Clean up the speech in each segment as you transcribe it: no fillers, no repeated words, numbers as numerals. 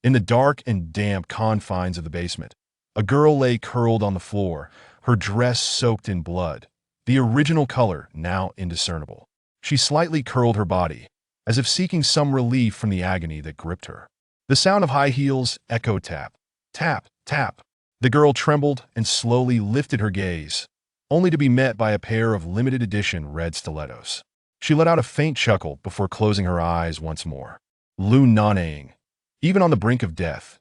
In the dark and damp confines of the basement, a girl lay curled on the floor, her dress soaked in blood, the original color now indiscernible. She slightly curled her body, as if seeking some relief from the agony that gripped her. The sound of high heels echoed tap, tap, tap. The girl trembled and slowly lifted her gaze, only to be met by a pair of limited edition red stilettos. She let out a faint chuckle before closing her eyes once more. Lu Nanying, even on the brink of death,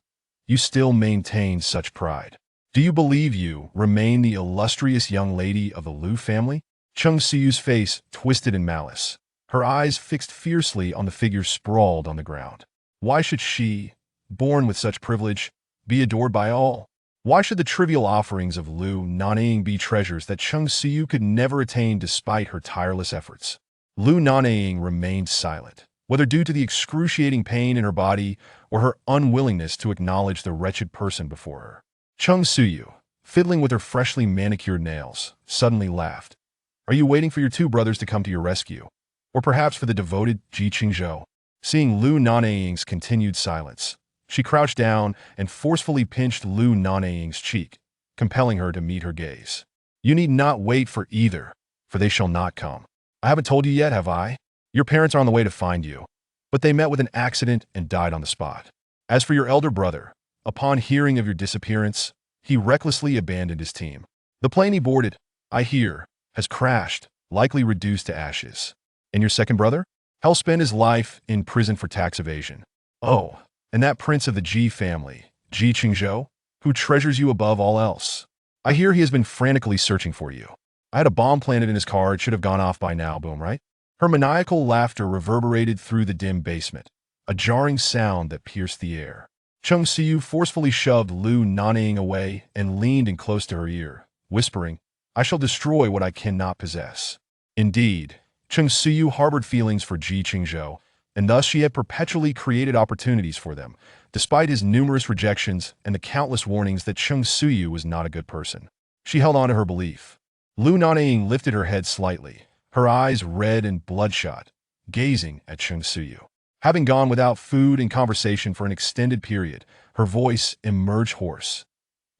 you still maintain such pride. Do you believe you remain the illustrious young lady of the Lu family? Chengzhou's face twisted in malice, her eyes fixed fiercely on the figure sprawled on the ground. Why should she, born with such privilege, be adored by all? Why should the trivial offerings of Lu Nanying be treasures that Chengzhou could never attain despite her tireless efforts? Lu Nanying remained silent, whether due to the excruciating pain in her body or her unwillingness to acknowledge the wretched person before her. Chengzhou, fiddling with her freshly manicured nails, suddenly laughed. Are you waiting for your two brothers to come to your rescue? Or perhaps for the devoted Chengzhou? Seeing Lu Nanying's continued silence, she crouched down and forcefully pinched Lu Nanying's cheek, compelling her to meet her gaze. You need not wait for either, for they shall not come. I haven't told you yet, have I? Your parents are on the way to find you, but they met with an accident and died on the spot. As for your elder brother, upon hearing of your disappearance, he recklessly abandoned his team. The plane he boarded, I hear, has crashed, likely reduced to ashes. And your second brother? He'll spend his life in prison for tax evasion. Oh, and that prince of the Ji family, Chengzhou, who treasures you above all else. I hear he has been frantically searching for you. I had a bomb planted in his car. It should have gone off by now, boom, right? Her maniacal laughter reverberated through the dim basement, a jarring sound that pierced the air. Chengzhou forcefully shoved Lu Nanying away and leaned in close to her ear, whispering, I shall destroy what I cannot possess. Indeed, Chengzhou harbored feelings for Chengzhou, and thus she had perpetually created opportunities for them, despite his numerous rejections and the countless warnings that Chengzhou was not a good person. She held on to her belief. Lu Nanying lifted her head slightly, her eyes red and bloodshot, gazing at Chengzhou. Having gone without food and conversation for an extended period, her voice emerged hoarse.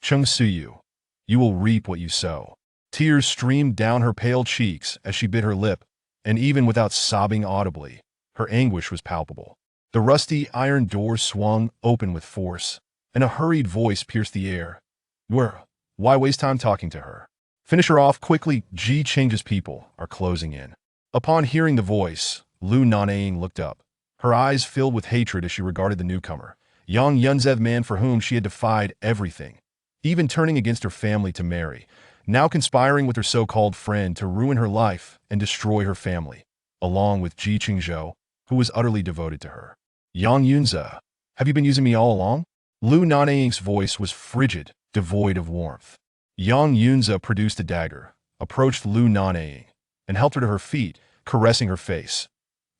Chengzhou, you will reap what you sow. Tears streamed down her pale cheeks as she bit her lip, and even without sobbing audibly, her anguish was palpable. The rusty iron door swung open with force, and a hurried voice pierced the air. Why waste time talking to her? Finish her off quickly. Chengzhou's people are closing in. Upon hearing the voice, Lu Nanying looked up, her eyes filled with hatred as she regarded the newcomer, young Yunzev man for whom she had defied everything, even turning against her family to marry, now conspiring with her so-called friend to ruin her life and destroy her family, along with Chengzhou, who was utterly devoted to her. Yang Yunze, have you been using me all along? Lu Nanying's voice was frigid, devoid of warmth. Yang Yunze produced a dagger, approached Lu Nanying, and helped her to her feet, caressing her face.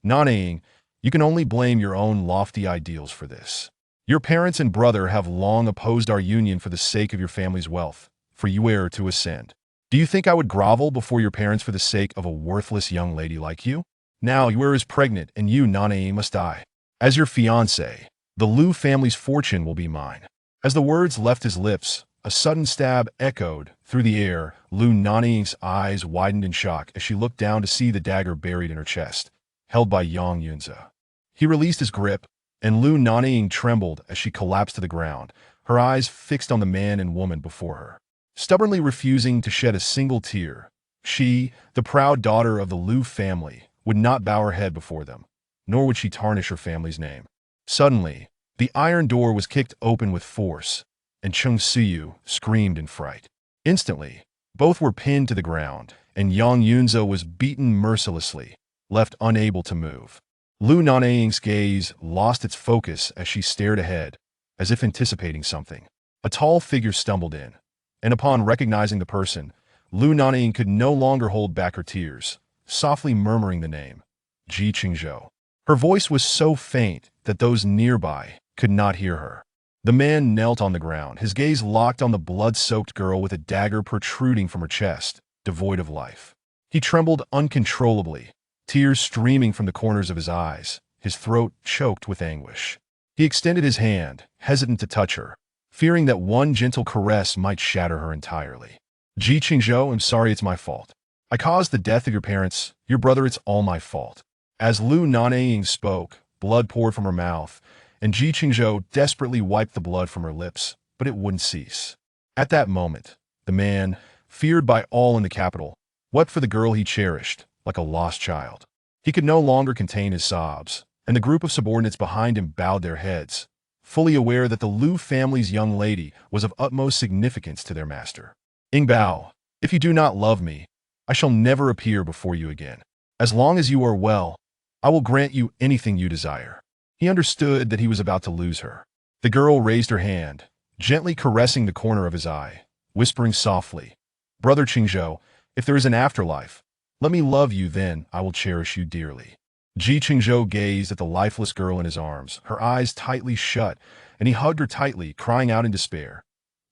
Nanying, you can only blame your own lofty ideals for this. Your parents and brother have long opposed our union for the sake of your family's wealth, for you heir to ascend. Do you think I would grovel before your parents for the sake of a worthless young lady like you? Now you heir is pregnant and you, Nanying, must die. As your fiancé, the Lu family's fortune will be mine. As the words left his lips, a sudden stab echoed through the air. Lu Nanying's eyes widened in shock as she looked down to see the dagger buried in her chest, held by Yang Yunze. He released his grip, and Lu Nanying trembled as she collapsed to the ground, her eyes fixed on the man and woman before her. Stubbornly refusing to shed a single tear, she, the proud daughter of the Lu family, would not bow her head before them, nor would she tarnish her family's name. Suddenly, the iron door was kicked open with force, and Chengzhou screamed in fright. Instantly, both were pinned to the ground, and Yang Yunze was beaten mercilessly, left unable to move. Lu Nanying's gaze lost its focus as she stared ahead, as if anticipating something. A tall figure stumbled in, and upon recognizing the person, Lu Nanying could no longer hold back her tears, softly murmuring the name, Chengzhou. Her voice was so faint that those nearby could not hear her. The man knelt on the ground, his gaze locked on the blood-soaked girl with a dagger protruding from her chest, devoid of life. He trembled uncontrollably, tears streaming from the corners of his eyes, his throat choked with anguish. He extended his hand, hesitant to touch her, fearing that one gentle caress might shatter her entirely. Chengzhou, I'm sorry, it's my fault. I caused the death of your parents, your brother, it's all my fault. As Lu Nanying spoke, blood poured from her mouth, and Chengzhou desperately wiped the blood from her lips, but it wouldn't cease. At that moment, the man, feared by all in the capital, wept for the girl he cherished, like a lost child. He could no longer contain his sobs, and the group of subordinates behind him bowed their heads, fully aware that the Lu family's young lady was of utmost significance to their master. Ingbao, if you do not love me, I shall never appear before you again. As long as you are well, I will grant you anything you desire. He understood that he was about to lose her. The girl raised her hand, gently caressing the corner of his eye, whispering softly, Brother Chengzhou, if there is an afterlife, let me love you, then I will cherish you dearly. Chengzhou gazed at the lifeless girl in his arms, her eyes tightly shut, and he hugged her tightly, crying out in despair,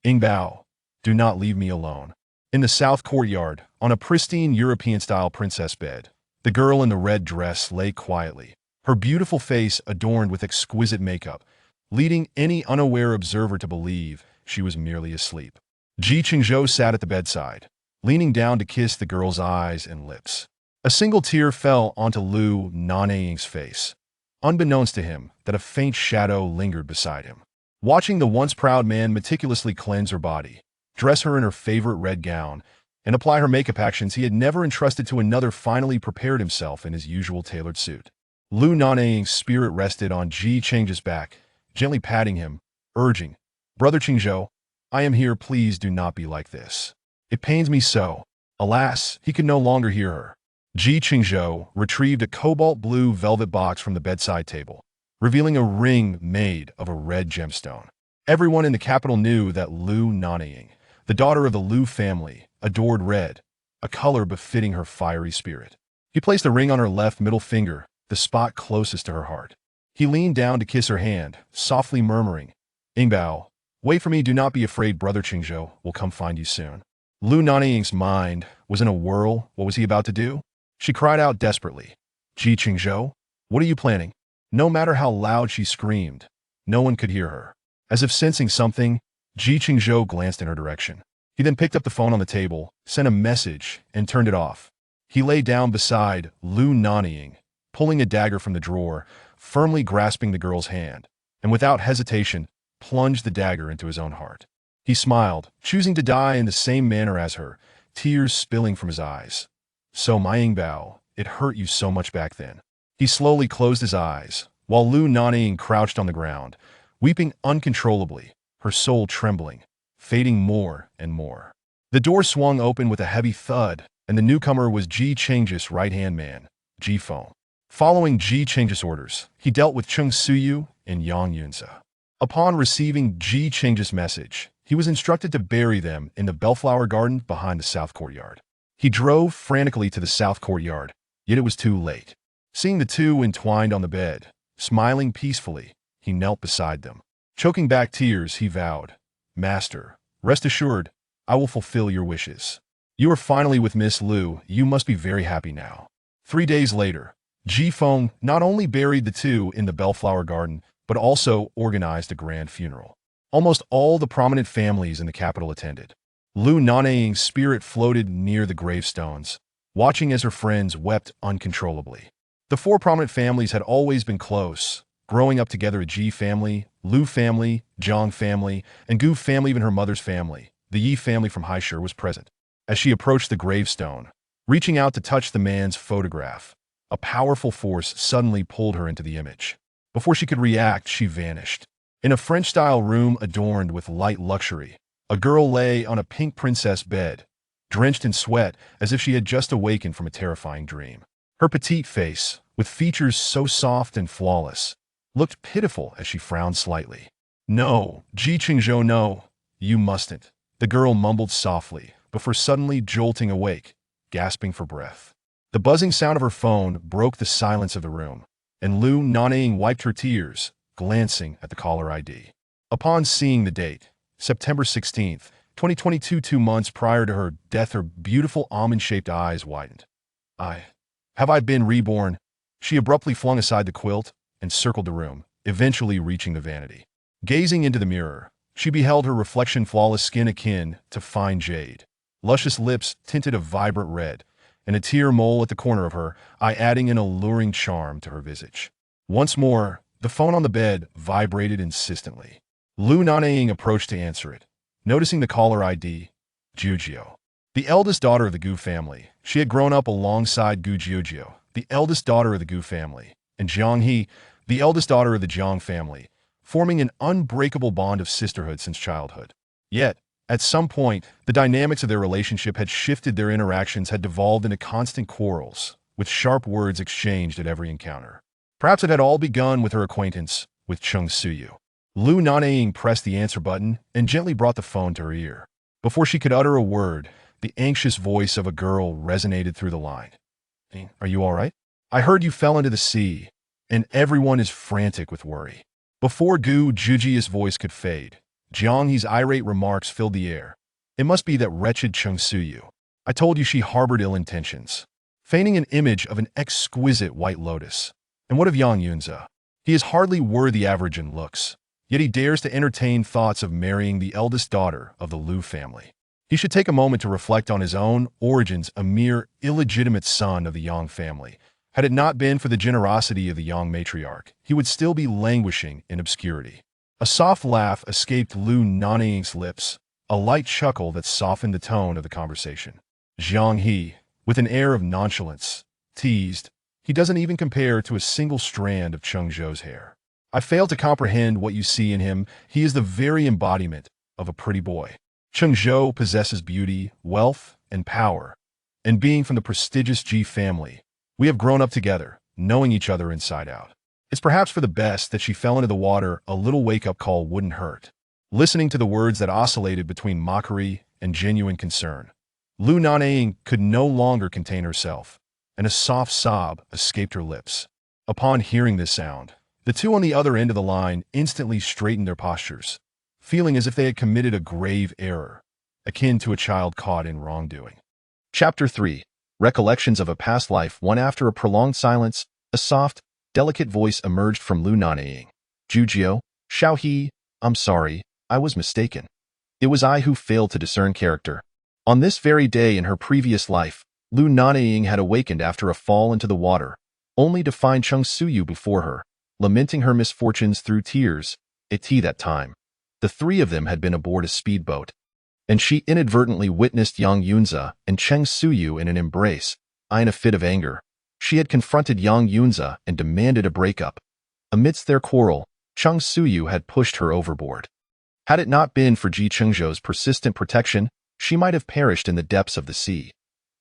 Ingbao, do not leave me alone. In the south courtyard, on a pristine European-style princess bed, the girl in the red dress lay quietly, her beautiful face adorned with exquisite makeup, leading any unaware observer to believe she was merely asleep. Chengzhou sat at the bedside, leaning down to kiss the girl's eyes and lips. A single tear fell onto Lu Nanying's face, unbeknownst to him that a faint shadow lingered beside him. Watching the once proud man meticulously cleanse her body, dress her in her favorite red gown, and apply her makeup actions he had never entrusted to another, finally prepared himself in his usual tailored suit. Lu Nanying's spirit rested on Chengzhou's back, gently patting him, urging, Brother Chengzhou, I am here, please do not be like this. It pains me so. Alas, he could no longer hear her. Chengzhou retrieved a cobalt blue velvet box from the bedside table, revealing a ring made of a red gemstone. Everyone in the capital knew that Lu Nanying, the daughter of the Lu family, adored red, a color befitting her fiery spirit. He placed the ring on her left middle finger, the spot closest to her heart. He leaned down to kiss her hand, softly murmuring, Ingbao, wait for me, do not be afraid, Brother Chengzhou will come find you soon. Lu Nanying's mind was in a whirl. What was he about to do? She cried out desperately, Chengzhou, what are you planning? No matter how loud she screamed, no one could hear her. As if sensing something, Chengzhou glanced in her direction. He then picked up the phone on the table, sent a message, and turned it off. He lay down beside Lu Nanying, pulling a dagger from the drawer, firmly grasping the girl's hand, and without hesitation, plunged the dagger into his own heart. He smiled, choosing to die in the same manner as her, tears spilling from his eyes. So my Ingbao, it hurt you so much back then. He slowly closed his eyes, while Lu Nanying crouched on the ground, weeping uncontrollably, her soul trembling, fading more and more. The door swung open with a heavy thud, and the newcomer was Chengzhou's right-hand man, Feng. Following Chengzhou's orders, he dealt with Chengzhou and Yang Yunzi. Upon receiving Chengzhou's message, he was instructed to bury them in the bellflower garden behind the south courtyard. He drove frantically to the south courtyard, yet it was too late. Seeing the two entwined on the bed, smiling peacefully, he knelt beside them. Choking back tears, he vowed, Master, rest assured, I will fulfill your wishes. You are finally with Miss Lu, you must be very happy now. 3 days later, Feng not only buried the two in the bellflower garden, but also organized a grand funeral. Almost all the prominent families in the capital attended. Lu Nanying's spirit floated near the gravestones, watching as her friends wept uncontrollably. The 4 prominent families had always been close, growing up together: the family, Lu family, Zhang family, and Gu family. Even her mother's family, the Yi family from Haishur, was present. As she approached the gravestone, reaching out to touch the man's photograph, a powerful force suddenly pulled her into the image. Before she could react, she vanished. In a French-style room adorned with light luxury, a girl lay on a pink princess bed, drenched in sweat as if she had just awakened from a terrifying dream. Her petite face, with features so soft and flawless, looked pitiful as she frowned slightly. No, Chengzhou, no, you mustn't, the girl mumbled softly, before suddenly jolting awake, gasping for breath. The buzzing sound of her phone broke the silence of the room, and Lu Nanying wiped her tears, glancing at the caller ID. Upon seeing the date, September 16th, 2022, 2 months prior to her death, her beautiful almond-shaped eyes widened. Have I been reborn? She abruptly flung aside the quilt and circled the room, eventually reaching the vanity. Gazing into the mirror, she beheld her reflection, flawless skin akin to fine jade, luscious lips tinted a vibrant red, and a tear mole at the corner of her eye adding an alluring charm to her visage. Once more, the phone on the bed vibrated insistently. Lu Nanying approached to answer it. Noticing the caller ID, Jujio. The eldest daughter of the Gu family, she had grown up alongside Gu Jiujio, the eldest daughter of the Gu family, and Jiang He, the eldest daughter of the Jiang family, forming an unbreakable bond of sisterhood since childhood. Yet, at some point, the dynamics of their relationship had shifted. Their interactions had devolved into constant quarrels, with sharp words exchanged at every encounter. Perhaps it had all begun with her acquaintance with Chengzhou. Lu Nanying pressed the answer button and gently brought the phone to her ear. Before she could utter a word, the anxious voice of a girl resonated through the line. "Are you all right? I heard you fell into the sea, and everyone is frantic with worry." Before Gu Juji's voice could fade, Jiang He's irate remarks filled the air. "It must be that wretched Chengzhou. I told you she harbored ill intentions." Feigning an image of an exquisite White Lotus. And what of Yang Yunze? He is hardly worthy average in looks, yet he dares to entertain thoughts of marrying the eldest daughter of the Lu family. He should take a moment to reflect on his own origins, a mere illegitimate son of the Yang family. Had it not been for the generosity of the Yang matriarch, he would still be languishing in obscurity. A soft laugh escaped Lu Nanying's lips, a light chuckle that softened the tone of the conversation. Jiang He, with an air of nonchalance, teased, "He doesn't even compare to a single strand of Chengzhou's hair. I fail to comprehend what you see in him. He is the very embodiment of a pretty boy. Chengzhou possesses beauty, wealth, and power, and being from the prestigious Ji family, we have grown up together, knowing each other inside out. It's perhaps for the best that she fell into the water. A little wake-up call wouldn't hurt." Listening to the words that oscillated between mockery and genuine concern, Lu Nanying could no longer contain herself, and a soft sob escaped her lips. Upon hearing this sound, the two on the other end of the line instantly straightened their postures, feeling as if they had committed a grave error, akin to a child caught in wrongdoing. Chapter 3. Recollections of a Past Life. One after a prolonged silence, a soft, delicate voice emerged from Lu Nanying. "Jujio, Xiaohe, I'm sorry, I was mistaken. It was I who failed to discern character." On this very day in her previous life, Lu Nanying had awakened after a fall into the water, only to find Chengzhou before her, lamenting her misfortunes through tears. At that time, the three of them had been aboard a speedboat, and she inadvertently witnessed Yang Yunze and Chengzhou in an embrace. In a fit of anger, she had confronted Yang Yunze and demanded a breakup. Amidst their quarrel, Chengzhou had pushed her overboard. Had it not been for Ji Chengzhou's persistent protection, she might have perished in the depths of the sea.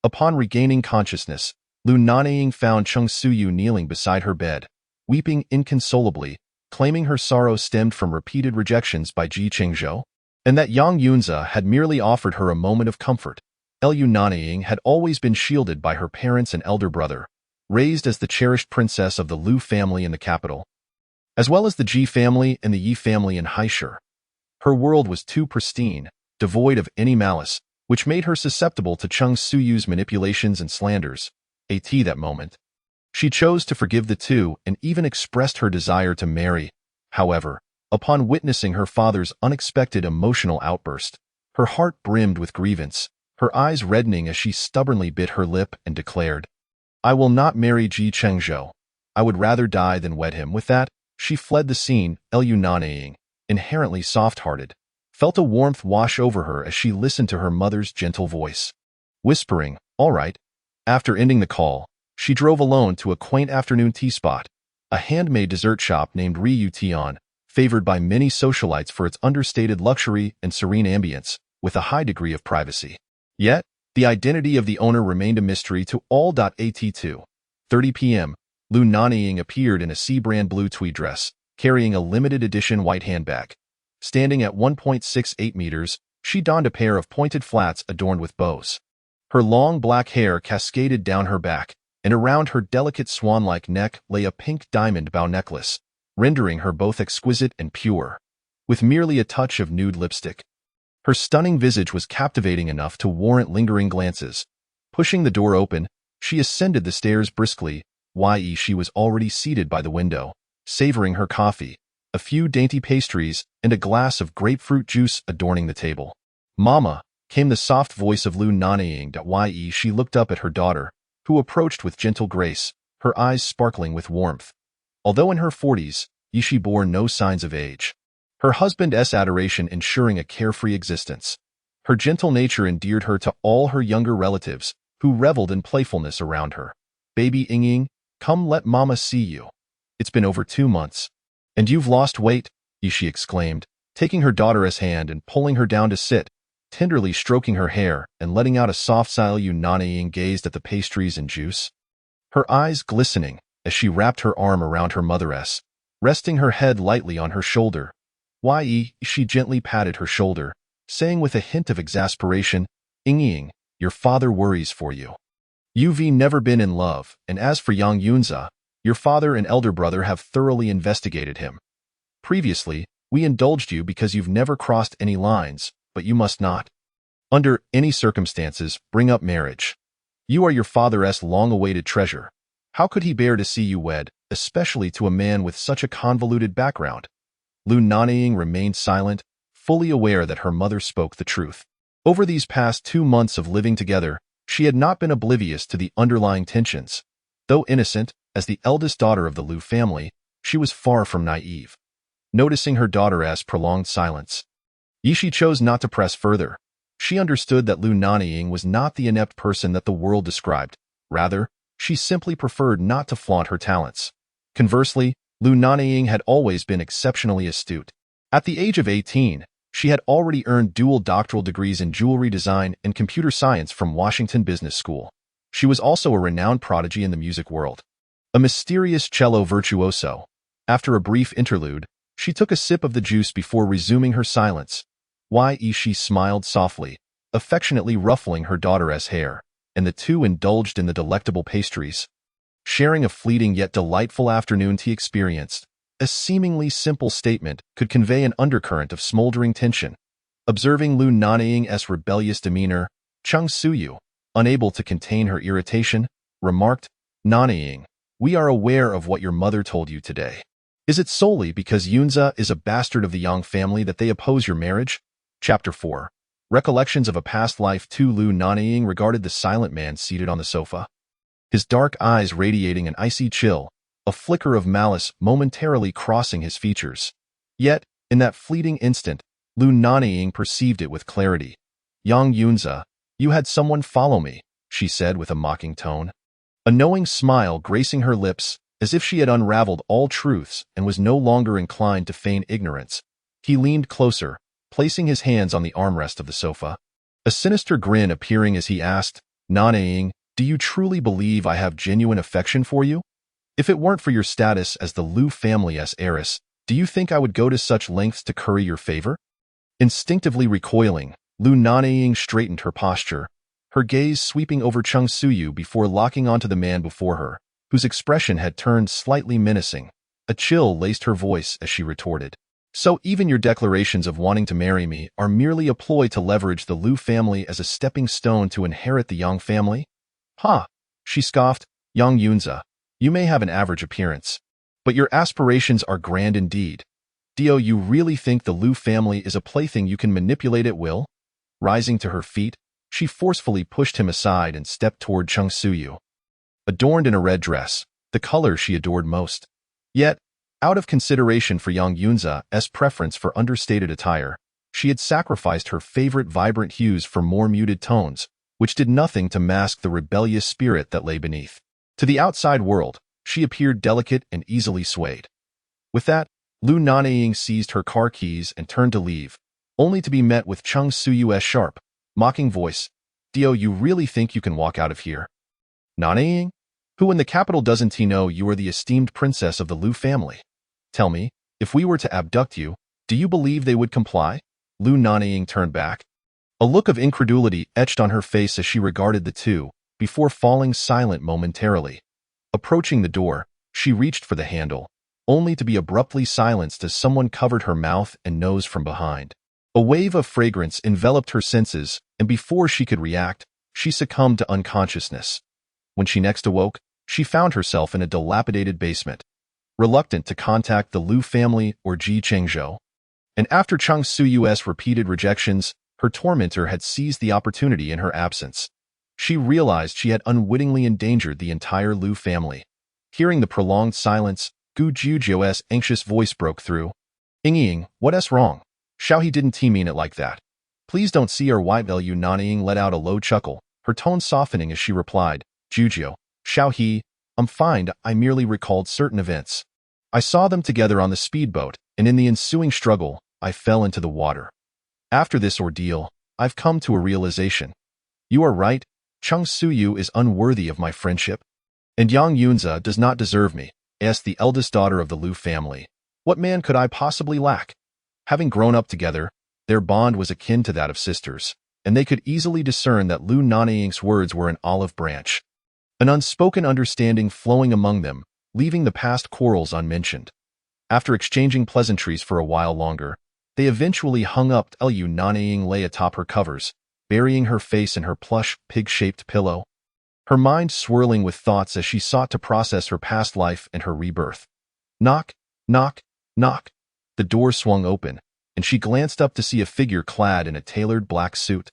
Upon regaining consciousness, Lu Nanying found Chengzhou kneeling beside her bed, weeping inconsolably, claiming her sorrow stemmed from repeated rejections by Ji Chengzhou, and that Yang Yunze had merely offered her a moment of comfort. Lu Nanying had always been shielded by her parents and elder brother, raised as the cherished princess of the Lu family in the capital, as well as the Ji family and the Yi family in Haishur. Her world was too pristine, devoid of any malice, which made her susceptible to Chengzhou's manipulations and slanders. At that moment, she chose to forgive the two and even expressed her desire to marry. However, upon witnessing her father's unexpected emotional outburst, her heart brimmed with grievance, her eyes reddening as she stubbornly bit her lip and declared, "I will not marry Ji Chengzhou. I would rather die than wed him." With that, she fled the scene. Lu Nanying, inherently soft-hearted, felt a warmth wash over her as she listened to her mother's gentle voice, whispering, "All right." After ending the call, she drove alone to a quaint afternoon tea spot, a handmade dessert shop named Ryu Tian, favored by many socialites for its understated luxury and serene ambience, with a high degree of privacy. Yet, the identity of the owner remained a mystery to all. At 2:30 p.m., Lu Nanying appeared in a sea-brand blue tweed dress, carrying a limited edition white handbag. Standing at 1.68 meters, she donned a pair of pointed flats adorned with bows. Her long black hair cascaded down her back, and around her delicate swan-like neck lay a pink diamond bow necklace, rendering her both exquisite and pure, with merely a touch of nude lipstick. Her stunning visage was captivating enough to warrant lingering glances. Pushing the door open, she ascended the stairs briskly. She was already seated by the window, savoring her coffee, a few dainty pastries, and a glass of grapefruit juice adorning the table. "Mama," came the soft voice of Lu Nanying. She looked up at her daughter, who approached with gentle grace, her eyes sparkling with warmth. Although in her 40s, she bore no signs of age. Her husband's adoration ensuring a carefree existence. Her gentle nature endeared her to all her younger relatives, who reveled in playfulness around her. "Baby Ying, come let Mama see you. It's been over 2 months. And you've lost weight," she exclaimed, taking her daughter's hand and pulling her down to sit, tenderly stroking her hair and letting out a soft sigh. Lu Nanying gazed at the pastries and juice, her eyes glistening as she wrapped her arm around her mother's, resting her head lightly on her shoulder. She gently patted her shoulder, saying with a hint of exasperation, "Ying, your father worries for you. You've never been in love, and as for Yang Yunza, your father and elder brother have thoroughly investigated him. Previously, we indulged you because you've never crossed any lines, but you must not, under any circumstances, bring up marriage. You are your father's long-awaited treasure. How could he bear to see you wed, especially to a man with such a convoluted background?" Lu Nanying remained silent, fully aware that her mother spoke the truth. Over these past 2 months of living together, she had not been oblivious to the underlying tensions. Though innocent, as the eldest daughter of the Lu family, she was far from naive. Noticing her daughter's prolonged silence, Yishi chose not to press further. She understood that Lu Nanying was not the inept person that the world described. Rather, she simply preferred not to flaunt her talents. Conversely, Lu Nanying had always been exceptionally astute. At the age of 18, she had already earned dual doctoral degrees in jewelry design and computer science from Washington Business School. She was also a renowned prodigy in the music world, a mysterious cello virtuoso. After a brief interlude, she took a sip of the juice before resuming her silence. She smiled softly, affectionately ruffling her daughter's hair, and the two indulged in the delectable pastries. Sharing a fleeting yet delightful afternoon tea experience, a seemingly simple statement could convey an undercurrent of smoldering tension. Observing Lu Nanying's rebellious demeanor, Chengzhou, unable to contain her irritation, remarked, "Nanying, we are aware of what your mother told you today. Is it solely because Yunza is a bastard of the Yang family that they oppose your marriage?" Chapter 4. Recollections of a Past Life. Lu Nanying regarded the silent man seated on the sofa, his dark eyes radiating an icy chill, a flicker of malice momentarily crossing his features. Yet, in that fleeting instant, Lu Nanying perceived it with clarity. "Yang Yunza, you had someone follow me," she said with a mocking tone. A knowing smile gracing her lips, as if she had unraveled all truths and was no longer inclined to feign ignorance. He leaned closer, placing his hands on the armrest of the sofa, a sinister grin appearing as he asked, "Nanying, do you truly believe I have genuine affection for you? If it weren't for your status as the Lu family's heiress, do you think I would go to such lengths to curry your favor?" Instinctively recoiling, Lu Nanying straightened her posture, her gaze sweeping over Chengzhou before locking onto the man before her, whose expression had turned slightly menacing. A chill laced her voice as she retorted, "So even your declarations of wanting to marry me are merely a ploy to leverage the Lu family as a stepping stone to inherit the Yang family?" "Ha!" she scoffed. "Yang Yunza, you may have an average appearance, but your aspirations are grand indeed. You really think the Lu family is a plaything you can manipulate at will?" Rising to her feet, she forcefully pushed him aside and stepped toward Chengzhou. Adorned in a red dress, the color she adored most. Yet, out of consideration for Yang Yunza's preference for understated attire, she had sacrificed her favorite vibrant hues for more muted tones, which did nothing to mask the rebellious spirit that lay beneath. To the outside world, she appeared delicate and easily swayed. With that, Lu Nanying seized her car keys and turned to leave, only to be met with Chengzhou's sharp, mocking voice. You really think you can walk out of here? Nanying? Who in the capital doesn't he know you are the esteemed princess of the Lu family? Tell me, if we were to abduct you, do you believe they would comply?" Lu Nanying turned back. A look of incredulity etched on her face as she regarded the two, before falling silent momentarily. Approaching the door, she reached for the handle, only to be abruptly silenced as someone covered her mouth and nose from behind. A wave of fragrance enveloped her senses, and before she could react, she succumbed to unconsciousness. When she next awoke, she found herself in a dilapidated basement. reluctant to contact the Lu family or Chengzhou. And after Chengzhou's repeated rejections, her tormentor had seized the opportunity in her absence. She realized she had unwittingly endangered the entire Lu family. Hearing the prolonged silence, Gu Juzhou's anxious voice broke through. Ying, what's wrong? Xiao he didn't mean it like that. Please don't see our white. Lu Nanying let out a low chuckle, her tone softening as she replied, Juzhou, Xiao he, I'm fine, I merely recalled certain events. I saw them together on the speedboat, and in the ensuing struggle, I fell into the water. After this ordeal, I've come to a realization. You are right, Chengzhou is unworthy of my friendship. And Yang Yunza does not deserve me, as the eldest daughter of the Lu family. What man could I possibly lack? Having grown up together, their bond was akin to that of sisters, and they could easily discern that Lu Nanying's words were an olive branch. An unspoken understanding flowing among them, leaving the past quarrels unmentioned. After exchanging pleasantries for a while longer, they eventually hung up. Lu Nanying lay atop her covers, burying her face in her plush, pig-shaped pillow. Her mind swirling with thoughts as she sought to process her past life and her rebirth. Knock, knock, knock. The door swung open, and she glanced up to see a figure clad in a tailored black suit.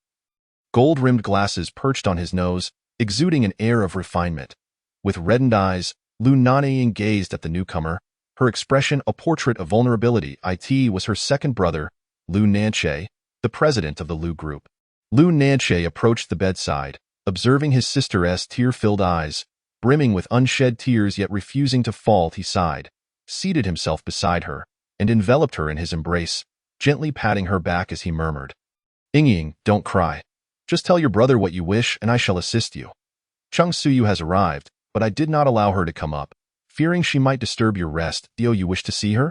Gold-rimmed glasses perched on his nose, exuding an air of refinement. With reddened eyes, Lu Nanying gazed at the newcomer, her expression a portrait of vulnerability. It was her second brother, Lu Nanying, the president of the Lu group. Lu Nanying approached the bedside, observing his sister's tear-filled eyes, brimming with unshed tears yet refusing to fall. He sighed, seated himself beside her, and enveloped her in his embrace, gently patting her back as he murmured, Ying, don't cry. Just tell your brother what you wish and I shall assist you. Chengzhou has arrived, but I did not allow her to come up, fearing she might disturb your rest. Do you wish to see her?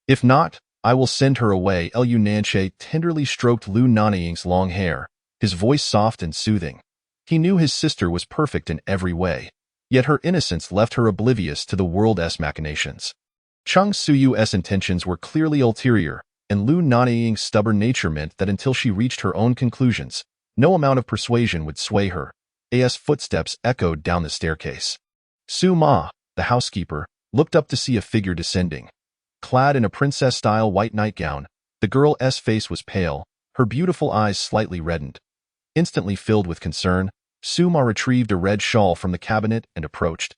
If not, I will send her away. Lu Nanying tenderly stroked Lu Nanying's long hair, his voice soft and soothing. He knew his sister was perfect in every way, yet her innocence left her oblivious to the world's machinations. Chengzhou's intentions were clearly ulterior, and Lu Nanying's stubborn nature meant that until she reached her own conclusions, no amount of persuasion would sway her. As footsteps echoed down the staircase. Su Ma, the housekeeper, looked up to see a figure descending. Clad in a princess-style white nightgown, the girl's face was pale, her beautiful eyes slightly reddened. Instantly filled with concern, Su Ma retrieved a red shawl from the cabinet and approached,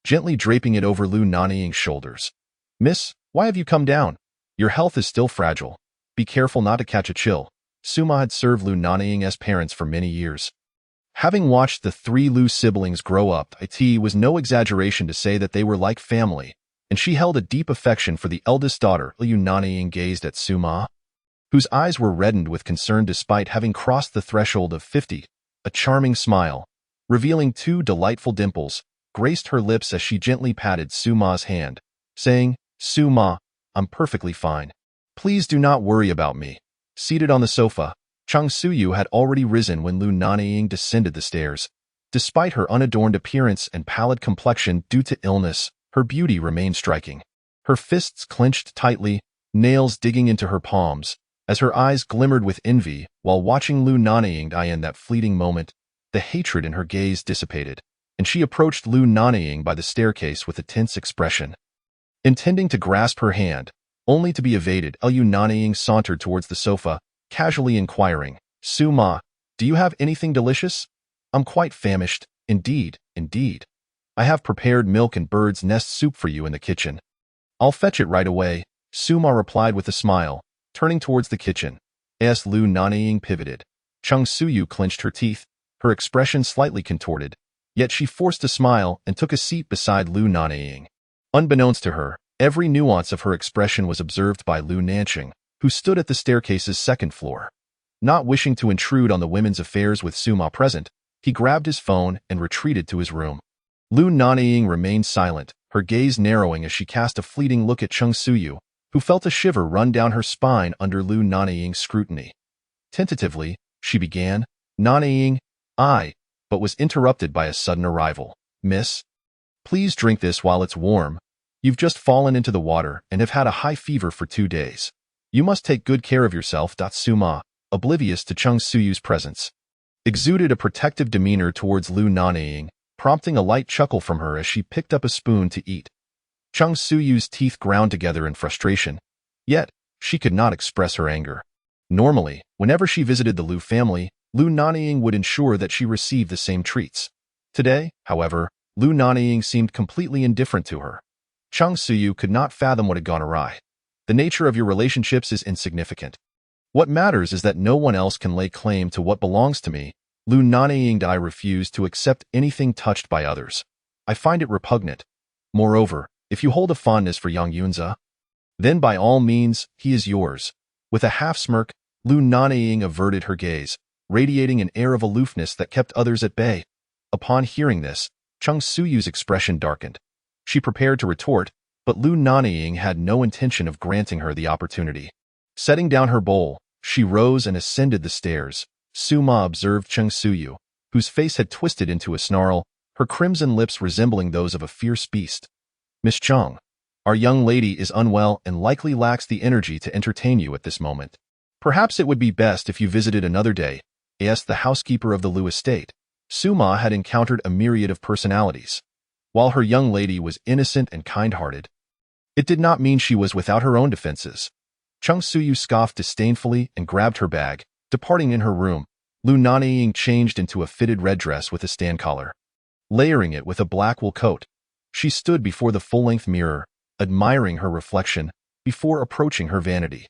gently draping it over Lu Nanying's shoulders. Miss, why have you come down? Your health is still fragile. Be careful not to catch a chill. Su Ma had served Lu Nanying's parents for many years. Having watched the three Lu siblings grow up, it was no exaggeration to say that they were like family, and she held a deep affection for the eldest daughter. Lu Nanying gazed at Su Ma, whose eyes were reddened with concern despite having crossed the threshold of 50. A charming smile, revealing two delightful dimples, graced her lips as she gently patted Su Ma's hand, saying, Su Ma, I'm perfectly fine. Please do not worry about me. Seated on the sofa, Chengzhou had already risen when Lu Nanying descended the stairs. Despite her unadorned appearance and pallid complexion due to illness, her beauty remained striking. Her fists clenched tightly, nails digging into her palms, as her eyes glimmered with envy while watching Lu Nanying die. In that fleeting moment, the hatred in her gaze dissipated, and she approached Lu Nanying by the staircase with a tense expression. Intending to grasp her hand, only to be evaded, Lu Nanying sauntered towards the sofa, casually inquiring, Su Ma, do you have anything delicious? I'm quite famished, indeed, indeed. I have prepared milk and bird's nest soup for you in the kitchen. I'll fetch it right away, Su Ma replied with a smile, turning towards the kitchen. As Lu Nanying pivoted, Chengzhou clenched her teeth, her expression slightly contorted, yet she forced a smile and took a seat beside Lu Nanying. Unbeknownst to her, every nuance of her expression was observed by Lu Nanying, who stood at the staircase's second floor. Not wishing to intrude on the women's affairs with Su Ma present, he grabbed his phone and retreated to his room. Lu Nanying remained silent, her gaze narrowing as she cast a fleeting look at Chengzhou, who felt a shiver run down her spine under Lu Nanying's scrutiny. Tentatively, she began, Nanying, but was interrupted by a sudden arrival. Miss, please drink this while it's warm. You've just fallen into the water and have had a high fever for 2 days. You must take good care of yourself. Su Ma, oblivious to Chengzhou's presence, exuded a protective demeanor towards Lu Nanying, prompting a light chuckle from her as she picked up a spoon to eat. Suyu's teeth ground together in frustration. Yet, she could not express her anger. Normally, whenever she visited the Lu family, Lu Nanying would ensure that she received the same treats. Today, however, Lu Nanying seemed completely indifferent to her. Suyu could not fathom what had gone awry. The nature of your relationships is insignificant. What matters is that no one else can lay claim to what belongs to me. Lu Nanying. I refuse to accept anything touched by others. I find it repugnant. Moreover, if you hold a fondness for young Yunza, then by all means, he is yours. With a half-smirk, Lu Nanying averted her gaze, radiating an air of aloofness that kept others at bay. Upon hearing this, Suyu's expression darkened. She prepared to retort, but Lu Nanying had no intention of granting her the opportunity. Setting down her bowl, she rose and ascended the stairs. Suma observed Suyu, whose face had twisted into a snarl, her crimson lips resembling those of a fierce beast. Miss Cheng, our young lady is unwell and likely lacks the energy to entertain you at this moment. Perhaps it would be best if you visited another day, asked the housekeeper of the Lu estate. Suma had encountered a myriad of personalities. While her young lady was innocent and kind-hearted, it did not mean she was without her own defenses. Suyu scoffed disdainfully and grabbed her bag, departing in her room. Lu Nanying changed into a fitted red dress with a stand collar. Layering it with a black wool coat, she stood before the full-length mirror, admiring her reflection before approaching her vanity.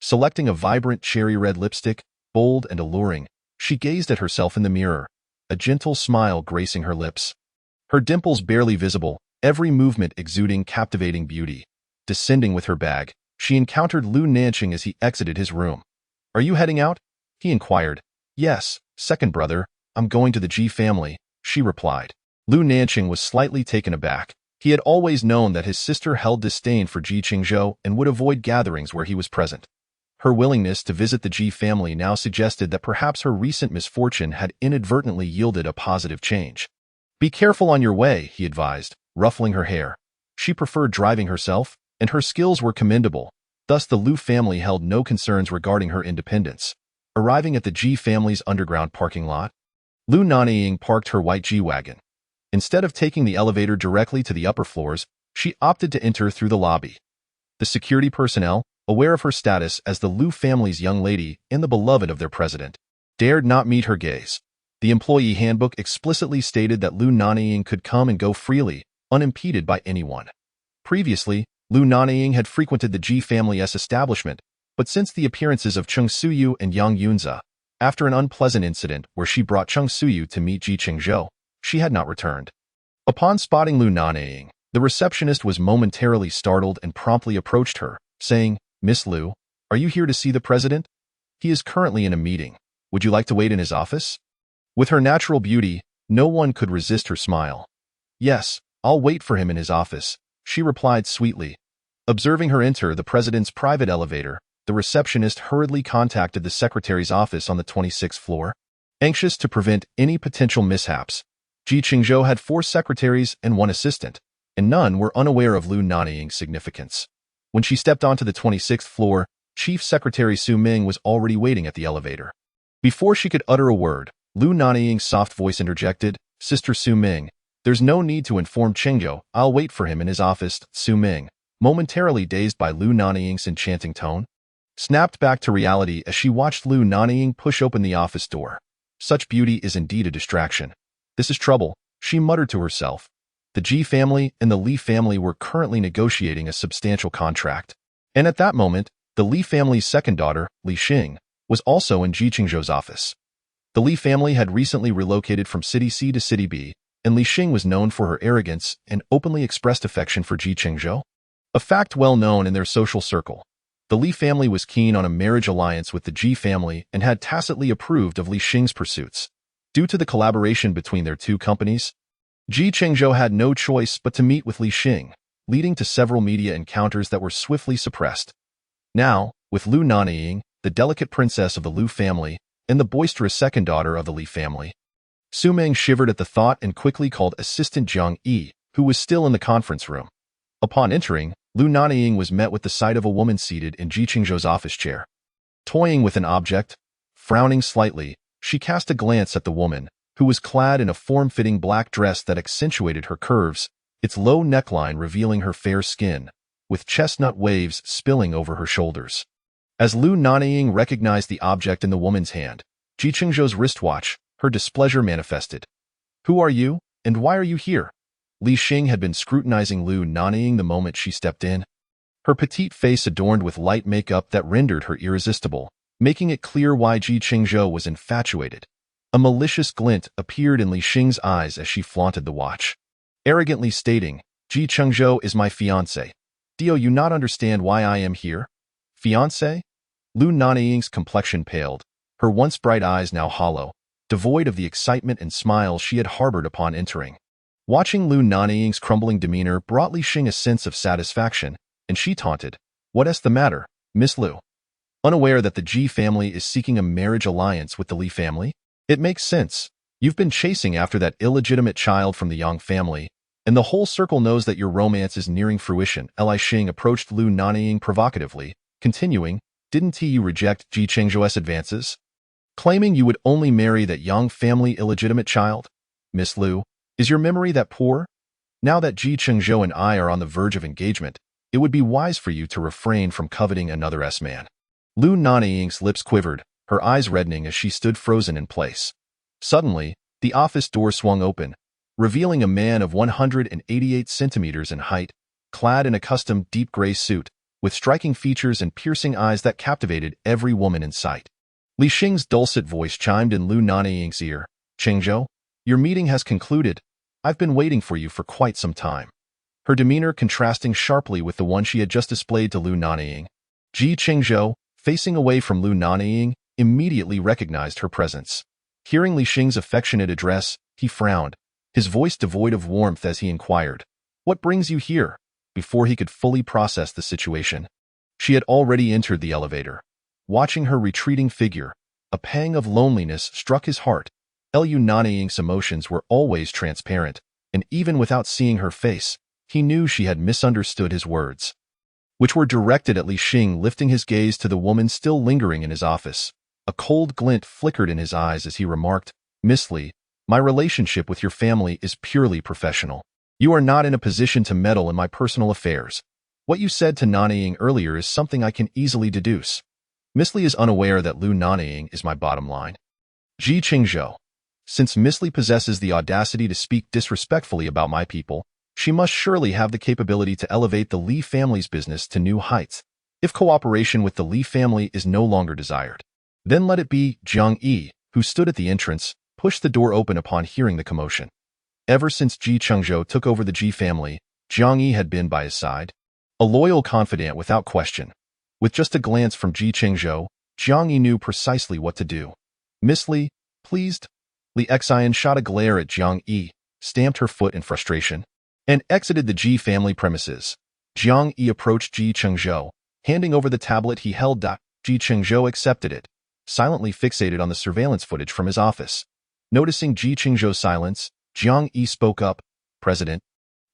Selecting a vibrant cherry-red lipstick, bold and alluring, she gazed at herself in the mirror, a gentle smile gracing her lips. Her dimples barely visible, every movement exuding captivating beauty. Descending with her bag, she encountered Lu Nanying as he exited his room. "Are you heading out?" he inquired. "Yes, second brother, I'm going to the Ji family," she replied. Lu Nanying was slightly taken aback. He had always known that his sister held disdain for Ji Chengzhou and would avoid gatherings where he was present. Her willingness to visit the Ji family now suggested that perhaps her recent misfortune had inadvertently yielded a positive change. "Be careful on your way," he advised, ruffling her hair. She preferred driving herself, and her skills were commendable. Thus the Lu family held no concerns regarding her independence. Arriving at the Ji family's underground parking lot, Lu Nanying parked her white G-Wagon. Instead of taking the elevator directly to the upper floors, she opted to enter through the lobby. The security personnel, aware of her status as the Lu family's young lady and the beloved of their president, dared not meet her gaze. The employee handbook explicitly stated that Lu Nanying could come and go freely, unimpeded by anyone. Previously, Lu Nanying had frequented the Ji family's establishment, but since the appearances of Suyu and Yang Yunza, after an unpleasant incident where she brought Suyu to meet Ji Chengzhou, she had not returned. Upon spotting Lu Nanying, the receptionist was momentarily startled and promptly approached her, saying, "Miss Lu, are you here to see the president? He is currently in a meeting. Would you like to wait in his office?" With her natural beauty, no one could resist her smile. "Yes, I'll wait for him in his office," she replied sweetly. Observing her enter the president's private elevator, the receptionist hurriedly contacted the secretary's office on the 26th floor. Anxious to prevent any potential mishaps, Ji Chengzhou had 4 secretaries and 1 assistant, and none were unaware of Lu Nanying's significance. When she stepped onto the 26th floor, Chief Secretary Su Ming was already waiting at the elevator. Before she could utter a word, Lu Nanying's soft voice interjected, "Sister Su Ming, there's no need to inform Chengzhou. I'll wait for him in his office." Su Ming, momentarily dazed by Lu Nanying's enchanting tone, snapped back to reality as she watched Lu Nanying push open the office door. Such beauty is indeed a distraction. "This is trouble," she muttered to herself. The Ji family and the Li family were currently negotiating a substantial contract. And at that moment, the Li family's second daughter, Li Xing, was also in Ji Chengzhou's office. The Li family had recently relocated from City C to City B, and Li Xing was known for her arrogance and openly expressed affection for Ji Chengzhou, a fact well known in their social circle. The Li family was keen on a marriage alliance with the Ji family and had tacitly approved of Li Xing's pursuits. Due to the collaboration between their two companies, Ji Chengzhou had no choice but to meet with Li Xing, leading to several media encounters that were swiftly suppressed. Now, with Lu Nanying, the delicate princess of the Lu family, and the boisterous second daughter of the Li family, Su Ming shivered at the thought and quickly called Assistant Zhang Yi, who was still in the conference room. Upon entering, Lu Nanying was met with the sight of a woman seated in Ji Chengzhou's office chair. Toying with an object, frowning slightly, she cast a glance at the woman, who was clad in a form-fitting black dress that accentuated her curves, its low neckline revealing her fair skin, with chestnut waves spilling over her shoulders. As Lu Nanying recognized the object in the woman's hand, Chengzhou's wristwatch, her displeasure manifested. "Who are you, and why are you here?" Li Xing had been scrutinizing Lu Nanying the moment she stepped in. Her petite face adorned with light makeup that rendered her irresistible, making it clear why Chengzhou was infatuated. A malicious glint appeared in Li Xing's eyes as she flaunted the watch, arrogantly stating, "Chengzhou is my fiancé. Do you not understand why I am here?" "Fiancé?" Lu Nanying's complexion paled, her once bright eyes now hollow, devoid of the excitement and smile she had harbored upon entering. Watching Lu Nanying's crumbling demeanor brought Li Xing a sense of satisfaction, and she taunted, "What's the matter, Miss Lu? Unaware that the Ji family is seeking a marriage alliance with the Li family? It makes sense. You've been chasing after that illegitimate child from the Yang family, and the whole circle knows that your romance is nearing fruition." Li Xing approached Lu Nanying provocatively, continuing, "Didn't you reject Chengzhou's advances, claiming you would only marry that Yang family illegitimate child? Miss Lu, is your memory that poor? Now that Chengzhou and I are on the verge of engagement, it would be wise for you to refrain from coveting another S-man." Lu Nanying's lips quivered, her eyes reddening as she stood frozen in place. Suddenly, the office door swung open, revealing a man of 188 centimeters in height, clad in a custom deep gray suit, with striking features and piercing eyes that captivated every woman in sight. Li Xing's dulcet voice chimed in Lu Nanying's ear, "Chengzhou, your meeting has concluded. I've been waiting for you for quite some time." Her demeanor contrasting sharply with the one she had just displayed to Lu Nanying. Chengzhou, facing away from Lu Nanying, immediately recognized her presence. Hearing Li Xing's affectionate address, he frowned, his voice devoid of warmth as he inquired, "What brings you here?" Before he could fully process the situation, she had already entered the elevator. Watching her retreating figure, a pang of loneliness struck his heart. Lu Nanying's emotions were always transparent, and even without seeing her face, he knew she had misunderstood his words, which were directed at Li Xing. Lifting his gaze to the woman still lingering in his office, a cold glint flickered in his eyes as he remarked, "Miss Li, my relationship with your family is purely professional. You are not in a position to meddle in my personal affairs. What you said to Nanying earlier is something I can easily deduce. Miss Li is unaware that Lu Nanying is my bottom line." Chengzhou, since Miss Li possesses the audacity to speak disrespectfully about my people, she must surely have the capability to elevate the Li family's business to new heights. If cooperation with the Li family is no longer desired, then let it be. Jiang Yi, who stood at the entrance, pushed the door open upon hearing the commotion. Ever since Chengzhou took over the Ji family, Jiang Yi had been by his side, a loyal confidant without question. With just a glance from Chengzhou, Jiang Yi knew precisely what to do. "Miss Li, pleased?" Li Xian shot a glare at Jiang Yi, stamped her foot in frustration, and exited the Ji family premises. Jiang Yi approached Chengzhou, handing over the tablet he held. Chengzhou accepted it, silently fixated on the surveillance footage from his office. Noticing Chengzhou's silence, Jiang Yi spoke up, "President,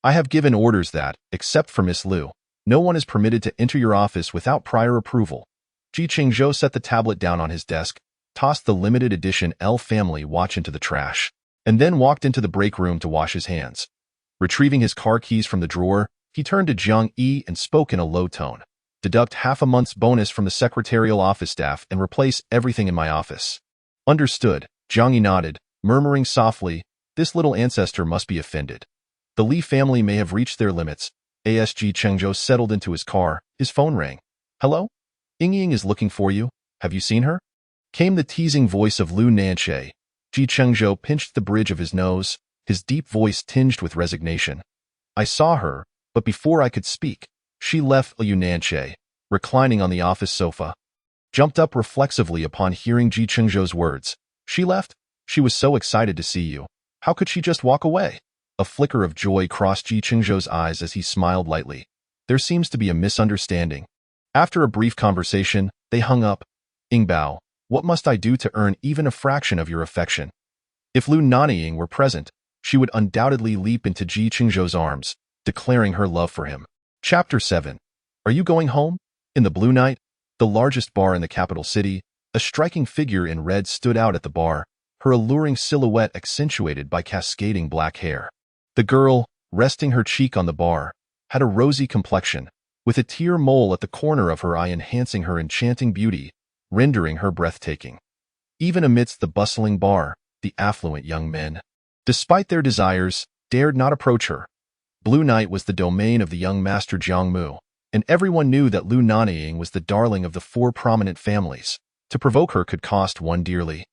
I have given orders that, except for Miss Lu, no one is permitted to enter your office without prior approval." Chengzhou set the tablet down on his desk, tossed the limited edition L family watch into the trash, and then walked into the break room to wash his hands. Retrieving his car keys from the drawer, he turned to Jiang Yi and spoke in a low tone, "Deduct half a month's bonus from the secretarial office staff and replace everything in my office." "Understood." Jiang Yi nodded, murmuring softly, "This little ancestor must be offended. The Li family may have reached their limits." Chengzhou settled into his car, his phone rang. "Hello? Ying is looking for you. Have you seen her?" Came the teasing voice of Lu Nanying. Chengzhou pinched the bridge of his nose, his deep voice tinged with resignation. "I saw her, but before I could speak, she left." Lu Nanying, reclining on the office sofa, jumped up reflexively upon hearing Chengzhou's words. "She left? She was so excited to see you. How could she just walk away?" A flicker of joy crossed Chengzhou's eyes as he smiled lightly. "There seems to be a misunderstanding." After a brief conversation, they hung up. "Yingbao, what must I do to earn even a fraction of your affection?" If Lu Nanying were present, she would undoubtedly leap into Chengzhou's arms, declaring her love for him. Chapter 7. Are you going home? In the Blue Night, the largest bar in the capital city, a striking figure in red stood out at the bar, her alluring silhouette accentuated by cascading black hair. The girl, resting her cheek on the bar, had a rosy complexion, with a tear mole at the corner of her eye enhancing her enchanting beauty, rendering her breathtaking. Even amidst the bustling bar, the affluent young men, despite their desires, dared not approach her. Blue Night was the domain of the young master Jiang Mu, and everyone knew that Lu Nanying was the darling of the four prominent families. To provoke her could cost one dearly.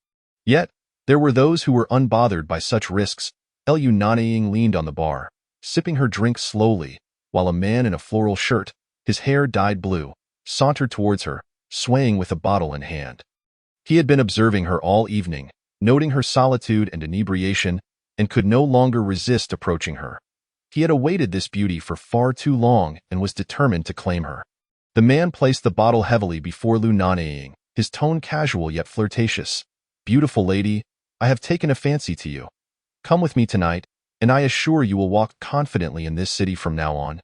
Yet, there were those who were unbothered by such risks. Lu Nanying leaned on the bar, sipping her drink slowly, while a man in a floral shirt, his hair dyed blue, sauntered towards her, swaying with a bottle in hand. He had been observing her all evening, noting her solitude and inebriation, and could no longer resist approaching her. He had awaited this beauty for far too long and was determined to claim her. The man placed the bottle heavily before Lu Nanying, his tone casual yet flirtatious. "Beautiful lady, I have taken a fancy to you. Come with me tonight, and I assure you will walk confidently in this city from now on."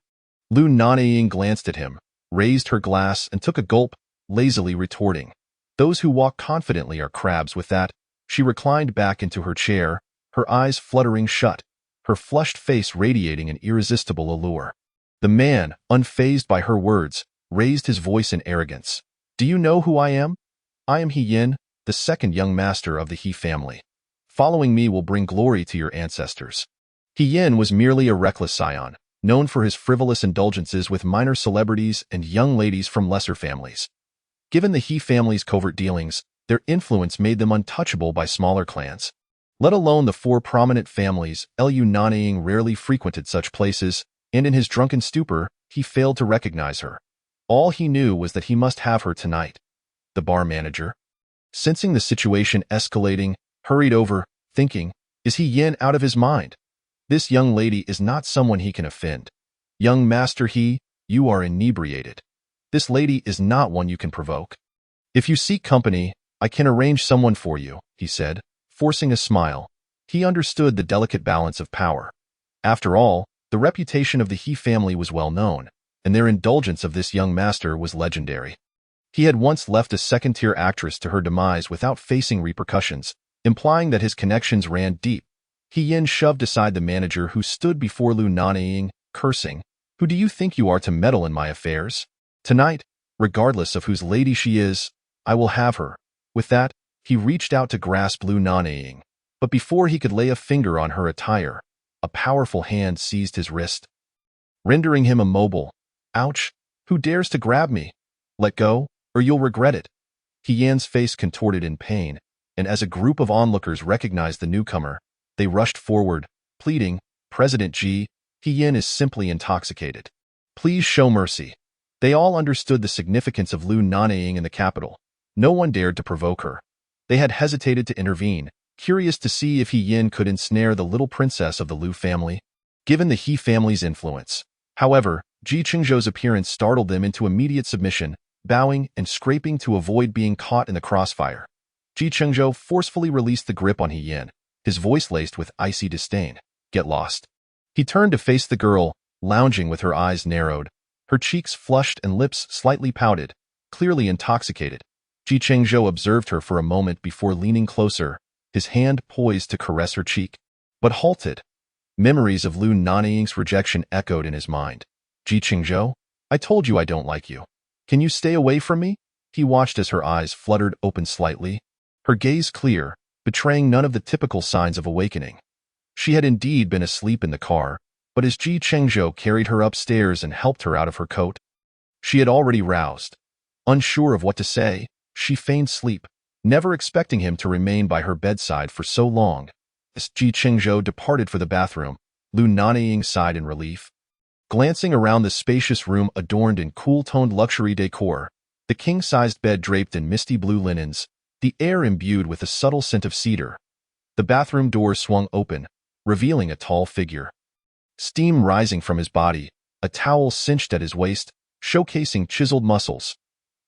Lu Nanying glanced at him, raised her glass, and took a gulp, lazily retorting, "Those who walk confidently are crabs." With that, she reclined back into her chair, her eyes fluttering shut, her flushed face radiating an irresistible allure. The man, unfazed by her words, raised his voice in arrogance. "Do you know who I am? I am He Yin, the second young master of the He family. Following me will bring glory to your ancestors." He Yin was merely a reckless scion, known for his frivolous indulgences with minor celebrities and young ladies from lesser families. Given the He family's covert dealings, their influence made them untouchable by smaller clans. Let alone the four prominent families, Lu Nanying rarely frequented such places, and in his drunken stupor, he failed to recognize her. All he knew was that he must have her tonight. The bar manager, sensing the situation escalating, hurried over, thinking, "Is He Yin out of his mind? This young lady is not someone he can offend. Young Master He, you are inebriated. This lady is not one you can provoke. If you seek company, I can arrange someone for you," he said, forcing a smile. He understood the delicate balance of power. After all, the reputation of the He family was well known, and their indulgence of this young master was legendary. He had once left a second-tier actress to her demise without facing repercussions, implying that his connections ran deep. He Yin shoved aside the manager who stood before Lu Nanying, cursing, "Who do you think you are to meddle in my affairs? Tonight, regardless of whose lady she is, I will have her." With that, he reached out to grasp Lu Nanying, but before he could lay a finger on her attire, a powerful hand seized his wrist, rendering him immobile. "Ouch! Who dares to grab me? Let go, or you'll regret it." He Yin's face contorted in pain, and as a group of onlookers recognized the newcomer, they rushed forward, pleading, "President Ji, He Yin is simply intoxicated. Please show mercy." They all understood the significance of Lu Nanying in the capital. No one dared to provoke her. They had hesitated to intervene, curious to see if He Yin could ensnare the little princess of the Lu family, given the He family's influence. However, Ji Chengzhou's appearance startled them into immediate submission, bowing and scraping to avoid being caught in the crossfire. Ji Chengzhou forcefully released the grip on He Yin, his voice laced with icy disdain. "Get lost." He turned to face the girl, lounging with her eyes narrowed, her cheeks flushed and lips slightly pouted, clearly intoxicated. Ji Chengzhou observed her for a moment before leaning closer, his hand poised to caress her cheek, but halted. Memories of Lu Nanying's rejection echoed in his mind. "Ji Chengzhou, I told you I don't like you. Can you stay away from me?" He watched as her eyes fluttered open slightly, her gaze clear, betraying none of the typical signs of awakening. She had indeed been asleep in the car, but as Ji Chengzhou carried her upstairs and helped her out of her coat, she had already roused. Unsure of what to say, she feigned sleep, never expecting him to remain by her bedside for so long. As Ji Chengzhou departed for the bathroom, Lu Nanying sighed in relief. Glancing around the spacious room adorned in cool-toned luxury decor, the king-sized bed draped in misty blue linens, the air imbued with a subtle scent of cedar. The bathroom door swung open, revealing a tall figure. Steam rising from his body, a towel cinched at his waist, showcasing chiseled muscles.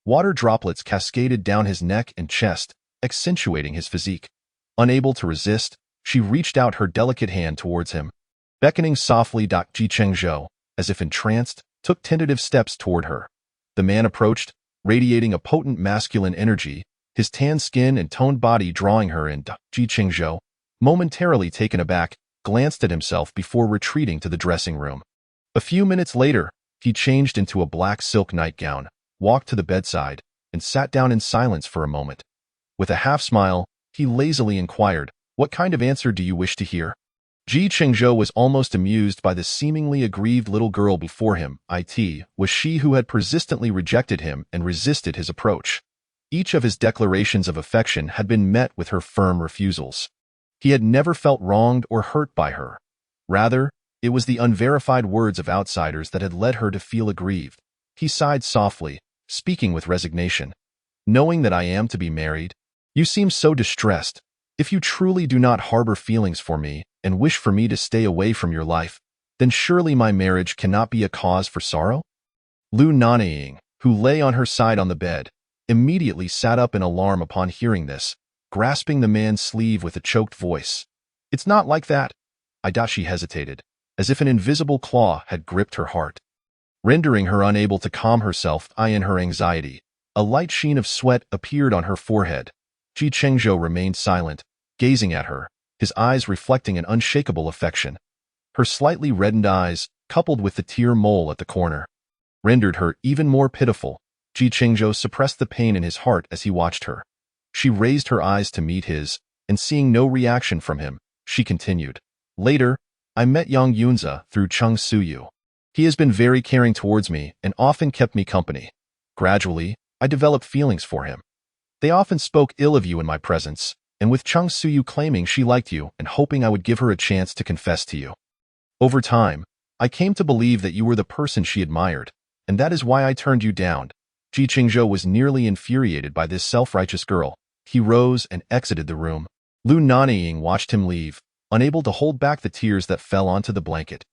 Water droplets cascaded down his neck and chest, accentuating his physique. Unable to resist, she reached out her delicate hand towards him. Beckoning softly, Ji Chengzhou, as if entranced, took tentative steps toward her. The man approached, radiating a potent masculine energy, his tan skin and toned body drawing her in. Ji Chengzhou, momentarily taken aback, glanced at himself before retreating to the dressing room. A few minutes later, he changed into a black silk nightgown, walked to the bedside, and sat down in silence for a moment. With a half-smile, he lazily inquired, "What kind of answer do you wish to hear?" Chengzhou was almost amused by the seemingly aggrieved little girl before him. It was she who had persistently rejected him and resisted his approach. Each of his declarations of affection had been met with her firm refusals. He had never felt wronged or hurt by her. Rather, it was the unverified words of outsiders that had led her to feel aggrieved. He sighed softly, speaking with resignation. "Knowing that I am to be married, you seem so distressed. If you truly do not harbor feelings for me and wish for me to stay away from your life, then surely my marriage cannot be a cause for sorrow?" Lu Nanying, who lay on her side on the bed, immediately sat up in alarm upon hearing this, grasping the man's sleeve with a choked voice. "It's not like that." She hesitated, as if an invisible claw had gripped her heart, rendering her unable to calm herself in her anxiety. A light sheen of sweat appeared on her forehead. Chengzhou remained silent, gazing at her, his eyes reflecting an unshakable affection. Her slightly reddened eyes, coupled with the tear mole at the corner, rendered her even more pitiful. Chengzhou suppressed the pain in his heart as he watched her. She raised her eyes to meet his, and seeing no reaction from him, she continued. "Later, I met Yang Yunze through Chengzhou. He has been very caring towards me and often kept me company. Gradually, I developed feelings for him. They often spoke ill of you in my presence, and with Chengzhou claiming she liked you and hoping I would give her a chance to confess to you. Over time, I came to believe that you were the person she admired, and that is why I turned you down." Chengzhou was nearly infuriated by this self-righteous girl. He rose and exited the room. Lu Nanying watched him leave, unable to hold back the tears that fell onto the blanket.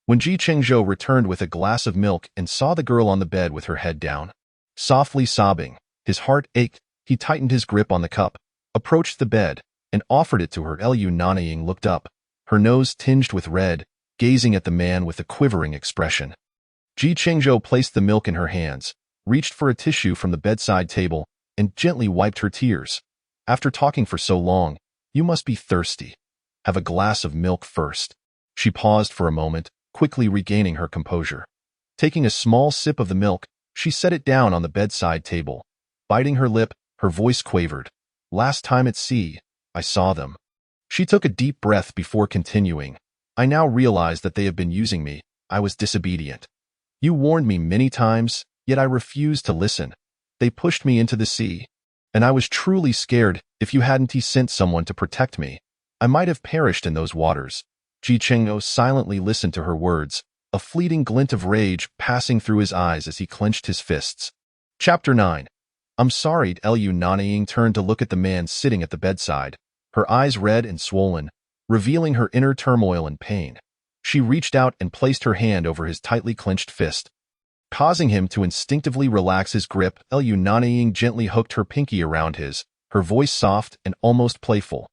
When Chengzhou returned with a glass of milk and saw the girl on the bed with her head down, softly sobbing, his heart ached. He tightened his grip on the cup, approached the bed, and offered it to her. Lu Nanying looked up, her nose tinged with red, gazing at the man with a quivering expression. Chengzhou placed the milk in her hands, reached for a tissue from the bedside table, and gently wiped her tears. "After talking for so long, you must be thirsty. Have a glass of milk first." She paused for a moment, quickly regaining her composure. Taking a small sip of the milk, she set it down on the bedside table. Biting her lip, her voice quavered. "Last time at sea, I saw them." She took a deep breath before continuing. "I now realize that they have been using me. I was disobedient. You warned me many times, yet I refused to listen. They pushed me into the sea, and I was truly scared. If you hadn't sent someone to protect me, I might have perished in those waters." Chengzhou silently listened to her words, a fleeting glint of rage passing through his eyes as he clenched his fists. Chapter 9. "I'm sorry." Lu Nanying turned to look at the man sitting at the bedside, her eyes red and swollen, revealing her inner turmoil and pain. She reached out and placed her hand over his tightly clenched fist, causing him to instinctively relax his grip. Lu Nanying gently hooked her pinky around his, her voice soft and almost playful.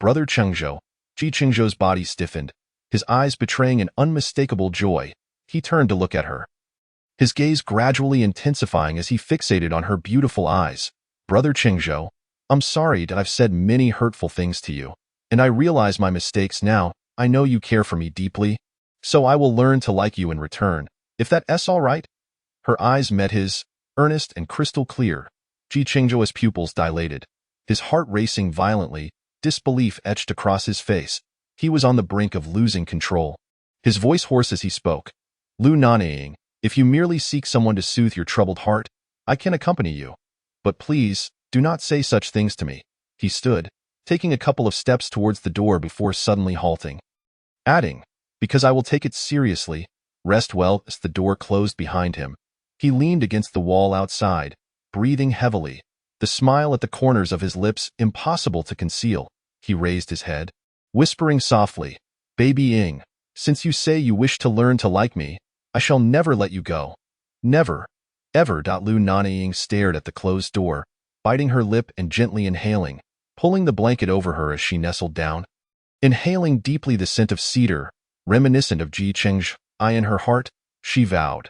"Brother Chengzhou." Chengzhou's body stiffened, his eyes betraying an unmistakable joy. He turned to look at her, his gaze gradually intensifying as he fixated on her beautiful eyes. "Brother Chengzhou, I'm sorry that I've said many hurtful things to you, and I realize my mistakes now. I know you care for me deeply, so I will learn to like you in return, if that's all right." Her eyes met his, earnest and crystal clear. Chengzhou's pupils dilated, his heart racing violently, disbelief etched across his face. He was on the brink of losing control. His voice hoarse as he spoke. "Lu Nanying, if you merely seek someone to soothe your troubled heart, I can accompany you. But please, do not say such things to me." He stood, taking a couple of steps towards the door before suddenly halting, adding, "Because I will take it seriously. Rest well." As the door closed behind him, he leaned against the wall outside, breathing heavily, the smile at the corners of his lips impossible to conceal. He raised his head, whispering softly, "Baby Ying, since you say you wish to learn to like me, I shall never let you go. Never, ever." Lu Nanying stared at the closed door, biting her lip and gently inhaling, pulling the blanket over her as she nestled down. Inhaling deeply the scent of cedar, reminiscent of Chengzhou, in her heart, she vowed,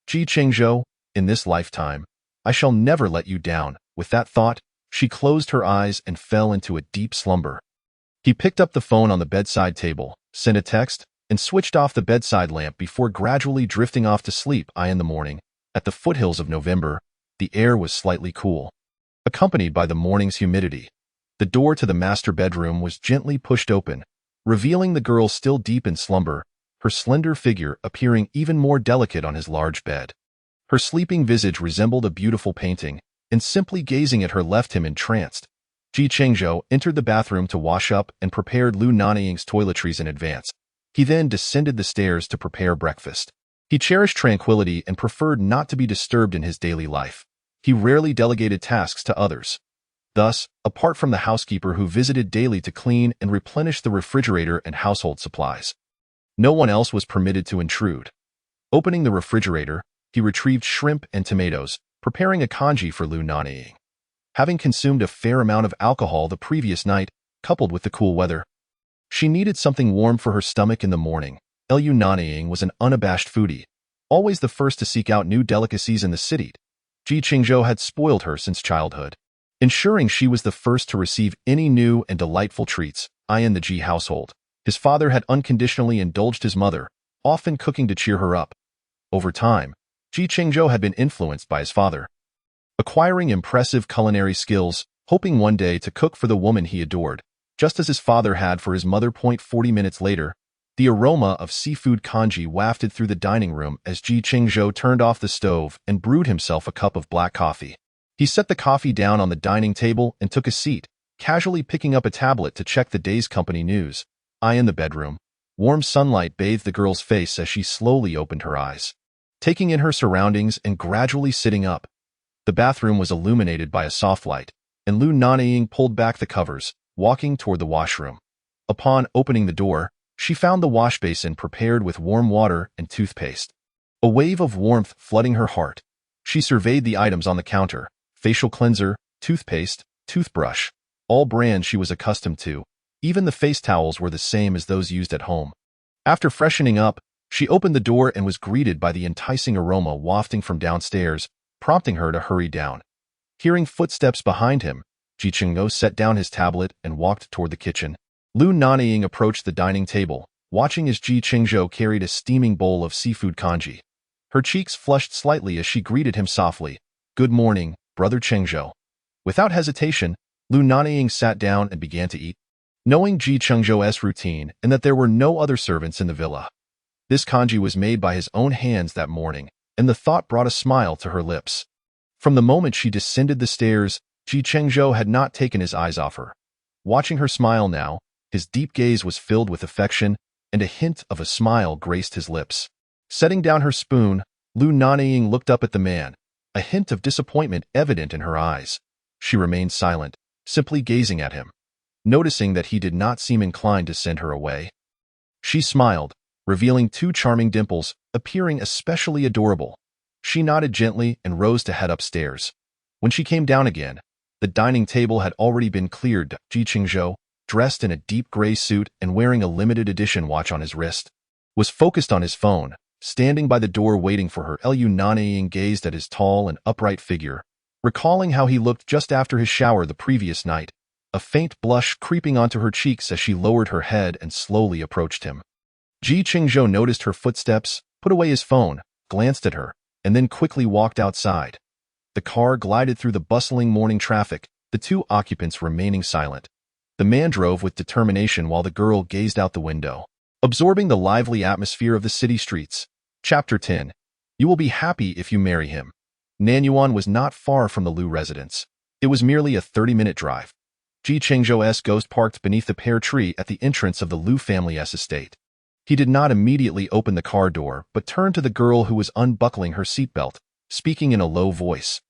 "Chengzhou, in this lifetime, I shall never let you down." With that thought, she closed her eyes and fell into a deep slumber. He picked up the phone on the bedside table, sent a text, and switched off the bedside lamp before gradually drifting off to sleep. In the morning, at the foothills of November, the air was slightly cool, accompanied by the morning's humidity. The door to the master bedroom was gently pushed open, revealing the girl still deep in slumber, her slender figure appearing even more delicate on his large bed. Her sleeping visage resembled a beautiful painting, and simply gazing at her left him entranced. Chengzhou entered the bathroom to wash up and prepared Lu Nanying's toiletries in advance. He then descended the stairs to prepare breakfast. He cherished tranquility and preferred not to be disturbed in his daily life. He rarely delegated tasks to others. Thus, apart from the housekeeper who visited daily to clean and replenish the refrigerator and household supplies, no one else was permitted to intrude. Opening the refrigerator, he retrieved shrimp and tomatoes, preparing a congee for Lu Nanying. Having consumed a fair amount of alcohol the previous night, coupled with the cool weather, she needed something warm for her stomach in the morning. Lu Nanying was an unabashed foodie, always the first to seek out new delicacies in the city. Chengzhou had spoiled her since childhood, ensuring she was the first to receive any new and delightful treats. In the Ji household, his father had unconditionally indulged his mother, often cooking to cheer her up. Over time, Chengzhou had been influenced by his father, acquiring impressive culinary skills, hoping one day to cook for the woman he adored, just as his father had for his mother. 40 minutes later, the aroma of seafood congee wafted through the dining room as Chengzhou turned off the stove and brewed himself a cup of black coffee. He set the coffee down on the dining table and took a seat, casually picking up a tablet to check the day's company news. In the bedroom, warm sunlight bathed the girl's face as she slowly opened her eyes, taking in her surroundings and gradually sitting up. The bathroom was illuminated by a soft light, and Lu Nanying pulled back the covers, walking toward the washroom. Upon opening the door, she found the wash basin prepared with warm water and toothpaste. A wave of warmth flooding her heart, she surveyed the items on the counter: facial cleanser, toothpaste, toothbrush, all brands she was accustomed to. Even the face towels were the same as those used at home. After freshening up, she opened the door and was greeted by the enticing aroma wafting from downstairs, prompting her to hurry down. Hearing footsteps behind him, Chengzhou set down his tablet and walked toward the kitchen. Lu Nanying approached the dining table, watching as Chengzhou carried a steaming bowl of seafood congee. Her cheeks flushed slightly as she greeted him softly. "Good morning, brother Chengzhou." Without hesitation, Lu Nanying sat down and began to eat. Knowing Chengzhou's routine and that there were no other servants in the villa, this congee was made by his own hands that morning, and the thought brought a smile to her lips. From the moment she descended the stairs, Chengzhou had not taken his eyes off her. Watching her smile now, his deep gaze was filled with affection, and a hint of a smile graced his lips. Setting down her spoon, Lu Nanying looked up at the man, a hint of disappointment evident in her eyes. She remained silent, simply gazing at him. Noticing that he did not seem inclined to send her away, she smiled, revealing two charming dimples, appearing especially adorable. She nodded gently and rose to head upstairs. When she came down again, the dining table had already been cleared. Chengzhou, dressed in a deep gray suit and wearing a limited edition watch on his wrist, was focused on his phone, standing by the door waiting for her. Lu Nanying gazed at his tall and upright figure, recalling how he looked just after his shower the previous night, a faint blush creeping onto her cheeks as she lowered her head and slowly approached him. Chengzhou noticed her footsteps, put away his phone, glanced at her, and then quickly walked outside. The car glided through the bustling morning traffic, the two occupants remaining silent. The man drove with determination while the girl gazed out the window, absorbing the lively atmosphere of the city streets. Chapter 10. You will be happy if you marry him. Nanyuan was not far from the Lu residence. It was merely a 30-minute drive. Chengzhou's ghost parked beneath the pear tree at the entrance of the Lu family's estate. He did not immediately open the car door, but turned to the girl who was unbuckling her seatbelt, speaking in a low voice.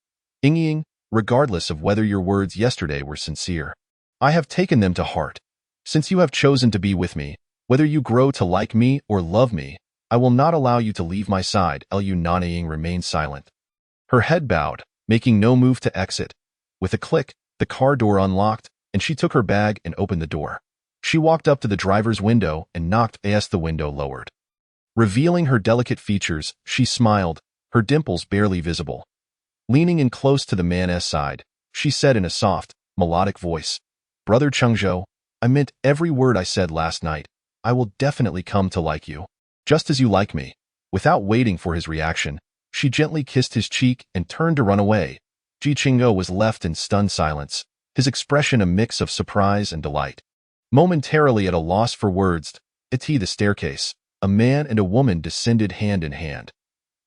"Ying, regardless of whether your words yesterday were sincere, I have taken them to heart. Since you have chosen to be with me, whether you grow to like me or love me, I will not allow you to leave my side." Lu Nanying remained silent, her head bowed, making no move to exit. With a click, the car door unlocked, and she took her bag and opened the door. She walked up to the driver's window and knocked as the window lowered. Revealing her delicate features, she smiled, her dimples barely visible. Leaning in close to the man's side, she said in a soft, melodic voice, "Brother Chengzhou, I meant every word I said last night. I will definitely come to like you, just as you like me. Without waiting for his reaction, she gently kissed his cheek and turned to run away. Chengzhou was left in stunned silence, his expression a mix of surprise and delight. Momentarily at a loss for words, the staircase, a man and a woman descended hand in hand.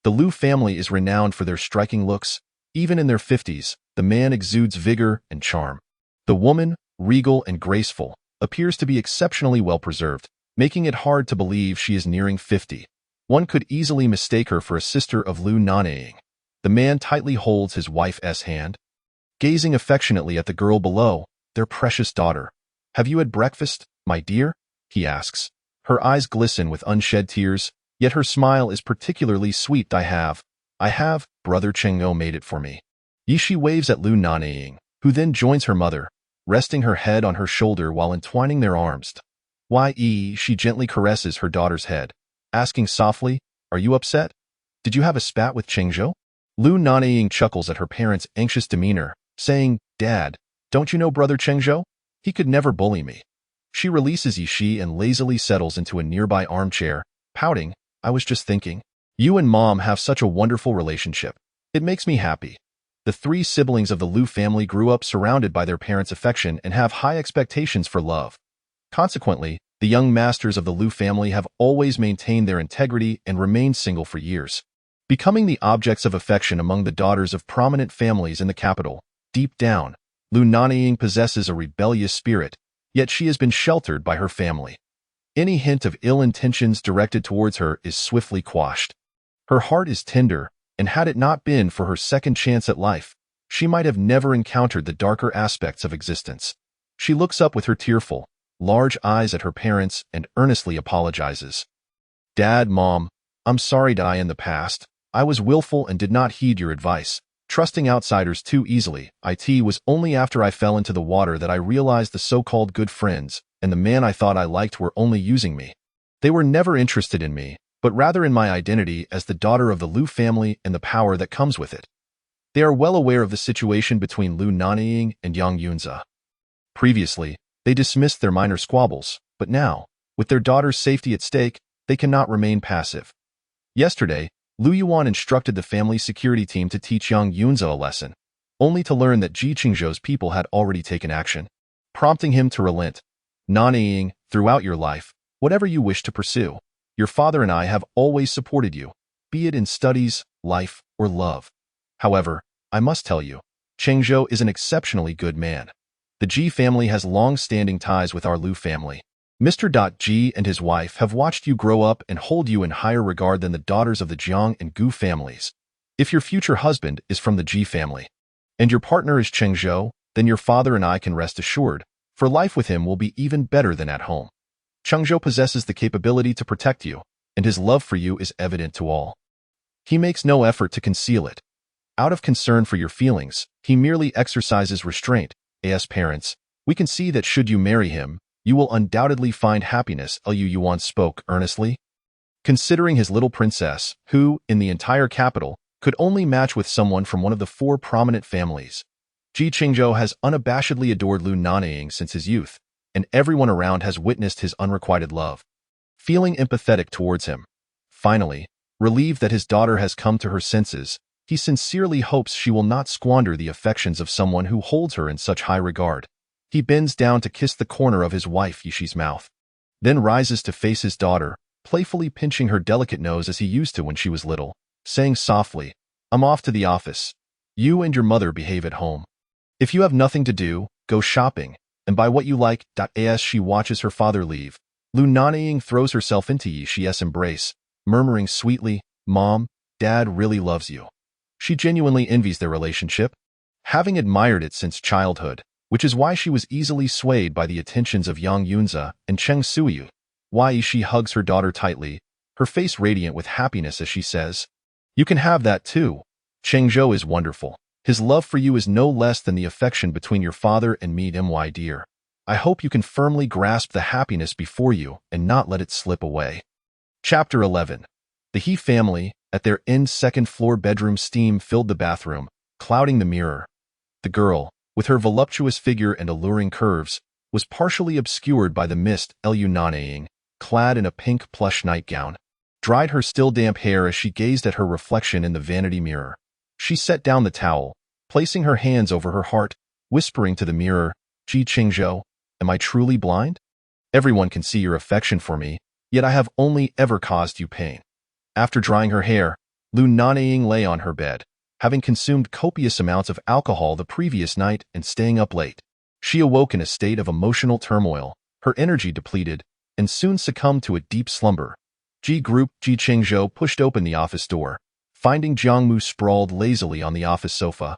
The Lu family is renowned for their striking looks. Even in their 50s, the man exudes vigor and charm. The woman, regal and graceful, appears to be exceptionally well preserved, making it hard to believe she is nearing 50. One could easily mistake her for a sister of Lu Nanying. The man tightly holds his wife's hand, gazing affectionately at the girl below, their precious daughter. Have you had breakfast, my dear? He asks. Her eyes glisten with unshed tears, yet her smile is particularly sweet. I have, brother Chengzhou made it for me. She waves at Lu Nanying, who then joins her mother, resting her head on her shoulder while entwining their arms. She gently caresses her daughter's head, asking softly, are you upset? Did you have a spat with Chengzhou? Lu Nanying chuckles at her parents' anxious demeanor, saying, Dad, don't you know brother Chengzhou? He could never bully me. She releases she and lazily settles into a nearby armchair, pouting, I was just thinking. You and Mom have such a wonderful relationship. It makes me happy. The three siblings of the Lu family grew up surrounded by their parents' affection and have high expectations for love. Consequently, the young masters of the Lu family have always maintained their integrity and remained single for years, becoming the objects of affection among the daughters of prominent families in the capital. Deep down, Lu Nanying possesses a rebellious spirit, yet she has been sheltered by her family. Any hint of ill intentions directed towards her is swiftly quashed. Her heart is tender, and had it not been for her second chance at life, she might have never encountered the darker aspects of existence. She looks up with her tearful, large eyes at her parents and earnestly apologizes. Dad, Mom, I'm sorry in the past. I was willful and did not heed your advice, trusting outsiders too easily. It was only after I fell into the water that I realized the so-called good friends and the man I thought I liked were only using me. They were never interested in me, but rather in my identity as the daughter of the Lu family and the power that comes with it. They are well aware of the situation between Lu Nanying and Yang Yunze. Previously, they dismissed their minor squabbles, but now, with their daughter's safety at stake, they cannot remain passive. Yesterday, Lu Yuan instructed the family security team to teach Yang Yunze a lesson, only to learn that Chengzhou's people had already taken action, prompting him to relent. Nanying, throughout your life, whatever you wish to pursue, your father and I have always supported you, be it in studies, life, or love. However, I must tell you, Chengzhou is an exceptionally good man. The family has long-standing ties with our Lu family. Mr. G and his wife have watched you grow up and hold you in higher regard than the daughters of the Jiang and Gu families. If your future husband is from the G family, and your partner is Chengzhou, then your father and I can rest assured, for life with him will be even better than at home. Chengzhou possesses the capability to protect you, and his love for you is evident to all. He makes no effort to conceal it. Out of concern for your feelings, he merely exercises restraint. As parents, we can see that should you marry him, you will undoubtedly find happiness. Lu Yuan spoke earnestly, considering his little princess, who, in the entire capital, could only match with someone from one of the four prominent families. Chengzhou has unabashedly adored Lu Nanying since his youth, and everyone around has witnessed his unrequited love, feeling empathetic towards him. Finally, relieved that his daughter has come to her senses, he sincerely hopes she will not squander the affections of someone who holds her in such high regard. He bends down to kiss the corner of his wife Yishi's mouth, then rises to face his daughter, playfully pinching her delicate nose as he used to when she was little, saying softly, I'm off to the office. You and your mother behave at home. If you have nothing to do, go shopping, and buy what you like. As she watches her father leave, Lu Nanying throws herself into Yishi's embrace, murmuring sweetly, Mom, Dad really loves you. She genuinely envies their relationship, having admired it since childhood, which is why she was easily swayed by the attentions of Yang Yunze and Chengzhou. Why she hugs her daughter tightly, her face radiant with happiness as she says, You can have that too. Chengzhou is wonderful. His love for you is no less than the affection between your father and me, my dear. I hope you can firmly grasp the happiness before you and not let it slip away. Chapter 11. The He family, at their second-floor bedroom, steam filled the bathroom, clouding the mirror. The girl, with her voluptuous figure and alluring curves, was partially obscured by the mist. Lu Nanying, clad in a pink plush nightgown, dried her still damp hair as she gazed at her reflection in the vanity mirror. She set down the towel, placing her hands over her heart, whispering to the mirror, "Ji Chengzhou, am I truly blind? Everyone can see your affection for me, yet I have only ever caused you pain." After drying her hair, Lu Nanying lay on her bed, having consumed copious amounts of alcohol the previous night and staying up late. She awoke in a state of emotional turmoil, her energy depleted, and soon succumbed to a deep slumber. Ji Chengzhou pushed open the office door, finding Jiang Mu sprawled lazily on the office sofa,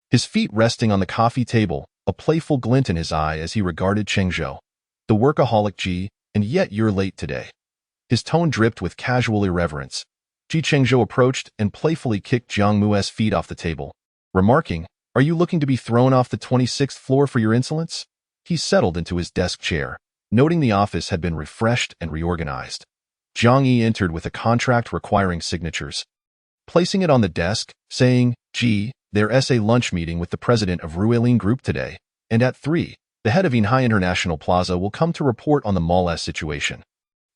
his feet resting on the coffee table, a playful glint in his eye as he regarded Chengzhou. "The workaholic Ji, and yet you're late today." His tone dripped with casual irreverence. Ji Chengzhou approached and playfully kicked Jiang Mu's feet off the table, remarking, "Are you looking to be thrown off the 26th floor for your insolence?" He settled into his desk chair, noting the office had been refreshed and reorganized. Jiang Yi entered with a contract requiring signatures, placing it on the desk, saying, "Ji, there's a lunch meeting with the president of Ruilin Group today, and at 3, the head of Yinhai International Plaza will come to report on the mall's situation.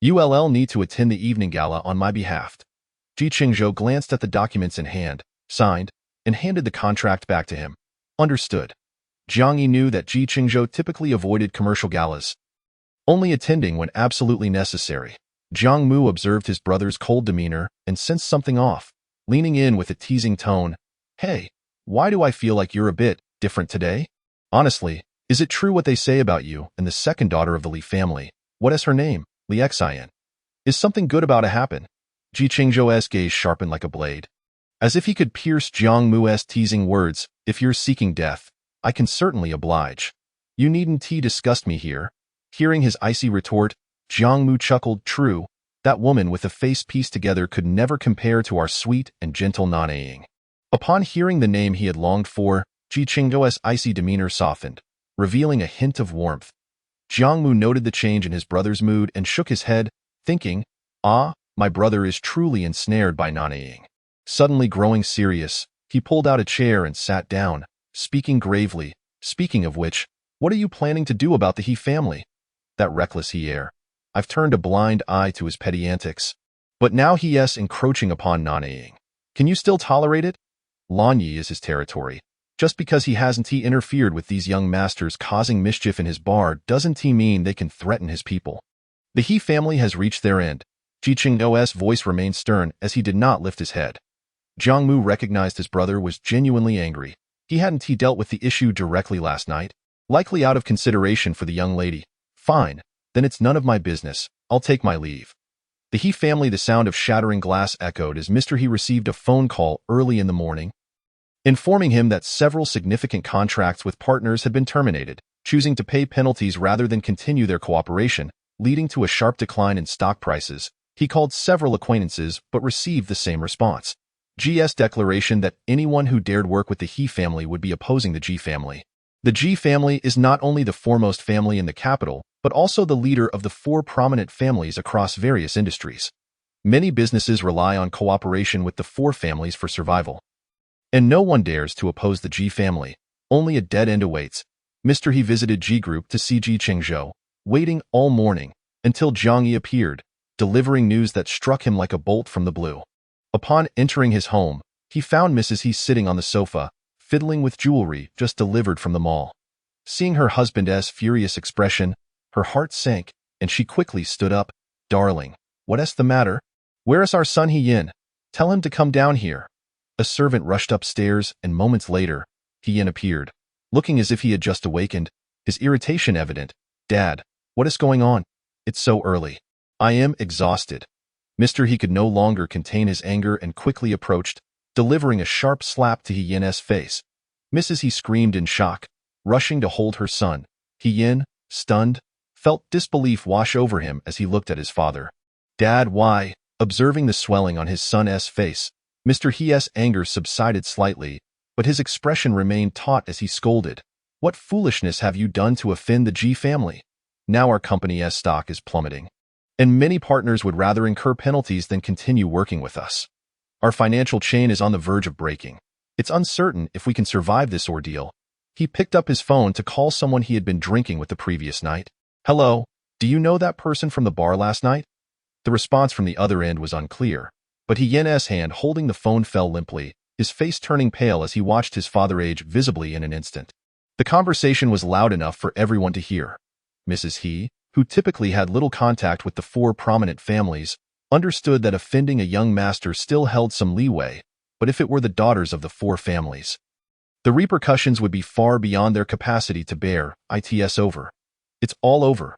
You'll need to attend the evening gala on my behalf." Ji Chengzhou glanced at the documents in hand, signed, and handed the contract back to him. "Understood." Jiang Yi knew that Ji Chengzhou typically avoided commercial galas, only attending when absolutely necessary. Jiang Mu observed his brother's cold demeanor and sensed something off, leaning in with a teasing tone. "Hey, why do I feel like you're a bit different today? Honestly, is it true what they say about you and the second daughter of the Li family? What is her name? Li Xian. Is something good about to happen?" Ji Chengzhou's gaze sharpened like a blade, as if he could pierce Jiang Mu's teasing words. "If you're seeking death, I can certainly oblige. You needn't disgust me here." Hearing his icy retort, Jiang Mu chuckled. "True, that woman with a face pieced together could never compare to our sweet and gentle Nanying." Upon hearing the name he had longed for, Ji Chengzhou's icy demeanor softened, revealing a hint of warmth. Jiang Mu noted the change in his brother's mood and shook his head, thinking, "Ah, my brother is truly ensnared by Nanying." Suddenly growing serious, he pulled out a chair and sat down, speaking gravely. "Speaking of which, what are you planning to do about the He family? That reckless He heir. I've turned a blind eye to his petty antics, but now he's encroaching upon Nanying. Can you still tolerate it? Lanyi is his territory. Just because he hasn't interfered with these young masters causing mischief in his bar doesn't mean they can threaten his people. The He family has reached their end." Ji Chengzhou's voice remained stern as he did not lift his head. Jiang Mu recognized his brother was genuinely angry. He hadn't dealt with the issue directly last night, likely out of consideration for the young lady. "Fine, then it's none of my business. I'll take my leave." The He family. The sound of shattering glass echoed as Mr. He received a phone call early in the morning, informing him that several significant contracts with partners had been terminated, choosing to pay penalties rather than continue their cooperation, leading to a sharp decline in stock prices. He called several acquaintances but received the same response. G's declaration that anyone who dared work with the He family would be opposing the Ji family. The Ji family is not only the foremost family in the capital, but also the leader of the 4 prominent families across various industries. Many businesses rely on cooperation with the 4 families for survival, and no one dares to oppose the Ji family. Only a dead end awaits. Mr. He visited Ji Group to see Ji Chengzhou, waiting all morning until Jiang Yi appeared, delivering news that struck him like a bolt from the blue. Upon entering his home, he found Mrs. He sitting on the sofa, fiddling with jewelry just delivered from the mall. Seeing her husband's furious expression, her heart sank, and she quickly stood up. "Darling, what's the matter? Where's our son He Yin? Tell him to come down here." A servant rushed upstairs, and moments later, He Yin appeared, looking as if he had just awakened, his irritation evident. "Dad, what is going on? It's so early. I am exhausted." Mr. He could no longer contain his anger and quickly approached, delivering a sharp slap to He Yin's face. Mrs. He screamed in shock, rushing to hold her son. He Yin, stunned, felt disbelief wash over him as he looked at his father. "Dad, why?" Observing the swelling on his son's face, Mr. He's anger subsided slightly, but his expression remained taut as he scolded. "What foolishness have you done to offend the Ji family? Now our company's stock is plummeting, and many partners would rather incur penalties than continue working with us. Our financial chain is on the verge of breaking. It's uncertain if we can survive this ordeal." He picked up his phone to call someone he had been drinking with the previous night. "Hello, "Do you know that person from the bar last night?" The response from the other end was unclear, but Yen's hand holding the phone fell limply, his face turning pale as he watched his father age visibly in an instant. The conversation was loud enough for everyone to hear. Mrs. He, who typically had little contact with the four prominent families, understood that offending a young master still held some leeway, but if it were the daughters of the four families, the repercussions would be far beyond their capacity to bear. It's over. It's all over.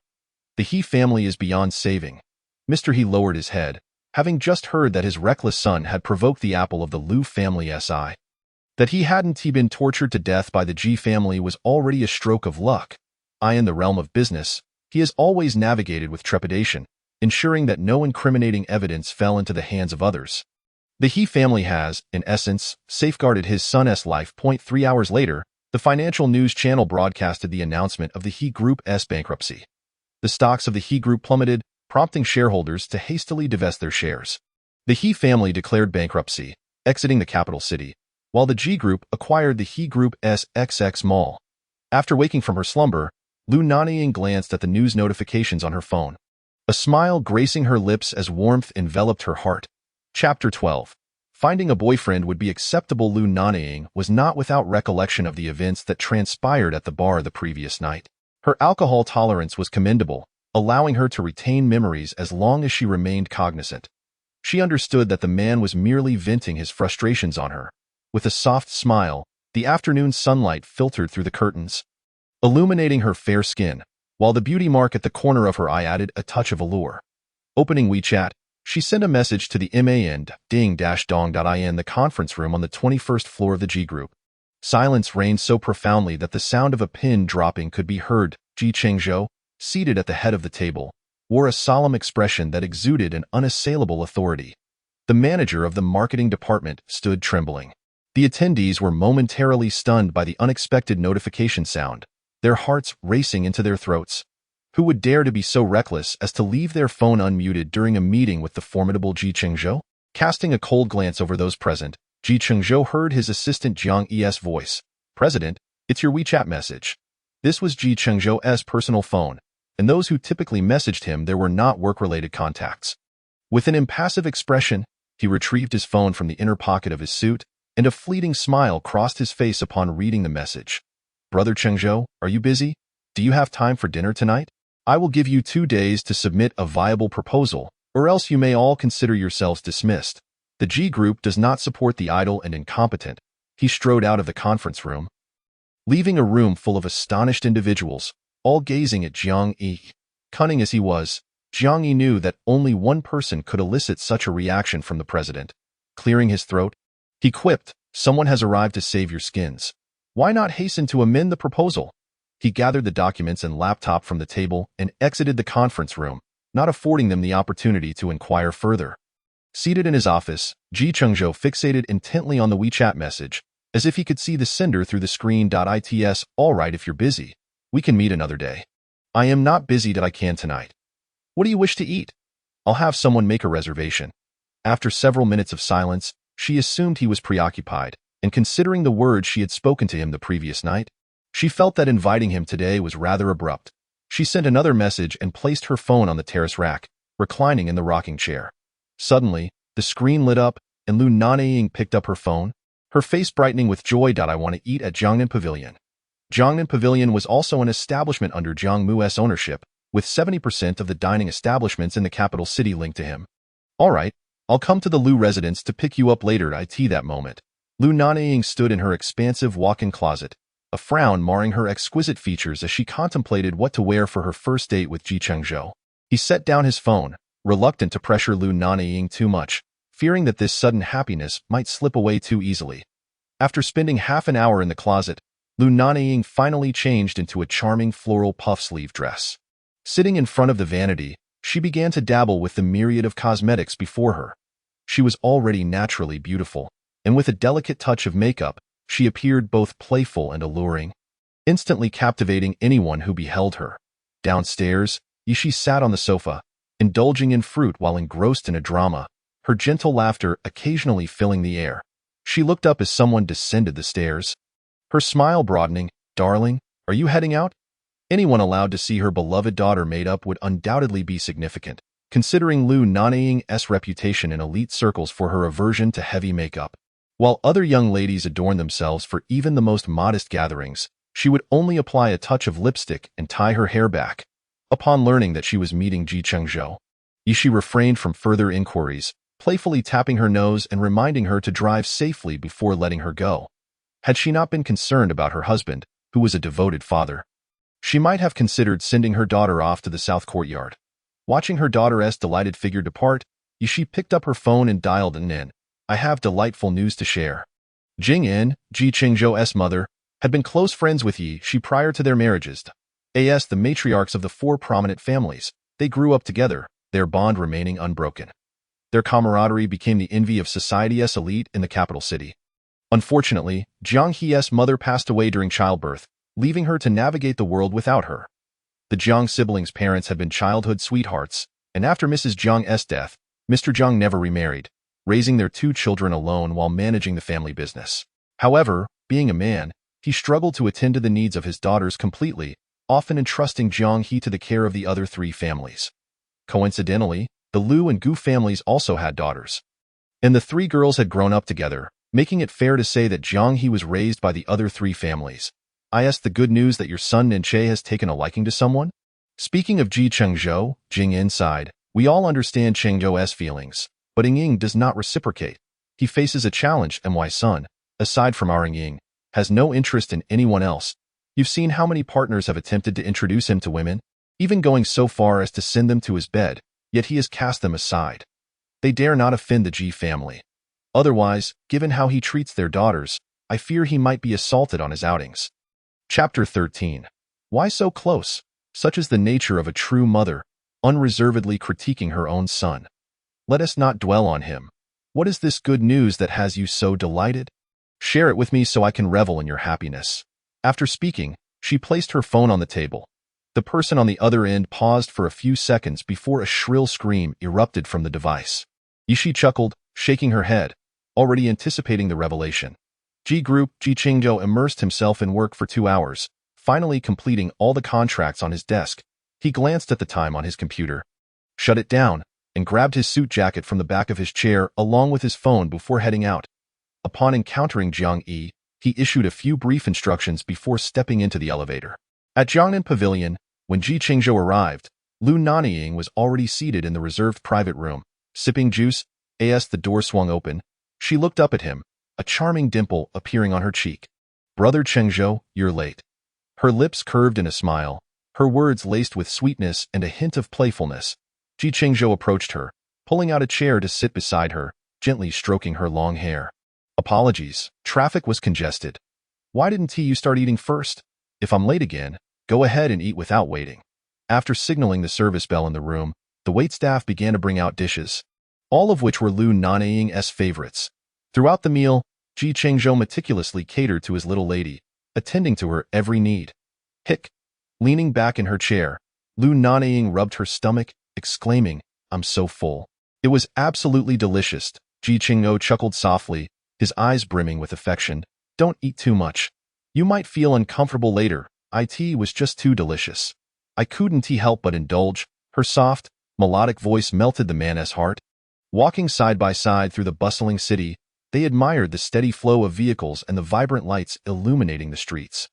The He family is beyond saving. Mr. He lowered his head, having just heard that his reckless son had provoked the apple of the Lu family si. That he hadn't been tortured to death by the Ji family was already a stroke of luck. In the realm of business, he has always navigated with trepidation, ensuring that no incriminating evidence fell into the hands of others. The He family has, in essence, safeguarded his son's life. 3 hours later, the financial news channel broadcasted the announcement of the He Group's bankruptcy. The stocks of the He Group plummeted, prompting shareholders to hastily divest their shares. The He family declared bankruptcy, exiting the capital city, while the Ji Group acquired the He Group's XX Mall. After waking from her slumber, Lu Nanying glanced at the news notifications on her phone. A smile gracing her lips as warmth enveloped her heart. Chapter 12. Finding a boyfriend would be acceptable. Lu Nanying was not without recollection of the events that transpired at the bar the previous night. Her alcohol tolerance was commendable, allowing her to retain memories as long as she remained cognizant. She understood that the man was merely venting his frustrations on her. With a soft smile, the afternoon sunlight filtered through the curtains, illuminating her fair skin, while the beauty mark at the corner of her eye added a touch of allure. Opening WeChat, she sent a message to the Dong.in, the conference room on the 21st floor of the Ji Group. Silence reigned so profoundly that the sound of a pin dropping could be heard. Chengzhou, seated at the head of the table, wore a solemn expression that exuded an unassailable authority. The manager of the marketing department stood trembling. The attendees were momentarily stunned by the unexpected notification sound, their hearts racing into their throats. Who would dare to be so reckless as to leave their phone unmuted during a meeting with the formidable Chengzhou? Casting a cold glance over those present, Chengzhou heard his assistant Jiang Yi's voice. "President, it's your WeChat message." This was Chengzhou's personal phone, and those who typically messaged him there were not work-related contacts. With an impassive expression, he retrieved his phone from the inner pocket of his suit, and a fleeting smile crossed his face upon reading the message. "Brother Chengzhou, are you busy? Do you have time for dinner tonight? I will give you 2 days to submit a viable proposal, or else you may all consider yourselves dismissed. The Ji Group does not support the idle and incompetent." He strode out of the conference room, leaving a room full of astonished individuals, all gazing at Jiang Yi. Cunning as he was, Jiang Yi knew that only one person could elicit such a reaction from the president. Clearing his throat, he quipped, "Someone has arrived to save your skins. Why not hasten to amend the proposal?" He gathered the documents and laptop from the table and exited the conference room, not affording them the opportunity to inquire further. Seated in his office, Chengzhou fixated intently on the WeChat message, as if he could see the sender through the screen. "It's all right if you're busy. We can meet another day." "I am not busy. I can tonight." "What do you wish to eat?" "I'll have someone make a reservation." After several minutes of silence, she assumed he was preoccupied, and considering the words she had spoken to him the previous night, she felt that inviting him today was rather abrupt. She sent another message and placed her phone on the terrace rack, reclining in the rocking chair. Suddenly, the screen lit up, and Lu Nanying picked up her phone, her face brightening with joy. "I want to eat at Jiangnan Pavilion." Jiangnan Pavilion was also an establishment under Jiang Mu's ownership, with 70% of the dining establishments in the capital city linked to him. "All right, I'll come to the Lu residence to pick you up later." That moment, Lu Nanying stood in her expansive walk-in closet, a frown marring her exquisite features as she contemplated what to wear for her first date with Chengzhou. He set down his phone, reluctant to pressure Lu Nanying too much, fearing that this sudden happiness might slip away too easily. After spending half an hour in the closet, Lu Nanying finally changed into a charming floral puff-sleeve dress. Sitting in front of the vanity, she began to dabble with the myriad of cosmetics before her. She was already naturally beautiful, and with a delicate touch of makeup, she appeared both playful and alluring, instantly captivating anyone who beheld her. Downstairs, she sat on the sofa, indulging in fruit while engrossed in a drama, her gentle laughter occasionally filling the air. She looked up as someone descended the stairs, her smile broadening. "Darling, are you heading out?" Anyone allowed to see her beloved daughter made up would undoubtedly be significant, considering Lu Nanying's reputation in elite circles for her aversion to heavy makeup. While other young ladies adorn themselves for even the most modest gatherings, she would only apply a touch of lipstick and tie her hair back. Upon learning that she was meeting Chengzhou, she refrained from further inquiries, playfully tapping her nose and reminding her to drive safely before letting her go. Had she not been concerned about her husband, who was a devoted father, she might have considered sending her daughter off to the south courtyard. Watching her daughter's delighted figure depart, she picked up her phone and dialed in. "I have delightful news to share. Jing Chengzhou's mother, had been close friends with she prior to their marriages. As the matriarchs of the 4 prominent families, they grew up together, their bond remaining unbroken. Their camaraderie became the envy of society's elite in the capital city. Unfortunately, Jiang He's mother passed away during childbirth, leaving her to navigate the world without her. The Jiang siblings' parents had been childhood sweethearts, and after Mrs. Jiang's death, Mr. Jiang never remarried, raising their 2 children alone while managing the family business. However, being a man, he struggled to attend to the needs of his daughters completely, often entrusting Jiang He to the care of the other 3 families. Coincidentally, the Lu and Gu families also had daughters, and the 3 girls had grown up together, making it fair to say that Jiang He was raised by the other 3 families. "I asked the good news that your son Ninche has taken a liking to someone?" Speaking of Chengzhou, Jing sighed. "We all understand Chengzhou's feelings, but Ying does not reciprocate. He faces a challenge, and my son, aside from our Ying, has no interest in anyone else. You've seen how many partners have attempted to introduce him to women, even going so far as to send them to his bed, yet he has cast them aside. They dare not offend the Ji family. Otherwise, given how he treats their daughters, I fear he might be assaulted on his outings." Chapter 13. Why so close? Such is the nature of a true mother, unreservedly critiquing her own son. Let us not dwell on him. What is this good news that has you so delighted? Share it with me so I can revel in your happiness. After speaking, she placed her phone on the table. The person on the other end paused for a few seconds before a shrill scream erupted from the device. Yishi chuckled, shaking her head, already anticipating the revelation. Ji Chengzhou immersed himself in work for 2 hours, finally completing all the contracts on his desk. He glanced at the time on his computer, shut it down, and grabbed his suit jacket from the back of his chair along with his phone before heading out. Upon encountering Jiang Yi, he issued a few brief instructions before stepping into the elevator. At Jiangnan Pavilion, when Ji Chengzhou arrived, Lu Nanying was already seated in the reserved private room, sipping juice. As the door swung open, she looked up at him, a charming dimple appearing on her cheek. "Brother Chengzhou, you're late." Her lips curved in a smile, her words laced with sweetness and a hint of playfulness. Ji Chengzhou approached her, pulling out a chair to sit beside her, gently stroking her long hair. "Apologies, traffic was congested. Why didn't you start eating first? If I'm late again, go ahead and eat without waiting." After signaling the service bell in the room, the waitstaff began to bring out dishes, all of which were Lu Nanying's favorites. Throughout the meal, Ji Chengzhou meticulously catered to his little lady, attending to her every need. Hick. Leaning back in her chair, Lu Nanying rubbed her stomach, exclaiming, "I'm so full." "It was absolutely delicious." Ji Chengzhou chuckled softly, his eyes brimming with affection. "Don't eat too much. You might feel uncomfortable later. It was just too delicious." I couldn't help but indulge. Her soft, melodic voice melted the man's heart. Walking side by side through the bustling city, they admired the steady flow of vehicles and the vibrant lights illuminating the streets.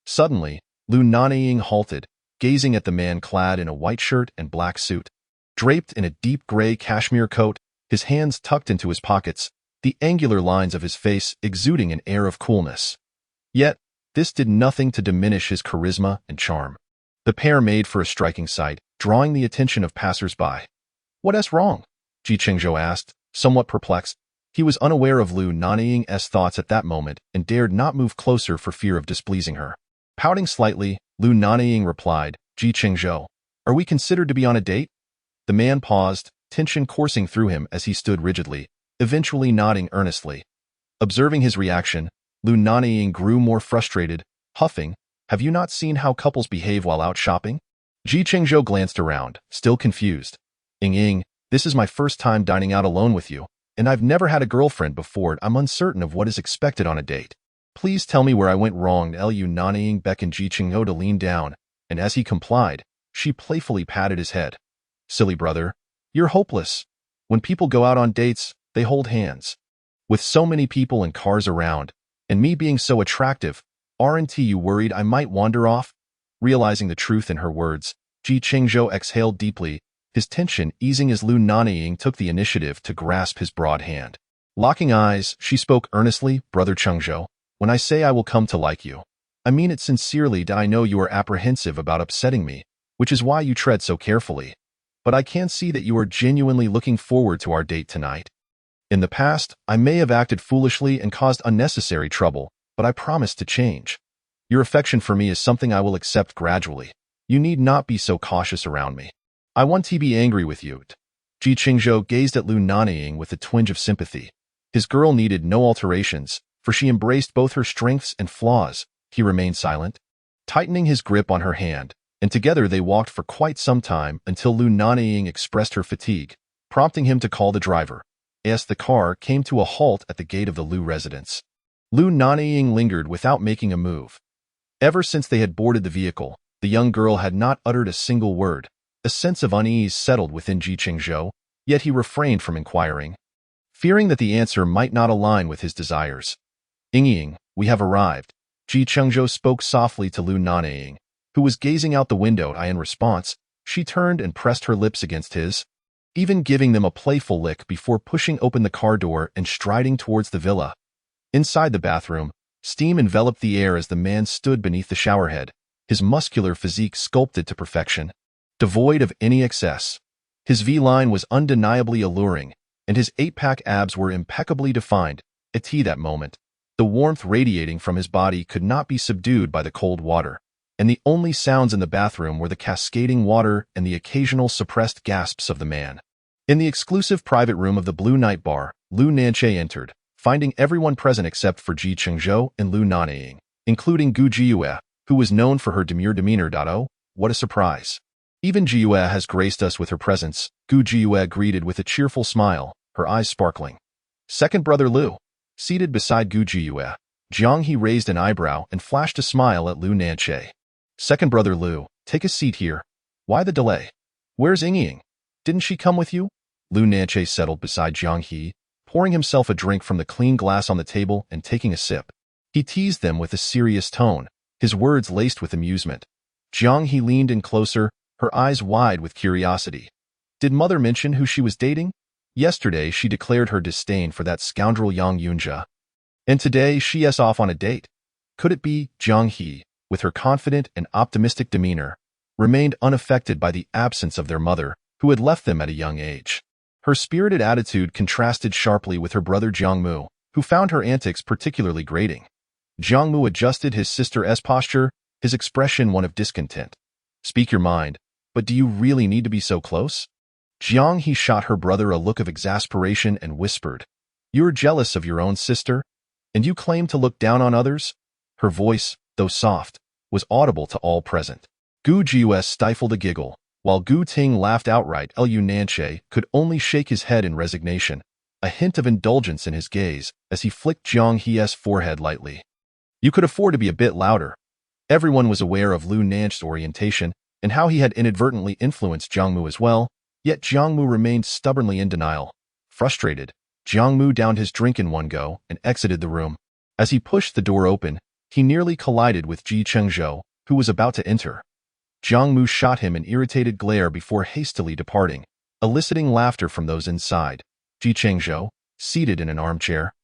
Suddenly, Lu Nanying halted, gazing at the man clad in a white shirt and black suit. Draped in a deep gray cashmere coat, his hands tucked into his pockets, the angular lines of his face exuding an air of coolness. Yet, this did nothing to diminish his charisma and charm. The pair made for a striking sight, drawing the attention of passers-by. "What's wrong?" Ji Chengzhou asked, somewhat perplexed. He was unaware of Lu Nanying's thoughts at that moment and dared not move closer for fear of displeasing her. Pouting slightly, Lu Nanying replied, "Ji Chengzhou, are we considered to be on a date?" The man paused, tension coursing through him as he stood rigidly, eventually nodding earnestly. Observing his reaction, Lu Nanying grew more frustrated, huffing, "Have you not seen how couples behave while out shopping?" Ji Chengzhou glanced around, still confused. Ying, this is my first time dining out alone with you, and I've never had a girlfriend before. I'm uncertain of what is expected on a date. Please tell me where I went wrong." Lu Nanying beckoned Ji Chengzhou to lean down, and as he complied, she playfully patted his head. "Silly brother, you're hopeless. When people go out on dates, they hold hands. With so many people and cars around, and me being so attractive, aren't you worried I might wander off?" Realizing the truth in her words, Chengzhou exhaled deeply, his tension easing as Lu Nanying took the initiative to grasp his broad hand. Locking eyes, she spoke earnestly, "Brother Chengzhou, when I say I will come to like you, I mean it sincerely. I know you are apprehensive about upsetting me, which is why you tread so carefully. But I can see that you are genuinely looking forward to our date tonight. In the past, I may have acted foolishly and caused unnecessary trouble, but I promise to change. Your affection for me is something I will accept gradually. You need not be so cautious around me. I want to be angry with you." Chengzhou gazed at Lu Nanying with a twinge of sympathy. His girl needed no alterations, for she embraced both her strengths and flaws. He remained silent, tightening his grip on her hand, and together they walked for quite some time until Lu Nanying expressed her fatigue, prompting him to call the driver. As the car came to a halt at the gate of the Lu residence, Lu Nanying lingered without making a move. Ever since they had boarded the vehicle, the young girl had not uttered a single word. A sense of unease settled within Chengzhou, yet he refrained from inquiring, fearing that the answer might not align with his desires. "Ying, we have arrived." Chengzhou spoke softly to Lu Nanying, who was gazing out the window. In response, she turned and pressed her lips against his, even giving them a playful lick before pushing open the car door and striding towards the villa. Inside the bathroom, steam enveloped the air as the man stood beneath the showerhead, his muscular physique sculpted to perfection, devoid of any excess. His V-line was undeniably alluring, and his 8-pack abs were impeccably defined. At that moment, the warmth radiating from his body could not be subdued by the cold water, and the only sounds in the bathroom were the cascading water and the occasional suppressed gasps of the man. In the exclusive private room of the Blue Night Bar, Lu Nanying entered, finding everyone present except for Chengzhou and Lu Nanying, including Gu Jiyue, who was known for her demure demeanor. "Oh, what a surprise. Even Jiyue has graced us with her presence," Gu Jiyue greeted with a cheerful smile, her eyes sparkling. Second brother Lu, seated beside Gu Jiyue, Jiang He raised an eyebrow and flashed a smile at Lu Nanying. "Second brother Lu, take a seat here. Why the delay? Where's Ying? Didn't she come with you?" Lu Nanying settled beside Jiang He, pouring himself a drink from the clean glass on the table and taking a sip. He teased them with a serious tone, his words laced with amusement. Jiang He leaned in closer, her eyes wide with curiosity. "Did mother mention who she was dating? Yesterday she declared her disdain for that scoundrel Yang Yunjia. And today she's off on a date. Could it be?" Jiang He, with her confident and optimistic demeanor, remained unaffected by the absence of their mother, who had left them at a young age. Her spirited attitude contrasted sharply with her brother Jiangmu, who found her antics particularly grating. Jiangmu adjusted his sister's posture, his expression one of discontent. "Speak your mind, but do you really need to be so close?" Jiang He shot her brother a look of exasperation and whispered, "You're jealous of your own sister? And you claim to look down on others?" Her voice, though soft, was audible to all present. Gu Jiyue stifled a giggle, while Gu Ting laughed outright. Lu Nanying could only shake his head in resignation, a hint of indulgence in his gaze as he flicked Jiang He's forehead lightly. "You could afford to be a bit louder." Everyone was aware of Lu Nanying's orientation and how he had inadvertently influenced Jiangmu as well, yet Jiangmu remained stubbornly in denial. Frustrated, Jiangmu downed his drink in one go and exited the room. As he pushed the door open, he nearly collided with Chengzhou, who was about to enter. Jiangmu shot him an irritated glare before hastily departing, eliciting laughter from those inside. Chengzhou, seated in an armchair,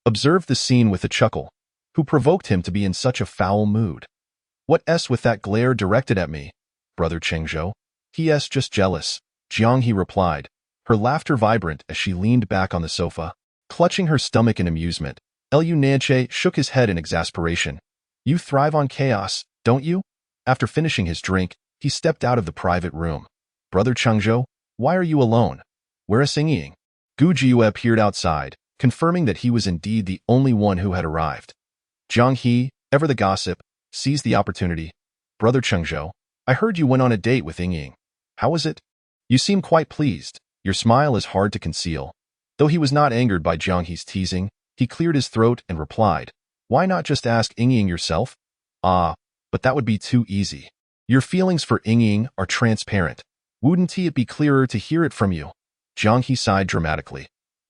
observed the scene with a chuckle. Who provoked him to be in such a foul mood? "What's with that glare directed at me, brother Chengzhou?" "He's just jealous," Jiang He replied, her laughter vibrant as she leaned back on the sofa, clutching her stomach in amusement. Lu Nanying shook his head in exasperation. "You thrive on chaos, don't you?" After finishing his drink, he stepped out of the private room. "Brother Chengzhou, why are you alone? Where's Ying?" Gu Jiyue appeared outside, confirming that he was indeed the only one who had arrived. Jiang He, ever the gossip, seized the opportunity. "Brother Chengzhou, I heard you went on a date with Ying. How was it? You seem quite pleased. Your smile is hard to conceal." Though he was not angered by Jiang He's teasing, he cleared his throat and replied, "Why not just ask Ying yourself?" "Ah, but that would be too easy. Your feelings for Ying are transparent. Wouldn't it be clearer to hear it from you? Jiang He sighed dramatically.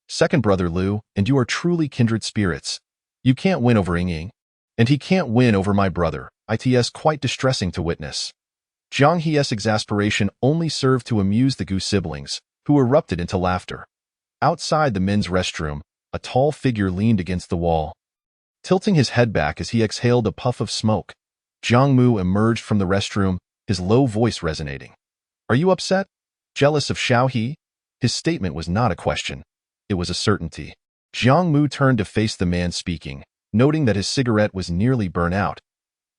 Second brother Lu, and you are truly kindred spirits. You can't win over Ying, and he can't win over my brother. It's quite distressing to witness. Jiang He's exasperation only served to amuse the Gu siblings, who erupted into laughter. Outside the men's restroom, a tall figure leaned against the wall. Tilting his head back as he exhaled a puff of smoke, Jiang Mu emerged from the restroom, his low voice resonating. Are you upset? Jealous of Xiao He? His statement was not a question. It was a certainty. Jiang Mu turned to face the man speaking, noting that his cigarette was nearly burnt out.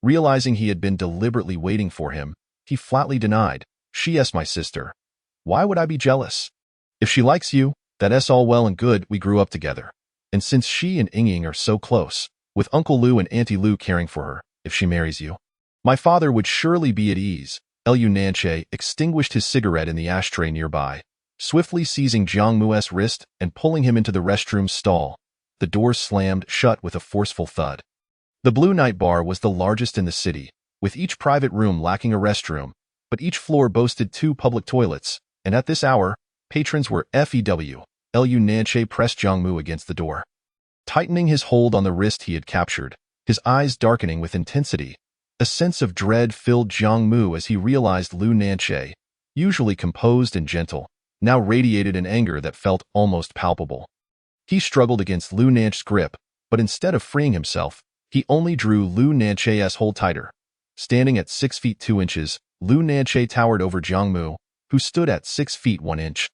Realizing he had been deliberately waiting for him, he flatly denied, She's my sister. Why would I be jealous? If she likes you, that's all well and good, we grew up together. And since she and Ying are so close, with Uncle Lu and Auntie Lu caring for her, if she marries you, my father would surely be at ease. Lu Nanying extinguished his cigarette in the ashtray nearby, swiftly seizing Jiang Mu's wrist and pulling him into the restroom stall. The doors slammed shut with a forceful thud. The Blue Night Bar was the largest in the city, with each private room lacking a restroom, but each floor boasted 2 public toilets, and at this hour, patrons were FEW. Lu Nanying pressed Jiang Mu against the door. Tightening his hold on the wrist he had captured, his eyes darkening with intensity, a sense of dread filled Jiang Mu as he realized Lu Nanying, usually composed and gentle, now radiated an anger that felt almost palpable. He struggled against Lu Nanying's grip, but instead of freeing himself, he only drew Lu Nanying's hold tighter. Standing at 6 feet 2 inches, Lu Nanying towered over Jiang Mu, who stood at 6 feet 1 inch.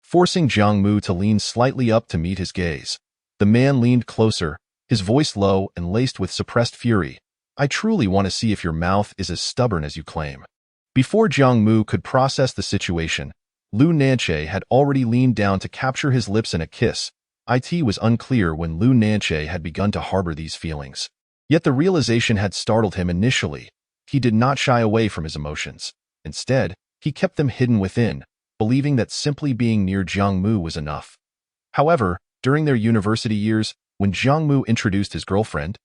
Forcing Jiang Mu to lean slightly up to meet his gaze, the man leaned closer, his voice low and laced with suppressed fury. I truly want to see if your mouth is as stubborn as you claim. Before Jiang Mu could process the situation, Lu Nanying had already leaned down to capture his lips in a kiss. It was unclear when Lu Nanying had begun to harbor these feelings. Yet the realization had startled him initially. He did not shy away from his emotions. Instead, he kept them hidden within, believing that simply being near Jiang Mu was enough. However, during their university years, when Jiang Mu introduced his girlfriend,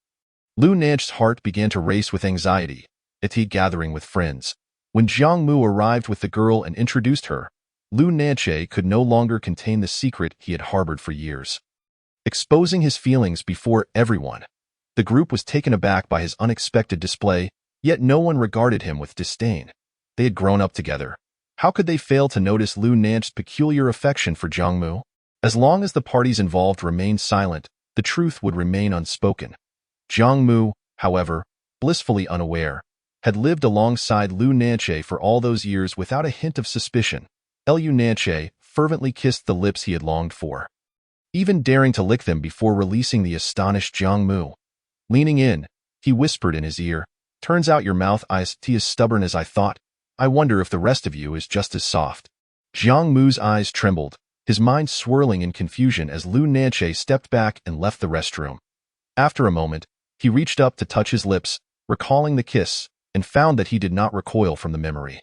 Lu Nanying's heart began to race with anxiety. Gathering with friends. When Jiang Mu arrived with the girl and introduced her, Lu Nanying could no longer contain the secret he had harbored for years. Exposing his feelings before everyone, the group was taken aback by his unexpected display, yet no one regarded him with disdain. They had grown up together. How could they fail to notice Lu Nanying's peculiar affection for Jiang Mu? As long as the parties involved remained silent, the truth would remain unspoken. Jiang Mu, however, blissfully unaware, had lived alongside Lu Nanying for all those years without a hint of suspicion. Lu Nanying fervently kissed the lips he had longed for, even daring to lick them before releasing the astonished Jiang Mu. Leaning in, he whispered in his ear, turns out your mouth is as stubborn as I thought. I wonder if the rest of you is just as soft. Jiang Mu's eyes trembled, his mind swirling in confusion as Lu Nanying stepped back and left the restroom. After a moment, he reached up to touch his lips, recalling the kiss, and found that he did not recoil from the memory.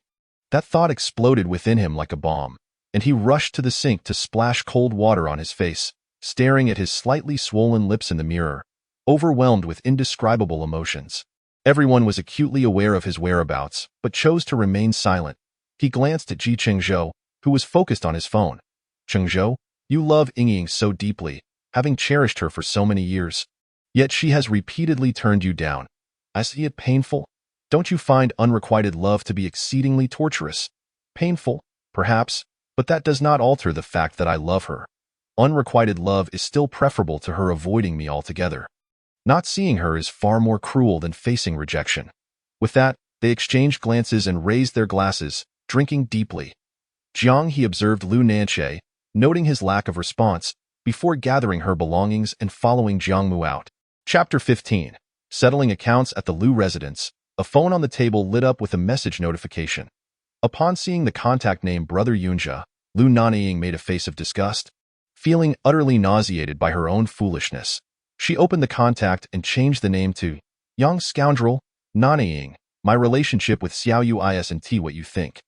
That thought exploded within him like a bomb, and he rushed to the sink to splash cold water on his face, staring at his slightly swollen lips in the mirror, overwhelmed with indescribable emotions. Everyone was acutely aware of his whereabouts, but chose to remain silent. He glanced at Chengzhou, who was focused on his phone. Chengzhou, you love Ying so deeply, having cherished her for so many years. Yet she has repeatedly turned you down. I see it painful. Don't you find unrequited love to be exceedingly torturous? Painful, perhaps, but that does not alter the fact that I love her. Unrequited love is still preferable to her avoiding me altogether. Not seeing her is far more cruel than facing rejection. With that, they exchanged glances and raised their glasses, drinking deeply. Jiang He observed Lu Nanying, noting his lack of response, before gathering her belongings and following Jiang Mu out. Chapter 15. Settling accounts at the Lu residence. A phone on the table lit up with a message notification. Upon seeing the contact name Brother Yunjia, Lu Nanying made a face of disgust. Feeling utterly nauseated by her own foolishness, she opened the contact and changed the name to Young Scoundrel, Nanying. My relationship with Xiaoyu isn't what you think.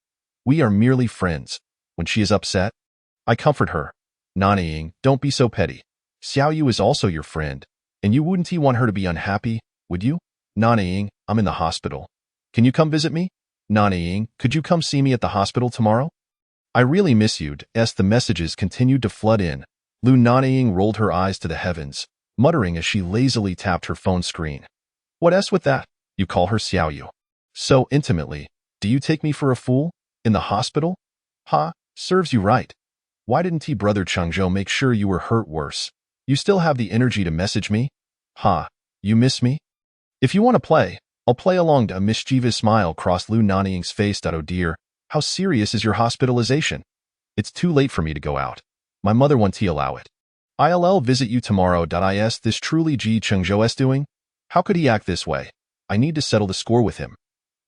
We are merely friends. When she is upset, I comfort her. Nanying, don't be so petty. Xiaoyu is also your friend, and you wouldn't want her to be unhappy, would you? Nanying, I'm in the hospital. Can you come visit me? Nanying, could you come see me at the hospital tomorrow? I really miss you. As the messages continued to flood in, Lu Nanying rolled her eyes to the heavens, muttering as she lazily tapped her phone screen. What with that? You call her Xiaoyu. So intimately. Do you take me for a fool? In the hospital? Ha, serves you right. Why didn't brother Chengzhou make sure you were hurt worse? You still have the energy to message me? Ha, you miss me? If you want to play, I'll play along. A mischievous smile crossed Lu Nanying's face. Oh dear, how serious is your hospitalization? It's too late for me to go out. My mother won't allow it. I'll visit you tomorrow. Is this truly Chengzhou's doing? How could he act this way? I need to settle the score with him.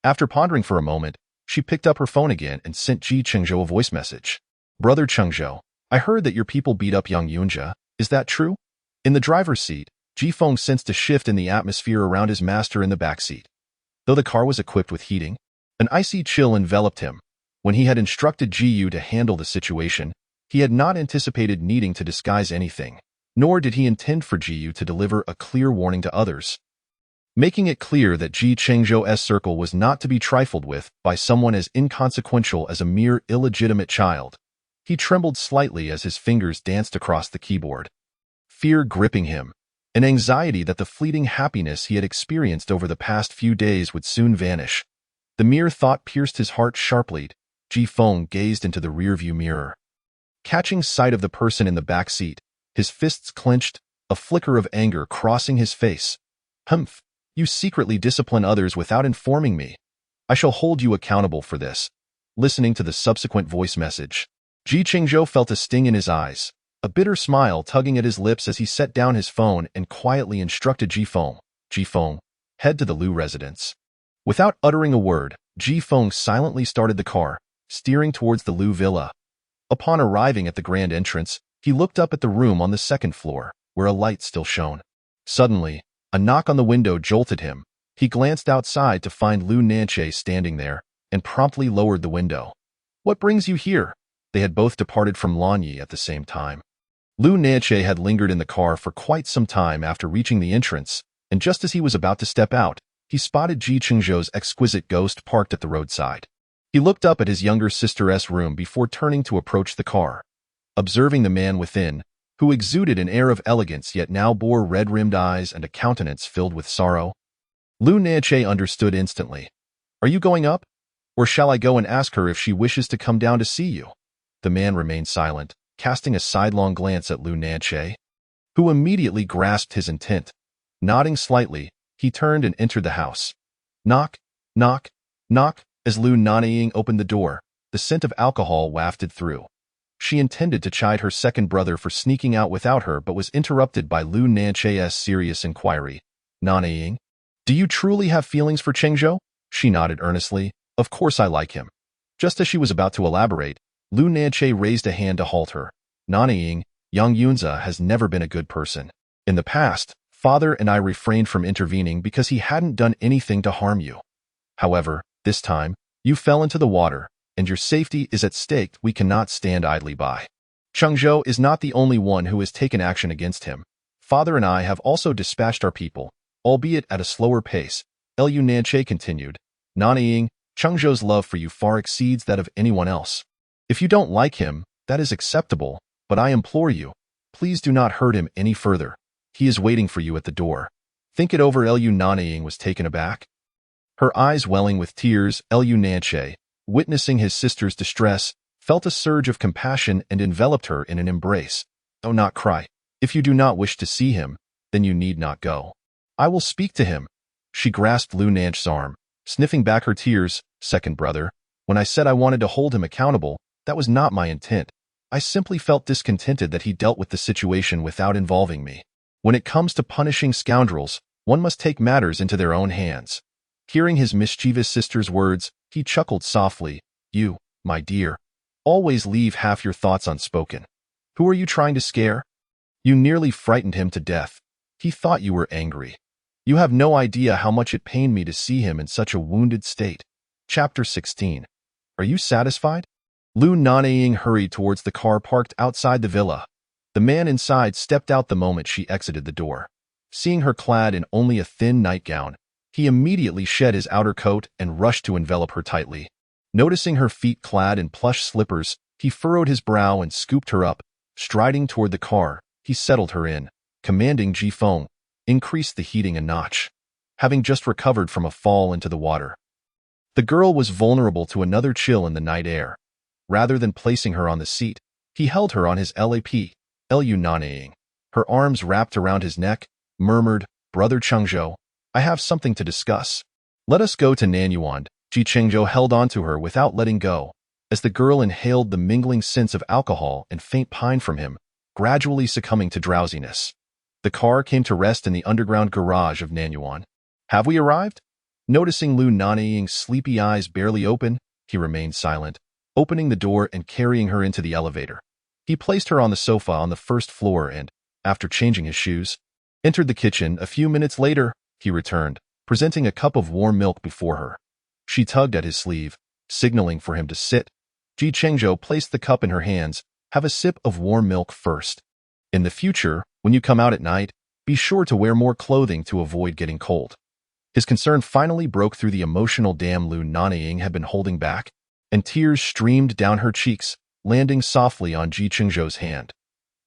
After pondering for a moment, she picked up her phone again and sent Chengzhou a voice message. Brother Chengzhou, I heard that your people beat up young Yunjia. Is that true? In the driver's seat, Feng sensed a shift in the atmosphere around his master in the back seat. Though the car was equipped with heating, an icy chill enveloped him. When he had instructed Yu to handle the situation, he had not anticipated needing to disguise anything, nor did he intend for Yu to deliver a clear warning to others. Making it clear that Chengzhou's circle was not to be trifled with by someone as inconsequential as a mere illegitimate child, he trembled slightly as his fingers danced across the keyboard. Fear gripping him, an anxiety that the fleeting happiness he had experienced over the past few days would soon vanish. The mere thought pierced his heart sharply. Feng gazed into the rearview mirror. Catching sight of the person in the back seat, his fists clenched, a flicker of anger crossing his face. Humph, you secretly discipline others without informing me. I shall hold you accountable for this. Listening to the subsequent voice message, Chengzhou felt a sting in his eyes, a bitter smile tugging at his lips as he set down his phone and quietly instructed Feng, head to the Lu residence. Without uttering a word, Feng silently started the car, steering towards the Lu villa. Upon arriving at the grand entrance, he looked up at the room on the second floor, where a light still shone. Suddenly, a knock on the window jolted him. He glanced outside to find Lu Nanying standing there, and promptly lowered the window. What brings you here? They had both departed from Lanyi at the same time. Lu Nanying had lingered in the car for quite some time after reaching the entrance, and just as he was about to step out, he spotted Chengzhou's exquisite ghost parked at the roadside. He looked up at his younger sister's room before turning to approach the car. Observing the man within, who exuded an air of elegance yet now bore red-rimmed eyes and a countenance filled with sorrow, Lu Nanying understood instantly. Are you going up? Or shall I go and ask her if she wishes to come down to see you? The man remained silent, casting a sidelong glance at Lu Nanying, who immediately grasped his intent. Nodding slightly, he turned and entered the house. Knock, knock, knock. As Lu Nanying opened the door, the scent of alcohol wafted through. She intended to chide her second brother for sneaking out without her but was interrupted by Lu Nanying's serious inquiry. Nanying, do you truly have feelings for Chengzhou? She nodded earnestly. Of course I like him. Just as she was about to elaborate, Lu Nanying raised a hand to halt her. Nanying, young Yunjia has never been a good person. In the past, Father and I refrained from intervening because he hadn't done anything to harm you. However, this time, you fell into the water, and your safety is at stake. We cannot stand idly by. Chengzhou is not the only one who has taken action against him. Father and I have also dispatched our people, albeit at a slower pace. Lu Nanying continued. Nanying, Chengzhou's love for you far exceeds that of anyone else. If you don't like him, that is acceptable, but I implore you, please do not hurt him any further. He is waiting for you at the door. Think it over. Lu Nanying was taken aback. Her eyes welling with tears, Lu Nanying, witnessing his sister's distress, felt a surge of compassion and enveloped her in an embrace. Oh, not cry. If you do not wish to see him, then you need not go. I will speak to him. She grasped Lu Nanying's arm, sniffing back her tears. Second brother, when I said I wanted to hold him accountable, that was not my intent. I simply felt discontented that he dealt with the situation without involving me. When it comes to punishing scoundrels, one must take matters into their own hands. Hearing his mischievous sister's words, he chuckled softly. You, my dear, always leave half your thoughts unspoken. Who are you trying to scare? You nearly frightened him to death. He thought you were angry. You have no idea how much it pained me to see him in such a wounded state. Chapter 16. Are you satisfied? Lu Nanying hurried towards the car parked outside the villa. The man inside stepped out the moment she exited the door. Seeing her clad in only a thin nightgown, He immediately shed his outer coat and rushed to envelop her tightly. Noticing her feet clad in plush slippers, he furrowed his brow and scooped her up. Striding toward the car, he settled her in, commanding Ji-Feng, increased the heating a notch. Having just recovered from a fall into the water, the girl was vulnerable to another chill in the night air. Rather than placing her on the seat, he held her on his lap, Lu Nanying. Her arms wrapped around his neck, murmured, "Brother Chengzhou, I have something to discuss. Let us go to Nanyuan." Chengzhou held on to her without letting go, as the girl inhaled the mingling scents of alcohol and faint pine from him, gradually succumbing to drowsiness. The car came to rest in the underground garage of Nanyuan. "Have we arrived?" Noticing Lu Nanying's sleepy eyes barely open, he remained silent, opening the door and carrying her into the elevator. He placed her on the sofa on the first floor and, after changing his shoes, entered the kitchen. A few minutes later, he returned, presenting a cup of warm milk before her. She tugged at his sleeve, signaling for him to sit. Chengzhou placed the cup in her hands. "Have a sip of warm milk first. In the future, when you come out at night, be sure to wear more clothing to avoid getting cold." His concern finally broke through the emotional dam Lu Nanying had been holding back, and tears streamed down her cheeks, landing softly on Chengzhou's hand.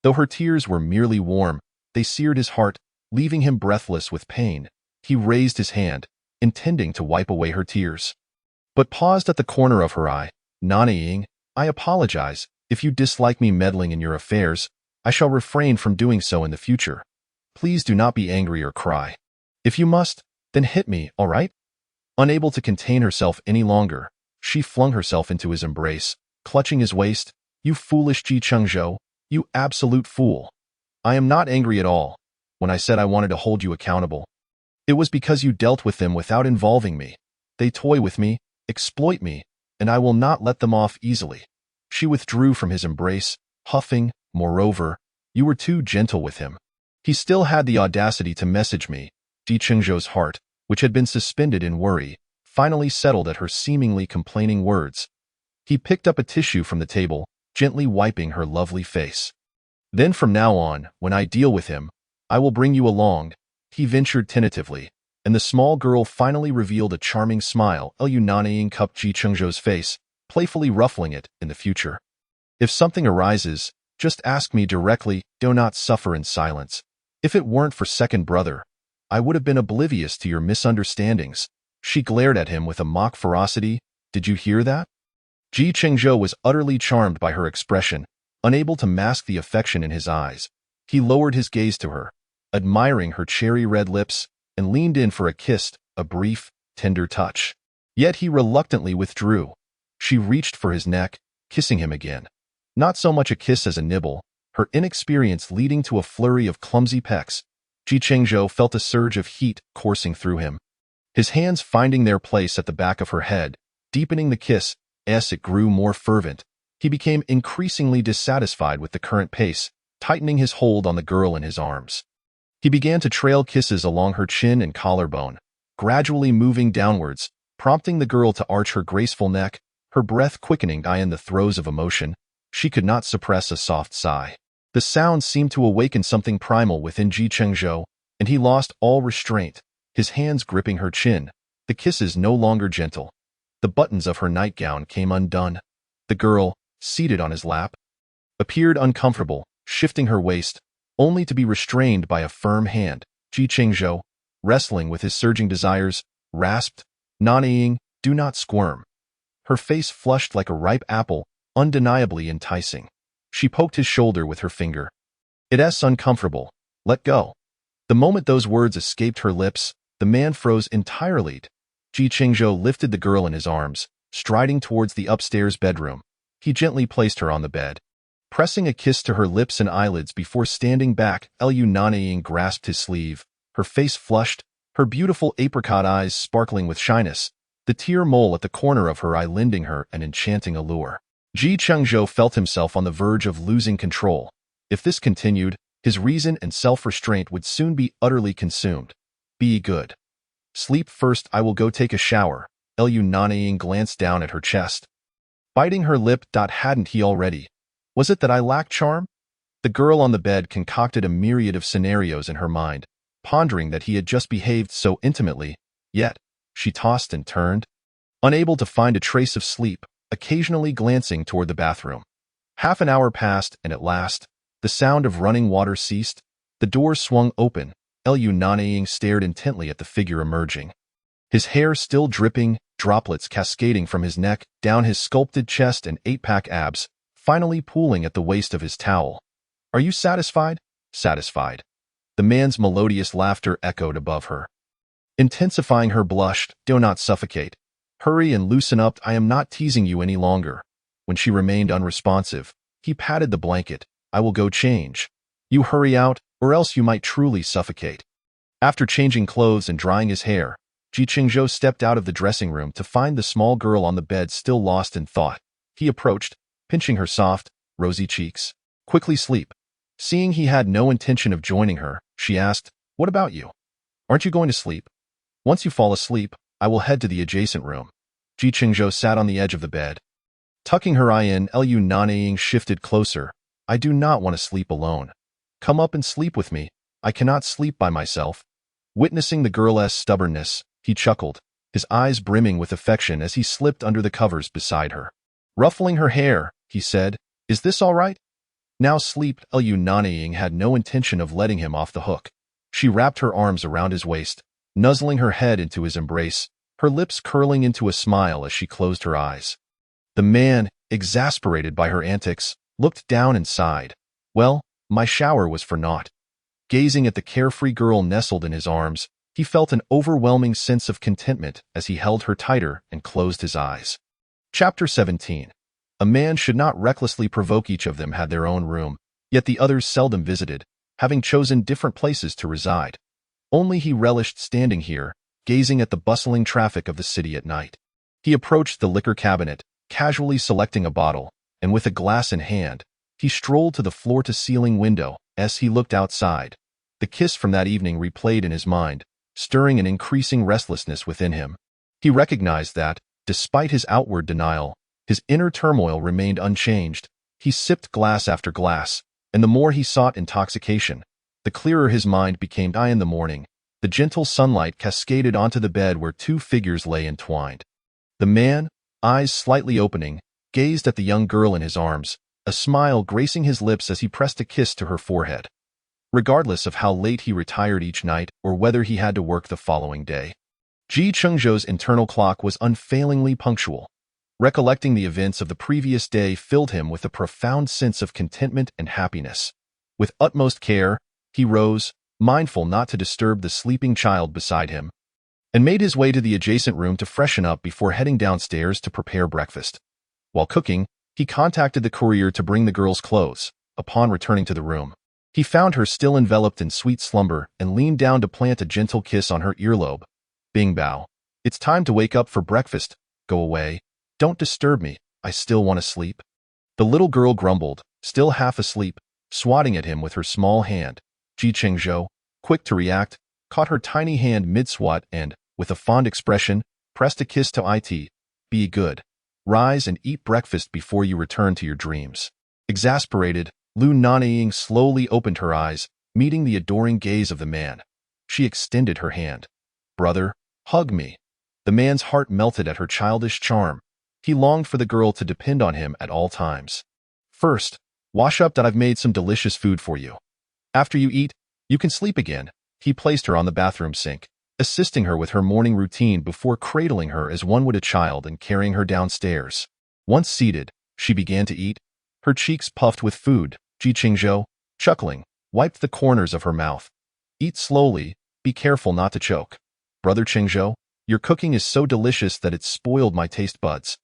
Though her tears were merely warm, they seared his heart, leaving him breathless with pain. He raised his hand, intending to wipe away her tears, but paused at the corner of her eye. "Nanying, I apologize. If you dislike me meddling in your affairs, I shall refrain from doing so in the future. Please do not be angry or cry. If you must, then hit me, all right?" Unable to contain herself any longer, she flung herself into his embrace, clutching his waist. "You foolish Chengzhou, you absolute fool. I am not angry at all. When I said I wanted to hold you accountable, it was because you dealt with them without involving me. They toy with me, exploit me, and I will not let them off easily." She withdrew from his embrace, huffing. "Moreover, you were too gentle with him. He still had the audacity to message me." Chengzhou's heart, which had been suspended in worry, finally settled at her seemingly complaining words. He picked up a tissue from the table, gently wiping her lovely face. "Then from now on, when I deal with him, I will bring you along," he ventured tentatively, and the small girl finally revealed a charming smile. Lu Nanying cupped Chengzhou's face, playfully ruffling it. "In the future, if something arises, just ask me directly. Do not suffer in silence. If it weren't for second brother, I would have been oblivious to your misunderstandings." She glared at him with a mock ferocity. "Did you hear that?" Chengzhou was utterly charmed by her expression, unable to mask the affection in his eyes. He lowered his gaze to her, admiring her cherry-red lips, and leaned in for a kiss, a brief, tender touch. Yet he reluctantly withdrew. She reached for his neck, kissing him again. Not so much a kiss as a nibble, her inexperience leading to a flurry of clumsy pecks. Chengzhou felt a surge of heat coursing through him, his hands finding their place at the back of her head, deepening the kiss. As it grew more fervent, he became increasingly dissatisfied with the current pace, tightening his hold on the girl in his arms. He began to trail kisses along her chin and collarbone, gradually moving downwards, prompting the girl to arch her graceful neck, her breath quickening. In the throes of emotion, she could not suppress a soft sigh. The sound seemed to awaken something primal within Chengzhou, and he lost all restraint, his hands gripping her chin, the kisses no longer gentle. The buttons of her nightgown came undone. The girl, seated on his lap, appeared uncomfortable, shifting her waist, only to be restrained by a firm hand. Chengzhou, wrestling with his surging desires, rasped, "Nanying, do not squirm." Her face flushed like a ripe apple, undeniably enticing. She poked his shoulder with her finger. "It's uncomfortable. Let go." The moment those words escaped her lips, the man froze entirely. Chengzhou lifted the girl in his arms, striding towards the upstairs bedroom. He gently placed her on the bed, pressing a kiss to her lips and eyelids before standing back. Lu Nanying grasped his sleeve, her face flushed, her beautiful apricot eyes sparkling with shyness, the tear mole at the corner of her eye lending her an enchanting allure. Chengzhou felt himself on the verge of losing control. If this continued, his reason and self-restraint would soon be utterly consumed. "Be good. Sleep first. I will go take a shower." Lu Nanying glanced down at her chest, biting her lip. Hadn't he already? Was it that I lacked charm? The girl on the bed concocted a myriad of scenarios in her mind, pondering that he had just behaved so intimately, Yet, she tossed and turned, unable to find a trace of sleep, occasionally glancing toward the bathroom. Half an hour passed, and at last, the sound of running water ceased. The door swung open. Lu Nanying stared intently at the figure emerging. His hair still dripping, droplets cascading from his neck, down his sculpted chest and eight-pack abs, finally pooling at the waist of his towel. "Are you satisfied?" "Satisfied." The man's melodious laughter echoed above her, intensifying her blush. "Do not suffocate. Hurry and loosen up. I am not teasing you any longer." When she remained unresponsive, he patted the blanket. "I will go change. You hurry out, or else you might truly suffocate." After changing clothes and drying his hair, Chengzhou stepped out of the dressing room to find the small girl on the bed still lost in thought. He approached, pinching her soft, rosy cheeks. "Quickly sleep." Seeing he had no intention of joining her, she asked, "What about you? Aren't you going to sleep?" "Once you fall asleep, I will head to the adjacent room." Chengzhou sat on the edge of the bed. Tucking her eye in, Lu Nanying shifted closer. "I do not want to sleep alone. Come up and sleep with me. I cannot sleep by myself." Witnessing the girl's stubbornness, he chuckled, his eyes brimming with affection as he slipped under the covers beside her. Ruffling her hair, he said, "Is this all right?" "Now sleep." Lu Nanying had no intention of letting him off the hook. She wrapped her arms around his waist, nuzzling her head into his embrace, her lips curling into a smile as she closed her eyes. The man, exasperated by her antics, looked down and sighed. "Well, my shower was for naught." Gazing at the carefree girl nestled in his arms, he felt an overwhelming sense of contentment as he held her tighter and closed his eyes. Chapter 17. A man should not recklessly provoke. Each of them had their own room, yet the others seldom visited, having chosen different places to reside. Only he relished standing here, gazing at the bustling traffic of the city at night. He approached the liquor cabinet, casually selecting a bottle, and with a glass in hand, he strolled to the floor-to-ceiling window. As he looked outside, the kiss from that evening replayed in his mind, stirring an increasing restlessness within him. He recognized that, despite his outward denial, his inner turmoil remained unchanged. He sipped glass after glass, and the more he sought intoxication, the clearer his mind became. In the morning, the gentle sunlight cascaded onto the bed where two figures lay entwined. The man, eyes slightly opening, gazed at the young girl in his arms, a smile gracing his lips as he pressed a kiss to her forehead. Regardless of how late he retired each night or whether he had to work the following day, Chengzhou's internal clock was unfailingly punctual. Recollecting the events of the previous day filled him with a profound sense of contentment and happiness. With utmost care, he rose, mindful not to disturb the sleeping child beside him, and made his way to the adjacent room to freshen up before heading downstairs to prepare breakfast. While cooking, he contacted the courier to bring the girl's clothes. Upon returning to the room, he found her still enveloped in sweet slumber and leaned down to plant a gentle kiss on her earlobe. "Bing bao. It's time to wake up for breakfast. Go away. Don't disturb me. I still want to sleep." The little girl grumbled, still half asleep, swatting at him with her small hand. Chengzhou, quick to react, caught her tiny hand mid-swat and, with a fond expression, pressed a kiss to it. "Be good. Rise and eat breakfast before you return to your dreams." Exasperated, Lu Nanying slowly opened her eyes, meeting the adoring gaze of the man. She extended her hand. "Brother, hug me." The man's heart melted at her childish charm. He longed for the girl to depend on him at all times. "First, wash up. That I've made some delicious food for you. After you eat, you can sleep again." He placed her on the bathroom sink, assisting her with her morning routine before cradling her as one would a child and carrying her downstairs. Once seated, she began to eat, her cheeks puffed with food. Chengzhou, chuckling, wiped the corners of her mouth. "Eat slowly, be careful not to choke." "Brother Chengzhou, your cooking is so delicious that it's spoiled my taste buds."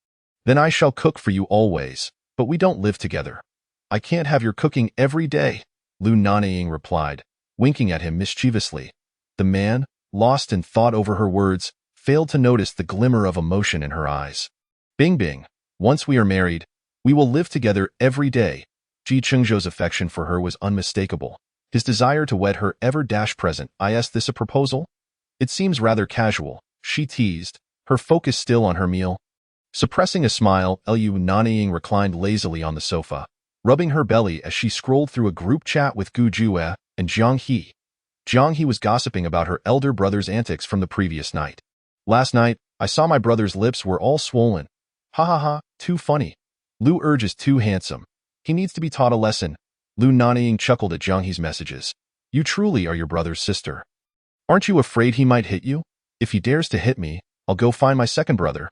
"Then I shall cook for you always, but we don't live together. I can't have your cooking every day," Lu Nanying replied, winking at him mischievously. The man, lost in thought over her words, failed to notice the glimmer of emotion in her eyes. "Bing bing. Once we are married, we will live together every day." Chengzhou's affection for her was unmistakable. His desire to wed her ever-present. "Is this a proposal?" "It seems rather casual," she teased, her focus still on her meal. Suppressing a smile, Lu Nanying reclined lazily on the sofa, rubbing her belly as she scrolled through a group chat with Gu Jue and Jiang He. Jiang He was gossiping about her elder brother's antics from the previous night. Last night, I saw my brother's lips were all swollen. Ha ha ha, too funny. Lu urges too handsome. He needs to be taught a lesson. Lu Nanying chuckled at Zhang He's messages. You truly are your brother's sister. Aren't you afraid he might hit you? If he dares to hit me, I'll go find my second brother.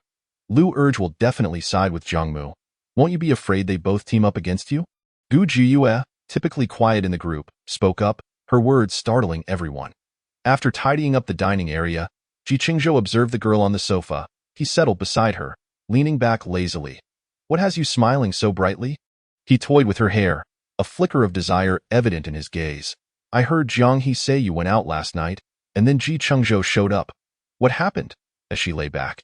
Lu urge will definitely side with Zhang Mu. Won't you be afraid they both team up against you? Gu Jiyue, typically quiet in the group, spoke up, her words startling everyone. After tidying up the dining area, Chengzhou observed the girl on the sofa. He settled beside her, leaning back lazily. What has you smiling so brightly? He toyed with her hair, a flicker of desire evident in his gaze. I heard Zhang He say you went out last night, and then Chengzhou showed up. What happened? As she lay back,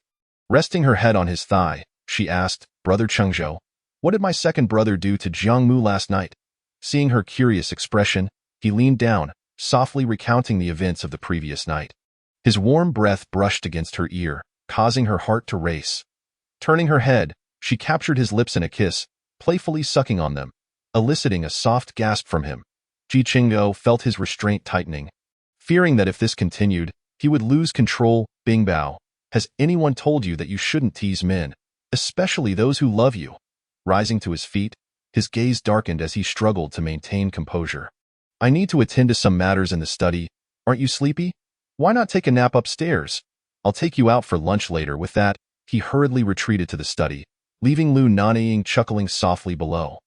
resting her head on his thigh, she asked, Brother Chengzhou, what did my second brother do to Zhang Mu last night? Seeing her curious expression, he leaned down, softly recounting the events of the previous night. His warm breath brushed against her ear, causing her heart to race. Turning her head, she captured his lips in a kiss, playfully sucking on them, eliciting a soft gasp from him. Chengzhou felt his restraint tightening. Fearing that if this continued, he would lose control. Bingbao, has anyone told you that you shouldn't tease men, especially those who love you? Rising to his feet, his gaze darkened as he struggled to maintain composure. I need to attend to some matters in the study. Aren't you sleepy? Why not take a nap upstairs? I'll take you out for lunch later. With that, he hurriedly retreated to the study, leaving Lu Nanying chuckling softly below.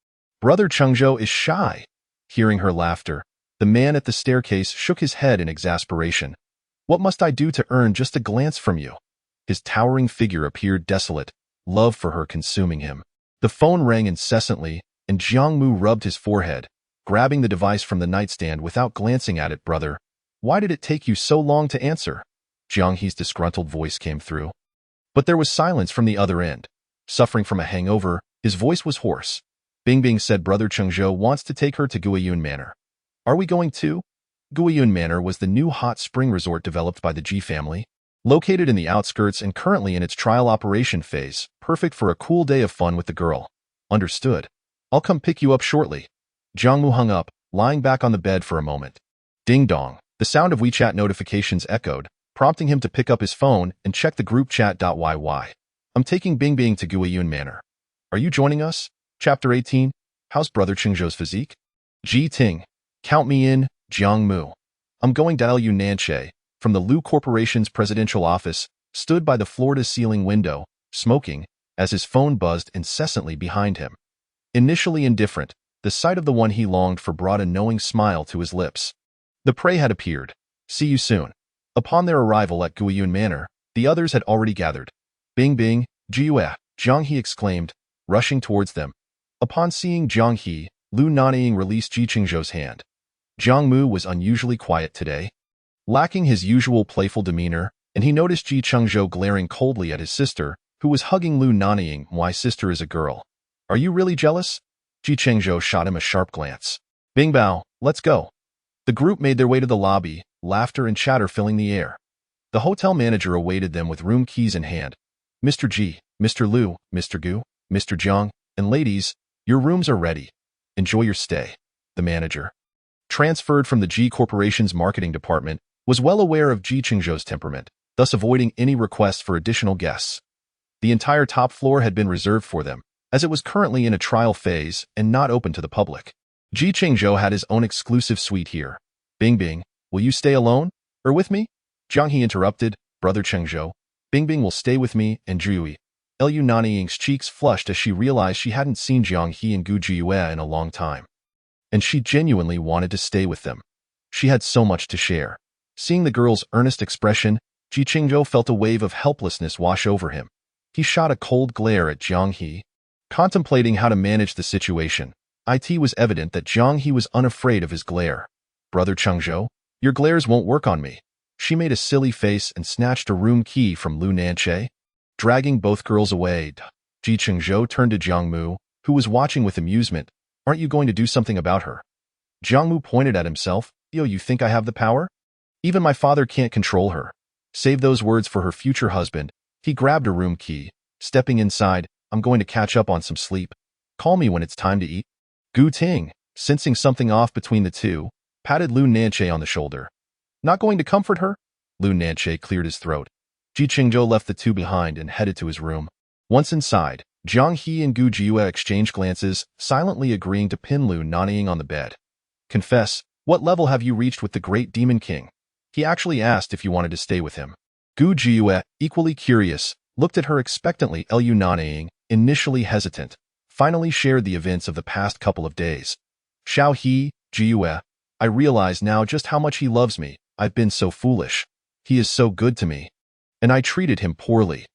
Brother Chengzhou is shy. Hearing her laughter, the man at the staircase shook his head in exasperation. What must I do to earn just a glance from you? His towering figure appeared desolate, love for her consuming him. The phone rang incessantly, and Zhang Mu rubbed his forehead, grabbing the device from the nightstand without glancing at it. Brother, why did it take you so long to answer? Zhang He's disgruntled voice came through. But there was silence from the other end. Suffering from a hangover, his voice was hoarse. Bing said Brother Chengzhou wants to take her to Guiyun Manor. Are we going to? Guiyun Manor was the new hot spring resort developed by the Ji family, located in the outskirts and currently in its trial operation phase, perfect for a cool day of fun with the girl. Understood. I'll come pick you up shortly. Zhang Mu hung up, lying back on the bed for a moment. Ding dong. The sound of WeChat notifications echoed, prompting him to pick up his phone and check the group chat.yy. I'm taking Bing to Guiyun Manor. Are you joining us? Chapter 18. How's Brother Chengzhou's physique? Ji Ting. Count me in, Jiang Mu. I'm going to Lu Nanying, from the Lu Corporation's presidential office, stood by the floor-to-ceiling window, smoking, as his phone buzzed incessantly behind him. Initially indifferent, the sight of the one he longed for brought a knowing smile to his lips. The prey had appeared. See you soon. Upon their arrival at Guiyun Manor, the others had already gathered. Bing, Jiyue, Zhang He exclaimed, rushing towards them. Upon seeing Zhang He, Lu Nanying released Chengzhou's hand. Zhang Mu was unusually quiet today, lacking his usual playful demeanor, and he noticed Chengzhou glaring coldly at his sister, who was hugging Lu Nanying. My sister is a girl. Are you really jealous? Chengzhou shot him a sharp glance. Bingbao, let's go. The group made their way to the lobby, laughter and chatter filling the air. The hotel manager awaited them with room keys in hand. Mr. Ji, Mr. Lu, Mr. Gu, Mr. Zhang, and ladies, your rooms are ready. Enjoy your stay. The manager, transferred from the Ji Corporation's marketing department, was well aware of Chengzhou's temperament, thus avoiding any requests for additional guests. The entire top floor had been reserved for them, as it was currently in a trial phase and not open to the public. Chengzhou had his own exclusive suite here. Bing, will you stay alone? Or with me? Zhang He interrupted, Brother Chengzhou. Bing will stay with me and Lu Nanying's cheeks flushed as she realized she hadn't seen Zhang He and Gu Jiyue in a long time. And she genuinely wanted to stay with them. She had so much to share. Seeing the girl's earnest expression, Chengzhou felt a wave of helplessness wash over him. He shot a cold glare at Zhang He. Contemplating how to manage the situation, it was evident that Zhang He was unafraid of his glare. Brother Chengzhou, your glares won't work on me. She made a silly face and snatched a room key from Lu Nanying. Dragging both girls away, Chengzhou turned to Zhang Mu, who was watching with amusement. Aren't you going to do something about her? Zhang Mu pointed at himself. Yo, you think I have the power? Even my father can't control her. Save those words for her future husband. He grabbed a room key. Stepping inside, I'm going to catch up on some sleep. Call me when it's time to eat. Gu Ting, sensing something off between the two, patted Lu Nanying on the shoulder. Not going to comfort her? Lu Nanying cleared his throat. Chengzhou left the two behind and headed to his room. Once inside, Jiang He and Gu Jiyue exchanged glances, silently agreeing to pin Lu Nanying on the bed. Confess, what level have you reached with the great demon king? He actually asked if you wanted to stay with him. Gu Jiyue, equally curious, looked at her expectantly. Lu Nanying, initially hesitant, finally shared the events of the past couple of days. Xiao He, Jiyue, I realize now just how much he loves me. I've been so foolish. He is so good to me. And I treated him poorly.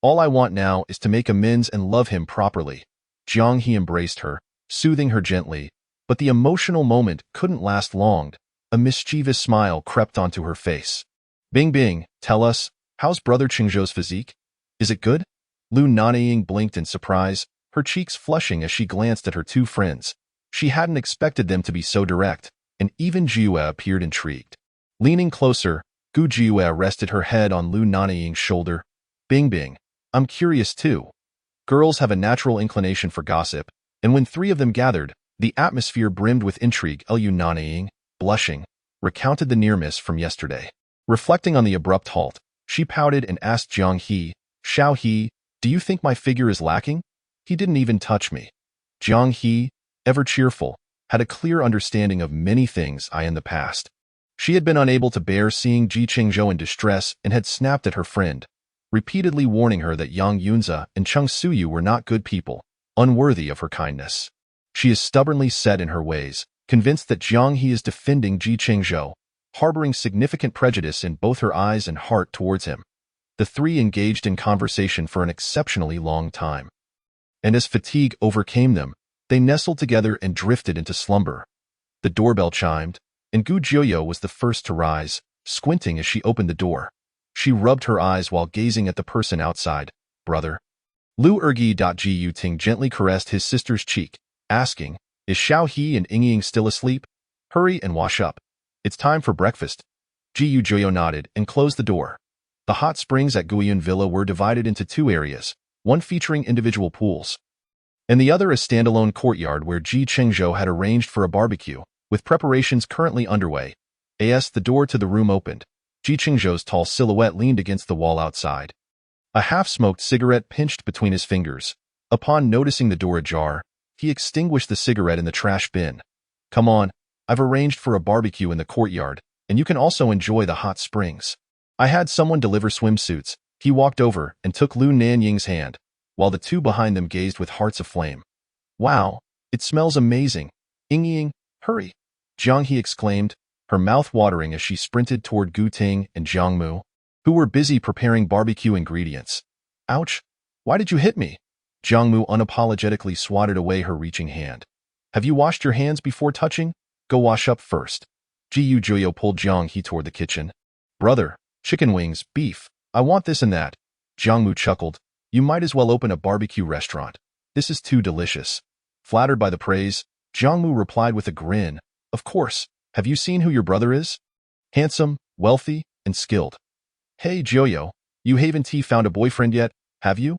All I want now is to make amends and love him properly. Jiang He embraced her, soothing her gently, but the emotional moment couldn't last long. A mischievous smile crept onto her face. Bing Bing, tell us, how's brother Chengzhou's physique? Is it good? Lu Nanying blinked in surprise, her cheeks flushing as she glanced at her two friends. She hadn't expected them to be so direct, and even Jiyue appeared intrigued. Leaning closer, Gu Jiyue rested her head on Lu Nanying's shoulder. Bing Bing, I'm curious too. Girls have a natural inclination for gossip, and when three of them gathered, the atmosphere brimmed with intrigue. Lu Nanying, blushing, recounted the near-miss from yesterday. Reflecting on the abrupt halt, she pouted and asked Jiang He, Xiao He, do you think my figure is lacking? He didn't even touch me. Jiang He, ever cheerful, had a clear understanding of many things in the past. She had been unable to bear seeing Ji Chengzhou in distress and had snapped at her friend, repeatedly warning her that Yang Yunze and Chengzhou were not good people, unworthy of her kindness. She is stubbornly set in her ways, convinced that Jiang He is defending Ji Chengzhou, harboring significant prejudice in both her eyes and heart towards him. The three engaged in conversation for an exceptionally long time. And as fatigue overcame them, they nestled together and drifted into slumber. The doorbell chimed, and Gu Jiyue was the first to rise, squinting as she opened the door. She rubbed her eyes while gazing at the person outside. Brother. Lu Ergi.Ji gently caressed his sister's cheek, asking, is Xiao He and Ying still asleep? Hurry and wash up. It's time for breakfast. Ji Jiyue nodded and closed the door. The hot springs at Guiyun Villa were divided into two areas, one featuring individual pools, and the other a standalone courtyard where Ji Chengzhou had arranged for a barbecue, with preparations currently underway. As the door to the room opened, Ji Chengzhou's tall silhouette leaned against the wall outside. A half-smoked cigarette pinched between his fingers. Upon noticing the door ajar, he extinguished the cigarette in the trash bin. Come on, I've arranged for a barbecue in the courtyard, and you can also enjoy the hot springs. I had someone deliver swimsuits. He walked over and took Lu Nanying's hand, while the two behind them gazed with hearts aflame. Wow, it smells amazing. Ying, hurry. Jiang He exclaimed, her mouth watering as she sprinted toward Gu Ting and Jiang Mu, who were busy preparing barbecue ingredients. Ouch, why did you hit me? Jiang Mu unapologetically swatted away her reaching hand. Have you washed your hands before touching? Go wash up first. Ji Jiyue pulled Jiang He toward the kitchen. Brother, chicken wings, beef, I want this and that. Jiang Mu chuckled. You might as well open a barbecue restaurant. This is too delicious. Flattered by the praise, Jiang Mu replied with a grin. Of course, have you seen who your brother is? Handsome, wealthy, and skilled. Hey Jiyue, you haven't found a boyfriend yet, have you?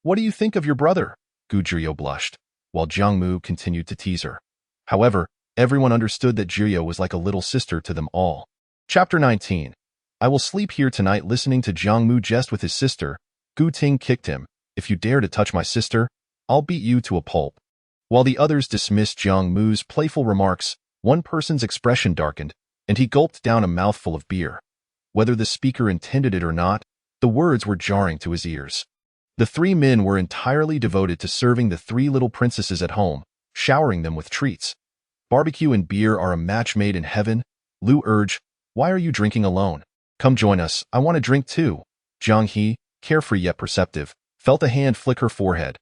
What do you think of your brother? Gu Jiyue blushed, while Jiang Mu continued to tease her. However, everyone understood that Jiyue was like a little sister to them all. Chapter 19. I will sleep here tonight. Listening to Jiang Mu jest with his sister, Gu Ting kicked him. If you dare to touch my sister, I'll beat you to a pulp. While the others dismissed Jiang Mu's playful remarks, one person's expression darkened, and he gulped down a mouthful of beer. Whether the speaker intended it or not, the words were jarring to his ears. The three men were entirely devoted to serving the three little princesses at home, showering them with treats. Barbecue and beer are a match made in heaven. Lu urged, why are you drinking alone? Come join us, I want to drink too. Jiang He, carefree yet perceptive, felt a hand flick her forehead.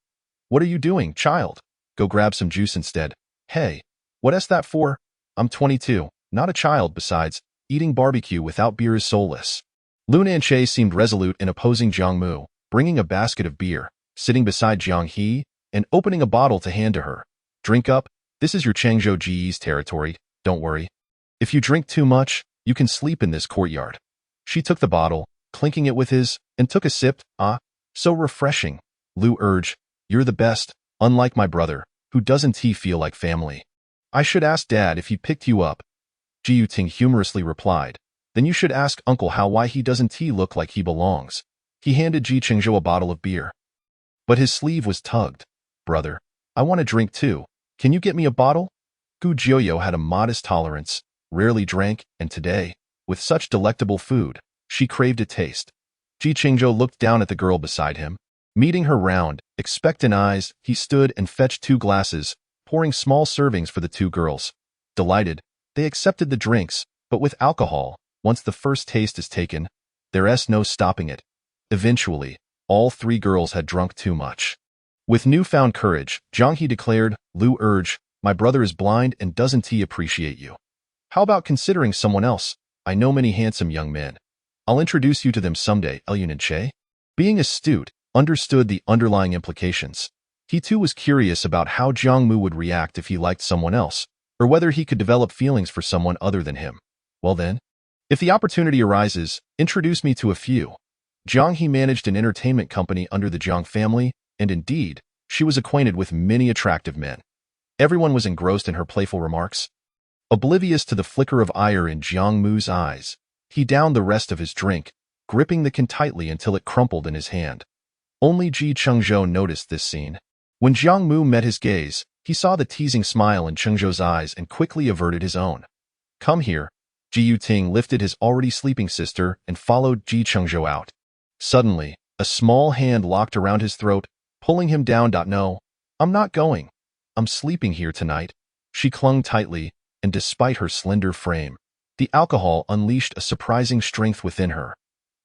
What are you doing, child? Go grab some juice instead. Hey, what's that for? I'm 22, not a child. Besides, eating barbecue without beer is soulless. Lu Nanying seemed resolute in opposing Jiang Mu, bringing a basket of beer, sitting beside Jiang He, and opening a bottle to hand to her. Drink up, this is your Chengzhou Ji's territory, don't worry. If you drink too much, you can sleep in this courtyard. She took the bottle, clinking it with his, and took a sip. Ah, so refreshing. Lu urged, you're the best, unlike my brother, who doesn't feel like family. I should ask Dad if he picked you up. Ji Ting humorously replied, then you should ask Uncle why he doesn't look like he belongs. He handed Chengzhou a bottle of beer. But his sleeve was tugged. "Brother, I want a drink too. Can you get me a bottle?" Gu Jiuyo had a modest tolerance, rarely drank, and today, with such delectable food, she craved a taste. Chengzhou looked down at the girl beside him. Meeting her round, expectant eyes, he stood and fetched 2 glasses, pouring small servings for the 2 girls. Delighted, they accepted the drinks, but with alcohol, once the first taste is taken, there's no stopping it. Eventually, all 3 girls had drunk too much. With newfound courage, Zhang He declared, "Lu urged, my brother is blind and doesn't he appreciate you? How about considering someone else? I know many handsome young men. I'll introduce you to them someday." Che, being astute, understood the underlying implications. He too was curious about how Jiang Mu would react if he liked someone else, or whether he could develop feelings for someone other than him. "Well then, if the opportunity arises, introduce me to a few." Jiang He managed an entertainment company under the Jiang family, and indeed, she was acquainted with many attractive men. Everyone was engrossed in her playful remarks. Oblivious to the flicker of ire in Jiang Mu's eyes, he downed the rest of his drink, gripping the can tightly until it crumpled in his hand. Only Chengzhou noticed this scene. When Jiang Mu met his gaze, he saw the teasing smile in Chengzhou's eyes and quickly averted his own. "Come here." Ji Yuting lifted his already sleeping sister and followed Chengzhou out. Suddenly, a small hand locked around his throat, pulling him down. "No, I'm not going. I'm sleeping here tonight." She clung tightly, and despite her slender frame, the alcohol unleashed a surprising strength within her.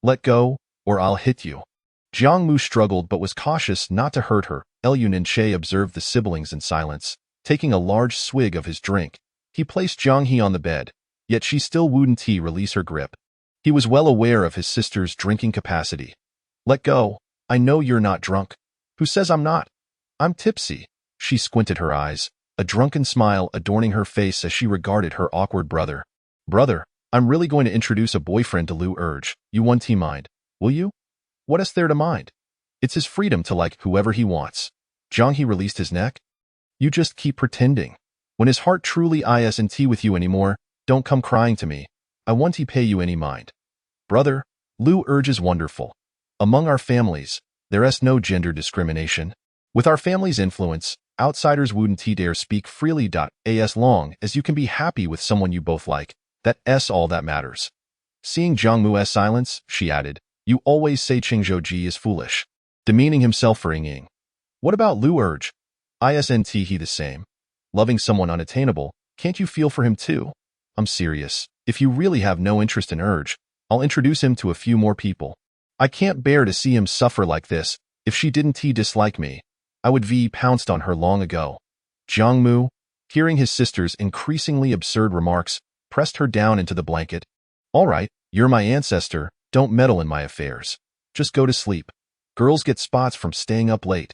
"Let go, or I'll hit you." Jiang Mu struggled but was cautious not to hurt her. Che observed the siblings in silence, taking a large swig of his drink. He placed Jiang He on the bed, yet she still wouldn't release her grip. He was well aware of his sister's drinking capacity. "Let go. I know you're not drunk." "Who says I'm not? I'm tipsy." She squinted her eyes, a drunken smile adorning her face as she regarded her awkward brother. "Brother, I'm really going to introduce a boyfriend to Lu urge. You won't mind, will you?" "What is there to mind? It's his freedom to like whoever he wants." Jiang He released his neck. "You just keep pretending. When his heart truly isn't with you anymore, don't come crying to me. I won't pay you any mind." "Brother, Lu urge is wonderful. Among our families, there's no gender discrimination. With our family's influence, outsiders wouldn't dare speak freely. As long as you can be happy with someone you both like, that's all that matters." Seeing Jiang Mu's silence, she added, "You always say Chengzhou Ji is foolish, demeaning himself for Ying. What about Lu urge? Isn't he the same? Loving someone unattainable, can't you feel for him too? I'm serious. If you really have no interest in urge, I'll introduce him to a few more people. I can't bear to see him suffer like this. If she didn't dislike me, I would pounced on her long ago." Jiang Mu, hearing his sister's increasingly absurd remarks, pressed her down into the blanket. "All right, you're my ancestor. Don't meddle in my affairs. Just go to sleep. Girls get spots from staying up late."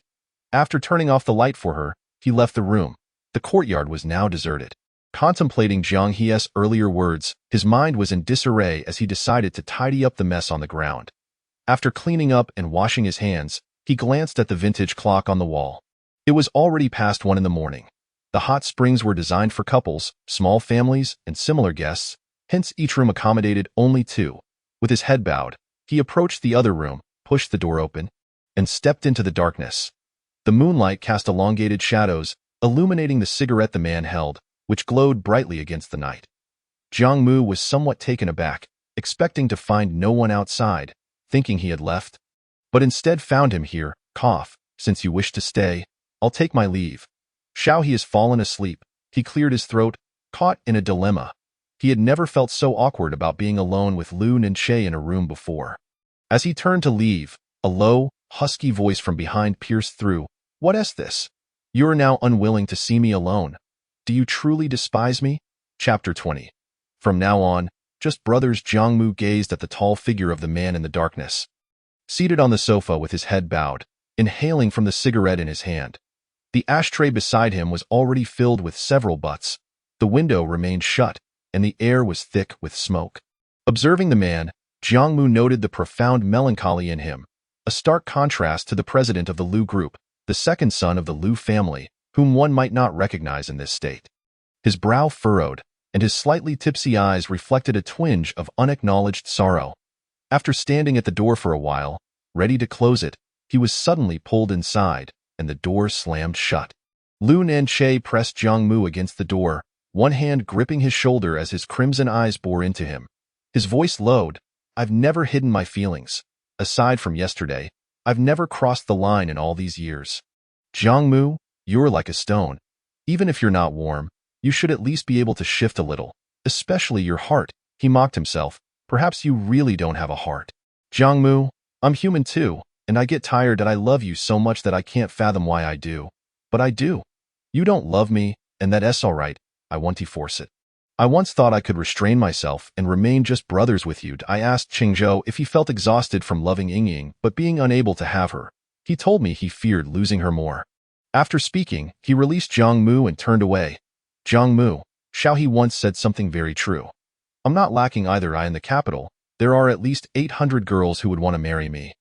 After turning off the light for her, he left the room. The courtyard was now deserted. Contemplating Jiang He's earlier words, his mind was in disarray as he decided to tidy up the mess on the ground. After cleaning up and washing his hands, he glanced at the vintage clock on the wall. It was already past 1 in the morning. The hot springs were designed for couples, small families, and similar guests, hence each room accommodated only 2. With his head bowed, he approached the other room, pushed the door open, and stepped into the darkness. The moonlight cast elongated shadows, illuminating the cigarette the man held, which glowed brightly against the night. Jiang Mu was somewhat taken aback, expecting to find no one outside, thinking he had left, but instead found him here. "Since you wish to stay, I'll take my leave." Xiao He has fallen asleep. He cleared his throat, caught in a dilemma. He had never felt so awkward about being alone with Lu Nanying in a room before. As he turned to leave, a low, husky voice from behind pierced through. "What's this? You are now unwilling to see me alone. Do you truly despise me?" Chapter 20. From now on, just brothers. Jiang Mu gazed at the tall figure of the man in the darkness, seated on the sofa with his head bowed, inhaling from the cigarette in his hand. The ashtray beside him was already filled with several butts. The window remained shut, and the air was thick with smoke. Observing the man, Jiang Mu noted the profound melancholy in him, a stark contrast to the president of the Lu group, the second son of the Lu family, whom one might not recognize in this state. His brow furrowed, and his slightly tipsy eyes reflected a twinge of unacknowledged sorrow. After standing at the door for a while, Ready to close it, he was suddenly pulled inside, and the door slammed shut. Lu Nanying pressed Jiang Mu against the door, one hand gripping his shoulder as his crimson eyes bore into him. His voice lowered. "I've never hidden my feelings. Aside from yesterday, I've never crossed the line in all these years. Jiang Mu, you're like a stone. Even if you're not warm, you should at least be able to shift a little, especially your heart." He mocked himself. "Perhaps you really don't have a heart." "Jiang Mu, I'm human too, and I get tired that I love you so much that I can't fathom why I do. But I do. You don't love me, and that's all right. I want to force it. I once thought I could restrain myself and remain just brothers with you." I asked Chengzhou if he felt exhausted from loving Yingying but being unable to have her. He told me he feared losing her more. After speaking, he released Jiang Mu and turned away. "Jiang Mu, Xiao He once said something very true. I'm not lacking either. In the capital, there are at least 800 girls who would want to marry me.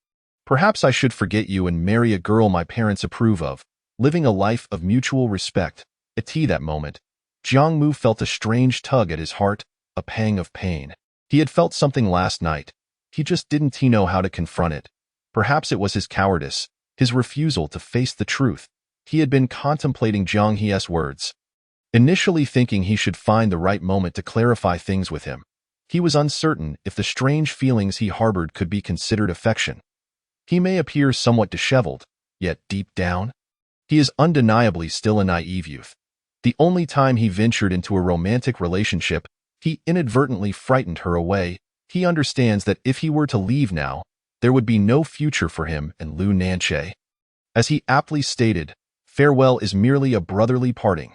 Perhaps I should forget you and marry a girl my parents approve of, living a life of mutual respect." At that moment, Jiang Mu felt a strange tug at his heart, a pang of pain. He had felt something last night. He just didn't know how to confront it. Perhaps it was his cowardice, his refusal to face the truth. He had been contemplating Jiang He's words, initially thinking he should find the right moment to clarify things with him. He was uncertain if the strange feelings he harbored could be considered affection. He may appear somewhat disheveled, yet deep down, he is undeniably still a naive youth. The only time he ventured into a romantic relationship, he inadvertently frightened her away. He understands that if he were to leave now, there would be no future for him and Lu Nanying. As he aptly stated, farewell is merely a brotherly parting.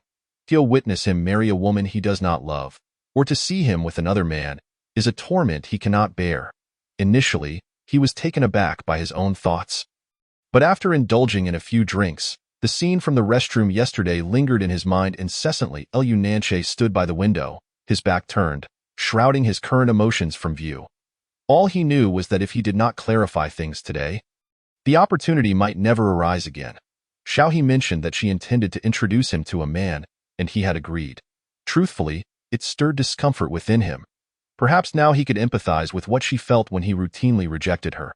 To witness him marry a woman he does not love, or to see him with another man, is a torment he cannot bear. Initially, he was taken aback by his own thoughts. But after indulging in a few drinks, the scene from the restroom yesterday lingered in his mind incessantly. Lu Nanying stood by the window, his back turned, shrouding his current emotions from view. All he knew was that if he did not clarify things today, the opportunity might never arise again. Xiao He mentioned that she intended to introduce him to a man, and he had agreed. Truthfully, it stirred discomfort within him. Perhaps now he could empathize with what she felt when he routinely rejected her.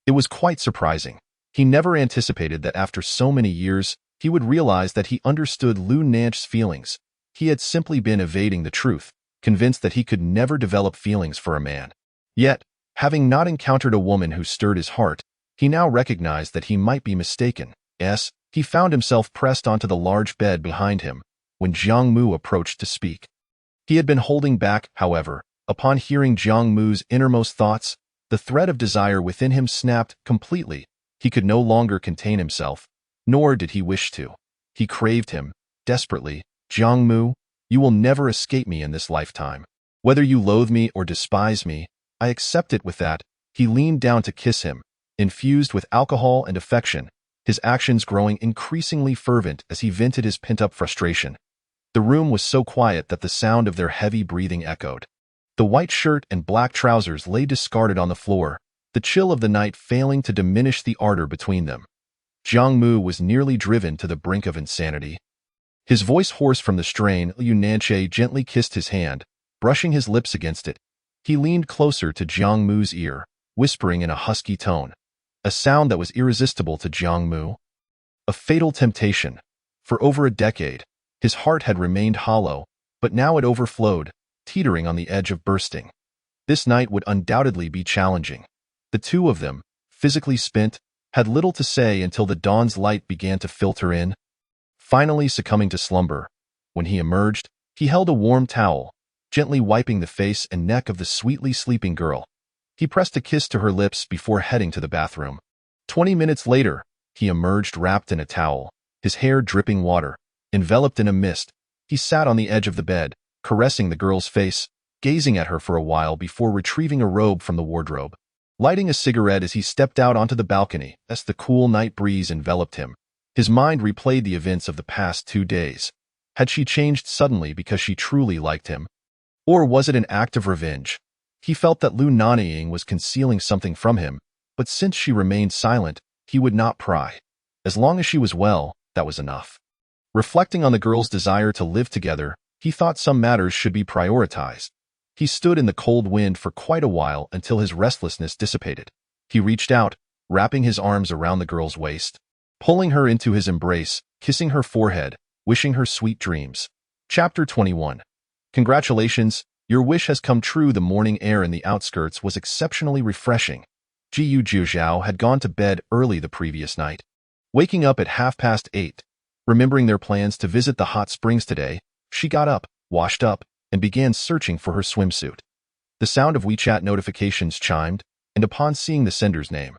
It was quite surprising. He never anticipated that after so many years, he would realize that he understood Lu Nanying's feelings. He had simply been evading the truth, convinced that he could never develop feelings for a man. Yet, having not encountered a woman who stirred his heart, he now recognized that he might be mistaken. He found himself pressed onto the large bed behind him when Jiang Mu approached to speak. He had been holding back, however. Upon hearing Jiang Mu's innermost thoughts, the thread of desire within him snapped completely. He could no longer contain himself, nor did he wish to. He craved him, desperately. "Jiang Mu, you will never escape me in this lifetime. Whether you loathe me or despise me, I accept it." With that, he leaned down to kiss him, infused with alcohol and affection, his actions growing increasingly fervent as he vented his pent-up frustration. The room was so quiet that the sound of their heavy breathing echoed. The white shirt and black trousers lay discarded on the floor, the chill of the night failing to diminish the ardor between them. Jiang Mu was nearly driven to the brink of insanity. His voice hoarse from the strain, Lu Nanying gently kissed his hand, brushing his lips against it. He leaned closer to Jiang Mu's ear, whispering in a husky tone, a sound that was irresistible to Jiang Mu. A fatal temptation. For over a decade, his heart had remained hollow, but now it overflowed, teetering on the edge of bursting. This night would undoubtedly be challenging. The two of them, physically spent, had little to say until the dawn's light began to filter in. Finally succumbing to slumber, when he emerged, he held a warm towel, gently wiping the face and neck of the sweetly sleeping girl. He pressed a kiss to her lips before heading to the bathroom. 20 minutes later, he emerged wrapped in a towel, his hair dripping water, enveloped in a mist. He sat on the edge of the bed, caressing the girl's face, gazing at her for a while before retrieving a robe from the wardrobe. Lighting a cigarette as he stepped out onto the balcony, as the cool night breeze enveloped him, his mind replayed the events of the past 2 days. Had she changed suddenly because she truly liked him? Or was it an act of revenge? He felt that Lu Nanying was concealing something from him, but since she remained silent, he would not pry. As long as she was well, that was enough. Reflecting on the girl's desire to live together, he thought some matters should be prioritized. He stood in the cold wind for quite a while until his restlessness dissipated. He reached out, wrapping his arms around the girl's waist, pulling her into his embrace, kissing her forehead, wishing her sweet dreams. Chapter 21. Congratulations, your wish has come true. The morning air in the outskirts was exceptionally refreshing. Jiu Zhao had gone to bed early the previous night. Waking up at 8:30, remembering their plans to visit the hot springs today, she got up, washed up, and began searching for her swimsuit. The sound of WeChat notifications chimed, and upon seeing the sender's name,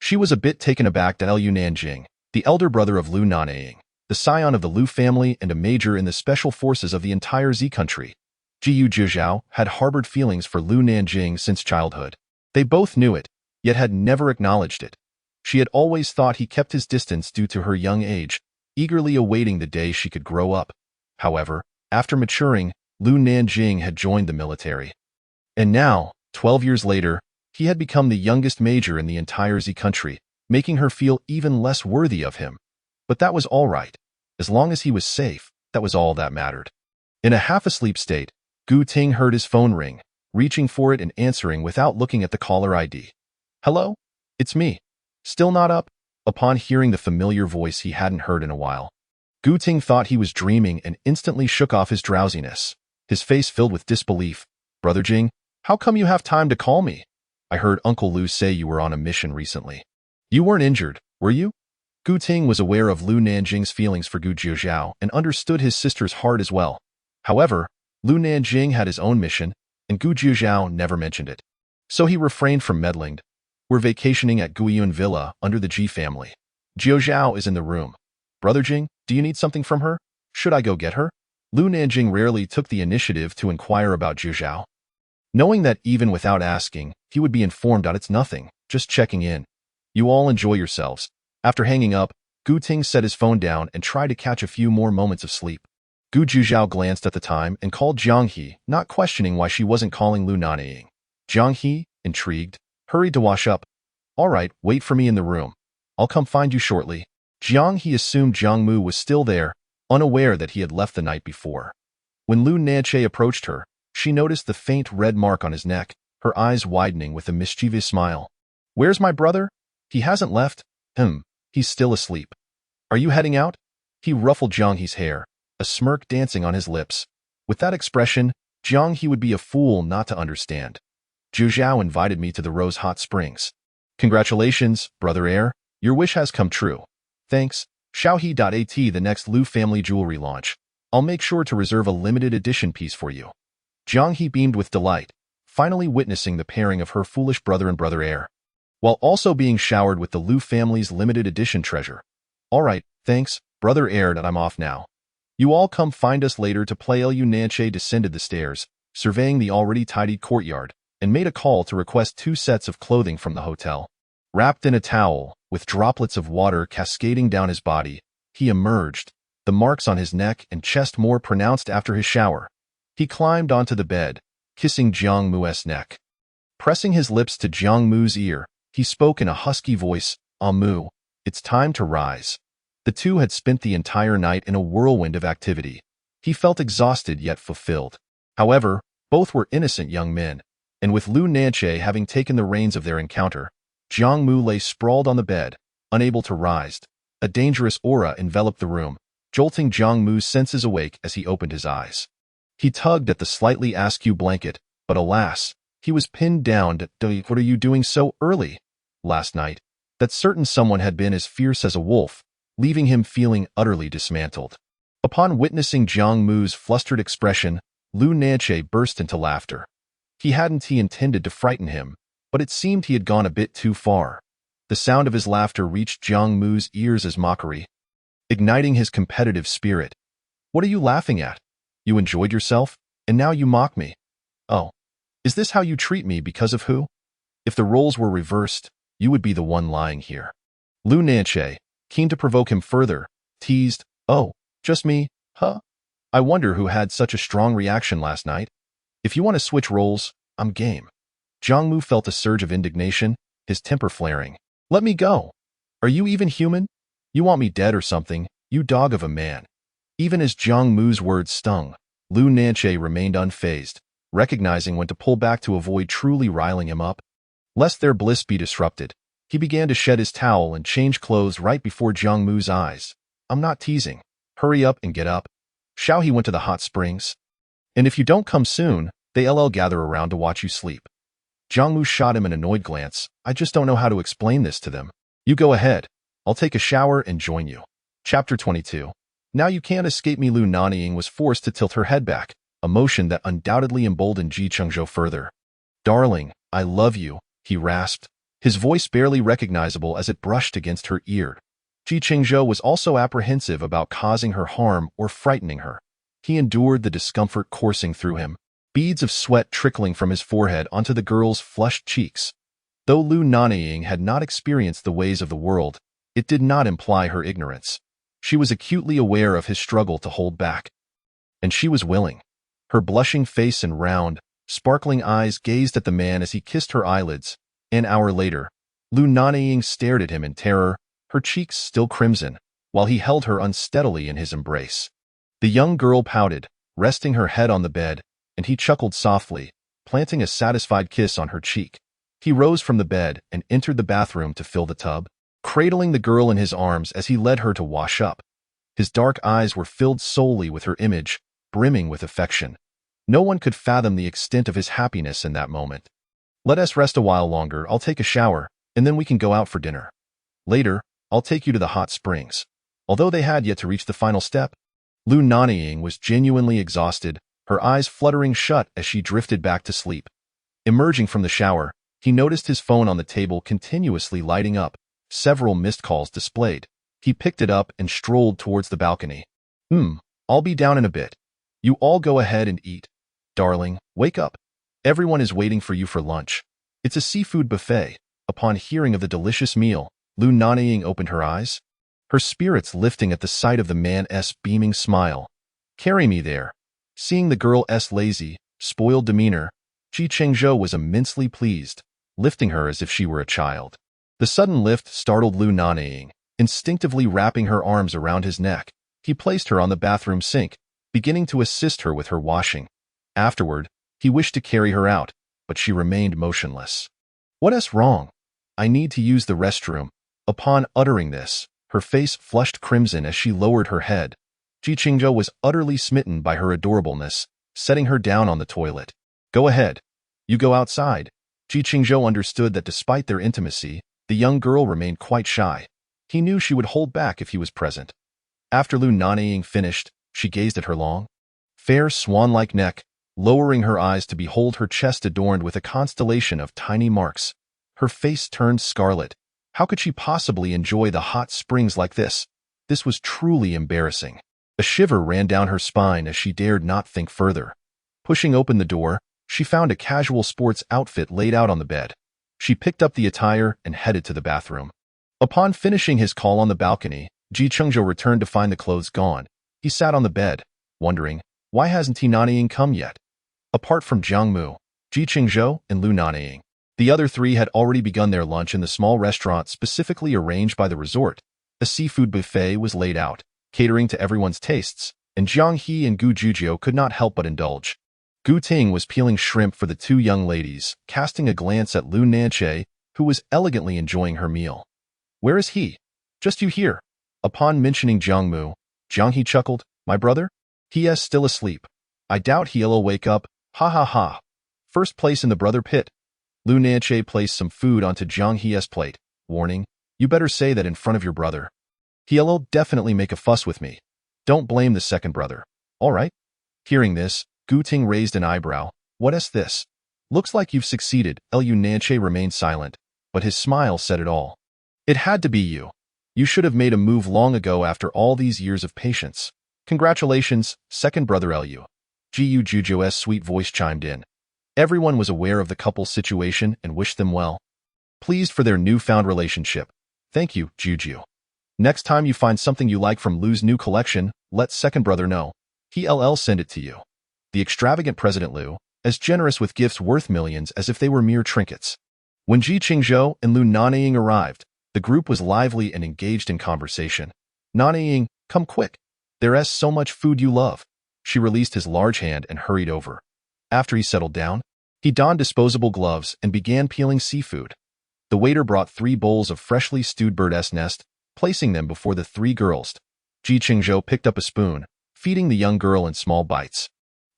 she was a bit taken aback. Lu Nanying, the elder brother of Lu Nanying, the scion of the Lu family and a major in the special forces of the entire Z country. Jiu Zhao had harbored feelings for Lu Nanying since childhood. They both knew it, yet had never acknowledged it. She had always thought he kept his distance due to her young age, eagerly awaiting the day she could grow up. However, after maturing, Lu Nanying had joined the military. And now, 12 years later, he had become the youngest major in the entire Z country, making her feel even less worthy of him. But that was all right. As long as he was safe, that was all that mattered. In a half-asleep state, Gu Ting heard his phone ring, reaching for it and answering without looking at the caller ID. "Hello? It's me. Still not up?" Upon hearing the familiar voice he hadn't heard in a while, Gu Ting thought he was dreaming and instantly shook off his drowsiness, his face filled with disbelief. "Brother Jing, how come you have time to call me? I heard Uncle Lu say you were on a mission recently. You weren't injured, were you?" Gu Ting was aware of Lu Nanying's feelings for Gu Zhao and understood his sister's heart as well. However, Lu Nanying had his own mission, and Gu Zhao never mentioned it. So he refrained from meddling. "We're vacationing at Guiyun Villa under the Ji family. Zhao is in the room. Brother Jing, do you need something from her? Should I go get her?" Lu Nanying rarely took the initiative to inquire about Zhao. Knowing that even without asking, he would be informed that it's nothing, just checking in. "You all enjoy yourselves." After hanging up, Gu Ting set his phone down and tried to catch a few more moments of sleep. Gu Zhao glanced at the time and called Jiang He, not questioning why she wasn't calling Lu Nanying. Jiang He, intrigued, hurried to wash up. "All right, wait for me in the room. I'll come find you shortly." Jiang He assumed Jiang Mu was still there, unaware that he had left the night before. When Lu Nanying approached her, she noticed the faint red mark on his neck, her eyes widening with a mischievous smile. "Where's my brother? He hasn't left." He's still asleep." "Are you heading out?" He ruffled Jiang He's hair, a smirk dancing on his lips. With that expression, Jiang He would be a fool not to understand. "Zhao invited me to the Rose Hot Springs." "Congratulations, brother heir. Your wish has come true." "Thanks. Xiaohe.at the next Lu family jewelry launch. I'll make sure to reserve a limited edition piece for you." Jiang He beamed with delight, finally witnessing the pairing of her foolish brother and brother heir, while also being showered with the Lu family's limited edition treasure. "All right, thanks, brother heir, that I'm off now. You all come find us later to play." Lu Nanying descended the stairs, surveying the already tidied courtyard, and made a call to request 2 sets of clothing from the hotel. Wrapped in a towel, with droplets of water cascading down his body, he emerged, the marks on his neck and chest more pronounced after his shower. He climbed onto the bed, kissing Jiang Mu's neck. Pressing his lips to Jiang Mu's ear, he spoke in a husky voice, "Mu, it's time to rise." The two had spent the entire night in a whirlwind of activity. He felt exhausted yet fulfilled. However, both were innocent young men, and with Lu Nanying having taken the reins of their encounter, Jiang Mu lay sprawled on the bed, unable to rise. A dangerous aura enveloped the room, jolting Jiang Mu's senses awake as he opened his eyes. He tugged at the slightly askew blanket, but alas, he was pinned down. "What are you doing so early?" Last night, that certain someone had been as fierce as a wolf, leaving him feeling utterly dismantled. Upon witnessing Jiang Mu's flustered expression, Lu Nanying burst into laughter. He intended to frighten him, but it seemed he had gone a bit too far. The sound of his laughter reached Jiang Mu's ears as mockery, igniting his competitive spirit. "What are you laughing at? You enjoyed yourself, and now you mock me. Oh, is this how you treat me because of who? If the roles were reversed, you would be the one lying here." Lu Nanying, keen to provoke him further, teased, "Oh, just me, huh? I wonder who had such a strong reaction last night. If you want to switch roles, I'm game." Jiang Mu felt a surge of indignation, his temper flaring. "Let me go. Are you even human? You want me dead or something, you dog of a man." Even as Jiang Mu's words stung, Lu Nanying remained unfazed, recognizing when to pull back to avoid truly riling him up. Lest their bliss be disrupted, He began to shed his towel and change clothes right before Jiang Mu's eyes. I'm not teasing. Hurry up and get up. Xiao He went to the hot springs. And if you don't come soon, they'll gather around to watch you sleep. Jiang Mu shot him an annoyed glance. I just don't know how to explain this to them. You go ahead. I'll take a shower and join you. Chapter 22. Now you can't escape me. Lu Nanying was forced to tilt her head back, a motion that undoubtedly emboldened Chengzhou further. Darling, I love you, he rasped, his voice barely recognizable as it brushed against her ear. Chengzhou was also apprehensive about causing her harm or frightening her. He endured the discomfort coursing through him, beads of sweat trickling from his forehead onto the girl's flushed cheeks. Though Lu Nanying had not experienced the ways of the world, it did not imply her ignorance. She was acutely aware of his struggle to hold back. And she was willing. Her blushing face and round, sparkling eyes gazed at the man as he kissed her eyelids. An hour later, Lu Nanying stared at him in terror, her cheeks still crimson, while he held her unsteadily in his embrace. The young girl pouted, resting her head on the bed, and he chuckled softly, planting a satisfied kiss on her cheek. He rose from the bed and entered the bathroom to fill the tub, cradling the girl in his arms as he led her to wash up. His dark eyes were filled solely with her image, brimming with affection. No one could fathom the extent of his happiness in that moment. Let us rest a while longer. I'll take a shower, and then we can go out for dinner. Later, I'll take you to the hot springs. Although they had yet to reach the final step, Lu Nanying was genuinely exhausted, her eyes fluttering shut as she drifted back to sleep. Emerging from the shower, he noticed his phone on the table continuously lighting up, several missed calls displayed. He picked it up and strolled towards the balcony. I'll be down in a bit. You all go ahead and eat. Darling, wake up. Everyone is waiting for you for lunch. It's a seafood buffet. Upon hearing of the delicious meal, Lu Nanying opened her eyes, her spirits lifting at the sight of the man's beaming smile. Carry me there. Seeing the girl's lazy, spoiled demeanor, Chengzhou was immensely pleased, lifting her as if she were a child. The sudden lift startled Lu Nanying. Instinctively wrapping her arms around his neck, he placed her on the bathroom sink, beginning to assist her with her washing. Afterward, he wished to carry her out, but she remained motionless. What's wrong? I need to use the restroom. Upon uttering this, her face flushed crimson as she lowered her head. Chengzhou was utterly smitten by her adorableness, setting her down on the toilet. Go ahead. You go outside. Chengzhou understood that despite their intimacy, the young girl remained quite shy. He knew she would hold back if he was present. After Lu Nanying finished, she gazed at her long, fair swan-like neck, lowering her eyes to behold her chest adorned with a constellation of tiny marks. Her face turned scarlet. How could she possibly enjoy the hot springs like this? This was truly embarrassing. A shiver ran down her spine as she dared not think further. Pushing open the door, she found a casual sports outfit laid out on the bed. She picked up the attire and headed to the bathroom. Upon finishing his call on the balcony, Chengzhou returned to find the clothes gone. He sat on the bed, wondering, why hasn't Nanying come yet? Apart from Jiang Mu, Chengzhou, and Lu Nanying, the other three had already begun their lunch in the small restaurant specifically arranged by the resort. A seafood buffet was laid out, catering to everyone's tastes, and Jiang He and Gu Juzhou could not help but indulge. Gu Ting was peeling shrimp for the two young ladies, casting a glance at Lu Nanying, who was elegantly enjoying her meal. Where is he? Just you here. Upon mentioning Jiang Mu, Jiang He chuckled. My brother? He is still asleep. I doubt he'll wake up. Ha ha ha. First place in the brother pit. Lu Nanying placed some food onto Jiang He's plate, warning, you better say that in front of your brother. He'll definitely make a fuss with me. Don't blame the second brother. All right? Hearing this, Gu Ting raised an eyebrow. What's this? Looks like you've succeeded. Lu Nanying remained silent, but his smile said it all. It had to be you. You should have made a move long ago after all these years of patience. Congratulations, second brother Lu. Gu Juzhou's sweet voice chimed in. Everyone was aware of the couple's situation and wished them well. Pleased for their newfound relationship. Thank you, Juju. Next time you find something you like from Lu's new collection, let second brother know. He'll send it to you. The extravagant President Lu, as generous with gifts worth millions as if they were mere trinkets. When Chengzhou and Lu Nanying arrived, the group was lively and engaged in conversation. Nanying, come quick. There's so much food you love. She released his large hand and hurried over. After he settled down, he donned disposable gloves and began peeling seafood. The waiter brought 3 bowls of freshly stewed bird's nest, placing them before the 3 girls. Chengzhou picked up a spoon, feeding the young girl in small bites.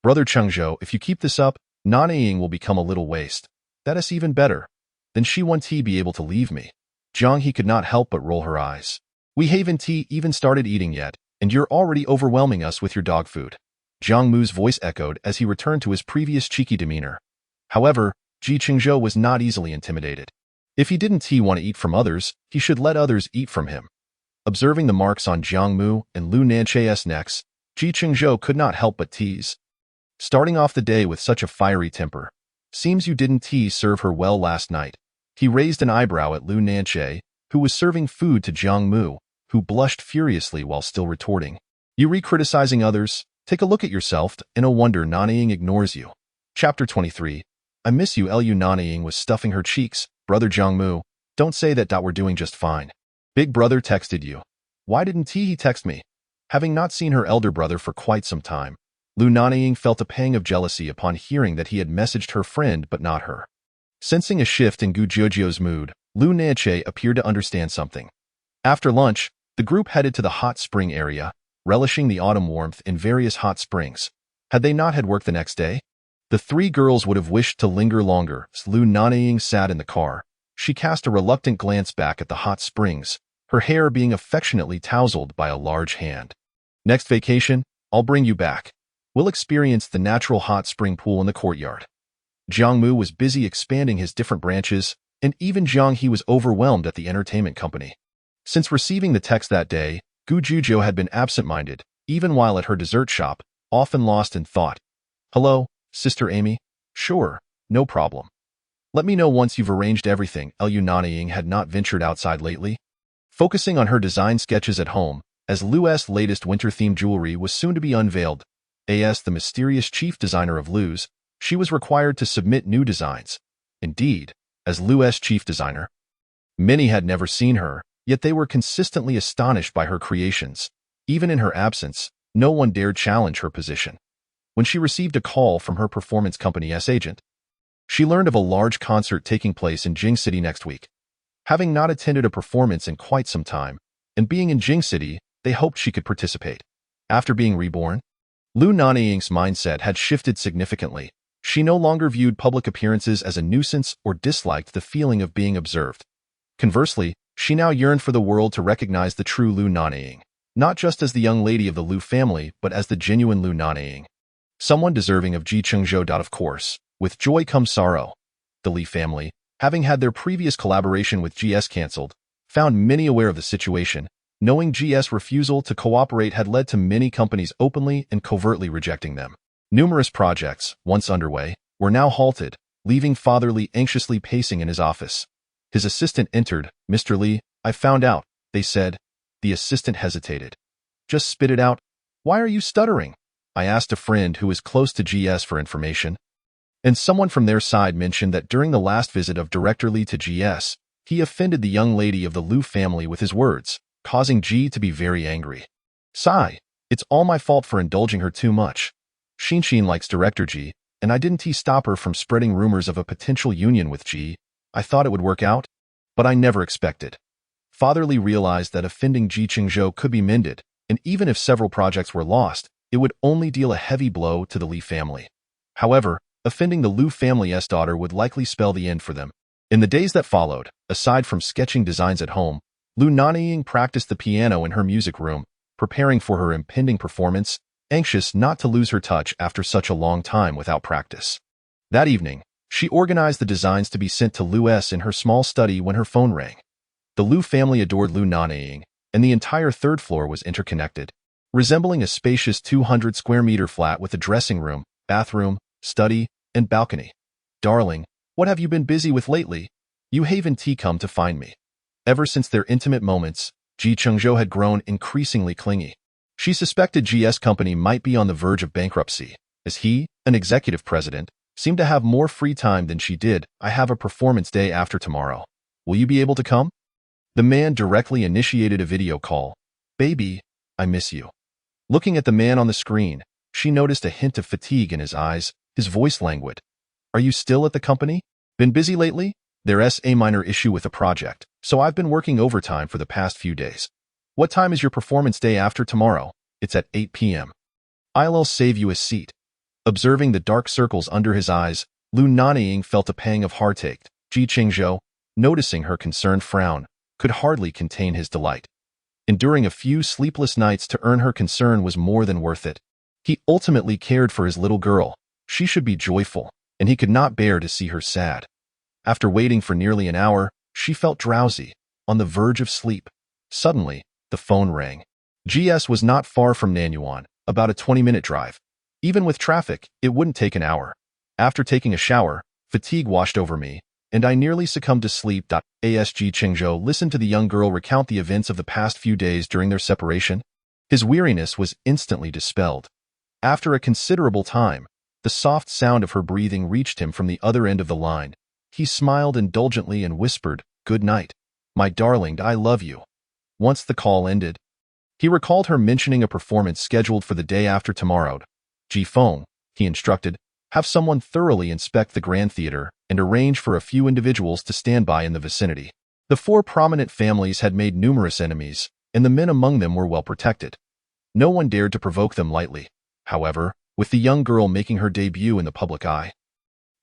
Brother Chengzhou, if you keep this up, Nanying will become a little waste. That is even better. Then she won't be able to leave me. Jiang He could not help but roll her eyes. We haven't even started eating yet, and you're already overwhelming us with your dog food. Jiang Mu's voice echoed as he returned to his previous cheeky demeanor. However, Chengzhou was not easily intimidated. If he didn't want to eat from others, he should let others eat from him. Observing the marks on Jiang Mu and Lu Nanying's necks, Chengzhou could not help but tease. Starting off the day with such a fiery temper. Seems you didn't serve her well last night. He raised an eyebrow at Lu Nanying, who was serving food to Jiang Mu, who blushed furiously while still retorting. You re-criticizing others? Take a look at yourself, and no wonder Nanying ignores you. Chapter 23. I miss you. Lu Nanying was stuffing her cheeks. Brother Jiang Mu, don't say that. We're doing just fine. Big brother texted you. Why didn't he text me? Having not seen her elder brother for quite some time, Lu Nanying felt a pang of jealousy upon hearing that he had messaged her friend but not her. Sensing a shift in Gu Jiujiu's mood, Lu Nanying appeared to understand something. After lunch, the group headed to the hot spring area, relishing the autumn warmth in various hot springs. Had they not had work the next day? The 3 girls would have wished to linger longer. As Lu Nanying sat in the car, she cast a reluctant glance back at the hot springs, her hair being affectionately tousled by a large hand. Next vacation, I'll bring you back. We'll experience the natural hot spring pool in the courtyard. Jiang Mu was busy expanding his different branches, and even Jiang He was overwhelmed at the entertainment company. Since receiving the text that day, Gu Jiujiu had been absent-minded, even while at her dessert shop, often lost in thought. Hello, Sister Amy? Sure, no problem. Let me know once you've arranged everything. Lu Nanying had not ventured outside lately. Focusing on her design sketches at home, as Lu's latest winter-themed jewelry was soon to be unveiled. The mysterious chief designer of Lu's, she was required to submit new designs. Indeed, as Lu's chief designer, many had never seen her, yet they were consistently astonished by her creations. Even in her absence, no one dared challenge her position. When she received a call from her performance company's agent, she learned of a large concert taking place in Jing City next week. Having not attended a performance in quite some time, and being in Jing City, they hoped she could participate. After being reborn, Lu Nanying's mindset had shifted significantly. She no longer viewed public appearances as a nuisance or disliked the feeling of being observed. Conversely, she now yearned for the world to recognize the true Lu Nanying, not just as the young lady of the Lu family, but as the genuine Lu Nanying. Someone deserving of Chengzhou. Of course, with joy comes sorrow. The Li family, having had their previous collaboration with GS cancelled, found many aware of the situation, knowing GS' refusal to cooperate had led to many companies openly and covertly rejecting them. Numerous projects, once underway, were now halted, leaving Father Li anxiously pacing in his office. His assistant entered. Mr. Li, I found out, they said. The assistant hesitated. Just spit it out. Why are you stuttering? I asked a friend who was close to GS for information. And someone from their side mentioned that during the last visit of Director Li to GS, he offended the young lady of the Lu family with his words, causing G to be very angry. Sigh, it's all my fault for indulging her too much. Xin likes Director G, and I didn't stop her from spreading rumors of a potential union with G. I thought it would work out, but I never expected. Father Li realized that offending Chengzhou could be mended, and even if several projects were lost, it would only deal a heavy blow to the Li family. However, offending the Lu family's daughter would likely spell the end for them. In the days that followed, aside from sketching designs at home, Lu Nanying practiced the piano in her music room, preparing for her impending performance, anxious not to lose her touch after such a long time without practice. That evening, she organized the designs to be sent to Lu's in her small study when her phone rang. The Lu family adored Lu Nanying, and the entire third floor was interconnected, resembling a spacious 200-square-meter flat with a dressing room, bathroom, study, and balcony. Darling, what have you been busy with lately? You haven't come to find me. Ever since their intimate moments, Chengzhou had grown increasingly clingy. She suspected GS company might be on the verge of bankruptcy, as he, an executive president, seemed to have more free time than she did. I have a performance day after tomorrow. Will you be able to come? The man directly initiated a video call. Baby, I miss you. Looking at the man on the screen, she noticed a hint of fatigue in his eyes, his voice languid. Are you still at the company? Been busy lately? There's a minor issue with the project, so I've been working overtime for the past few days. What time is your performance day after tomorrow? It's at 8 p.m. I'll save you a seat. Observing the dark circles under his eyes, Lu Nanying felt a pang of heartache. Chengzhou, noticing her concerned frown, could hardly contain his delight. Enduring a few sleepless nights to earn her concern was more than worth it. He ultimately cared for his little girl. She should be joyful, and he could not bear to see her sad. After waiting for nearly an hour, she felt drowsy, on the verge of sleep. Suddenly, the phone rang. GS was not far from Nanyuan, about a 20-minute drive. Even with traffic, it wouldn't take an hour. After taking a shower, fatigue washed over me, and I nearly succumbed to sleep. Asg Chengzhou listened to the young girl recount the events of the past few days during their separation. His weariness was instantly dispelled. After a considerable time, the soft sound of her breathing reached him from the other end of the line. He smiled indulgently and whispered, "Good night. My darling, I love you." Once the call ended, he recalled her mentioning a performance scheduled for the day after tomorrow. Feng, he instructed, have someone thoroughly inspect the Grand Theater and arrange for a few individuals to stand by in the vicinity. The four prominent families had made numerous enemies, and the men among them were well protected. No one dared to provoke them lightly. However, with the young girl making her debut in the public eye,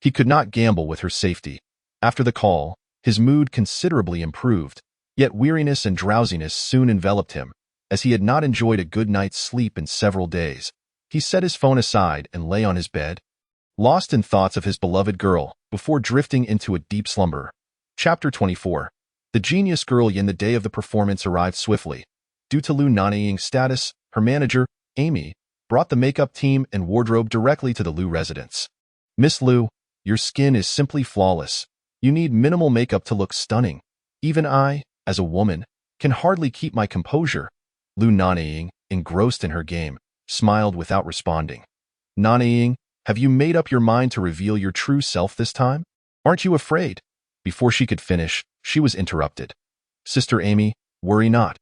he could not gamble with her safety. After the call, his mood considerably improved, yet weariness and drowsiness soon enveloped him, as he had not enjoyed a good night's sleep in several days. He set his phone aside and lay on his bed, lost in thoughts of his beloved girl, before drifting into a deep slumber. Chapter 24. The genius girl Yin. The day of the performance arrived swiftly. Due to Lu Nanying's status, her manager, Amy, brought the makeup team and wardrobe directly to the Lu residence. "Miss Lu, your skin is simply flawless. You need minimal makeup to look stunning. Even I, as a woman, can hardly keep my composure." Lu Nanying, engrossed in her game, smiled without responding. "Nanying, have you made up your mind to reveal your true self this time? Aren't you afraid?" Before she could finish, she was interrupted. "Sister Amy, worry not.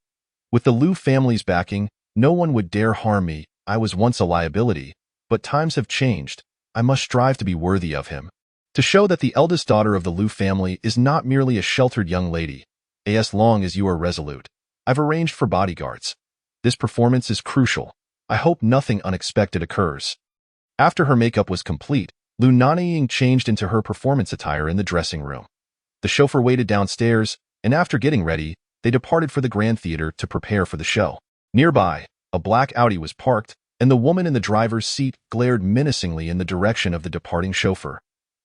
With the Lu family's backing, no one would dare harm me. I was once a liability, but times have changed. I must strive to be worthy of him. To show that the eldest daughter of the Lu family is not merely a sheltered young lady, as long as you are resolute. I've arranged for bodyguards. This performance is crucial. I hope nothing unexpected occurs." After her makeup was complete, Lu Nanying changed into her performance attire in the dressing room. The chauffeur waited downstairs, and after getting ready, they departed for the Grand Theater to prepare for the show. Nearby, a black Audi was parked, and the woman in the driver's seat glared menacingly in the direction of the departing chauffeur.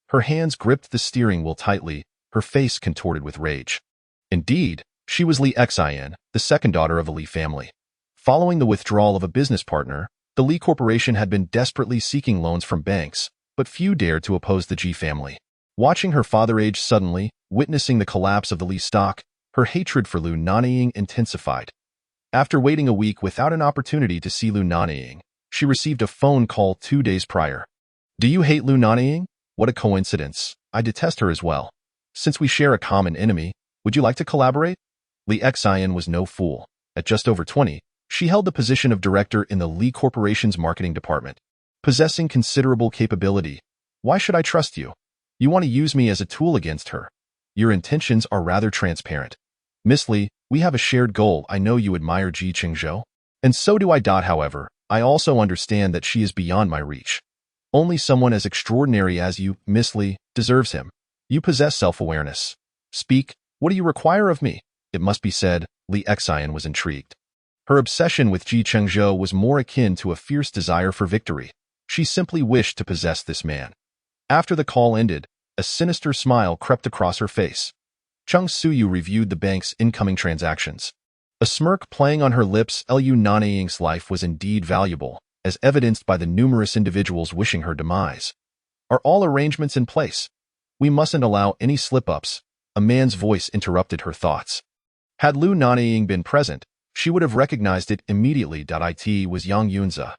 Her hands gripped the steering wheel tightly, her face contorted with rage. Indeed, she was Li Xian, the second daughter of the Li family. Following the withdrawal of a business partner, the Li Corporation had been desperately seeking loans from banks, but few dared to oppose the Ji family. Watching her father age suddenly, witnessing the collapse of the Li stock, her hatred for Lu Nanying intensified. After waiting a week without an opportunity to see Lu Nanying, she received a phone call 2 days prior. "Do you hate Lu Nanying? What a coincidence. I detest her as well. Since we share a common enemy, would you like to collaborate?" Li Xian was no fool. At just over 20, she held the position of director in the Li Corporation's marketing department. Possessing considerable capability, why should I trust you? You want to use me as a tool against her. Your intentions are rather transparent. Miss Li, we have a shared goal. I know you admire Chengzhou, and so do I. However, I also understand that she is beyond my reach. Only someone as extraordinary as you, Miss Li, deserves him. You possess self-awareness. Speak, what do you require of me? It must be said, Li Xian was intrigued. Her obsession with Chengzhou was more akin to a fierce desire for victory. She simply wished to possess this man. After the call ended, a sinister smile crept across her face. Chengzhou reviewed the bank's incoming transactions. A smirk playing on her lips. Lu Nanying's life was indeed valuable, as evidenced by the numerous individuals wishing her demise. Are all arrangements in place? We mustn't allow any slip-ups. A man's voice interrupted her thoughts. Had Lu Nanying been present, she would have recognized it immediately. It was Yang Yunze.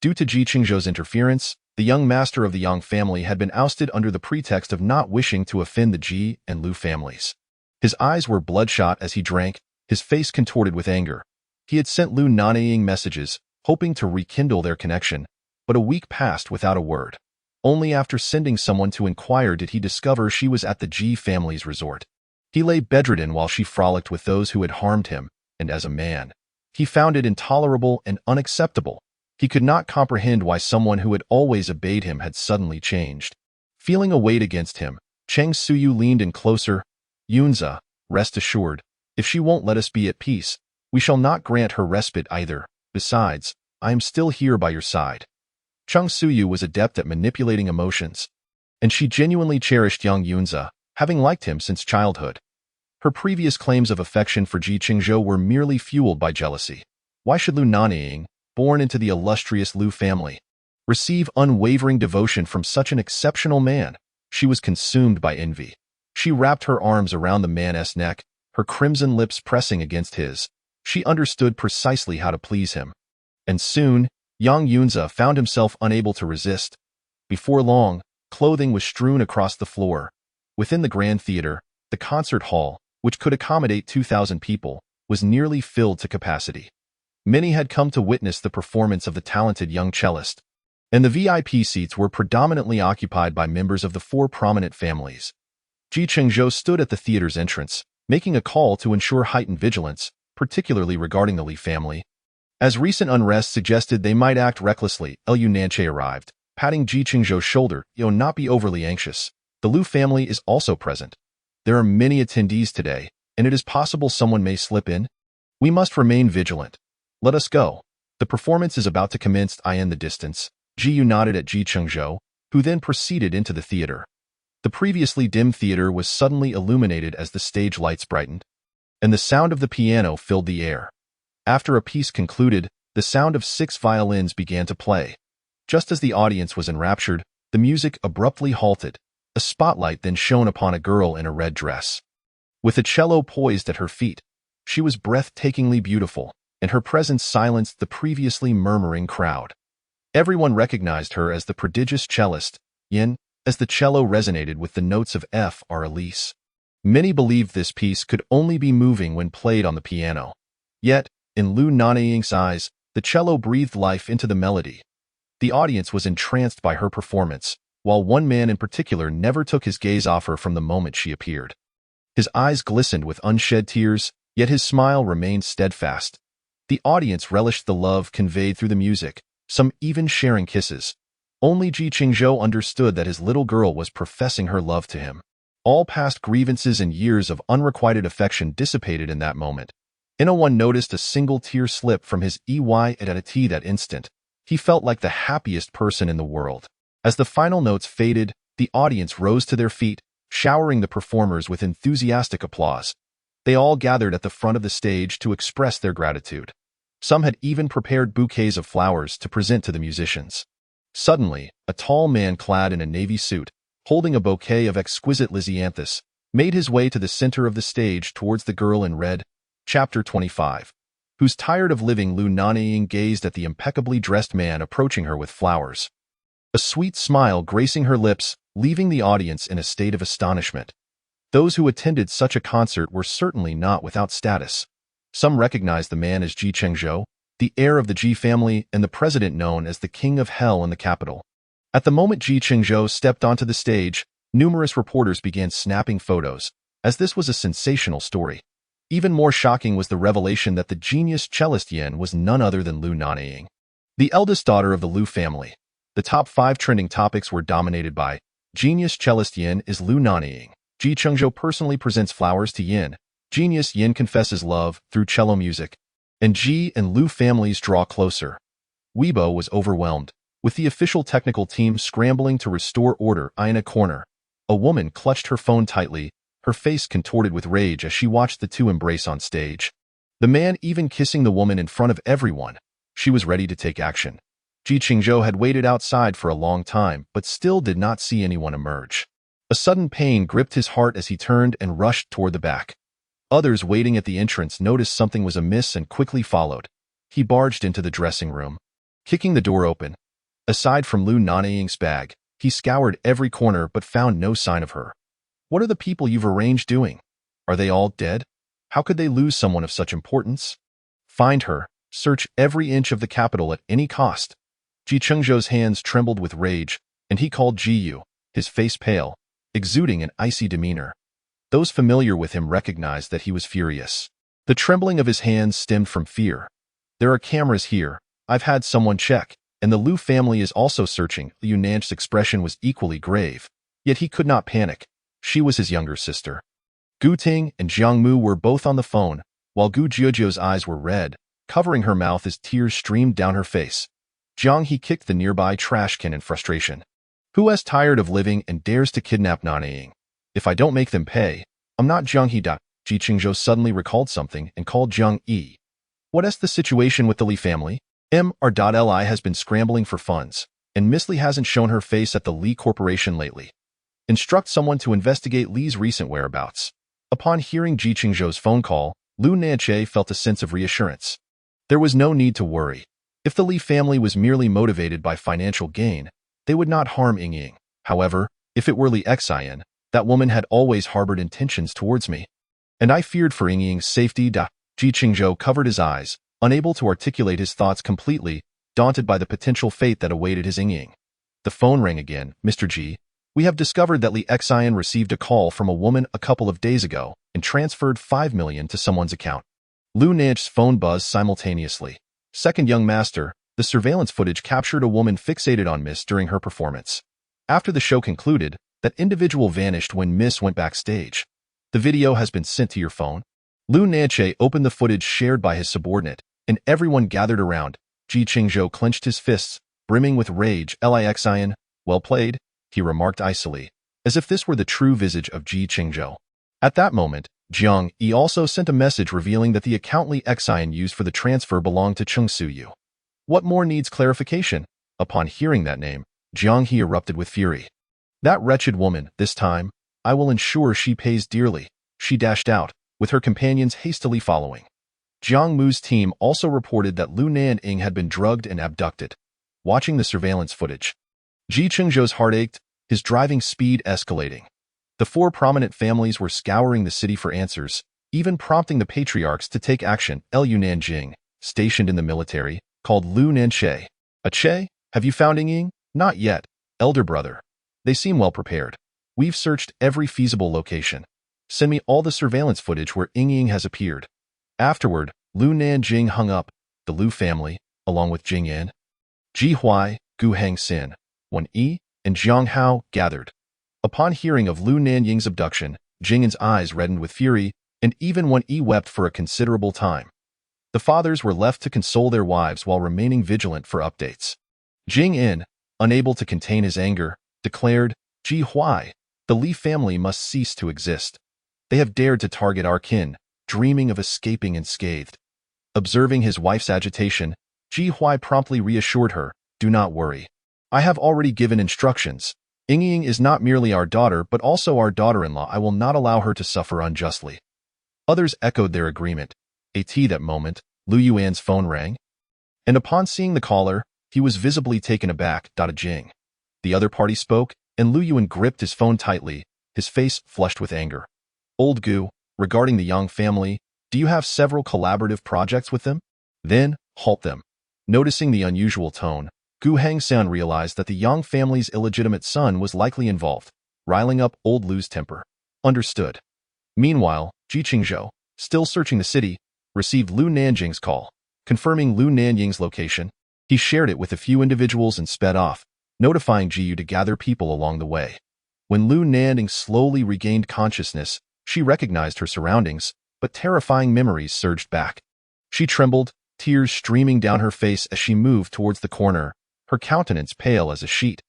Due to Chengzhou's interference, the young master of the Yang family had been ousted under the pretext of not wishing to offend the Ji and Lu families. His eyes were bloodshot as he drank, his face contorted with anger. He had sent Lu Nanying messages, hoping to rekindle their connection, but a week passed without a word. Only after sending someone to inquire did he discover she was at the Ji family's resort. He lay bedridden while she frolicked with those who had harmed him, and as a man, he found it intolerable and unacceptable. He could not comprehend why someone who had always obeyed him had suddenly changed. Feeling a weight against him, Chengzhou leaned in closer. Yunza, rest assured, if she won't let us be at peace, we shall not grant her respite either. Besides, I am still here by your side. Chengzhou was adept at manipulating emotions, and she genuinely cherished young Yunza, having liked him since childhood. Her previous claims of affection for Ji Chengzhou were merely fueled by jealousy. Why should Lu Nanying, born into the illustrious Lu family, receive unwavering devotion from such an exceptional man? She was consumed by envy. She wrapped her arms around the man's neck, her crimson lips pressing against his. She understood precisely how to please him. And soon, young Yunza found himself unable to resist. Before long, clothing was strewn across the floor. Within the Grand Theater, the concert hall, which could accommodate 2,000 people, was nearly filled to capacity. Many had come to witness the performance of the talented young cellist, and the VIP seats were predominantly occupied by members of the four prominent families. Ji Chengzhou stood at the theater's entrance, making a call to ensure heightened vigilance, particularly regarding the Li family. As recent unrest suggested they might act recklessly, Lu Nanying arrived, patting Ji Chengzhou's shoulder. Not be overly anxious. The Lu family is also present. There are many attendees today, and it is possible someone may slip in. We must remain vigilant. Let us go. The performance is about to commence. In the distance, Ji nodded at Ji Chengzhou, who then proceeded into the theater. The previously dim theater was suddenly illuminated as the stage lights brightened, and the sound of the piano filled the air. After a piece concluded, the sound of 6 violins began to play. Just as the audience was enraptured, the music abruptly halted. A spotlight then shone upon a girl in a red dress. With a cello poised at her feet, she was breathtakingly beautiful, and her presence silenced the previously murmuring crowd. Everyone recognized her as the prodigious cellist, Yin, as the cello resonated with the notes of Fr. Elise. Many believed this piece could only be moving when played on the piano. Yet, in Lu Nanying's eyes, the cello breathed life into the melody. The audience was entranced by her performance, while one man in particular never took his gaze off her from the moment she appeared. His eyes glistened with unshed tears, yet his smile remained steadfast. The audience relished the love conveyed through the music, some even sharing kisses. Only Ji Chengzhou understood that his little girl was professing her love to him. All past grievances and years of unrequited affection dissipated in that moment. No one noticed a single tear slip from his eyes that instant. He felt like the happiest person in the world. As the final notes faded, the audience rose to their feet, showering the performers with enthusiastic applause. They all gathered at the front of the stage to express their gratitude. Some had even prepared bouquets of flowers to present to the musicians. Suddenly, a tall man clad in a navy suit, holding a bouquet of exquisite lisianthus, made his way to the center of the stage towards the girl in red. Chapter 25. Who's tired of living? Lu Nanying gazed at the impeccably dressed man approaching her with flowers. A sweet smile gracing her lips, leaving the audience in a state of astonishment. Those who attended such a concert were certainly not without status. Some recognized the man as Ji Chengzhou, the heir of the Ji family and the president known as the King of Hell in the capital. At the moment Ji Chengzhou stepped onto the stage, numerous reporters began snapping photos, as this was a sensational story. Even more shocking was the revelation that the genius cellist Yin was none other than Lu Nanying, the eldest daughter of the Lu family. The top 5 trending topics were dominated by Genius cellist Yin is Lu Nanying. Ji Chengzhou personally presents flowers to Yin. Genius Yin confesses love through cello music. And Ji and Lu families draw closer. Weibo was overwhelmed, with the official technical team scrambling to restore order. In a corner, a woman clutched her phone tightly, her face contorted with rage as she watched the two embrace on stage. The man even kissing the woman in front of everyone. She was ready to take action. Ji Chengzhou had waited outside for a long time, but still did not see anyone emerge. A sudden pain gripped his heart as he turned and rushed toward the back. Others waiting at the entrance noticed something was amiss and quickly followed. He barged into the dressing room, kicking the door open. Aside from Lu Nanying's bag, he scoured every corner but found no sign of her. What are the people you've arranged doing? Are they all dead? How could they lose someone of such importance? Find her. Search every inch of the capital at any cost. Ji Chengzhou's hands trembled with rage, and he called Jiyu, his face pale, exuding an icy demeanor. Those familiar with him recognized that he was furious. The trembling of his hands stemmed from fear. There are cameras here. I've had someone check, and the Lu family is also searching. Lu Nanying's expression was equally grave, yet he could not panic. She was his younger sister. Gu Ting and Jiang Mu were both on the phone, while Gu Jiuzhou's eyes were red, covering her mouth as tears streamed down her face. Jiang He kicked the nearby trash can in frustration. Who is tired of living and dares to kidnap Nanying? If I don't make them pay, I'm not Jiang He. Ji Chengzhou suddenly recalled something and called Jiang Yi. What is the situation with the Li family? Li has been scrambling for funds, and Miss Li hasn't shown her face at the Li Corporation lately. Instruct someone to investigate Li's recent whereabouts. Upon hearing Ji Chengzhou's phone call, Lu Nanying felt a sense of reassurance. There was no need to worry. If the Li family was merely motivated by financial gain, they would not harm Ying. However, if it were Li Xian, that woman had always harbored intentions towards me. And I feared for Ying's safety. Ji Chengzhou covered his eyes, unable to articulate his thoughts completely, daunted by the potential fate that awaited his Ying. The phone rang again. Mr. Ji, we have discovered that Li Xian received a call from a woman a couple of days ago and transferred 5 million to someone's account. Lu Nanying's phone buzzed simultaneously. Second young master, the surveillance footage captured a woman fixated on Miss during her performance. After the show concluded, that individual vanished when Miss went backstage. The video has been sent to your phone. Lu Nanying opened the footage shared by his subordinate, and everyone gathered around. Ji Chengzhou clenched his fists, brimming with rage. Li Xian, well played, he remarked icily, as if this were the true visage of Ji Chengzhou. At that moment, Jiang Yi also sent a message revealing that the account Li Xian used for the transfer belonged to Chengzhou. What more needs clarification? Upon hearing that name, Jiang He erupted with fury. That wretched woman, this time, I will ensure she pays dearly. She dashed out, with her companions hastily following. Jiang Mu's team also reported that Lu Nanying had been drugged and abducted. Watching the surveillance footage, Ji Chengzhou's heart ached, his driving speed escalating. The 4 prominent families were scouring the city for answers, even prompting the patriarchs to take action. Lu Nanying, stationed in the military, called Lu Nanying. Che, have you found Ying? Not yet, elder brother. They seem well prepared. We've searched every feasible location. Send me all the surveillance footage where Ying has appeared. Afterward, Lu Nanying hung up. The Lu family, along with Jing Yan, Ji Huai, Gu Hangxin, Wen Yi, and Jiang Hao, gathered. Upon hearing of Lu Nanying's abduction, Jing Yan's eyes reddened with fury, and even Wen Yi wept for a considerable time. The fathers were left to console their wives while remaining vigilant for updates. Jing Yan, unable to contain his anger, declared, Ji Huai, the Li family must cease to exist. They have dared to target our kin, dreaming of escaping unscathed. Observing his wife's agitation, Ji Huai promptly reassured her, do not worry. I have already given instructions. Ying is not merely our daughter but also our daughter-in-law. I will not allow her to suffer unjustly. Others echoed their agreement. At that moment, Lu Yuan's phone rang, and upon seeing the caller, he was visibly taken aback. Jing. The other party spoke, and Lu Yuan gripped his phone tightly, his face flushed with anger. Old Gu, regarding the Yang family, do you have several collaborative projects with them? Then, halt them. Noticing the unusual tone, Gu Hangxin realized that the Yang family's illegitimate son was likely involved, riling up old Lu's temper. Understood. Meanwhile, Ji Chengzhou, still searching the city, received Lu Nanying's call. Confirming Lu Nanying's location, he shared it with a few individuals and sped off, notifying Jiyu to gather people along the way. When Lu Nanying slowly regained consciousness, she recognized her surroundings, but terrifying memories surged back. She trembled, tears streaming down her face as she moved towards the corner, her countenance pale as a sheet.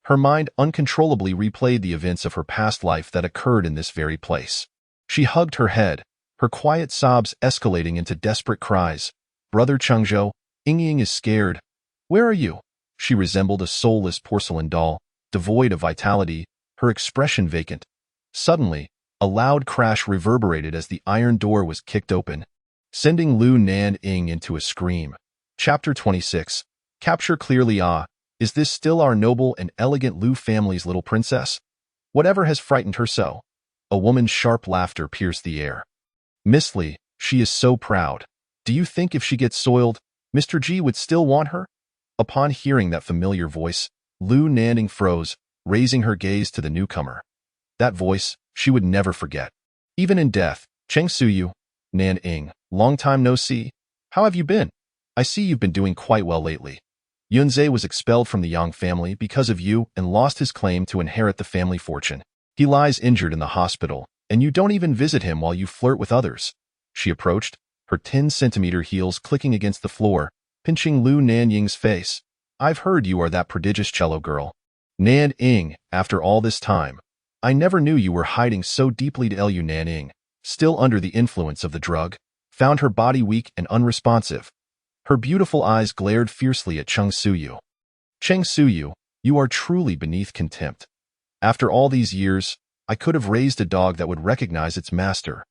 Her mind uncontrollably replayed the events of her past life that occurred in this very place. She hugged her head, her quiet sobs escalating into desperate cries. Brother Chengzhou, Ying is scared. Where are you? She resembled a soulless porcelain doll, devoid of vitality, her expression vacant. Suddenly, a loud crash reverberated as the iron door was kicked open, sending Lu Nanying into a scream. Chapter 26. Capture clearly. Is this still our noble and elegant Lu family's little princess? Whatever has frightened her so? A woman's sharp laughter pierced the air. Miss Li, she is so proud. Do you think if she gets soiled, Mr. Ji would still want her? Upon hearing that familiar voice, Lu Nanying froze, raising her gaze to the newcomer. That voice, she would never forget. Even in death, Chengzhou, Nanying, long time no see. How have you been? I see you've been doing quite well lately. Yunze was expelled from the Yang family because of you and lost his claim to inherit the family fortune. He lies injured in the hospital, and you don't even visit him while you flirt with others. She approached, her 10-centimeter heels clicking against the floor, pinching Lu Nanying's face. I've heard you are that prodigious cello girl. Nanying, after all this time, I never knew you were hiding so deeply. Lu Nanying, still under the influence of the drug, found her body weak and unresponsive. Her beautiful eyes glared fiercely at Chengzhou. Chengzhou, you are truly beneath contempt. After all these years, I could have raised a dog that would recognize its master.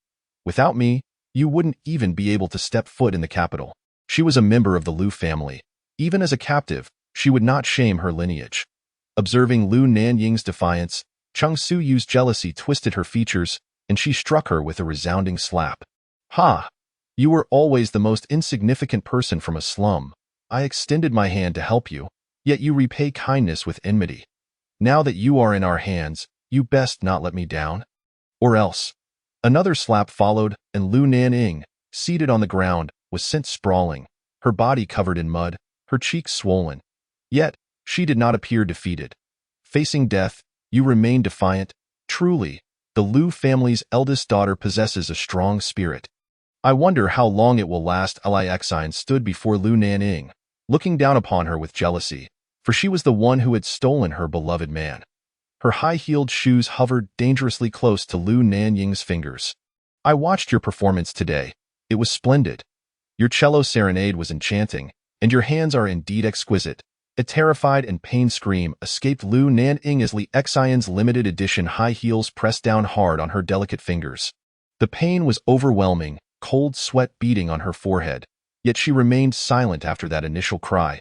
Without me, you wouldn't even be able to step foot in the capital. She was a member of the Lu family. Even as a captive, she would not shame her lineage. Observing Lu Nanying's defiance, Chengzhou's jealousy twisted her features, and she struck her with a resounding slap. Ha! You were always the most insignificant person from a slum. I extended my hand to help you, yet you repay kindness with enmity. Now that you are in our hands, you best not let me down. Or else. Another slap followed, and Lu Nanying, seated on the ground, was sent sprawling, her body covered in mud, her cheeks swollen. Yet, she did not appear defeated. Facing death, you remained defiant. Truly, the Lu family's eldest daughter possesses a strong spirit. I wonder how long it will last. Exine stood before Lu Nanying, looking down upon her with jealousy, for she was the one who had stolen her beloved man. Her high-heeled shoes hovered dangerously close to Lu Nanying's fingers. I watched your performance today. It was splendid. Your cello serenade was enchanting, and your hands are indeed exquisite. A terrified and pained scream escaped Lu Nanying as Exine's limited edition high heels pressed down hard on her delicate fingers. The pain was overwhelming, cold sweat beading on her forehead, yet she remained silent after that initial cry.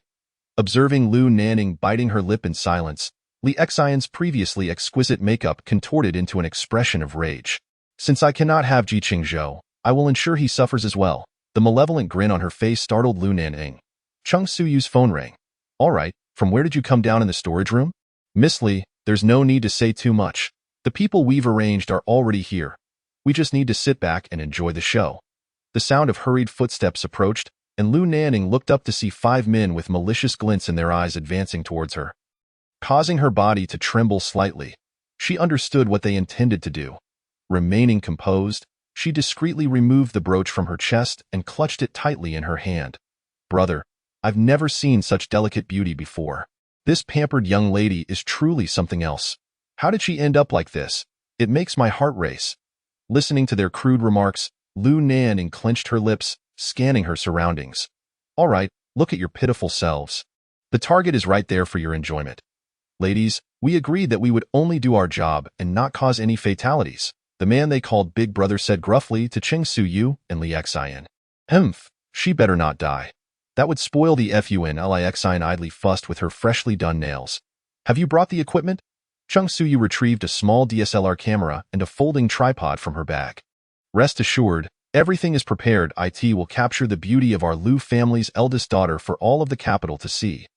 Observing Lu Nanying biting her lip in silence, Exine's previously exquisite makeup contorted into an expression of rage. Since I cannot have Chengzhou, I will ensure he suffers as well. The malevolent grin on her face startled Lu Nanying. Chengzhou's phone rang. All right, from where did you come down in the storage room? Miss Li, there's no need to say too much. The people we've arranged are already here. We just need to sit back and enjoy the show. The sound of hurried footsteps approached, and Lu Nanying looked up to see 5 men with malicious glints in their eyes advancing towards her. Causing her body to tremble slightly, she understood what they intended to do. Remaining composed, she discreetly removed the brooch from her chest and clutched it tightly in her hand. Brother, I've never seen such delicate beauty before. This pampered young lady is truly something else. How did she end up like this? It makes my heart race. Listening to their crude remarks, Lu Nanying clenched her lips, scanning her surroundings. All right, look at your pitiful selves. The target is right there for your enjoyment. Ladies, we agreed that we would only do our job and not cause any fatalities, the man they called Big Brother said gruffly to Chengzhou and Exine. She better not die. That would spoil the fun. Exine idly fussed with her freshly done nails. Have you brought the equipment? Chengzhou retrieved a small DSLR camera and a folding tripod from her bag. Rest assured, everything is prepared. It will capture the beauty of our Lu family's eldest daughter for all of the capital to see.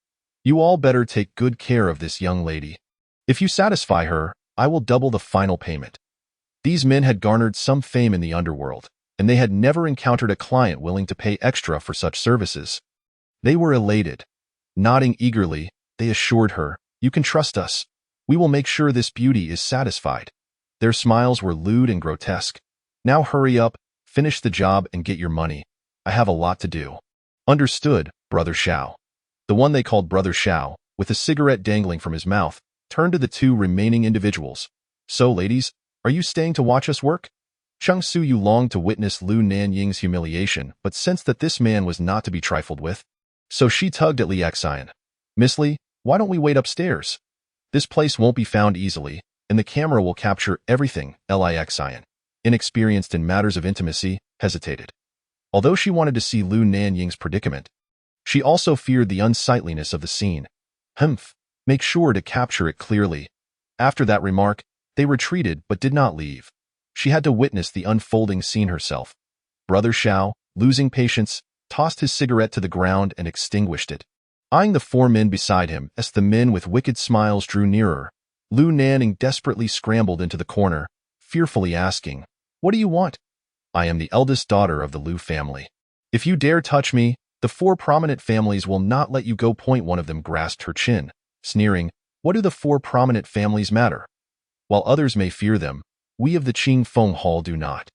You all better take good care of this young lady. If you satisfy her, I will double the final payment. These men had garnered some fame in the underworld, and they had never encountered a client willing to pay extra for such services. They were elated. Nodding eagerly, they assured her, "You can trust us. We will make sure this beauty is satisfied." Their smiles were lewd and grotesque. Now hurry up, finish the job and get your money. I have a lot to do. Understood, Brother Xiao. The one they called Brother Xiao, with a cigarette dangling from his mouth, turned to the 2 remaining individuals. So, ladies, are you staying to watch us work? Chengzhou longed to witness Lu Nanying's humiliation, but sensed that this man was not to be trifled with. So she tugged at Exine. Miss Li, why don't we wait upstairs? This place won't be found easily, and the camera will capture everything. Exine, inexperienced in matters of intimacy, hesitated. Although she wanted to see Lu Nanying's predicament, she also feared the unsightliness of the scene. Make sure to capture it clearly. After that remark, they retreated but did not leave. She had to witness the unfolding scene herself. Brother Xiao, losing patience, tossed his cigarette to the ground and extinguished it. Eyeing the four men beside him as the men with wicked smiles drew nearer, Lu Nanying desperately scrambled into the corner, fearfully asking, "What do you want?" "I am the eldest daughter of the Lu family. If you dare touch me, the four prominent families will not let you go." One of them grasped her chin, sneering, "What do the four prominent families matter? While others may fear them, we of the Qingfeng Hall do not."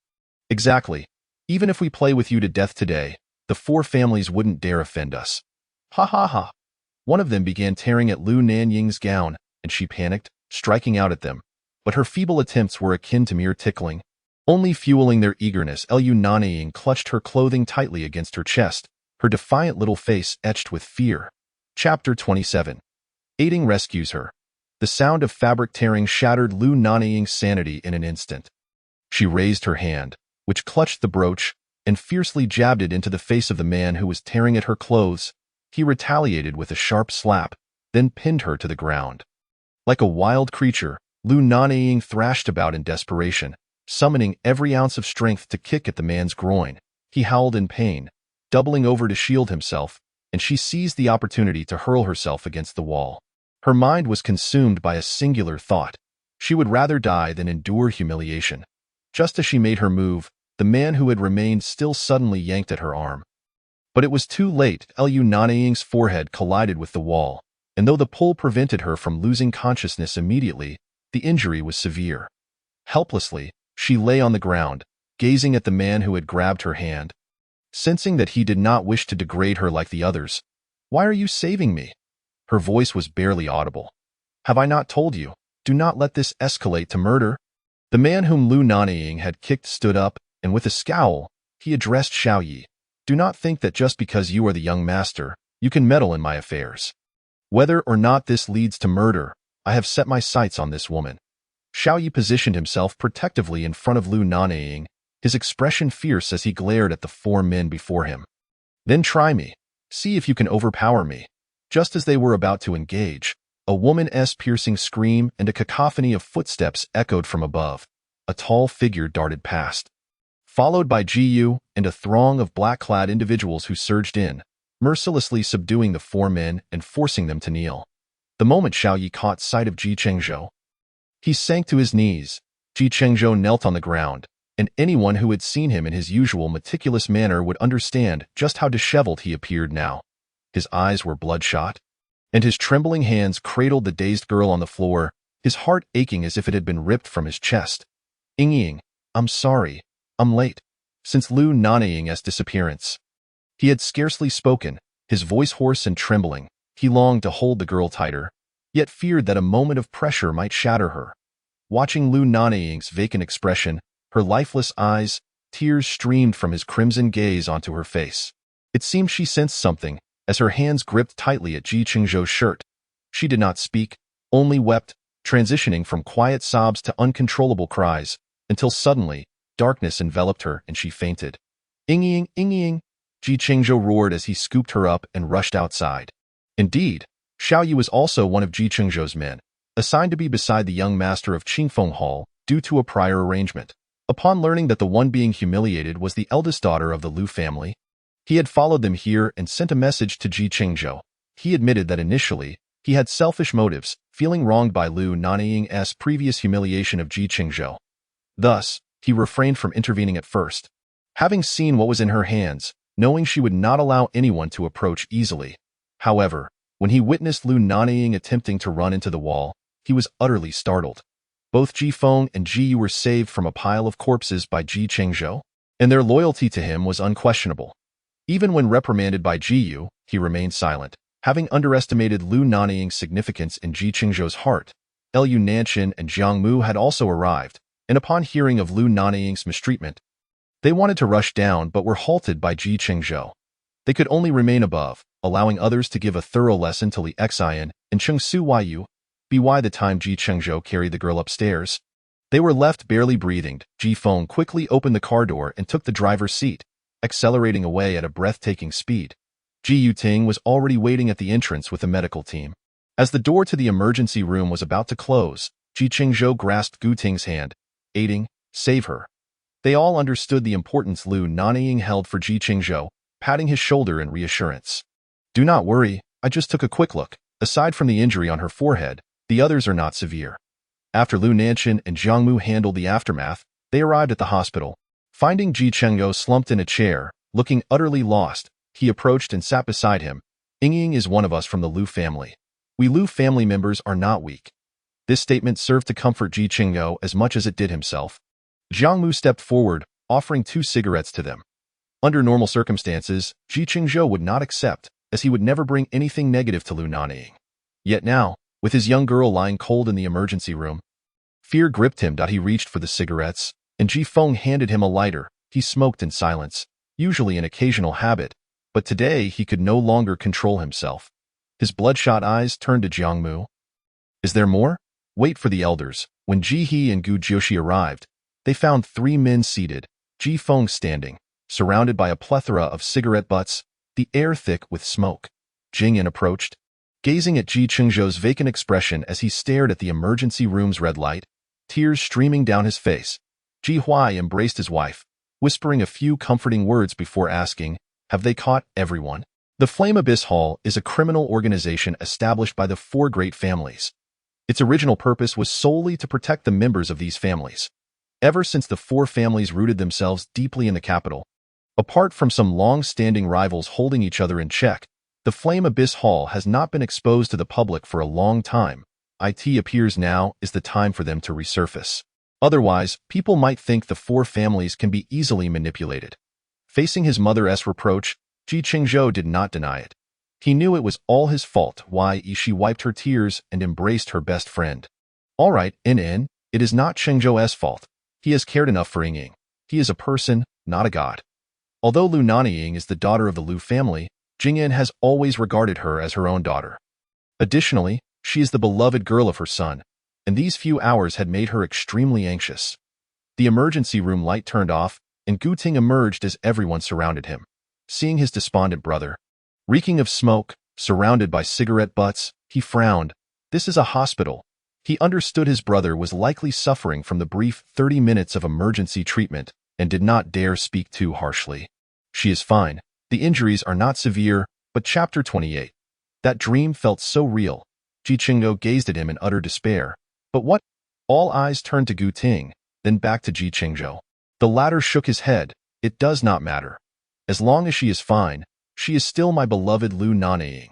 "Exactly. Even if we play with you to death today, the four families wouldn't dare offend us." "Ha ha ha." One of them began tearing at Lu Nanying's gown, and she panicked, striking out at them. But her feeble attempts were akin to mere tickling, only fueling their eagerness. Lu Nanying clutched her clothing tightly against her chest, her defiant little face etched with fear. Chapter 27. Aiding rescues her. The sound of fabric tearing shattered Lu Nanying's sanity in an instant. She raised her hand, which clutched the brooch, and fiercely jabbed it into the face of the man who was tearing at her clothes. He retaliated with a sharp slap, then pinned her to the ground. Like a wild creature, Lu Nanying thrashed about in desperation, summoning every ounce of strength to kick at the man's groin. He howled in pain, doubling over to shield himself, and she seized the opportunity to hurl herself against the wall. Her mind was consumed by a singular thought. She would rather die than endure humiliation. Just as she made her move, the man who had remained still suddenly yanked at her arm. But it was too late. Lu Nanying's forehead collided with the wall, and though the pull prevented her from losing consciousness immediately, the injury was severe. Helplessly, she lay on the ground, gazing at the man who had grabbed her hand. Sensing that he did not wish to degrade her like the others, "Why are you saving me?" Her voice was barely audible. "Have I not told you? Do not let this escalate to murder." The man whom Lu Nanying had kicked stood up, and with a scowl, he addressed Xiaoyi. "Do not think that just because you are the young master, you can meddle in my affairs. Whether or not this leads to murder, I have set my sights on this woman." Xiaoyi positioned himself protectively in front of Lu Nanying, his expression fierce as he glared at the four men before him. "Then try me. See if you can overpower me." Just as they were about to engage, a woman's piercing scream and a cacophony of footsteps echoed from above. A tall figure darted past, followed by Jiyu and a throng of black-clad individuals who surged in, mercilessly subduing the four men and forcing them to kneel. The moment Xiaoyi caught sight of Chengzhou, he sank to his knees. Chengzhou knelt on the ground, and anyone who had seen him in his usual meticulous manner would understand just how disheveled he appeared now. His eyes were bloodshot, and his trembling hands cradled the dazed girl on the floor, his heart aching as if it had been ripped from his chest. "Ying, I'm sorry. I'm late." Since Lu Nanying's disappearance, he had scarcely spoken, his voice hoarse and trembling. He longed to hold the girl tighter, yet feared that a moment of pressure might shatter her. Watching Lu Nanying's vacant expression, her lifeless eyes, tears streamed from his crimson gaze onto her face. It seemed she sensed something, as her hands gripped tightly at Chengzhou's shirt. She did not speak, only wept, transitioning from quiet sobs to uncontrollable cries, until suddenly, darkness enveloped her and she fainted. "Ying, Ying," Chengzhou roared as he scooped her up and rushed outside. Indeed, Xiaoyi was also one of Chengzhou's men, assigned to be beside the young master of Qingfeng Hall due to a prior arrangement. Upon learning that the one being humiliated was the eldest daughter of the Lu family, he had followed them here and sent a message to Chengzhou. He admitted that initially, he had selfish motives, feeling wronged by Lu Nanying's previous humiliation of Chengzhou. Thus, he refrained from intervening at first, having seen what was in her hands, knowing she would not allow anyone to approach easily. However, when he witnessed Lu Nanying attempting to run into the wall, he was utterly startled. Both Jifeng and Jiyu were saved from a pile of corpses by Chengzhou, and their loyalty to him was unquestionable. Even when reprimanded by Jiyu, he remained silent, having underestimated Lu Nanying's significance in Chengzhou's heart. Lu Nanying and Jiang Mu had also arrived, and upon hearing of Lu Nanying's mistreatment, they wanted to rush down but were halted by Chengzhou. They could only remain above, allowing others to give a thorough lesson to Li Xian and Chengsu Yu. By the time Chengzhou carried the girl upstairs, they were left barely breathing. Jifeng quickly opened the car door and took the driver's seat, accelerating away at a breathtaking speed. Ji Yuting was already waiting at the entrance with a medical team. As the door to the emergency room was about to close, Chengzhou grasped Gu Ting's hand, aiding, "Save her." They all understood the importance Lu Nanying held for Chengzhou, patting his shoulder in reassurance. "Do not worry, I just took a quick look. Aside from the injury on her forehead, the others are not severe. After Lu Nanying and Jiang Mu handled the aftermath, they arrived at the hospital. Finding Ji Chengzhou slumped in a chair, looking utterly lost, he approached and sat beside him. Ying is one of us from the Lu family. We Lu family members are not weak. This statement served to comfort Ji Chengzhou as much as it did himself. Jiang Mu stepped forward, offering 2 cigarettes to them. Under normal circumstances, Ji Chengzhou would not accept, as he would never bring anything negative to Lu Nanying. Yet now, with his young girl lying cold in the emergency room, fear gripped him. He reached for the cigarettes, and Ji Feng handed him a lighter. He smoked in silence, usually an occasional habit, but today he could no longer control himself. His bloodshot eyes turned to Jiang Mu. Is there more? Wait for the elders. When Ji He and Gu Jiuxi arrived, they found 3 men seated, Ji Feng standing, surrounded by a plethora of cigarette butts, the air thick with smoke. Jing Yan approached, gazing at Ji Chengzhou's vacant expression as he stared at the emergency room's red light, tears streaming down his face. Ji Huai embraced his wife, whispering a few comforting words before asking, have they caught everyone? The Flame Abyss Hall is a criminal organization established by the 4 great families. Its original purpose was solely to protect the members of these families. Ever since the 4 families rooted themselves deeply in the capital, apart from some long-standing rivals holding each other in check, the Flame Abyss Hall has not been exposed to the public for a long time. It appears now is the time for them to resurface. Otherwise, people might think the 4 families can be easily manipulated. Facing his mother's reproach, Ji Chengzhou did not deny it. He knew it was all his fault. Why she wiped her tears and embraced her best friend. All right, it is not Chengzhou's fault. He has cared enough for Ying. He is a person, not a god. Although Lu Nanying is the daughter of the Lu family, Jing Yan has always regarded her as her own daughter. Additionally, she is the beloved girl of her son, and these few hours had made her extremely anxious. The emergency room light turned off, and Gu Ting emerged as everyone surrounded him. Seeing his despondent brother, reeking of smoke, surrounded by cigarette butts, he frowned. This is a hospital. He understood his brother was likely suffering from the brief 30 minutes of emergency treatment and did not dare speak too harshly. She is fine. The injuries are not severe, but Chapter 28. That dream felt so real. Ji Chengzhou gazed at him in utter despair. But what? All eyes turned to Gu Ting, then back to Ji Chengzhou. The latter shook his head. It does not matter. As long as she is fine, she is still my beloved Lu Nanying.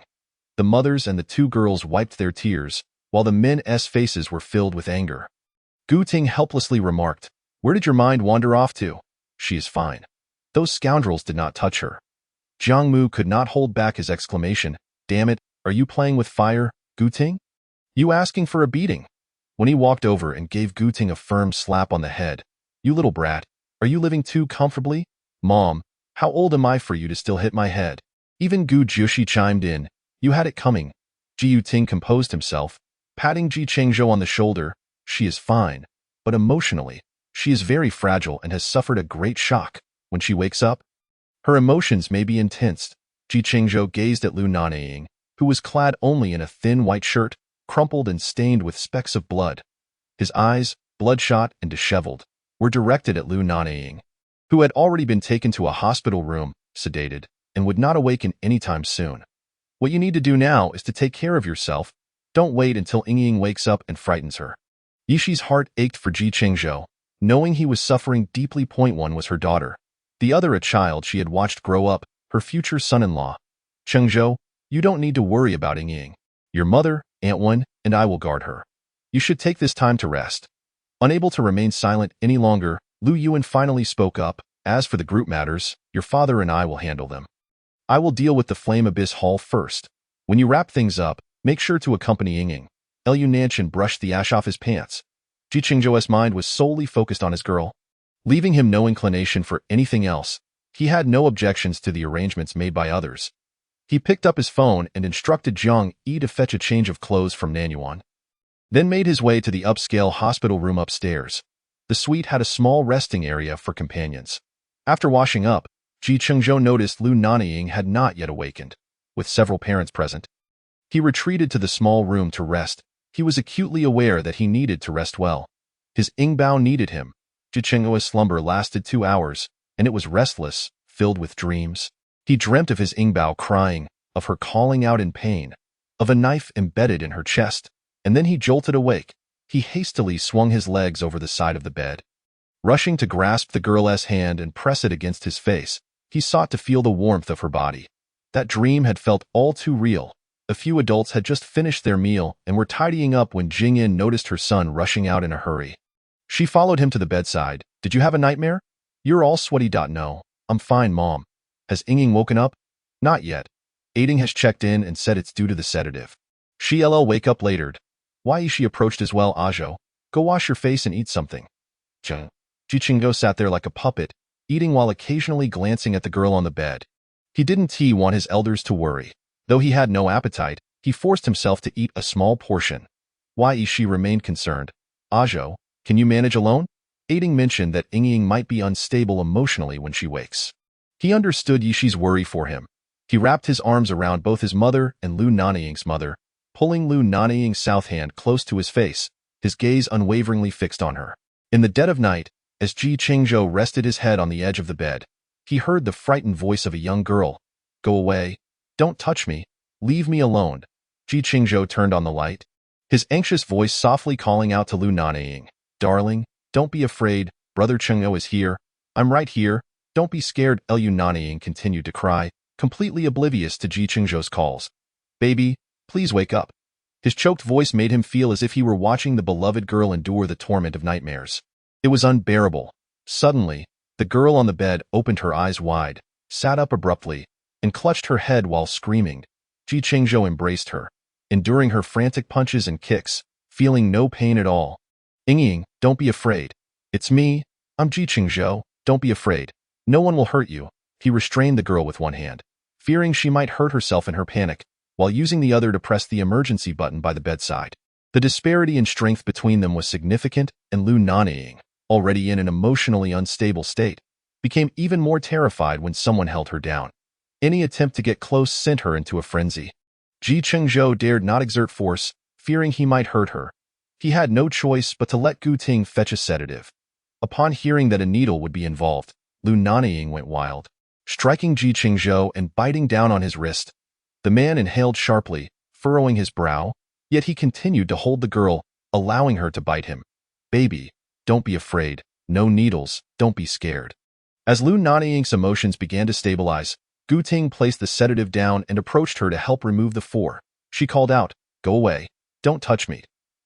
The mothers and the 2 girls wiped their tears, while the men's faces were filled with anger. Gu Ting helplessly remarked, where did your mind wander off to? She is fine. Those scoundrels did not touch her. Jiang Mu could not hold back his exclamation. Damn it, are you playing with fire, Gu Ting? You asking for a beating? When he walked over and gave Gu Ting a firm slap on the head. You little brat, are you living too comfortably? Mom, how old am I for you to still hit my head? Even Gu Jiuxi chimed in. You had it coming. Ji Ting composed himself, patting Ji Chengzhou on the shoulder. She is fine, but emotionally, she is very fragile and has suffered a great shock. When she wakes up, her emotions may be intense. Ji Chengzhou gazed at Lu Nanying, who was clad only in a thin white shirt, crumpled and stained with specks of blood. His eyes, bloodshot and disheveled, were directed at Lu Nanying, who had already been taken to a hospital room, sedated, and would not awaken anytime soon. What you need to do now is to take care of yourself. Don't wait until Ying wakes up and frightens her. Yishi's heart ached for Ji Chengzhou, knowing he was suffering deeply. One was her daughter, the other a child she had watched grow up, her future son-in-law. Chengzhou, you don't need to worry about Ying. Your mother, Aunt Wen, and I will guard her. You should take this time to rest. Unable to remain silent any longer, Lu Yuan finally spoke up. As for the group matters, your father and I will handle them. I will deal with the Flame Abyss Hall first. When you wrap things up, make sure to accompany Ying. Lu Nanying brushed the ash off his pants. Ji Chengzhou's mind was solely focused on his girl, leaving him no inclination for anything else. He had no objections to the arrangements made by others. He picked up his phone and instructed Jiang Yi to fetch a change of clothes from Nanyuan, then made his way to the upscale hospital room upstairs. The suite had a small resting area for companions. After washing up, Ji Chengzhou noticed Lu Nanying had not yet awakened. With several parents present, he retreated to the small room to rest. He was acutely aware that he needed to rest well. His Yingbao needed him. Ji Chengzhou's slumber lasted 2 hours, and it was restless, filled with dreams. He dreamt of his Yingbao crying, of her calling out in pain, of a knife embedded in her chest, and then he jolted awake. He hastily swung his legs over the side of the bed. Rushing to grasp the girl's hand and press it against his face, he sought to feel the warmth of her body. That dream had felt all too real. A few adults had just finished their meal and were tidying up when Jingyin noticed her son rushing out in a hurry. She followed him to the bedside. "Did you have a nightmare? You're all sweaty." "No, I'm fine, Mom." "Has Yinging woken up?" "Not yet. Aiding has checked in and said it's due to the sedative. She'll wake up later." Why she approached as well. "Ajo, go wash your face and eat something." Chengzhou sat there like a puppet, eating while occasionally glancing at the girl on the bed. He didn't want his elders to worry. Though he had no appetite, he forced himself to eat a small portion. Why she remained concerned. "Ajo, can you manage alone?" Aiding mentioned that Yinging might be unstable emotionally when she wakes. He understood Yishi's worry for him. He wrapped his arms around both his mother and Lu Nanying's mother, pulling Lu Nanying's south hand close to his face, his gaze unwaveringly fixed on her. In the dead of night, as Chengzhou rested his head on the edge of the bed, he heard the frightened voice of a young girl. "Go away. Don't touch me. Leave me alone." Chengzhou turned on the light, his anxious voice softly calling out to Lu Nanying. "Darling, don't be afraid. Brother Chengzhou is here. I'm right here. Don't be scared." Lu Nanying continued to cry, completely oblivious to Chengzhou's calls. "Baby, please wake up." His choked voice made him feel as if he were watching the beloved girl endure the torment of nightmares. It was unbearable. Suddenly, the girl on the bed opened her eyes wide, sat up abruptly, and clutched her head while screaming. Chengzhou embraced her, enduring her frantic punches and kicks, feeling no pain at all. "Yinging, don't be afraid. It's me. I'm Chengzhou. Don't be afraid. No one will hurt you." He restrained the girl with one hand, fearing she might hurt herself in her panic, while using the other to press the emergency button by the bedside. The disparity in strength between them was significant, and Lu Nanying, already in an emotionally unstable state, became even more terrified when someone held her down. Any attempt to get close sent her into a frenzy. Chengzhou dared not exert force, fearing he might hurt her. He had no choice but to let Gu Ting fetch a sedative. Upon hearing that a needle would be involved, Lu Nanying went wild, striking Chengzhou and biting down on his wrist. The man inhaled sharply, furrowing his brow, yet he continued to hold the girl, allowing her to bite him. "Baby, don't be afraid. No needles. Don't be scared." As Lu Nanying's emotions began to stabilize, Gu Ting placed the sedative down and approached her to help remove the four. She called out, "Go away. Don't touch me."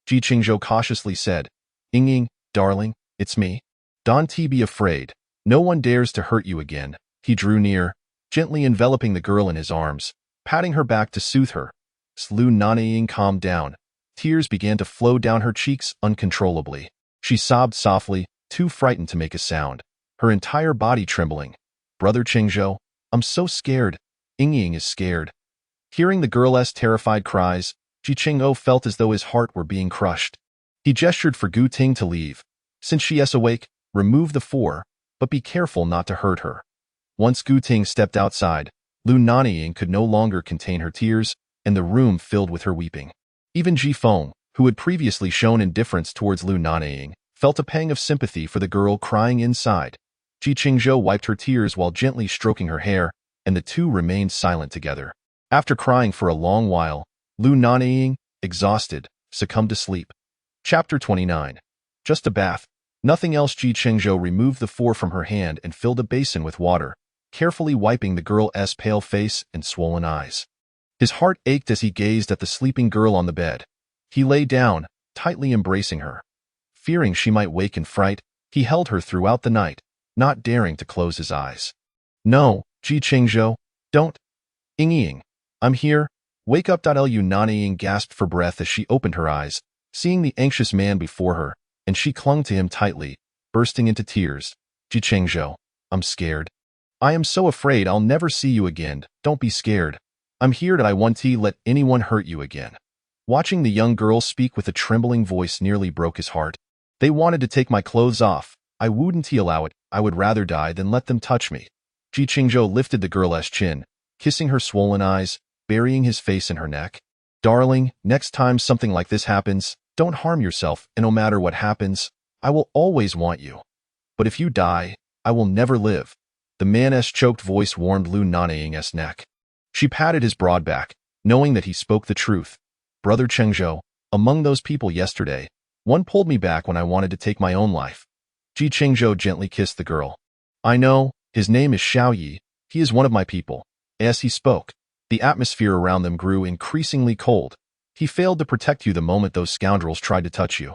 Chengzhou cautiously said, "Yinging, darling, it's me. Don't be afraid. No one dares to hurt you again." He drew near, gently enveloping the girl in his arms, patting her back to soothe her. As Lu Nanying calmed down, tears began to flow down her cheeks uncontrollably. She sobbed softly, too frightened to make a sound, her entire body trembling. "Brother Chengzhou, I'm so scared. Yinging is scared." Hearing the girl's terrified cries, Chengzhou felt as though his heart were being crushed. He gestured for Gu Ting to leave. "Since she is awake, remove the four, but be careful not to hurt her." Once Gu Ting stepped outside, Lu Nanying could no longer contain her tears, and the room filled with her weeping. Even Ji Feng, who had previously shown indifference towards Lu Nanying, felt a pang of sympathy for the girl crying inside. Chengzhou wiped her tears while gently stroking her hair, and the two remained silent together. After crying for a long while, Lu Nanying, exhausted, succumbed to sleep. Chapter 29. Just a bath. Nothing else. Chengzhou removed the four from her hand and filled a basin with water, carefully wiping the girl's pale face and swollen eyes. His heart ached as he gazed at the sleeping girl on the bed. He lay down, tightly embracing her. Fearing she might wake in fright, he held her throughout the night, not daring to close his eyes. "No, Chengzhou, don't. Yinging, I'm here. Wake up." Lu Nanying gasped for breath as she opened her eyes, seeing the anxious man before her, and she clung to him tightly, bursting into tears. "Chengzhou, I'm scared. I am so afraid I'll never see you again. Don't be scared. I'm here that I won't let anyone hurt you again." Watching the young girl speak with a trembling voice nearly broke his heart. "They wanted to take my clothes off. I wouldn't allow it. I would rather die than let them touch me." Chengzhou lifted the girl's chin, kissing her swollen eyes, burying his face in her neck. "Darling, next time something like this happens, don't harm yourself, and no matter what happens, I will always want you. But if you die, I will never live." The man's choked voice warmed Lu Nanying's neck. She patted his broad back, knowing that he spoke the truth. Brother Chengzhou, among those people yesterday, one pulled me back when I wanted to take my own life. Chengzhou gently kissed the girl. I know, his name is Xiaoyi. He is one of my people. As he spoke, the atmosphere around them grew increasingly cold. He failed to protect you the moment those scoundrels tried to touch you.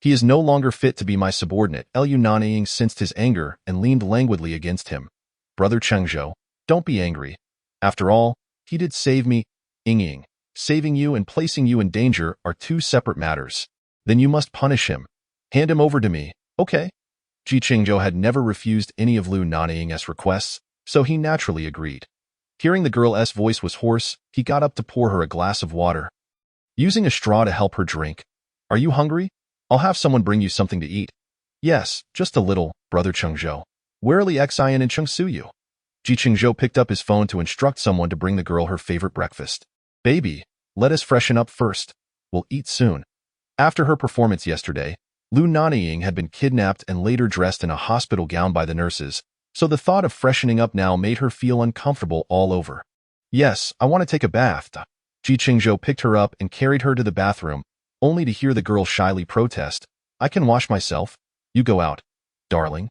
He is no longer fit to be my subordinate. Lu Nanying sensed his anger and leaned languidly against him. Brother Chengzhou, don't be angry. After all, he did save me. Ying. Saving you and placing you in danger are two separate matters. Then you must punish him. Hand him over to me, okay? Chengzhou had never refused any of Lu Nanying's requests, so he naturally agreed. Hearing the girl's voice was hoarse, he got up to pour her a glass of water. Using a straw to help her drink. Are you hungry? I'll have someone bring you something to eat. Yes, just a little, Brother Chengzhou. Warily Xian and Chengsuyu. Chengzhou picked up his phone to instruct someone to bring the girl her favorite breakfast. Baby, let us freshen up first. We'll eat soon. After her performance yesterday, Lu Nanying had been kidnapped and later dressed in a hospital gown by the nurses, so the thought of freshening up now made her feel uncomfortable all over. Yes, I want to take a bath. Chengzhou picked her up and carried her to the bathroom, only to hear the girl shyly protest. I can wash myself. You go out. Darling,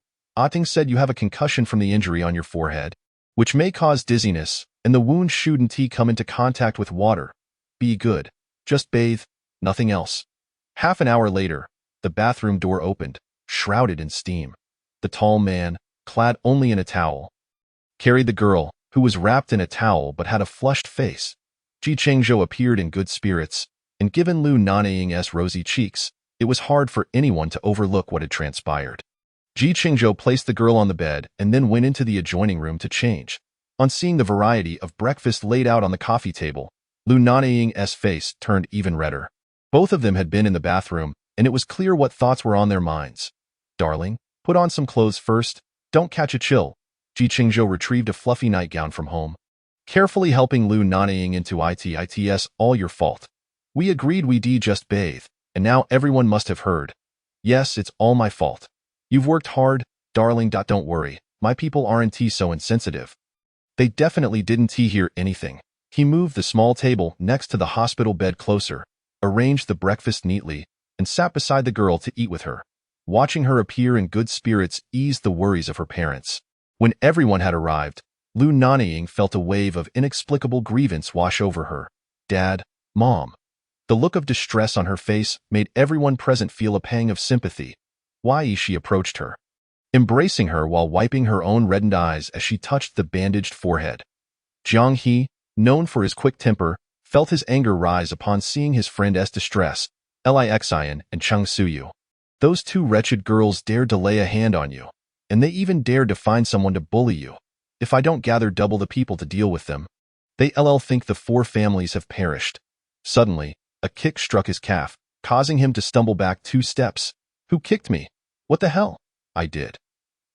Ting said you have a concussion from the injury on your forehead, which may cause dizziness, and the wound shouldn't come into contact with water. Be good. Just bathe, nothing else. Half an hour later, the bathroom door opened, shrouded in steam. The tall man, clad only in a towel, carried the girl, who was wrapped in a towel but had a flushed face. Chengzhou appeared in good spirits, and given Lu Nanying's rosy cheeks, it was hard for anyone to overlook what had transpired. Chengzhou placed the girl on the bed and then went into the adjoining room to change. On seeing the variety of breakfast laid out on the coffee table, Lu Nanying's face turned even redder. Both of them had been in the bathroom, and it was clear what thoughts were on their minds. Darling, put on some clothes first. Don't catch a chill. Chengzhou retrieved a fluffy nightgown from home, carefully helping Lu Nanying into it's all your fault. We agreed we'd just bathe, and now everyone must have heard. Yes, it's all my fault. You've worked hard, darling. Don't worry, my people aren't so insensitive. They definitely didn't hear anything. He moved the small table next to the hospital bed closer, arranged the breakfast neatly, and sat beside the girl to eat with her. Watching her appear in good spirits eased the worries of her parents. When everyone had arrived, Lu Nanying felt a wave of inexplicable grievance wash over her. Dad, Mom. The look of distress on her face made everyone present feel a pang of sympathy. Why she approached her, embracing her while wiping her own reddened eyes as she touched the bandaged forehead. Jiang He, known for his quick temper, felt his anger rise upon seeing his friend's distress. Lixian and Chengsuyu. Those two wretched girls dared to lay a hand on you, and they even dared to find someone to bully you. If I don't gather double the people to deal with them, they think the 4 families have perished. Suddenly, a kick struck his calf, causing him to stumble back 2 steps. Who kicked me? What the hell? I did.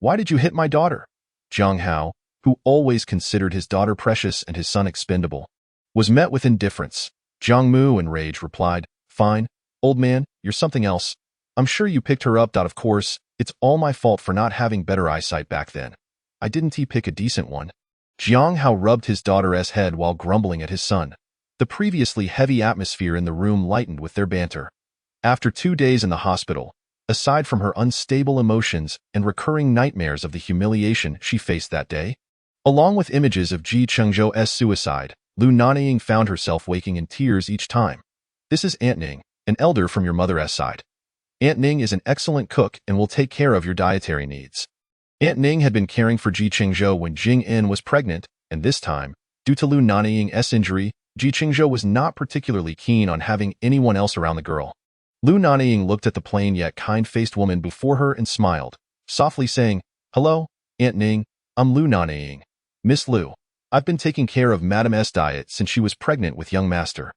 Why did you hit my daughter? Jiang Hao, who always considered his daughter precious and his son expendable, was met with indifference. Jiang Mu in rage replied, Fine, old man, you're something else. I'm sure you picked her up. Of course, it's all my fault for not having better eyesight back then. I didn't pick a decent one. Jiang Hao rubbed his daughter's head while grumbling at his son. The previously heavy atmosphere in the room lightened with their banter. After 2 days in the hospital, aside from her unstable emotions and recurring nightmares of the humiliation she faced that day, along with images of Chengzhou's suicide, Lu Nanying found herself waking in tears each time. This is Aunt Ning, an elder from your mother's side. Aunt Ning is an excellent cook and will take care of your dietary needs. Aunt Ning had been caring for Chengzhou when Jing En was pregnant, and this time, due to Lu Nanying's injury, Chengzhou was not particularly keen on having anyone else around the girl. Lu Nanying looked at the plain yet kind-faced woman before her and smiled, softly saying, Hello, Aunt Ning, I'm Lu Nanying. Miss Lu, I've been taking care of Madame's diet since she was pregnant with young master.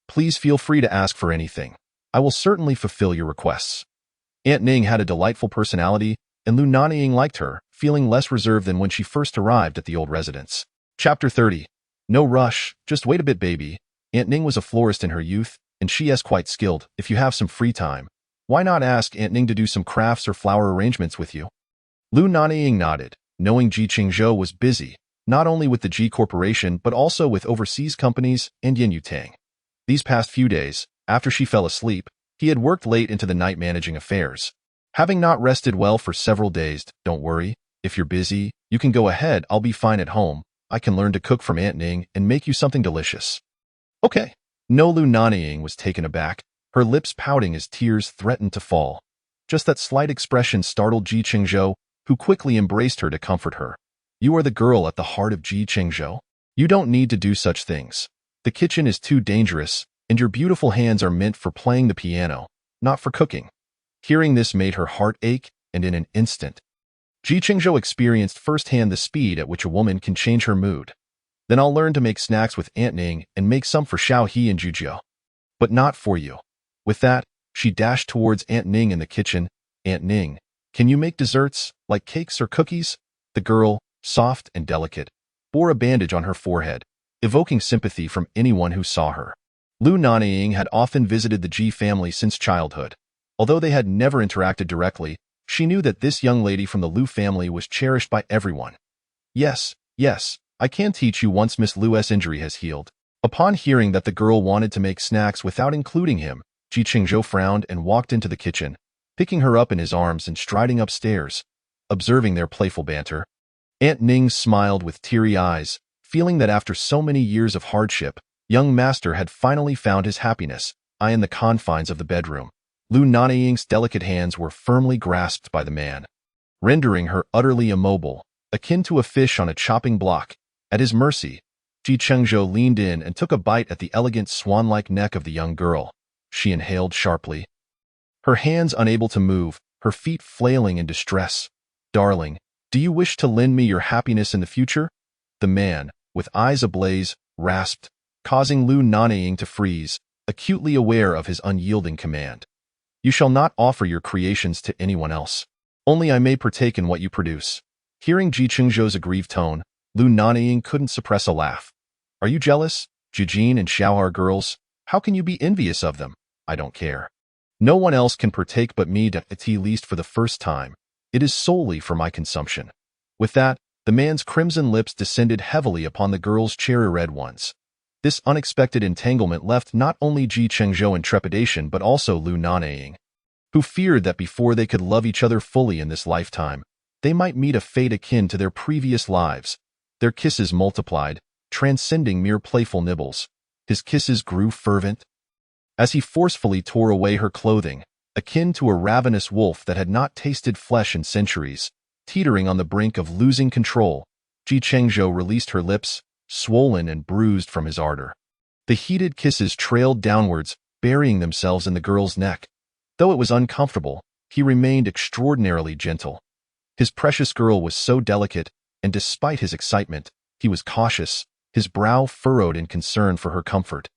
Please feel free to ask for anything. I will certainly fulfill your requests. Aunt Ning had a delightful personality, and Lu Nanying liked her, feeling less reserved than when she first arrived at the old residence. Chapter 30. No rush, just wait a bit, baby. Aunt Ning was a florist in her youth, and she is quite skilled. If you have some free time, why not ask Aunt Ning to do some crafts or flower arrangements with you? Lu Nanying nodded, knowing Chengzhou was busy, not only with the G Corporation but also with overseas companies and Yin Yutang. These past few days, after she fell asleep, he had worked late into the night managing affairs. Having not rested well for several days, don't worry, if you're busy, you can go ahead, I'll be fine at home. I can learn to cook from Aunt Ning and make you something delicious. Okay. No, Lu Nanying was taken aback, her lips pouting as tears threatened to fall. Just that slight expression startled Ji Chengzhou, who quickly embraced her to comfort her. You are the girl at the heart of Ji Chengzhou. You don't need to do such things. The kitchen is too dangerous, and your beautiful hands are meant for playing the piano, not for cooking. Hearing this made her heart ache, and in an instant, Ji Chengzhou experienced firsthand the speed at which a woman can change her mood. Then I'll learn to make snacks with Aunt Ning and make some for Xiao He and Jujiu. But not for you. With that, she dashed towards Aunt Ning in the kitchen. Aunt Ning, can you make desserts, like cakes or cookies? The girl, soft and delicate, bore a bandage on her forehead, evoking sympathy from anyone who saw her. Lu Nanying had often visited the Ji family since childhood. Although they had never interacted directly, she knew that this young lady from the Lu family was cherished by everyone. Yes, I can teach you once Miss Lu's injury has healed. Upon hearing that the girl wanted to make snacks without including him, Ji Chengzhou frowned and walked into the kitchen, picking her up in his arms and striding upstairs. Observing their playful banter, Aunt Ning smiled with teary eyes, feeling that after so many years of hardship, young master had finally found his happiness. In the confines of the bedroom, Lu Nanying's delicate hands were firmly grasped by the man, rendering her utterly immobile, akin to a fish on a chopping block. At his mercy, Ji Chengzhou leaned in and took a bite at the elegant swan-like neck of the young girl. She inhaled sharply, her hands unable to move, her feet flailing in distress. Darling, do you wish to lend me your happiness in the future? The man, with eyes ablaze, rasped, causing Lu Nanying to freeze, acutely aware of his unyielding command. You shall not offer your creations to anyone else. Only I may partake in what you produce. Hearing Ji Chengzhou's aggrieved tone, Lu Nanying couldn't suppress a laugh. Are you jealous? Jujin and Xiao are girls. How can you be envious of them? I don't care. No one else can partake but me, at least for the first time. It is solely for my consumption. With that, the man's crimson lips descended heavily upon the girl's cherry-red ones. This unexpected entanglement left not only Ji Chengzhou in trepidation but also Lu Nanying, who feared that before they could love each other fully in this lifetime, they might meet a fate akin to their previous lives. Their kisses multiplied, transcending mere playful nibbles. His kisses grew fervent, as he forcefully tore away her clothing, akin to a ravenous wolf that had not tasted flesh in centuries. Teetering on the brink of losing control, Ji Chengzhou released her lips, swollen and bruised from his ardor. The heated kisses trailed downwards, burying themselves in the girl's neck. Though it was uncomfortable, he remained extraordinarily gentle. His precious girl was so delicate, and despite his excitement, he was cautious, his brow furrowed in concern for her comfort.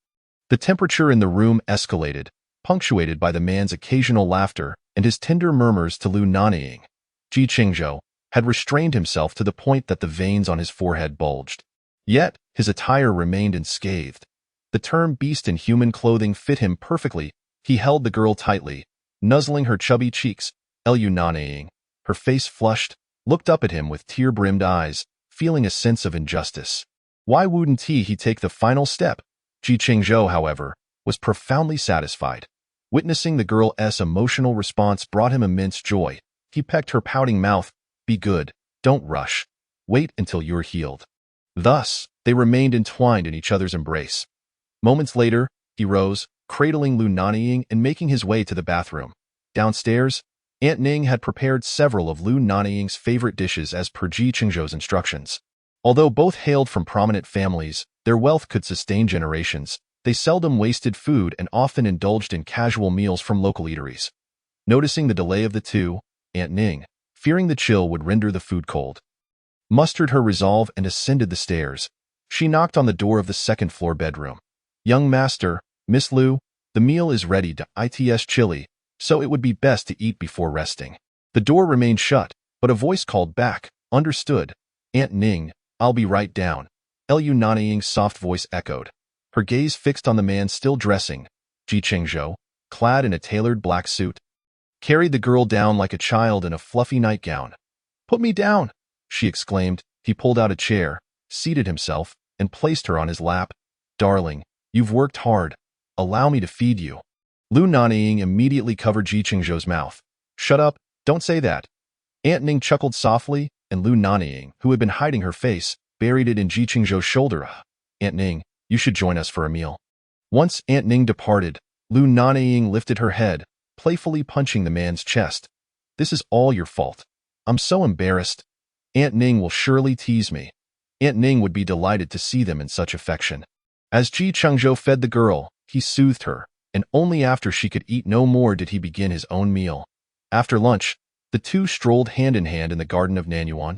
The temperature in the room escalated, punctuated by the man's occasional laughter and his tender murmurs to Lu Nanying. Ji Chengzhou had restrained himself to the point that the veins on his forehead bulged. Yet, his attire remained unscathed. The term beast in human clothing fit him perfectly. He held the girl tightly, nuzzling her chubby cheeks. Lu Nanying, her face flushed, looked up at him with tear-brimmed eyes, feeling a sense of injustice. Why wouldn't he take the final step? Ji Chengzhou, however, was profoundly satisfied. Witnessing the girl's emotional response brought him immense joy. He pecked her pouting mouth. Be good, don't rush. Wait until you're healed. Thus, they remained entwined in each other's embrace. Moments later, he rose, cradling Lu Nanying and making his way to the bathroom. Downstairs, Aunt Ning had prepared several of Lu Nanying's favorite dishes as per Ji Chengzhou's instructions. Although both hailed from prominent families, their wealth could sustain generations. They seldom wasted food and often indulged in casual meals from local eateries. Noticing the delay of the two, Aunt Ning, fearing the chill would render the food cold, mustered her resolve and ascended the stairs. She knocked on the door of the second-floor bedroom. Young master, Miss Lu, the meal is ready. It's chilly, so it would be best to eat before resting. The door remained shut, but a voice called back. Understood. Aunt Ning, I'll be right down. Lu Nanying's soft voice echoed, her gaze fixed on the man still dressing. Ji Chengzhou, clad in a tailored black suit, carried the girl down like a child in a fluffy nightgown. Put me down, she exclaimed. He pulled out a chair, seated himself, and placed her on his lap. "Darling, you've worked hard. Allow me to feed you." Lu Nanying immediately covered Chengzhou's mouth. "Shut up, don't say that." Aunt Ning chuckled softly, and Lu Nanying, who had been hiding her face, buried it in Chengzhou's shoulder. "Aunt Ning, you should join us for a meal." Once Aunt Ning departed, Lu Nanying lifted her head, playfully punching the man's chest. "This is all your fault. I'm so embarrassed. Aunt Ning will surely tease me." Aunt Ning would be delighted to see them in such affection. As Chengzhou fed the girl, he soothed her, and only after she could eat no more did he begin his own meal. After lunch, the two strolled hand in hand in the garden of Nanyuan,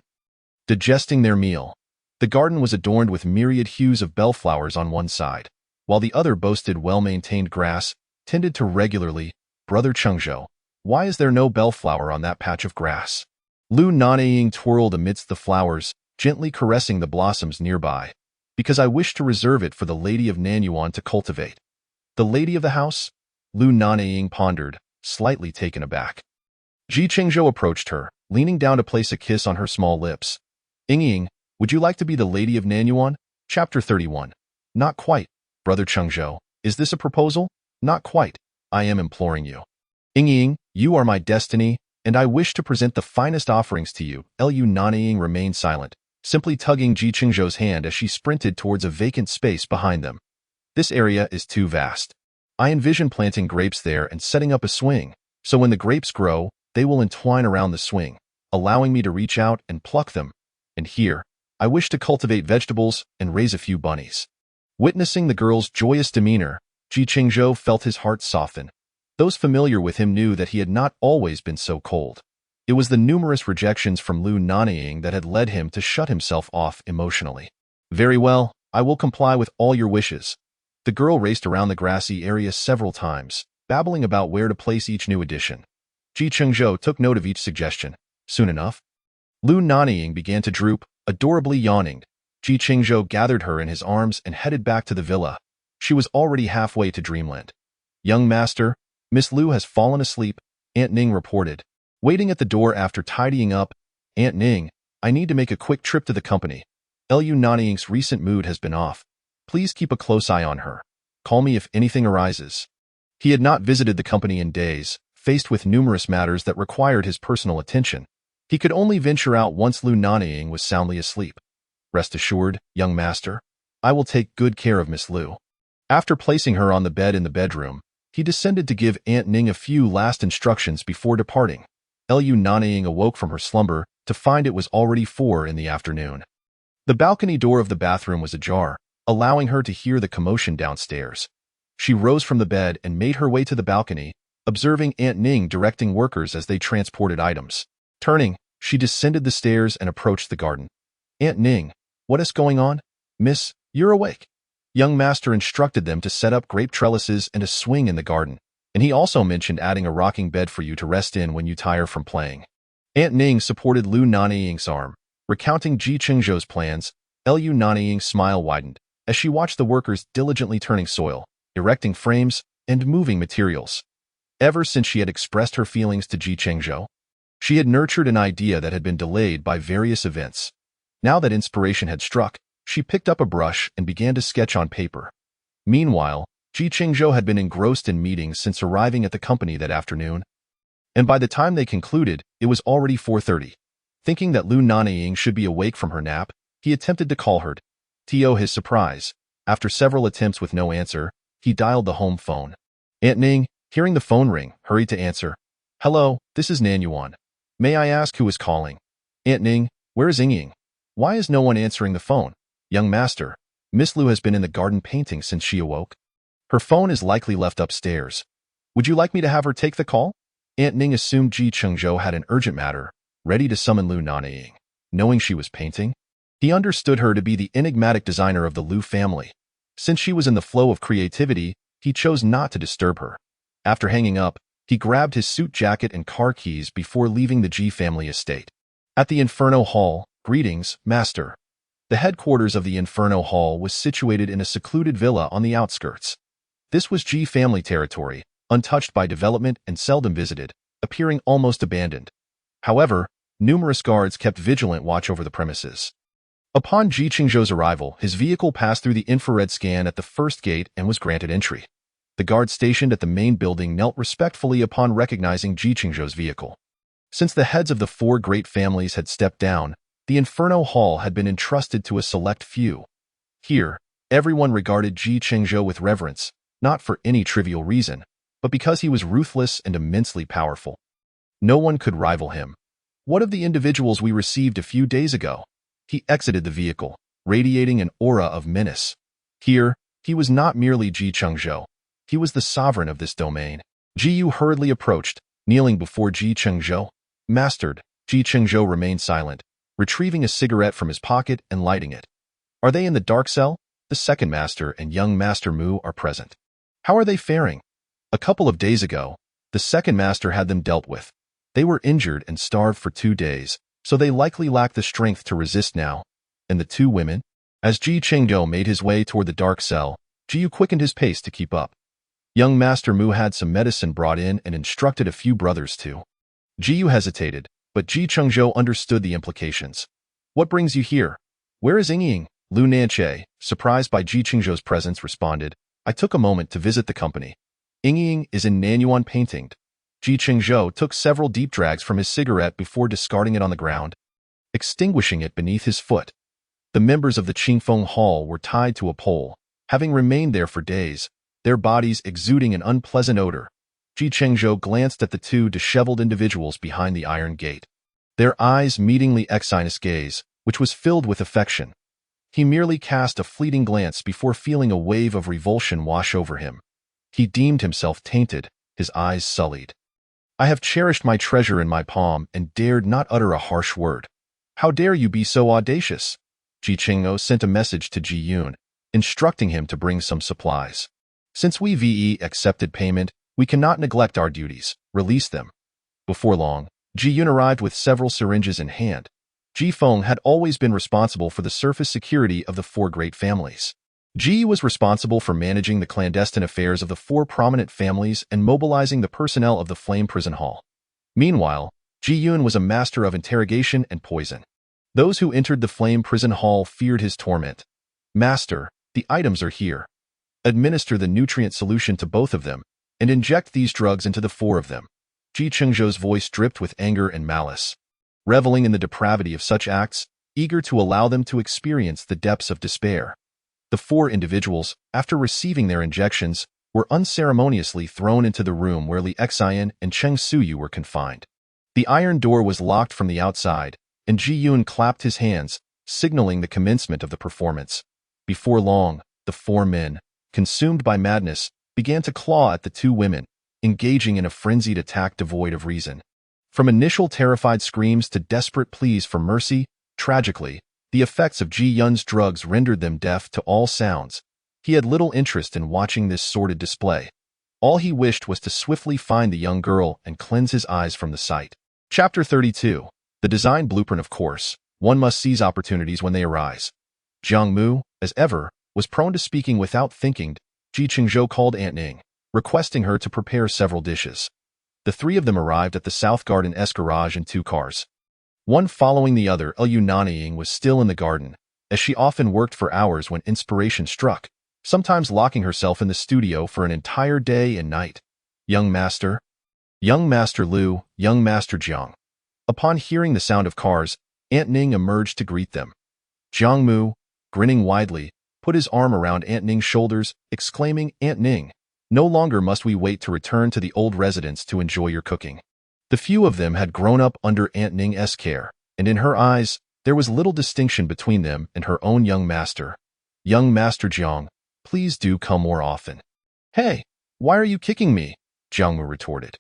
digesting their meal. The garden was adorned with myriad hues of bellflowers on one side, while the other boasted well-maintained grass, tended to regularly. "Brother Chengzhou, why is there no bellflower on that patch of grass?" Lu Nanying twirled amidst the flowers, gently caressing the blossoms nearby. "Because I wish to reserve it for the lady of Nanyuan to cultivate." "The lady of the house?" Lu Nanying pondered, slightly taken aback. Chengzhou approached her, leaning down to place a kiss on her small lips. "Ying, would you like to be the lady of Nanyuan?" Chapter 31. "Not quite, Brother Chengzhou. Is this a proposal?" "Not quite. I am imploring you. Ying, you are my destiny, and I wish to present the finest offerings to you." Lu Nanying remained silent, simply tugging Chengzhou's hand as she sprinted towards a vacant space behind them. "This area is too vast. I envision planting grapes there and setting up a swing, so when the grapes grow, they will entwine around the swing, allowing me to reach out and pluck them. And here, I wish to cultivate vegetables and raise a few bunnies." Witnessing the girl's joyous demeanor, Chengzhou felt his heart soften. Those familiar with him knew that he had not always been so cold. It was the numerous rejections from Lu Nanying that had led him to shut himself off emotionally. "Very well, I will comply with all your wishes." The girl raced around the grassy area several times, babbling about where to place each new addition. Chengzhou took note of each suggestion. Soon enough, Lu Nanying began to droop, adorably yawning. Chengzhou gathered her in his arms and headed back to the villa. She was already halfway to dreamland. "Young master, Miss Lu has fallen asleep," Aunt Ning reported. Waiting at the door after tidying up, "Aunt Ning, I need to make a quick trip to the company. Lu Nanying's recent mood has been off. Please keep a close eye on her. Call me if anything arises." He had not visited the company in days, faced with numerous matters that required his personal attention. He could only venture out once Lu Nanying was soundly asleep. "Rest assured, young master, I will take good care of Miss Lu." After placing her on the bed in the bedroom, he descended to give Aunt Ning a few last instructions before departing. Lu Nanying awoke from her slumber to find it was already 4 in the afternoon. The balcony door of the bathroom was ajar, allowing her to hear the commotion downstairs. She rose from the bed and made her way to the balcony, observing Aunt Ning directing workers as they transported items. Turning, she descended the stairs and approached the garden. "Aunt Ning, what is going on?" "Miss, you're awake." Young master instructed them to set up grape trellises and a swing in the garden, and he also mentioned adding a rocking bed for you to rest in when you tire from playing. Aunt Ning supported Lu Nanying's arm, recounting Chengzhou's plans. Lu Nanying's smile widened as she watched the workers diligently turning soil, erecting frames, and moving materials. Ever since she had expressed her feelings to Chengzhou, she had nurtured an idea that had been delayed by various events. Now that inspiration had struck, she picked up a brush and began to sketch on paper. Meanwhile, Chengzhou had been engrossed in meetings since arriving at the company that afternoon, and by the time they concluded, it was already 4:30. Thinking that Lu Nanying should be awake from her nap, he attempted to call her. To his surprise, after several attempts with no answer, he dialed the home phone. Aunt Ning, hearing the phone ring, hurried to answer. "Hello, this is Nanyuan. May I ask who is calling?" "Aunt Ning, where is Ying? Why is no one answering the phone?" "Young master, Miss Lu has been in the garden painting since she awoke. Her phone is likely left upstairs. Would you like me to have her take the call?" Aunt Ning assumed Chengzhou had an urgent matter, ready to summon Lu Nanying. Knowing she was painting, he understood her to be the enigmatic designer of the Lu family. Since she was in the flow of creativity, he chose not to disturb her. After hanging up, he grabbed his suit jacket and car keys before leaving the family estate. At the Inferno Hall, "Greetings, master." The headquarters of the Inferno Hall was situated in a secluded villa on the outskirts. This was family territory, untouched by development and seldom visited, appearing almost abandoned. However, numerous guards kept vigilant watch over the premises. Upon Ji Chengzhou's arrival, his vehicle passed through the infrared scan at the first gate and was granted entry. The guard stationed at the main building knelt respectfully upon recognizing Ji Chengzhou's vehicle. Since the heads of the four great families had stepped down, the Inferno Hall had been entrusted to a select few. Here, everyone regarded Ji Chengzhou with reverence, not for any trivial reason, but because he was ruthless and immensely powerful. No one could rival him. What of the individuals we received a few days ago? He exited the vehicle, radiating an aura of menace. Here, he was not merely Ji Chengzhou. He was the sovereign of this domain. Ji Yu hurriedly approached, kneeling before Ji Chengzhou. Mastered, Ji Chengzhou remained silent, retrieving a cigarette from his pocket and lighting it. Are they in the dark cell? The second master and young master Mu are present. How are they faring? A couple of days ago, the second master had them dealt with. They were injured and starved for 2 days, so they likely lack the strength to resist now. And the two women? As Ji Chengzhou made his way toward the dark cell, Ji Yu quickened his pace to keep up. Young Master Mu had some medicine brought in and instructed a few brothers to. Ji Yu hesitated, but Ji Chengzhou understood the implications. What brings you here? Where is Ying? Lu Nanying, surprised by Ji Chengzhou's presence, responded, I took a moment to visit the company. Ying is in Nanyuan painting. Ji Chengzhou took several deep drags from his cigarette before discarding it on the ground, extinguishing it beneath his foot. The members of the Qingfeng Hall were tied to a pole, having remained there for days, their bodies exuding an unpleasant odor. Ji Chengzhou glanced at the two disheveled individuals behind the iron gate. Their eyes meeting the Exinus gaze, which was filled with affection. He merely cast a fleeting glance before feeling a wave of revulsion wash over him. He deemed himself tainted, his eyes sullied. I have cherished my treasure in my palm and dared not utter a harsh word. How dare you be so audacious? Ji Chengzhou sent a message to Ji Yun, instructing him to bring some supplies. Since we VE accepted payment, we cannot neglect our duties. Release them. Before long, Ji Yun arrived with several syringes in hand. Ji Feng had always been responsible for the surface security of the four great families. Ji was responsible for managing the clandestine affairs of the four prominent families and mobilizing the personnel of the Flame Prison Hall. Meanwhile, Ji Yun was a master of interrogation and poison. Those who entered the Flame Prison Hall feared his torment. Master, the items are here. Administer the nutrient solution to both of them, and inject these drugs into the four of them. Ji Chengzhou's voice dripped with anger and malice. Reveling in the depravity of such acts, eager to allow them to experience the depths of despair. The four individuals, after receiving their injections, were unceremoniously thrown into the room where Li Xian and Chengzhou were confined. The iron door was locked from the outside, and Ji Yun clapped his hands, signaling the commencement of the performance. Before long, the four men, consumed by madness, began to claw at the two women, engaging in a frenzied attack devoid of reason. From initial terrified screams to desperate pleas for mercy, tragically, the effects of Ji Yun's drugs rendered them deaf to all sounds. He had little interest in watching this sordid display. All he wished was to swiftly find the young girl and cleanse his eyes from the sight. Chapter 32. The design blueprint. Of course, one must seize opportunities when they arise. Jiang Mu, as ever, was prone to speaking without thinking. Ji Chengzhou called Aunt Ning, requesting her to prepare several dishes. The three of them arrived at the South Garden Escarage in 2 cars. One following the other. Lu Nanying was still in the garden, as she often worked for hours when inspiration struck, sometimes locking herself in the studio for an entire day and night. Young Master Lu, Young Master Jiang. Upon hearing the sound of cars, Aunt Ning emerged to greet them. Jiang Mu, grinning widely, put his arm around Aunt Ning's shoulders, exclaiming, Aunt Ning, no longer must we wait to return to the old residence to enjoy your cooking. The few of them had grown up under Aunt Ning's care, and in her eyes, there was little distinction between them and her own young master. Young Master Jiang, please do come more often. Hey, why are you kicking me? Jiang Mu retorted.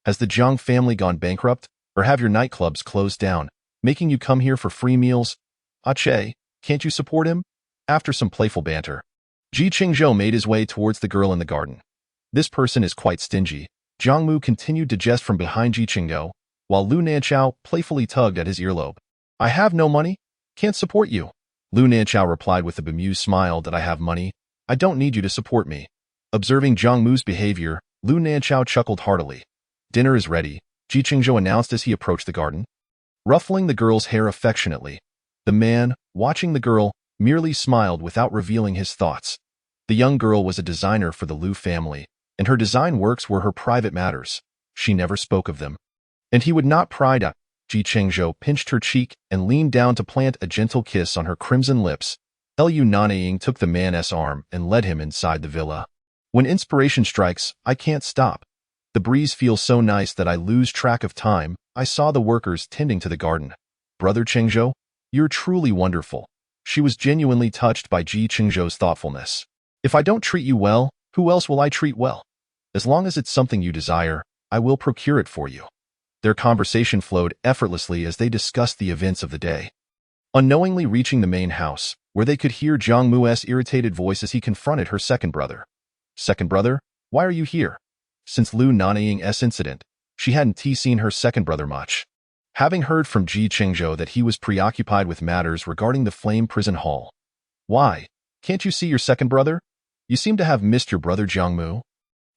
Has the Jiang family gone bankrupt, or have your nightclubs closed down, making you come here for free meals? Che, can't you support him? After some playful banter, Ji Chengzhou made his way towards the girl in the garden. This person is quite stingy. Jiang Mu continued to jest from behind Ji Chengzhou, while Lu Nanying playfully tugged at his earlobe. I have no money. Can't support you. Lu Nanying replied with a bemused smile that I have money. I don't need you to support me. Observing Jiang Mu's behavior, Lu Nanying chuckled heartily. Dinner is ready, Ji Chengzhou announced as he approached the garden. Ruffling the girl's hair affectionately, The man, watching the girl, merely smiled without revealing his thoughts. The young girl was a designer for the Lu family, and her design works were her private matters. She never spoke of them. And he would not pry. Chengzhou pinched her cheek and leaned down to plant a gentle kiss on her crimson lips. Lu Nanying took the man's arm and led him inside the villa. When inspiration strikes, I can't stop. The breeze feels so nice that I lose track of time. I saw the workers tending to the garden. Brother Chengzhou, you're truly wonderful. She was genuinely touched by Chengzhou's thoughtfulness. If I don't treat you well, who else will I treat well? As long as it's something you desire, I will procure it for you. Their conversation flowed effortlessly as they discussed the events of the day. Unknowingly reaching the main house, where they could hear Jiang Mu's irritated voice as he confronted her second brother. Second brother, why are you here? Since Lu Nanying's incident, she hadn't seen her second brother much. Having heard from Chengzhou that he was preoccupied with matters regarding the Flame Prison Hall. Why? Can't you see your second brother? You seem to have missed your brother Jiang Mu.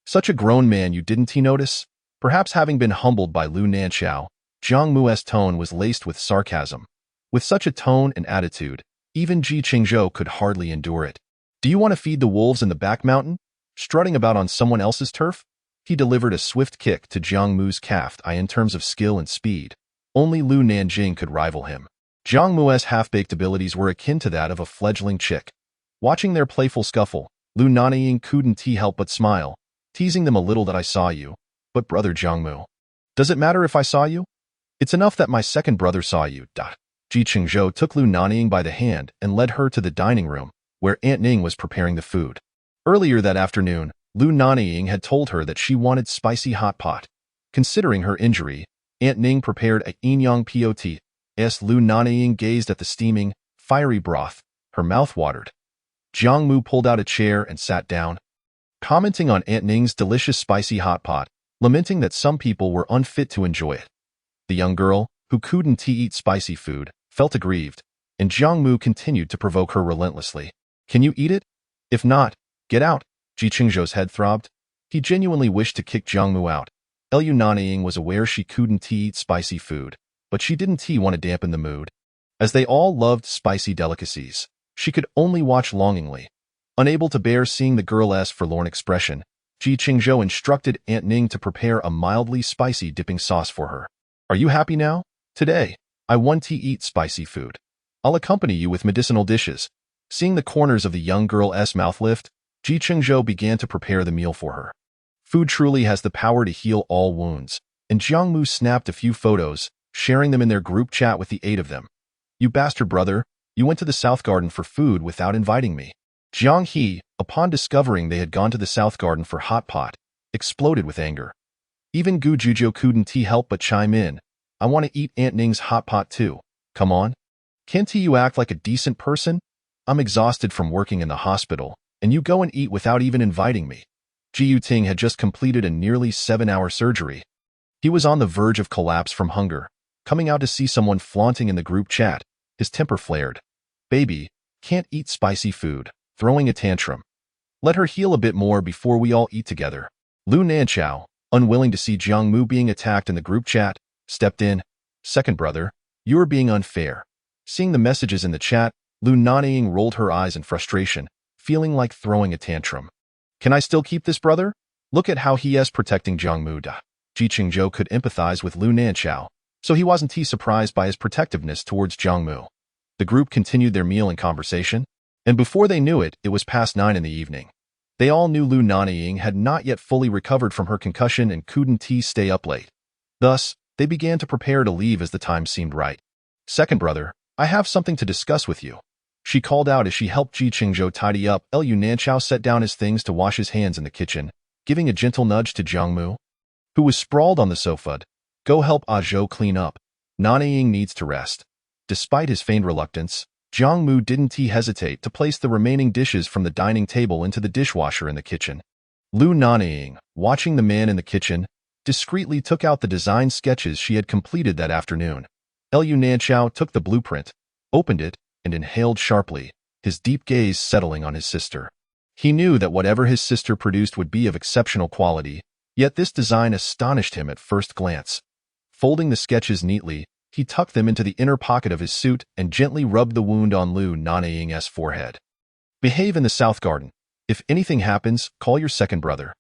Such a grown man, you didn't notice? Perhaps having been humbled by Lu Nanying, Jiang Mu's tone was laced with sarcasm. With such a tone and attitude, even Chengzhou could hardly endure it. Do you want to feed the wolves in the back mountain? Strutting about on someone else's turf? He delivered a swift kick to Jiang Mu's calf in terms of skill and speed. Only Lu Nanying could rival him. Jiang Mu's half-baked abilities were akin to that of a fledgling chick. Watching their playful scuffle, Lu Nanying couldn't help but smile, teasing them a little. That I saw you. But brother Jiang Mu, does it matter if I saw you? It's enough that my second brother saw you. Chengzhou took Lu Nanying by the hand and led her to the dining room, where Aunt Ning was preparing the food. Earlier that afternoon, Lu Nanying had told her that she wanted spicy hot pot. Considering her injury, Aunt Ning prepared a inyang pot. As Lu Nanying gazed at the steaming, fiery broth, her mouth watered. Jiang Mu pulled out a chair and sat down. Commenting on Aunt Ning's delicious spicy hot pot, lamenting that some people were unfit to enjoy it. The young girl, who couldn't eat spicy food, felt aggrieved, and Jiang Mu continued to provoke her relentlessly. Can you eat it? If not, get out. Chengzhou's head throbbed. He genuinely wished to kick Jiang Mu out. Lu Nanying was aware she couldn't eat spicy food, but she didn't want to dampen the mood. As they all loved spicy delicacies, she could only watch longingly. Unable to bear seeing the girl's forlorn expression, Chengzhou instructed Aunt Ning to prepare a mildly spicy dipping sauce for her. Are you happy now? Today, I want to eat spicy food. I'll accompany you with medicinal dishes. Seeing the corners of the young girl's mouth lift, Chengzhou began to prepare the meal for her. Food truly has the power to heal all wounds, and Jiang Mu snapped a few photos, sharing them in their group chat with the 8 of them. You bastard brother, you went to the South Garden for food without inviting me. Jiang He, upon discovering they had gone to the South Garden for hot pot, exploded with anger. Even Gu Zhuzhou couldn't help but chime in. I want to eat Aunt Ning's hot pot too. Come on. Can't you act like a decent person? I'm exhausted from working in the hospital, and you go and eat without even inviting me. Ji Yuting had just completed a nearly 7-hour surgery. He was on the verge of collapse from hunger. Coming out to see someone flaunting in the group chat, his temper flared. Baby, can't eat spicy food. Throwing a tantrum. Let her heal a bit more before we all eat together. Lu Nanying, unwilling to see Jiang Mu being attacked in the group chat, stepped in. Second brother, you are being unfair. Seeing the messages in the chat, Lu Nanying rolled her eyes in frustration, feeling like throwing a tantrum. Can I still keep this brother? Look at how he is protecting Jiang Mu. Chengzhou could empathize with Lu Nanying, so he wasn't surprised by his protectiveness towards Jiang Mu. The group continued their meal and conversation, and before they knew it, it was past 9 in the evening. They all knew Lu Nanying had not yet fully recovered from her concussion and couldn't stay up late. Thus, they began to prepare to leave as the time seemed right. Second brother, I have something to discuss with you. She called out as she helped Chengzhou tidy up. Lu Nanying set down his things to wash his hands in the kitchen, giving a gentle nudge to Jiang Mu, who was sprawled on the sofa. Go help Zhou clean up. Nanying needs to rest. Despite his feigned reluctance, Jiang Mu didn't hesitate to place the remaining dishes from the dining table into the dishwasher in the kitchen. Lu Nanying, watching the man in the kitchen, discreetly took out the design sketches she had completed that afternoon. Lu Nanying took the blueprint, opened it, and inhaled sharply, his deep gaze settling on his sister. He knew that whatever his sister produced would be of exceptional quality, yet this design astonished him at first glance. Folding the sketches neatly, He tucked them into the inner pocket of his suit and gently rubbed the wound on Lu Nanying's forehead. Behave in the South Garden. If anything happens, call your second brother.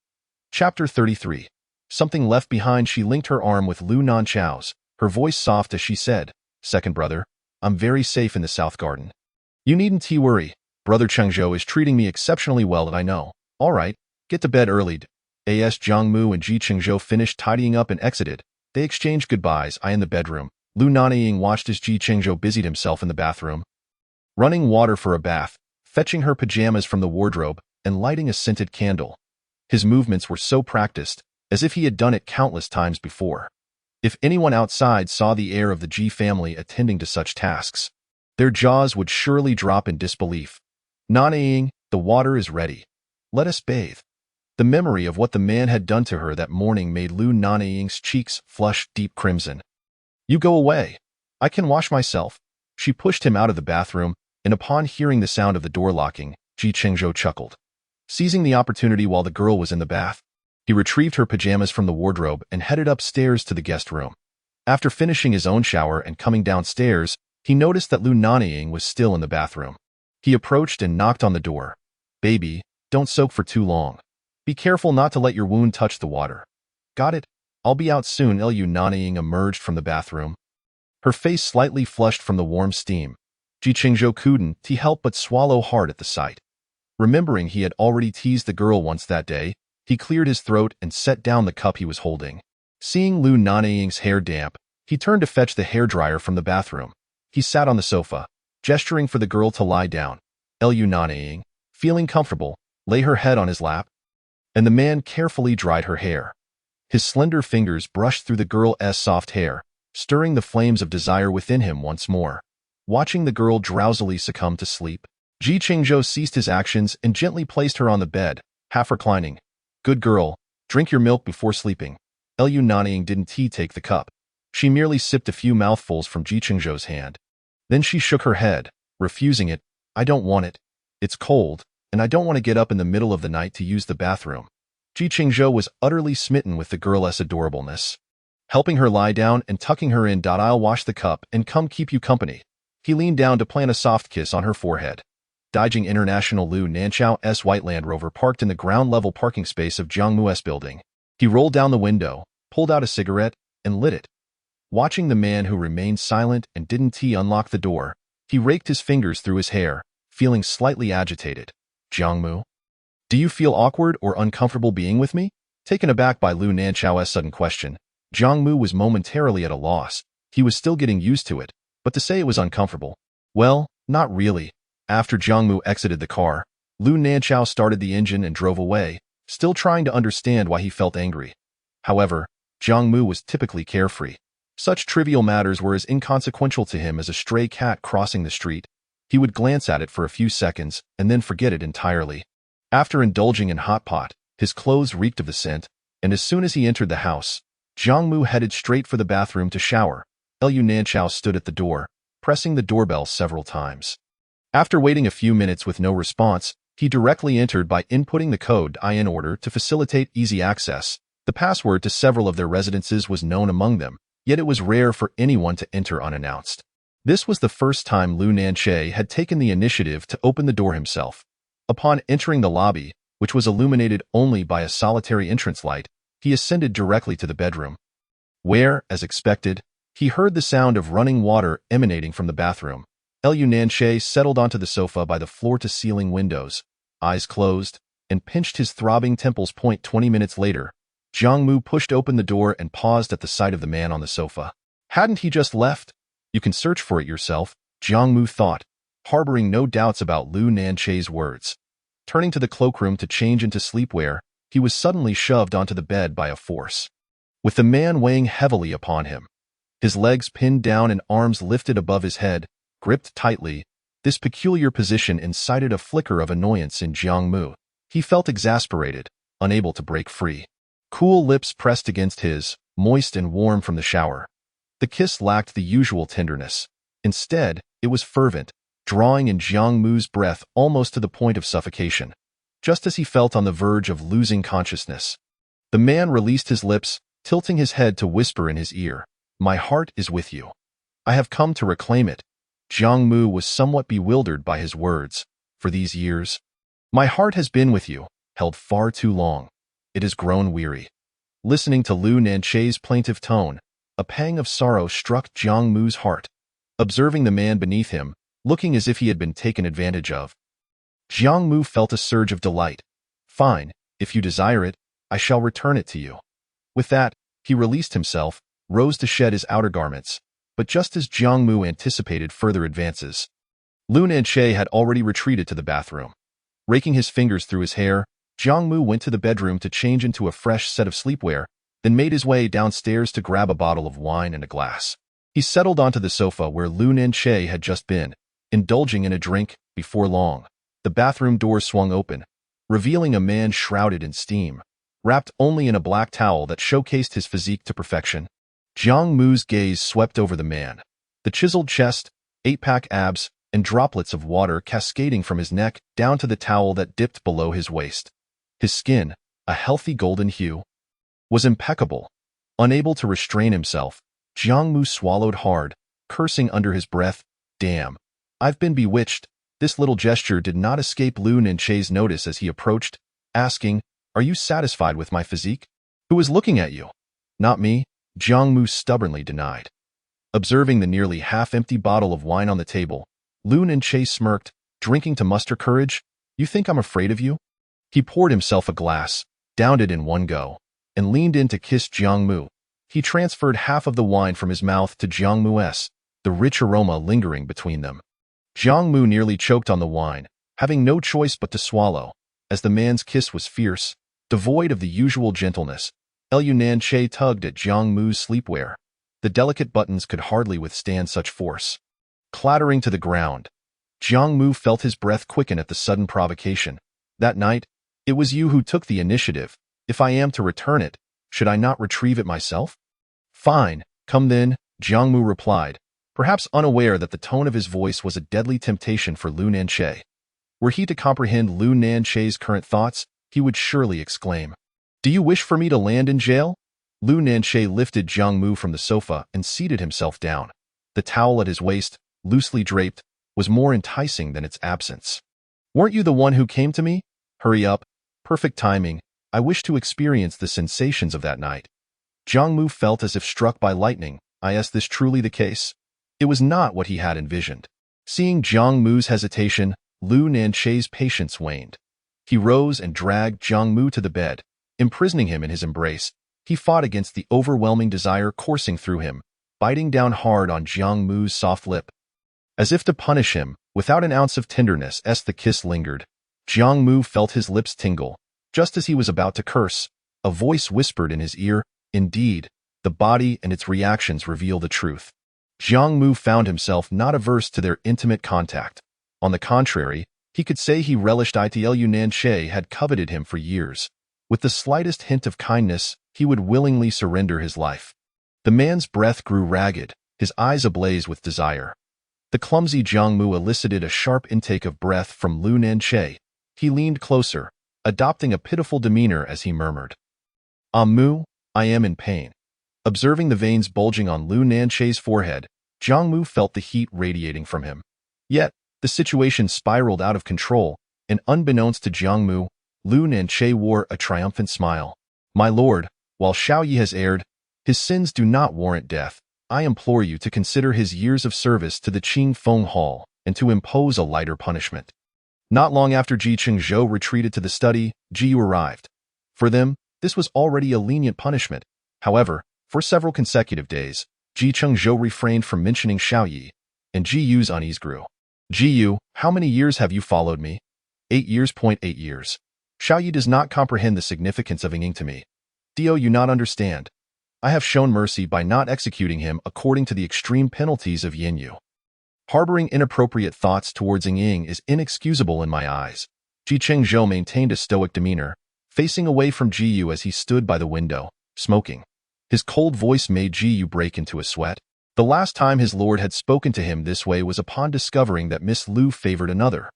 Chapter 33. Something left behind. She linked her arm with Lu Nanying's, her voice soft as she said, "Second brother, I'm very safe in the South Garden. You needn't worry. Brother Chengzhou is treating me exceptionally well that I know. All right, get to bed early." As Jiangmu and Ji Chengzhou finished tidying up and exited, they exchanged goodbyes. In the bedroom, Lu Nanying watched as Ji Chengzhou busied himself in the bathroom, running water for a bath, fetching her pajamas from the wardrobe, and lighting a scented candle. His movements were so practiced, as if he had done it countless times before. If anyone outside saw the heir of the Ji family attending to such tasks, their jaws would surely drop in disbelief. "Nanying, the water is ready. Let us bathe." The memory of what the man had done to her that morning made Lu Nanying's cheeks flush deep crimson. "You go away. I can wash myself." She pushed him out of the bathroom, and upon hearing the sound of the door locking, Ji Chengzhou chuckled. Seizing the opportunity while the girl was in the bath, he retrieved her pajamas from the wardrobe and headed upstairs to the guest room. After finishing his own shower and coming downstairs, he noticed that Lu Nanying was still in the bathroom. He approached and knocked on the door. "Baby, don't soak for too long. Be careful not to let your wound touch the water." "Got it. I'll be out soon." Lu Nanying emerged from the bathroom, her face slightly flushed from the warm steam. Ji Chengzhou couldn't help but swallow hard at the sight. Remembering he had already teased the girl once that day, he cleared his throat and set down the cup he was holding. Seeing Lu Nanying's hair damp, he turned to fetch the hairdryer from the bathroom. He sat on the sofa, gesturing for the girl to lie down. Lu Nanying, feeling comfortable, lay her head on his lap, and the man carefully dried her hair. His slender fingers brushed through the girl's soft hair, stirring the flames of desire within him once more. Watching the girl drowsily succumb to sleep, Ji Chengzhou ceased his actions and gently placed her on the bed, half reclining. "Good girl, drink your milk before sleeping." Lu Nanying didn't take the cup. She merely sipped a few mouthfuls from Ji Chengzhou's hand. Then she shook her head, refusing it. "I don't want it. It's cold, and I don't want to get up in the middle of the night to use the bathroom." Ji Chengzhou was utterly smitten with the girl's adorableness. Helping her lie down and tucking her in, "I'll wash the cup and come keep you company." He leaned down to plant a soft kiss on her forehead. Dajing International. Lu Nanying's white Land Rover parked in the ground-level parking space of Jiangmu's building. He rolled down the window, pulled out a cigarette, and lit it. Watching the man who remained silent and didn't unlock the door, he raked his fingers through his hair, feeling slightly agitated. "Jiangmu, do you feel awkward or uncomfortable being with me?" Taken aback by Lu Nanying's sudden question, Jiangmu was momentarily at a loss. He was still getting used to it, but to say it was uncomfortable, well, not really. After Jiangmu exited the car, Lu Nanying started the engine and drove away, still trying to understand why he felt angry. However, Jiangmu was typically carefree. Such trivial matters were as inconsequential to him as a stray cat crossing the street. He would glance at it for a few seconds and then forget it entirely. After indulging in hot pot, his clothes reeked of the scent, and as soon as he entered the house, Jiangmu headed straight for the bathroom to shower. Lu Nanying stood at the door, pressing the doorbell several times. After waiting a few minutes with no response, he directly entered by inputting the code in order to facilitate easy access. The password to several of their residences was known among them, yet it was rare for anyone to enter unannounced. This was the first time Lu Nanying had taken the initiative to open the door himself. Upon entering the lobby, which was illuminated only by a solitary entrance light, he ascended directly to the bedroom, where, as expected, he heard the sound of running water emanating from the bathroom. Lu Nanying settled onto the sofa by the floor-to-ceiling windows, eyes closed, and pinched his throbbing temples. 20 minutes later, Jiangmu pushed open the door and paused at the sight of the man on the sofa. Hadn't he just left? "You can search for it yourself," Jiangmu thought, harboring no doubts about Lu Nanying's words. Turning to the cloakroom to change into sleepwear, he was suddenly shoved onto the bed by a force, with the man weighing heavily upon him. His legs pinned down and arms lifted above his head, gripped tightly. This peculiar position incited a flicker of annoyance in Jiangmu. He felt exasperated, unable to break free. Cool lips pressed against his, moist and warm from the shower. The kiss lacked the usual tenderness. Instead, it was fervent, drawing in Jiangmu's breath almost to the point of suffocation. Just as he felt on the verge of losing consciousness, the man released his lips, tilting his head to whisper in his ear, "My heart is with you." I have come to reclaim it. Jiang Mu was somewhat bewildered by his words. For these years, my heart has been with you, held far too long. It has grown weary. Listening to Lu Nanying's plaintive tone, a pang of sorrow struck Jiang Mu's heart. Observing the man beneath him, looking as if he had been taken advantage of, Jiang Mu felt a surge of delight. Fine, if you desire it, I shall return it to you. With that, he released himself, rose to shed his outer garments, but just as Jiang Mu anticipated further advances, Lu Nanying had already retreated to the bathroom. Raking his fingers through his hair, Jiang Mu went to the bedroom to change into a fresh set of sleepwear, then made his way downstairs to grab a bottle of wine and a glass. He settled onto the sofa where Lu Nanying had just been, indulging in a drink. Before long, the bathroom door swung open, revealing a man shrouded in steam, wrapped only in a black towel that showcased his physique to perfection. Jiang Mu's gaze swept over the man. The chiseled chest, 8-pack abs, and droplets of water cascading from his neck down to the towel that dipped below his waist. His skin, a healthy golden hue, was impeccable. Unable to restrain himself, Jiang Mu swallowed hard, cursing under his breath. Damn, I've been bewitched. This little gesture did not escape Lu Nanying's notice as he approached, asking, Are you satisfied with my physique? Who is looking at you? Not me, Jiang Mu stubbornly denied. Observing the nearly half-empty bottle of wine on the table, Lu Nanying smirked, drinking to muster courage. You think I'm afraid of you? He poured himself a glass, downed it in one go, and leaned in to kiss Jiang Mu. He transferred half of the wine from his mouth to Jiang Mu's, the rich aroma lingering between them. Jiang Mu nearly choked on the wine, having no choice but to swallow, as the man's kiss was fierce, devoid of the usual gentleness. Lu Nanying tugged at Jiang Mu's sleepwear. The delicate buttons could hardly withstand such force. Clattering to the ground, Jiang Mu felt his breath quicken at the sudden provocation. That night, it was you who took the initiative. If I am to return it, should I not retrieve it myself? Fine, come then, Jiang Mu replied, perhaps unaware that the tone of his voice was a deadly temptation for Lu Nanying. Were he to comprehend Lu Nanying's current thoughts, he would surely exclaim, Do you wish for me to land in jail? Lu Nanying lifted Jiang Mu from the sofa and seated himself down. The towel at his waist, loosely draped, was more enticing than its absence. Weren't you the one who came to me? Hurry up. Perfect timing. I wish to experience the sensations of that night. Jiang Mu felt as if struck by lightning. Is this truly the case? It was not what he had envisioned. Seeing Jiang Mu's hesitation, Lu Nanying's patience waned. He rose and dragged Jiang Mu to the bed, imprisoning him in his embrace. He fought against the overwhelming desire coursing through him, biting down hard on Jiang Mu's soft lip. As if to punish him, without an ounce of tenderness as the kiss lingered, Jiang Mu felt his lips tingle. Just as he was about to curse, a voice whispered in his ear, Indeed, the body and its reactions reveal the truth. Jiang Mu found himself not averse to their intimate contact. On the contrary, he could say he relished it. Lu Nanying had coveted him for years. With the slightest hint of kindness, he would willingly surrender his life. The man's breath grew ragged, his eyes ablaze with desire. The clumsy Jiang Mu elicited a sharp intake of breath from Lu Nanying. He leaned closer, adopting a pitiful demeanor as he murmured, Mu, I am in pain. Observing the veins bulging on Lu Nanying's forehead, Jiang Mu felt the heat radiating from him. Yet, the situation spiraled out of control, and unbeknownst to Jiang Mu, Lu Nanying wore a triumphant smile. My lord, while Xiao Yi has erred, his sins do not warrant death. I implore you to consider his years of service to the Qing Feng Hall and to impose a lighter punishment. Not long after Chengzhou retreated to the study, Jiyu arrived. For them, this was already a lenient punishment. However, for several consecutive days, Chengzhou refrained from mentioning Xiao Yi, and Jiyu's unease grew. Jiyu, how many years have you followed me? 8 years. 8 years. Xiao Yi does not comprehend the significance of Ying to me. Do you not understand? I have shown mercy by not executing him according to the extreme penalties of Yin Yu. Harboring inappropriate thoughts towards Ying is inexcusable in my eyes. Chengzhou maintained a stoic demeanor, facing away from Jiyu as he stood by the window, smoking. His cold voice made Jiyu break into a sweat. The last time his lord had spoken to him this way was upon discovering that Miss Lu favored another.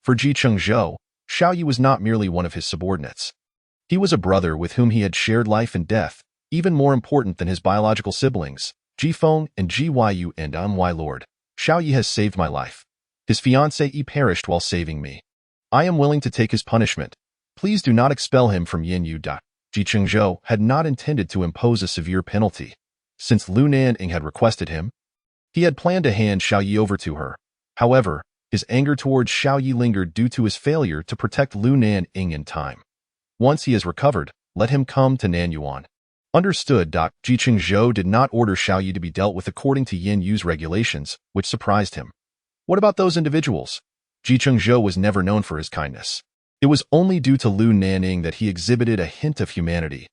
For Chengzhou, Xiao Yi was not merely one of his subordinates. He was a brother with whom he had shared life and death, even more important than his biological siblings. Jifeng and Gyu and my lord. Xiao Yi has saved my life. His fiancée Yi perished while saving me. I am willing to take his punishment. Please do not expel him from Yin Yu. Chengzhou had not intended to impose a severe penalty. Since Lu Nanying had requested him, he had planned to hand Xiao Yi over to her. However, his anger towards Xiao Yi lingered due to his failure to protect Lu Nanying in time. Once he has recovered, let him come to Nanyuan. Understood. Chengzhou did not order Xiao Yi to be dealt with according to Yin Yu's regulations, which surprised him. What about those individuals? Chengzhou was never known for his kindness. It was only due to Lu Nanying that he exhibited a hint of humanity.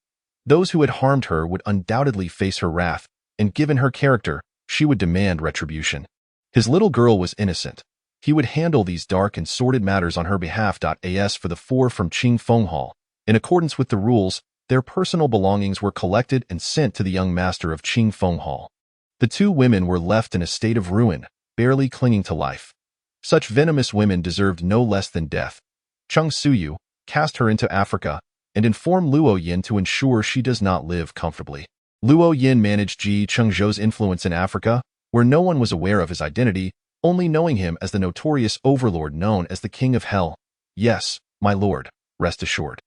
Those who had harmed her would undoubtedly face her wrath, and given her character, she would demand retribution. His little girl was innocent. He would handle these dark and sordid matters on her behalf. As for the four from Qingfeng Hall, in accordance with the rules, their personal belongings were collected and sent to the young master of Qingfeng Hall. The two women were left in a state of ruin, barely clinging to life. Such venomous women deserved no less than death. Cheng Suyu cast her into Africa and informed Luo Yin to ensure she does not live comfortably. Luo Yin managed Chengzhou's influence in Africa, where no one was aware of his identity, only knowing him as the notorious overlord known as the King of Hell. Yes, my lord, rest assured.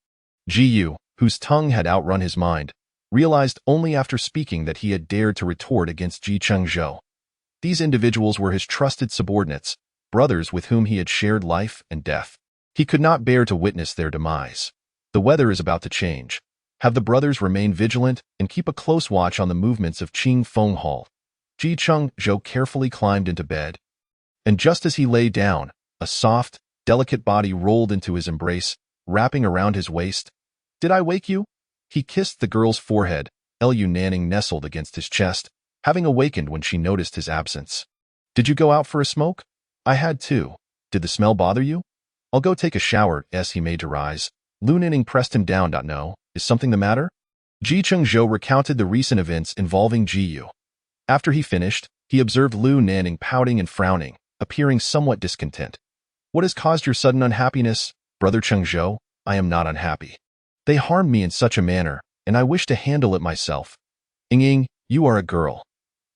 Yu, whose tongue had outrun his mind, realized only after speaking that he had dared to retort against Chengzhou. These individuals were his trusted subordinates, brothers with whom he had shared life and death. He could not bear to witness their demise. The weather is about to change. Have the brothers remain vigilant and keep a close watch on the movements of Qingfeng Hall. Chengzhou carefully climbed into bed, and just as he lay down, a soft, delicate body rolled into his embrace, wrapping around his waist. Did I wake you? He kissed the girl's forehead. Lu Nanying nestled against his chest, having awakened when she noticed his absence. Did you go out for a smoke? I had too. Did the smell bother you? I'll go take a shower. He made to rise. Lu Nanying pressed him down. No, is something the matter? Chengzhou recounted the recent events involving Yu. After he finished, he observed Lu Nanying pouting and frowning, appearing somewhat discontent. What has caused your sudden unhappiness, brother Chengzhou? I am not unhappy. They harmed me in such a manner, and I wish to handle it myself. Ying, you are a girl.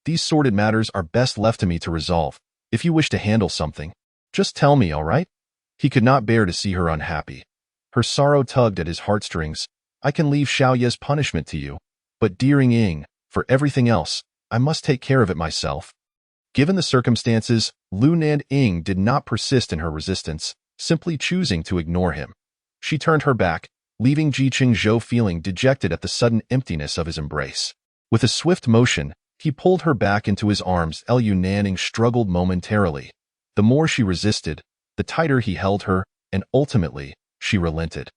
These sordid matters are best left to me to resolve. If you wish to handle something, just tell me, all right? He could not bear to see her unhappy. Her sorrow tugged at his heartstrings. I can leave Xiao Ye's punishment to you, but dear Ying, for everything else, I must take care of it myself. Given the circumstances, Lu Nanying did not persist in her resistance, simply choosing to ignore him. She turned her back, leaving Chengzhou feeling dejected at the sudden emptiness of his embrace. With a swift motion, he pulled her back into his arms. Lu Nanying struggled momentarily. The more she resisted, the tighter he held her, and ultimately, she relented.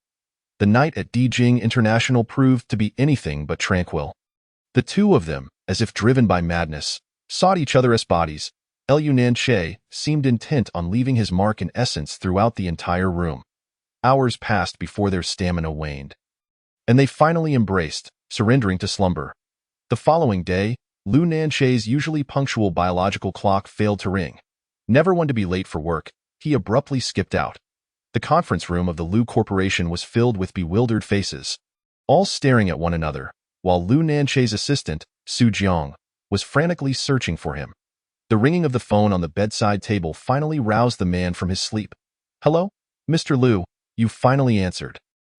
The night at Dijing International proved to be anything but tranquil. The two of them, as if driven by madness, sought each other as bodies. Lu Nanying seemed intent on leaving his mark in essence throughout the entire room. Hours passed before their stamina waned, and they finally embraced, surrendering to slumber. The following day, Lu Nanying's usually punctual biological clock failed to ring. Never one to be late for work, he abruptly skipped out. The conference room of the Lu Corporation was filled with bewildered faces, all staring at one another, while Lu Nanying's assistant, Su Jiang, was frantically searching for him. The ringing of the phone on the bedside table finally roused the man from his sleep. Hello? Mr. Lu, you finally answered.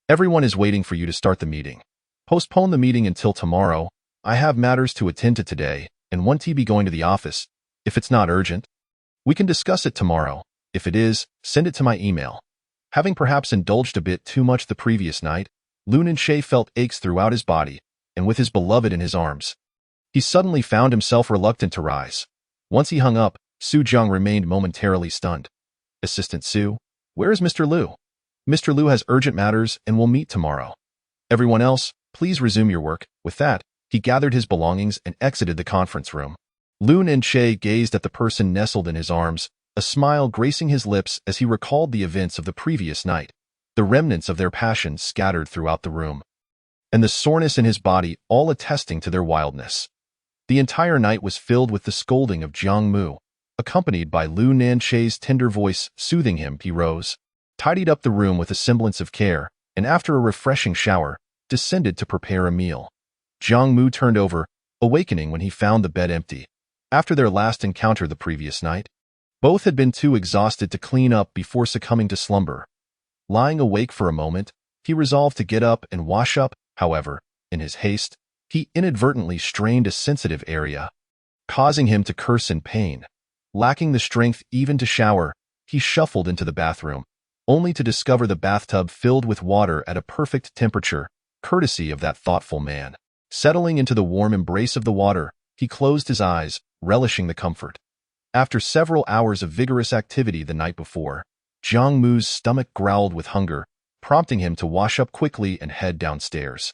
Everyone is waiting for you to start the meeting. Postpone the meeting until tomorrow. I have matters to attend to today, and won't be going to the office. If it's not urgent, we can discuss it tomorrow. If it is, send it to my email. Having perhaps indulged a bit too much the previous night, Lu Nanying felt aches throughout his body, and with his beloved in his arms, he suddenly found himself reluctant to rise. Once he hung up, Su Jiang remained momentarily stunned. Assistant Su, where is Mr. Lu? Mr. Lu has urgent matters and will meet tomorrow. Everyone else, please resume your work. With that, he gathered his belongings and exited the conference room. Lu Nanying gazed at the person nestled in his arms, a smile gracing his lips as he recalled the events of the previous night, the remnants of their passion scattered throughout the room, and the soreness in his body all attesting to their wildness. The entire night was filled with the scolding of Jiang Mu, accompanied by Lu Nanying's tender voice soothing him. He rose, tidied up the room with a semblance of care, and after a refreshing shower, descended to prepare a meal. Jiang Mu turned over, awakening when he found the bed empty. After their last encounter the previous night, both had been too exhausted to clean up before succumbing to slumber. Lying awake for a moment, he resolved to get up and wash up. However, in his haste, he inadvertently strained a sensitive area, causing him to curse in pain. Lacking the strength even to shower, he shuffled into the bathroom, only to discover the bathtub filled with water at a perfect temperature, courtesy of that thoughtful man. Settling into the warm embrace of the water, he closed his eyes, relishing the comfort. After several hours of vigorous activity the night before, Jiang Mu's stomach growled with hunger, prompting him to wash up quickly and head downstairs.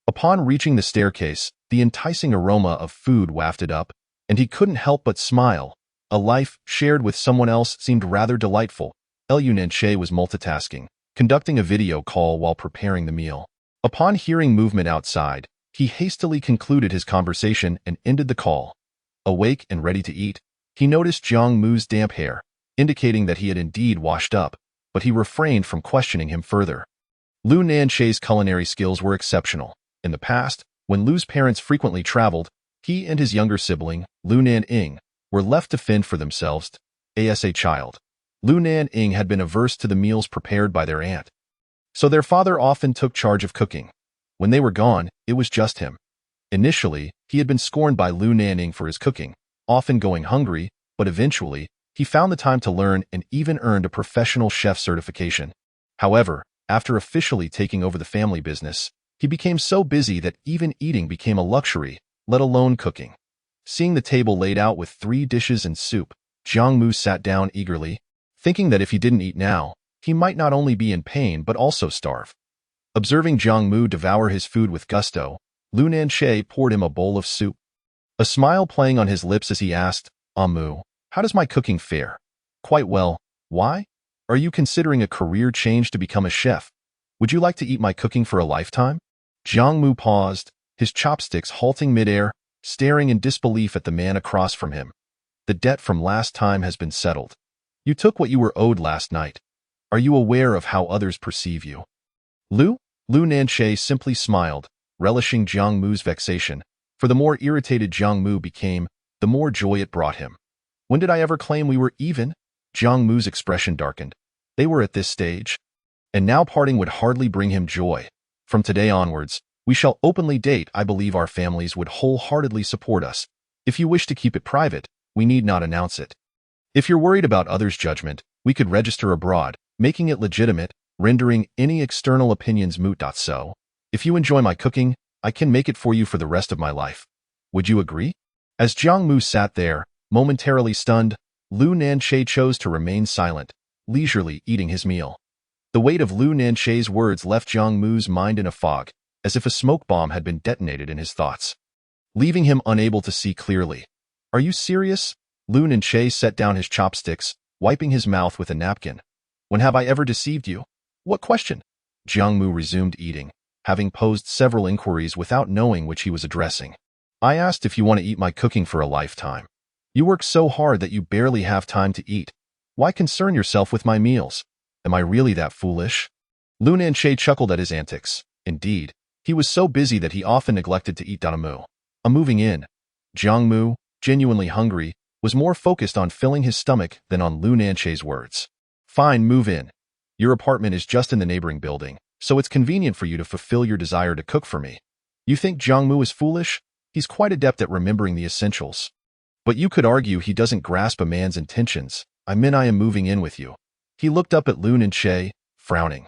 Upon reaching the staircase, the enticing aroma of food wafted up, and he couldn't help but smile. A life shared with someone else seemed rather delightful. Lu Nanying was multitasking, conducting a video call while preparing the meal. Upon hearing movement outside, he hastily concluded his conversation and ended the call. Awake and ready to eat, he noticed Jiang Mu's damp hair, indicating that he had indeed washed up, but he refrained from questioning him further. Lu Nanying's culinary skills were exceptional. In the past, when Lu's parents frequently traveled, he and his younger sibling, Lu Nanying, were left to fend for themselves. As a child, Lu Nanying had been averse to the meals prepared by their aunt, so their father often took charge of cooking. When they were gone, it was just him. Initially, he had been scorned by Lu Nanying for his cooking, often going hungry, but eventually, he found the time to learn and even earned a professional chef certification. However, after officially taking over the family business, he became so busy that even eating became a luxury, let alone cooking. Seeing the table laid out with 3 dishes and soup, Jiang Mu sat down eagerly, thinking that if he didn't eat now, he might not only be in pain but also starve. Observing Jiang Mu devour his food with gusto, Lu Nanying poured him a bowl of soup. A smile playing on his lips as he asked, Mu, how does my cooking fare? Quite well. Why? Are you considering a career change to become a chef? Would you like to eat my cooking for a lifetime? Jiang Mu paused, his chopsticks halting midair, staring in disbelief at the man across from him. The debt from last time has been settled. You took what you were owed last night. Are you aware of how others perceive you? Lu Nanying simply smiled, relishing Jiang Mu's vexation, for the more irritated Jiang Mu became, the more joy it brought him. When did I ever claim we were even? Jiang Mu's expression darkened. They were at this stage, and now parting would hardly bring him joy. From today onwards, we shall openly date. I believe our families would wholeheartedly support us. If you wish to keep it private, we need not announce it. If you're worried about others' judgment, we could register abroad, making it legitimate, rendering any external opinions moot. So, if you enjoy my cooking, I can make it for you for the rest of my life. Would you agree? As Jiang Mu sat there, momentarily stunned, Lu Nanying chose to remain silent, leisurely eating his meal. The weight of Lu Nanying's words left Jiang Mu's mind in a fog, as if a smoke bomb had been detonated in his thoughts, leaving him unable to see clearly. Are you serious? Lu Nanying set down his chopsticks, wiping his mouth with a napkin. When have I ever deceived you? What question? Jiang Mu resumed eating, having posed several inquiries without knowing which he was addressing. I asked if you want to eat my cooking for a lifetime. You work so hard that you barely have time to eat. Why concern yourself with my meals? Am I really that foolish? Lu Nanying chuckled at his antics. Indeed, he was so busy that he often neglected to eat. Moving in, Jiang Mu, genuinely hungry, was more focused on filling his stomach than on Lu Nanying's words. Fine, move in. Your apartment is just in the neighboring building, so it's convenient for you to fulfill your desire to cook for me. You think Jiang Mu is foolish? He's quite adept at remembering the essentials. But you could argue he doesn't grasp a man's intentions. I am moving in with you. He looked up at Lu Nanying, frowning.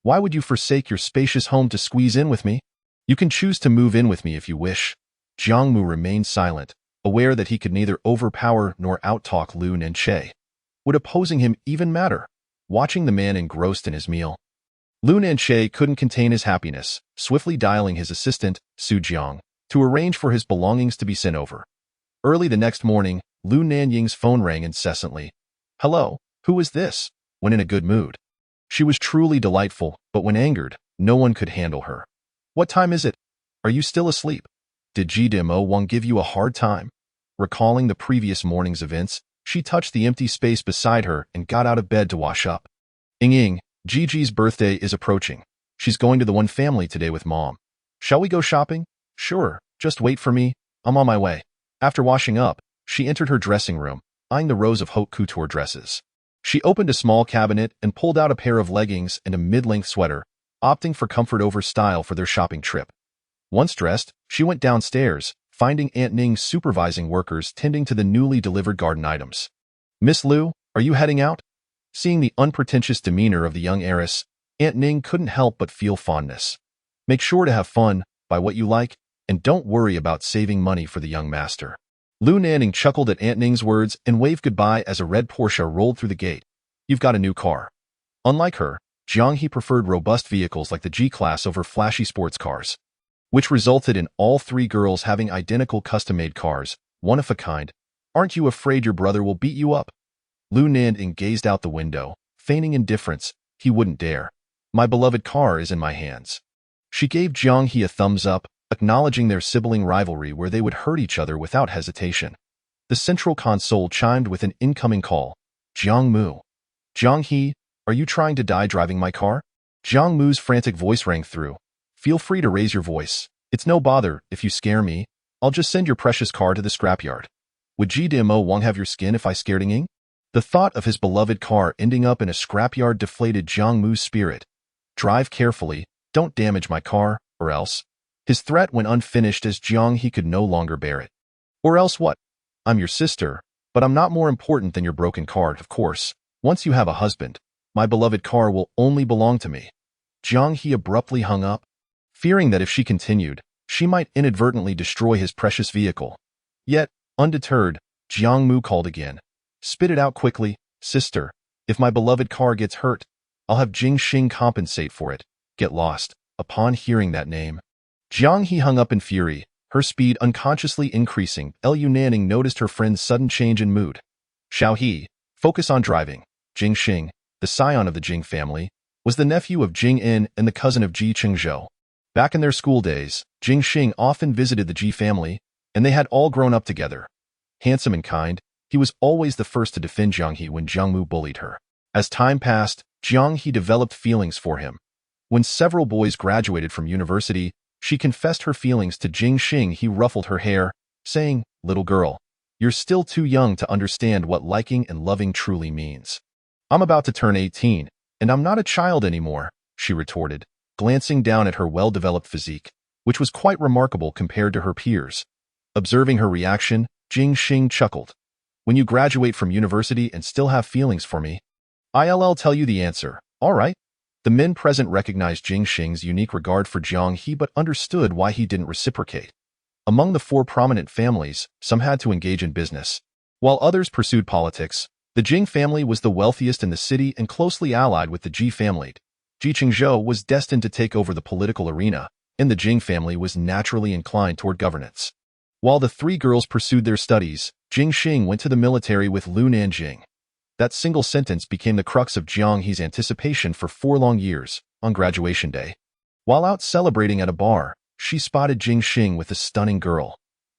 Why would you forsake your spacious home to squeeze in with me? You can choose to move in with me if you wish. Jiang Mu remained silent, aware that he could neither overpower nor outtalk Lu Nanying. Would opposing him even matter? Watching the man engrossed in his meal, Lu Nanying couldn't contain his happiness, swiftly dialing his assistant, Su Jiang, to arrange for his belongings to be sent over. Early the next morning, Lu Nanying's phone rang incessantly. Hello, who is this? When in a good mood, she was truly delightful, but when angered, no one could handle her. What time is it? Are you still asleep? Did Ji-Dimo Wang give you a hard time? Recalling the previous morning's events, she touched the empty space beside her and got out of bed to wash up. Ying, Gigi's birthday is approaching. She's going to the one family today with Mom. Shall we go shopping? Sure, just wait for me. I'm on my way. After washing up, she entered her dressing room, eyeing the rows of haute couture dresses. She opened a small cabinet and pulled out a pair of leggings and a mid-length sweater, opting for comfort over style for their shopping trip. Once dressed, she went downstairs, finding Aunt Ning supervising workers tending to the newly delivered garden items. "Miss Lu, are you heading out?" Seeing the unpretentious demeanor of the young heiress, Aunt Ning couldn't help but feel fondness. "Make sure to have fun, buy what you like, and don't worry about saving money for the young master." Lu Nanying chuckled at Aunt Ning's words and waved goodbye as a red Porsche rolled through the gate. "You've got a new car." Unlike her, Jiang He preferred robust vehicles like the G-Class over flashy sports cars, which resulted in all three girls having identical custom-made cars, one of a kind. "Aren't you afraid your brother will beat you up?" Lu Nanying gazed out the window, feigning indifference. He wouldn't dare. "My beloved car is in my hands." She gave Jiang He a thumbs up, acknowledging their sibling rivalry where they would hurt each other without hesitation. The central console chimed with an incoming call. "Jiang Mu." "Jiang He, are you trying to die driving my car?" Jiang Mu's frantic voice rang through. "Feel free to raise your voice. It's no bother if you scare me. I'll just send your precious car to the scrapyard. Would GDMO Wang have your skin if I scared Ying?" The thought of his beloved car ending up in a scrapyard deflated Jiang Mu's spirit. "Drive carefully, don't damage my car, or else." His threat went unfinished as Jiang He could no longer bear it. "Or else what? I'm your sister, but I'm not more important than your broken car, of course. Once you have a husband, my beloved car will only belong to me." Jiang He abruptly hung up, fearing that if she continued, she might inadvertently destroy his precious vehicle. Yet, undeterred, Jiang Mu called again. "Spit it out quickly, sister. If my beloved car gets hurt, I'll have Jing Xing compensate for it. Get lost." Upon hearing that name, Jiang He hung up in fury, her speed unconsciously increasing. Lu Nanying noticed her friend's sudden change in mood. "Xiao He, focus on driving." Jing Xing, the scion of the Jing family, was the nephew of Jing En and the cousin of Ji Chengzhou. Back in their school days, Jing Xing often visited the Ji family, and they had all grown up together. Handsome and kind, he was always the first to defend Jiang He when Jiang Mu bullied her. As time passed, Jiang He developed feelings for him. When several boys graduated from university, she confessed her feelings to Jing Xing. He ruffled her hair, saying, "Little girl, you're still too young to understand what liking and loving truly means." "I'm about to turn 18, and I'm not a child anymore," she retorted, glancing down at her well-developed physique, which was quite remarkable compared to her peers. Observing her reaction, Jing Xing chuckled. "When you graduate from university and still have feelings for me, I'll tell you the answer, all right?" The men present recognized Jing Xing's unique regard for Jiang He but understood why he didn't reciprocate. Among the four prominent families, some had to engage in business, while others pursued politics. The Jing family was the wealthiest in the city and closely allied with the Ji family. Ji Chengzhou was destined to take over the political arena, and the Jing family was naturally inclined toward governance. While the three girls pursued their studies, Jing Xing went to the military with Lu Nanying. That single sentence became the crux of Jiang He's anticipation for 4 long years. On graduation day, while out celebrating at a bar, she spotted Jing Xing with a stunning girl.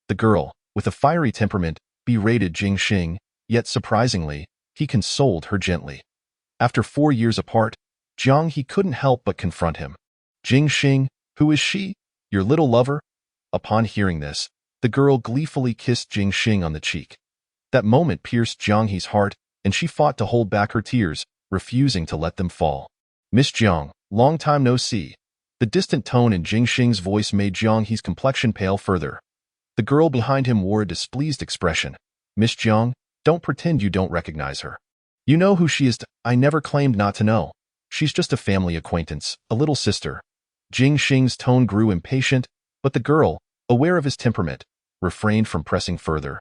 The girl, with a fiery temperament, berated Jing Xing, yet surprisingly, he consoled her gently. After 4 years apart, Jiang He couldn't help but confront him. "Jing Xing, who is she? Your little lover?" Upon hearing this, the girl gleefully kissed Jing Xing on the cheek. That moment pierced Jiang He's heart, and she fought to hold back her tears, refusing to let them fall. "Miss Jiang, long time no see." The distant tone in Jing Xing's voice made Jiang He's complexion pale further. The girl behind him wore a displeased expression. "Miss Jiang, don't pretend you don't recognize her. You know who she is. I never claimed not to know. She's just a family acquaintance, a little sister." Jing Xing's tone grew impatient, but the girl, aware of his temperament, refrained from pressing further.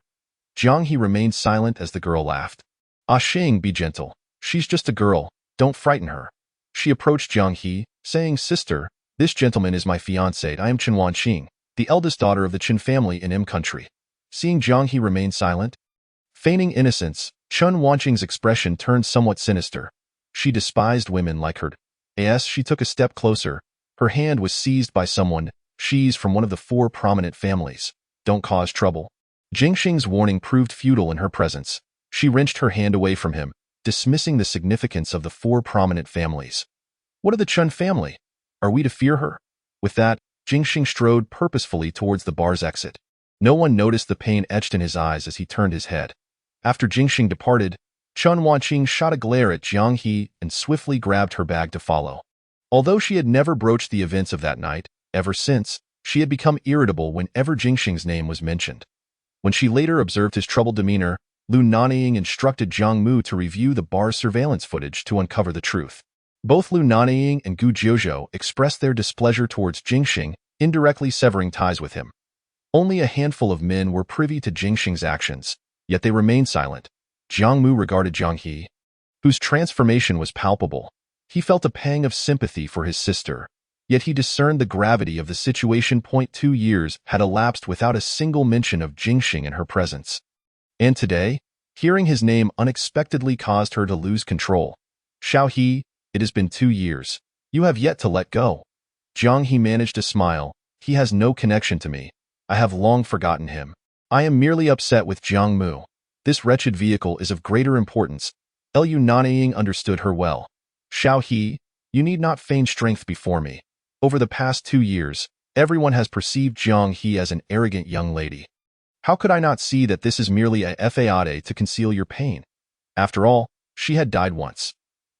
Jiang He remained silent as the girl laughed. "Ah Xing, be gentle. She's just a girl, don't frighten her." She approached Jiang He, saying, "Sister, this gentleman is my fiancée. I am Chen Wanqing, the eldest daughter of the Chen family in M country." Seeing Jiang He remain silent, feigning innocence, Chen Wanqing's expression turned somewhat sinister. She despised women like her. As she took a step closer, her hand was seized by someone. "She's from one of the 4 prominent families. Don't cause trouble." Jing Xing's warning proved futile in her presence. She wrenched her hand away from him, dismissing the significance of the 4 prominent families. "What of the Chen family? Are we to fear her?" With that, Jing Xing strode purposefully towards the bar's exit. No one noticed the pain etched in his eyes as he turned his head. After Jingxing departed, Chun Wanqing shot a glare at Jiang He and swiftly grabbed her bag to follow. Although she had never broached the events of that night, ever since, she had become irritable whenever Jingxing's name was mentioned. When she later observed his troubled demeanor, Lu Nanying instructed Jiang Mu to review the bar's surveillance footage to uncover the truth. Both Lu Nanying and Gu Jiuzhou expressed their displeasure towards Jingxing, indirectly severing ties with him. Only a handful of men were privy to Jingxing's actions, yet they remained silent. Jiang Mu regarded Jiang He, whose transformation was palpable. He felt a pang of sympathy for his sister, yet he discerned the gravity of the situation. 2 years had elapsed without a single mention of Jingxing in her presence. And today, hearing his name unexpectedly caused her to lose control. Xiao He, it has been 2 years. You have yet to let go. Jiang He managed to smile. He has no connection to me. I have long forgotten him. I am merely upset with Jiang Mu. This wretched vehicle is of greater importance. Lu Nanying understood her well. Xiao He, you need not feign strength before me. Over the past 2 years, everyone has perceived Jiang He as an arrogant young lady. How could I not see that this is merely a fade to conceal your pain? After all, she had died once.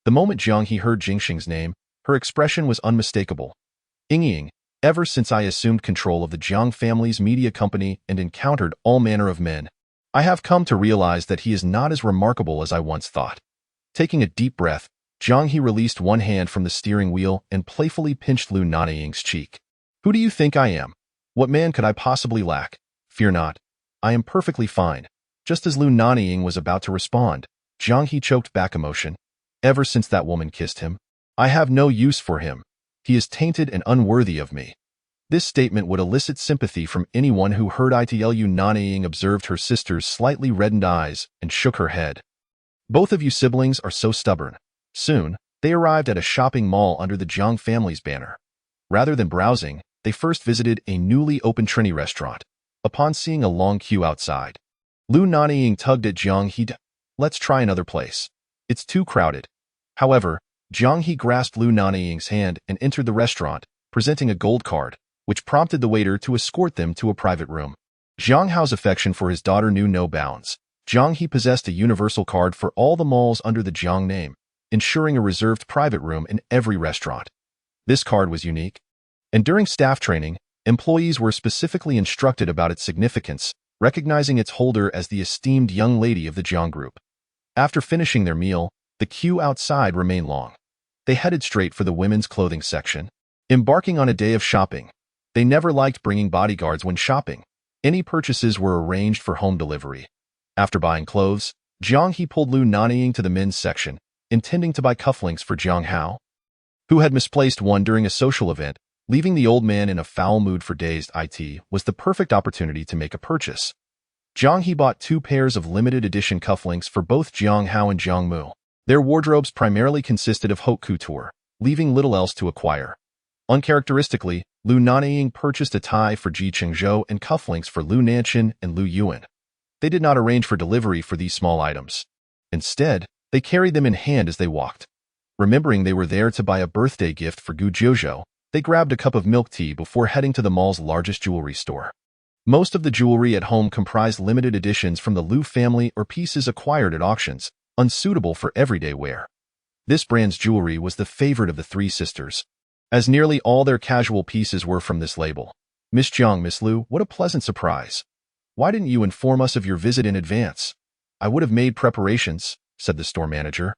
The moment Jiang He heard Jingxing's name, her expression was unmistakable. Ying, ever since I assumed control of the Jiang family's media company and encountered all manner of men, I have come to realize that he is not as remarkable as I once thought. Taking a deep breath, Jiang He released one hand from the steering wheel and playfully pinched Lu Nanying's cheek. Who do you think I am? What man could I possibly lack? Fear not. I am perfectly fine. Just as Lu Nanying was about to respond, Jiang He choked back emotion. Ever since that woman kissed him, I have no use for him. He is tainted and unworthy of me. This statement would elicit sympathy from anyone who heard it. Lu Nanying observed her sister's slightly reddened eyes and shook her head. Both of you siblings are so stubborn. Soon, they arrived at a shopping mall under the Jiang family's banner. Rather than browsing, they first visited a newly opened Trini restaurant. Upon seeing a long queue outside, Lu Nanying tugged at Jiang He. Let's try another place. It's too crowded. However, Jiang He grasped Lu Nanying's hand and entered the restaurant, presenting a gold card, which prompted the waiter to escort them to a private room. Jiang Hao's affection for his daughter knew no bounds. Jiang He possessed a universal card for all the malls under the Jiang name, ensuring a reserved private room in every restaurant. This card was unique, and during staff training, employees were specifically instructed about its significance, recognizing its holder as the esteemed young lady of the Jiang group. After finishing their meal, the queue outside remained long. They headed straight for the women's clothing section. Embarking on a day of shopping, they never liked bringing bodyguards when shopping. Any purchases were arranged for home delivery. After buying clothes, Jiang He pulled Lu Nanying to the men's section, intending to buy cufflinks for Jiang Hao, who had misplaced one during a social event. Leaving the old man in a foul mood for days, it was the perfect opportunity to make a purchase. Jiang He bought 2 pairs of limited edition cufflinks for both Jiang Hao and Jiang Mu. Their wardrobes primarily consisted of haute couture, leaving little else to acquire. Uncharacteristically, Lu Nanying purchased a tie for Ji Chengzhou and cufflinks for Lu Nanying and Lu Yuan. They did not arrange for delivery for these small items. Instead, they carried them in hand as they walked. Remembering they were there to buy a birthday gift for Gu Jiuzhou, they grabbed a cup of milk tea before heading to the mall's largest jewelry store. Most of the jewelry at home comprised limited editions from the Lu family or pieces acquired at auctions, unsuitable for everyday wear. This brand's jewelry was the favorite of the 3 sisters, as nearly all their casual pieces were from this label. Miss Jiang, Miss Lu, what a pleasant surprise. Why didn't you inform us of your visit in advance? I would have made preparations, said the store manager,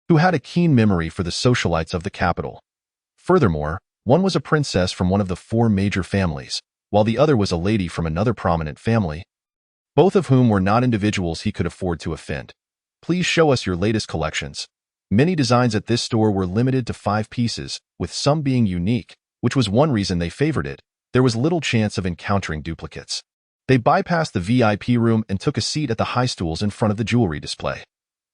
who had a keen memory for the socialites of the capital. Furthermore, one was a princess from one of the 4 major families, while the other was a lady from another prominent family, both of whom were not individuals he could afford to offend. Please show us your latest collections. Many designs at this store were limited to 5 pieces, with some being unique, which was one reason they favored it. There was little chance of encountering duplicates. They bypassed the VIP room and took a seat at the high stools in front of the jewelry display.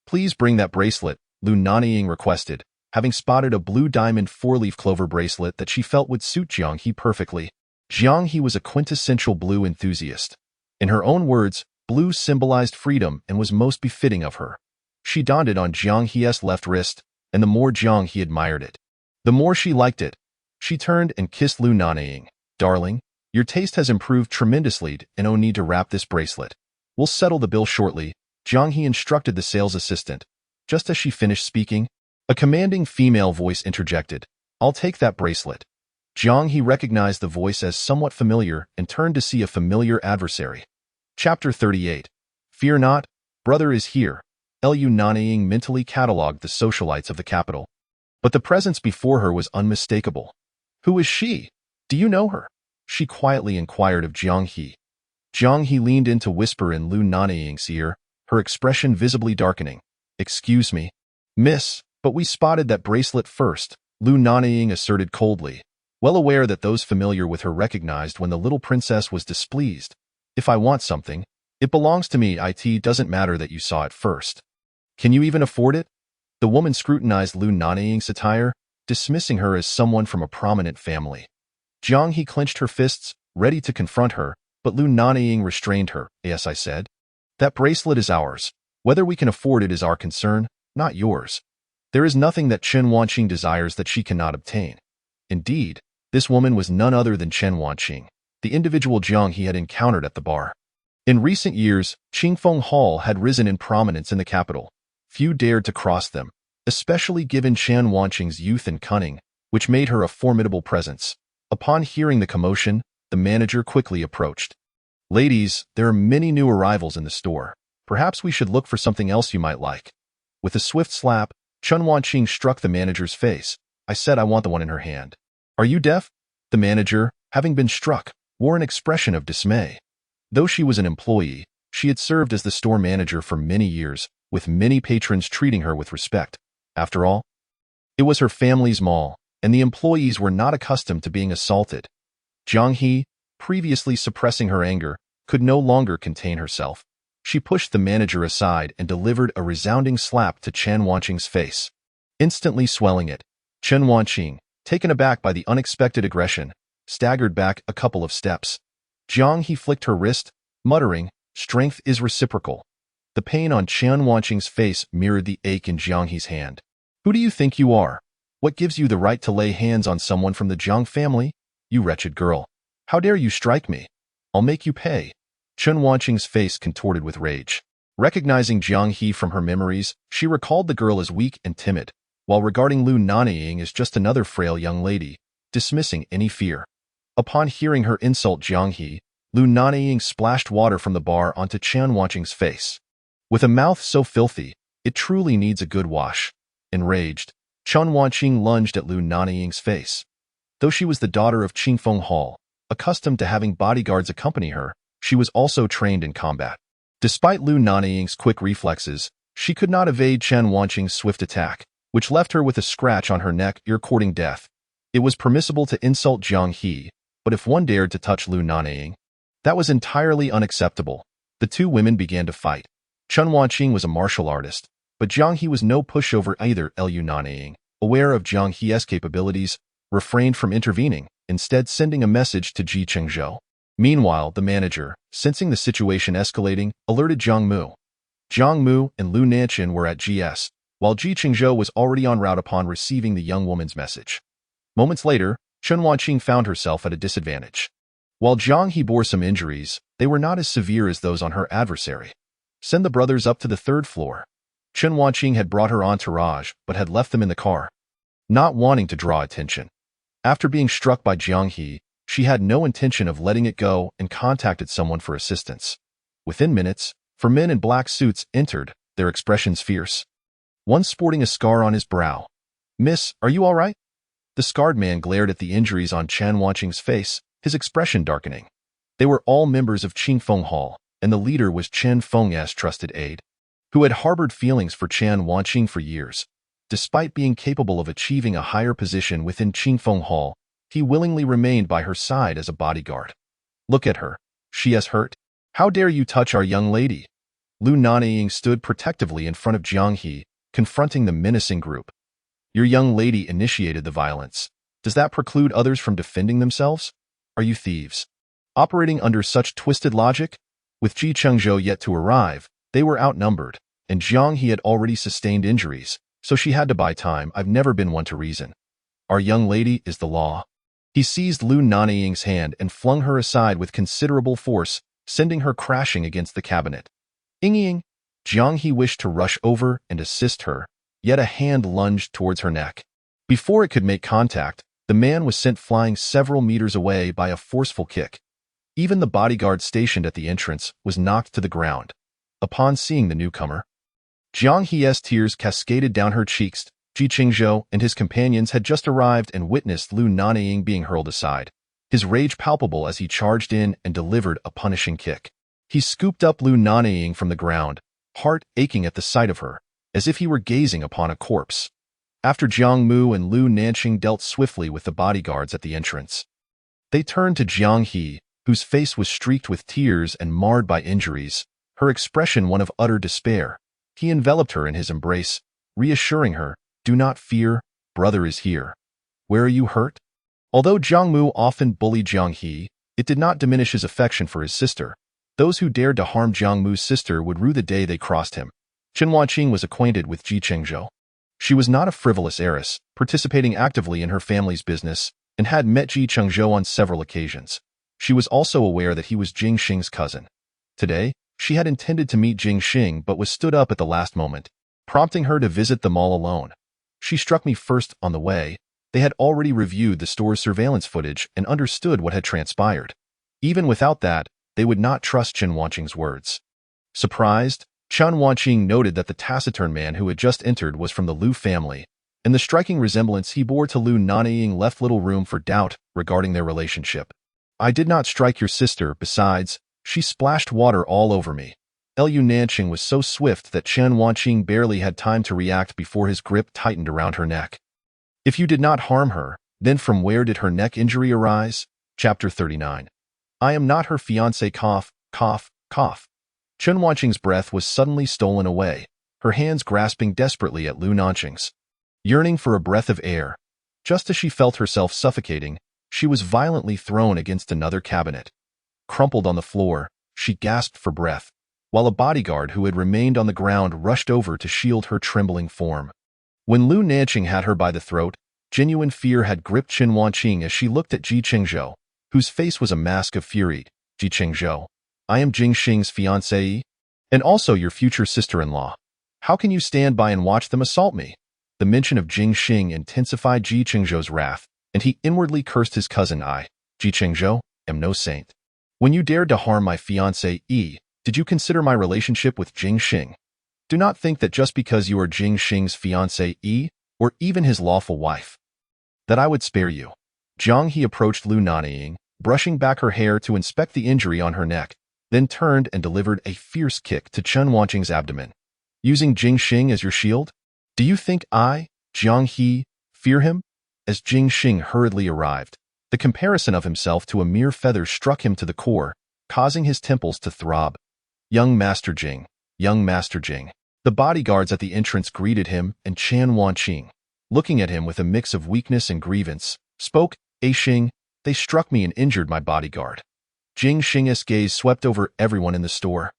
Please bring that bracelet, Lu Nanying requested, having spotted a blue diamond 4-leaf clover bracelet that she felt would suit Jiang He perfectly. Jiang He was a quintessential blue enthusiast. In her own words, blue symbolized freedom and was most befitting of her. She donned it on Jiang He's left wrist, and the more Jiang He admired it, the more she liked it. She turned and kissed Lu Nanying. Darling, Your taste has improved tremendously and no need to wrap this bracelet. We'll settle the bill shortly, Jiang He instructed the sales assistant. Just as she finished speaking, a commanding female voice interjected. I'll take that bracelet. Jiang He recognized the voice as somewhat familiar and turned to see a familiar adversary. Chapter 38. Fear not, brother is here. Lu Nanying mentally catalogued the socialites of the capital. But the presence before her was unmistakable. Who is she? Do you know her? She quietly inquired of Jiang He. Jiang He leaned in to whisper in Lu Nanying's ear, her expression visibly darkening. Excuse me, miss, but we spotted that bracelet first, Lu Nanying asserted coldly, well aware that those familiar with her recognized when the little princess was displeased. If I want something, it belongs to me. It doesn't matter that you saw it first. Can you even afford it? The woman scrutinized Lu Nanying's attire, dismissing her as someone from a prominent family. Jiang He clenched her fists, ready to confront her, but Lu Nanying restrained her. Yes, I said. That bracelet is ours. Whether we can afford it is our concern, not yours. There is nothing that Chen Wanqing desires that she cannot obtain. Indeed, this woman was none other than Chen Wanqing, the individual Jiang He had encountered at the bar. In recent years, Qingfeng Hall had risen in prominence in the capital. Few dared to cross them, especially given Chen Wanqing's youth and cunning, which made her a formidable presence. Upon hearing the commotion, the manager quickly approached. Ladies, there are many new arrivals in the store. Perhaps we should look for something else you might like. With a swift slap, Chen Wanqing struck the manager's face. I said I want the one in her hand. Are you deaf? The manager, having been struck, wore an expression of dismay. Though she was an employee, she had served as the store manager for many years, with many patrons treating her with respect. After all, it was her family's mall, and the employees were not accustomed to being assaulted. Jiang He, previously suppressing her anger, could no longer contain herself. She pushed the manager aside and delivered a resounding slap to Chen Wanqing's face, instantly swelling it. Chen Wanqing, taken aback by the unexpected aggression, staggered back a couple of steps. Jiang He flicked her wrist, muttering, strength is reciprocal. The pain on Chen Wanqing's face mirrored the ache in Jiang He's hand. Who do you think you are? What gives you the right to lay hands on someone from the Jiang family? You wretched girl. How dare you strike me? I'll make you pay. Chen Wanqing's face contorted with rage. Recognizing Jiang He from her memories, she recalled the girl as weak and timid, while regarding Lu Nanying as just another frail young lady, dismissing any fear. Upon hearing her insult Jiang He, Lu Nanying splashed water from the bar onto Chen Wanqing's face. With a mouth so filthy, it truly needs a good wash. Enraged, Chen Wanqing lunged at Lu Nanying's face. Though she was the daughter of Qingfeng Hall, accustomed to having bodyguards accompany her, she was also trained in combat. Despite Lu Nanying's quick reflexes, she could not evade Chen Wanqing's swift attack, which left her with a scratch on her neck, courting death. It was permissible to insult Jiang He, but if one dared to touch Lu Nanying, that was entirely unacceptable. The two women began to fight. Chen Wanqing was a martial artist, but Jiang He was no pushover either. Lu Nanying, aware of Jiang He's capabilities, refrained from intervening, instead sending a message to Chengzhou. Meanwhile, the manager, sensing the situation escalating, alerted Jiang Mu. Jiang Mu and Lu Nanying were at GS, while Chengzhou was already en route upon receiving the young woman's message. Moments later, Chen Wanqing found herself at a disadvantage. While Jiang He bore some injuries, they were not as severe as those on her adversary. Send the brothers up to the third floor. Chen Wanqing had brought her entourage, but had left them in the car, not wanting to draw attention. After being struck by Jiang He, she had no intention of letting it go and contacted someone for assistance. Within minutes, 4 men in black suits entered, their expressions fierce. One sporting a scar on his brow. Miss, are you all right? The scarred man glared at the injuries on Chen Wanqing's face, his expression darkening. They were all members of Qingfeng Hall, and the leader was Chen Feng's trusted aide, who had harbored feelings for Chen Wanqing for years. Despite being capable of achieving a higher position within Qingfeng Hall, he willingly remained by her side as a bodyguard. Look at her. She is hurt. How dare you touch our young lady? Lu Nanying stood protectively in front of Jiang He, confronting the menacing group. Your young lady initiated the violence. Does that preclude others from defending themselves? Are you thieves? Operating under such twisted logic? With Chengzhou yet to arrive, they were outnumbered, and Jiang He had already sustained injuries, so she had to buy time. I've never been one to reason. Our young lady is the law. He seized Lu Nanying's hand and flung her aside with considerable force, sending her crashing against the cabinet. Ying, Jiang He wished to rush over and assist her, yet a hand lunged towards her neck. Before it could make contact, the man was sent flying several meters away by a forceful kick. Even the bodyguard stationed at the entrance was knocked to the ground. Upon seeing the newcomer, Jiang He's tears cascaded down her cheeks. Chengzhou and his companions had just arrived and witnessed Lu Nanying being hurled aside, his rage palpable as he charged in and delivered a punishing kick. He scooped up Lu Nanying from the ground, heart aching at the sight of her, as if he were gazing upon a corpse. After Jiang Mu and Lu Nanying dealt swiftly with the bodyguards at the entrance, they turned to Jiang He, whose face was streaked with tears and marred by injuries, her expression one of utter despair. He enveloped her in his embrace, reassuring her, "Do not fear, brother is here. Where are you hurt?" Although Jiang Mu often bullied Jiang He, it did not diminish his affection for his sister. Those who dared to harm Jiang Mu's sister would rue the day they crossed him. Chengzhou was acquainted with Chengzhou. She was not a frivolous heiress, participating actively in her family's business, and had met Chengzhou on several occasions. She was also aware that he was Jingxing's cousin. Today, she had intended to meet Jingxing but was stood up at the last moment, prompting her to visit the mall alone. "She struck me first on the way." They had already reviewed the store's surveillance footage and understood what had transpired. Even without that, they would not trust Chengzhou's words. Surprised, Chengzhou noted that the taciturn man who had just entered was from the Lu family, and the striking resemblance he bore to Lu Nanying left little room for doubt regarding their relationship. "I did not strike your sister. Besides, she splashed water all over me." Lu Nanying was so swift that Chengzhou barely had time to react before his grip tightened around her neck. "If you did not harm her, then from where did her neck injury arise?" Chapter 39. "I am not her fiancé." Cough, cough, cough. Chengzhou's breath was suddenly stolen away, her hands grasping desperately at Lu Nanying's. Yearning for a breath of air, just as she felt herself suffocating, she was violently thrown against another cabinet. Crumpled on the floor, she gasped for breath, while a bodyguard who had remained on the ground rushed over to shield her trembling form. When Lu Nanying had her by the throat, genuine fear had gripped Chengzhou as she looked at Chengzhou, whose face was a mask of fury. "Chengzhou, I am Jingxing's fiancée, and also your future sister-in-law. How can you stand by and watch them assault me?" The mention of Jingxing intensified Chengzhou's wrath, and he inwardly cursed his cousin. "I, Chengzhou, am no saint. When you dared to harm my fiancée, did you consider my relationship with Jingxing? Do not think that just because you are Jingxing's fiancée, or even his lawful wife, that I would spare you." Jiang He approached Lu Nanying, brushing back her hair to inspect the injury on her neck, then turned and delivered a fierce kick to Chengzhou's abdomen. "Using Jingxing as your shield? Do you think I, Jiang He, fear him?" As Jingxing hurriedly arrived, the comparison of himself to a mere feather struck him to the core, causing his temples to throb. "Young Master Jing, young Master Jing." The bodyguards at the entrance greeted him, and Chengzhou, looking at him with a mix of weakness and grievance, spoke, "Xing, they struck me and injured my bodyguard." Jingxing's gaze swept over everyone in the store,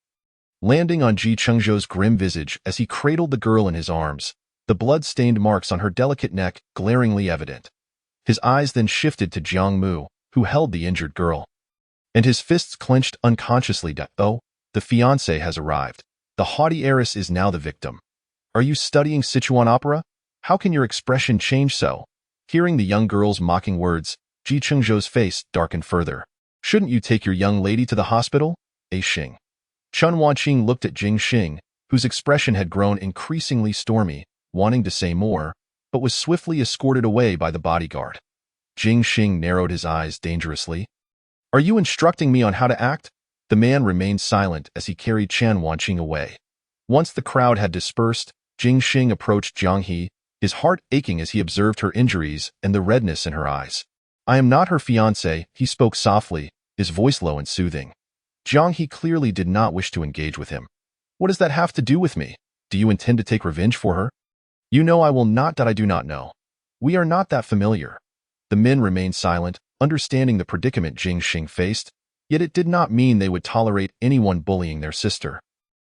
landing on Chengzhou's grim visage as he cradled the girl in his arms, the blood-stained marks on her delicate neck glaringly evident. His eyes then shifted to Jiang Mu, who held the injured girl, and his fists clenched unconsciously. "Oh, the fiancé has arrived. The haughty heiress is now the victim. Are you studying Sichuan opera? How can your expression change so?" Hearing the young girl's mocking words, Chengzhou's face darkened further. "Shouldn't you take your young lady to the hospital?" Xing. Chengzhou looked at Jingxing, whose expression had grown increasingly stormy, wanting to say more, but was swiftly escorted away by the bodyguard. Jingxing narrowed his eyes dangerously. "Are you instructing me on how to act?" The man remained silent as he carried Chengzhou away. Once the crowd had dispersed, Jingxing approached Jiang He, his heart aching as he observed her injuries and the redness in her eyes. "I am not her fiancé," he spoke softly, his voice low and soothing. Jiang He clearly did not wish to engage with him. "What does that have to do with me? Do you intend to take revenge for her?" "You know I will not. That I do not know. We are not that familiar." The men remained silent, understanding the predicament Jingxing faced, yet it did not mean they would tolerate anyone bullying their sister.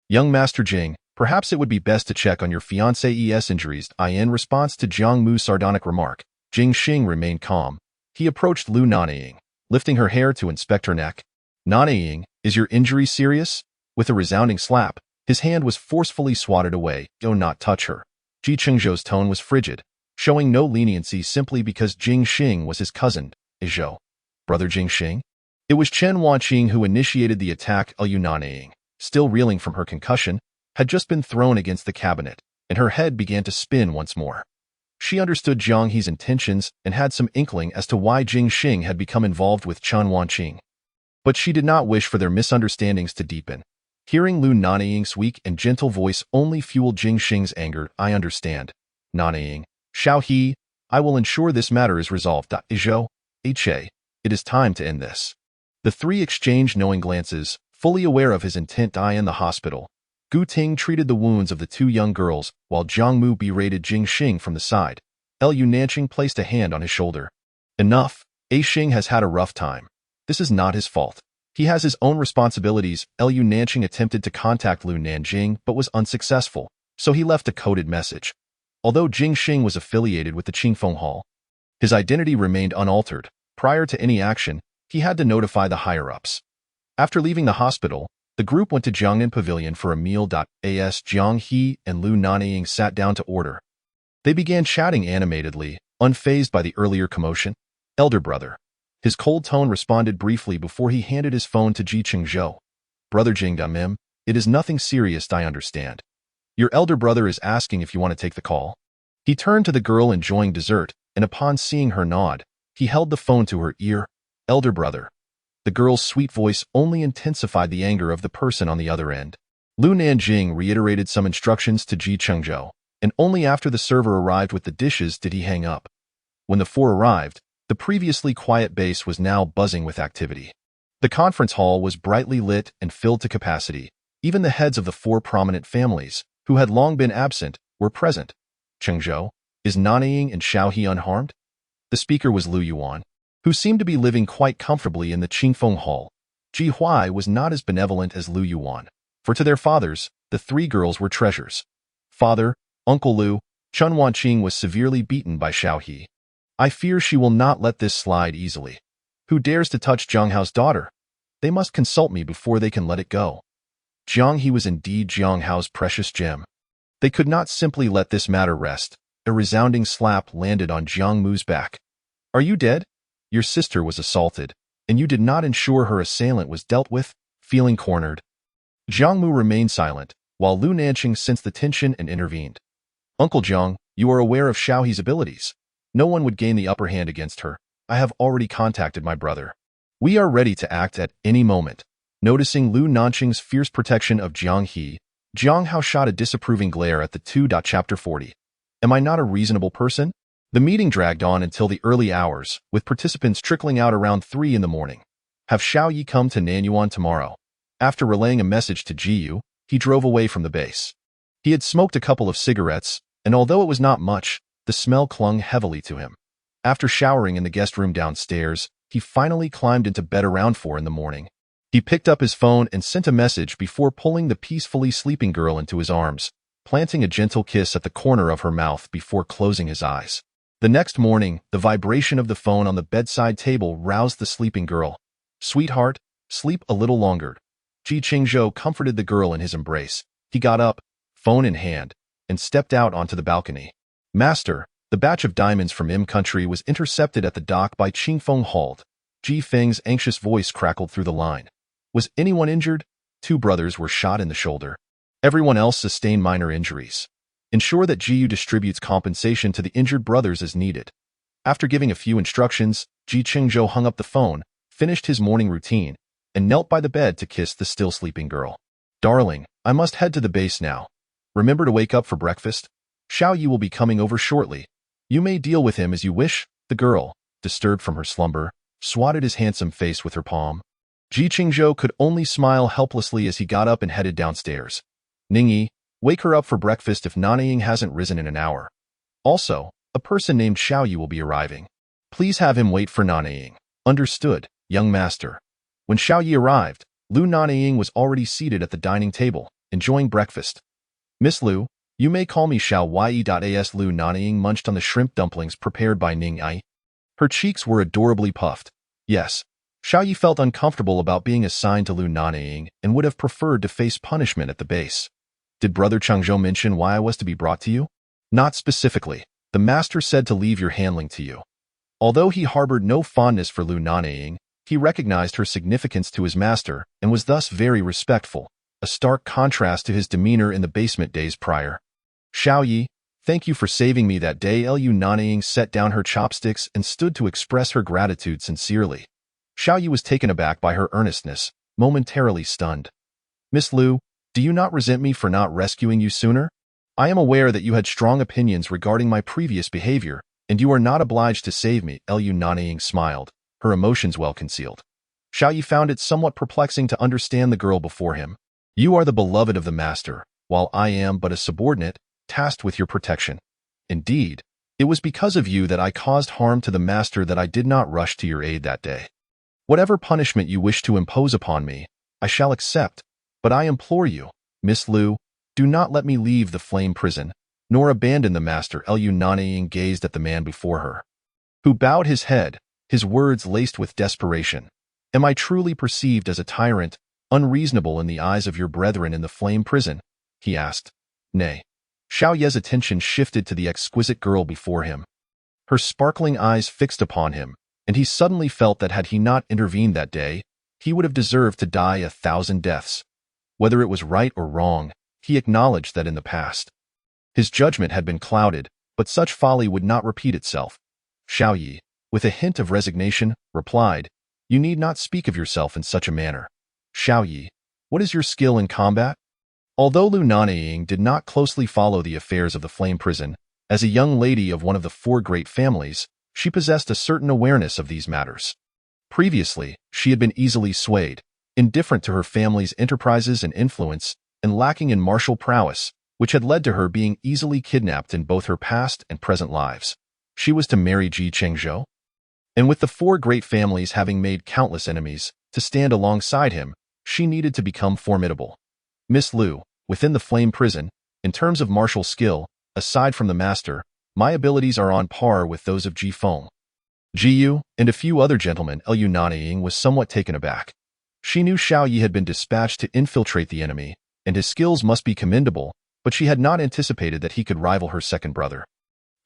"Young Master Jing, perhaps it would be best to check on your fiancé's injuries." In response to Jiang Mu's sardonic remark, Jingxing remained calm, He approached Lu Nanying, lifting her hair to inspect her neck. Nanying, is your injury serious? With a resounding slap, his hand was forcefully swatted away. Do not touch her. Chengzhou's tone was frigid, showing no leniency simply because Jing Xing was his cousin, Zhou. Brother Jing Xing? It was Chen Wanqing who initiated the attack. Lu Nanying, still reeling from her concussion, had just been thrown against the cabinet, and her head began to spin once more. She understood Jiang He's intentions and had some inkling as to why Jing Xing had become involved with Chen Wanqing. But she did not wish for their misunderstandings to deepen. Hearing Lu Nanying's weak and gentle voice only fueled Jing Xing's anger. I understand. Nanying, Xiao He, I will ensure this matter is resolved. Zhou, He, it is time to end this. The three exchanged knowing glances, fully aware of his intent. In the hospital, Gu Ting treated the wounds of the two young girls, while Jiang Mu berated Jing Xing from the side. Lu Nanying placed a hand on his shoulder. Enough, Xing has had a rough time. This is not his fault. He has his own responsibilities. Lu Nanying attempted to contact Lu Nanying but was unsuccessful, so he left a coded message. Although Jing Xing was affiliated with the Qingfeng Hall, his identity remained unaltered. Prior to any action, he had to notify the higher-ups. After leaving the hospital, the group went to Jiangnan Pavilion for a meal. As Jiang He and Lu Nanying sat down to order, they began chatting animatedly, unfazed by the earlier commotion. Elder brother. His cold tone responded briefly before he handed his phone to Chengzhou. Brother Jingdamim, it is nothing serious. I understand. Your elder brother is asking if you want to take the call. He turned to the girl enjoying dessert, and upon seeing her nod, he held the phone to her ear. Elder brother. The girl's sweet voice only intensified the anger of the person on the other end. Lu Nanying reiterated some instructions to Chengzhou, and only after the server arrived with the dishes did he hang up. When the four arrived, the previously quiet base was now buzzing with activity. The conference hall was brightly lit and filled to capacity. Even the heads of the four prominent families, who had long been absent, were present. Chengzhou, is Nanying and Xiao He unharmed? The speaker was Lu Yuan, who seemed to be living quite comfortably in the Qingfeng Hall. Ji Huai was not as benevolent as Lu Yuan, for to their fathers, the three girls were treasures. Father, Uncle Lu, Chen Wanqing was severely beaten by Xiao He. I fear she will not let this slide easily. Who dares to touch Jiang Hao's daughter? They must consult me before they can let it go. Jiang He was indeed Jiang Hao's precious gem. They could not simply let this matter rest. A resounding slap landed on Jiang Mu's back. Are you dead? Your sister was assaulted, and you did not ensure her assailant was dealt with. Feeling cornered, Jiang Mu remained silent, while Lu Nanying sensed the tension and intervened. Uncle Jiang, you are aware of Xiao He's abilities. No one would gain the upper hand against her. I have already contacted my brother. We are ready to act at any moment. Noticing Lu Nanying's fierce protection of Jiang He, Jiang Hao shot a disapproving glare at the two. Chapter 40. Am I not a reasonable person? The meeting dragged on until the early hours, with participants trickling out around 3 in the morning. Have Xiao Yi come to Nanyuan tomorrow? After relaying a message to Jiyu, he drove away from the base. He had smoked a couple of cigarettes, and although it was not much, the smell clung heavily to him. After showering in the guest room downstairs, he finally climbed into bed around 4 in the morning. He picked up his phone and sent a message before pulling the peacefully sleeping girl into his arms, planting a gentle kiss at the corner of her mouth before closing his eyes. The next morning, the vibration of the phone on the bedside table roused the sleeping girl. Sweetheart, sleep a little longer. Chengzhou comforted the girl in his embrace. He got up, phone in hand, and stepped out onto the balcony. Master, the batch of diamonds from Im country was intercepted at the dock by Qingfeng Hall. Ji Feng's anxious voice crackled through the line. Was anyone injured? 2 brothers were shot in the shoulder. Everyone else sustained minor injuries. Ensure that Jiyu distributes compensation to the injured brothers as needed. After giving a few instructions, Chengzhou hung up the phone, finished his morning routine, and knelt by the bed to kiss the still sleeping girl. Darling, I must head to the base now. Remember to wake up for breakfast. Xiao Yi will be coming over shortly. You may deal with him as you wish. The girl, disturbed from her slumber, swatted his handsome face with her palm. Chengzhou could only smile helplessly as he got up and headed downstairs. Ningyi, wake her up for breakfast if Nanying hasn't risen in an hour. Also, a person named Xiao Yi will be arriving. Please have him wait for Nanying. Understood, young master. When Xiao Yi arrived, Lu Nanying was already seated at the dining table, enjoying breakfast. Miss Lu, you may call me Xiao Yi. As Lu Nanying munched on the shrimp dumplings prepared by Ning Ai. Her cheeks were adorably puffed. Yes, Xiaoyi felt uncomfortable about being assigned to Lu Nanying and would have preferred to face punishment at the base. Did Brother Chengzhou mention why I was to be brought to you? Not specifically. The master said to leave your handling to you. Although he harbored no fondness for Lu Nanying, he recognized her significance to his master and was thus very respectful, a stark contrast to his demeanor in the basement days prior. Xiaoyi, thank you for saving me that day. Lu Nanying set down her chopsticks and stood to express her gratitude sincerely. Xiaoyi was taken aback by her earnestness, momentarily stunned. Miss Lu, do you not resent me for not rescuing you sooner? I am aware that you had strong opinions regarding my previous behavior, and you are not obliged to save me. Lu Nanying smiled, her emotions well concealed. Xiaoyi found it somewhat perplexing to understand the girl before him. You are the beloved of the master, while I am but a subordinate, tasked with your protection. Indeed, it was because of you that I caused harm to the master that I did not rush to your aid that day. Whatever punishment you wish to impose upon me, I shall accept, but I implore you, Miss Lu, do not let me leave the flame prison, nor abandon the master. Lu Nanying gazed at the man before her, who bowed his head, his words laced with desperation. Am I truly perceived as a tyrant, unreasonable in the eyes of your brethren in the flame prison? He asked. Nay. Xiaoyi's attention shifted to the exquisite girl before him. Her sparkling eyes fixed upon him, and he suddenly felt that had he not intervened that day, he would have deserved to die 1,000 deaths. Whether it was right or wrong, he acknowledged that in the past, his judgment had been clouded, but such folly would not repeat itself. Xiaoyi, with a hint of resignation, replied, You need not speak of yourself in such a manner. Xiaoyi, what is your skill in combat? Although Lu Nanying did not closely follow the affairs of the flame prison, as a young lady of one of the 4 great families, she possessed a certain awareness of these matters. Previously, she had been easily swayed, indifferent to her family's enterprises and influence, and lacking in martial prowess, which had led to her being easily kidnapped in both her past and present lives. She was to marry Chengzhou, and with the 4 great families having made countless enemies, to stand alongside him, she needed to become formidable. Miss Lu, within the flame prison, in terms of martial skill, aside from the master, my abilities are on par with those of Feng, Jiyu, and a few other gentlemen. Lu Nanying was somewhat taken aback. She knew Xiaoyi had been dispatched to infiltrate the enemy, and his skills must be commendable, but she had not anticipated that he could rival her second brother.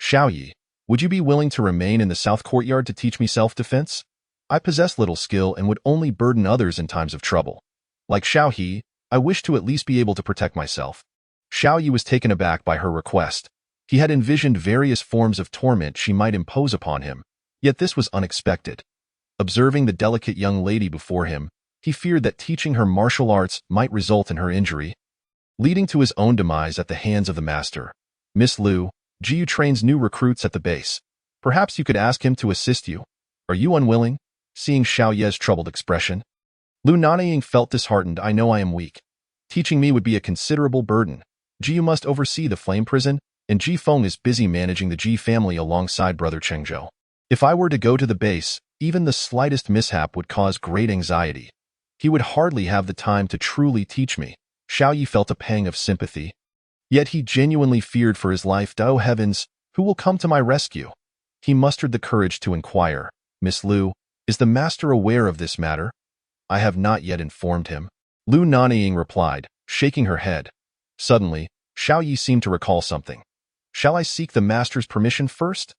Xiaoyi, would you be willing to remain in the south courtyard to teach me self-defense? I possess little skill and would only burden others in times of trouble. Like Xiaoyi, I wish to at least be able to protect myself. Xiaoyi was taken aback by her request. He had envisioned various forms of torment she might impose upon him, yet this was unexpected. Observing the delicate young lady before him, he feared that teaching her martial arts might result in her injury, leading to his own demise at the hands of the master. Miss Lu, Jiyu trains new recruits at the base. Perhaps you could ask him to assist you. Are you unwilling? Seeing Xiaoyi's troubled expression, Lu Nanying felt disheartened. I know I am weak. Teaching me would be a considerable burden. Jiyu must oversee the flame prison, and Feng is busy managing the Ji family alongside brother Chengzhou. If I were to go to the base, even the slightest mishap would cause great anxiety. He would hardly have the time to truly teach me. Xiaoyi felt a pang of sympathy. Yet he genuinely feared for his life. Oh heavens, who will come to my rescue? He mustered the courage to inquire, Miss Lu, is the master aware of this matter? I have not yet informed him. Lu Nanying replied, shaking her head. Suddenly, Xiaoyi seemed to recall something. Shall I seek the master's permission first?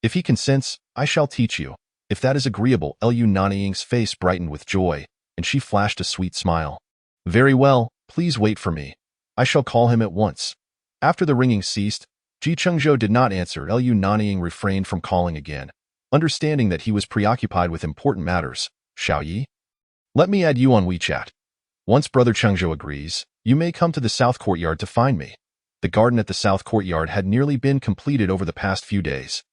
If he consents, I shall teach you. If that is agreeable. Lu Nanying's face brightened with joy, and she flashed a sweet smile. Very well, please wait for me. I shall call him at once. After the ringing ceased, Chengzhou did not answer. Lu Nanying refrained from calling again, understanding that he was preoccupied with important matters. Xiaoyi? Let me add you on WeChat. Once brother Chengzhou agrees, you may come to the south courtyard to find me. The garden at the south courtyard had nearly been completed over the past few days.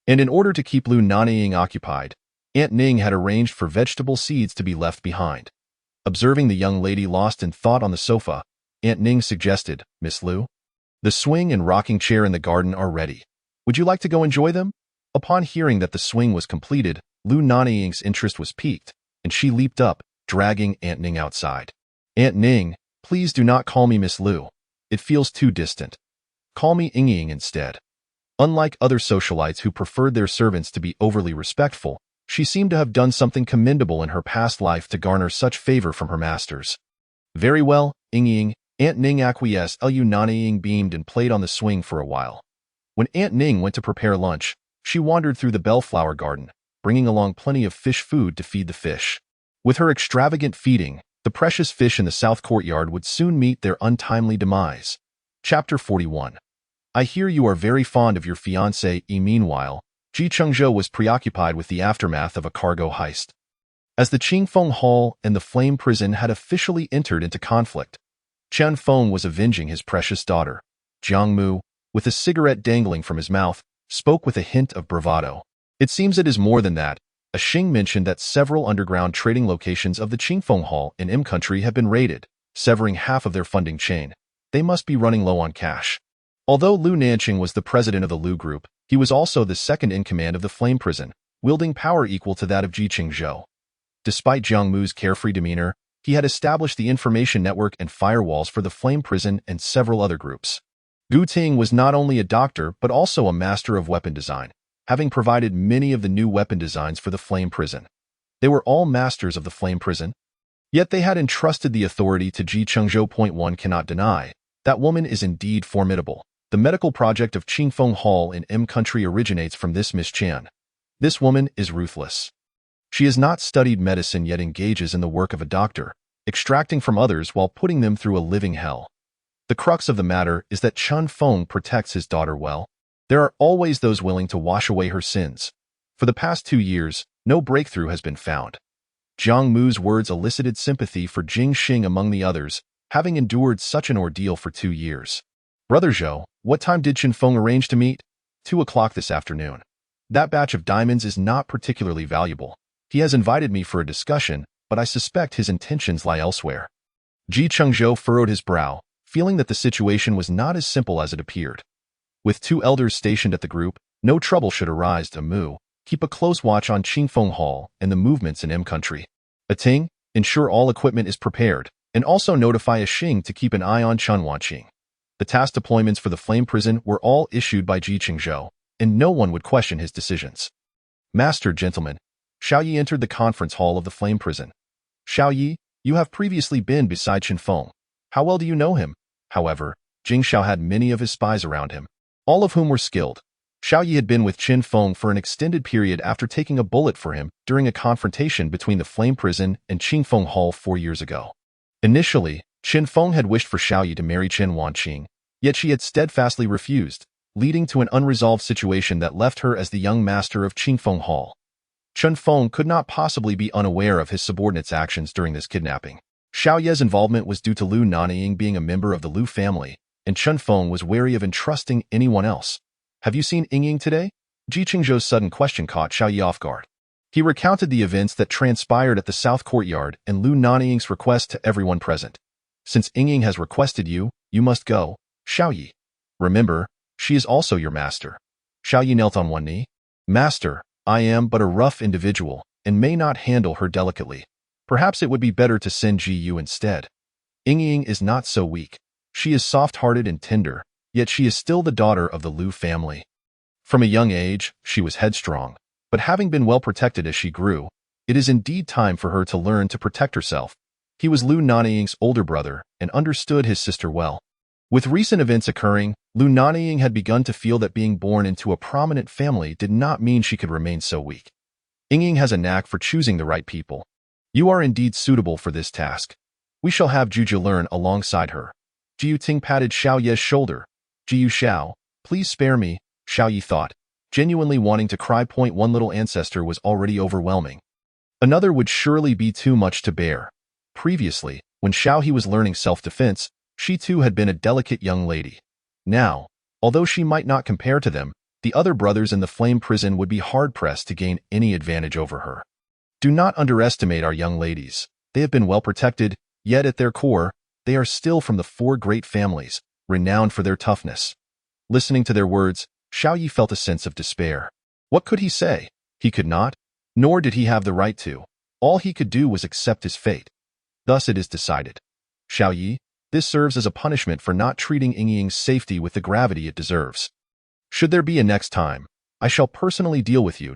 And in order to keep Lu Nanying occupied, Aunt Ning had arranged for vegetable seeds to be left behind. Observing the young lady lost in thought on the sofa, Aunt Ning suggested, Miss Lu, the swing and rocking chair in the garden are ready. Would you like to go enjoy them? Upon hearing that the swing was completed, Lu Nanying's interest was piqued, and she leaped up, dragging Aunt Ning outside. Aunt Ning, please do not call me Miss Lu. It feels too distant. Call me Ying instead. Unlike other socialites who preferred their servants to be overly respectful, she seemed to have done something commendable in her past life to garner such favor from her masters. Very well, Ying, Aunt Ning acquiesced. Lu Nanying beamed and played on the swing for a while. When Aunt Ning went to prepare lunch, she wandered through the bellflower garden, bringing along plenty of fish food to feed the fish. With her extravagant feeding, the precious fish in the south courtyard would soon meet their untimely demise. Chapter 41. I hear you are very fond of your fiancé. Meanwhile, Chengzhou was preoccupied with the aftermath of a cargo heist. As the Qingfeng Hall and the Flame Prison had officially entered into conflict, Chen Feng was avenging his precious daughter. Jiang Mu, with a cigarette dangling from his mouth, spoke with a hint of bravado. It seems it is more than that. A Xing mentioned that several underground trading locations of the Qingfeng Hall in M country have been raided, severing half of their funding chain. They must be running low on cash. Although Lu Nanying was the president of the Lu Group, he was also the second in command of the Flame Prison, wielding power equal to that of Chengzhou. Despite Jiang Mu's carefree demeanor, he had established the information network and firewalls for the Flame Prison and several other groups. Gu Ting was not only a doctor but also a master of weapon design, having provided many of the new weapon designs for the Flame Prison. They were all masters of the Flame Prison. Yet they had entrusted the authority to Chengzhou. One cannot deny, that woman is indeed formidable. The medical project of Qingfeng Hall in M country originates from this Miss Chan. This woman is ruthless. She has not studied medicine yet engages in the work of a doctor, extracting from others while putting them through a living hell. The crux of the matter is that Chen Feng protects his daughter well. There are always those willing to wash away her sins. For the past 2 years, no breakthrough has been found. Jiang Mu's words elicited sympathy for Jing Xing among the others, having endured such an ordeal for 2 years. Brother Zhou, what time did Chen Feng arrange to meet? 2 o'clock this afternoon. That batch of diamonds is not particularly valuable. He has invited me for a discussion, but I suspect his intentions lie elsewhere. Chengzhou furrowed his brow, feeling that the situation was not as simple as it appeared. With 2 elders stationed at the group, no trouble should arise. Mu, keep a close watch on Qingfeng Hall and the movements in M country. Ting, ensure all equipment is prepared, and also notify a Xing to keep an eye on Chunwanqing. The task deployments for the Flame Prison were all issued by Chengzhou, and no one would question his decisions. Master gentlemen, Xiaoyi entered the conference hall of the Flame Prison. Xiaoyi, you have previously been beside Chen Feng. How well do you know him? However, Jing Xiao had many of his spies around him, all of whom were skilled. Xiaoyi had been with Chen Feng for an extended period after taking a bullet for him during a confrontation between the Flame Prison and Qingfeng Hall 4 years ago. Initially, Chen Feng had wished for Xiaoyi to marry Chen Wanqing, yet she had steadfastly refused, leading to an unresolved situation that left her as the young master of Qingfeng Hall. Chen Feng could not possibly be unaware of his subordinate's actions during this kidnapping. Xiaoye's involvement was due to Lu Nanying being a member of the Lu family, and Chen Feng was wary of entrusting anyone else. Have you seen Ying today? Chengzhou's sudden question caught Xiaoyi off guard. He recounted the events that transpired at the south courtyard and Lu Nanying's request to everyone present. Since Ying has requested you, you must go, Xiaoyi. Remember, she is also your master. Xiaoyi knelt on one knee. Master, I am but a rough individual, and may not handle her delicately. Perhaps it would be better to send Yu instead. Ying is not so weak. She is soft-hearted and tender, yet she is still the daughter of the Lu family. From a young age, she was headstrong, but having been well protected as she grew, it is indeed time for her to learn to protect herself. He was Lu Nanying's older brother and understood his sister well. With recent events occurring, Lu Nanying had begun to feel that being born into a prominent family did not mean she could remain so weak. Ying has a knack for choosing the right people. You are indeed suitable for this task. We shall have Juju learn alongside her. Jiu Ting patted Xiaoye's shoulder. Jiu Xiao, please spare me, Xiaoyi thought, genuinely wanting to cry. One little ancestor was already overwhelming. Another would surely be too much to bear. Previously, when Xiaoyi was learning self-defense, she too had been a delicate young lady. Now, although she might not compare to them, the other brothers in the Flame Prison would be hard-pressed to gain any advantage over her. Do not underestimate our young ladies. They have been well protected, yet at their core, they are still from the 4 great families, renowned for their toughness. Listening to their words, Xiaoyi felt a sense of despair. What could he say? He could not, nor did he have the right to. All he could do was accept his fate. Thus it is decided. Xiaoyi, this serves as a punishment for not treating Ying's safety with the gravity it deserves. Should there be a next time, I shall personally deal with you.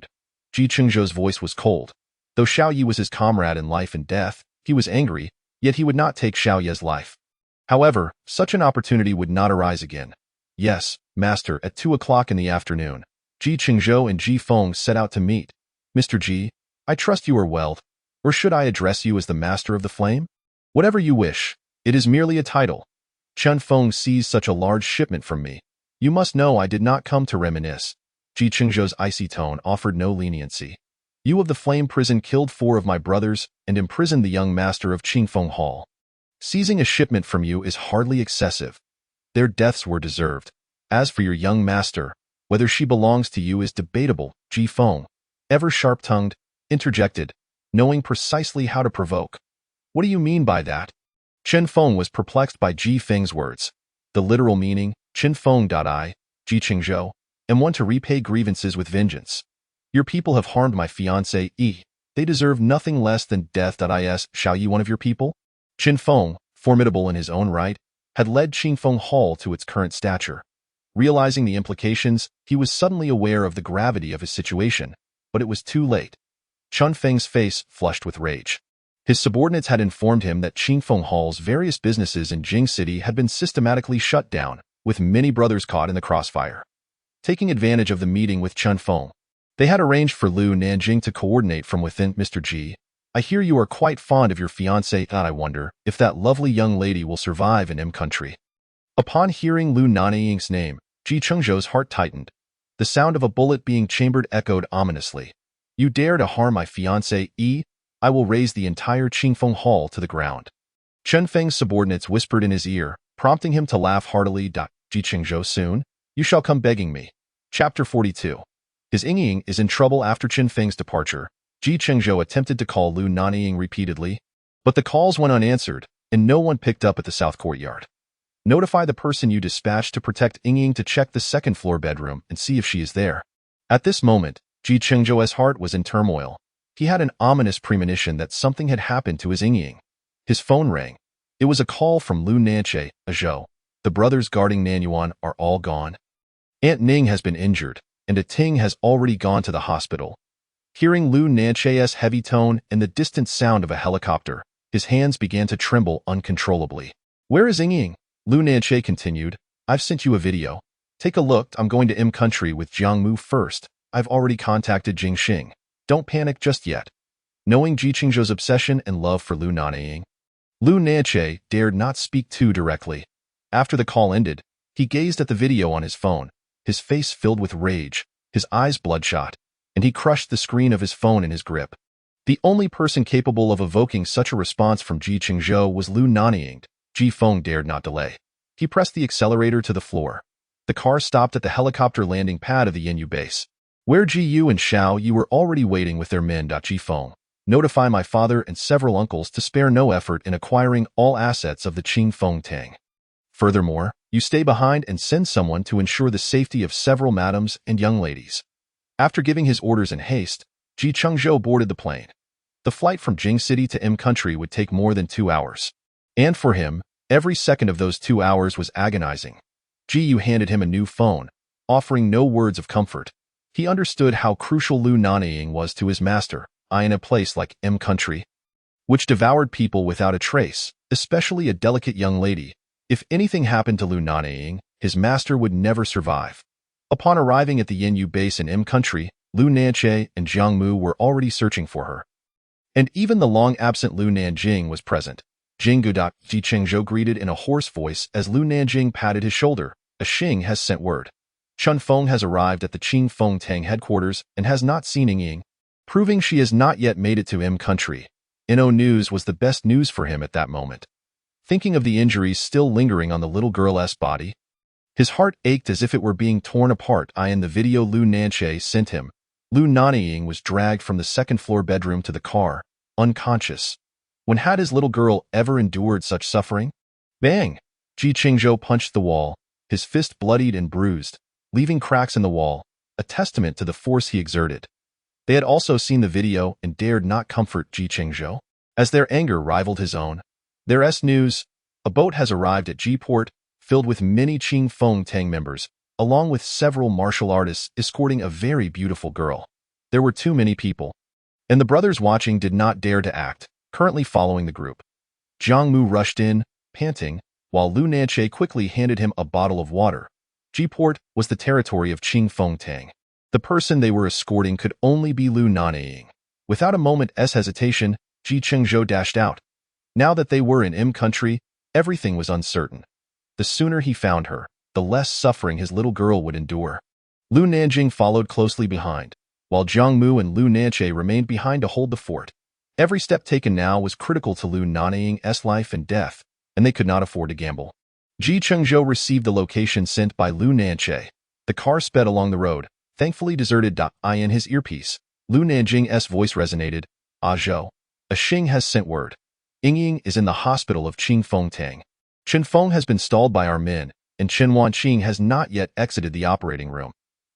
Ji Chengzhou's voice was cold. Though Xiao Yi was his comrade in life and death, he was angry, yet he would not take Xiao Ye's life. However, such an opportunity would not arise again. Yes, master, at 2 o'clock in the afternoon, Ji Chengzhou and Ji Feng set out to meet. Mr. Ji, I trust you are well, or should I address you as the master of the flame? Whatever you wish, it is merely a title. Chen Feng seized such a large shipment from me. You must know I did not come to reminisce. Ji Chengzhou's icy tone offered no leniency. You of the flame prison killed 4 of my brothers and imprisoned the young master of Qingfeng Hall. Seizing a shipment from you is hardly excessive. Their deaths were deserved. As for your young master, whether she belongs to you is debatable. Ji Feng, ever sharp-tongued, interjected, knowing precisely how to provoke. What do you mean by that? Chen Feng was perplexed by Ji Feng's words. The literal meaning, Chen Feng.I, Ji Chengzhou, am one to repay grievances with vengeance. Your people have harmed my fiancé, They deserve nothing less than death.Is Xiao Yi one of your people? Chen Feng, formidable in his own right, had led Qingfeng Hall to its current stature. Realizing the implications, he was suddenly aware of the gravity of his situation, but it was too late. Chun Feng's face flushed with rage. His subordinates had informed him that Qingfeng Hall's various businesses in Jing City had been systematically shut down, with many brothers caught in the crossfire. Taking advantage of the meeting with Chen Feng, they had arranged for Lu Nanying to coordinate from within. Mr. Ji, I hear you are quite fond of your fiancée, and I wonder if that lovely young lady will survive in country. Upon hearing Lu Nanying's name, Ji Chengzhou's heart tightened. The sound of a bullet being chambered echoed ominously. You dare to harm my fiancé, I will raise the entire Qingfeng Hall to the ground. Chen Feng's subordinates whispered in his ear, prompting him to laugh heartily. Ji Chengzhou, soon, you shall come begging me. Chapter 42. His Ying is in trouble after Chen Feng's departure. Ji Chengzhou attempted to call Lu Nanying repeatedly, but the calls went unanswered, and no one picked up at the south courtyard. Notify the person you dispatched to protect Ying to check the second-floor bedroom and see if she is there. At this moment, Ji Chengzhou's heart was in turmoil. He had an ominous premonition that something had happened to his Ying. His phone rang. It was a call from Lu Nanying, Zhou. The brothers guarding Nanyuan are all gone. Aunt Ning has been injured, and a Ting has already gone to the hospital. Hearing Lu Nanying's heavy tone and the distant sound of a helicopter, his hands began to tremble uncontrollably. Where is Ying? Lu Nanying continued. I've sent you a video. Take a look. I'm going to country with Jiangmu first. I've already contacted Jingxing. Don't panic just yet. Knowing Ji Chengzhou's obsession and love for Lu Nanying, Lu Nanying dared not speak too directly. After the call ended, he gazed at the video on his phone, his face filled with rage, his eyes bloodshot, and he crushed the screen of his phone in his grip. The only person capable of evoking such a response from Ji Chengzhou was Lu Nanying. Ji Feng dared not delay. He pressed the accelerator to the floor. The car stopped at the helicopter landing pad of the Yinyu base, where Ji Yu and Xiao Yi were already waiting with their men. Ji Feng, notify my father and several uncles to spare no effort in acquiring all assets of the Qingfeng Tang. Furthermore, you stay behind and send someone to ensure the safety of several madams and young ladies. After giving his orders in haste, Ji Chengzhou boarded the plane. The flight from Jing City to country would take more than 2 hours. And for him, every second of those 2 hours was agonizing. Ji Yu handed him a new phone, offering no words of comfort. He understood how crucial Lu Nanying was to his master, in a place like country, which devoured people without a trace, especially a delicate young lady. If anything happened to Lu Nanying, his master would never survive. Upon arriving at the Yinyu base in country, Lu Nanying and Jiangmu were already searching for her. And even the long-absent Lu Nanying was present. Jinggu. Ji Chengzhou greeted in a hoarse voice as Lu Nanying patted his shoulder. A Xing has sent word. Chun Feng has arrived at the Qingfeng Tang headquarters and has not seen Ying, proving she has not yet made it to country. No news was the best news for him at that moment. Thinking of the injuries still lingering on the little girl's body, his heart ached as if it were being torn apart. In the video Lu Nanying sent him, Lu Nanying was dragged from the second-floor bedroom to the car, unconscious. When had his little girl ever endured such suffering? Bang! Ji Chengzhou punched the wall, his fist bloodied and bruised, leaving cracks in the wall, a testament to the force he exerted. They had also seen the video and dared not comfort Ji Chengzhou, as their anger rivaled his own. Their news: a boat has arrived at G Port, filled with many Qingfeng Tang members. along with several martial artists escorting a very beautiful girl. There were too many people, and the brothers watching did not dare to act, currently following the group. Jiang Mu rushed in, panting, while Lu Nanying quickly handed him a bottle of water. G-Port was the territory of Qing Fengtang. The person they were escorting could only be Lu Nanying. Without a moment's hesitation, Ji Chengzhou dashed out. Now that they were in M country, everything was uncertain. The sooner he found her, the less suffering his little girl would endure. Lu Nanying followed closely behind, while Jiang Mu and Lu Nanying remained behind to hold the fort. Every step taken now was critical to Lu Nanying's life and death, and they could not afford to gamble. Ji Chengzhou received the location sent by Lu Nanying. The car sped along the road, thankfully deserted. In his earpiece, Lu Nanying's voice resonated. Ah Zhou, a Xing has sent word. Yingying is in the hospital of Qing Fengtang. Chen Feng has been stalled by our men, and Chen Wanqing has not yet exited the operating room.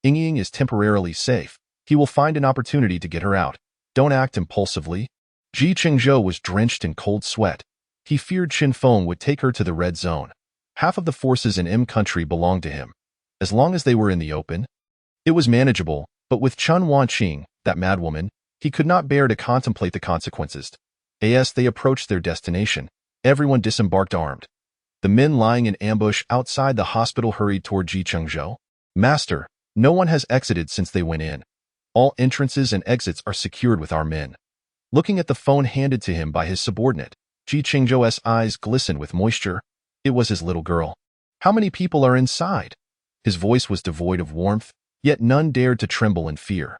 Yingying is temporarily safe. He will find an opportunity to get her out. Don't act impulsively. Ji Chengzhou was drenched in cold sweat. He feared Chen Feng would take her to the red zone. Half of the forces in M country belonged to him. As long as they were in the open, it was manageable, but with Chen Wanqing, that madwoman, he could not bear to contemplate the consequences. As they approached their destination, everyone disembarked armed. The men lying in ambush outside the hospital hurried toward Ji Chengzhou. Master, no one has exited since they went in. All entrances and exits are secured with our men. Looking at the phone handed to him by his subordinate, Ji Chengzhou's eyes glistened with moisture. It was his little girl. How many people are inside? His voice was devoid of warmth, yet none dared to tremble in fear.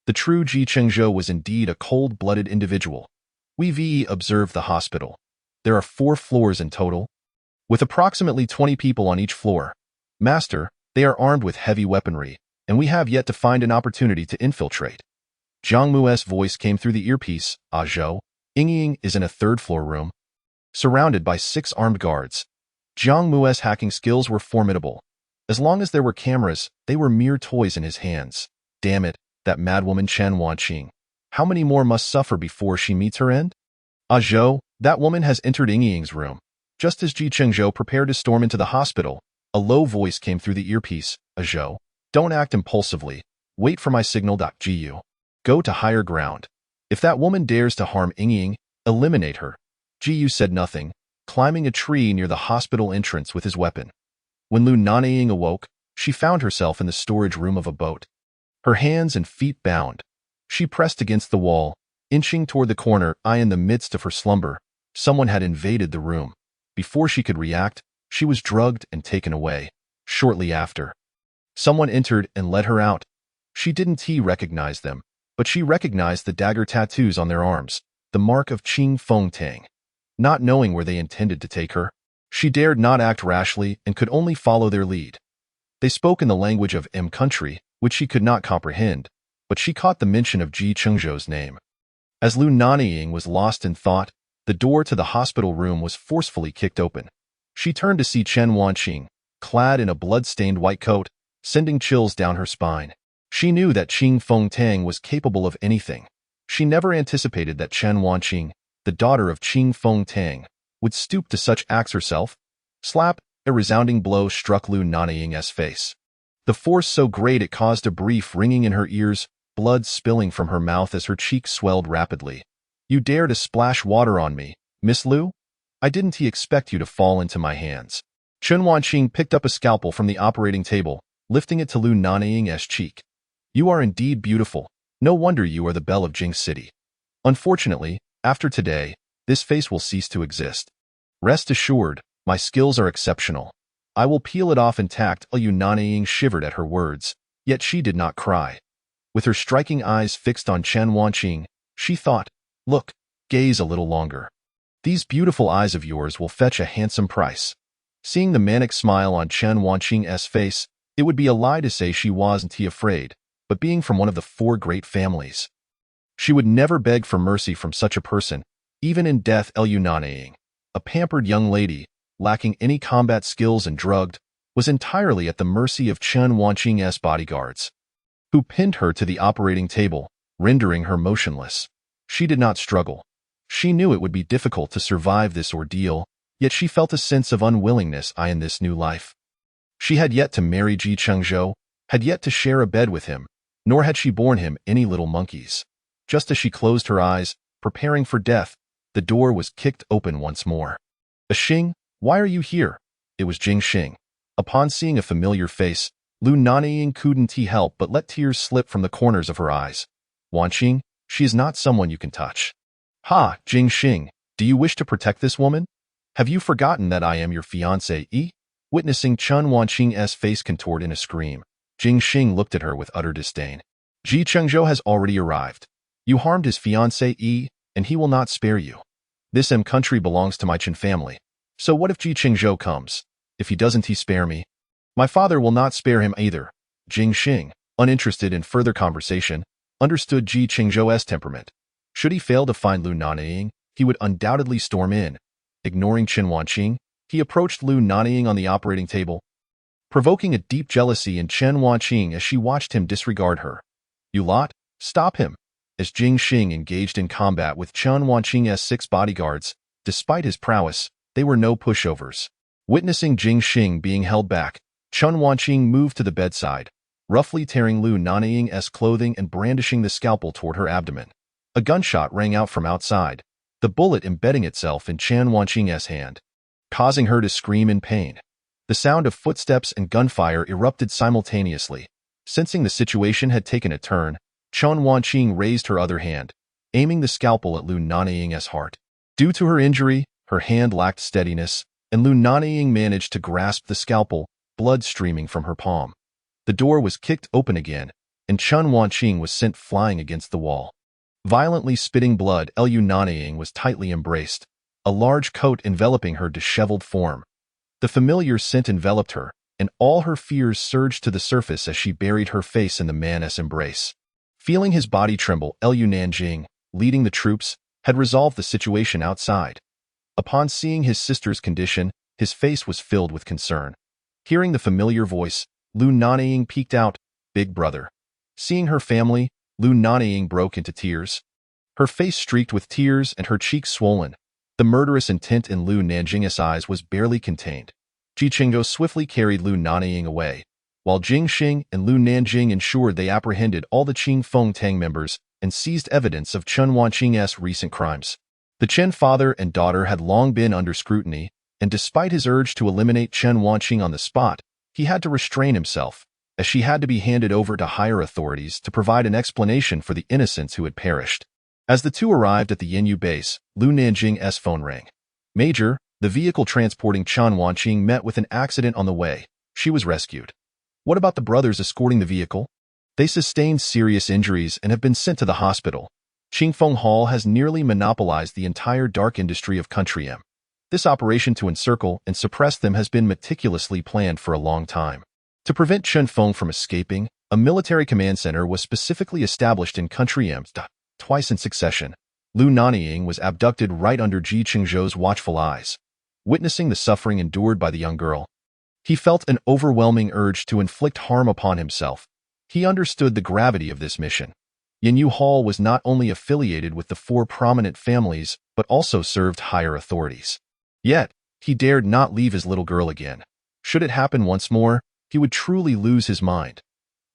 The true Ji Chengzhou was indeed a cold-blooded individual. We observed the hospital. There are 4 floors in total, with approximately 20 people on each floor. Master, they are armed with heavy weaponry, and we have yet to find an opportunity to infiltrate. Jiang Mu's voice came through the earpiece. Ah Zhou, Yingying is in a 3rd-floor room, surrounded by 6 armed guards. Jiang Mu's hacking skills were formidable. As long as there were cameras, they were mere toys in his hands. Damn it, that madwoman Chen Wanqing. How many more must suffer before she meets her end? Ah Zhou, that woman has entered Yingying's room. Just as Ji Chengzhou prepared to storm into the hospital, a low voice came through the earpiece. Ah Zhou, don't act impulsively. Wait for my signal. Jiyu. Go to higher ground. If that woman dares to harm Yingying, eliminate her. Jiyu said nothing, climbing a tree near the hospital entrance with his weapon. When Lu Nanying awoke, she found herself in the storage room of a boat. Her hands and feet bound. She pressed against the wall, inching toward the corner. In the midst of her slumber, someone had invaded the room. Before she could react, she was drugged and taken away. Shortly after, someone entered and led her out. She didn't recognize them, but she recognized the dagger tattoos on their arms, the mark of Qing Fengtang. Not knowing where they intended to take her, she dared not act rashly and could only follow their lead. They spoke in the language of M country, which she could not comprehend, but she caught the mention of Ji Chengzhou's name. As Lu Nanying was lost in thought, the door to the hospital room was forcefully kicked open. She turned to see Chen Wanqing, clad in a blood-stained white coat, sending chills down her spine. She knew that Qing Fengtang was capable of anything. She never anticipated that Chen Wanqing, the daughter of Qing Fengtang, would stoop to such acts herself. Slap! A resounding blow struck Lu Nanying's face. The force so great it caused a brief ringing in her ears, blood spilling from her mouth as her cheeks swelled rapidly. You dare to splash water on me, Miss Lu? I didn't expect you to fall into my hands. Chen Wanqing picked up a scalpel from the operating table, lifting it to Lu Nanying's cheek. You are indeed beautiful. No wonder you are the belle of Jing City. Unfortunately, after today, this face will cease to exist. Rest assured, my skills are exceptional. I will peel it off intact. Lu Nanying shivered at her words, yet she did not cry. With her striking eyes fixed on Chen Wanqing, she thought, look, gaze a little longer. These beautiful eyes of yours will fetch a handsome price. Seeing the manic smile on Chen Wanqing's face, it would be a lie to say she wasn't afraid, but being from one of the 4 great families, she would never beg for mercy from such a person, even in death. Lu Nanying, a pampered young lady, lacking any combat skills and drugged, was entirely at the mercy of Chen Wanqing's bodyguards, who pinned her to the operating table, rendering her motionless. She did not struggle. She knew it would be difficult to survive this ordeal, yet she felt a sense of unwillingness in this new life. She had yet to marry Chengzhou, had yet to share a bed with him, nor had she borne him any little monkeys. Just as she closed her eyes, preparing for death, the door was kicked open once more. Xing, why are you here? It was Jing Xing. Upon seeing a familiar face, Lu Nanying couldn't help but let tears slip from the corners of her eyes. Wanqing, she is not someone you can touch. Ha, Jing Xing, do you wish to protect this woman? Have you forgotten that I am your fiancé? Witnessing Chun Wanqing's face contort in a scream, Jing Xing looked at her with utter disdain. Ji Chengzhou has already arrived. You harmed his fiancé, and he will not spare you. This country belongs to my Chen family. So what if Ji Chengzhou comes? If he doesn't spare me, my father will not spare him either. Jing Xing, uninterested in further conversation, understood Ji Chengzhou's temperament. Should he fail to find Lu Nanying, he would undoubtedly storm in. Ignoring Chen Wanqing, he approached Lu Nanying on the operating table, provoking a deep jealousy in Chen Wanqing as she watched him disregard her. You lot, stop him. As Jing Xing engaged in combat with Chen Wanqing's 6 bodyguards, despite his prowess, they were no pushovers. Witnessing Jing Xing being held back, Chen Wanqing moved to the bedside, roughly tearing Lu Nanying's clothing and brandishing the scalpel toward her abdomen. A gunshot rang out from outside, the bullet embedding itself in Chen Wanqing's hand, causing her to scream in pain. The sound of footsteps and gunfire erupted simultaneously. Sensing the situation had taken a turn, Chen Wanqing raised her other hand, aiming the scalpel at Lu Nanying's heart. Due to her injury, her hand lacked steadiness, and Lu Nanying managed to grasp the scalpel, blood streaming from her palm. The door was kicked open again, and Chen Wanqing was sent flying against the wall. Violently spitting blood, Lu Nanying was tightly embraced, a large coat enveloping her disheveled form. The familiar scent enveloped her, and all her fears surged to the surface as she buried her face in the man's embrace. Feeling his body tremble, Lu Nanying, leading the troops, had resolved the situation outside. Upon seeing his sister's condition, his face was filled with concern. Hearing the familiar voice, Lu Nanying peeked out, "Big brother." Seeing her family, Lu Nanying broke into tears. Her face streaked with tears and her cheeks swollen. The murderous intent in Lu Nanying's eyes was barely contained. Ji Chengzhou swiftly carried Lu Nanying away, while Jing Xing and Lu Nanying ensured they apprehended all the Qing Feng Tang members and seized evidence of Chen Wanqing's recent crimes. The Chen father and daughter had long been under scrutiny, and despite his urge to eliminate Chen Wanqing on the spot, he had to restrain himself, as she had to be handed over to higher authorities to provide an explanation for the innocents who had perished. As the two arrived at the Yinyu base, Lu Nanying's phone rang. "Major, the vehicle transporting Chen Wanqing met with an accident on the way. She was rescued." "What about the brothers escorting the vehicle?" "They sustained serious injuries and have been sent to the hospital. Qingfeng Hall has nearly monopolized the entire dark industry of Country M. This operation to encircle and suppress them has been meticulously planned for a long time. To prevent Chen Feng from escaping, a military command center was specifically established in Country M. Twice in succession, Lu Nanying was abducted right under Ji Chengzhou's watchful eyes. Witnessing the suffering endured by the young girl, he felt an overwhelming urge to inflict harm upon himself. He understood the gravity of this mission. Yinyu Hall was not only affiliated with the 4 prominent families, but also served higher authorities. Yet, he dared not leave his little girl again. Should it happen once more, he would truly lose his mind.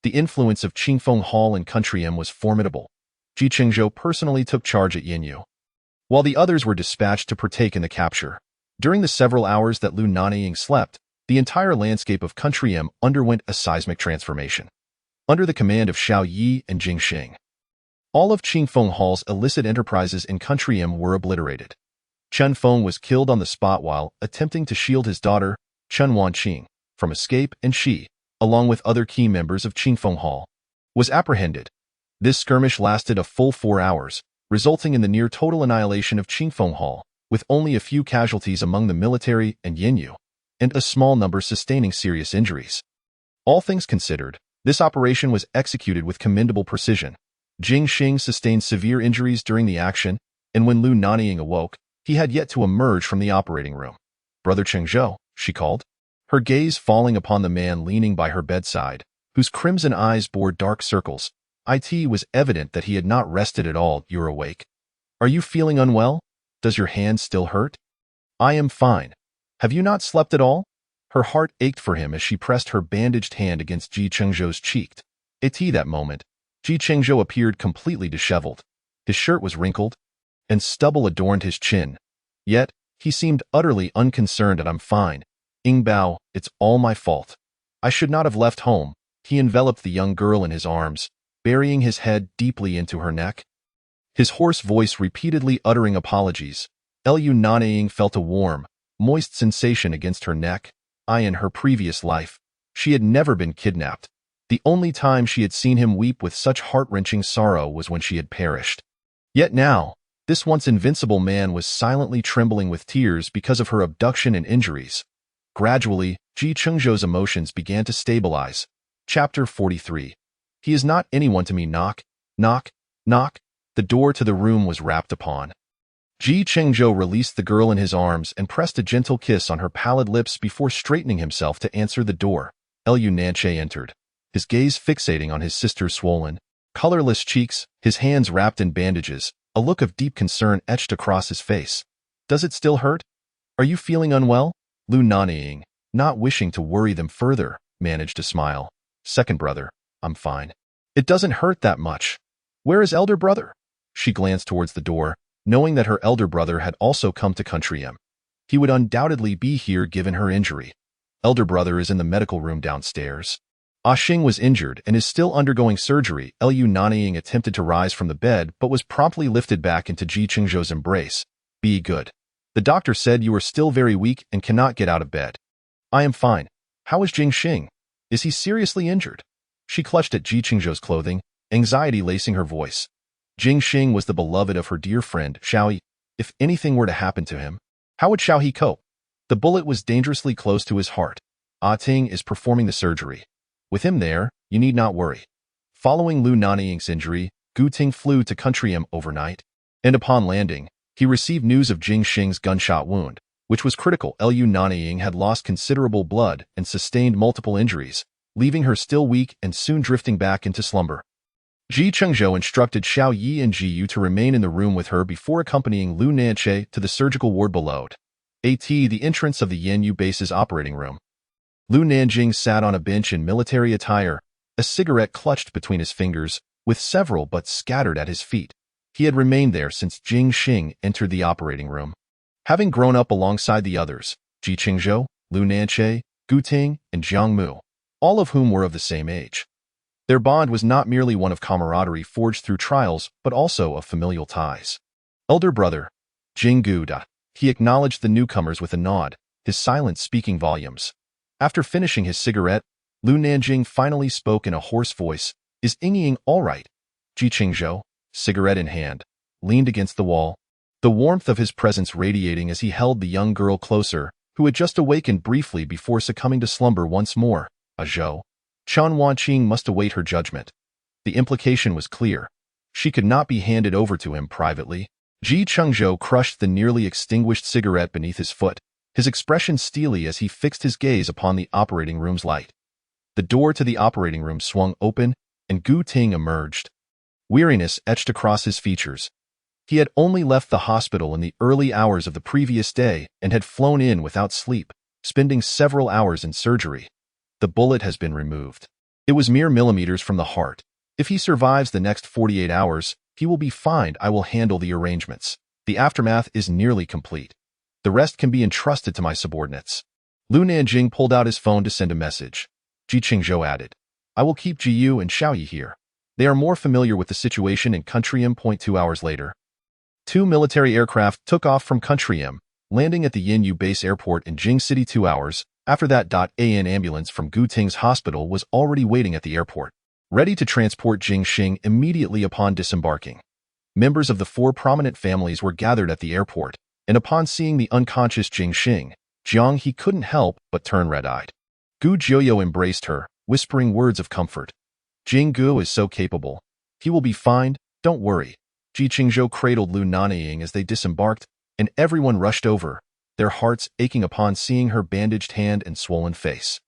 The influence of Qingfeng Hall in Country M was formidable. Ji Chengzhou personally took charge at Yinyu, while the others were dispatched to partake in the capture. During the several hours that Lu Nanying slept, the entire landscape of Country M underwent a seismic transformation. Under the command of Xiao Yi and Jing Xing, all of Qingfeng Hall's illicit enterprises in Country M were obliterated. Chen Feng was killed on the spot while attempting to shield his daughter, Chen Wanqing, from escape, and she, along with other key members of Qingfeng Hall, was apprehended. This skirmish lasted a full 4 hours, resulting in the near-total annihilation of Qingfeng Hall, with only a few casualties among the military and Yinyu, and a small number sustaining serious injuries. All things considered, this operation was executed with commendable precision. Jing Xing sustained severe injuries during the action, and when Lu Nanying awoke, he had yet to emerge from the operating room. "Brother Chengzhou," she called, her gaze falling upon the man leaning by her bedside, whose crimson eyes bore dark circles. It was evident that he had not rested at all. "You're awake. Are you feeling unwell? Does your hand still hurt?" "I am fine. Have you not slept at all?" Her heart ached for him as she pressed her bandaged hand against Ji Chengzhou's cheek. That moment, Ji Chengzhou appeared completely disheveled. His shirt was wrinkled, and stubble adorned his chin. Yet, he seemed utterly unconcerned. And I'm fine. Bao, it's all my fault. I should not have left home. He enveloped the young girl in his arms, burying his head deeply into her neck. His hoarse voice repeatedly uttering apologies. Lu Nanying felt a warm, moist sensation against her neck. In her previous life, she had never been kidnapped. The only time she had seen him weep with such heart-wrenching sorrow was when she had perished. Yet now, this once invincible man was silently trembling with tears because of her abduction and injuries. Gradually, Ji Chengzhou's emotions began to stabilize. Chapter 43. He is not anyone to me. Knock, knock, knock. The door to the room was rapped upon. Ji Chengzhou released the girl in his arms and pressed a gentle kiss on her pallid lips before straightening himself to answer the door. Lu Nanying entered, his gaze fixating on his sister's swollen, colorless cheeks, his hands wrapped in bandages. A look of deep concern etched across his face. Does it still hurt? Are you feeling unwell? Lu Nanying, not wishing to worry them further, managed to smile. Second brother, I'm fine. It doesn't hurt that much. Where is elder brother? She glanced towards the door, knowing that her elder brother had also come to Chengzhou. He would undoubtedly be here given her injury. Elder brother is in the medical room downstairs. Xing was injured and is still undergoing surgery. Lu Nanying attempted to rise from the bed but was promptly lifted back into Ji Chengzhou's embrace. Be good. The doctor said you are still very weak and cannot get out of bed. I am fine. How is Jingxing? Is he seriously injured? She clutched at Ji Chengzhou's clothing, anxiety lacing her voice. Jingxing was the beloved of her dear friend, Xiaoyi. If anything were to happen to him, how would Xiaoyi cope? The bullet was dangerously close to his heart. Ting is performing the surgery. With him there, you need not worry. Following Lu Nanying's injury, Gu Ting flew to Chengzhou overnight, and upon landing, he received news of Jingxing's gunshot wound, which was critical. Lu Nanying had lost considerable blood and sustained multiple injuries, leaving her still weak and soon drifting back into slumber. Ji Chengzhou instructed Xiao Yi and Ji Yu to remain in the room with her before accompanying Lu Nanying to the surgical ward below. The entrance of the Yanyu base's operating room. Lu Nanying sat on a bench in military attire, a cigarette clutched between his fingers, with several butts scattered at his feet. He had remained there since Jingxing entered the operating room. Having grown up alongside the others, Ji Chengzhou, Lu Nanying, Gu Ting, and Jiang Mu, all of whom were of the same age. Their bond was not merely one of camaraderie forged through trials, but also of familial ties. Elder brother, Jinggu. He acknowledged the newcomers with a nod, his silence speaking volumes. After finishing his cigarette, Lu Nanying finally spoke in a hoarse voice. Is Ying all right? Ji Chengzhou, cigarette in hand, leaned against the wall, the warmth of his presence radiating as he held the young girl closer, who had just awakened briefly before succumbing to slumber once more. Zhou. Chen Wanqing must await her judgment. The implication was clear. She could not be handed over to him privately. Ji Chengzhou crushed the nearly extinguished cigarette beneath his foot, his expression steely as he fixed his gaze upon the operating room's light. The door to the operating room swung open, and Gu Ting emerged. Weariness etched across his features. He had only left the hospital in the early hours of the previous day and had flown in without sleep, spending several hours in surgery. The bullet has been removed. It was mere millimeters from the heart. If he survives the next 48 hours, he will be fine. I will handle the arrangements. The aftermath is nearly complete. The rest can be entrusted to my subordinates. Lu Nanying pulled out his phone to send a message. Ji Chengzhou added, I will keep Ji Yu and Xiaoyi here. They are more familiar with the situation in Chengzhou. 2 hours later, 2 military aircraft took off from Chengzhou, landing at the Yanyu base airport in Jing City 2 hours. After that, an ambulance from Gu Ting's hospital was already waiting at the airport, ready to transport Jingxing immediately upon disembarking. Members of the 4 prominent families were gathered at the airport, and upon seeing the unconscious Jingxing, Jiang he couldn't help but turn red-eyed. Gu Jiuyo embraced her, whispering words of comfort. Jinggu is so capable. He will be fine, don't worry. Ji Chengzhou cradled Lu Nanying as they disembarked, and everyone rushed over, their hearts aching upon seeing her bandaged hand and swollen face.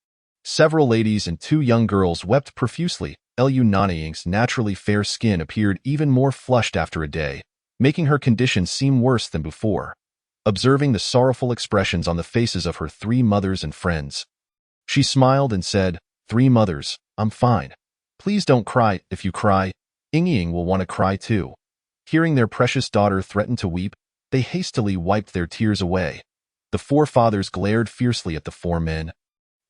Several ladies and 2 young girls wept profusely. Lu Nanying's naturally fair skin appeared even more flushed after a day, making her condition seem worse than before. Observing the sorrowful expressions on the faces of her 3 mothers and friends, She smiled and said, "Three mothers, I'm fine. Please don't cry. If you cry, Ying will want to cry too." Hearing their precious daughter threaten to weep, they hastily wiped their tears away. The four fathers glared fiercely at the four men.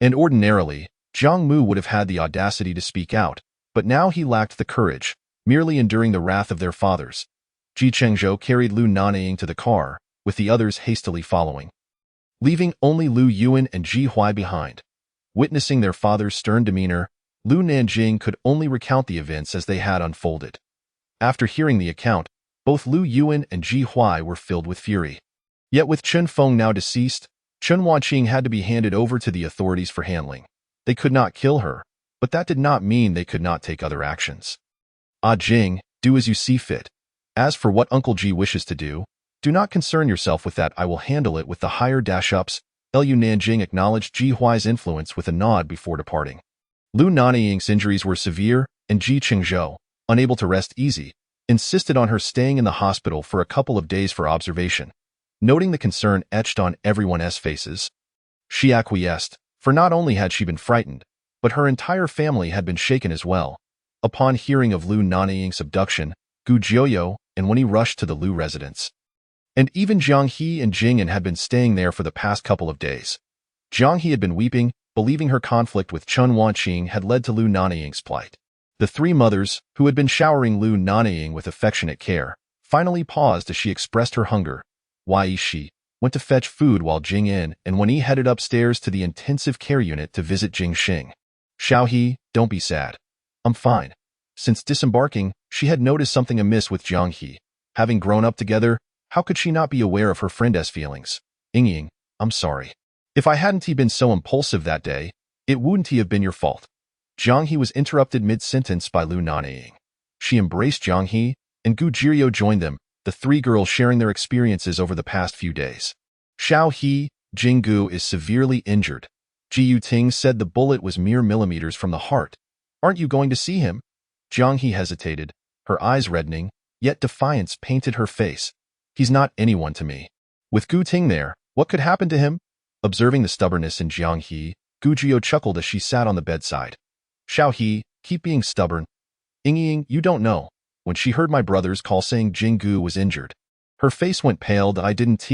And ordinarily, Jiang Mu would have had the audacity to speak out, but now he lacked the courage, merely enduring the wrath of their fathers. Chengzhou carried Lu Nanying to the car, with the others hastily following, leaving only Lu Yuan and Ji Huai behind. Witnessing their father's stern demeanor, Lu Nanying could only recount the events as they had unfolded. After hearing the account, both Lu Yuan and Ji Huai were filled with fury. Yet with Chen Feng now deceased, Chen Wanqing had to be handed over to the authorities for handling. They could not kill her, but that did not mean they could not take other actions. "Ah Jing, do as you see fit. As for what Uncle Ji wishes to do, do not concern yourself with that. I will handle it with the higher dash-ups." Lu Nanying acknowledged Ji Huai's influence with a nod before departing. Lu Nanying's injuries were severe, and Chengzhou, unable to rest easy, insisted on her staying in the hospital for a couple of days for observation. Noting the concern etched on everyone's faces, she acquiesced, for not only had she been frightened, but her entire family had been shaken as well. Upon hearing of Lu Nanying's abduction, Gu Jiuyo and when he rushed to the Lu residence. And even Jiang He and Jing'an had been staying there for the past couple of days. Jiang He had been weeping, believing her conflict with Chen Wanqing had led to Lu Nanying's plight. The three mothers, who had been showering Lu Nanying with affectionate care, finally paused as she expressed her hunger. Wai Shi went to fetch food while Jing'an and when he headed upstairs to the intensive care unit to visit Jingxing. "Xiao He, don't be sad. I'm fine." Since disembarking, she had noticed something amiss with Jiang He. Having grown up together, how could she not be aware of her friend's feelings? "Ying, I'm sorry. If I hadn't been so impulsive that day, it wouldn't have been your fault." Jiang He was interrupted mid-sentence by Lu Nanying. She embraced Jiang He, and Gu Jiuyo joined them, the three girls sharing their experiences over the past few days. "Xiao He, Jinggu is severely injured. Ji Yuting said the bullet was mere millimeters from the heart. Aren't you going to see him?" Jiang He hesitated, her eyes reddening, yet defiance painted her face. "He's not anyone to me. With Gu Ting there, what could happen to him?" Observing the stubbornness in Jiang He, Gu Jiuyo chuckled as she sat on the bedside. "Xiao He, keep being stubborn. Ying, you don't know. When she heard my brothers call saying Jinggu was injured, her face went pale. That I didn't.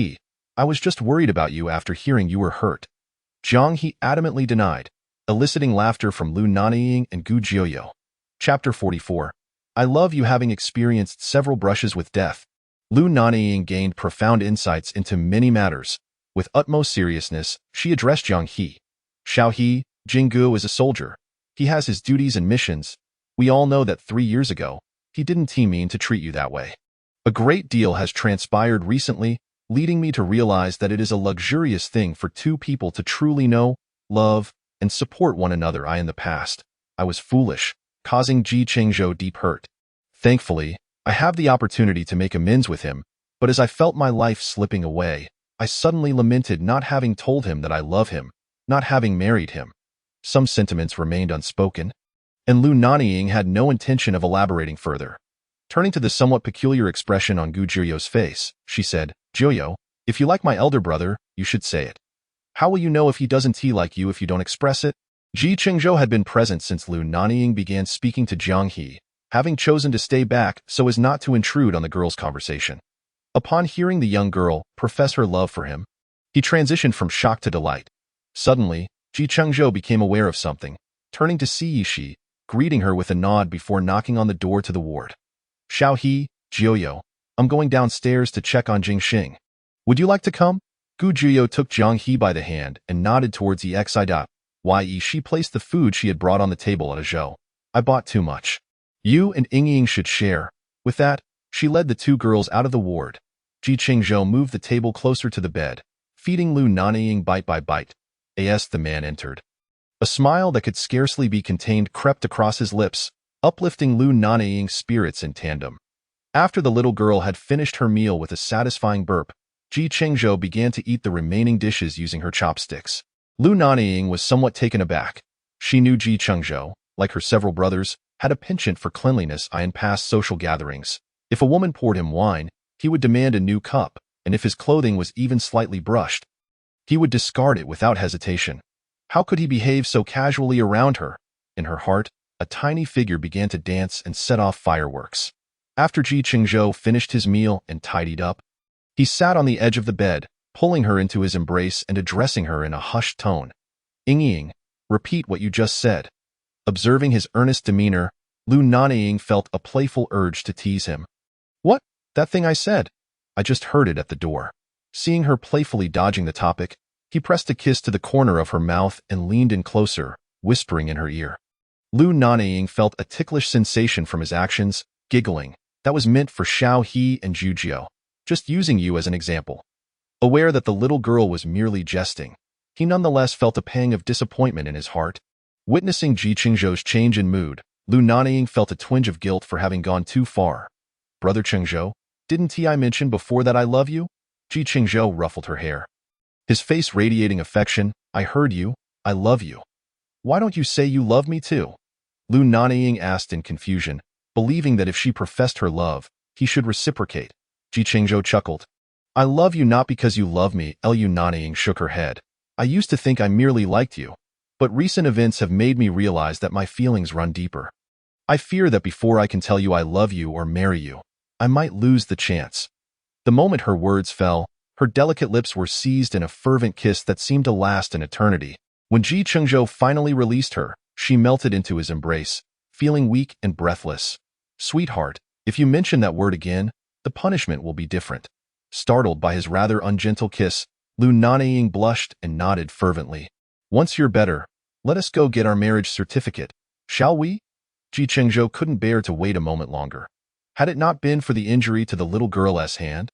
I was just worried about you after hearing you were hurt." Jiang He adamantly denied, eliciting laughter from Lu Nanying and Gu Jiuyo. Chapter 44. I love you. Having experienced several brushes with death, Lu Nanying gained profound insights into many matters. With utmost seriousness, she addressed Jiang He. "Xiao He, Jinggu is a soldier. He has his duties and missions. We all know that 3 years ago, he didn't mean to treat you that way. A great deal has transpired recently, leading me to realize that it is a luxurious thing for two people to truly know, love, and support one another. In the past, I was foolish, causing Chengzhou deep hurt. Thankfully, I have the opportunity to make amends with him, but as I felt my life slipping away, I suddenly lamented not having told him that I love him, not having married him. Some sentiments remained unspoken, and Lu Nanying had no intention of elaborating further. Turning to the somewhat peculiar expression on Gu Jiuyo's face, she said, "Jiuyo, if you like my elder brother, you should say it. How will you know if he doesn't like you if you don't express it?" Chengzhou had been present since Lu Nanying began speaking to Jiang He, having chosen to stay back so as not to intrude on the girl's conversation. Upon hearing the young girl profess her love for him, he transitioned from shock to delight. Suddenly, Chengzhou became aware of something, turning to see Yishi, greeting her with a nod before knocking on the door to the ward. "Xiao He, Jiuyo, I'm going downstairs to check on Jingxing. Would you like to come?" Gu Jiuyo took Jiang He by the hand and nodded towards the exida. She placed the food she had brought on the table at a zhou. "I bought too much. You and Ying should share." With that, she led the two girls out of the ward. Chengzhou moved the table closer to the bed, feeding Lu Nanying bite by bite. As the man entered, a smile that could scarcely be contained crept across his lips, uplifting Lu Nanying's spirits in tandem. After the little girl had finished her meal with a satisfying burp, Chengzhou began to eat the remaining dishes using her chopsticks. Lu Nanying was somewhat taken aback. She knew Chengzhou, like her several brothers, had a penchant for cleanliness in past social gatherings. If a woman poured him wine, he would demand a new cup, and if his clothing was even slightly brushed, he would discard it without hesitation. How could he behave so casually around her? In her heart, a tiny figure began to dance and set off fireworks. After Chengzhou finished his meal and tidied up, he sat on the edge of the bed, pulling her into his embrace and addressing her in a hushed tone. Ying, repeat what you just said. Observing his earnest demeanor, Lu Nanying felt a playful urge to tease him. What? That thing I said? I just heard it at the door. Seeing her playfully dodging the topic, he pressed a kiss to the corner of her mouth and leaned in closer, whispering in her ear. Lu Nanying felt a ticklish sensation from his actions, giggling. That was meant for Xiao He and Zhujiao. Just using you as an example. Aware that the little girl was merely jesting, he nonetheless felt a pang of disappointment in his heart. Witnessing Chengzhou's change in mood, Lu Nanying felt a twinge of guilt for having gone too far. Brother Chengzhou, didn't I mention before that I love you? Chengzhou ruffled her hair. His face radiating affection. I heard you. I love you. Why don't you say you love me too? Lu Nanying asked in confusion, believing that if she professed her love, he should reciprocate. Chengzhou chuckled. I love you not because you love me. Lu Nanying shook her head. I used to think I merely liked you, but recent events have made me realize that my feelings run deeper. I fear that before I can tell you I love you or marry you, I might lose the chance. The moment her words fell, her delicate lips were seized in a fervent kiss that seemed to last an eternity. When Chengzhou finally released her, she melted into his embrace, feeling weak and breathless. Sweetheart, if you mention that word again, the punishment will be different. Startled by his rather ungentle kiss, Lu Nanying blushed and nodded fervently. Once you're better, let us go get our marriage certificate, shall we? Chengzhou couldn't bear to wait a moment longer. Had it not been for the injury to the little girl's hand,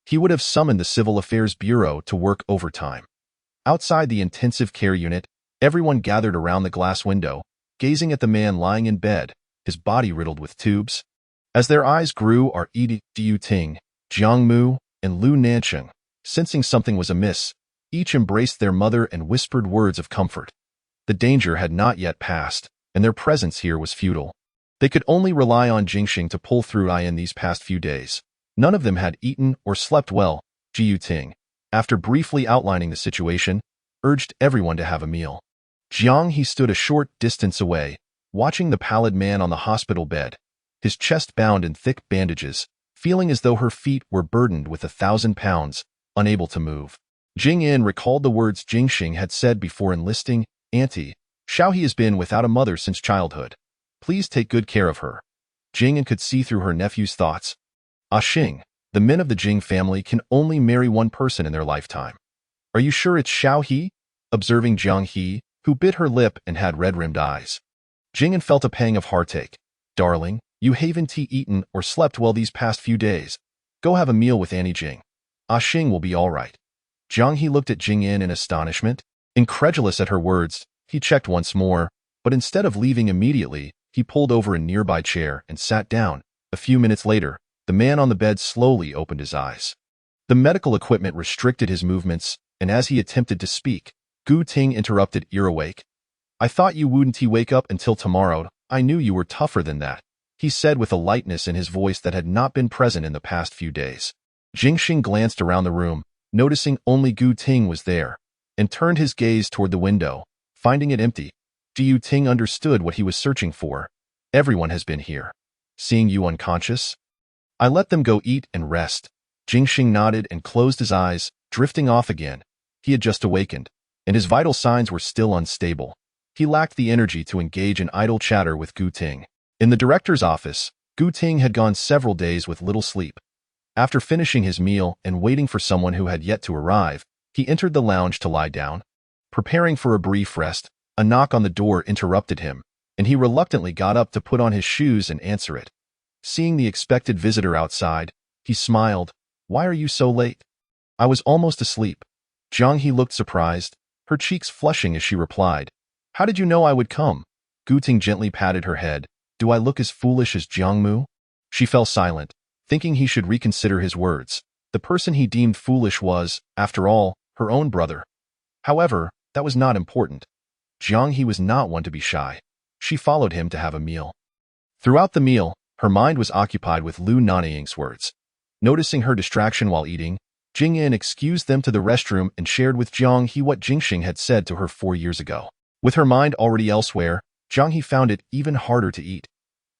he would have summoned the Civil Affairs Bureau to work overtime. Outside the intensive care unit, everyone gathered around the glass window, gazing at the man lying in bed, his body riddled with tubes. As their eyes grew are Diu Ting, Jiang Mu, and Lu Nanying. Sensing something was amiss, each embraced their mother and whispered words of comfort. The danger had not yet passed, and their presence here was futile. They could only rely on Jingxing to pull through in these past few days. None of them had eaten or slept well. Jiu Ting, after briefly outlining the situation, urged everyone to have a meal. Jiang He stood a short distance away, watching the pallid man on the hospital bed, his chest bound in thick bandages, feeling as though her feet were burdened with 1,000 pounds, unable to move. Jing Yin recalled the words Jingxing had said before enlisting, Auntie, Xiao He has been without a mother since childhood. Please take good care of her. Jing Yin could see through her nephew's thoughts. Xing, the men of the Jing family can only marry one person in their lifetime. Are you sure it's Xiao He? Observing Jiang He, who bit her lip and had red-rimmed eyes. Jing Yin felt a pang of heartache. Darling, you haven't eaten or slept well these past few days. Go have a meal with Annie Jing. Xing will be all right. Jiang He looked at Jing Yin in astonishment. Incredulous at her words, he checked once more, but instead of leaving immediately, he pulled over a nearby chair and sat down. A few minutes later, the man on the bed slowly opened his eyes. The medical equipment restricted his movements, and as he attempted to speak, Gu Ting interrupted, ear-awake. I thought you wouldn't wake up until tomorrow. I knew you were tougher than that, he said with a lightness in his voice that had not been present in the past few days. Jingxing glanced around the room, noticing only Gu Ting was there, and turned his gaze toward the window, finding it empty. Jiu Ting understood what he was searching for. Everyone has been here. Seeing you unconscious? I let them go eat and rest. Jingxing nodded and closed his eyes, drifting off again. He had just awakened, and his vital signs were still unstable. He lacked the energy to engage in idle chatter with Gu Ting. In the director's office, Gu Ting had gone several days with little sleep. After finishing his meal and waiting for someone who had yet to arrive, he entered the lounge to lie down. Preparing for a brief rest, a knock on the door interrupted him, and he reluctantly got up to put on his shoes and answer it. Seeing the expected visitor outside, he smiled. Why are you so late? I was almost asleep. Jiang He looked surprised, her cheeks flushing as she replied. How did you know I would come? Gu Ting gently patted her head. Do I look as foolish as Jiang Mu? She fell silent, thinking he should reconsider his words. The person he deemed foolish was, after all, her own brother. However, that was not important. Jiang He was not one to be shy. She followed him to have a meal. Throughout the meal, her mind was occupied with Lu Nanying's words. Noticing her distraction while eating, Jing Yin excused them to the restroom and shared with Jiang He what Jingxing had said to her 4 years ago. With her mind already elsewhere, Jiang He found it even harder to eat.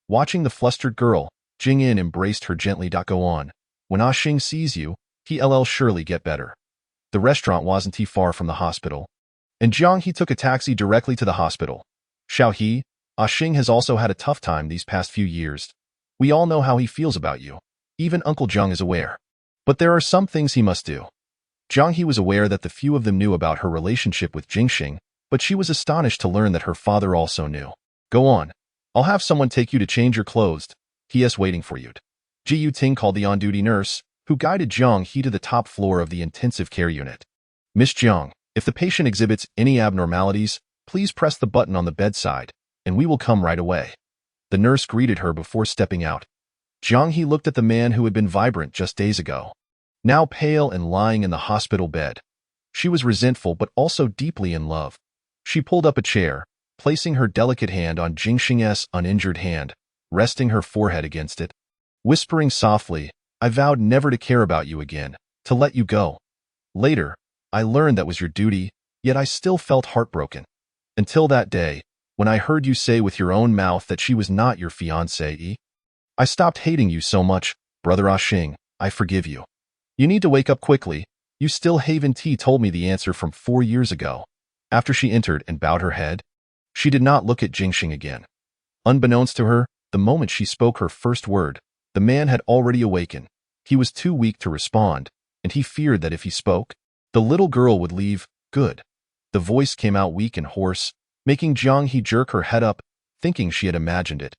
Watching the flustered girl, Jing Yin embraced her gently. Go on. When Ah Xing sees you, he'll surely get better. The restaurant wasn't too far from the hospital, and Jiang He took a taxi directly to the hospital. Xiao He, Ah Xing has also had a tough time these past few years. We all know how he feels about you. Even Uncle Jiang is aware. But there are some things he must do. Jiang He was aware that the few of them knew about her relationship with Jingxing, but she was astonished to learn that her father also knew. Go on. I'll have someone take you to change your clothes. He is waiting for you. Ji Yuting called the on-duty nurse, who guided Jiang He to the top floor of the intensive care unit. Miss Jiang, if the patient exhibits any abnormalities, please press the button on the bedside, and we will come right away. The nurse greeted her before stepping out. Jiang He looked at the man who had been vibrant just days ago, now pale and lying in the hospital bed. She was resentful but also deeply in love. She pulled up a chair, placing her delicate hand on Jingxing's uninjured hand, resting her forehead against it. Whispering softly, I vowed never to care about you again, to let you go. Later, I learned that was your duty, yet I still felt heartbroken. Until that day, when I heard you say with your own mouth that she was not your fiancée. I stopped hating you so much, Brother Ah Xing, I forgive you. You need to wake up quickly. You still Haven T told me the answer from 4 years ago. After she entered and bowed her head, she did not look at Jingxing again. Unbeknownst to her, the moment she spoke her first word, the man had already awakened. He was too weak to respond, and he feared that if he spoke, the little girl would leave. Good. The voice came out weak and hoarse, making Jiang He jerk her head up, thinking she had imagined it.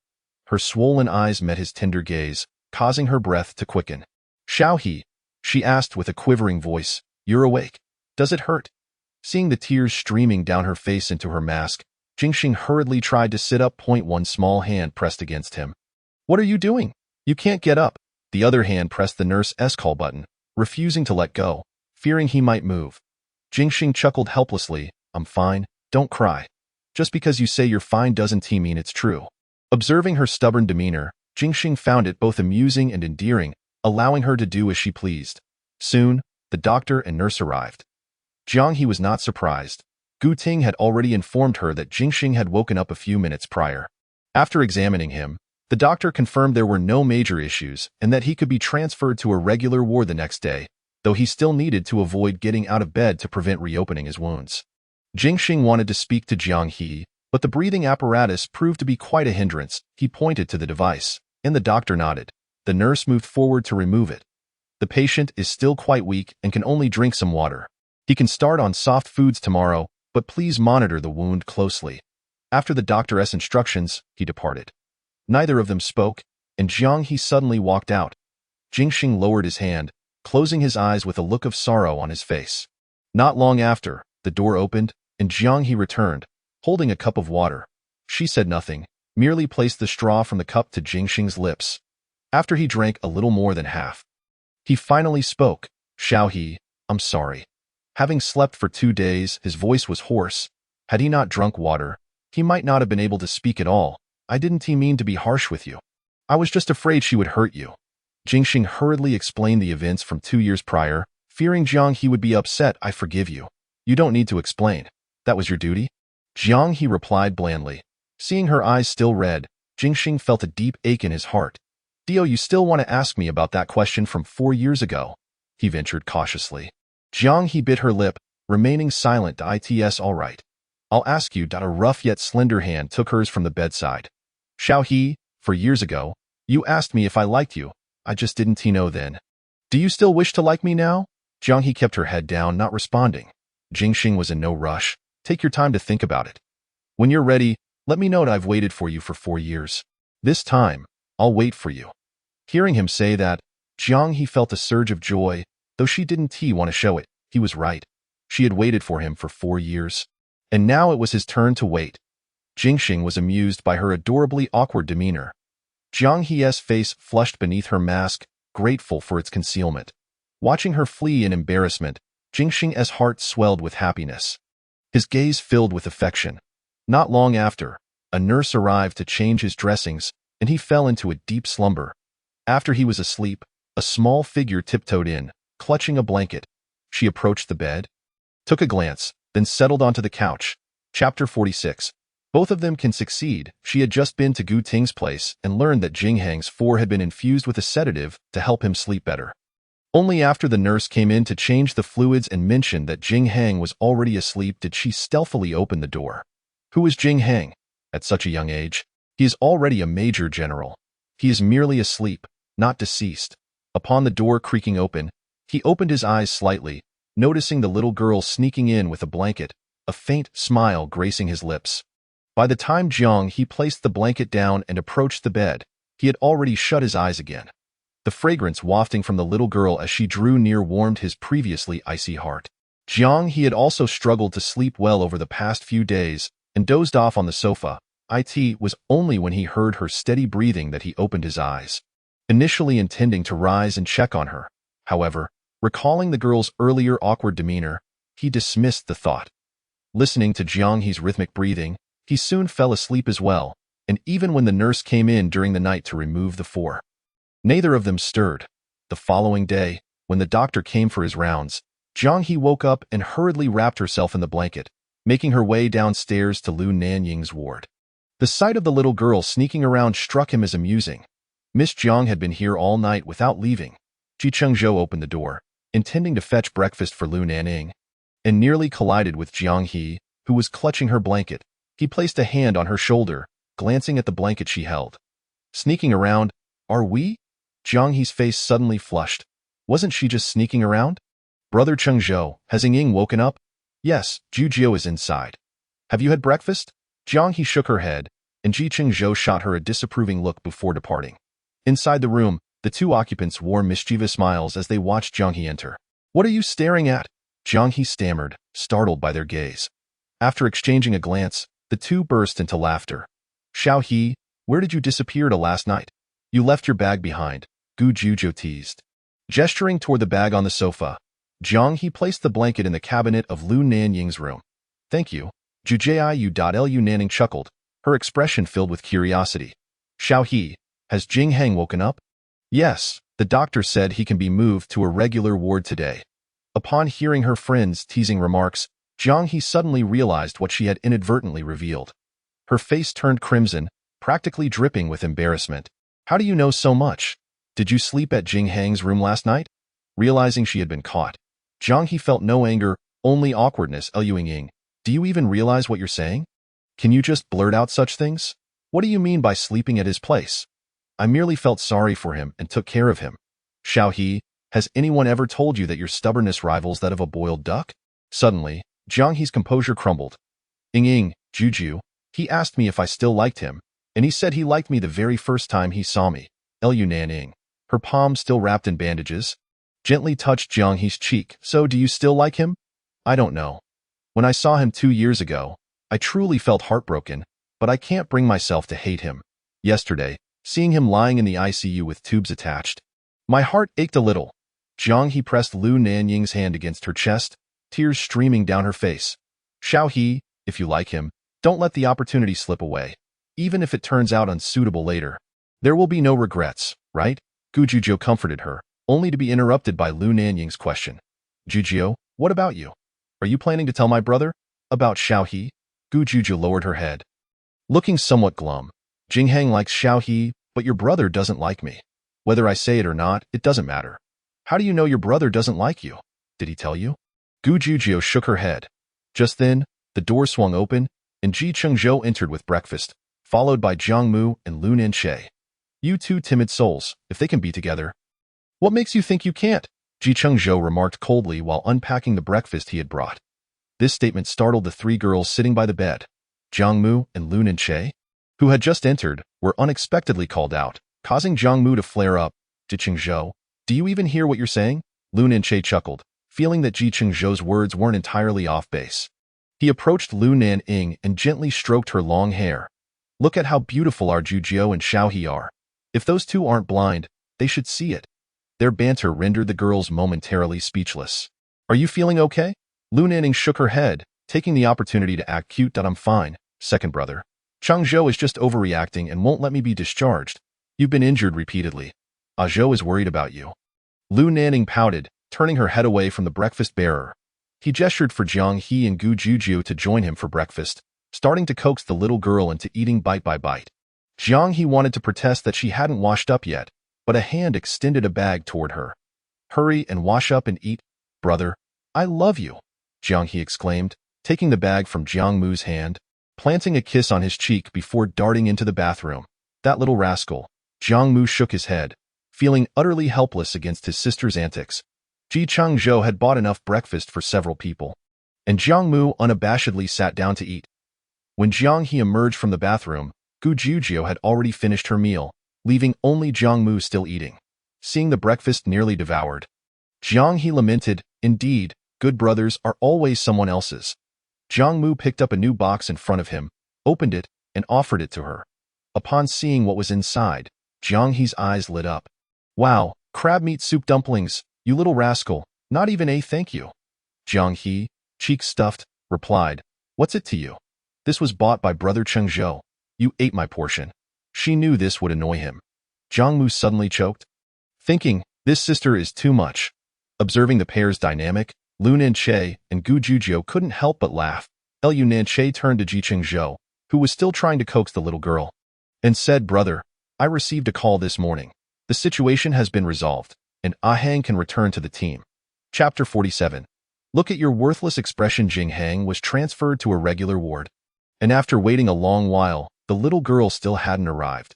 Her swollen eyes met his tender gaze, causing her breath to quicken. Xiao He, she asked with a quivering voice, you're awake. Does it hurt? Seeing the tears streaming down her face into her mask, Jingxing hurriedly tried to sit up. One small hand pressed against him. What are you doing? You can't get up. The other hand pressed the nurse's call button, refusing to let go, fearing he might move. Jingxing chuckled helplessly. I'm fine, don't cry. Just because you say you're fine doesn't mean it's true. Observing her stubborn demeanor, Jingxing found it both amusing and endearing, allowing her to do as she pleased. Soon, the doctor and nurse arrived. Jiang He was not surprised. Gu Ting had already informed her that Jingxing had woken up a few minutes prior. After examining him, the doctor confirmed there were no major issues and that he could be transferred to a regular ward the next day, though he still needed to avoid getting out of bed to prevent reopening his wounds. Jingxing wanted to speak to Jiang He, but the breathing apparatus proved to be quite a hindrance. He pointed to the device, and the doctor nodded. The nurse moved forward to remove it. The patient is still quite weak and can only drink some water. He can start on soft foods tomorrow, but please monitor the wound closely. After the doctor's instructions, he departed. Neither of them spoke, and Jiang He suddenly walked out. Jingxing lowered his hand, closing his eyes with a look of sorrow on his face. Not long after, the door opened, and Jiang He returned, holding a cup of water. She said nothing, merely placed the straw from the cup to Jingxing's lips. After he drank a little more than half, he finally spoke. Xiao He, I'm sorry. Having slept for 2 days, his voice was hoarse. Had he not drunk water, he might not have been able to speak at all. I didn't mean to be harsh with you. I was just afraid she would hurt you. Jingxing hurriedly explained the events from 2 years prior, fearing Jiang He would be upset. I forgive you. You don't need to explain. That was your duty? Jiang He replied blandly. Seeing her eyes still red, Jingxing felt a deep ache in his heart. Dio, you still want to ask me about that question from 4 years ago? He ventured cautiously. Jiang He bit her lip, remaining silent. It's all right. I'll ask you. A rough yet slender hand took hers from the bedside. Xiao He, 4 years ago, you asked me if I liked you. I just didn't know then. Do you still wish to like me now? Jiang He kept her head down, not responding. Jingxing was in no rush. Take your time to think about it. When you're ready, let me know. I've waited for you for 4 years. This time, I'll wait for you. Hearing him say that, Jiang He felt a surge of joy, though she didn't want to show it. He was right. She had waited for him for 4 years, and now it was his turn to wait. Jingxing was amused by her adorably awkward demeanor. Jiang He's face flushed beneath her mask, grateful for its concealment. Watching her flee in embarrassment, Jingxing's heart swelled with happiness. His gaze filled with affection. Not long after, a nurse arrived to change his dressings, and he fell into a deep slumber. After he was asleep, a small figure tiptoed in, clutching a blanket. She approached the bed, took a glance, then settled onto the couch. Chapter 46. Both of them can succeed. She had just been to Gu Ting's place and learned that Jinghang's 4 had been infused with a sedative to help him sleep better. Only after the nurse came in to change the fluids and mentioned that Jinghang was already asleep did she stealthily open the door. Who is Jinghang? At such a young age, he is already a major general. He is merely asleep, not deceased. Upon the door creaking open, he opened his eyes slightly, noticing the little girl sneaking in with a blanket, a faint smile gracing his lips. By the time he placed the blanket down and approached the bed, he had already shut his eyes again. The fragrance wafting from the little girl as she drew near warmed his previously icy heart. He had also struggled to sleep well over the past few days and dozed off on the sofa. It was only when he heard her steady breathing that he opened his eyes, initially intending to rise and check on her. However, recalling the girl's earlier awkward demeanor, he dismissed the thought. Listening to Jianghe's rhythmic breathing, he soon fell asleep as well, and even when the nurse came in during the night to remove the 4, neither of them stirred. The following day, when the doctor came for his rounds, Jianghe woke up and hurriedly wrapped herself in the blanket, making her way downstairs to Lu Nanying's ward. The sight of the little girl sneaking around struck him as amusing. Miss Jiang had been here all night without leaving. Chengzhou opened the door, intending to fetch breakfast for Lu Nanying, and nearly collided with Jianghe, who was clutching her blanket. He placed a hand on her shoulder, glancing at the blanket she held. Sneaking around? Are we? Jianghe's face suddenly flushed. Wasn't she just sneaking around? Brother Chengzhou, has Ying woken up? Yes, Jujio is inside. Have you had breakfast? Jianghe shook her head, and Chengzhou shot her a disapproving look before departing. Inside the room, the 2 occupants wore mischievous smiles as they watched Jianghe enter. What are you staring at? Jianghe stammered, startled by their gaze. After exchanging a glance, the 2 burst into laughter. Xiaohe, where did you disappear to last night? You left your bag behind, Gu Juzhou teased. Gesturing toward the bag on the sofa, Jianghe placed the blanket in the cabinet of Lu Nanying's room. Thank you. Lu Nanning chuckled, her expression filled with curiosity. Xiaohe, has Jinghang woken up? Yes, the doctor said he can be moved to a regular ward today. Upon hearing her friend's teasing remarks, Jianghe suddenly realized what she had inadvertently revealed. Her face turned crimson, practically dripping with embarrassment. How do you know so much? Did you sleep at Jinghang's room last night? Realizing she had been caught, Jianghe felt no anger, only awkwardness. Lu Ying, do you even realize what you're saying? Can you just blurt out such things? What do you mean by sleeping at his place? I merely felt sorry for him and took care of him. Xiaohe, has anyone ever told you that your stubbornness rivals that of a boiled duck? Suddenly, Jianghe's composure crumbled. Ying, Juju, he asked me if I still liked him, and he said he liked me the very first time he saw me. Lu Nanying, her palm still wrapped in bandages, gently touched Jianghe's cheek. So do you still like him? I don't know. When I saw him 2 years ago, I truly felt heartbroken, but I can't bring myself to hate him. Yesterday, seeing him lying in the ICU with tubes attached, my heart ached a little. Jianghe pressed Lu Nanying's hand against her chest, tears streaming down her face. Xiaohe, if you like him, don't let the opportunity slip away. Even if it turns out unsuitable later, there will be no regrets, right? Gu Juzhou comforted her, only to be interrupted by Lu Nanying's question. Juzhou, what about you? Are you planning to tell my brother? About Xiaohe? Gu Juzhou lowered her head, looking somewhat glum. Jinghang likes Xiaohe, but your brother doesn't like me. Whether I say it or not, it doesn't matter. How do you know your brother doesn't like you? Did he tell you? Gu Juzhou shook her head. Just then, the door swung open, and Chengzhou entered with breakfast, followed by Jiang Mu and Lu Nanying. You 2 timid souls, if they can be together. What makes you think you can't? Chengzhou remarked coldly while unpacking the breakfast he had brought. This statement startled the 3 girls sitting by the bed. Jiang Mu and Lu Nanying, who had just entered, were unexpectedly called out, causing Jiang Mu to flare up. Chengzhou, do you even hear what you're saying? Lu Nanying chuckled, feeling that Chengzhou's words weren't entirely off base. He approached Lu Nanying and gently stroked her long hair. Look at how beautiful our Juzhou and Xiaohe are. If those 2 aren't blind, they should see it. Their banter rendered the girls momentarily speechless. Are you feeling okay? Lu Nanying shook her head, taking the opportunity to act cute. I'm fine, second brother. Chengzhou is just overreacting and won't let me be discharged. You've been injured repeatedly. Zhou is worried about you. Lu Nanying pouted, turning her head away from the breakfast bearer. He gestured for Jiang He and Gu Jujiu to join him for breakfast, starting to coax the little girl into eating bite by bite. Jiang He wanted to protest that she hadn't washed up yet, but a hand extended a bag toward her. "Hurry and wash up and eat, brother. I love you," Jiang He exclaimed, taking the bag from Jiang Mu's hand, planting a kiss on his cheek before darting into the bathroom. That little rascal. Jiang Mu shook his head, feeling utterly helpless against his sister's antics. Chengzhou had bought enough breakfast for several people, and Jiang Mu unabashedly sat down to eat. When Jiang He emerged from the bathroom, Gu Jujiu had already finished her meal, leaving only Jiang Mu still eating. Seeing the breakfast nearly devoured, Jiang He lamented, "Indeed, good brothers are always someone else's." Jiang Mu picked up a new box in front of him, opened it, and offered it to her. Upon seeing what was inside, Jiang He's eyes lit up. "Wow, crab meat soup dumplings, you little rascal, not even a thank you." Jiang He, cheeks stuffed, replied, "What's it to you? This was bought by brother Chengzhou. You ate my portion." She knew this would annoy him. Jiang Mu suddenly choked, thinking, this sister is too much. Observing the pair's dynamic, Lu Nanying and Gu Jujiu couldn't help but laugh. Lu Nanying turned to Ji Chengzhou, who was still trying to coax the little girl, and said, "Brother, I received a call this morning. The situation has been resolved, and Ahang can return to the team." Chapter 47. Look at your worthless expression. Jing Hang was transferred to a regular ward, and after waiting a long while, the little girl still hadn't arrived.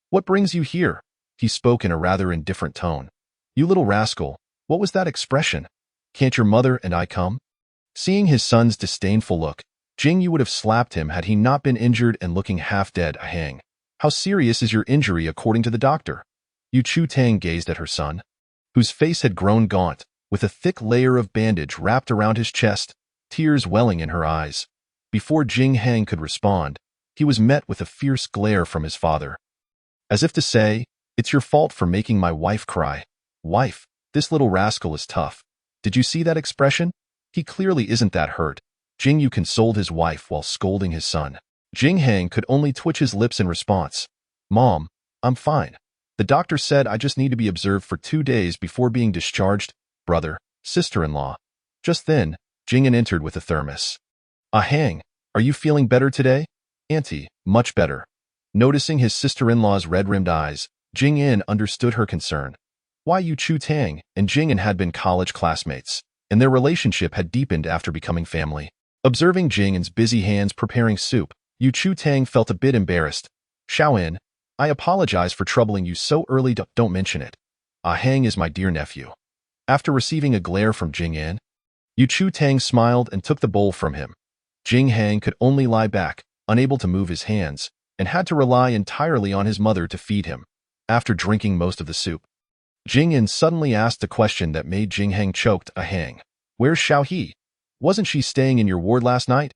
"What brings you here?" He spoke in a rather indifferent tone. "You little rascal, what was that expression? Can't your mother and I come?" Seeing his son's disdainful look, Jing Yu would have slapped him had he not been injured and looking half dead. "Ahang, how serious is your injury according to the doctor?" Yu Chu Tang gazed at her son, whose face had grown gaunt, with a thick layer of bandage wrapped around his chest, tears welling in her eyes. Before Jing Hang could respond, he was met with a fierce glare from his father, as if to say, "It's your fault for making my wife cry." "Wife, this little rascal is tough. Did you see that expression? He clearly isn't that hurt." Jing Yu consoled his wife while scolding his son. Jing Hang could only twitch his lips in response. "Mom, I'm fine. The doctor said I just need to be observed for 2 days before being discharged, brother, sister-in-law." Just then, Jing An entered with a thermos. "Ahang, are you feeling better today?" "Auntie, much better." Noticing his sister-in-law's red-rimmed eyes, Jing An understood her concern. Why Yu Chu Tang and Jing An had been college classmates, and their relationship had deepened after becoming family. Observing Jing An's busy hands preparing soup, Yu Chu Tang felt a bit embarrassed. "Xiao, I apologize for troubling you so early. Don't mention it. Ahang is my dear nephew." After receiving a glare from Jing An, Yu Chu Tang smiled and took the bowl from him. Jing Hang could only lie back, unable to move his hands, and had to rely entirely on his mother to feed him. After drinking most of the soup, Jing An suddenly asked a question that made Jing Hang choked. "Ahang, where's Xiao He? Wasn't she staying in your ward last night?"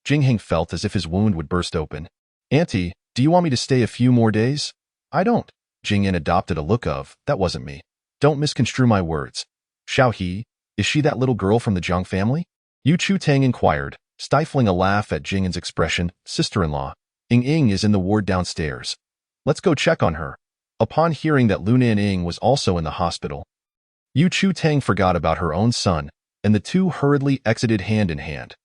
Jing Hang felt as if his wound would burst open. "Auntie, do you want me to stay a few more days?" "I don't." Jing An adopted a look of, "That wasn't me. Don't misconstrue my words. Xiao He, is she that little girl from the Jiang family?" Yu Chu Tang inquired, stifling a laugh at Jing An's expression. "Sister-in-law, Ying is in the ward downstairs. Let's go check on her." Upon hearing that Lu Nanying was also in the hospital, Yu Chu Tang forgot about her own son, and the two hurriedly exited hand in hand.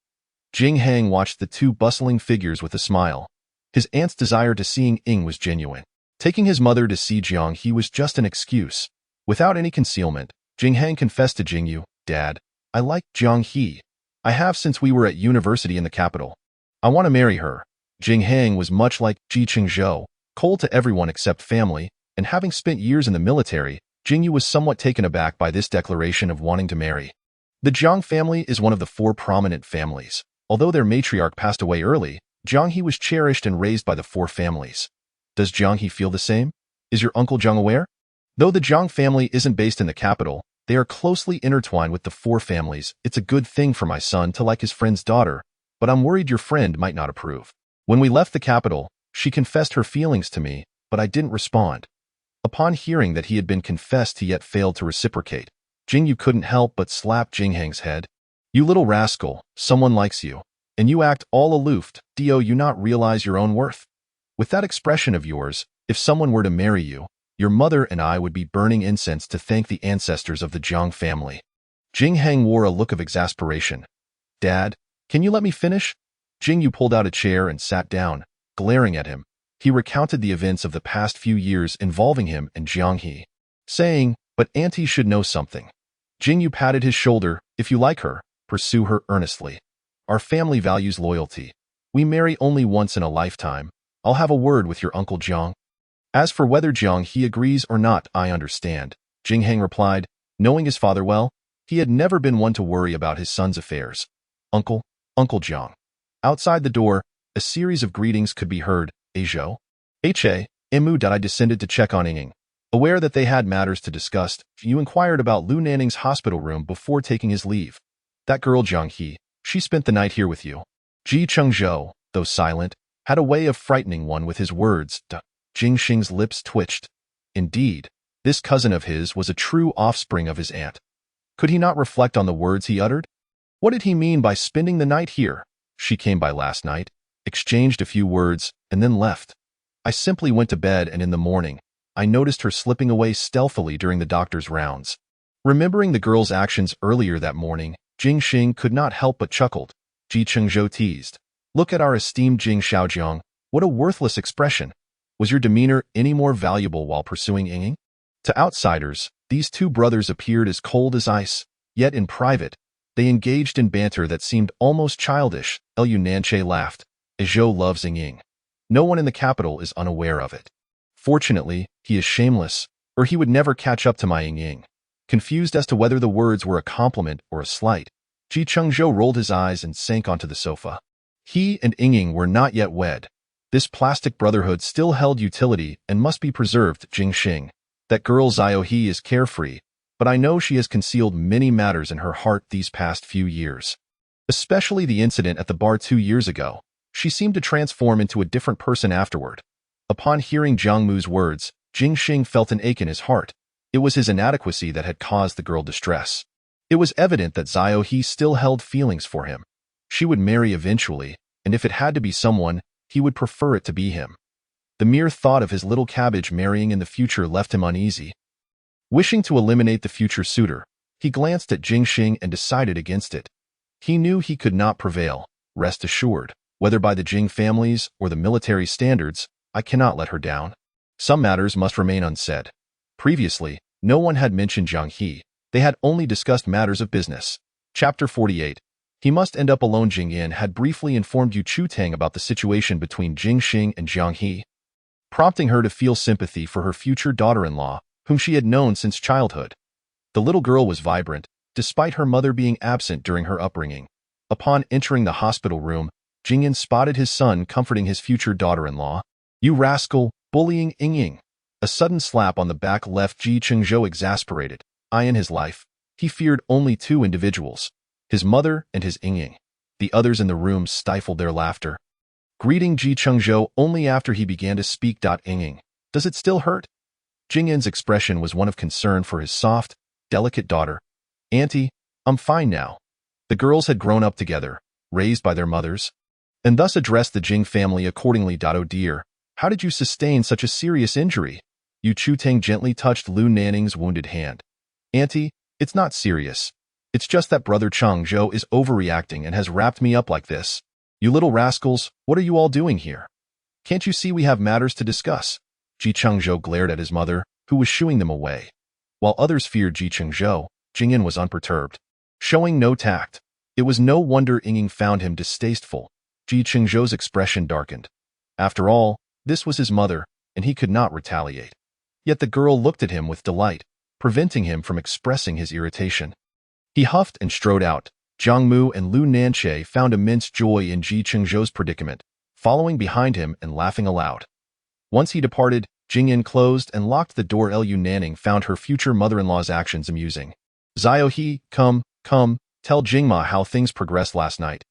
Jing Hang watched the two bustling figures with a smile. His aunt's desire to see Ying was genuine. Taking his mother to see Jiang He was just an excuse. Without any concealment, Jing Hang confessed to Jing Yu, "Dad, I like Jiang He. I have since we were at university in the capital. I want to marry her." Jing Hang was much like Ji Chengzhou, cold to everyone except family, and having spent years in the military, Jing Yu was somewhat taken aback by this declaration of wanting to marry. The Jiang family is one of the 4 prominent families. Although their matriarch passed away early, Jiang He was cherished and raised by the 4 families. Does Jiang He feel the same? Is your uncle Jiang aware? Though the Jiang family isn't based in the capital, they are closely intertwined with the 4 families. "It's a good thing for my son to like his friend's daughter, but I'm worried your friend might not approve. When we left the capital, she confessed her feelings to me, but I didn't respond." Upon hearing that he had been confessed he yet failed to reciprocate, Jing Yu couldn't help but slap Jing Hang's head. "You little rascal, someone likes you, and you act all aloof. Do you not realize your own worth? With that expression of yours, if someone were to marry you, your mother and I would be burning incense to thank the ancestors of the Jiang family." Jing Heng wore a look of exasperation. Dad, can you let me finish? Jing Yu pulled out a chair and sat down, glaring at him. He recounted the events of the past few years involving him and Jiang He, saying, but Auntie should know something. Jing Yu patted his shoulder. If you like her, pursue her earnestly. Our family values loyalty. We marry only once in a lifetime. I'll have a word with your Uncle Jiang. As for whether Jiang He agrees or not, I understand, Jing Heng replied. Knowing his father well, he had never been one to worry about his son's affairs. Uncle Jiang. Outside the door, a series of greetings could be heard. Zhou. I descended to check on Yinging. Aware that they had matters to discuss, you inquired about Lu Nanying's hospital room before taking his leave. That girl Jiang He, she spent the night here with you. Chengzhou, though silent, had a way of frightening one with his words. Jing Xing's lips twitched. Indeed, this cousin of his was a true offspring of his aunt. Could he not reflect on the words he uttered? What did he mean by spending the night here? She came by last night, exchanged a few words, and then left. I simply went to bed, and in the morning, I noticed her slipping away stealthily during the doctor's rounds. Remembering the girl's actions earlier that morning, Jing Xing could not help but chuckled. Chengzhou teased. Look at our esteemed Jing Xiaojiang. What a worthless expression. Was your demeanor any more valuable while pursuing Yinging? To outsiders, these two brothers appeared as cold as ice, yet in private, they engaged in banter that seemed almost childish. Lu Nanying laughed. Zhou loves Yinging. No one in the capital is unaware of it. Fortunately, he is shameless, or he would never catch up to my Yinging. Confused as to whether the words were a compliment or a slight, Chengzhou rolled his eyes and sank onto the sofa. He and Yinging were not yet wed. This plastic brotherhood still held utility and must be preserved. Jing Xing. That girl Zhao He is carefree, but I know she has concealed many matters in her heart these past few years. Especially the incident at the bar 2 years ago. She seemed to transform into a different person afterward. Upon hearing Jiang Mu's words, Jing Xing felt an ache in his heart. It was his inadequacy that had caused the girl distress. It was evident that Zhao He still held feelings for him. She would marry eventually, and if it had to be someone, he would prefer it to be him. The mere thought of his little cabbage marrying in the future left him uneasy. Wishing to eliminate the future suitor, he glanced at Jing Xing and decided against it. He knew he could not prevail. Rest assured, whether by the Jing families or the military standards, I cannot let her down. Some matters must remain unsaid. Previously, no one had mentioned Jiang He. They had only discussed matters of business. Chapter 48. He must end up alone. Jing Yan had briefly informed Yu Chutang about the situation between Jing Xing and Jiang He, prompting her to feel sympathy for her future daughter-in-law, whom she had known since childhood. The little girl was vibrant, despite her mother being absent during her upbringing. Upon entering the hospital room, Jing Yan spotted his son comforting his future daughter-in-law. You rascal, bullying Yinging. A sudden slap on the back left Chengzhou exasperated. In his life, he feared only two individuals, his mother and his Yinging. The others in the room stifled their laughter, greeting Chengzhou only after he began to speak. Yinging, does it still hurt? Jing Yan's expression was one of concern for his soft, delicate daughter. Auntie, I'm fine now. The girls had grown up together, raised by their mothers, and thus addressed the Jing family accordingly. Oh dear, how did you sustain such a serious injury? Yu Chutang gently touched Lu Nanying's wounded hand. Auntie, it's not serious. It's just that brother Chengzhou is overreacting and has wrapped me up like this. You little rascals, what are you all doing here? Can't you see we have matters to discuss? Chengzhou glared at his mother, who was shooing them away. While others feared Chengzhou, Jing Yan was unperturbed, showing no tact. It was no wonder Yinging found him distasteful. Chengzhou's expression darkened. After all, this was his mother, and he could not retaliate. Yet the girl looked at him with delight, preventing him from expressing his irritation. He huffed and strode out. Jiang Mu and Lu Nanying found immense joy in Chengzhou's predicament, following behind him and laughing aloud. Once he departed, Jing Yan closed and locked the door. Lu Nanying found her future mother-in-law's actions amusing. Zhao He, come, tell Jingma how things progressed last night.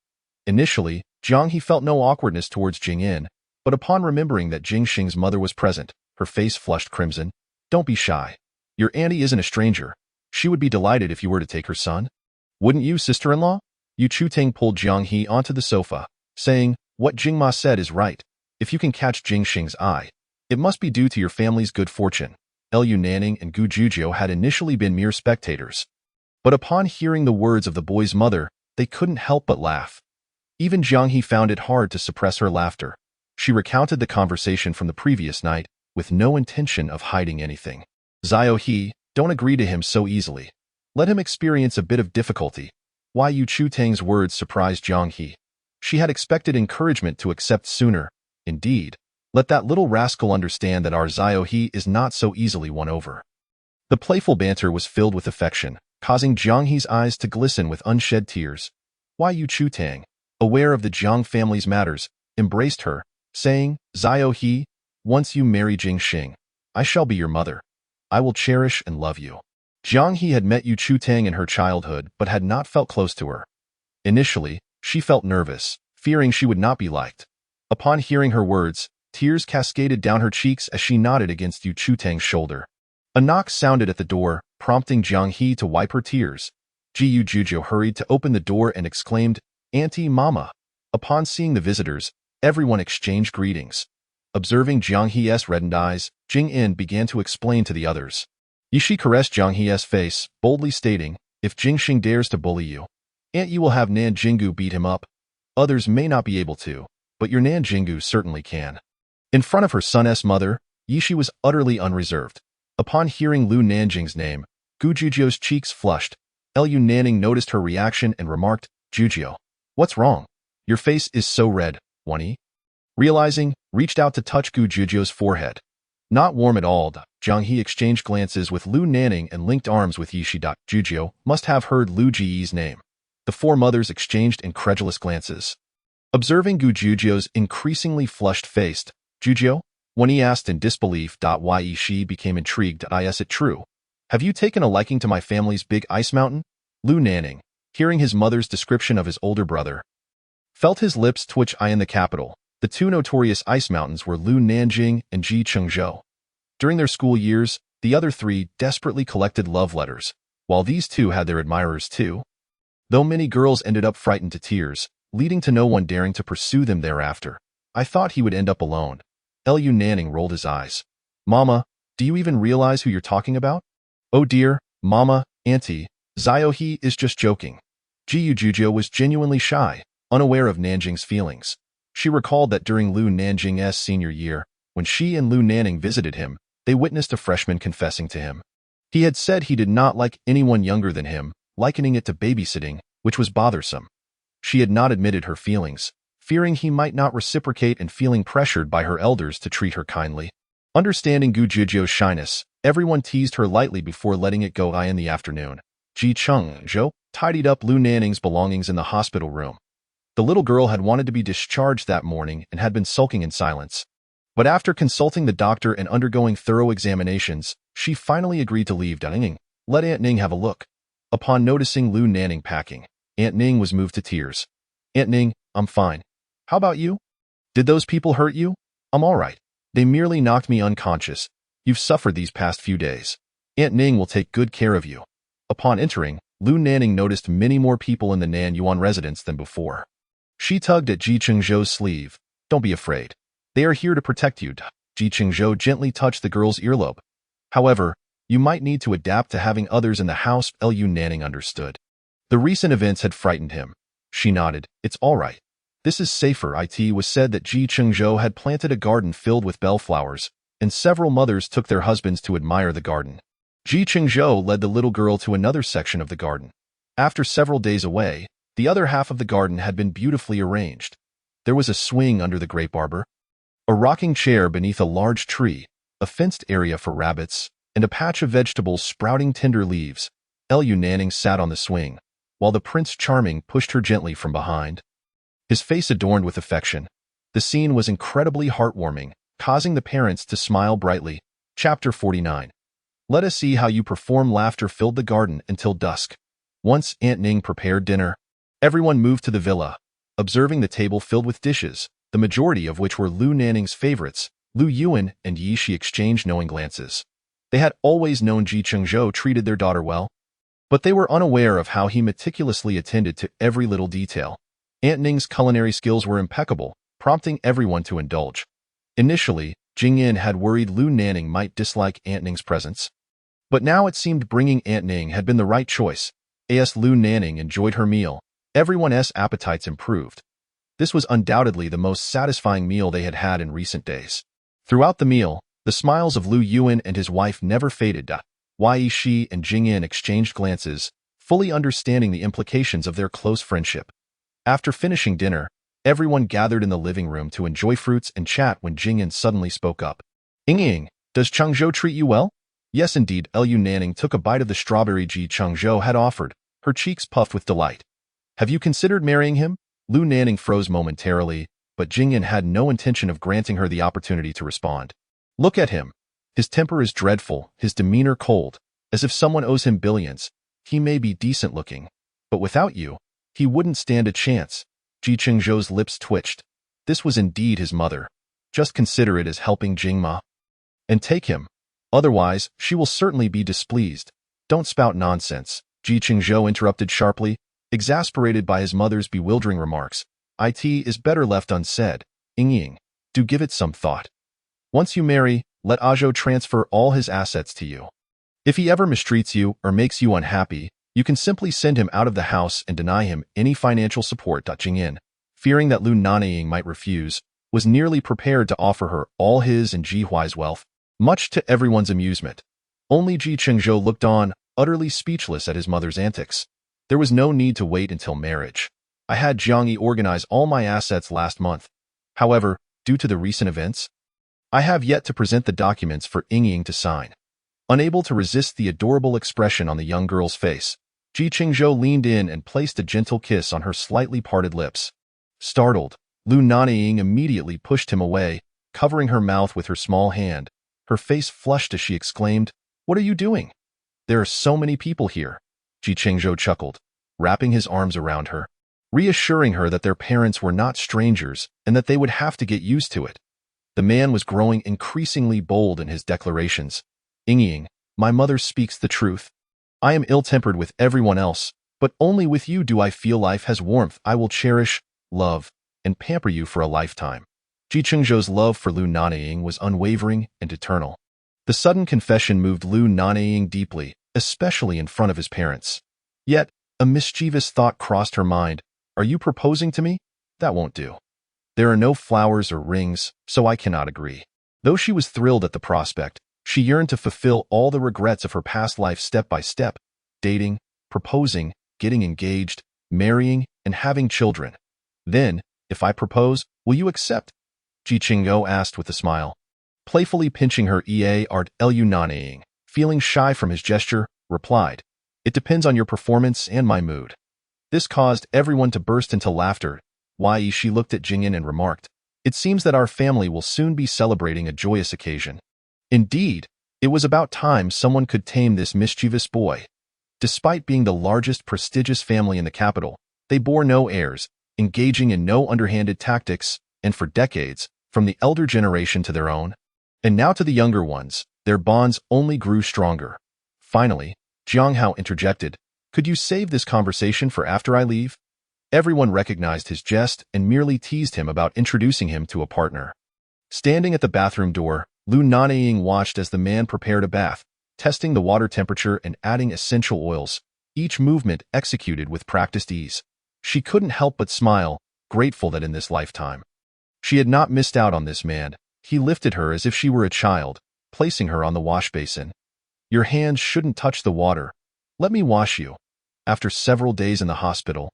Initially, Jiang He felt no awkwardness towards Jing Yan, but upon remembering that Jing Xing's mother was present, her face flushed crimson. Don't be shy. Your auntie isn't a stranger. She would be delighted if you were to take her son. Wouldn't you, sister-in-law? Yu Chutang pulled Jiang He onto the sofa, saying, what Jingma said is right. If you can catch Jing Xing's eye, it must be due to your family's good fortune. Lu Nanying and Gu Jujiu had initially been mere spectators. But upon hearing the words of the boy's mother, they couldn't help but laugh. Even Jiang He found it hard to suppress her laughter. She recounted the conversation from the previous night, with no intention of hiding anything. Xiao He, don't agree to him so easily. Let him experience a bit of difficulty. Why Yu Chutang's words surprised Jiang He. She had expected encouragement to accept sooner. Indeed, let that little rascal understand that our Xiao He is not so easily won over. The playful banter was filled with affection, causing Jiang He's eyes to glisten with unshed tears. Why Yu Chutang, aware of the Jiang family's matters, embraced her, saying, Xiao He, once you marry Jing Xing, I shall be your mother. I will cherish and love you. Jiang He had met Yu Chutang in her childhood but had not felt close to her. Initially, she felt nervous, fearing she would not be liked. Upon hearing her words, tears cascaded down her cheeks as she nodded against Yu Chutang's shoulder. A knock sounded at the door, prompting Jiang He to wipe her tears. Ji Jujo hurried to open the door and exclaimed, Auntie Mama. Upon seeing the visitors, everyone exchanged greetings. Observing Jiang He's reddened eyes, Jing In began to explain to the others. Yishi caressed Jiang He's face, boldly stating, if Jing Xing dares to bully you, Aunt you will have Nan Jinggu beat him up. Others may not be able to, but your Nan Jinggu certainly can. In front of her son's mother, Yishi was utterly unreserved. Upon hearing Lu Nanying's name, Gu Jujio's cheeks flushed. Lu Nanying noticed her reaction and remarked, Jujio, what's wrong? Your face is so red, Wani. Realizing, reached out to touch Gu Jujio's forehead. Not warm at all. Jiang He exchanged glances with Lu Nanying and linked arms with Yishi. Jujio must have heard Lu Ji's name. The four mothers exchanged incredulous glances. Observing Gu Jujio's increasingly flushed face, Jujio, when he asked in disbelief, why Yishi became intrigued. Is it true? Have you taken a liking to my family's big ice mountain? Lu Nanying, hearing his mother's description of his older brother, felt his lips twitch. In the capital, the two notorious ice mountains were Lu Nanying and Chengzhou. During their school years, the other three desperately collected love letters, while these two had their admirers too. Though many girls ended up frightened to tears, leading to no one daring to pursue them thereafter. I thought he would end up alone. Lu Nanying rolled his eyes. Mama, do you even realize who you're talking about? Oh dear, Mama, Auntie, Xiao He is just joking. Ji Jujio was genuinely shy, unaware of Nanjing's feelings. She recalled that during Lu Nanjing's senior year, when she and Lu Nanying visited him, they witnessed a freshman confessing to him. He had said he did not like anyone younger than him, likening it to babysitting, which was bothersome. She had not admitted her feelings, fearing he might not reciprocate and feeling pressured by her elders to treat her kindly. Understanding Gu Jujio's shyness, everyone teased her lightly before letting it go. In the afternoon, Chengzhou tidied up Lu Nanying's belongings in the hospital room. The little girl had wanted to be discharged that morning and had been sulking in silence. But after consulting the doctor and undergoing thorough examinations, she finally agreed to leave. Let Aunt Ning have a look. Upon noticing Lu Nanying packing, Aunt Ning was moved to tears. Aunt Ning, I'm fine. How about you? Did those people hurt you? I'm all right. They merely knocked me unconscious. You've suffered these past few days. Aunt Ning will take good care of you. Upon entering, Lu Nanying noticed many more people in the Nanyuan residence than before. She tugged at Ji Chengzhou's sleeve. Don't be afraid. They are here to protect you. Ji Chengzhou gently touched the girl's earlobe. However, you might need to adapt to having others in the house. Lu Nanying understood. The recent events had frightened him. She nodded. It's all right. This is safer. It was said that Ji Chengzhou had planted a garden filled with bellflowers, and several mothers took their husbands to admire the garden. Ji Chengzhou led the little girl to another section of the garden. After several days away, the other half of the garden had been beautifully arranged. There was a swing under the grape arbor, a rocking chair beneath a large tree, a fenced area for rabbits, and a patch of vegetables sprouting tender leaves. Lu Nanying sat on the swing, while the Prince Charming pushed her gently from behind. His face adorned with affection. The scene was incredibly heartwarming, causing the parents to smile brightly. Chapter 49. Let us see how you perform. Laughter filled the garden until dusk. Once Aunt Ning prepared dinner, everyone moved to the villa, observing the table filled with dishes, the majority of which were Lu Nanying's favorites. Lu Yuan and Yishi exchanged knowing glances. They had always known Ji Chengzhou treated their daughter well, but they were unaware of how he meticulously attended to every little detail. Aunt Ning's culinary skills were impeccable, prompting everyone to indulge. Initially, Jing In had worried Lu Nanying might dislike Aunt Ning's presence. But now it seemed bringing Aunt Ning had been the right choice. As Lu Nanying enjoyed her meal, everyone's appetites improved. This was undoubtedly the most satisfying meal they had had in recent days. Throughout the meal, the smiles of Lu Yuan and his wife never faded. Yi Shi and Jingyan exchanged glances, fully understanding the implications of their close friendship. After finishing dinner, everyone gathered in the living room to enjoy fruits and chat when Jingyan suddenly spoke up. Ying, does Chengzhou treat you well? Yes, indeed. Lu Nanying took a bite of the strawberry Chengzhou had offered, her cheeks puffed with delight. Have you considered marrying him? Lu Nanying froze momentarily, but Jingyan had no intention of granting her the opportunity to respond. Look at him. His temper is dreadful, his demeanor cold, as if someone owes him billions. He may be decent looking, but without you, he wouldn't stand a chance. Chengzhou's lips twitched. This was indeed his mother. Just consider it as helping Jingma. And take him. Otherwise, she will certainly be displeased. Don't spout nonsense, Chengzhou interrupted sharply, exasperated by his mother's bewildering remarks. It is better left unsaid. Ying, do give it some thought. Once you marry, let Ajo transfer all his assets to you. If he ever mistreats you or makes you unhappy, you can simply send him out of the house and deny him any financial support. Jingyan, fearing that Lu Nanying might refuse, was nearly prepared to offer her all his and Ji Huai's wealth, much to everyone's amusement. Only Chengzhou looked on, utterly speechless at his mother's antics. There was no need to wait until marriage. I had Jiangyi organize all my assets last month. However, due to the recent events, I have yet to present the documents for Ying to sign. Unable to resist the adorable expression on the young girl's face, Chengzhou leaned in and placed a gentle kiss on her slightly parted lips. Startled, Lu Nanying immediately pushed him away, covering her mouth with her small hand. Her face flushed as she exclaimed, "What are you doing? There are so many people here." Chengzhou chuckled, wrapping his arms around her, reassuring her that their parents were not strangers and that they would have to get used to it. The man was growing increasingly bold in his declarations. Ying, my mother speaks the truth. I am ill-tempered with everyone else, but only with you do I feel life has warmth. I will cherish, love, and pamper you for a lifetime. Chengzhou's love for Lu Nanying was unwavering and eternal. The sudden confession moved Lu Nanying deeply, especially in front of his parents. Yet, a mischievous thought crossed her mind. Are you proposing to me? That won't do. There are no flowers or rings, so I cannot agree. Though she was thrilled at the prospect, she yearned to fulfill all the regrets of her past life step by step, dating, proposing, getting engaged, marrying, and having children. Then, if I propose, will you accept? Chengzhou asked with a smile. Playfully pinching her Lu Nanying, feeling shy from his gesture, replied, It depends on your performance and my mood. This caused everyone to burst into laughter. She looked at Jingyan and remarked, It seems that our family will soon be celebrating a joyous occasion. Indeed, it was about time someone could tame this mischievous boy. Despite being the largest prestigious family in the capital, they bore no heirs, engaging in no underhanded tactics, and for decades, from the elder generation to their own, and now to the younger ones, their bonds only grew stronger. Finally, Jiang Hao interjected, Could you save this conversation for after I leave? Everyone recognized his jest and merely teased him about introducing him to a partner. Standing at the bathroom door, Lu Nanying watched as the man prepared a bath, testing the water temperature and adding essential oils, each movement executed with practiced ease. She couldn't help but smile, grateful that in this lifetime, she had not missed out on this man. He lifted her as if she were a child, placing her on the wash basin. Your hands shouldn't touch the water. Let me wash you. After several days in the hospital,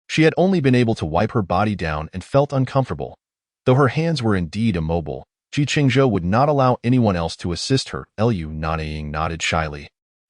she had only been able to wipe her body down and felt uncomfortable. Though her hands were indeed immobile, Chengzhou would not allow anyone else to assist her. Lu Nanying nodded shyly.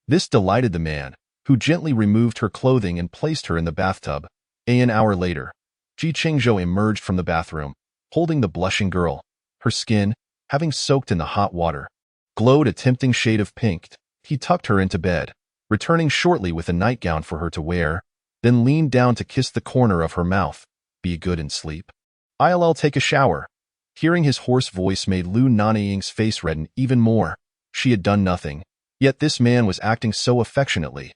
This delighted the man, who gently removed her clothing and placed her in the bathtub. An hour later, Chengzhou emerged from the bathroom, holding the blushing girl. Her skin, having soaked in the hot water, glowed a tempting shade of pink. He tucked her into bed, returning shortly with a nightgown for her to wear, then leaned down to kiss the corner of her mouth. Be good and sleep. I'll take a shower. Hearing his hoarse voice made Lu Nanying's face redden even more. She had done nothing, yet this man was acting so affectionately.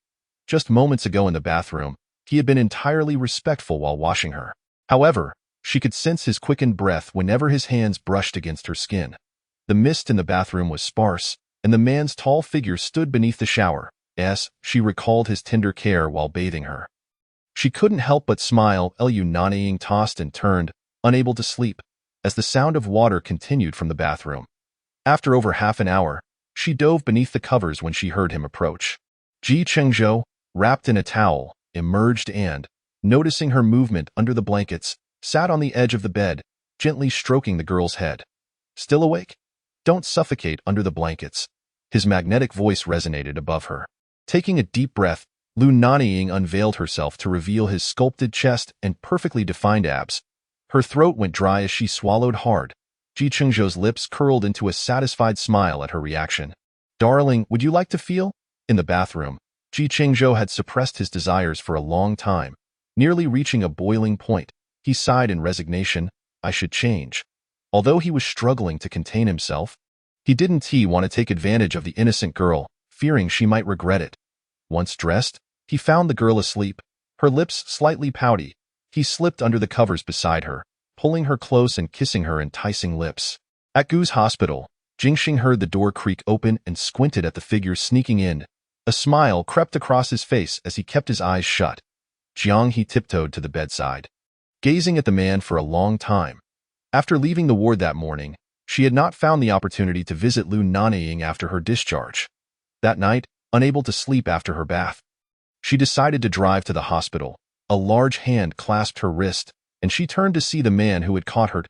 Just moments ago in the bathroom, he had been entirely respectful while washing her. However, she could sense his quickened breath whenever his hands brushed against her skin. The mist in the bathroom was sparse, and the man's tall figure stood beneath the shower, She recalled his tender care while bathing her. She couldn't help but smile. Lu Nanying tossed and turned, unable to sleep, as the sound of water continued from the bathroom. After over half an hour, she dove beneath the covers when she heard him approach. Chengzhou, wrapped in a towel, emerged and, noticing her movement under the blankets, sat on the edge of the bed, gently stroking the girl's head. Still awake? Don't suffocate under the blankets. His magnetic voice resonated above her. Taking a deep breath, Lu Nanying unveiled herself to reveal his sculpted chest and perfectly defined abs. Her throat went dry as she swallowed hard. Chengzhou's lips curled into a satisfied smile at her reaction. Darling, would you like to feel? In the bathroom, Chengzhou had suppressed his desires for a long time. Nearly reaching a boiling point, he sighed in resignation. I should change. Although he was struggling to contain himself, he didn't want to take advantage of the innocent girl, fearing she might regret it. Once dressed, he found the girl asleep, her lips slightly pouty. He slipped under the covers beside her, pulling her close and kissing her enticing lips. At Gu's hospital, Jingxing heard the door creak open and squinted at the figure sneaking in. A smile crept across his face as he kept his eyes shut. He tiptoed to the bedside, gazing at the man for a long time. After leaving the ward that morning, she had not found the opportunity to visit Lu Nanying after her discharge. That night, unable to sleep after her bath, she decided to drive to the hospital. A large hand clasped her wrist, and she turned to see the man who had caught her.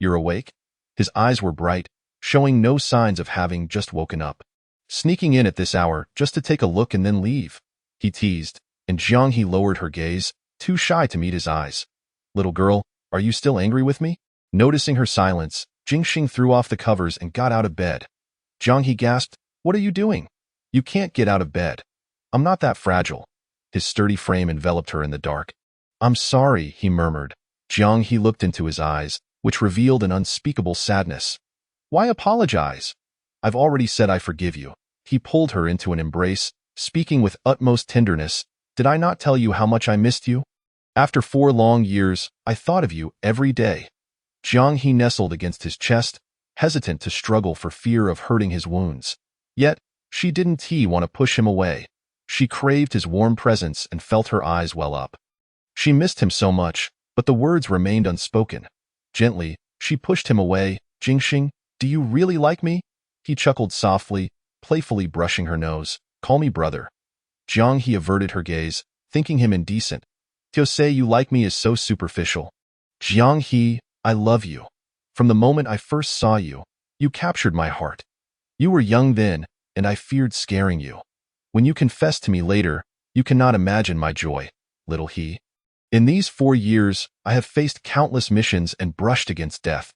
You're awake? His eyes were bright, showing no signs of having just woken up. Sneaking in at this hour just to take a look and then leave, he teased, and He lowered her gaze, too shy to meet his eyes. Little girl, are you still angry with me? Noticing her silence, Jingxing threw off the covers and got out of bed. He gasped, what are you doing? You can't get out of bed. I'm not that fragile. His sturdy frame enveloped her in the dark. I'm sorry, he murmured. He looked into his eyes, which revealed an unspeakable sadness. Why apologize? I've already said I forgive you. He pulled her into an embrace, speaking with utmost tenderness. Did I not tell you how much I missed you? After 4 long years, I thought of you every day. He nestled against his chest, hesitant to struggle for fear of hurting his wounds. Yet, she didn't want to push him away. She craved his warm presence and felt her eyes well up. She missed him so much, but the words remained unspoken. Gently, she pushed him away. Jingxing, do you really like me? He chuckled softly, playfully brushing her nose. Call me brother. He averted her gaze, thinking him indecent. To say you like me is so superficial. I love you. From the moment I first saw you, you captured my heart. You were young then, and I feared scaring you. When you confessed to me later, you cannot imagine my joy, little he. In these 4 years, I have faced countless missions and brushed against death.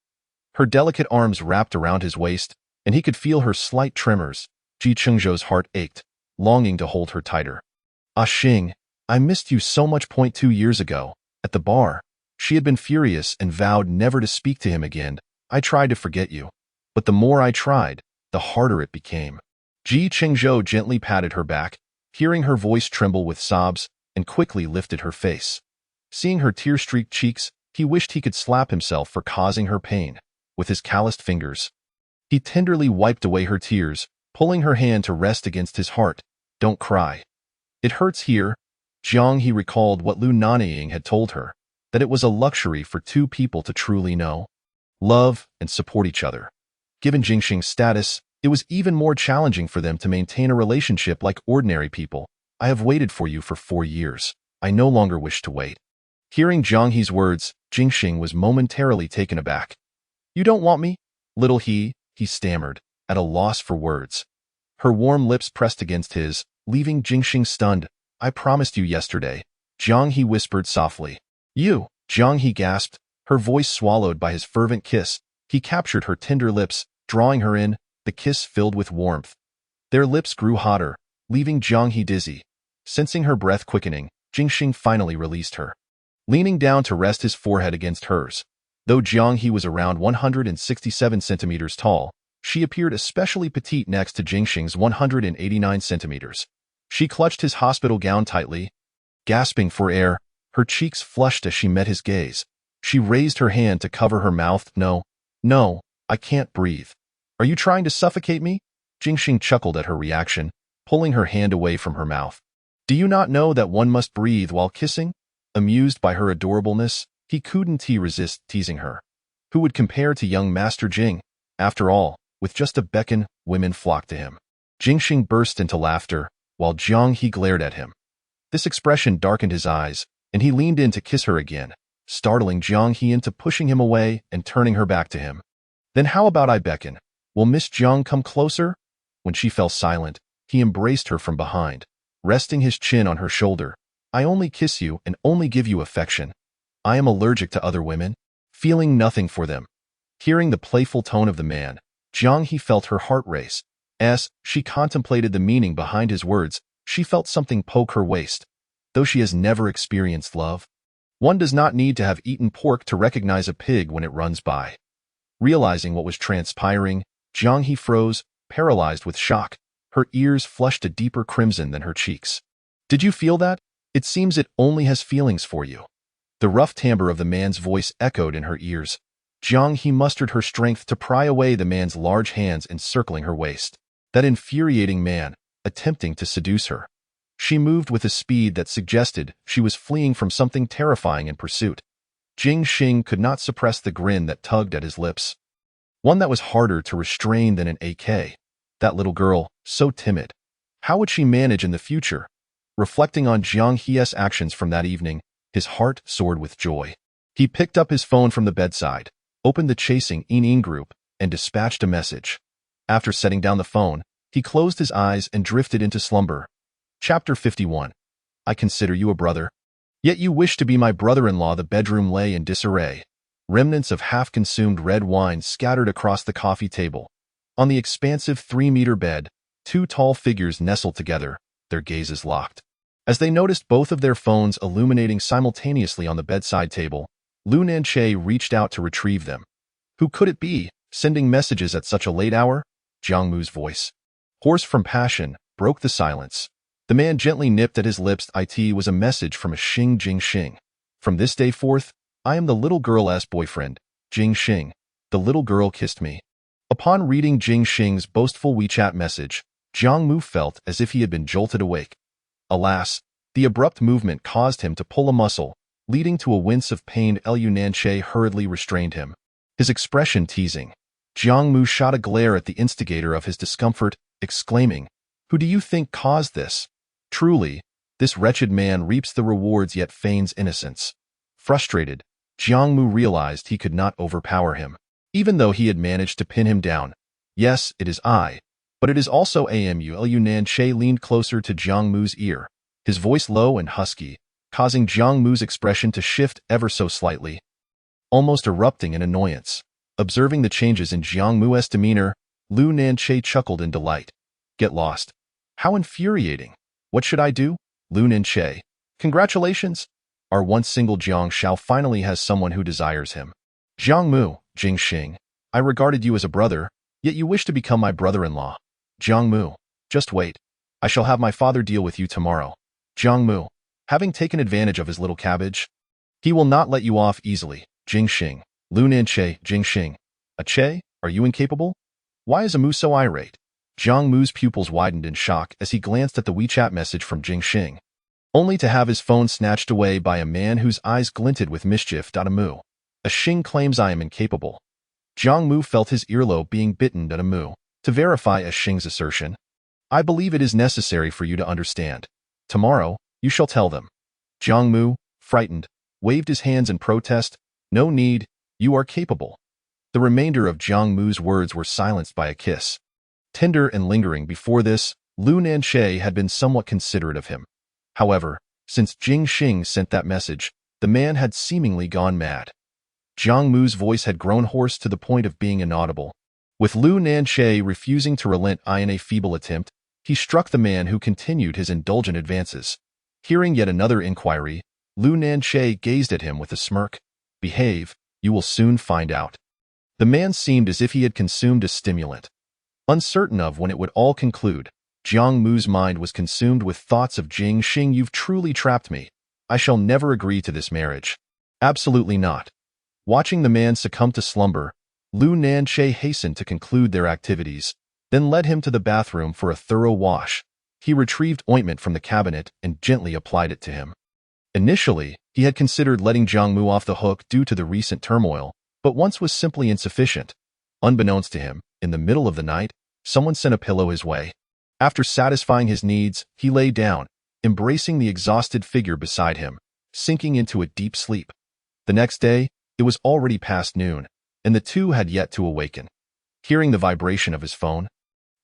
Her delicate arms wrapped around his waist, and he could feel her slight tremors. Chengzhou's heart ached, longing to hold her tighter. Xing, I missed you so much. 2 years ago, at the bar, she had been furious and vowed never to speak to him again. I tried to forget you, but the more I tried, the harder it became. Chengzhou gently patted her back, hearing her voice tremble with sobs, and quickly lifted her face. Seeing her tear-streaked cheeks, he wished he could slap himself for causing her pain. With his calloused fingers, he tenderly wiped away her tears, pulling her hand to rest against his heart. Don't cry. It hurts here. He recalled what Lu Nanying had told her, that it was a luxury for 2 people to truly know, love, and support each other. Given Jingxing's status, it was even more challenging for them to maintain a relationship like ordinary people. I have waited for you for 4 years. I no longer wish to wait. Hearing He's words, Jingxing was momentarily taken aback. You don't want me? Little he stammered, at a loss for words. Her warm lips pressed against his, leaving Jingxing stunned. I promised you yesterday. He whispered softly. You, he gasped, her voice swallowed by his fervent kiss. He captured her tender lips, drawing her in, the kiss filled with warmth. Their lips grew hotter, leaving He dizzy. Sensing her breath quickening, Jingxing finally released her. Leaning down to rest his forehead against hers. Though He was around 167 centimeters tall, she appeared especially petite next to Jingxing's 189 centimeters. She clutched his hospital gown tightly. Gasping for air, her cheeks flushed as she met his gaze. She raised her hand to cover her mouth. No, I can't breathe. Are you trying to suffocate me? Jingxing chuckled at her reaction. pulling her hand away from her mouth. Do you not know that one must breathe while kissing? Amused by her adorableness, he couldn't resist teasing her. Who would compare to young Master Jing? After all, with just a beckon, women flocked to him. Jingxing burst into laughter, while Jiang He glared at him. This expression darkened his eyes, and he leaned in to kiss her again, startling Jiang He into pushing him away and turning her back to him. Then how about I beckon? Will Miss Jiang come closer? When she fell silent, he embraced her from behind, resting his chin on her shoulder. I only kiss you and only give you affection. I am allergic to other women, feeling nothing for them. Hearing the playful tone of the man, Jiang He felt her heart race. As she contemplated the meaning behind his words, she felt something poke her waist. Though she has never experienced love, one does not need to have eaten pork to recognize a pig when it runs by. Realizing what was transpiring, Jiang He froze, paralyzed with shock. Her ears flushed a deeper crimson than her cheeks. Did you feel that? It seems it only has feelings for you. The rough timbre of the man's voice echoed in her ears. Jiang He mustered her strength to pry away the man's large hands encircling her waist. That infuriating man, attempting to seduce her. She moved with a speed that suggested she was fleeing from something terrifying in pursuit. Jing Xing could not suppress the grin that tugged at his lips. One that was harder to restrain than an AK. That little girl, so timid. How would she manage in the future? Reflecting on Jiang He's actions from that evening, his heart soared with joy. He picked up his phone from the bedside, opened the chasing Ying group, and dispatched a message. After setting down the phone, he closed his eyes and drifted into slumber. Chapter 51. I consider you a brother. Yet you wish to be my brother-in-law. The bedroom lay in disarray. Remnants of half-consumed red wine scattered across the coffee table. On the expansive 3-meter bed, two tall figures nestled together, their gazes locked. As they noticed both of their phones illuminating simultaneously on the bedside table, Lu Nanying reached out to retrieve them. Who could it be, sending messages at such a late hour? Jiang Mu's voice, hoarse from passion, broke the silence. The man gently nipped at his lips. It was a message from a Jing Xing. From this day forth, I am the little girl's boyfriend, Jing Xing. The little girl kissed me. Upon reading Jing Xing's boastful WeChat message, Jiang Mu felt as if he had been jolted awake. Alas, the abrupt movement caused him to pull a muscle, leading to a wince of pain. Lu Nanying hurriedly restrained him. His expression teasing. Jiang Mu shot a glare at the instigator of his discomfort, exclaiming, "Who do you think caused this? Truly, this wretched man reaps the rewards yet feigns innocence." Frustrated, Jiang Mu realized he could not overpower him, even though he had managed to pin him down. Yes, it is I, but it is also Amu. Lu Nanying leaned closer to Jiang Mu's ear, his voice low and husky, causing Jiang Mu's expression to shift ever so slightly, almost erupting in annoyance. Observing the changes in Jiang Mu's demeanor, Lu Nanying chuckled in delight. Get lost. How infuriating. What should I do? Lu Nanying. Congratulations. Our once single Jiang Shao finally has someone who desires him. Jiang Mu, Jing Xing. I regarded you as a brother, yet you wish to become my brother-in-law. Jiang Mu. Just wait. I shall have my father deal with you tomorrow. Jiang Mu. Having taken advantage of his little cabbage, he will not let you off easily. Jing Xing. Lu Nanying. Jing Xing. Ache, are you incapable? Why is Amu so irate? Jiang Mu's pupils widened in shock as he glanced at the WeChat message from Jing Xing, only to have his phone snatched away by a man whose eyes glinted with mischief. Amu. A Xing claims I am incapable. Jiang Mu felt his earlobe being bitten. Amu. To verify a Xing's assertion, I believe it is necessary for you to understand. Tomorrow, you shall tell them. Jiang Mu, frightened, waved his hands in protest. No need, you are capable. The remainder of Jiang Mu's words were silenced by a kiss. Tender and lingering before this, Lu Nanying had been somewhat considerate of him. However, since Jing Xing sent that message, the man had seemingly gone mad. Jiang Mu's voice had grown hoarse to the point of being inaudible. With Lu Nanying refusing to relent in a feeble attempt, he struck the man who continued his indulgent advances. Hearing yet another inquiry, Lu Nanying gazed at him with a smirk. Behave, you will soon find out. The man seemed as if he had consumed a stimulant. Uncertain of when it would all conclude, Jiang Mu's mind was consumed with thoughts of Jing Xing. You've truly trapped me. I shall never agree to this marriage. Absolutely not. Watching the man succumb to slumber, Lu Nanying hastened to conclude their activities, then led him to the bathroom for a thorough wash. He retrieved ointment from the cabinet and gently applied it to him. Initially, he had considered letting Jiang Mu off the hook due to the recent turmoil, but once was simply insufficient. Unbeknownst to him, in the middle of the night, someone sent a pillow his way. After satisfying his needs, he lay down, embracing the exhausted figure beside him, sinking into a deep sleep. The next day, it was already past noon, and the two had yet to awaken. Hearing the vibration of his phone,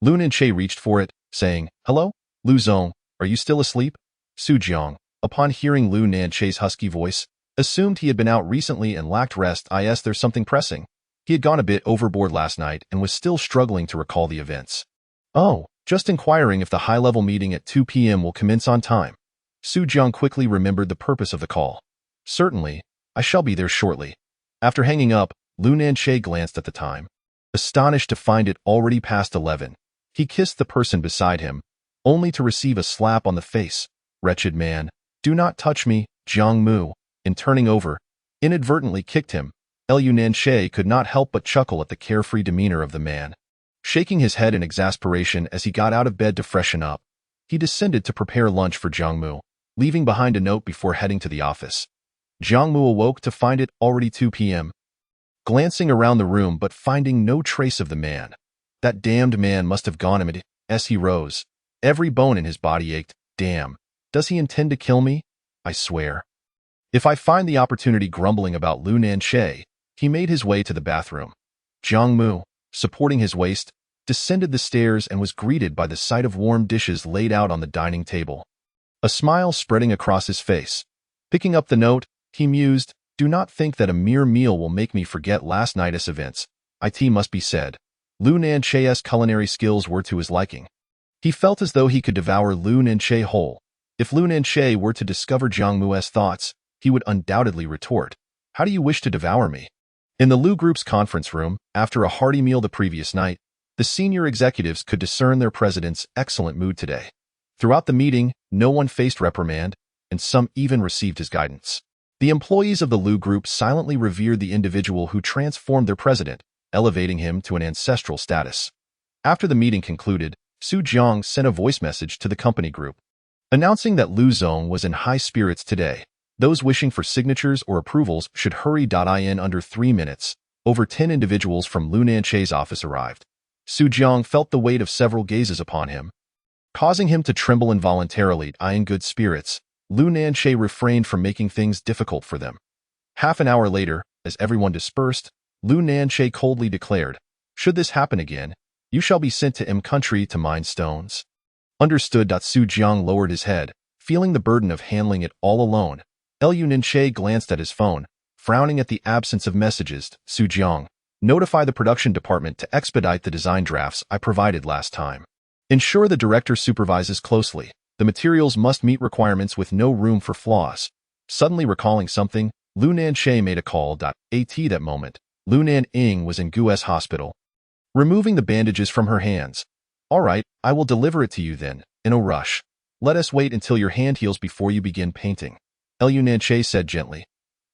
Lu Nanying reached for it, saying, "Hello, Lu Zong, are you still asleep?" Su Jiang, upon hearing Lu Nanying's husky voice, assumed he had been out recently and lacked rest. There's something pressing. He had gone a bit overboard last night and was still struggling to recall the events. "Oh, just inquiring if the high-level meeting at 2 p.m. will commence on time." Su Jiang quickly remembered the purpose of the call. "Certainly, I shall be there shortly." After hanging up, Lu Nanying glanced at the time. Astonished to find it already past 11, he kissed the person beside him, only to receive a slap on the face. "Wretched man, do not touch me." Jiang Mu, in turning over, inadvertently kicked him. Lu Nanying could not help but chuckle at the carefree demeanor of the man. Shaking his head in exasperation as he got out of bed to freshen up, he descended to prepare lunch for Jiang Mu, leaving behind a note before heading to the office. Jiang Mu awoke to find it already 2 p.m. Glancing around the room but finding no trace of the man. That damned man must have gone immediately. As he rose, every bone in his body ached. Damn, does he intend to kill me? I swear. If I find the opportunity grumbling about Lu Nanying, he made his way to the bathroom. Jiang Mu, supporting his waist, descended the stairs and was greeted by the sight of warm dishes laid out on the dining table. A smile spreading across his face. Picking up the note, he mused, "Do not think that a mere meal will make me forget last night's events." It must be said, Lu Nanying's culinary skills were to his liking. He felt as though he could devour Lu Nanying whole. If Lu Nanying were to discover Jiang Mu's thoughts, he would undoubtedly retort, "How do you wish to devour me?" In the Lu Group's conference room, after a hearty meal the previous night, the senior executives could discern their president's excellent mood today. Throughout the meeting, no one faced reprimand, and some even received his guidance. The employees of the Lu Group silently revered the individual who transformed their president, elevating him to an ancestral status. After the meeting concluded, Su Jiang sent a voice message to the company group, announcing that Lu Zong was in high spirits today. Those wishing for signatures or approvals should hurry. In under 3 minutes, over 10 individuals from Lu Nanying's office arrived. Su Jiang felt the weight of several gazes upon him, causing him to tremble involuntarily. In good spirits, Lu Nanying refrained from making things difficult for them. Half an hour later, as everyone dispersed, Lu Nanying coldly declared, "Should this happen again, you shall be sent to country to mine stones." Understood. Su Jiang lowered his head, feeling the burden of handling it all alone. Lu Nanying glanced at his phone, frowning at the absence of messages. Su Jiang, notify the production department to expedite the design drafts I provided last time. Ensure the director supervises closely. The materials must meet requirements with no room for flaws. Suddenly recalling something, Lu Nanying made a call. At that moment, Lu Nanying was in Gu's hospital. Removing the bandages from her hands. "All right, I will deliver it to you then, in a rush. Let us wait until your hand heals before you begin painting," Lu Nanying said gently.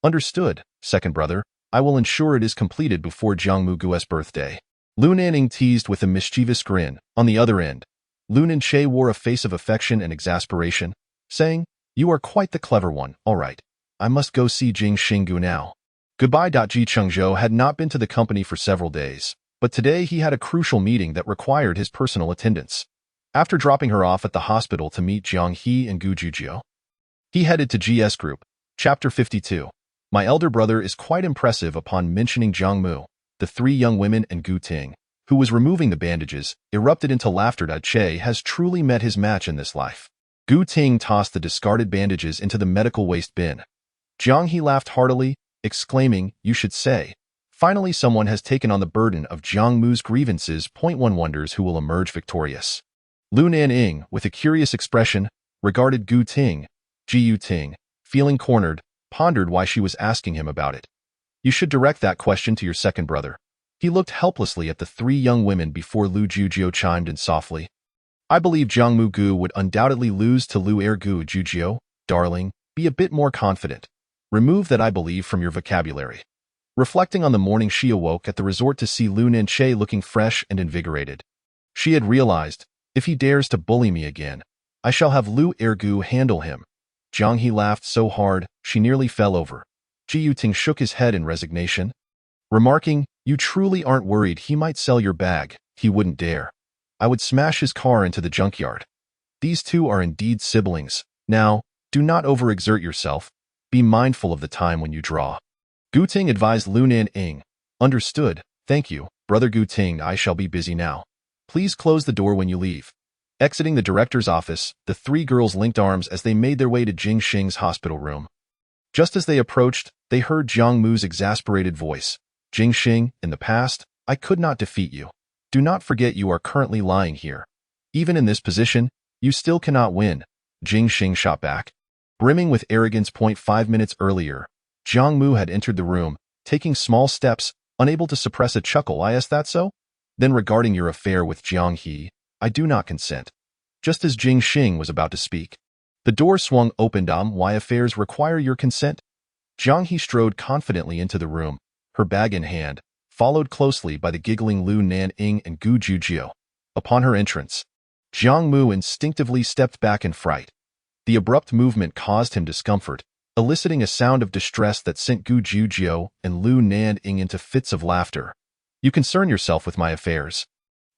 "Understood, second brother. I will ensure it is completed before Jiang Mugu's birthday." Lu Nanying teased with a mischievous grin. On the other end, Lu Nanying wore a face of affection and exasperation, saying, "You are quite the clever one. All right, I must go see Jing Xinggu now." Goodbye. Chengzhou had not been to the company for several days, but today he had a crucial meeting that required his personal attendance. After dropping her off at the hospital to meet Jiang He and Gu Jujio, he headed to GS Group. Chapter 52. My elder brother is quite impressive. Upon mentioning Jiang Mu, the 3 young women and Gu Ting, who was removing the bandages, erupted into laughter. Che has truly met his match in this life. Gu Ting tossed the discarded bandages into the medical waste bin. Jiang He laughed heartily, exclaiming, "You should say, finally someone has taken on the burden of Jiang Mu's grievances. One wonders who will emerge victorious." Lu Nanying, with a curious expression, regarded Gu Ting. Gu Ting, feeling cornered, pondered why she was asking him about it. "You should direct that question to your second brother." He looked helplessly at the 3 young women before Lu Jujio chimed in softly. "I believe Jiang Mu Gu would undoubtedly lose to Lu Gu Jujio. Darling, be a bit more confident. Remove that 'I believe' from your vocabulary." Reflecting on the morning she awoke at the resort to see Lu Nanying looking fresh and invigorated, she had realized, if he dares to bully me again, I shall have Lu Ergu handle him. Jiang He laughed so hard, she nearly fell over. Ji Yuting shook his head in resignation, remarking, "You truly aren't worried he might sell your bag. He wouldn't dare. I would smash his car into the junkyard." These two are indeed siblings. Now, do not overexert yourself. Be mindful of the time when you draw. Gu Ting advised Lu Nanying. Understood, thank you, Brother Gu Ting. I shall be busy now. Please close the door when you leave. Exiting the director's office, the three girls linked arms as they made their way to Jing Xing's hospital room. Just as they approached, they heard Jiang Mu's exasperated voice. Jing Xing, in the past, I could not defeat you. Do not forget you are currently lying here. Even in this position, you still cannot win. Jing Xing shot back. Brimming with arrogance. 5 minutes earlier, Jiang Mu had entered the room, taking small steps, unable to suppress a chuckle. Is that so? Then regarding your affair with Jiang He, I do not consent. Just as Jing Xing was about to speak, the door swung open. Why affairs require your consent? Jiang He strode confidently into the room, her bag in hand, followed closely by the giggling Lu Nanying and Gu Jujio. Upon her entrance, Jiang Mu instinctively stepped back in fright. The abrupt movement caused him discomfort, eliciting a sound of distress that sent Gu Jujio and Lu Nanying into fits of laughter. You concern yourself with my affairs.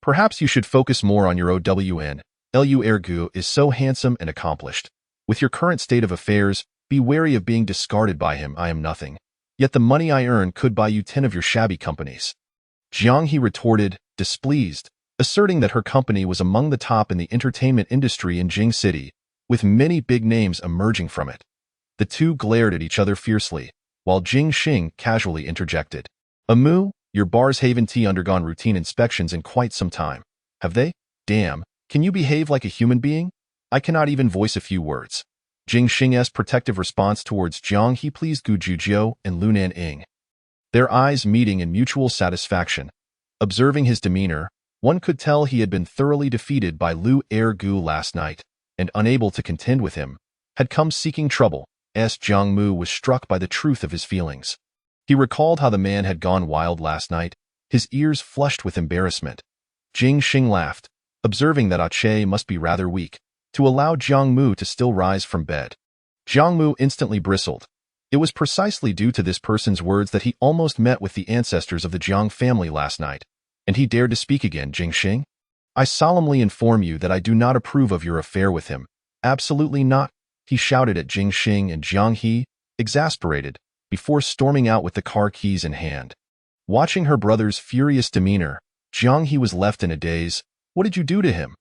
Perhaps you should focus more on your OWN. Lu Ergu is so handsome and accomplished. With your current state of affairs, be wary of being discarded by him. I am nothing. Yet the money I earn could buy you 10 of your shabby companies. Jiang He retorted, displeased, asserting that her company was among the top in the entertainment industry in Jing City, with many big names emerging from it. The two glared at each other fiercely, while Jing Xing casually interjected. Amu, your bars haven't undergone routine inspections in quite some time. Have they? Damn, can you behave like a human being? I cannot even voice a few words. Jing Xing's protective response towards Jiang He pleased Gu Jujio and Lu Nanying. Their eyes meeting in mutual satisfaction. Observing his demeanor, one could tell he had been thoroughly defeated by Lu Ergu last night, and unable to contend with him, had come seeking trouble. Jiang Mu was struck by the truth of his feelings. He recalled how the man had gone wild last night, his ears flushed with embarrassment. Jing Xing laughed, observing that Ache must be rather weak, to allow Jiang Mu to still rise from bed. Jiang Mu instantly bristled. It was precisely due to this person's words that he almost met with the ancestors of the Jiang family last night, and he dared to speak again. Jing Xing, I solemnly inform you that I do not approve of your affair with him. Absolutely not, he shouted at Jing Xing and Jiang He, exasperated, before storming out with the car keys in hand. Watching her brother's furious demeanor, Jiang He was left in a daze. What did you do to him?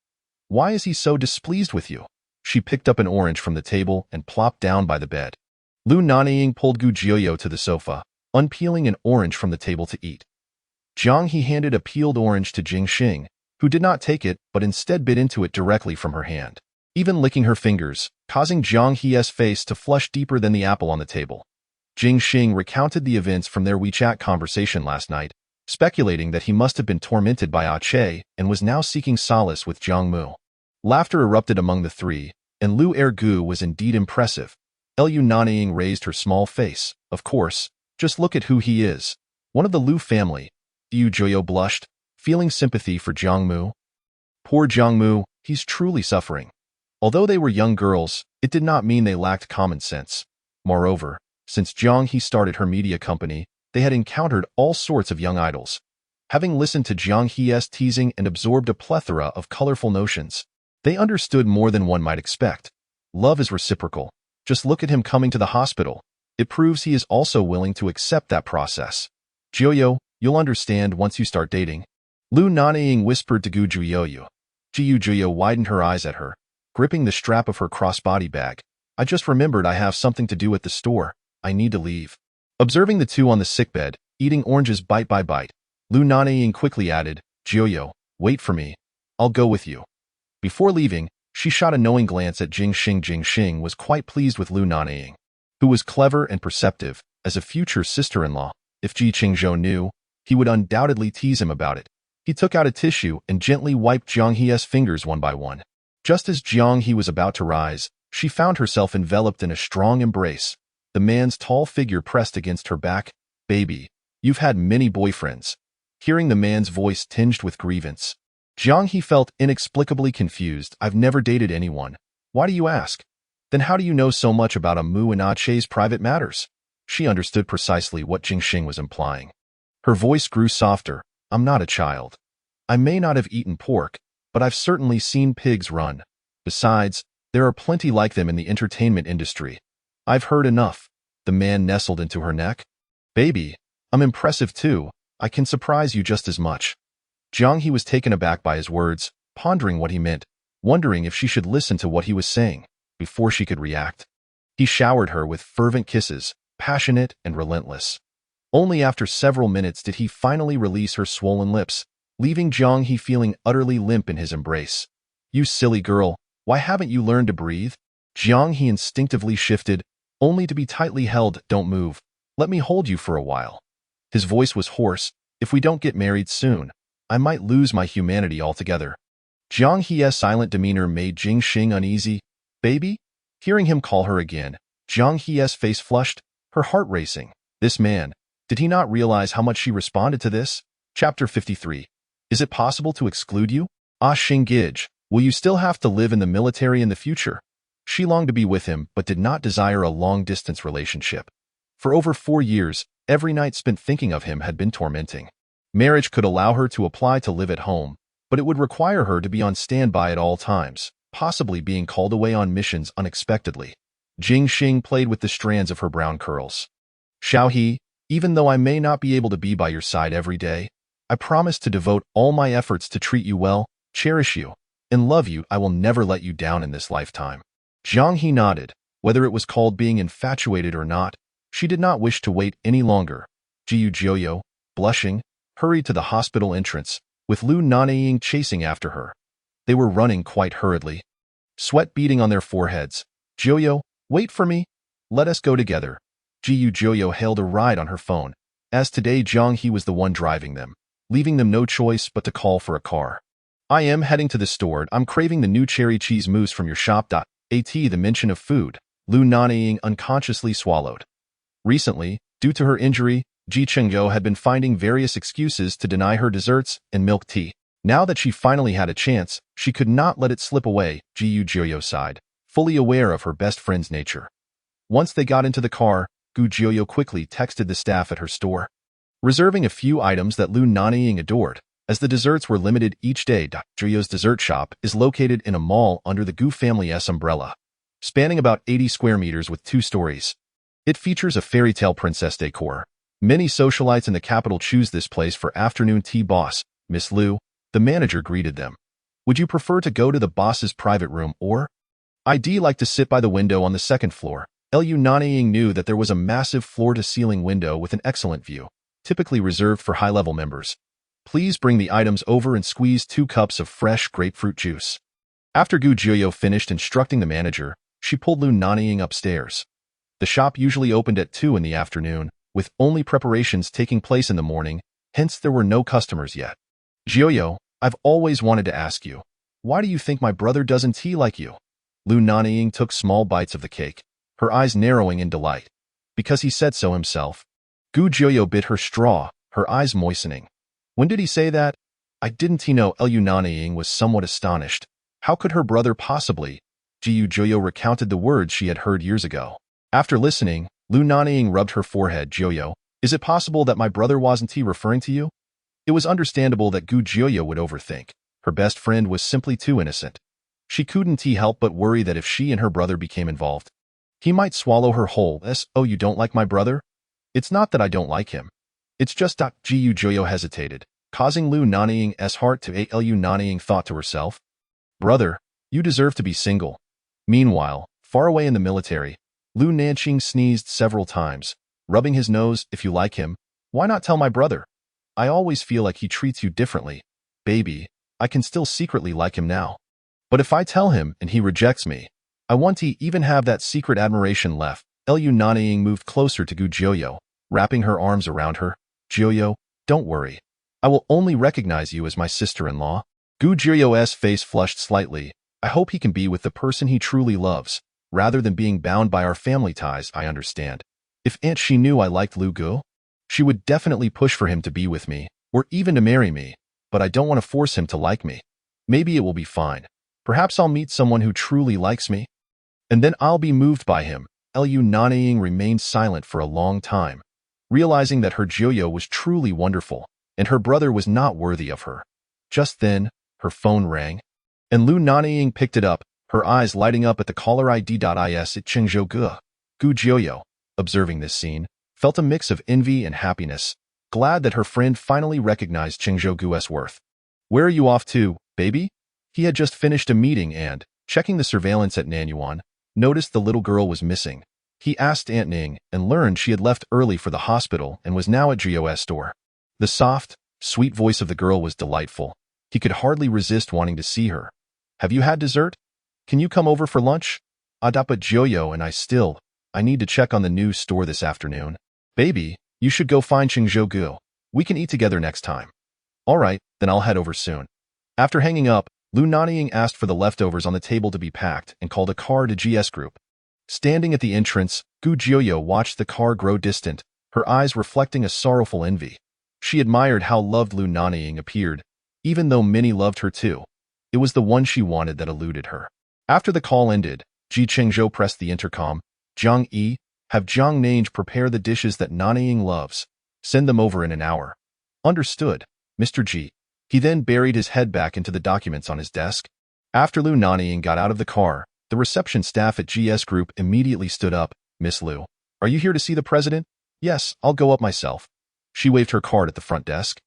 Why is he so displeased with you? She picked up an orange from the table and plopped down by the bed. Lu Nanying pulled Gu Jioyo to the sofa, unpeeling an orange from the table to eat. Jiang He handed a peeled orange to Jing Xing, who did not take it but instead bit into it directly from her hand, even licking her fingers, causing Jiang He's face to flush deeper than the apple on the table. Jing Xing recounted the events from their WeChat conversation last night, speculating that he must have been tormented by Ache and was now seeking solace with Jiang Mu. Laughter erupted among the three, and Lu Ergu was indeed impressive. Lu Nanying raised her small face. Of course, just look at who he is. One of the Lu family. Yu Joyo blushed, feeling sympathy for Jiang Mu. Poor Jiang Mu, he's truly suffering. Although they were young girls, it did not mean they lacked common sense. Moreover, since Jiang He started her media company, they had encountered all sorts of young idols. Having listened to Jiang He's teasing and absorbed a plethora of colorful notions, they understood more than one might expect. Love is reciprocal. Just look at him coming to the hospital. It proves he is also willing to accept that process. Jioyo, you'll understand once you start dating. Lu Nanying whispered to Gu Juyoyo. Ji Juyo widened her eyes at her, gripping the strap of her crossbody bag. I just remembered I have something to do at the store. I need to leave. Observing the two on the sickbed, eating oranges bite by bite, Lu Nanying quickly added, Jioyo, wait for me. I'll go with you. Before leaving, she shot a knowing glance at Jing Xing. Jing Xing was quite pleased with Lu Nanying, who was clever and perceptive. As a future sister-in-law, if Ji Chengzhou knew, he would undoubtedly tease him about it. He took out a tissue and gently wiped Jiang He's fingers one by one. Just as Jiang He was about to rise, she found herself enveloped in a strong embrace. The man's tall figure pressed against her back. Baby, you've had many boyfriends. Hearing the man's voice tinged with grievance, Jiang He felt inexplicably confused. I've never dated anyone. Why do you ask? Then how do you know so much about a Mu and Ache's private matters? She understood precisely what Jingxing was implying. Her voice grew softer. I'm not a child. I may not have eaten pork, but I've certainly seen pigs run. Besides, there are plenty like them in the entertainment industry. I've heard enough. The man nestled into her neck. Baby, I'm impressive too. I can surprise you just as much. Jiang He was taken aback by his words, pondering what he meant, wondering if she should listen to what he was saying, before she could react. He showered her with fervent kisses, passionate and relentless. Only after several minutes did he finally release her swollen lips, leaving Jiang He feeling utterly limp in his embrace. You silly girl, why haven't you learned to breathe? Jiang He instinctively shifted, only to be tightly held. Don't move. Let me hold you for a while. His voice was hoarse. If we don't get married soon, I might lose my humanity altogether. Jiang He's silent demeanor made Jingxing uneasy. Baby? Hearing him call her again, Jiang He's face flushed, her heart racing. This man, did he not realize how much she responded to this? Chapter 53. Is it possible to exclude you? Ah Xingij, will you still have to live in the military in the future? She longed to be with him, but did not desire a long-distance relationship. For over 4 years, every night spent thinking of him had been tormenting. Marriage could allow her to apply to live at home, but it would require her to be on standby at all times, possibly being called away on missions unexpectedly. Jingxing played with the strands of her brown curls. Xiaohe, even though I may not be able to be by your side every day, I promise to devote all my efforts to treat you well, cherish you, and love you. I will never let you down in this lifetime. Jiang He nodded. Whether it was called being infatuated or not, she did not wish to wait any longer. Jiu Joyo, blushing, hurried to the hospital entrance, with Lu Nanying chasing after her. They were running quite hurriedly, sweat beading on their foreheads. Joyo, wait for me. Let us go together. Jiu Joyo hailed a ride on her phone, as today Jiang He was the one driving them, leaving them no choice but to call for a car. I am heading to the store. I'm craving the new cherry cheese mousse from your shop. The mention of food, Lu Nanying unconsciously swallowed. Recently, due to her injury, Chengzhou had been finding various excuses to deny her desserts and milk tea. Now that she finally had a chance, she could not let it slip away. Jiu Joyo sighed, fully aware of her best friend's nature. Once they got into the car, Gu Joyo quickly texted the staff at her store, reserving a few items that Lu Nanying adored, as the desserts were limited each day. Joyo's dessert shop is located in a mall under the Gu family's umbrella, spanning about 80 square meters with 2 stories. It features a fairy tale princess decor. Many socialites in the capital choose this place for afternoon tea. Boss, Miss Lu, the manager greeted them. Would you prefer to go to the boss's private room or? I'd like to sit by the window on the 2nd floor. Lu Nanying knew that there was a massive floor-to-ceiling window with an excellent view, typically reserved for high-level members. Please bring the items over and squeeze 2 cups of fresh grapefruit juice. After Gu Joyo finished instructing the manager, she pulled Lu Nanying upstairs. The shop usually opened at 2 in the afternoon, with only preparations taking place in the morning, hence there were no customers yet. Joyo, I've always wanted to ask you, why do you think my brother doesn't tea like you? Lu Nanying took small bites of the cake, her eyes narrowing in delight. Because he said so himself. Gu Joyo bit her straw, her eyes moistening. When did he say that? I didn't know. Lu Nanying was somewhat astonished. How could her brother possibly? Jiu Joyo recounted the words she had heard years ago. After listening, Lu Nanying rubbed her forehead. Joyo, is it possible that my brother wasn't referring to you? It was understandable that Gu Joyo would overthink. Her best friend was simply too innocent. She couldn't help but worry that if she and her brother became involved, he might swallow her whole. Oh, you don't like my brother? It's not that I don't like him. It's just Jiu Joyo hesitated, causing Lu Nanying's heart to ache. Lu Nanying thought to herself, brother, you deserve to be single. Meanwhile, far away in the military, Lu Nanying sneezed several times, rubbing his nose. If you like him, why not tell my brother? I always feel like he treats you differently. Baby, I can still secretly like him now. But if I tell him and he rejects me, I want to even have that secret admiration left. Lu Nanying moved closer to Gu Joyo, wrapping her arms around her. Joyo, don't worry. I will only recognize you as my sister-in-law. Gu Joyo's face flushed slightly. I hope he can be with the person he truly loves, rather than being bound by our family ties. I understand. If Aunt She knew I liked Lu Gu, she would definitely push for him to be with me, or even to marry me, but I don't want to force him to like me. Maybe it will be fine. Perhaps I'll meet someone who truly likes me, and then I'll be moved by him. Lu Nanying remained silent for a long time, realizing that her Joyo was truly wonderful, and her brother was not worthy of her. Just then, her phone rang, and Lu Nanying picked it up, her eyes lighting up at the caller ID.is at Chengzhou Gu Joyo, observing this scene, felt a mix of envy and happiness, glad that her friend finally recognized Chengzhou Gu's worth. Where are you off to, baby? He had just finished a meeting and, checking the surveillance at Nanyuan, noticed the little girl was missing. He asked Aunt Ning and learned she had left early for the hospital and was now at Gio's store. The soft, sweet voice of the girl was delightful. He could hardly resist wanting to see her. Have you had dessert? Can you come over for lunch? Adapa Joyo and I need to check on the new store this afternoon. Baby, you should go find Chengzhou Gu. We can eat together next time. All right, then I'll head over soon. After hanging up, Lu Nanying asked for the leftovers on the table to be packed and called a car to GS Group. Standing at the entrance, Gu Joyo watched the car grow distant, her eyes reflecting a sorrowful envy. She admired how loved Lu Nanying appeared, even though many loved her too. It was the one she wanted that eluded her. After the call ended, Ji Chengzhou pressed the intercom. Jiang Yi, have Jiang Nange prepare the dishes that Nanying loves. Send them over in an hour. Understood, Mr. Ji. He then buried his head back into the documents on his desk. After Lu Nanying got out of the car, the reception staff at GS Group immediately stood up. Miss Lu, are you here to see the president? Yes, I'll go up myself. She waved her card at the front desk.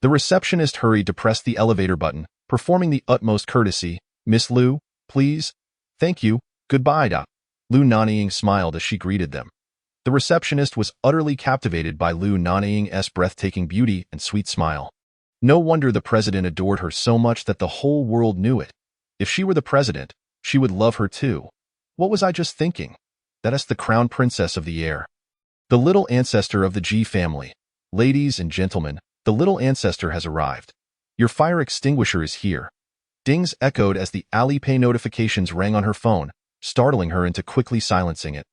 The receptionist hurried to press the elevator button, performing the utmost courtesy. Miss Lu, please. Thank you. Goodbye. Lu Nanying smiled as she greeted them. The receptionist was utterly captivated by Lu Nanying's breathtaking beauty and sweet smile. No wonder the president adored her so much that the whole world knew it. If she were the president, she would love her too. What was I just thinking? That is the crown princess of the air. The little ancestor of the G family. Ladies and gentlemen, the little ancestor has arrived. Your fire extinguisher is here. Dings echoed as the Alipay notifications rang on her phone, startling her into quickly silencing it.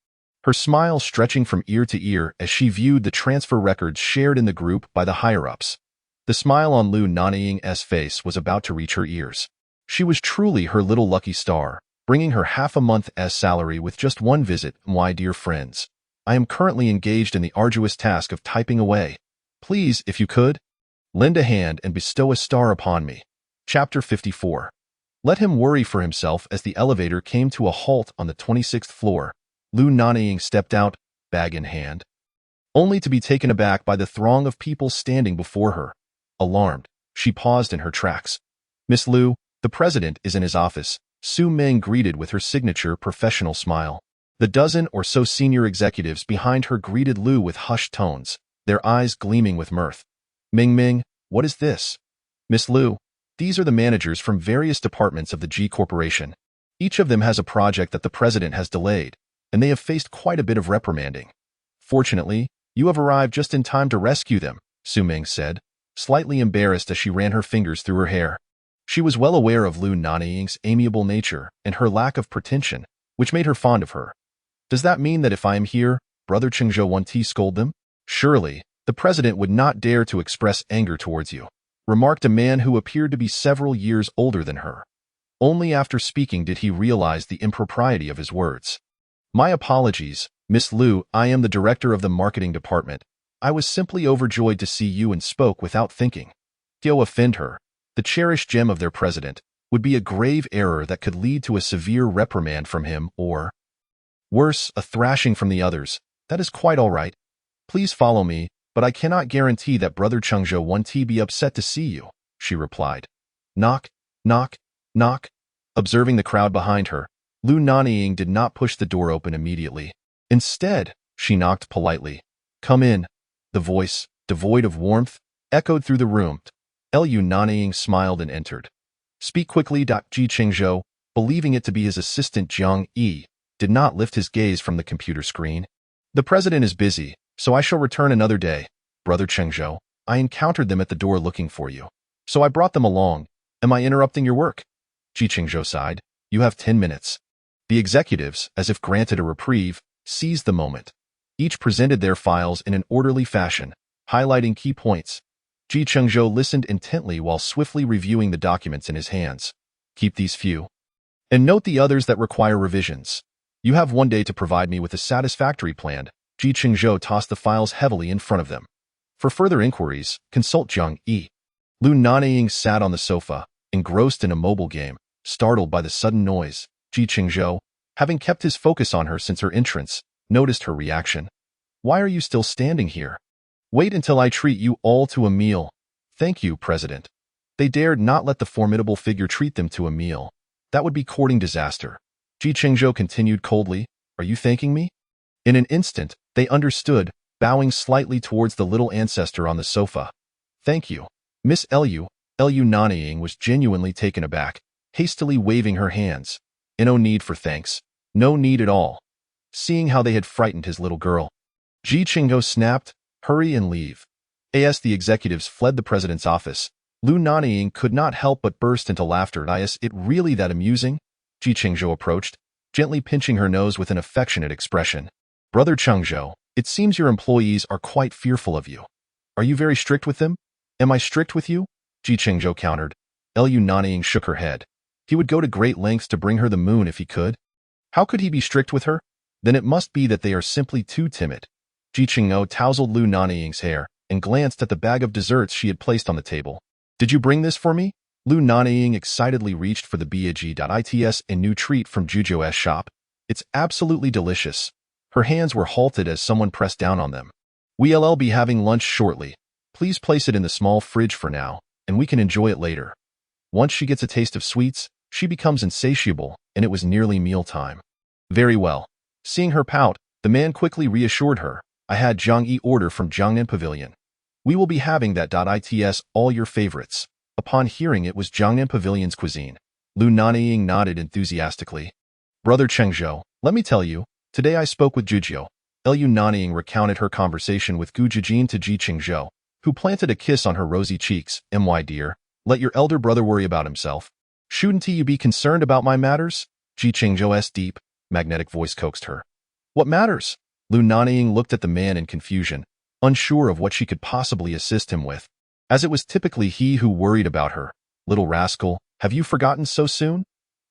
Her smile stretching from ear to ear as she viewed the transfer records shared in the group by the higher-ups. The smile on Lu Nanying's face was about to reach her ears. She was truly her little lucky star, bringing her half a month's salary with just one visit. My dear friends, I am currently engaged in the arduous task of typing away. Please, if you could, lend a hand and bestow a star upon me. Chapter 54. Let him worry for himself. As the elevator came to a halt on the 26th floor, Lu Nanying stepped out, bag in hand, only to be taken aback by the throng of people standing before her. Alarmed, she paused in her tracks. Miss Lu, the president is in his office, Su Meng greeted with her signature professional smile. The dozen or so senior executives behind her greeted Lu with hushed tones, their eyes gleaming with mirth. Ming, what is this? Miss Lu, these are the managers from various departments of the G Corporation. Each of them has a project that the president has delayed, and they have faced quite a bit of reprimanding. Fortunately, you have arrived just in time to rescue them, Su Meng said, slightly embarrassed as she ran her fingers through her hair. She was well aware of Lu Nanying's amiable nature and her lack of pretension, which made her fond of her. Does that mean that if I am here, Brother Chengzhou won't scold them? Surely, the president would not dare to express anger towards you, remarked a man who appeared to be several years older than her. Only after speaking did he realize the impropriety of his words. My apologies, Miss Lu, I am the director of the marketing department. I was simply overjoyed to see you and spoke without thinking. To offend her, the cherished gem of their president, would be a grave error that could lead to a severe reprimand from him or, worse, a thrashing from the others. That is quite all right. Please follow me, but I cannot guarantee that Brother Chengzhou won't be upset to see you, she replied. Knock, knock, knock. Observing the crowd behind her, Lu Nanying did not push the door open immediately. Instead, she knocked politely. Come in. The voice, devoid of warmth, echoed through the room. Lu Nanying smiled and entered. Speak quickly. Ji Chengzhou, believing it to be his assistant Jiang Yi, did not lift his gaze from the computer screen. The president is busy, so I shall return another day. Brother Chengzhou, I encountered them at the door looking for you, so I brought them along. Am I interrupting your work? Ji Chengzhou sighed. You have 10 minutes. The executives, as if granted a reprieve, seized the moment. Each presented their files in an orderly fashion, highlighting key points. Ji Chengzhou listened intently while swiftly reviewing the documents in his hands. Keep these few. And note the others that require revisions. You have 1 day to provide me with a satisfactory plan. Chengzhou tossed the files heavily in front of them. For further inquiries, consult Zhang Yi. Lu Nanying sat on the sofa, engrossed in a mobile game, startled by the sudden noise. Chengzhou, having kept his focus on her since her entrance, noticed her reaction. Why are you still standing here? Wait until I treat you all to a meal. Thank you, President. They dared not let the formidable figure treat them to a meal. That would be courting disaster. Chengzhou continued coldly, Are you thanking me? In an instant, they understood, bowing slightly towards the little ancestor on the sofa. Thank you. Miss Lu Nanying was genuinely taken aback, hastily waving her hands. No need for thanks. No need at all. Seeing how they had frightened his little girl, Chengzhou snapped, Hurry and leave. As the executives fled the president's office, Lu Nanying could not help but burst into laughter. Is it really that amusing? Chengzhou approached, gently pinching her nose with an affectionate expression. Brother Chengzhou, it seems your employees are quite fearful of you. Are you very strict with them? Am I strict with you? Chengzhou countered. Lu Nanying shook her head. He would go to great lengths to bring her the moon if he could. How could he be strict with her? Then it must be that they are simply too timid. Chengzhou tousled Lu Nanying's hair and glanced at the bag of desserts she had placed on the table. Did you bring this for me? Lu Nanying excitedly reached for the bag.its a new treat from Juzhou's shop. It's absolutely delicious. Her hands were halted as someone pressed down on them. We'll be having lunch shortly. Please place it in the small fridge for now, and we can enjoy it later. Once she gets a taste of sweets, she becomes insatiable, and it was nearly mealtime. Very well. Seeing her pout, the man quickly reassured her. I had Zhang Yi order from Jiangnan Pavilion. We will be having that. Its all your favorites. Upon hearing it was Jiangnan Pavilion's cuisine, Lu Nanying nodded enthusiastically. Brother Chengzhou, let me tell you, today I spoke with Juzhou. Lu Nanying recounted her conversation with Gu Jijin to Chengzhou, who planted a kiss on her rosy cheeks. My dear, let your elder brother worry about himself. Shouldn't you be concerned about my matters? Chengzhou's deep, magnetic voice coaxed her. What matters? Lu Nanying looked at the man in confusion, unsure of what she could possibly assist him with, as it was typically he who worried about her. Little rascal, have you forgotten so soon?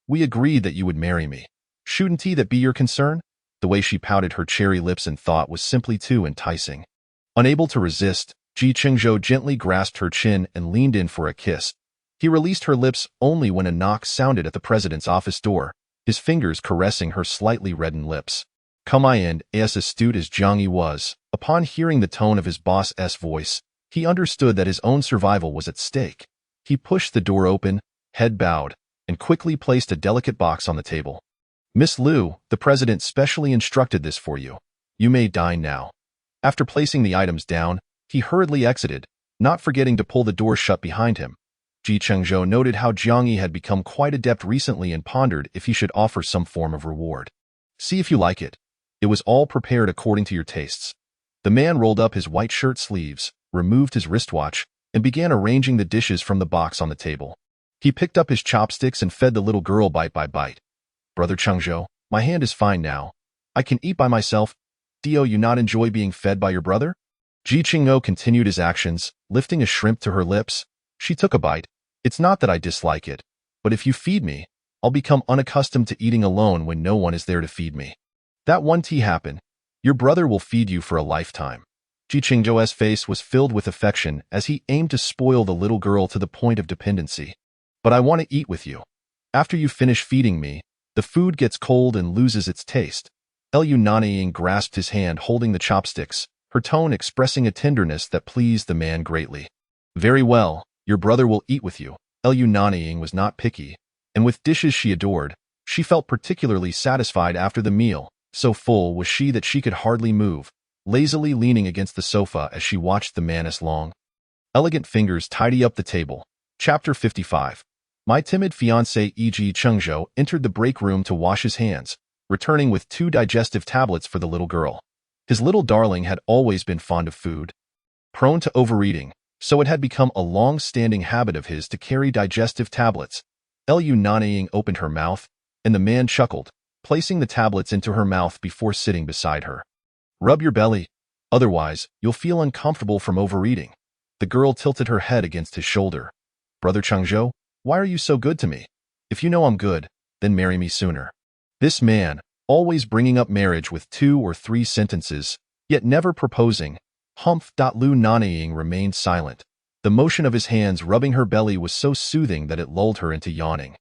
We agreed that you would marry me. Shouldn't that be your concern? The way she pouted her cherry lips in thought was simply too enticing. Unable to resist, Chengzhou gently grasped her chin and leaned in for a kiss. He released her lips only when a knock sounded at the president's office door, his fingers caressing her slightly reddened lips. Come in. As astute as Zhang Yi was, upon hearing the tone of his boss's voice, he understood that his own survival was at stake. He pushed the door open, head bowed, and quickly placed a delicate box on the table. Miss Lu, the president specially instructed this for you. You may dine now. After placing the items down, he hurriedly exited, not forgetting to pull the door shut behind him. Chengzhou noted how Zhang Yi had become quite adept recently and pondered if he should offer some form of reward. See if you like it. It was all prepared according to your tastes. The man rolled up his white shirt sleeves, removed his wristwatch, and began arranging the dishes from the box on the table. He picked up his chopsticks and fed the little girl bite by bite. Brother Chengzhou, my hand is fine now. I can eat by myself. Do you not enjoy being fed by your brother? Chengzhou continued his actions, lifting a shrimp to her lips. She took a bite. It's not that I dislike it, but if you feed me, I'll become unaccustomed to eating alone when no one is there to feed me. That won't happen. Your brother will feed you for a lifetime. Chengzhou's face was filled with affection as he aimed to spoil the little girl to the point of dependency. But I want to eat with you. After you finish feeding me, the food gets cold and loses its taste. Lu Nanying grasped his hand holding the chopsticks, her tone expressing a tenderness that pleased the man greatly. Very well, your brother will eat with you. Lu Nanying was not picky, and with dishes she adored, she felt particularly satisfied after the meal. So full was she that she could hardly move, lazily leaning against the sofa as she watched the man's long, elegant fingers tidy up the table. Chapter 55. My timid fiancé E.G. Chengzhou entered the break room to wash his hands, returning with 2 digestive tablets for the little girl. His little darling had always been fond of food, prone to overeating, so it had become a long-standing habit of his to carry digestive tablets. Lu Nanying opened her mouth, and the man chuckled, placing the tablets into her mouth before sitting beside her. Rub your belly, otherwise you'll feel uncomfortable from overeating. The girl tilted her head against his shoulder. Brother Chengzhou, why are you so good to me? If you know I'm good, then marry me sooner. This man, always bringing up marriage with 2 or 3 sentences, yet never proposing. Lu Nanying remained silent. The motion of his hands rubbing her belly was so soothing that it lulled her into yawning.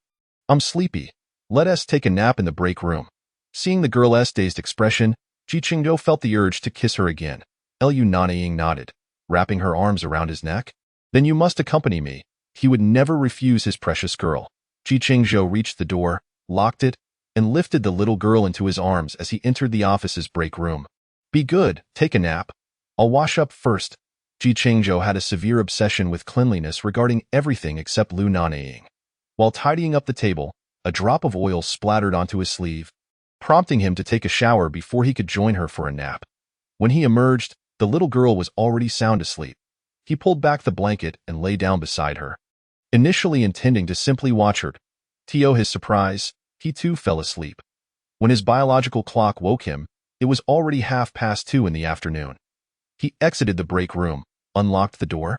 I'm sleepy. Let us take a nap in the break room. Seeing the girl's dazed expression, Chengzhou felt the urge to kiss her again. Lu Nanying nodded, wrapping her arms around his neck. Then you must accompany me. He would never refuse his precious girl. Chengzhou reached the door, locked it, and lifted the little girl into his arms as he entered the office's break room. Be good, take a nap. I'll wash up first. Chengzhou had a severe obsession with cleanliness regarding everything except Lu Nanying. While tidying up the table, a drop of oil splattered onto his sleeve, prompting him to take a shower before he could join her for a nap. When he emerged, the little girl was already sound asleep. He pulled back the blanket and lay down beside her. Initially intending to simply watch her, to his surprise, he too fell asleep. When his biological clock woke him, it was already 2:30 in the afternoon. He exited the break room, unlocked the door,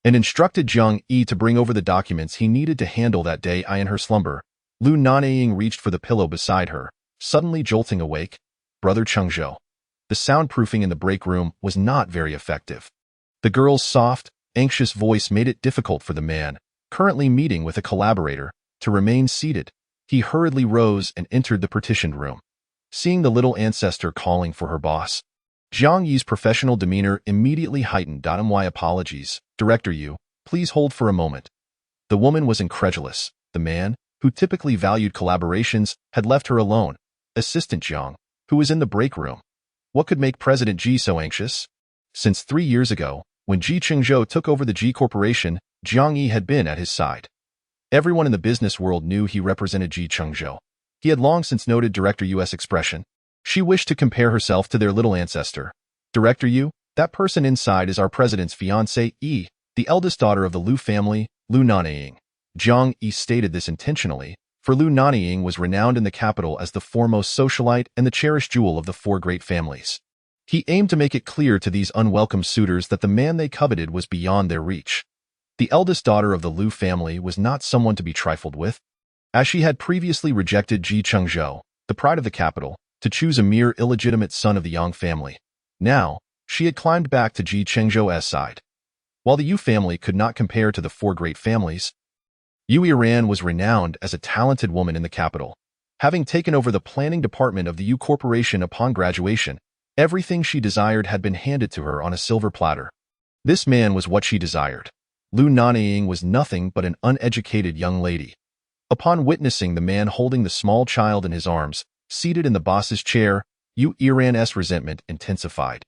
and instructed Zhang Yi to bring over the documents he needed to handle that day. In her slumber, Lu Nanying reached for the pillow beside her, suddenly jolting awake. Brother Chengzhou. The soundproofing in the break room was not very effective. The girl's soft, anxious voice made it difficult for the man, currently meeting with a collaborator, to remain seated. He hurriedly rose and entered the partitioned room. Seeing the little ancestor calling for her boss, Zhang Yi's professional demeanor immediately heightened. My apologies, Director Yu, please hold for a moment. The woman was incredulous. The man, who typically valued collaborations, had left her alone. Assistant Zhang, who was in the break room. What could make President Ji so anxious? Since 3 years ago, when Chengzhou took over the Ji Corporation, Zhang Yi had been at his side. Everyone in the business world knew he represented Chengzhou. He had long since noted Director Yu's expression. She wished to compare herself to their little ancestor. Director Yu, that person inside is our president's fiancée, the eldest daughter of the Lu family, Lu Nanying. Zhang Yi stated this intentionally, for Lu Nanying was renowned in the capital as the foremost socialite and the cherished jewel of the 4 great families. He aimed to make it clear to these unwelcome suitors that the man they coveted was beyond their reach. The eldest daughter of the Lu family was not someone to be trifled with. As she had previously rejected Chengzhou, the pride of the capital, to choose a mere illegitimate son of the Yang family. Now, she had climbed back to Chengzhou's side. While the Yu family could not compare to the 4 great families, Yu Iran was renowned as a talented woman in the capital. Having taken over the planning department of the Yu Corporation upon graduation, everything she desired had been handed to her on a silver platter. This man was what she desired. Lu Nanying was nothing but an uneducated young lady. Upon witnessing the man holding the small child in his arms, seated in the boss's chair, Yu Iran's resentment intensified.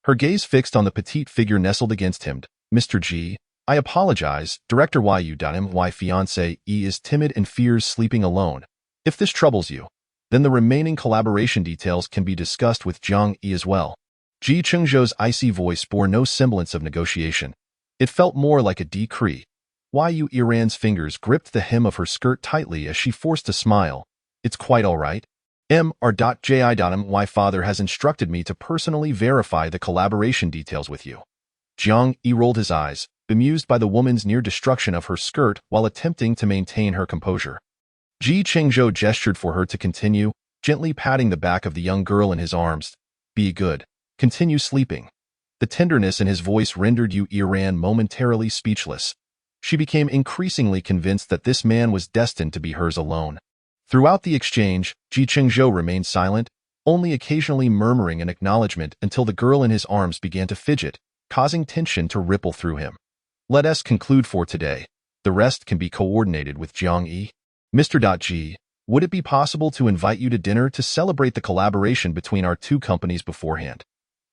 Her gaze fixed on the petite figure nestled against him. Mr. G, I apologize, Director Yu. My fiancé is timid and fears sleeping alone. If this troubles you, then the remaining collaboration details can be discussed with Zhang Yi as well. Chengzhou's icy voice bore no semblance of negotiation. It felt more like a decree. Yu Iran's fingers gripped the hem of her skirt tightly as she forced a smile. It's quite all right. My father has instructed me to personally verify the collaboration details with you. Zhang Yi rolled his eyes, bemused by the woman's near destruction of her skirt while attempting to maintain her composure. Chengzhou gestured for her to continue, gently patting the back of the young girl in his arms. Be good. Continue sleeping. The tenderness in his voice rendered Yu Iran momentarily speechless. She became increasingly convinced that this man was destined to be hers alone. Throughout the exchange, Chengzhou remained silent, only occasionally murmuring an acknowledgement until the girl in his arms began to fidget, causing tension to ripple through him. Let us conclude for today. The rest can be coordinated with Zhang Yi. Mr. G, would it be possible to invite you to dinner to celebrate the collaboration between our 2 companies beforehand?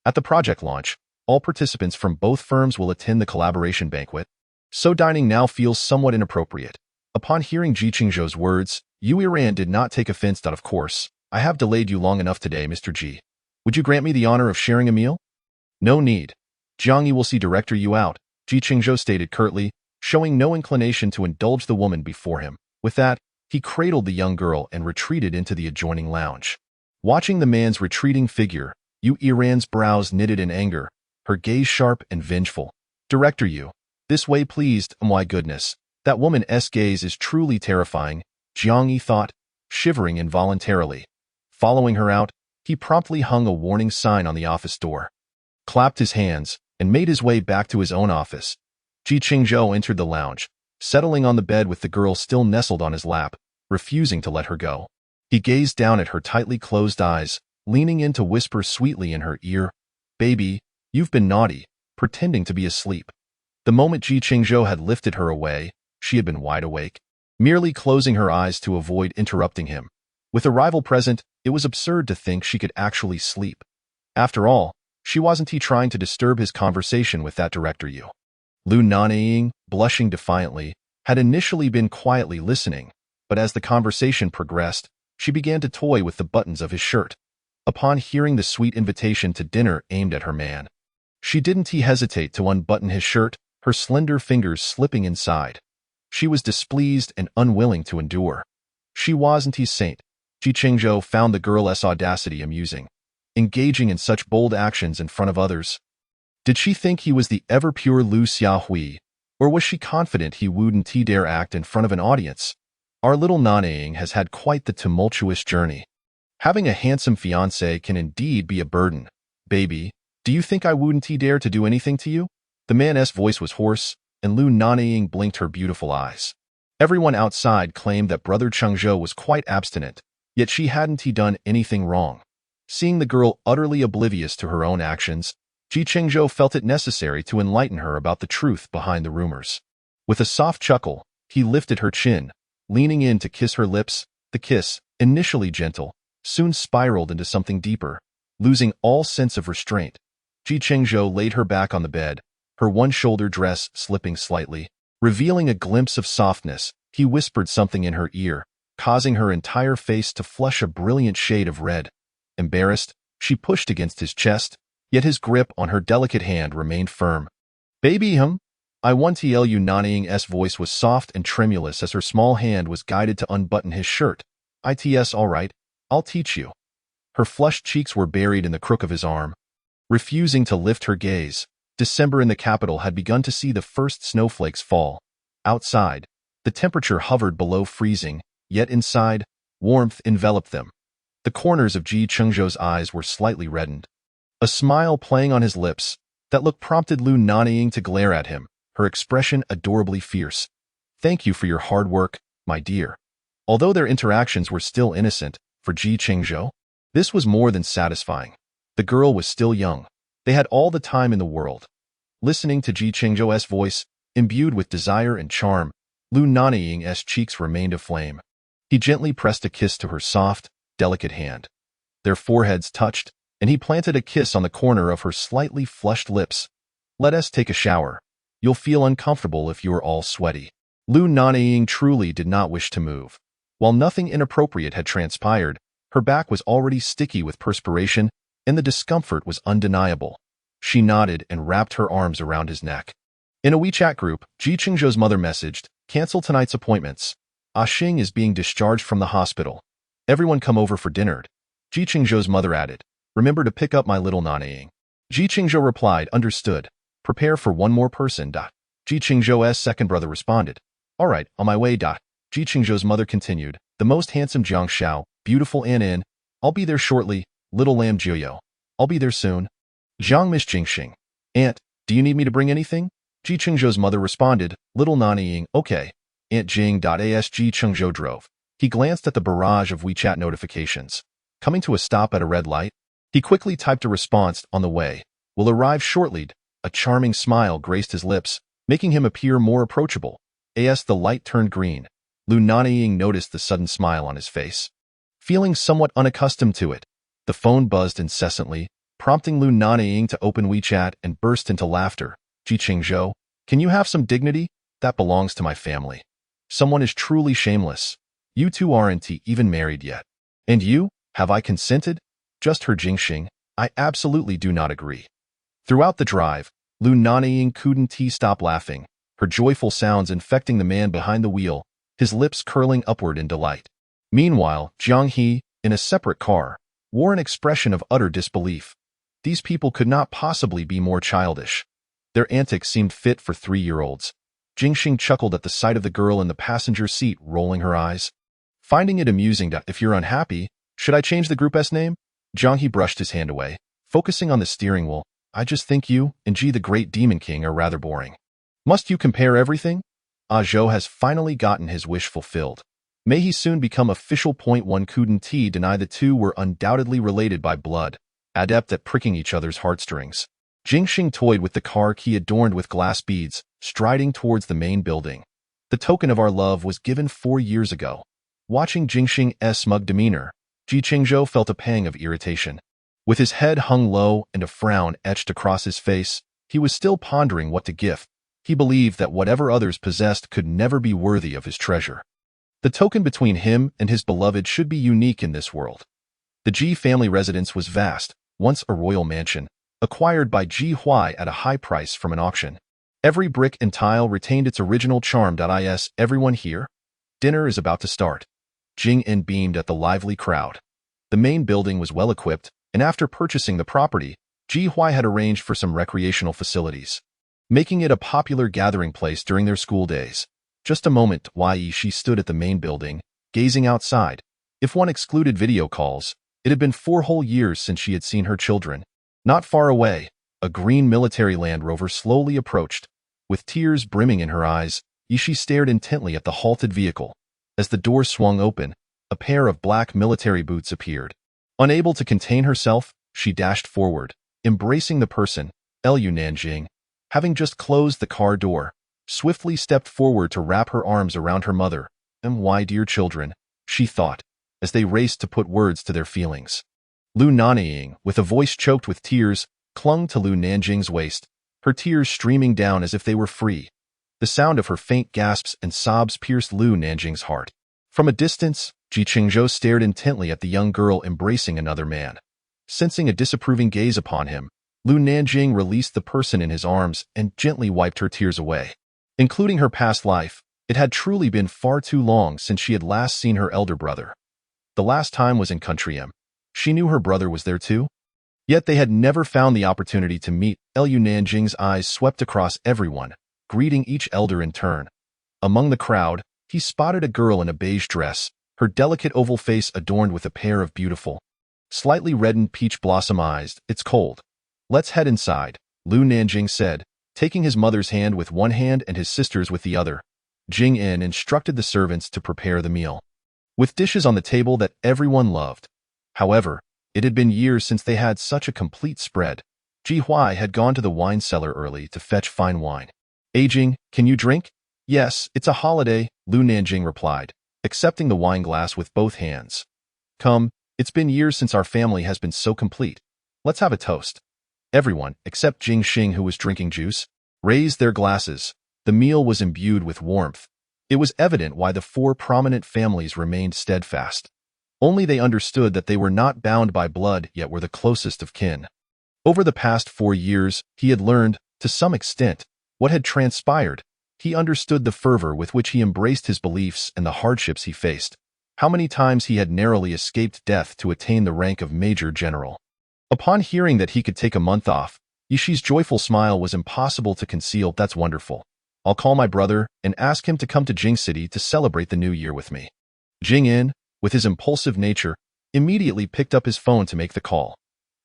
At the project launch, all participants from both firms will attend the collaboration banquet. So dining now feels somewhat inappropriate. Upon hearing Chengzhou's words, Yu Iran did not take offense. Of course, I have delayed you long enough today, Mr. G. Would you grant me the honor of sharing a meal? No need. Zhang Yi will see Director Yu out, Chengzhou stated curtly, showing no inclination to indulge the woman before him. With that, he cradled the young girl and retreated into the adjoining lounge. Watching the man's retreating figure, Yu Iran's brows knitted in anger, her gaze sharp and vengeful. Director Yu, this way pleased, my goodness. That woman's gaze is truly terrifying, Zhang Yi thought. shivering involuntarily. Following her out, he promptly hung a warning sign on the office door, clapped his hands, and made his way back to his own office. Chengzhou entered the lounge, settling on the bed with the girl still nestled on his lap, refusing to let her go. He gazed down at her tightly closed eyes, leaning in to whisper sweetly in her ear, "Baby, you've been naughty," pretending to be asleep. The moment Chengzhou had lifted her away, she had been wide awake, merely closing her eyes to avoid interrupting him. With a rival present, it was absurd to think she could actually sleep. After all, she wasn't trying to disturb his conversation with that director Yu. Lu Nanying, blushing defiantly, had initially been quietly listening, but as the conversation progressed, she began to toy with the buttons of his shirt. Upon hearing the sweet invitation to dinner aimed at her man, she didn't hesitate to unbutton his shirt, her slender fingers slipping inside. She was displeased and unwilling to endure. She wasn't his saint. Chengzhou found the girl's audacity amusing, engaging in such bold actions in front of others. Did she think he was the ever-pure Lu Xiaohui, or was she confident he wouldn't dare act in front of an audience? Our little Nanying has had quite the tumultuous journey. Having a handsome fiancé can indeed be a burden. Baby, do you think I wouldn't dare to do anything to you? The man's voice was hoarse, and Lu Nanying blinked her beautiful eyes. Everyone outside claimed that brother Chengzhou was quite abstinent, yet she hadn't done anything wrong. Seeing the girl utterly oblivious to her own actions, Chengzhou felt it necessary to enlighten her about the truth behind the rumors. With a soft chuckle, he lifted her chin, leaning in to kiss her lips. The kiss, initially gentle, soon spiraled into something deeper, losing all sense of restraint. Chengzhou laid her back on the bed, her one-shoulder dress slipping slightly, revealing a glimpse of softness. He whispered something in her ear, causing her entire face to flush a brilliant shade of red. Embarrassed, she pushed against his chest, yet his grip on her delicate hand remained firm. "Baby, I want to tell you." Nanying's voice was soft and tremulous as her small hand was guided to unbutton his shirt. "It's all right, I'll teach you." Her flushed cheeks were buried in the crook of his arm. Refusing to lift her gaze, December in the capital had begun to see the first snowflakes fall. Outside, the temperature hovered below freezing, yet inside, warmth enveloped them. The corners of Chengzhou's eyes were slightly reddened. A smile playing on his lips, that look prompted Lu Nanying to glare at him, her expression adorably fierce. "Thank you for your hard work, my dear." Although their interactions were still innocent, for Chengzhou, this was more than satisfying. The girl was still young. They had all the time in the world. Listening to Chengzhou's voice, imbued with desire and charm, Lu Nanying's cheeks remained aflame. He gently pressed a kiss to her soft, delicate hand. Their foreheads touched, and he planted a kiss on the corner of her slightly flushed lips. "Let us take a shower. You'll feel uncomfortable if you're all sweaty." Lu Nanying truly did not wish to move. While nothing inappropriate had transpired, her back was already sticky with perspiration, and the discomfort was undeniable. She nodded and wrapped her arms around his neck. In a WeChat group, Chengzhou's mother messaged, "Cancel tonight's appointments. Xing is being discharged from the hospital. Everyone come over for dinner." Chengzhou's mother added, "Remember to pick up my little Nanying." Chengzhou replied, "Understood. Prepare for one more person." Chengzhou's second brother responded, "All right, on my way." Chengzhou's mother continued, "The most handsome Jiang Xiao, beautiful An, I'll be there shortly. Little lamb Jiuyo, I'll be there soon." Jiang Miss Jingxing, "Aunt, do you need me to bring anything?" Chengzhou's mother responded, "Little Nanying, okay." Aunt Jing. As Chengzhou drove, he glanced at the barrage of WeChat notifications. Coming to a stop at a red light, he quickly typed a response, "On the way. Will arrive shortly." A charming smile graced his lips, making him appear more approachable. As the light turned green, Lu Nanying noticed the sudden smile on his face. Feeling somewhat unaccustomed to it, the phone buzzed incessantly, prompting Lu Nanying to open WeChat and burst into laughter. "Chengzhou, can you have some dignity? That belongs to my family. Someone is truly shameless. You two aren't even married yet. And you, have I consented?" Just her Jingxing, "I absolutely do not agree." Throughout the drive, Lu Nanying couldn't stop laughing, her joyful sounds infecting the man behind the wheel, his lips curling upward in delight. Meanwhile, Jiang He, in a separate car, wore an expression of utter disbelief. These people could not possibly be more childish. Their antics seemed fit for 3-year-olds. Jingxing chuckled at the sight of the girl in the passenger seat, rolling her eyes. Finding it amusing that if you're unhappy, should I change the group S name? Jiang He brushed his hand away, focusing on the steering wheel. I just think you and G the Great Demon King are rather boring. Must you compare everything? Zhou has finally gotten his wish fulfilled. May he soon become official. One couldn't deny the two were undoubtedly related by blood, adept at pricking each other's heartstrings. Jingxing toyed with the car key adorned with glass beads, striding towards the main building. The token of our love was given 4 years ago. Watching Jingxing's smug demeanor, Chengzhou felt a pang of irritation. With his head hung low and a frown etched across his face, he was still pondering what to gift. He believed that whatever others possessed could never be worthy of his treasure. The token between him and his beloved should be unique in this world. The Ji family residence was vast, once a royal mansion, acquired by Ji Huai at a high price from an auction. Every brick and tile retained its original charm. Is everyone here? Dinner is about to start. Jing En beamed at the lively crowd. The main building was well equipped, and after purchasing the property, Ji Huai had arranged for some recreational facilities, making it a popular gathering place during their school days. Just a moment while she stood at the main building, gazing outside. If one excluded video calls, it had been 4 whole years since she had seen her children. Not far away, a green military Land Rover slowly approached. With tears brimming in her eyes, Yishi stared intently at the halted vehicle. As the door swung open, a pair of black military boots appeared. Unable to contain herself, she dashed forward, embracing the person, Lu Nanying. Having just closed the car door, swiftly stepped forward to wrap her arms around her mother. And why, dear children, she thought, as they raced to put words to their feelings. Lu Nanying, with a voice choked with tears, clung to Lu Nanying's waist, her tears streaming down as if they were free. The sound of her faint gasps and sobs pierced Lu Nanying's heart. From a distance, Chengzhou stared intently at the young girl embracing another man. Sensing a disapproving gaze upon him, Lu Nanying released the person in his arms and gently wiped her tears away. Including her past life, it had truly been far too long since she had last seen her elder brother. The last time was in Country M. She knew her brother was there too. Yet they had never found the opportunity to meet. Lu Nanying's eyes swept across everyone, greeting each elder in turn. Among the crowd, he spotted a girl in a beige dress, her delicate oval face adorned with a pair of beautiful, slightly reddened peach blossom eyes. It's cold. Let's head inside, Lu Nanying said, taking his mother's hand with one hand and his sister's with the other. Jing En instructed the servants to prepare the meal, with dishes on the table that everyone loved. However, it had been years since they had such a complete spread. Ji Huai had gone to the wine cellar early to fetch fine wine. Aging, can you drink? Yes, it's a holiday, Lu Nanying replied, accepting the wine glass with both hands. Come, it's been years since our family has been so complete. Let's have a toast. Everyone, except Jingxing, who was drinking juice, raised their glasses. The meal was imbued with warmth. It was evident why the 4 prominent families remained steadfast. Only they understood that they were not bound by blood yet were the closest of kin. Over the past 4 years, he had learned, to some extent, what had transpired. He understood the fervor with which he embraced his beliefs and the hardships he faced. How many times he had narrowly escaped death to attain the rank of Major General. Upon hearing that he could take a month off, Yishi's joyful smile was impossible to conceal. That's wonderful. I'll call my brother and ask him to come to Jing City to celebrate the new year with me. Jing En, with his impulsive nature, immediately picked up his phone to make the call.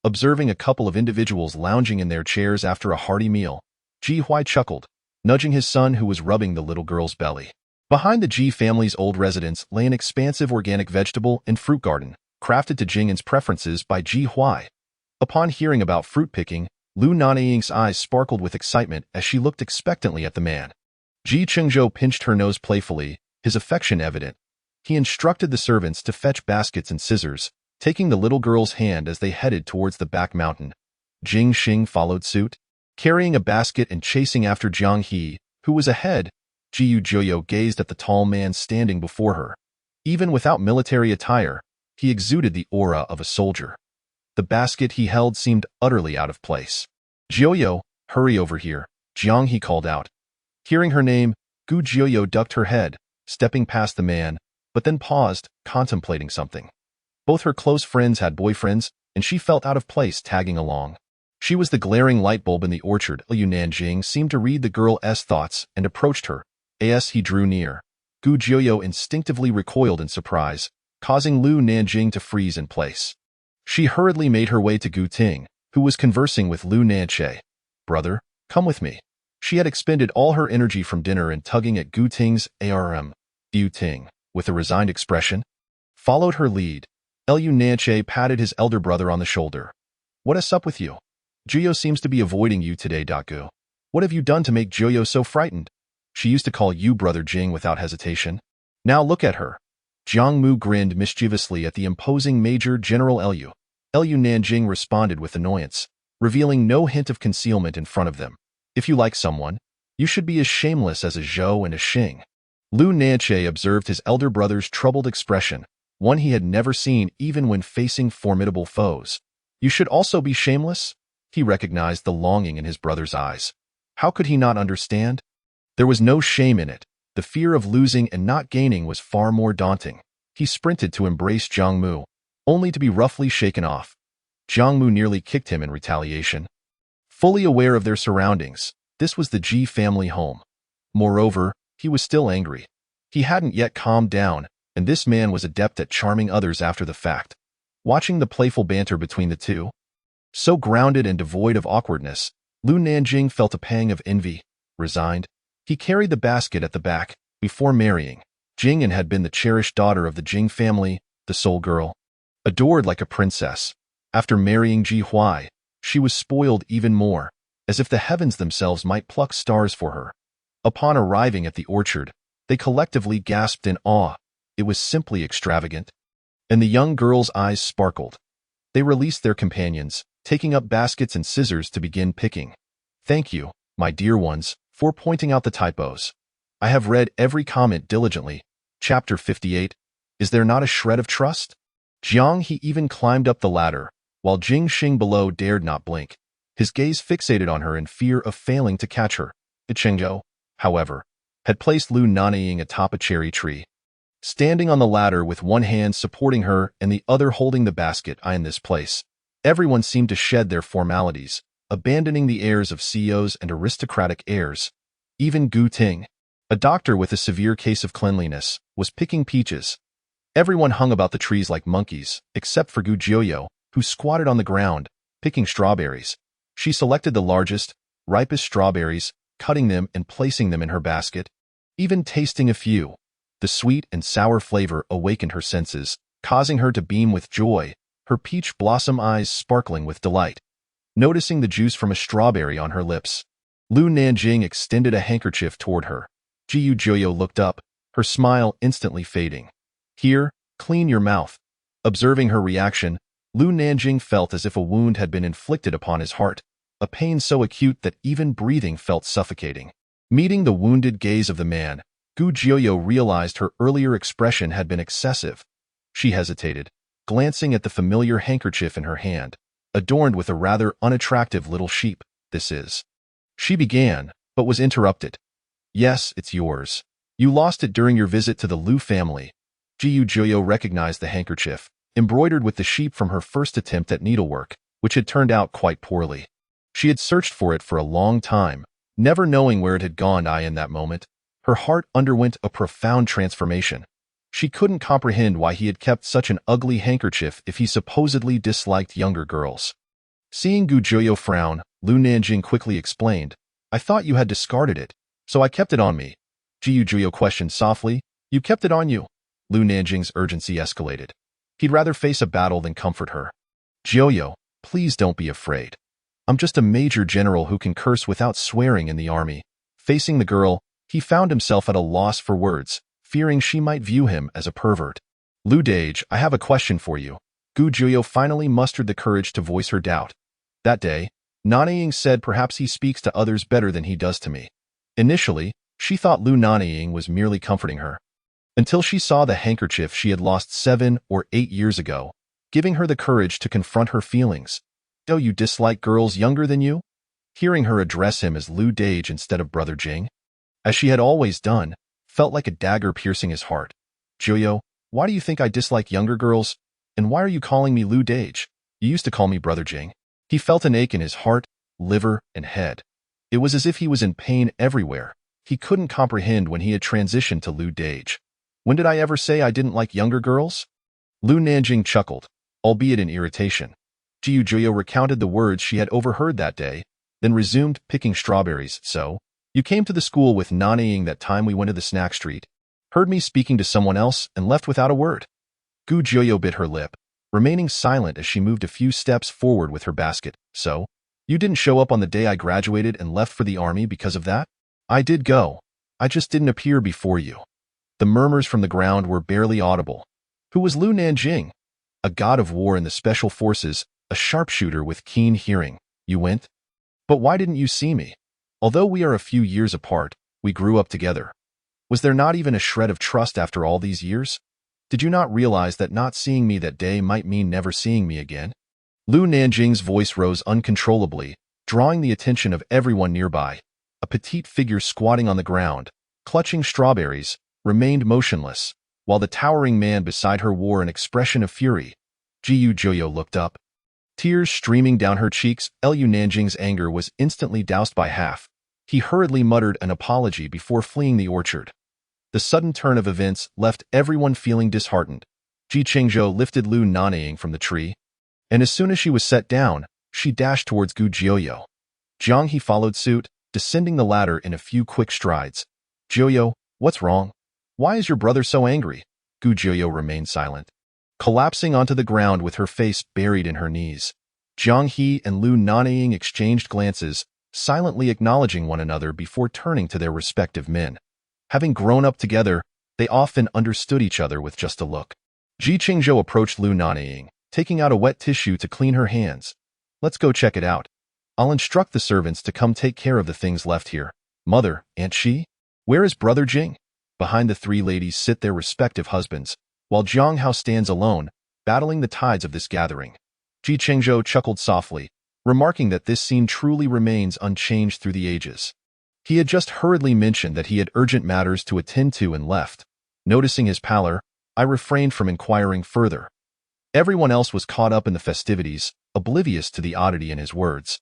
Observing a couple of individuals lounging in their chairs after a hearty meal, Ji Huai chuckled, nudging his son who was rubbing the little girl's belly. Behind the Ji family's old residence lay an expansive organic vegetable and fruit garden, crafted to Jing En's preferences by Ji Huai. Upon hearing about fruit picking, Lu Nanying's eyes sparkled with excitement as she looked expectantly at the man. Ji Chengzhou pinched her nose playfully, his affection evident. He instructed the servants to fetch baskets and scissors, taking the little girl's hand as they headed towards the back mountain. Jingxing followed suit, carrying a basket and chasing after Jiang He, who was ahead. Jiu Joyo gazed at the tall man standing before her. Even without military attire, he exuded the aura of a soldier. The basket he held seemed utterly out of place. Joyo, hurry over here, Jiang He called out. Hearing her name, Gu Joyo ducked her head, stepping past the man, but then paused, contemplating something. Both her close friends had boyfriends, and she felt out of place tagging along. She was the glaring light bulb in the orchard. Lu Nanying seemed to read the girl's thoughts and approached her. As he drew near, Gu Jiuyo instinctively recoiled in surprise, causing Lu Nanying to freeze in place. She hurriedly made her way to Gu Ting, who was conversing with Lu Nanying. "Brother, come with me." She had expended all her energy from dinner and tugging at Gu Ting's arm. Gu Ting, with a resigned expression, followed her lead. Lu Nanying patted his elder brother on the shoulder. "What is up with you? Jiuyo seems to be avoiding you today, Gu. What have you done to make Jiuyo so frightened? She used to call you Brother Jing without hesitation. Now look at her." Jiang Mu grinned mischievously at the imposing Major General Lu. Lu Nanying responded with annoyance, revealing no hint of concealment in front of them. "If you like someone, you should be as shameless as a Zhou and a Xing." Lu Nanying observed his elder brother's troubled expression, one he had never seen even when facing formidable foes. "You should also be shameless?" He recognized the longing in his brother's eyes. How could he not understand? There was no shame in it. The fear of losing and not gaining was far more daunting. He sprinted to embrace Jiang Mu, only to be roughly shaken off. Jiang Mu nearly kicked him in retaliation. Fully aware of their surroundings, this was the Ji family home. Moreover, he was still angry. He hadn't yet calmed down, and this man was adept at charming others after the fact. Watching the playful banter between the two, so grounded and devoid of awkwardness, Lu Nanying felt a pang of envy. Resigned, he carried the basket at the back. Before marrying, Jing had been the cherished daughter of the Jing family, the sole girl, adored like a princess. After marrying Ji Huai, she was spoiled even more, as if the heavens themselves might pluck stars for her. Upon arriving at the orchard, they collectively gasped in awe. It was simply extravagant. And the young girl's eyes sparkled. They released their companions, taking up baskets and scissors to begin picking. "Thank you, my dear ones, for pointing out the typos. I have read every comment diligently." Chapter 58. Is there not a shred of trust? Jiang He even climbed up the ladder, while Jing Xing below dared not blink, his gaze fixated on her in fear of failing to catch her. Chengzhou, however, had placed Lu Nanying atop a cherry tree. Standing on the ladder with one hand supporting her and the other holding the basket, in this place, everyone seemed to shed their formalities, abandoning the airs of CEOs and aristocratic airs. Even Gu Ting, a doctor with a severe case of cleanliness, was picking peaches. Everyone hung about the trees like monkeys, except for Gu Jiuyo, who squatted on the ground, picking strawberries. She selected the largest, ripest strawberries, cutting them and placing them in her basket. Even tasting a few, the sweet and sour flavor awakened her senses, causing her to beam with joy, her peach blossom eyes sparkling with delight. Noticing the juice from a strawberry on her lips, Lu Nanying extended a handkerchief toward her. Gu Jiuyo looked up, her smile instantly fading. "Here, clean your mouth." Observing her reaction, Lu Nanying felt as if a wound had been inflicted upon his heart, a pain so acute that even breathing felt suffocating. Meeting the wounded gaze of the man, Gu Jiuyo realized her earlier expression had been excessive. She hesitated, glancing at the familiar handkerchief in her hand, adorned with a rather unattractive little sheep. "This is..." She began, but was interrupted. "Yes, it's yours. You lost it during your visit to the Lu family." Gu Jiuyo recognized the handkerchief, embroidered with the sheep from her first attempt at needlework, which had turned out quite poorly. She had searched for it for a long time, never knowing where it had gone. In that moment, her heart underwent a profound transformation. She couldn't comprehend why he had kept such an ugly handkerchief if he supposedly disliked younger girls. Seeing Gu Jiuyo frown, Lu Nanying quickly explained, "I thought you had discarded it, so I kept it on me." Gu Jiuyo questioned softly, "You kept it on you?" Lu Nanying's urgency escalated. He'd rather face a battle than comfort her. "Jiuyo, please don't be afraid. I'm just a major general who can curse without swearing in the army." Facing the girl, he found himself at a loss for words, fearing she might view him as a pervert. "Lu Dage, I have a question for you." Gu Jiuyo finally mustered the courage to voice her doubt. That day, Nanying said perhaps he speaks to others better than he does to me. Initially, she thought Lu Nanying was merely comforting her, until she saw the handkerchief she had lost 7 or 8 years ago, giving her the courage to confront her feelings. "Oh, you dislike girls younger than you?" Hearing her address him as Lu Dage instead of Brother Jing, as she had always done, felt like a dagger piercing his heart. "Jiuyo, why do you think I dislike younger girls? And why are you calling me Lu Dage? You used to call me Brother Jing." He felt an ache in his heart, liver, and head. It was as if he was in pain everywhere. he couldn't comprehend when he had transitioned to Lu Dage. When did I ever say I didn't like younger girls? Lu Nanying chuckled, albeit in irritation. Ji Juyo recounted the words she had overheard that day, then resumed picking strawberries. So, you came to the school with Nanying that time we went to the snack street, heard me speaking to someone else, and left without a word. Gu Juyo bit her lip, remaining silent as she moved a few steps forward with her basket. So, you didn't show up on the day I graduated and left for the army because of that? I did go. I just didn't appear before you. The murmurs from the ground were barely audible. Who was Lu Nanying? A god of war in the special forces, a sharpshooter with keen hearing. You went? But why didn't you see me? Although we are a few years apart, we grew up together. Was there not even a shred of trust after all these years? Did you not realize that not seeing me that day might mean never seeing me again? Lu Nanying's voice rose uncontrollably, drawing the attention of everyone nearby. A petite figure squatting on the ground, clutching strawberries, remained motionless, while the towering man beside her wore an expression of fury. Ji Juyo looked up. Tears streaming down her cheeks, Lu Nanying's anger was instantly doused by half. He hurriedly muttered an apology before fleeing the orchard. The sudden turn of events left everyone feeling disheartened. Chengzhou lifted Lu Nanying from the tree, and as soon as she was set down, she dashed towards Gu Juyo. Jiang He followed suit, descending the ladder in a few quick strides. Juyo, what's wrong? Why is your brother so angry? Gu Juyo remained silent, collapsing onto the ground with her face buried in her knees. Jiang He and Lu Nanying exchanged glances, silently acknowledging one another before turning to their respective men. Having grown up together, they often understood each other with just a look. Chengzhou approached Lu Nanying, taking out a wet tissue to clean her hands. Let's go check it out. I'll instruct the servants to come take care of the things left here. Mother, Aunt Shi? Where is Brother Jing? Behind the three ladies sit their respective husbands, while Jiang Hao stands alone, battling the tides of this gathering. Chengzhou chuckled softly, remarking that this scene truly remains unchanged through the ages. He had just hurriedly mentioned that he had urgent matters to attend to and left. Noticing his pallor, I refrained from inquiring further. Everyone else was caught up in the festivities, oblivious to the oddity in his words.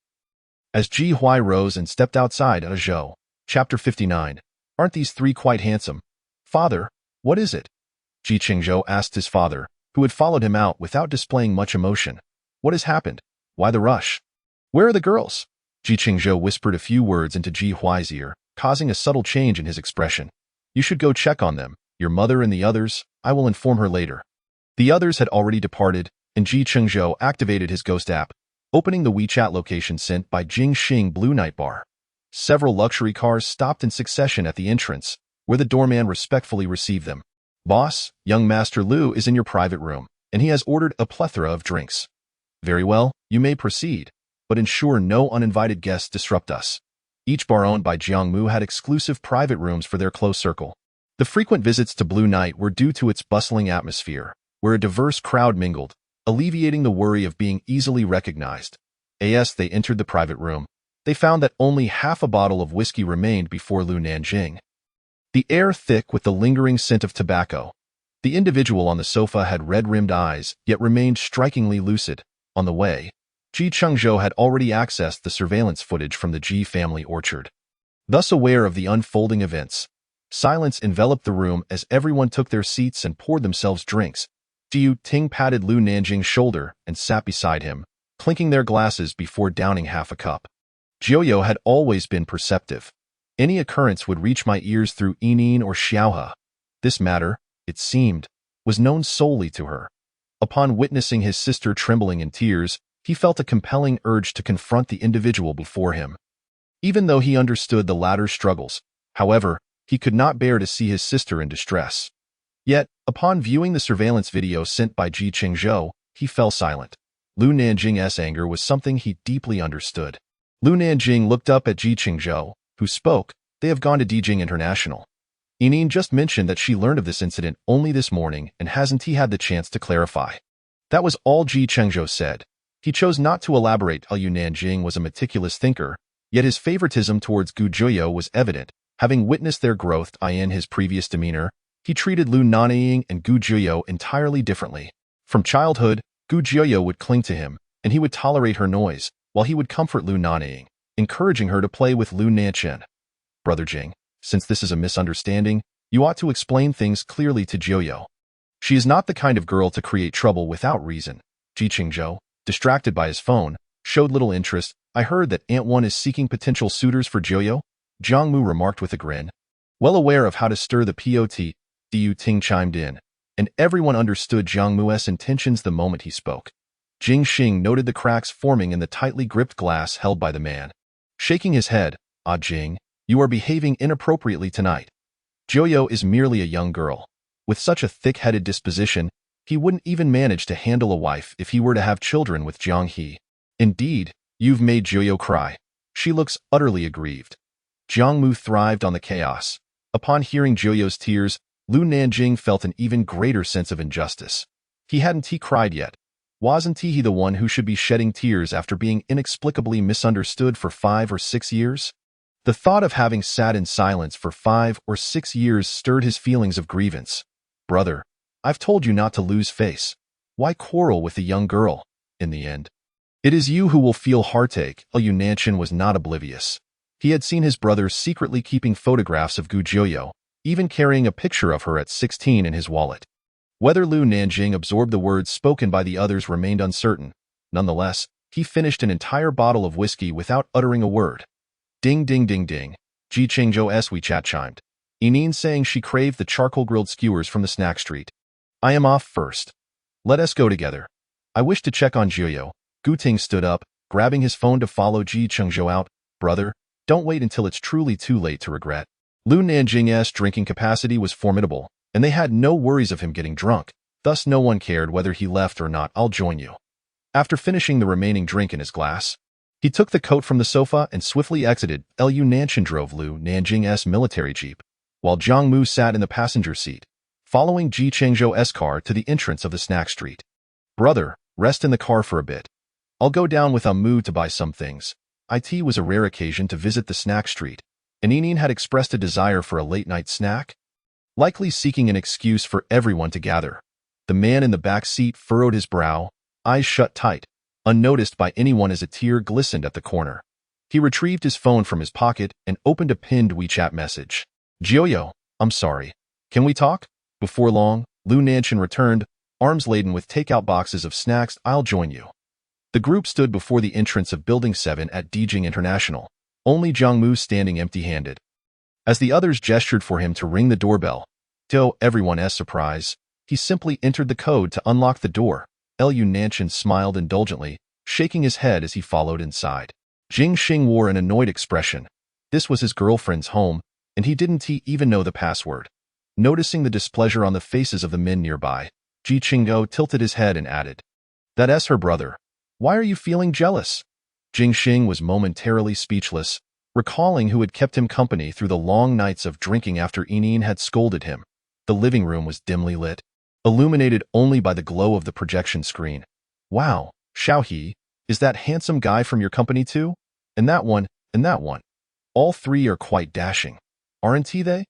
As Ji Huai rose and stepped outside Zhou, Chapter 59, aren't these three quite handsome? Father, what is it? Chengzhou asked his father, who had followed him out without displaying much emotion. What has happened? Why the rush? Where are the girls? Chengzhou whispered a few words into Ji Huai's ear, causing a subtle change in his expression. You should go check on them, your mother and the others. I will inform her later. The others had already departed, and Chengzhou activated his ghost app, opening the WeChat location sent by Jingxing Blue Night Bar. Several luxury cars stopped in succession at the entrance, where the doorman respectfully received them. Boss, young Master Lu is in your private room, and he has ordered a plethora of drinks. Very well, you may proceed, but ensure no uninvited guests disrupt us. Each bar owned by Jiang Mu had exclusive private rooms for their close circle. The frequent visits to Blue Night were due to its bustling atmosphere, where a diverse crowd mingled, alleviating the worry of being easily recognized. As they entered the private room, they found that only half a bottle of whiskey remained before Lu Nanying. The air thick with the lingering scent of tobacco. The individual on the sofa had red-rimmed eyes, yet remained strikingly lucid. On the way, Chengzhou had already accessed the surveillance footage from the Ji family orchard. Thus aware of the unfolding events, silence enveloped the room as everyone took their seats and poured themselves drinks. Jiu Ting patted Lu Nanying's shoulder and sat beside him, clinking their glasses before downing half a cup. Jiuyo had always been perceptive. Any occurrence would reach my ears through Yining or Xiaohe. This matter, it seemed, was known solely to her. Upon witnessing his sister trembling in tears, he felt a compelling urge to confront the individual before him. Even though he understood the latter's struggles, however, he could not bear to see his sister in distress. Yet, upon viewing the surveillance video sent by Chengzhou, he fell silent. Lu Nanying's anger was something he deeply understood. Lu Nanying looked up at Chengzhou, who spoke. They have gone to Dijing International. Yining just mentioned that she learned of this incident only this morning, and hasn't he had the chance to clarify? That was all Chengzhou said. He chose not to elaborate. Lu Nanying was a meticulous thinker, yet his favoritism towards Gu Juyo was evident. Having witnessed their growth in his previous demeanor, he treated Lu Nanying and Gu Juyo entirely differently. From childhood, Gu Juyo would cling to him, and he would tolerate her noise, while he would comfort Lu Nanying, encouraging her to play with Lu Nanying. Brother Jing, since this is a misunderstanding, you ought to explain things clearly to Jiuyo. She is not the kind of girl to create trouble without reason. Chengzhou, distracted by his phone, showed little interest. I heard that Aunt One is seeking potential suitors for Jiuyo, Jiang Mu remarked with a grin. Well aware of how to stir the pot, Diu Ting chimed in, and everyone understood Jiang Mu's intentions the moment he spoke. Jing Xing noted the cracks forming in the tightly gripped glass held by the man. Shaking his head, "Ah Jing, you are behaving inappropriately tonight. Jiuyo is merely a young girl. With such a thick-headed disposition, he wouldn't even manage to handle a wife if he were to have children with Jiang He. Indeed, you've made Jiuyo cry. She looks utterly aggrieved." Jiang Mu thrived on the chaos. Upon hearing Jiuyo's tears, Lu Nanying felt an even greater sense of injustice. Hadn't he cried yet? Wasn't he the one who should be shedding tears after being inexplicably misunderstood for 5 or 6 years? The thought of having sat in silence for 5 or 6 years stirred his feelings of grievance. "Brother, I've told you not to lose face. Why quarrel with the young girl, in the end? It is you who will feel heartache." Lu Nanying was not oblivious. He had seen his brother secretly keeping photographs of Gu Jiuyo, even carrying a picture of her at 16 in his wallet. Whether Lu Nanying absorbed the words spoken by the others remained uncertain. Nonetheless, he finished an entire bottle of whiskey without uttering a word. Ding ding ding ding. Ji Chengzhou's WeChat chimed. Ineen saying she craved the charcoal-grilled skewers from the snack street. "I am off first. Let us go together. I wish to check on Jiuyo." Gu Ting stood up, grabbing his phone to follow Ji Chengzhou out. "Brother, don't wait until it's truly too late to regret." Lu Nanying's drinking capacity was formidable, and they had no worries of him getting drunk. Thus no one cared whether he left or not. "I'll join you." After finishing the remaining drink in his glass, he took the coat from the sofa and swiftly exited. Lu Nanying drove Lu Nanying's military jeep, while Jiang Mu sat in the passenger seat, following Ji Chengzhou's car to the entrance of the snack street. "Brother, rest in the car for a bit. I'll go down with Mu to buy some things." It was a rare occasion to visit the snack street, and Ineen had expressed a desire for a late-night snack, likely seeking an excuse for everyone to gather. The man in the back seat furrowed his brow, eyes shut tight, unnoticed by anyone as a tear glistened at the corner. He retrieved his phone from his pocket and opened a pinned WeChat message. "Jiuyo, I'm sorry. Can we talk?" Before long, Lu Nanying returned, arms laden with takeout boxes of snacks. "I'll join you." The group stood before the entrance of Building 7 at Dijing International, only Jiang Mu standing empty-handed. As the others gestured for him to ring the doorbell, to everyone's surprise, he simply entered the code to unlock the door. Lu Nanying smiled indulgently, shaking his head as he followed inside. Jing Xing wore an annoyed expression. This was his girlfriend's home, and he didn't even know the password. Noticing the displeasure on the faces of the men nearby, Ji Chengzhou tilted his head and added, "That's her brother. Why are you feeling jealous?" Jing Xing was momentarily speechless, recalling who had kept him company through the long nights of drinking after Ineen had scolded him. The living room was dimly lit, illuminated only by the glow of the projection screen. "Wow, Xiaohe, is that handsome guy from your company too? And that one, and that one. All 3 are quite dashing. Aren't they?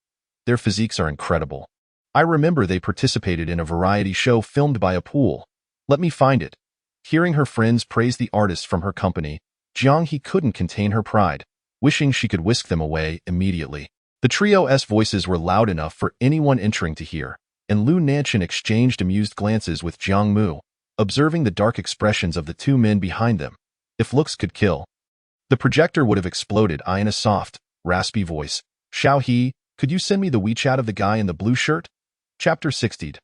Their physiques are incredible. I remember they participated in a variety show filmed by a pool. Let me find it." Hearing her friends praise the artists from her company, Jiang He couldn't contain her pride, wishing she could whisk them away immediately. The trio's voices were loud enough for anyone entering to hear, and Lu Nanying exchanged amused glances with Jiang Mu, observing the dark expressions of the 2 men behind them. If looks could kill, the projector would have exploded. In a soft, raspy voice, "Xiaohe, could you send me the WeChat of the guy in the blue shirt?" Chapter 60.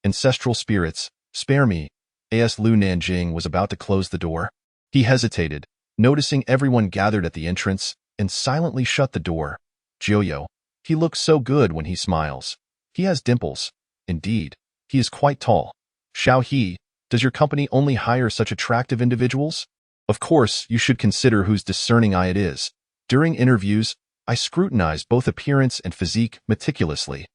Ancestral Spirits, Spare Me. As Lu Nanying was about to close the door, he hesitated, noticing everyone gathered at the entrance, and silently shut the door. "Jiuyo, he looks so good when he smiles. He has dimples. Indeed, he is quite tall. Xiaohe, does your company only hire such attractive individuals? Of course, you should consider whose discerning eye it is. During interviews, I scrutinize both appearance and physique meticulously."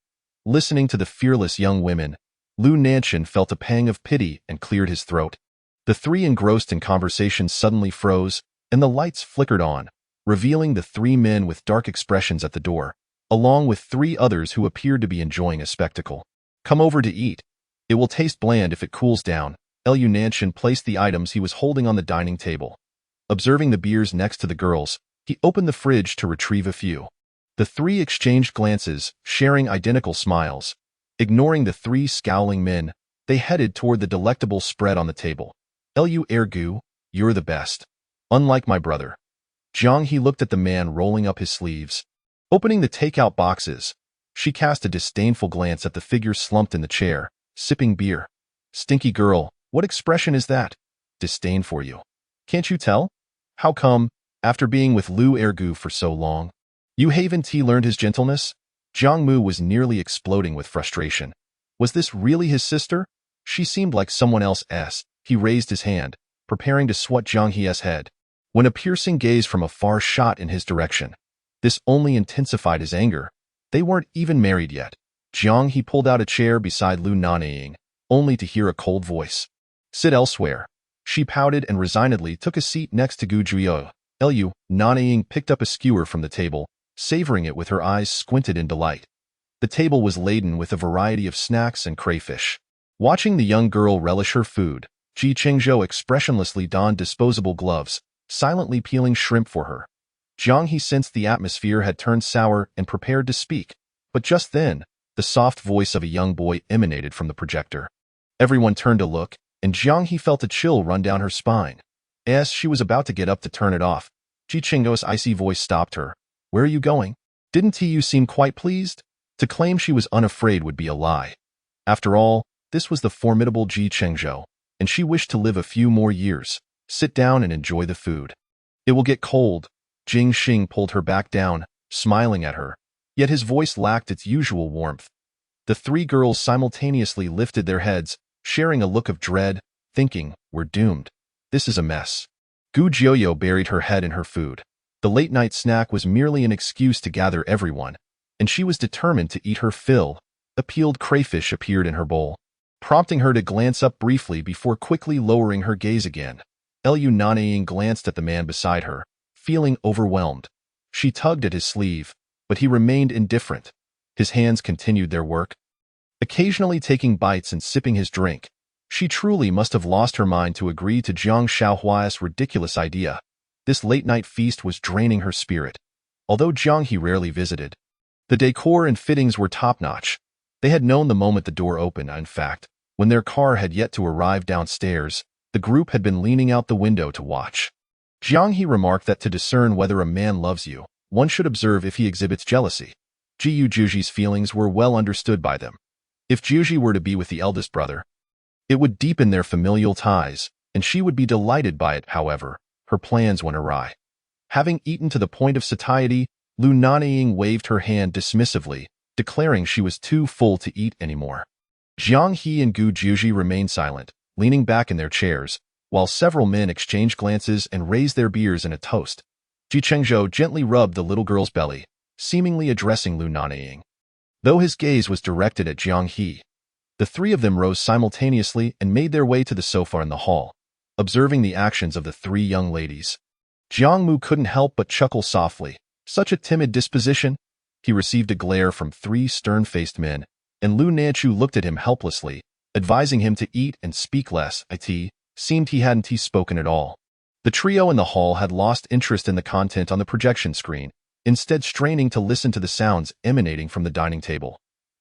Listening to the fearless young women, Lu Nanying felt a pang of pity and cleared his throat. The 3 engrossed in conversation suddenly froze, and the lights flickered on, revealing the 3 men with dark expressions at the door, along with 3 others who appeared to be enjoying a spectacle. "Come over to eat. It will taste bland if it cools down." Lu Nanying placed the items he was holding on the dining table. Observing the beers next to the girls, he opened the fridge to retrieve a few. The three exchanged glances, sharing identical smiles. Ignoring the three scowling men, they headed toward the delectable spread on the table. Lu Ergu, you're the best. Unlike my brother. Jiang He looked at the man rolling up his sleeves. Opening the takeout boxes, she cast a disdainful glance at the figure slumped in the chair, sipping beer. Stinky girl, what expression is that? Disdain for you. Can't you tell? How come, after being with Lu Ergu for so long, you haven't learned his gentleness? Jiang Mu was nearly exploding with frustration. Was this really his sister? She seemed like someone else. He raised his hand, preparing to swat Jiang He's head, when a piercing gaze from afar shot in his direction. This only intensified his anger. They weren't even married yet. Jiang He pulled out a chair beside Lu Nanying, only to hear a cold voice. Sit elsewhere. She pouted and resignedly took a seat next to Gu Juyo. Lu Nanying picked up a skewer from the table, savoring it with her eyes squinted in delight. The table was laden with a variety of snacks and crayfish. Watching the young girl relish her food, Chengzhou expressionlessly donned disposable gloves, silently peeling shrimp for her. Jiang He sensed the atmosphere had turned sour and prepared to speak, but just then, the soft voice of a young boy emanated from the projector. Everyone turned to look, and Jiang He felt a chill run down her spine. As she was about to get up to turn it off, Chengzhou's icy voice stopped her. Where are you going? Didn't you seem quite pleased? To claim she was unafraid would be a lie. After all, this was the formidable Chengzhou, and she wished to live a few more years. Sit down and enjoy the food. It will get cold. Jing Xing pulled her back down, smiling at her, yet his voice lacked its usual warmth. The three girls simultaneously lifted their heads, sharing a look of dread, thinking, we're doomed. This is a mess. Gu Jiuyo buried her head in her food. The late-night snack was merely an excuse to gather everyone, and she was determined to eat her fill. A peeled crayfish appeared in her bowl, prompting her to glance up briefly before quickly lowering her gaze again. Lu Nanying glanced at the man beside her, feeling overwhelmed. She tugged at his sleeve, but he remained indifferent. His hands continued their work, occasionally taking bites and sipping his drink. She truly must have lost her mind to agree to Jiang Shaohua's ridiculous idea. This late-night feast was draining her spirit. Although Jiang He rarely visited, the decor and fittings were top-notch. They had known the moment the door opened. In fact, when their car had yet to arrive downstairs, the group had been leaning out the window to watch. Jiang He remarked that to discern whether a man loves you, one should observe if he exhibits jealousy. Jiu Juji's feelings were well understood by them. If Juji were to be with the eldest brother, it would deepen their familial ties, and she would be delighted by it. However, her plans went awry. Having eaten to the point of satiety, Lu Nanying waved her hand dismissively, declaring she was too full to eat anymore. Jiang He and Gu Juji remained silent, leaning back in their chairs, while several men exchanged glances and raised their beers in a toast. Chengzhou gently rubbed the little girl's belly, seemingly addressing Lu Nanying. Though his gaze was directed at Jiang He, the three of them rose simultaneously and made their way to the sofa in the hall. Observing the actions of the three young ladies, Jiang Mu couldn't help but chuckle softly. Such a timid disposition. He received a glare from three stern-faced men, and Lu Nanying looked at him helplessly, advising him to eat and speak less. It seemed he hadn't spoken at all. The trio in the hall had lost interest in the content on the projection screen, instead straining to listen to the sounds emanating from the dining table.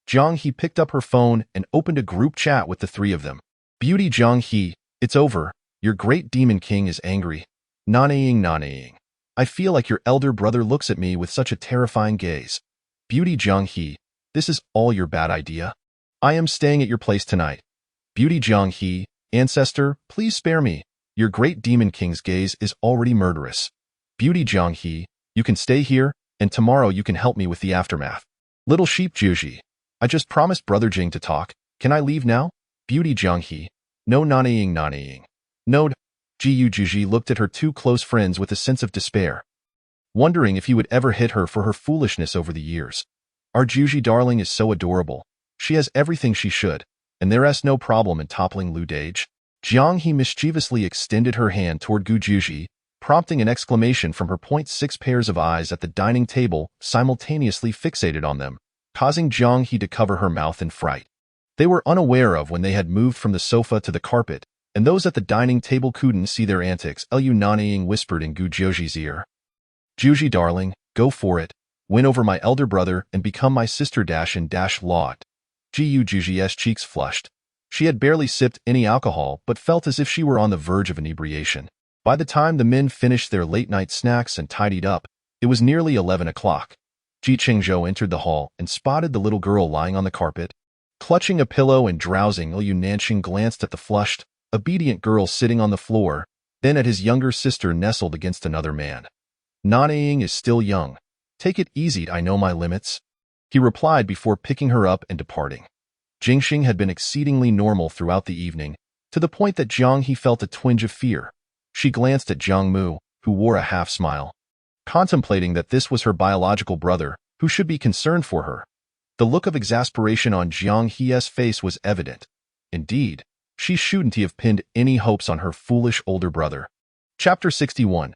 Jiang He picked up her phone and opened a group chat with the three of them. Beauty Jiang He, it's over. Your great demon king is angry. Nanying. I feel like your elder brother looks at me with such a terrifying gaze. Beauty Jiang He, this is all your bad idea. I am staying at your place tonight. Beauty Jiang He, ancestor, please spare me. Your great demon king's gaze is already murderous. Beauty Jiang He, you can stay here, and tomorrow you can help me with the aftermath. Little sheep Juji, I just promised Brother Jing to talk. Can I leave now? Beauty Jiang He, no Nanying. No. Jiu Juji looked at her two close friends with a sense of despair, wondering if he would ever hit her for her foolishness over the years. Our Juji darling is so adorable. She has everything she should, and there's no problem in toppling Lu Dage. Jiang He mischievously extended her hand toward Gu Juji, prompting an exclamation from her. 6 pairs of eyes at the dining table simultaneously fixated on them, causing Jiang He to cover her mouth in fright. They were unaware of when they had moved from the sofa to the carpet, and those at the dining table couldn't see their antics. Lu Nanying whispered in Gu Juji's ear. Juji darling, go for it. win over my elder brother and become my sister Lot. Gu Juji's cheeks flushed. She had barely sipped any alcohol but felt as if she were on the verge of inebriation. By the time the men finished their late-night snacks and tidied up, it was nearly 11 o'clock. Chengzhou entered the hall and spotted the little girl lying on the carpet. Clutching a pillow and drowsing, Lu Nanying glanced at the flushed, obedient girl sitting on the floor, then at his younger sister nestled against another man. Nanying is still young. Take it easy, I know my limits, he replied before picking her up and departing. Jingxing had been exceedingly normal throughout the evening, to the point that Jiang He felt a twinge of fear. She glanced at Jiang Mu, who wore a half-smile, contemplating that this was her biological brother, who should be concerned for her. The look of exasperation on Jiang He's face was evident. Indeed, she shouldn't have pinned any hopes on her foolish older brother. Chapter 61.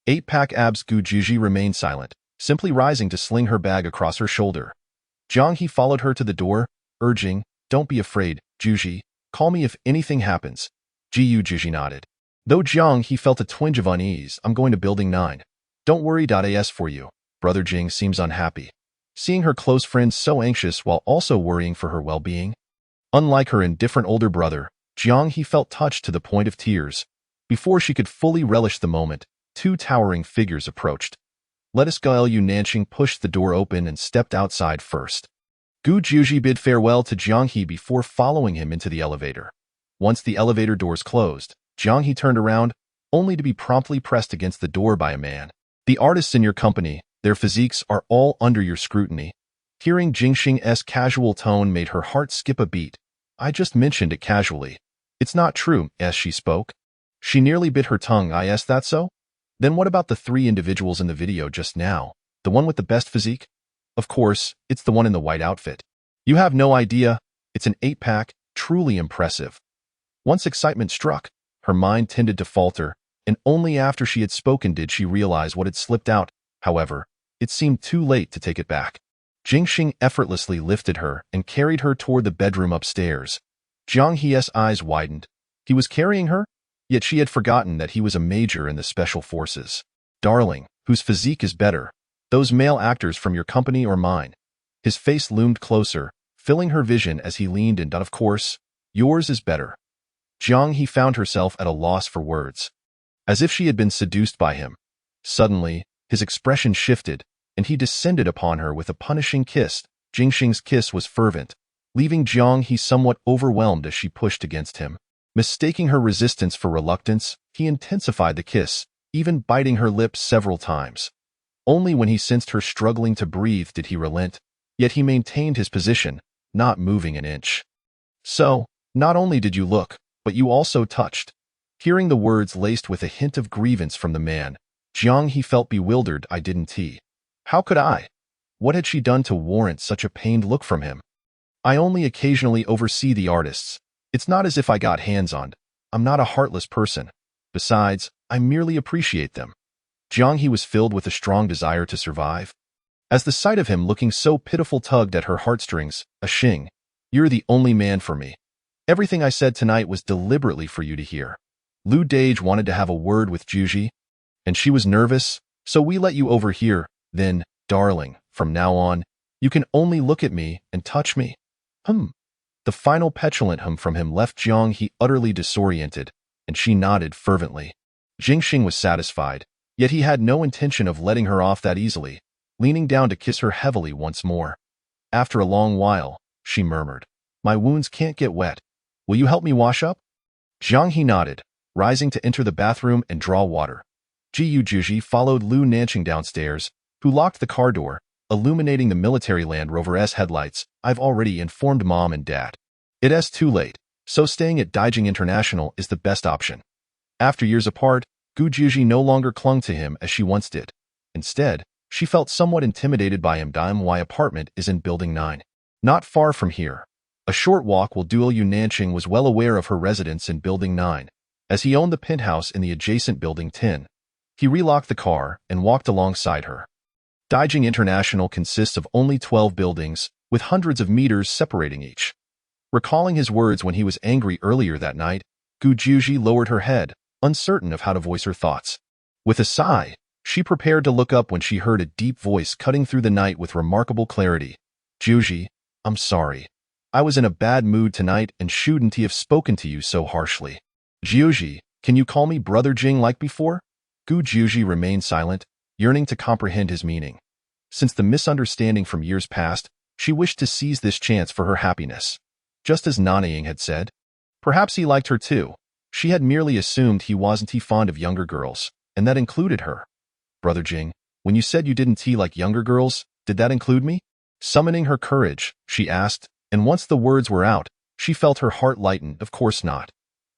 8-pack abs. Gu Juji remained silent, simply rising to sling her bag across her shoulder. Jiang He followed her to the door, urging, "Don't be afraid, Juji. Call me if anything happens." Gu Juji nodded. Though Jiang He felt a twinge of unease, "I'm going to Building 9. Don't worry. As for you, Brother Jing seems unhappy, seeing her close friend so anxious while also worrying for her well-being." Unlike her indifferent older brother, Jiang He felt touched to the point of tears. Before she could fully relish the moment, two towering figures approached. "Let us go." Lu Nanying pushed the door open and stepped outside first. Gu Juji bid farewell to Jiang He before following him into the elevator. Once the elevator doors closed, Jiang He turned around, only to be promptly pressed against the door by a man. "The artists in your company, their physiques are all under your scrutiny." Hearing Jingxing's casual tone made her heart skip a beat. "I just mentioned it casually. It's not true," as she spoke. She nearly bit her tongue. "Is that so? Then what about the 3 individuals in the video just now? The one with the best physique? Of course, it's the one in the white outfit. You have no idea. It's an 8-pack, truly impressive." Once excitement struck, her mind tended to falter, and only after she had spoken did she realize what had slipped out. However, it seemed too late to take it back. Jingxing effortlessly lifted her and carried her toward the bedroom upstairs. Jiang He's eyes widened. He was carrying her? Yet she had forgotten that he was a major in the special forces. "Darling, whose physique is better? Those male actors from your company or mine?" His face loomed closer, filling her vision as he leaned in. "Of course, yours is better." Jiang He found herself at a loss for words. As if she had been seduced by him. Suddenly, his expression shifted, and he descended upon her with a punishing kiss. Jingxing's kiss was fervent, leaving Jiang He somewhat overwhelmed as she pushed against him. Mistaking her resistance for reluctance, he intensified the kiss, even biting her lips several times. Only when he sensed her struggling to breathe did he relent, yet he maintained his position, not moving an inch. "So, not only did you look, but you also touched." Hearing the words laced with a hint of grievance from the man, Jiang He felt bewildered. "I didn't." How could I? What had she done to warrant such a pained look from him? "I only occasionally oversee the artists. It's not as if I got hands on. I'm not a heartless person. Besides, I merely appreciate them." Jiang He was filled with a strong desire to survive. As the sight of him looking so pitiful tugged at her heartstrings, "Xing, you're the only man for me. Everything I said tonight was deliberately for you to hear." Lu Dage wanted to have a word with Juji, and she was nervous, "So we let you overhear, then, darling, from now on, you can only look at me and touch me." The final petulant from him left Jiang He utterly disoriented, and she nodded fervently. Jingxing was satisfied, yet he had no intention of letting her off that easily, leaning down to kiss her heavily once more. After a long while, she murmured, "My wounds can't get wet. Will you help me wash up?" Jiang He nodded, rising to enter the bathroom and draw water. Gu Juji followed Lu Nanying downstairs, who locked the car door, illuminating the military Land Rover's headlights. "I've already informed Mom and Dad. It's too late, so staying at Daijing International is the best option." After years apart, Gu Juji no longer clung to him as she once did. Instead, she felt somewhat intimidated by him. "My apartment is in Building 9. Not far from here. A short walk will do." Lu Nanying was well aware of her residence in Building 9, as he owned the penthouse in the adjacent Building 10. He relocked the car and walked alongside her. Daijing International consists of only 12 buildings, with hundreds of meters separating each. Recalling his words when he was angry earlier that night, Gu Juji lowered her head, uncertain of how to voice her thoughts. With a sigh, She prepared to look up when she heard a deep voice cutting through the night with remarkable clarity. Juji, I'm sorry. I was in a bad mood tonight and shouldn't have spoken to you so harshly. Juji, can you call me Brother Jing like before? Gu Juji remained silent, yearning to comprehend his meaning. Since the misunderstanding from years past, she wished to seize this chance for her happiness. Just as Nanying had said. Perhaps he liked her too. She had merely assumed he wasn't fond of younger girls, and that included her. Brother Jing, when you said you didn't like younger girls, did that include me? Summoning her courage, she asked, and once the words were out, she felt her heart lighten. Of course not.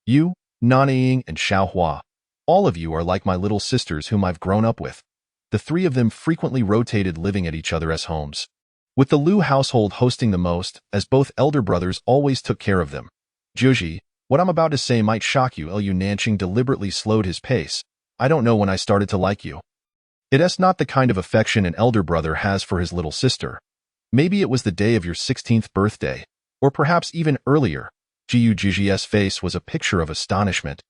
You, Nanying, and Xiaohua, all of you are like my little sisters whom I've grown up with. The three of them frequently rotated living at each other as homes, with the Lu household hosting the most, as both elder brothers always took care of them. Juji, what I'm about to say might shock you. Lu Nanying deliberately slowed his pace. I don't know when I started to like you. It's not the kind of affection an elder brother has for his little sister. Maybe it was the day of your 16th birthday, or perhaps even earlier. Juji's face was a picture of astonishment,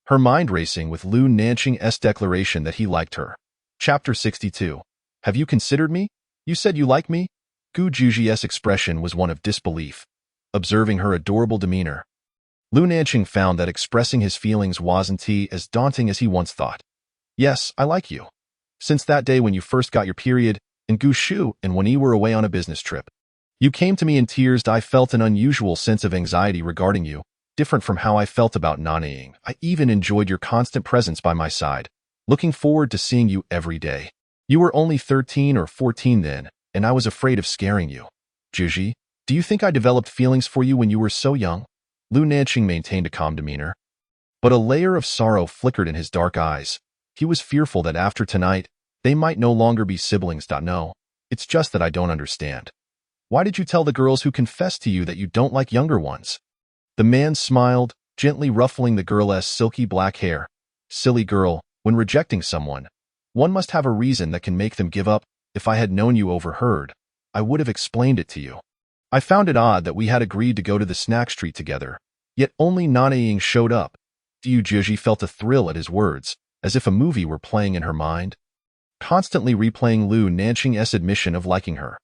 her mind racing with Lu Nanying's declaration that he liked her. Chapter 62. Have you considered me? You said you like me? Gu Juji's expression was one of disbelief, observing her adorable demeanor. Lu Nanying found that expressing his feelings wasn't as daunting as he once thought. Yes, I like you. Since that day when you first got your period, in Gushu, and when you were away on a business trip. You came to me in tears. I felt an unusual sense of anxiety regarding you, different from how I felt about Nanying. I even enjoyed your constant presence by my side, looking forward to seeing you every day. You were only 13 or 14 then, and I was afraid of scaring you. Juji, do you think I developed feelings for you when you were so young? Lu Nanying maintained a calm demeanor, but a layer of sorrow flickered in his dark eyes. He was fearful that after tonight, they might no longer be siblings. No, it's just that I don't understand. Why did you tell the girls who confessed to you that you don't like younger ones? The man smiled, gently ruffling the girl's silky black hair. Silly girl, when rejecting someone, one must have a reason that can make them give up. If I had known you overheard, I would have explained it to you. I found it odd that we had agreed to go to the snack street together, yet only Nanying showed up. Juji felt a thrill at his words, as if a movie were playing in her mind, constantly replaying Lu Nanying's admission of liking her.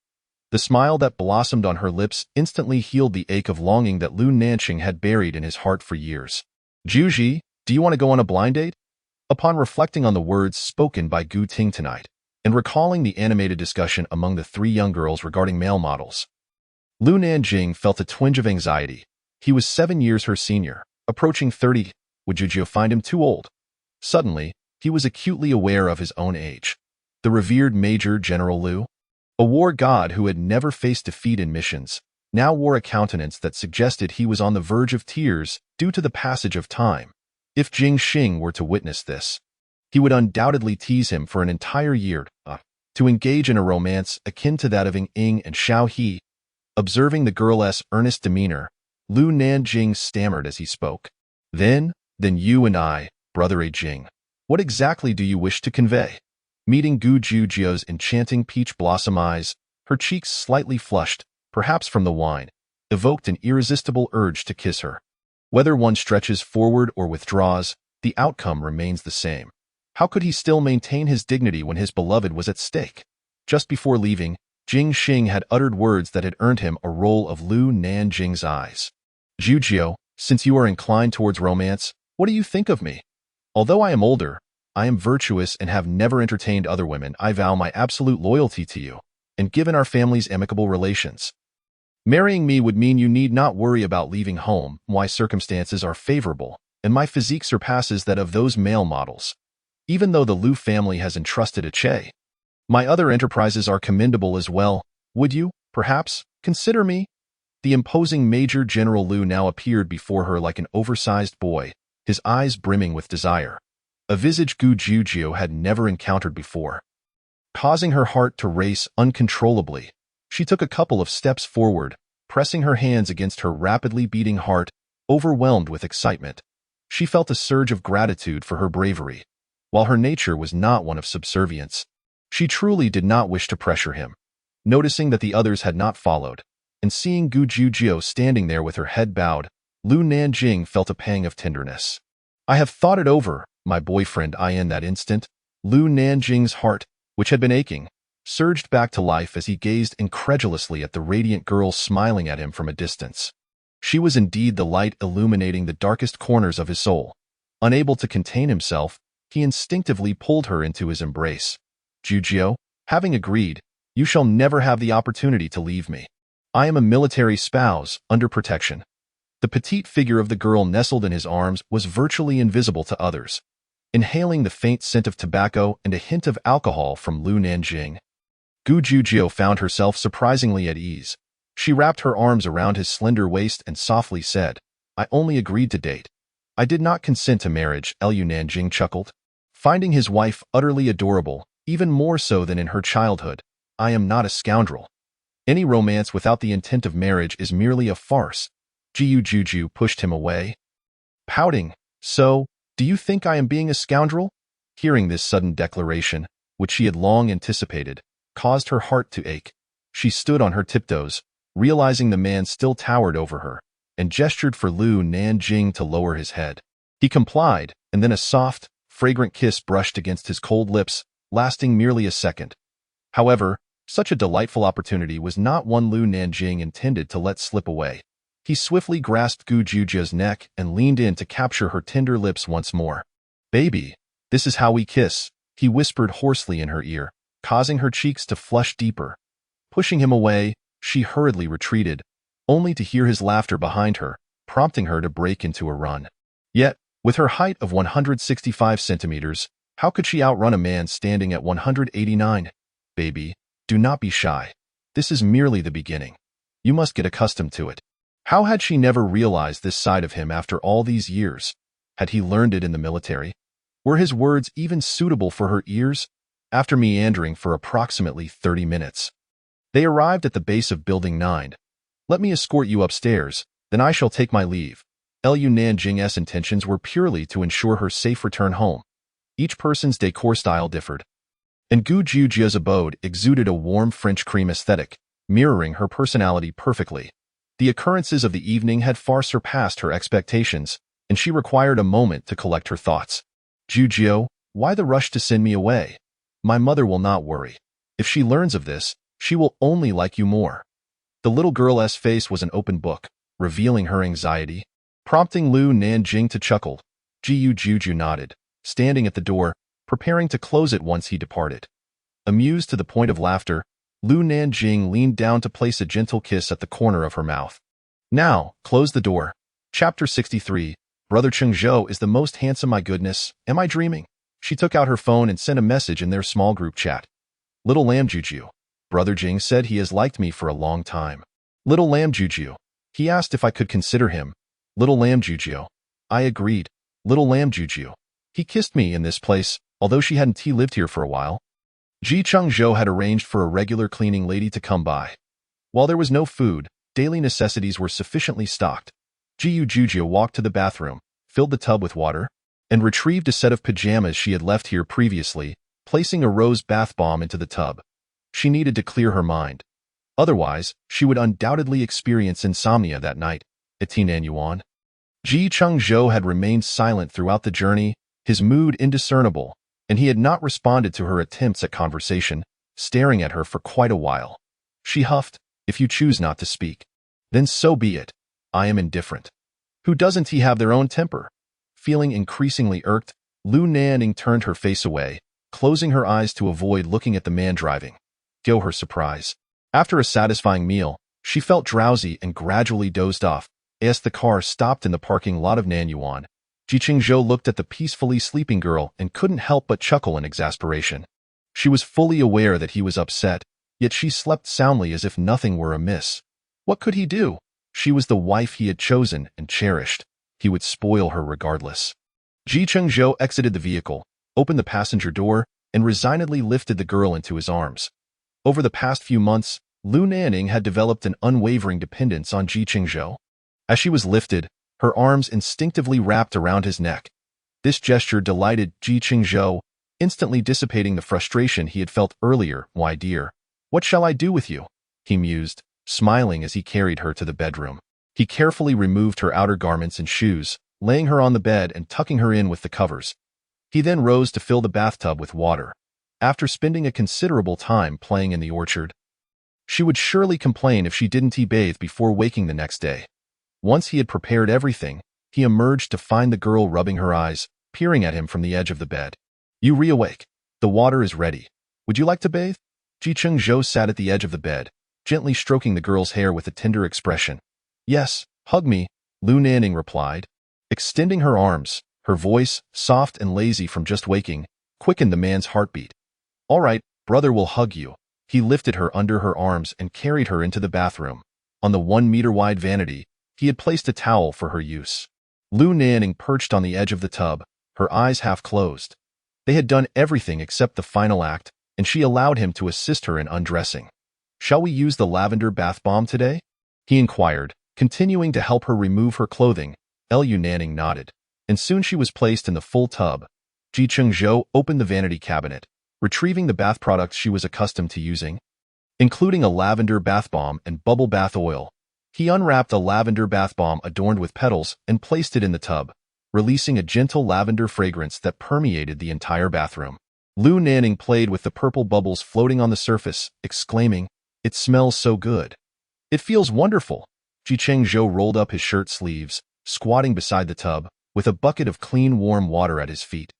The smile that blossomed on her lips instantly healed the ache of longing that Lu Nanying had buried in his heart for years. Juji, do you want to go on a blind date? Upon reflecting on the words spoken by Gu Ting tonight, and recalling the animated discussion among the three young girls regarding male models, Lu Nanying felt a twinge of anxiety. He was 7 years her senior, approaching 30. Would Juji find him too old? Suddenly, he was acutely aware of his own age. The revered Major General Lu, a war god who had never faced defeat in missions, now wore a countenance that suggested he was on the verge of tears due to the passage of time. If Jing Xing were to witness this, he would undoubtedly tease him for an entire year, to engage in a romance akin to that of Ying and Xiao He. Observing the girl's earnest demeanor, Lu Nanying stammered as he spoke. Then you and I, Brother Jing, what exactly do you wish to convey? Meeting Gu Juji's enchanting peach blossom eyes, her cheeks slightly flushed, perhaps from the wine, evoked an irresistible urge to kiss her. Whether one stretches forward or withdraws, the outcome remains the same. How could he still maintain his dignity when his beloved was at stake? Just before leaving, Jing Xing had uttered words that had earned him a roll of Lu Nanying's eyes. Jujio, since you are inclined towards romance, what do you think of me? Although I am older, I am virtuous and have never entertained other women. I vow my absolute loyalty to you, and given our family's amicable relations, marrying me would mean you need not worry about leaving home. My circumstances are favorable, and my physique surpasses that of those male models. Even though the Lu family has entrusted a Che, my other enterprises are commendable as well. Would you, perhaps, consider me? The imposing Major General Lu now appeared before her like an oversized boy, his eyes brimming with desire, a visage Gu Jujio had never encountered before. Causing her heart to race uncontrollably, she took a couple of steps forward, pressing her hands against her rapidly beating heart, overwhelmed with excitement. She felt a surge of gratitude for her bravery. While her nature was not one of subservience, she truly did not wish to pressure him. Noticing that the others had not followed, and seeing Gu Jujio standing there with her head bowed, Lu Nanying felt a pang of tenderness. I have thought it over, my boyfriend. In that instant, Lu Nanying's heart, which had been aching, surged back to life as he gazed incredulously at the radiant girl smiling at him from a distance. She was indeed the light illuminating the darkest corners of his soul. Unable to contain himself, he instinctively pulled her into his embrace. Jujio, having agreed, you shall never have the opportunity to leave me. I am a military spouse, under protection. The petite figure of the girl nestled in his arms was virtually invisible to others. Inhaling the faint scent of tobacco and a hint of alcohol from Lu Nanying, Gu Jujio found herself surprisingly at ease. She wrapped her arms around his slender waist and softly said, I only agreed to date. I did not consent to marriage, Lu Nanying chuckled. Finding his wife utterly adorable, even more so than in her childhood, I am not a scoundrel. Any romance without the intent of marriage is merely a farce. Juju pushed him away. Pouting, so, do you think I am being a scoundrel? Hearing this sudden declaration, which she had long anticipated, caused her heart to ache. She stood on her tiptoes, realizing the man still towered over her, and gestured for Lu Nanying to lower his head. He complied, and then a soft, fragrant kiss brushed against his cold lips, lasting merely a second. However, such a delightful opportunity was not one Lu Nanying intended to let slip away. He swiftly grasped Gu Jujio's neck and leaned in to capture her tender lips once more. Baby, this is how we kiss, he whispered hoarsely in her ear, causing her cheeks to flush deeper. Pushing him away, she hurriedly retreated, only to hear his laughter behind her, prompting her to break into a run. Yet, with her height of 165 centimeters, how could she outrun a man standing at 189? Baby, do not be shy. This is merely the beginning. You must get accustomed to it. How had she never realized this side of him after all these years? Had he learned it in the military? Were his words even suitable for her ears? After meandering for approximately 30 minutes, they arrived at the base of Building 9. Let me escort you upstairs, then I shall take my leave. Lu Nanying's intentions were purely to ensure her safe return home. Each person's decor style differed, and Gu Jujio's abode exuded a warm French cream aesthetic, mirroring her personality perfectly. The occurrences of the evening had far surpassed her expectations, and she required a moment to collect her thoughts. Jujio, why the rush to send me away? My mother will not worry. If she learns of this, she will only like you more. The little girl's face was an open book, revealing her anxiety, prompting Lu Nanying to chuckle. Juju nodded, standing at the door, preparing to close it once he departed. Amused to the point of laughter, Lu Nanying leaned down to place a gentle kiss at the corner of her mouth. Now, close the door. Chapter 63, Brother Chengzhou is the most handsome. My goodness, am I dreaming? She took out her phone and sent a message in their small group chat. Little Lamb Juju. Brother Jing said he has liked me for a long time. Little Lamb Juju. He asked if I could consider him. Little Lamb Juju. I agreed. Little Lamb Juju. He kissed me in this place, although she hadn't lived here for a while. Chengzhou had arranged for a regular cleaning lady to come by. While there was no food, daily necessities were sufficiently stocked. Juju walked to the bathroom, filled the tub with water, and retrieved a set of pajamas she had left here previously, placing a rose bath bomb into the tub. She needed to clear her mind. Otherwise, she would undoubtedly experience insomnia that night. Yuan. Chengzhou had remained silent throughout the journey, his mood indiscernible, and he had not responded to her attempts at conversation, staring at her for quite a while. She huffed, if you choose not to speak, then so be it. I am indifferent. Who doesn't he have their own temper? Feeling increasingly irked, Lu Nanying turned her face away, closing her eyes to avoid looking at the man driving. Go her surprise. After a satisfying meal, she felt drowsy and gradually dozed off, as the car stopped in the parking lot of Nanyuan. Chengzhou looked at the peacefully sleeping girl and couldn't help but chuckle in exasperation. She was fully aware that he was upset, yet she slept soundly as if nothing were amiss. What could he do? She was the wife he had chosen and cherished. He would spoil her regardless. Chengzhou exited the vehicle, opened the passenger door, and resignedly lifted the girl into his arms. Over the past few months, Lu Nanying had developed an unwavering dependence on Chengzhou. As she was lifted, her arms instinctively wrapped around his neck. This gesture delighted Chengzhou, instantly dissipating the frustration he had felt earlier. Why, dear, what shall I do with you? He mused, smiling as he carried her to the bedroom. He carefully removed her outer garments and shoes, laying her on the bed and tucking her in with the covers. He then rose to fill the bathtub with water. After spending a considerable time playing in the orchard, she would surely complain if she didn't bathe before waking the next day. Once he had prepared everything, he emerged to find the girl rubbing her eyes, peering at him from the edge of the bed. You reawake. The water is ready. Would you like to bathe? Chengzhou sat at the edge of the bed, gently stroking the girl's hair with a tender expression. Yes, hug me, Lu Nanying replied. Extending her arms, her voice, soft and lazy from just waking, quickened the man's heartbeat. All right, brother will hug you. He lifted her under her arms and carried her into the bathroom. On the 1-meter-wide vanity, he had placed a towel for her use. Lu Nanying perched on the edge of the tub, her eyes half closed. They had done everything except the final act, and she allowed him to assist her in undressing. Shall we use the lavender bath bomb today? He inquired, continuing to help her remove her clothing. Lu Nanying nodded, and soon she was placed in the full tub. Chengzhou opened the vanity cabinet, retrieving the bath products she was accustomed to using, including a lavender bath bomb and bubble bath oil. He unwrapped a lavender bath bomb adorned with petals and placed it in the tub, releasing a gentle lavender fragrance that permeated the entire bathroom. Lu Nanying played with the purple bubbles floating on the surface, exclaiming, "It smells so good. It feels wonderful." Chengzhou rolled up his shirt sleeves, squatting beside the tub, with a bucket of clean warm water at his feet.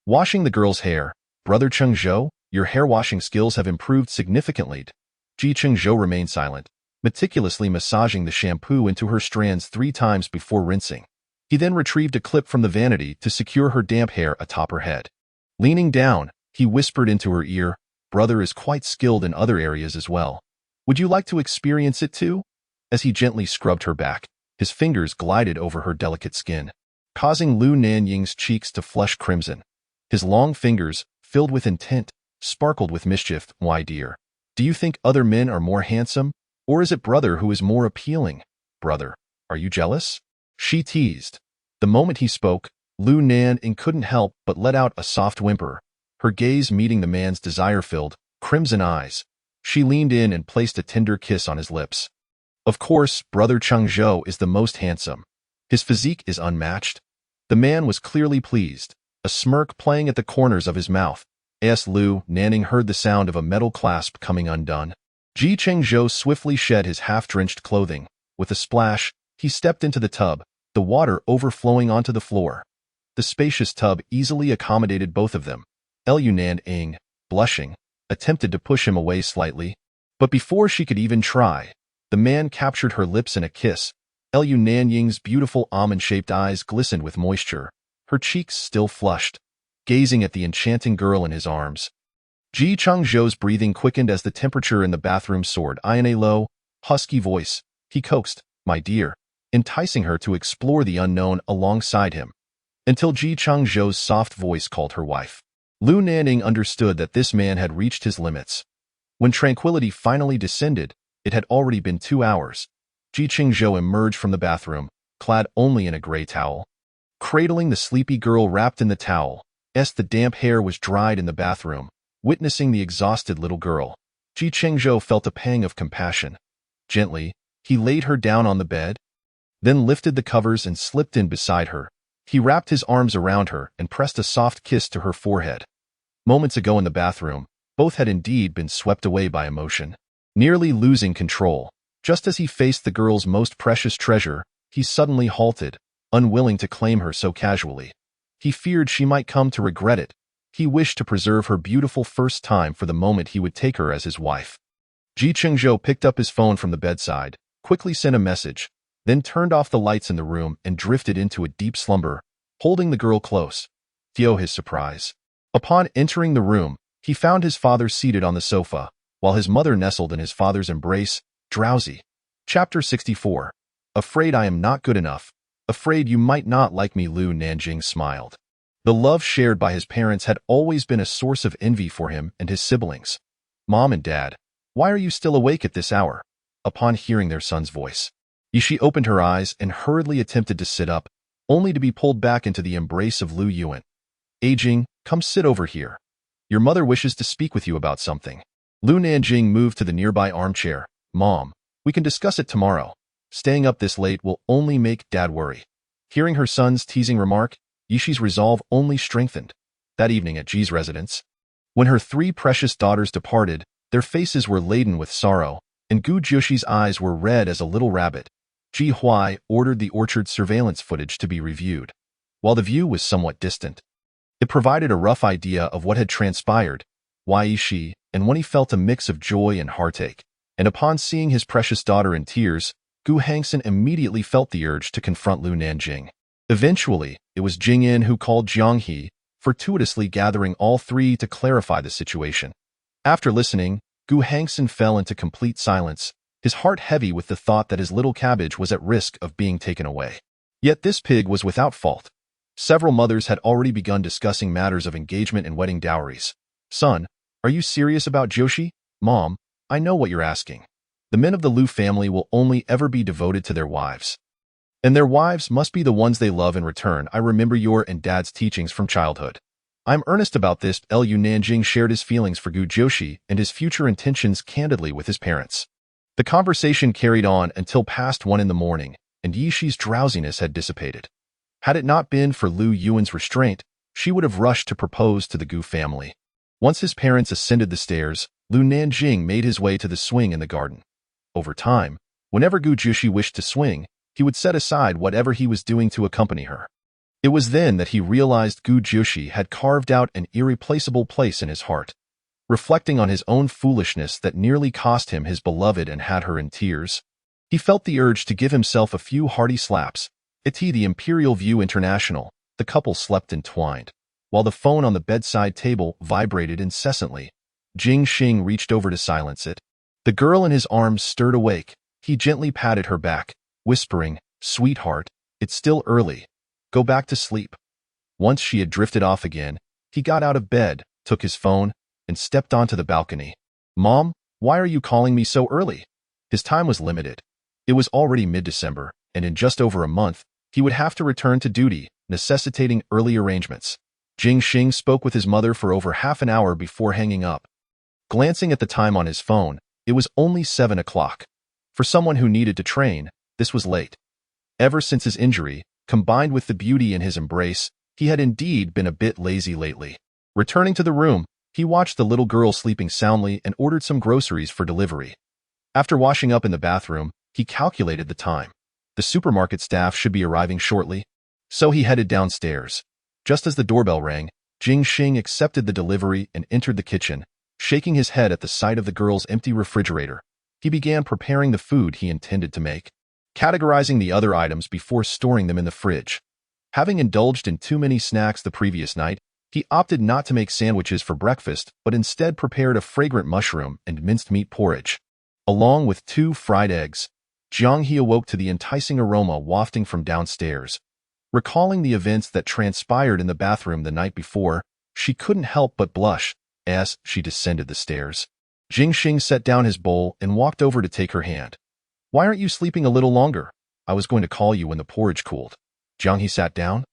Washing the girl's hair. Brother Chengzhou, your hair washing skills have improved significantly. Chengzhou remained silent, meticulously massaging the shampoo into her strands 3 times before rinsing. He then retrieved a clip from the vanity to secure her damp hair atop her head. Leaning down, he whispered into her ear, "Brother is quite skilled in other areas as well. Would you like to experience it too?" As he gently scrubbed her back, his fingers glided over her delicate skin, causing Lu Nanying's cheeks to flush crimson. His long fingers, filled with intent, sparkled with mischief. "Why, dear? Do you think other men are more handsome, or is it brother who is more appealing? Brother, are you jealous?" She teased. The moment he spoke, Lu Nanying couldn't help but let out a soft whimper, her gaze meeting the man's desire-filled, crimson eyes. She leaned in and placed a tender kiss on his lips. Of course, brother Chengzhou is the most handsome. His physique is unmatched. The man was clearly pleased, a smirk playing at the corners of his mouth. As Lu Nanying heard the sound of a metal clasp coming undone, Chengzhou swiftly shed his half-drenched clothing. With a splash, he stepped into the tub, the water overflowing onto the floor. The spacious tub easily accommodated both of them. Lu Nanying, blushing, attempted to push him away slightly, but before she could even try, the man captured her lips in a kiss. Lu Nanying's beautiful almond-shaped eyes glistened with moisture, her cheeks still flushed, gazing at the enchanting girl in his arms. Chengzhou's breathing quickened as the temperature in the bathroom soared. In a low, husky voice, he coaxed, "My dear," enticing her to explore the unknown alongside him, until Chengzhou's soft voice called her wife. Lu Nanying understood that this man had reached his limits. When tranquility finally descended, it had already been 2 hours. Chengzhou emerged from the bathroom, clad only in a gray towel. Cradling the sleepy girl wrapped in the towel, the damp hair was dried in the bathroom. Witnessing the exhausted little girl, Chengzhou felt a pang of compassion. Gently, he laid her down on the bed, then lifted the covers and slipped in beside her. He wrapped his arms around her and pressed a soft kiss to her forehead. Moments ago in the bathroom, both had indeed been swept away by emotion, nearly losing control. Just as he faced the girl's most precious treasure, he suddenly halted, unwilling to claim her so casually. He feared she might come to regret it. He wished to preserve her beautiful first time for the moment he would take her as his wife. Chengzhou picked up his phone from the bedside, quickly sent a message, then turned off the lights in the room and drifted into a deep slumber, holding the girl close. To his surprise, upon entering the room, he found his father seated on the sofa, while his mother nestled in his father's embrace, drowsy. Chapter 64. Afraid I am not good enough. Afraid you might not like me. Lu Nanying smiled. The love shared by his parents had always been a source of envy for him and his siblings. "Mom and Dad, why are you still awake at this hour?" Upon hearing their son's voice, Yishi opened her eyes and hurriedly attempted to sit up, only to be pulled back into the embrace of Lu Yuan. "Aging, come sit over here. Your mother wishes to speak with you about something." Lu Nanying moved to the nearby armchair. "Mom, we can discuss it tomorrow. Staying up this late will only make Dad worry." Hearing her son's teasing remark, Yishi's resolve only strengthened. that evening at Ji's residence. When her 3 precious daughters departed, their faces were laden with sorrow, and Gu Jiushi's eyes were red as a little rabbit. Ji Huai ordered the orchard surveillance footage to be reviewed. While the view was somewhat distant, it provided a rough idea of what had transpired. Wai Yishi and Wenyi felt a mix of joy and heartache, and upon seeing his precious daughter in tears, Gu Hangson immediately felt the urge to confront Lu Nanying. Eventually, it was Jing Yin who called Jiang He, fortuitously gathering all 3 to clarify the situation. After listening, Gu Hangson fell into complete silence, his heart heavy with the thought that his little cabbage was at risk of being taken away. Yet this pig was without fault. Several mothers had already begun discussing matters of engagement and wedding dowries. Son, are you serious about Joshi? Mom, I know what you're asking. The men of the Lu family will only ever be devoted to their wives. And their wives must be the ones they love in return. I remember your and Dad's teachings from childhood. I'm earnest about this. Lu Nanying shared his feelings for Gu Joshi and his future intentions candidly with his parents. The conversation carried on until past 1 in the morning, and Yishi's drowsiness had dissipated. Had it not been for Lu Yuan's restraint, she would have rushed to propose to the Gu family. Once his parents ascended the stairs, Lu Nanying made his way to the swing in the garden. Over time, whenever Gu Jiushi wished to swing, he would set aside whatever he was doing to accompany her. It was then that he realized Gu Jiushi had carved out an irreplaceable place in his heart. Reflecting on his own foolishness that nearly cost him his beloved and had her in tears, he felt the urge to give himself a few hearty slaps. At the Imperial View International, the couple slept entwined. While the phone on the bedside table vibrated incessantly, Jing Xing reached over to silence it. The girl in his arms stirred awake. He gently patted her back, whispering, "Sweetheart, it's still early. Go back to sleep." Once she had drifted off again, he got out of bed, took his phone, and stepped onto the balcony. "Mom, why are you calling me so early?" His time was limited. It was already mid-December, and in just over a month, he would have to return to duty, necessitating early arrangements. Jing Xing spoke with his mother for over half an hour before hanging up. Glancing at the time on his phone, it was only 7 o'clock. For someone who needed to train, this was late. Ever since his injury, combined with the beauty in his embrace, he had indeed been a bit lazy lately. Returning to the room, he watched the little girl sleeping soundly and ordered some groceries for delivery. After washing up in the bathroom, he calculated the time. The supermarket staff should be arriving shortly, so he headed downstairs. Just as the doorbell rang, Jing Xing accepted the delivery and entered the kitchen. Shaking his head at the sight of the girl's empty refrigerator, he began preparing the food he intended to make, categorizing the other items before storing them in the fridge. Having indulged in too many snacks the previous night, he opted not to make sandwiches for breakfast, but instead prepared a fragrant mushroom and minced meat porridge. Along with 2 fried eggs, Jiang He awoke to the enticing aroma wafting from downstairs. Recalling the events that transpired in the bathroom the night before, she couldn't help but blush as she descended the stairs. Jing Xing set down his bowl and walked over to take her hand. "Why aren't you sleeping a little longer? I was going to call you when the porridge cooled." Jiang He sat down,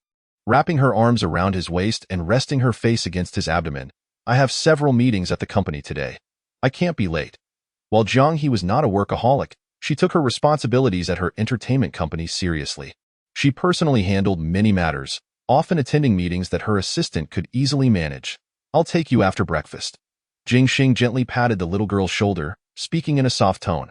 wrapping her arms around his waist and resting her face against his abdomen. "I have several meetings at the company today. I can't be late." While Jiang He was not a workaholic, she took her responsibilities at her entertainment company seriously. She personally handled many matters, often attending meetings that her assistant could easily manage. "I'll take you after breakfast." Jing Xing gently patted the little girl's shoulder, speaking in a soft tone.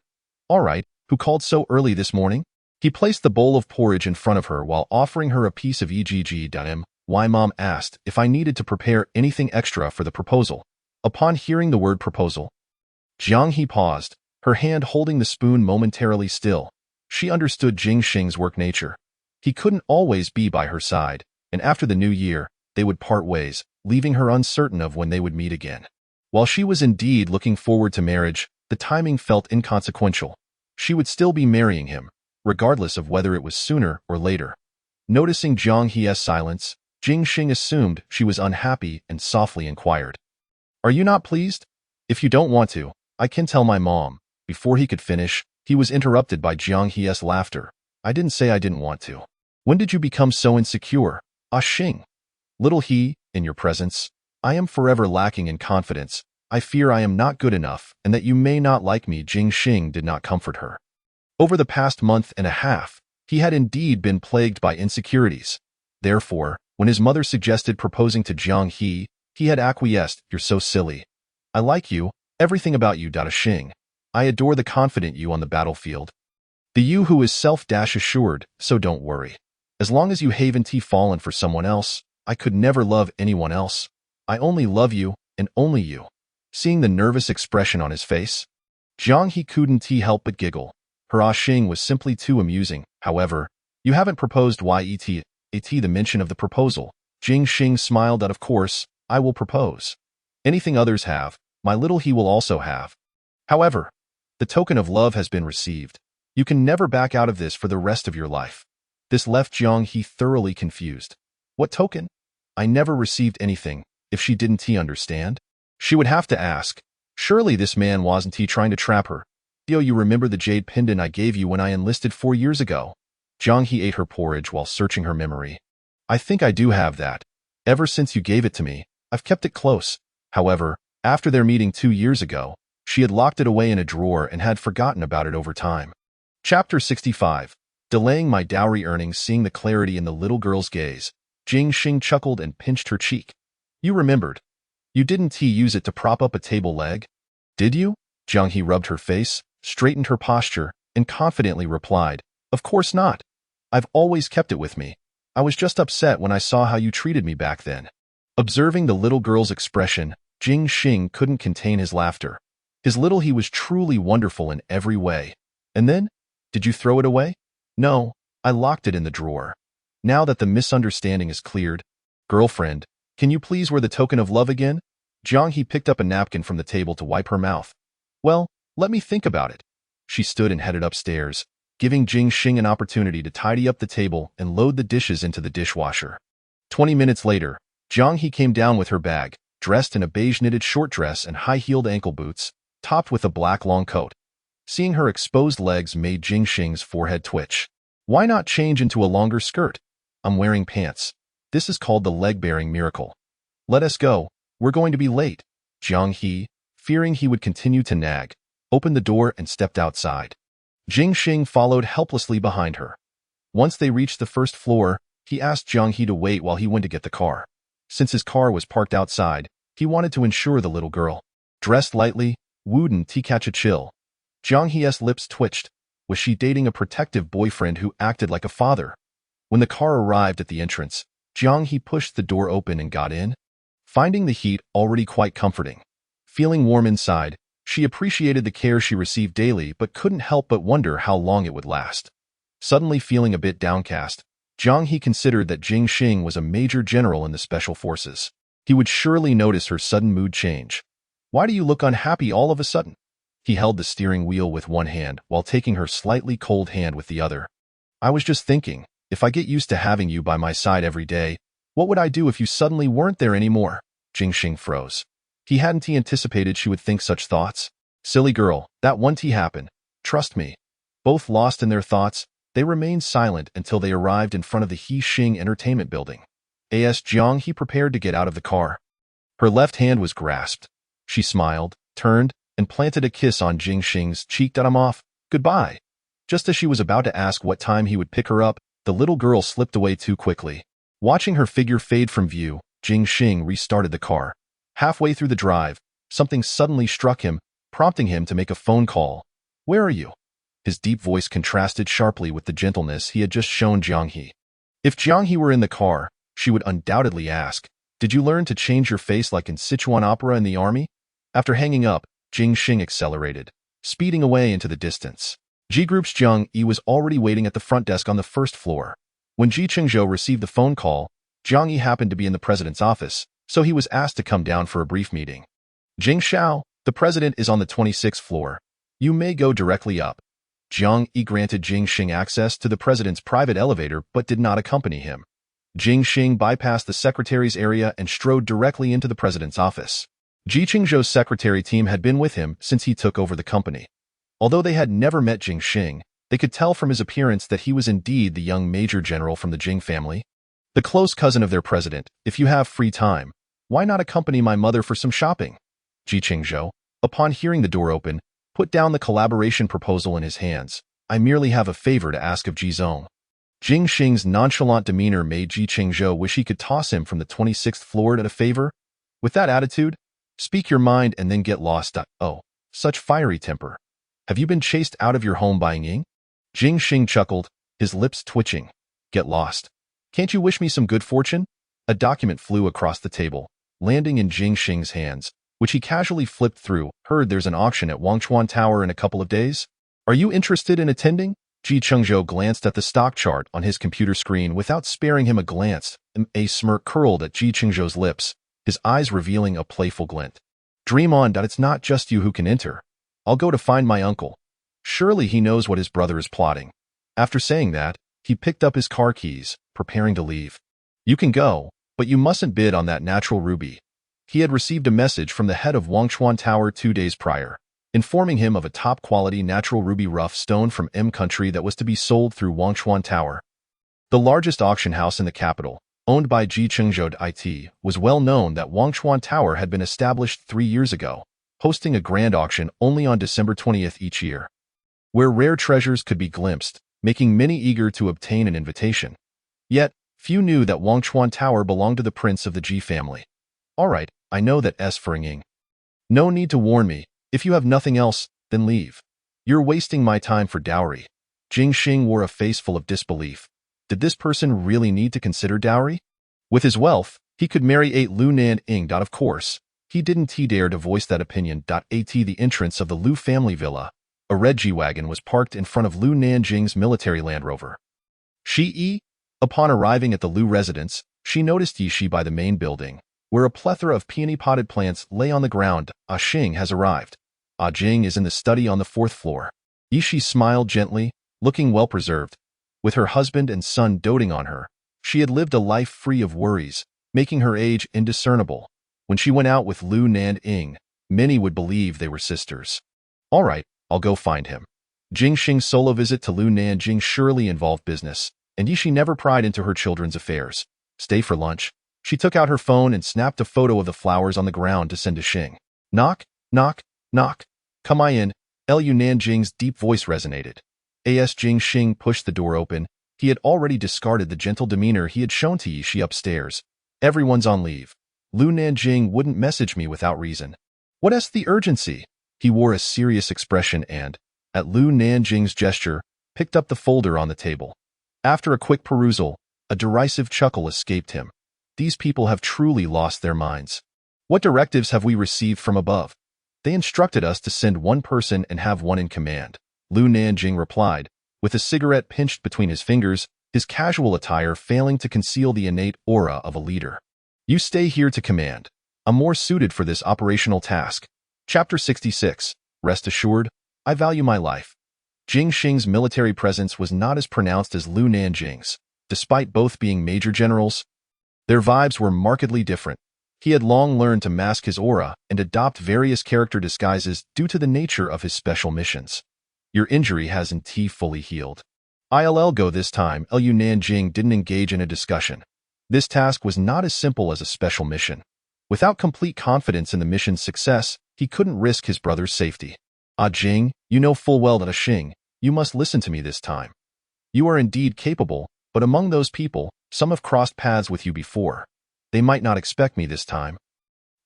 "All right, who called so early this morning?" He placed the bowl of porridge in front of her while offering her a piece of egg. "Why, Mom asked if I needed to prepare anything extra for the proposal." Upon hearing the word proposal, Jiang He paused, her hand holding the spoon momentarily still. She understood Jing Xing's work nature. He couldn't always be by her side, and after the new year, they would part ways, leaving her uncertain of when they would meet again. While she was indeed looking forward to marriage, the timing felt inconsequential. She would still be marrying him, regardless of whether it was sooner or later. Noticing Jiang He's silence, Jing Xing assumed she was unhappy and softly inquired, "Are you not pleased? If you don't want to, I can tell my mom." Before he could finish, he was interrupted by Jiang He's laughter. "I didn't say I didn't want to. When did you become so insecure? Ah Xing. Little he, in your presence, I am forever lacking in confidence. I fear I am not good enough and that you may not like me." Jing Xing did not comfort her. Over the past month and a half, he had indeed been plagued by insecurities. Therefore, When his mother suggested proposing to Jiang he had acquiesced. You're so silly. I like you, everything about you, Xing. I adore the confident you on the battlefield. The you who is self-assured, so don't worry. As long as you haven't fallen for someone else, I could never love anyone else. I only love you, and only you. Seeing the nervous expression on his face, Jiang He couldn't help but giggle. Her Xing was simply too amusing. However, you haven't proposed yet. The mention of the proposal. Jing Xing smiled at. Of course, I will propose. Anything others have, my little he will also have. However, the token of love has been received. You can never back out of this for the rest of your life. This left Jiang He thoroughly confused. What token? I never received anything. If she didn't understand, she would have to ask. Surely this man wasn't trying to trap her. You remember the jade pendant I gave you when I enlisted 4 years ago? Jiang He ate her porridge while searching her memory. I think I do have that. Ever since you gave it to me, I've kept it close. However, after their meeting 2 years ago, she had locked it away in a drawer and had forgotten about it over time. Chapter 65. Delaying my dowry earnings. Seeing the clarity in the little girl's gaze, Jing Xing chuckled and pinched her cheek. You remembered. You didn't use it to prop up a table leg? Did you? Jiang He rubbed her face, straightened her posture, and confidently replied, Of course not. I've always kept it with me. I was just upset when I saw how you treated me back then. Observing the little girl's expression, Jing Xing couldn't contain his laughter. His little he was truly wonderful in every way. And then? Did you throw it away? No, I locked it in the drawer. Now that the misunderstanding is cleared, girlfriend, can you please wear the token of love again? Jiang He picked up a napkin from the table to wipe her mouth. Well, let me think about it. She stood and headed upstairs, giving Jing Xing an opportunity to tidy up the table and load the dishes into the dishwasher. 20 minutes later, Jiang He came down with her bag, dressed in a beige knitted short dress and high-heeled ankle boots, topped with a black long coat. Seeing her exposed legs made Jing Xing's forehead twitch. Why not change into a longer skirt? I'm wearing pants. This is called the leg-bearing miracle. Let us go. We're going to be late. Jiang He, fearing he would continue to nag, opened the door and stepped outside. Jing Xing followed helplessly behind her. Once they reached the first floor, he asked Jiang He to wait while he went to get the car. Since his car was parked outside, he wanted to ensure the little girl, dressed lightly, wouldn't catch a chill. Jiang He's lips twitched. Was she dating a protective boyfriend who acted like a father? When the car arrived at the entrance, Jiang He pushed the door open and got in, finding the heat already quite comforting. Feeling warm inside, she appreciated the care she received daily but couldn't help but wonder how long it would last. Suddenly feeling a bit downcast, Jiang He considered that Jing Xing was a major general in the special forces. He would surely notice her sudden mood change. Why do you look unhappy all of a sudden? He held the steering wheel with one hand while taking her slightly cold hand with the other. I was just thinking, if I get used to having you by my side every day, what would I do if you suddenly weren't there anymore? Jing Xing froze. He hadn't anticipated she would think such thoughts. Silly girl, that won't happen. Trust me. Both lost in their thoughts, they remained silent until they arrived in front of the He Xing Entertainment Building. As Jiang He prepared to get out of the car. Her left hand was grasped. She smiled, turned, and planted a kiss on Jing Xing's cheek. I'm off. Goodbye. Just as she was about to ask what time he would pick her up, the little girl slipped away too quickly. Watching her figure fade from view, Jing Xing restarted the car. Halfway through the drive, something suddenly struck him, prompting him to make a phone call. Where are you? His deep voice contrasted sharply with the gentleness he had just shown Jiang He. If Jiang He were in the car, she would undoubtedly ask, Did you learn to change your face like in Sichuan opera in the army? After hanging up, Jing Xing accelerated, speeding away into the distance. G Group's Jiang Yi was already waiting at the front desk on the first floor. When Chengzhou received the phone call, Jiang Yi happened to be in the president's office, so he was asked to come down for a brief meeting. Jing Xiao, the president is on the 26th floor. You may go directly up. Jiang Yi granted Jing Xing access to the president's private elevator but did not accompany him. Jing Xing bypassed the secretary's area and strode directly into the president's office. Chengzhou's secretary team had been with him since he took over the company. Although they had never met Jing Xing, they could tell from his appearance that he was indeed the young major general from the Jing family, the close cousin of their president. If you have free time, why not accompany my mother for some shopping? Chengzhou, upon hearing the door open, put down the collaboration proposal in his hands. I merely have a favor to ask of Jizong. Jing Xing's nonchalant demeanor made Ji Chengzhou wish he could toss him from the 26th floor at a favor. With that attitude, speak your mind and then get lost. Oh, such fiery temper. Have you been chased out of your home by Ying? Jing Xing chuckled, his lips twitching. Get lost. Can't you wish me some good fortune? A document flew across the table, landing in Jing Xing's hands, which he casually flipped through. Heard there's an auction at Wangchuan Tower in a couple of days? Are you interested in attending? Ji Chengzhou glanced at the stock chart on his computer screen without sparing him a glance. A smirk curled at Ji Chengzhou's lips, his eyes revealing a playful glint. Dream on. It's not just you who can enter. I'll go to find my uncle. Surely he knows what his brother is plotting. After saying that, he picked up his car keys, preparing to leave. You can go, but you mustn't bid on that natural ruby. He had received a message from the head of Wangchuan Tower 2 days prior, informing him of a top-quality natural ruby rough stone from M country that was to be sold through Wangchuan Tower. The largest auction house in the capital, owned by Ji Chengzhou, was well known that Wangchuan Tower had been established 3 years ago, hosting a grand auction only on December 20th each year, where rare treasures could be glimpsed, making many eager to obtain an invitation. Yet, few knew that Wangchuan Tower belonged to the prince of the Ji family. All right, I know that S for Ying. No need to warn me. If you have nothing else, then leave. You're wasting my time for dowry. Jing Xing wore a face full of disbelief. Did this person really need to consider dowry? With his wealth, he could marry Lu Nanying. Of course, he didn't dare to voice that opinion. At the entrance of the Lu family villa, a red G-Wagon was parked in front of Lu Nanying's military Land Rover. Upon arriving at the Lu residence, she noticed Yi by the main building, where a plethora of peony-potted plants lay on the ground. Xing has arrived. Jing is in the study on the 4th floor. Yi smiled gently, looking well-preserved. With her husband and son doting on her, she had lived a life free of worries, making her age indiscernible. When she went out with Lu Nanying, many would believe they were sisters. All right, I'll go find him. Jing Xing's solo visit to Lu Nanying surely involved business, and Yi never pried into her children's affairs. Stay for lunch. She took out her phone and snapped a photo of the flowers on the ground to send to Xing. Knock, knock, knock. Come I in. Lu Nanying's deep voice resonated. As Jing Xing pushed the door open, he had already discarded the gentle demeanor he had shown to Yi upstairs. Everyone's on leave. Lu Nanying wouldn't message me without reason. What's the urgency? He wore a serious expression and, at Lu Nanying's gesture, picked up the folder on the table. After a quick perusal, a derisive chuckle escaped him. These people have truly lost their minds. What directives have we received from above? They instructed us to send one person and have one in command. Lu Nanying replied, with a cigarette pinched between his fingers, his casual attire failing to conceal the innate aura of a leader. You stay here to command. I'm more suited for this operational task. Chapter 66. Rest assured, I value my life. Jing Xing's military presence was not as pronounced as Lu Nanying's. Despite both being major generals, their vibes were markedly different. He had long learned to mask his aura and adopt various character disguises due to the nature of his special missions. Your injury hasn't fully healed. I'll go this time. Lu Nanying didn't engage in a discussion. This task was not as simple as a special mission. Without complete confidence in the mission's success, he couldn't risk his brother's safety. Jing, you know full well that Xing, you must listen to me this time. You are indeed capable, but among those people, some have crossed paths with you before. They might not expect me this time.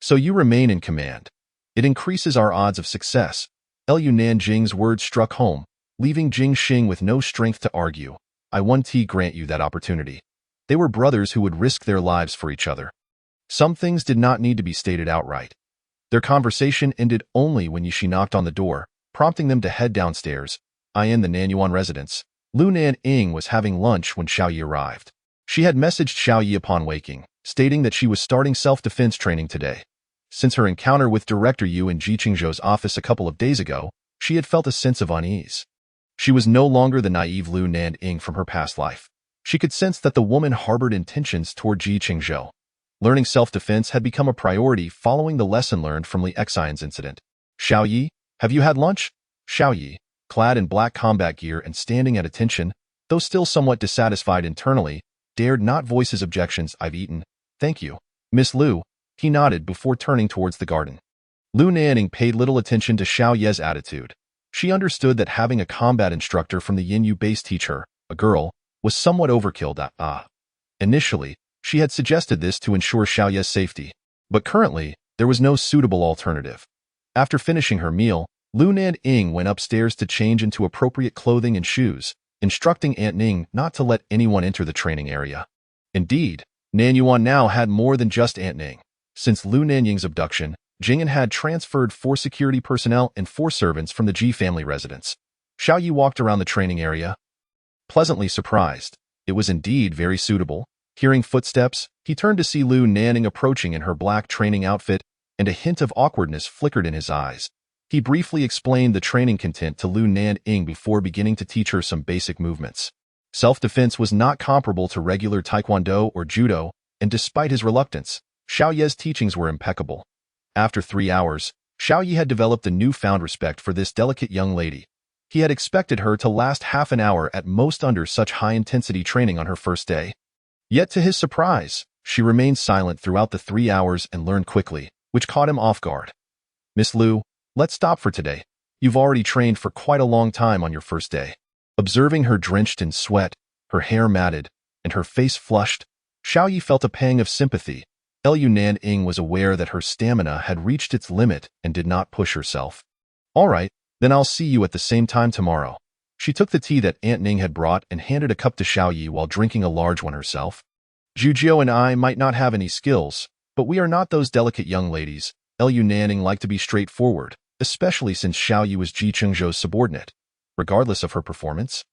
So you remain in command. It increases our odds of success. Lu Nanying's words struck home, leaving Jing Xing with no strength to argue. I won't grant you that opportunity. They were brothers who would risk their lives for each other. Some things did not need to be stated outright. Their conversation ended only when Yi knocked on the door, prompting them to head downstairs. In the Nanyuan residence, Lu Nanying was having lunch when Xiaoyi arrived. She had messaged Xiaoyi upon waking, stating that she was starting self-defense training today. Since her encounter with Director Yu in Ji Chengzhou's office a couple of days ago, she had felt a sense of unease. She was no longer the naive Lu Nanying from her past life. She could sense that the woman harbored intentions toward Ji Chengzhou. Learning self-defense had become a priority following the lesson learned from Li Xian's incident. Xiaoyi, have you had lunch? Xiaoyi, clad in black combat gear and standing at attention, though still somewhat dissatisfied internally, dared not voice his objections. I've eaten. Thank you. Miss Lu, he nodded before turning towards the garden. Lu Nanying paid little attention to Xiaoyi's attitude. She understood that having a combat instructor from the Yin Yu base teach her, a girl, was somewhat overkill. Initially, she had suggested this to ensure Xiaoye's safety, but currently, there was no suitable alternative. After finishing her meal, Lu Nanying went upstairs to change into appropriate clothing and shoes, instructing Aunt Ning not to let anyone enter the training area. Indeed, Nanyuan now had more than just Aunt Ning. Since Lu Nanying's abduction, Jing'an had transferred 4 security personnel and 4 servants from the Ji family residence. Xiaoye walked around the training area, pleasantly surprised. It was indeed very suitable. Hearing footsteps, he turned to see Lu Nanying approaching in her black training outfit, and a hint of awkwardness flickered in his eyes. He briefly explained the training content to Lu Nanying before beginning to teach her some basic movements. Self-defense was not comparable to regular taekwondo or judo, and despite his reluctance, Xiaoye's teachings were impeccable. After 3 hours, Xiaoye had developed a newfound respect for this delicate young lady. He had expected her to last half an hour at most under such high-intensity training on her first day. Yet to his surprise, she remained silent throughout the 3 hours and learned quickly, which caught him off guard. "Miss Lu, let's stop for today. You've already trained for quite a long time on your first day." Observing her drenched in sweat, her hair matted, and her face flushed, Xiaoye felt a pang of sympathy. Lu Nanying was aware that her stamina had reached its limit and did not push herself. "All right, then I'll see you at the same time tomorrow." She took the tea that Aunt Ning had brought and handed a cup to Xiaoye while drinking a large one herself. "Zhujiu and I might not have any skills, but we are not those delicate young ladies." Lu Nanying liked to be straightforward, especially since Xiaoye was Ji Chengzhou's subordinate. Regardless of her performance,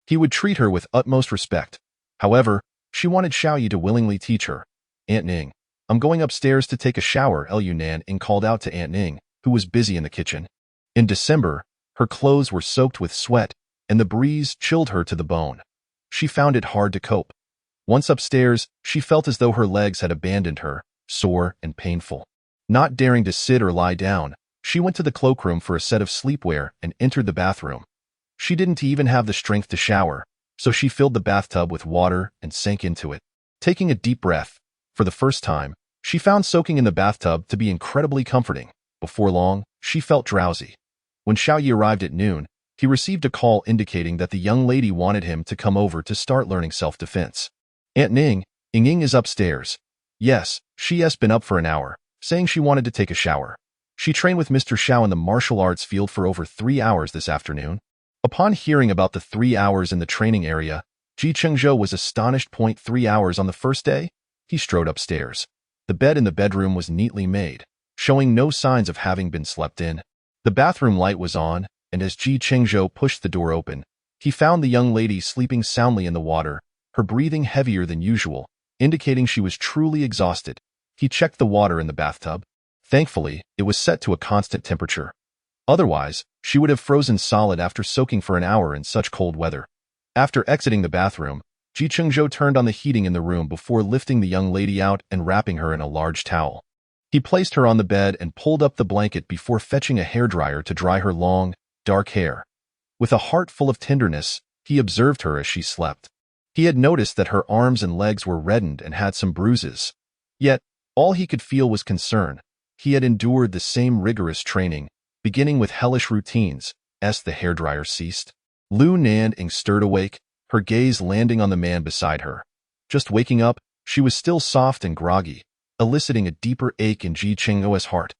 he would treat her with utmost respect. However, she wanted Xiaoye to willingly teach her. "Aunt Ning, I'm going upstairs to take a shower," Lu Nanying called out to Aunt Ning, who was busy in the kitchen. In December, her clothes were soaked with sweat, and the breeze chilled her to the bone. She found it hard to cope. Once upstairs, she felt as though her legs had abandoned her, sore and painful. Not daring to sit or lie down, she went to the cloakroom for a set of sleepwear and entered the bathroom. She didn't even have the strength to shower, so she filled the bathtub with water and sank into it. Taking a deep breath, for the first time, she found soaking in the bathtub to be incredibly comforting. Before long, she felt drowsy. When Xiaoye arrived at noon, he received a call indicating that the young lady wanted him to come over to start learning self-defense. "Aunt Ning, Ying is upstairs." "Yes, she has been up for an hour," saying she wanted to take a shower. She trained with Mr. Xiao in the martial arts field for over 3 hours this afternoon. Upon hearing about the 3 hours in the training area, Ji Chengzhou was astonished. 3 hours on the first day? He strode upstairs. The bed in the bedroom was neatly made, showing no signs of having been slept in. The bathroom light was on, and as Ji Chengzhou pushed the door open, he found the young lady sleeping soundly in the water, her breathing heavier than usual, indicating she was truly exhausted. He checked the water in the bathtub. Thankfully, it was set to a constant temperature. Otherwise, she would have frozen solid after soaking for an hour in such cold weather. After exiting the bathroom, Ji Chengzhou turned on the heating in the room before lifting the young lady out and wrapping her in a large towel. He placed her on the bed and pulled up the blanket before fetching a hairdryer to dry her long, dark hair. With a heart full of tenderness, he observed her as she slept. He had noticed that her arms and legs were reddened and had some bruises. Yet, all he could feel was concern. He had endured the same rigorous training, beginning with hellish routines, as the hairdryer ceased. Lu Nanying stirred awake, her gaze landing on the man beside her. Just waking up, she was still soft and groggy, eliciting a deeper ache in Ji Chengzhou's heart.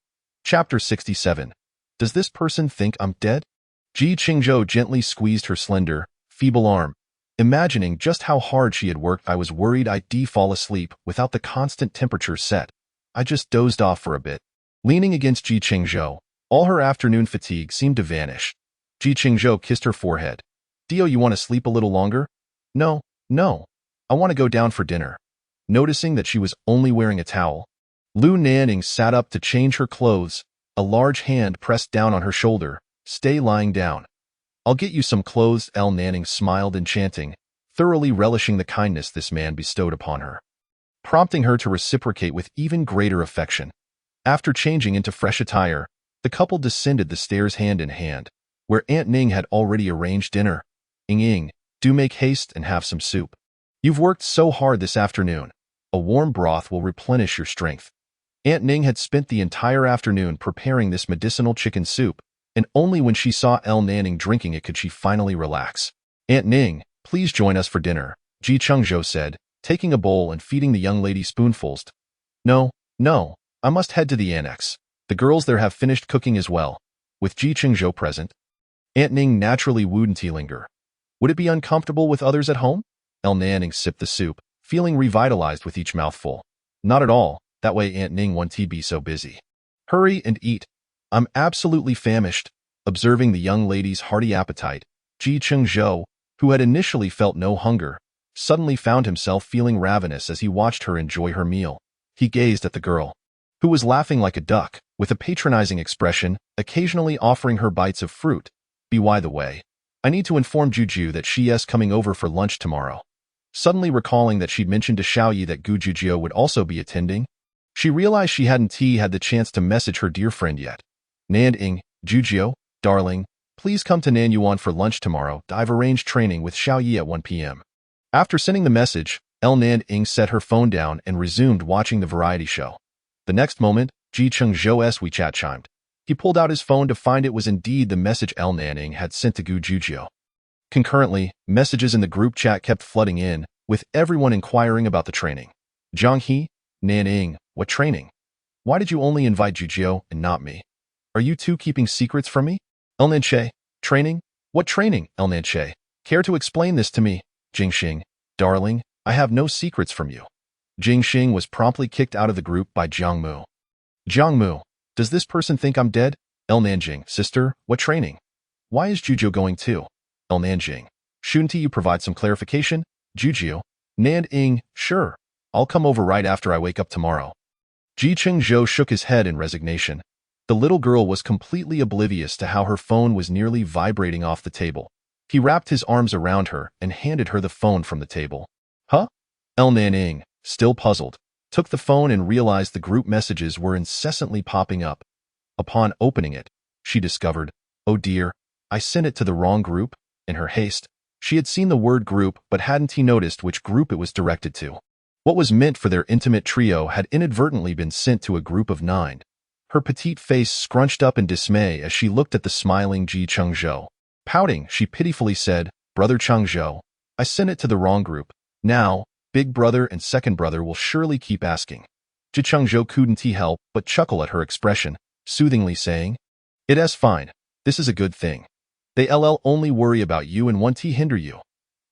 Chapter 67. Does this person think I'm dead? Ji Chengzhou gently squeezed her slender, feeble arm. Imagining just how hard she had worked, "I was worried I'd fall asleep without the constant temperature set. I just dozed off for a bit." Leaning against Ji Chengzhou, all her afternoon fatigue seemed to vanish. Ji Chengzhou kissed her forehead. "Dio, you want to sleep a little longer?" No. I want to go down for dinner." Noticing that she was only wearing a towel, Lu Nanying sat up to change her clothes, a large hand pressed down on her shoulder. "Stay lying down. I'll get you some clothes." Lu Nanying smiled, enchanting, thoroughly relishing the kindness this man bestowed upon her, prompting her to reciprocate with even greater affection. After changing into fresh attire, the couple descended the stairs hand in hand, where Aunt Ning had already arranged dinner. "Ying, do make haste and have some soup. You've worked so hard this afternoon. A warm broth will replenish your strength." Aunt Ning had spent the entire afternoon preparing this medicinal chicken soup, and only when she saw Lu Nanying drinking it could she finally relax. "Aunt Ning, please join us for dinner." Ji Chengzhou said, taking a bowl and feeding the young lady spoonfuls. No, no, I must head to the annex. The girls there have finished cooking as well. With Ji Chengzhou present, Aunt Ning naturally wouldn't linger. Would it be uncomfortable with others at home? Lu Nanying sipped the soup, feeling revitalized with each mouthful. Not at all, that way Aunt Ning won't be so busy. Hurry and eat. I'm absolutely famished. Observing the young lady's hearty appetite, Ji Chengzhou, who had initially felt no hunger, suddenly found himself feeling ravenous as he watched her enjoy her meal. He gazed at the girl, who was laughing like a duck, with a patronizing expression, occasionally offering her bites of fruit. By the way, I need to inform Juju that she is coming over for lunch tomorrow. Suddenly recalling that she'd mentioned to Xiaoyi that Gu Jujio would also be attending, she realized she hadn't had the chance to message her dear friend yet. Nanying, Jujio, darling, please come to Nanyuan for lunch tomorrow. I've arranged training with Xiaoyi at 1 p.m. After sending the message, Lu Nanying set her phone down and resumed watching the variety show. The next moment, Ji Chengzhou's WeChat chimed. He pulled out his phone to find it was indeed the message Lu Nanying had sent to Gu Jujio. Concurrently, messages in the group chat kept flooding in, with everyone inquiring about the training. Zhanghe, Nanying, what training? Why did you only invite Jujio and not me? Are you two keeping secrets from me? Lu Nanying, training? What training, Lu Nanying? Care to explain this to me? Jingxing, darling, I have no secrets from you. Jingxing was promptly kicked out of the group by Jiangmu. Jiangmu, does this person think I'm dead? Lu Nanying, sister, what training? Why is Jujio going too? Lu Nanying, shouldn't you provide some clarification? Jujio, Nanying, sure, I'll come over right after I wake up tomorrow. Ji Chengzhou shook his head in resignation. The little girl was completely oblivious to how her phone was nearly vibrating off the table. He wrapped his arms around her and handed her the phone from the table. Huh? Lu Nanying, still puzzled, took the phone and realized the group messages were incessantly popping up. Upon opening it, she discovered, oh dear, I sent it to the wrong group. In her haste, she had seen the word group but hadn't noticed which group it was directed to. What was meant for their intimate trio had inadvertently been sent to a group of 9. Her petite face scrunched up in dismay as she looked at the smiling Ji Chengzhou. Pouting, she pitifully said, Brother Chengzhou, I sent it to the wrong group. Now, big brother and second brother will surely keep asking. Ji Chengzhou couldn't help but chuckle at her expression, soothingly saying, it is fine. This is a good thing. They only worry about you and want to hinder you.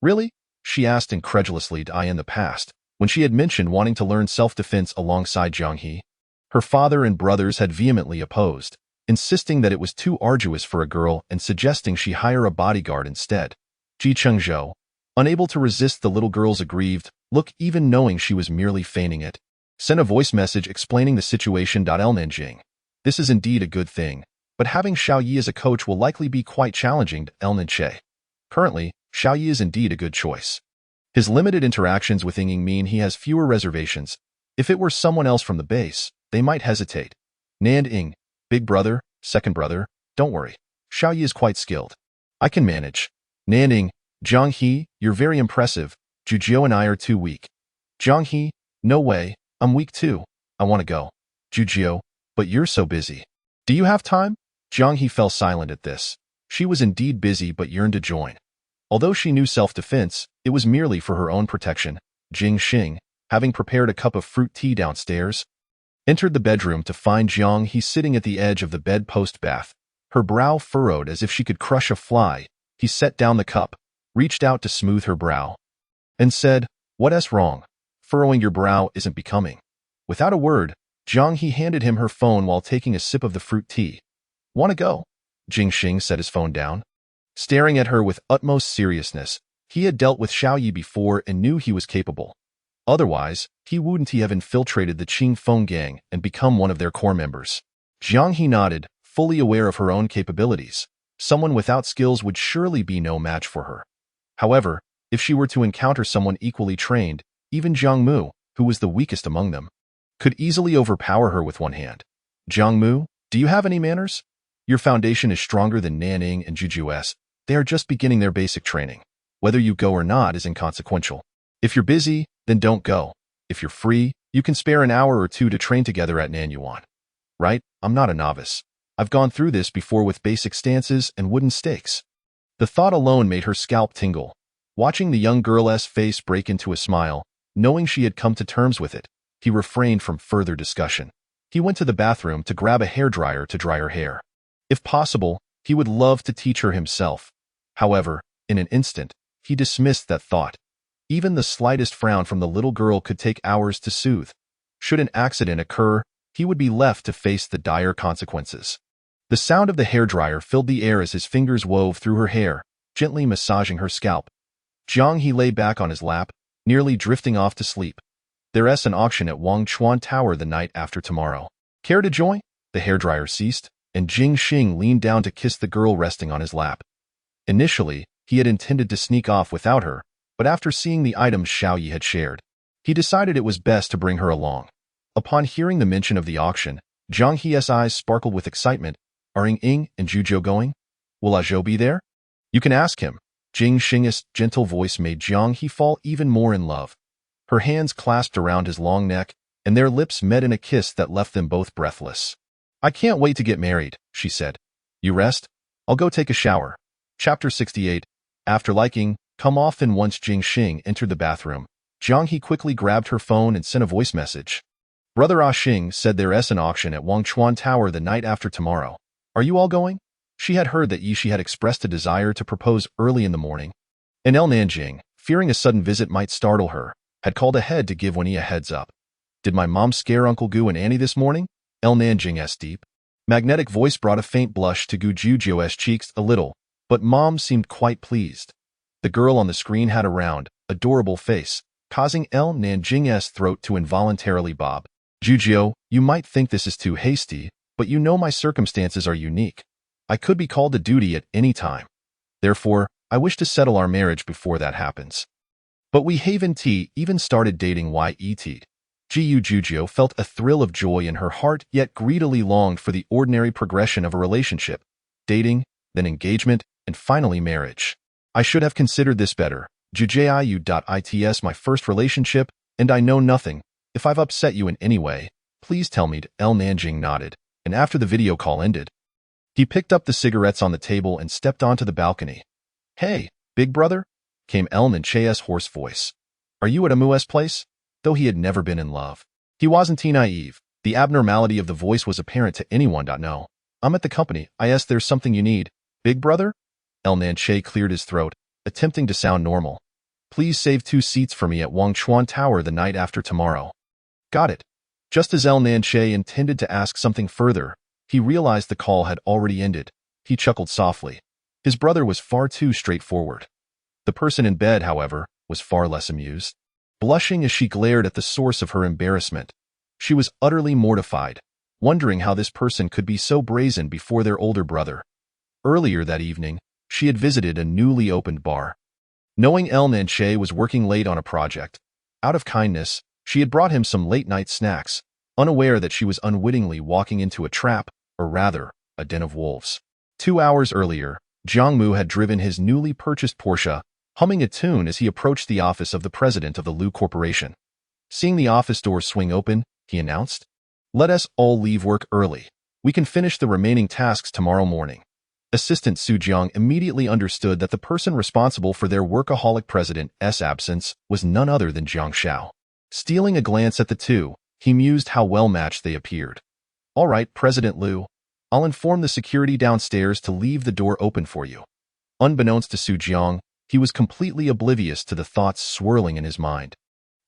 Really? She asked incredulously in the past, when she had mentioned wanting to learn self-defense alongside Zhanghe. Her father and brothers had vehemently opposed, insisting that it was too arduous for a girl and suggesting she hire a bodyguard instead. Ji Chengzhou, unable to resist the little girl's aggrieved look even knowing she was merely feigning it, sent a voice message explaining the situation. Lu Nanying, this is indeed a good thing, but having Xiaoyi as a coach will likely be quite challenging. Lu Nanying. Currently, Xiaoyi is indeed a good choice. His limited interactions with Ying mean he has fewer reservations. If it were someone else from the base, they might hesitate. Nanying, big brother, second brother, don't worry. Xiaoyi is quite skilled. I can manage. Nanying, Zhanghe, you're very impressive. Jujio and I are too weak. Zhanghe, no way, I'm weak too. I want to go. Jujio, but you're so busy. Do you have time? Zhanghe fell silent at this. She was indeed busy but yearned to join. Although she knew self-defense, it was merely for her own protection. Jingxing, having prepared a cup of fruit tea downstairs, entered the bedroom to find Zhanghe sitting at the edge of the bedpost bath, her brow furrowed as if she could crush a fly. He set down the cup, reached out to smooth her brow, and said, "What's wrong? Furrowing your brow isn't becoming." Without a word, Zhanghe handed him her phone while taking a sip of the fruit tea. "Want to go?" Jingxing set his phone down. Staring at her with utmost seriousness, he had dealt with Xiaoyi before and knew he was capable. Otherwise, he wouldn't have infiltrated the Qing Feng gang and become one of their core members. Zhanghe nodded, fully aware of her own capabilities. Someone without skills would surely be no match for her. However, if she were to encounter someone equally trained, even Jiangmu, who was the weakest among them, could easily overpower her with one hand. "Jiangmu, do you have any manners? Your foundation is stronger than Nanying and Juju's. They are just beginning their basic training. Whether you go or not is inconsequential. If you're busy, then don't go. If you're free, you can spare an hour or two to train together at Nanyuan. Right? I'm not a novice. I've gone through this before with basic stances and wooden stakes." The thought alone made her scalp tingle. Watching the young girl's face break into a smile, knowing she had come to terms with it, he refrained from further discussion. He went to the bathroom to grab a hairdryer to dry her hair. If possible, he would love to teach her himself. However, in an instant, he dismissed that thought. Even the slightest frown from the little girl could take hours to soothe. Should an accident occur, he would be left to face the dire consequences. The sound of the hairdryer filled the air as his fingers wove through her hair, gently massaging her scalp. Jiang He lay back on his lap, nearly drifting off to sleep. There's an auction at Wangchuan Tower the night after tomorrow. Care to join? The hairdryer ceased, and Jing Xing leaned down to kiss the girl resting on his lap. Initially, he had intended to sneak off without her, but after seeing the items Xiao Yi had shared, he decided it was best to bring her along. Upon hearing the mention of the auction, Jiang He's eyes sparkled with excitement. Are Ying and Zhuzhou going? Will Zhou be there? You can ask him. Jing Xing's gentle voice made Jiang He fall even more in love. Her hands clasped around his long neck, and their lips met in a kiss that left them both breathless. I can't wait to get married, she said. You rest? I'll go take a shower. Chapter 68. After liking, come off, and once Jing Xing entered the bathroom, Jiang He quickly grabbed her phone and sent a voice message. Brother Ah Xing said there's an auction at Wangchuan Tower the night after tomorrow. Are you all going? She had heard that Yishi had expressed a desire to propose early in the morning. And Lu Nanying, fearing a sudden visit might startle her, had called ahead to give Winnie a heads up. Did my mom scare Uncle Gu and Annie this morning? Lu Nanying asked deep. Magnetic voice brought a faint blush to Gu Zhuzhou's cheeks a little, but Mom seemed quite pleased. The girl on the screen had a round, adorable face, causing Lu Nanying's throat to involuntarily bob. Zhuzhou, you might think this is too hasty, but you know my circumstances are unique. I could be called to duty at any time. Therefore, I wish to settle our marriage before that happens. But we haven't even started dating yet. Zhuzhou felt a thrill of joy in her heart, yet greedily longed for the ordinary progression of a relationship. Dating, then engagement, and finally marriage. I should have considered this better. It's my first relationship, and I know nothing. If I've upset you in any way, please tell me. Lu Nanying nodded, and after the video call ended, he picked up the cigarettes on the table and stepped onto the balcony. Hey, big brother? Came Lu Nanying's hoarse voice. Are you at Amu's place? Though he had never been in love, he wasn't naive. The abnormality of the voice was apparent to anyone. No. I'm at the company. There's something you need. Big brother? Lu Nanying cleared his throat, attempting to sound normal. Please save 2 seats for me at Wangchuan Tower the night after tomorrow. Got it. Just as Lu Nanying intended to ask something further, he realized the call had already ended. He chuckled softly. His brother was far too straightforward. The person in bed, however, was far less amused. Blushing as she glared at the source of her embarrassment, she was utterly mortified, wondering how this person could be so brazen before their older brother. Earlier that evening, she had visited a newly opened bar. Knowing Lu Nanying was working late on a project, out of kindness, she had brought him some late-night snacks, unaware that she was unwittingly walking into a trap, or rather, a den of wolves. 2 hours earlier, Jiang Mu had driven his newly purchased Porsche, humming a tune as he approached the office of the president of the Lu Corporation. Seeing the office doors swing open, he announced, Let us all leave work early. We can finish the remaining tasks tomorrow morning. Assistant Su Jiang immediately understood that the person responsible for their workaholic president's absence was none other than Jiang Shao. Stealing a glance at the two, he mused how well-matched they appeared. All right, President Lu. I'll inform the security downstairs to leave the door open for you. Unbeknownst to Su Jiang, he was completely oblivious to the thoughts swirling in his mind.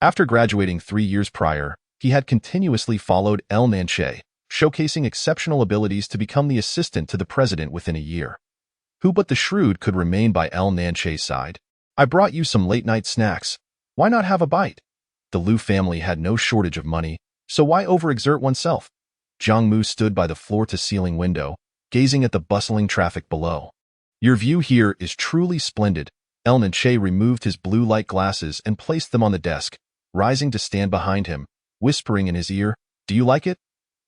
After graduating 3 years prior, he had continuously followed Lu Nanying, showcasing exceptional abilities to become the assistant to the president within a year. Who but the shrewd could remain by Lu Nanying's side? I brought you some late-night snacks. Why not have a bite? The Lu family had no shortage of money, so why overexert oneself? Jiang Mu stood by the floor-to-ceiling window, gazing at the bustling traffic below. Your view here is truly splendid. Lu Nanying removed his blue light glasses and placed them on the desk, rising to stand behind him, whispering in his ear, Do you like it?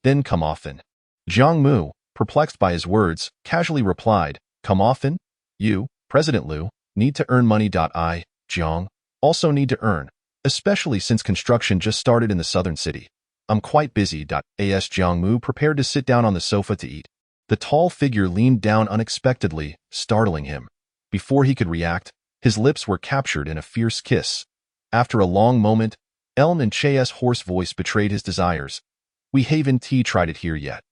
Then come often. Jiang Mu, perplexed by his words, casually replied, Come often? You, President Lu, need to earn money. Jiang, also need to earn, especially since construction just started in the southern city. I'm quite busy. As Jiang Mu prepared to sit down on the sofa to eat, the tall figure leaned down unexpectedly, startling him. Before he could react, His lips were captured in a fierce kiss. After a long moment, Lu Nanying's hoarse voice betrayed his desires. "We haven't tried it here yet."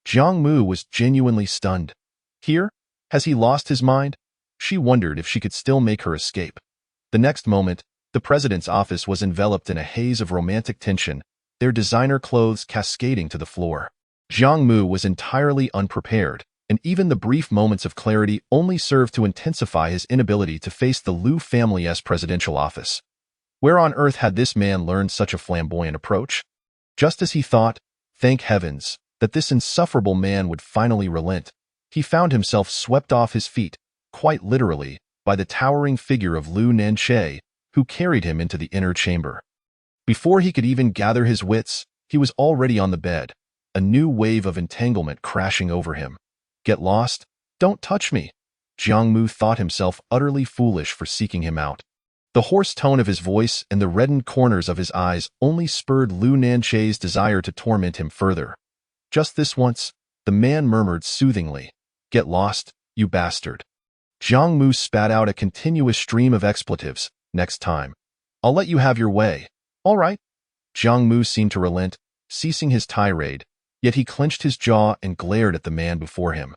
Jiang Mu was genuinely stunned. Here? Has he lost his mind? She wondered if she could still make her escape. The next moment, the president's office was enveloped in a haze of romantic tension, their designer clothes cascading to the floor. Jiang Mu was entirely unprepared, and even the brief moments of clarity only served to intensify his inability to face the Lu family's presidential office. Where on earth had this man learned such a flamboyant approach? Just as he thought, thank heavens, that this insufferable man would finally relent, he found himself swept off his feet, quite literally, by the towering figure of Lu Nanying, who carried him into the inner chamber. Before he could even gather his wits, he was already on the bed, a new wave of entanglement crashing over him. Get lost? Don't touch me. Jiang Mu thought himself utterly foolish for seeking him out. The hoarse tone of his voice and the reddened corners of his eyes only spurred Lu Nanying's desire to torment him further. Just this once, the man murmured soothingly, "Get lost, you bastard." Jiang Mu spat out a continuous stream of expletives. "Next time. I'll let you have your way." "All right." Jiang Mu seemed to relent, ceasing his tirade, yet he clenched his jaw and glared at the man before him.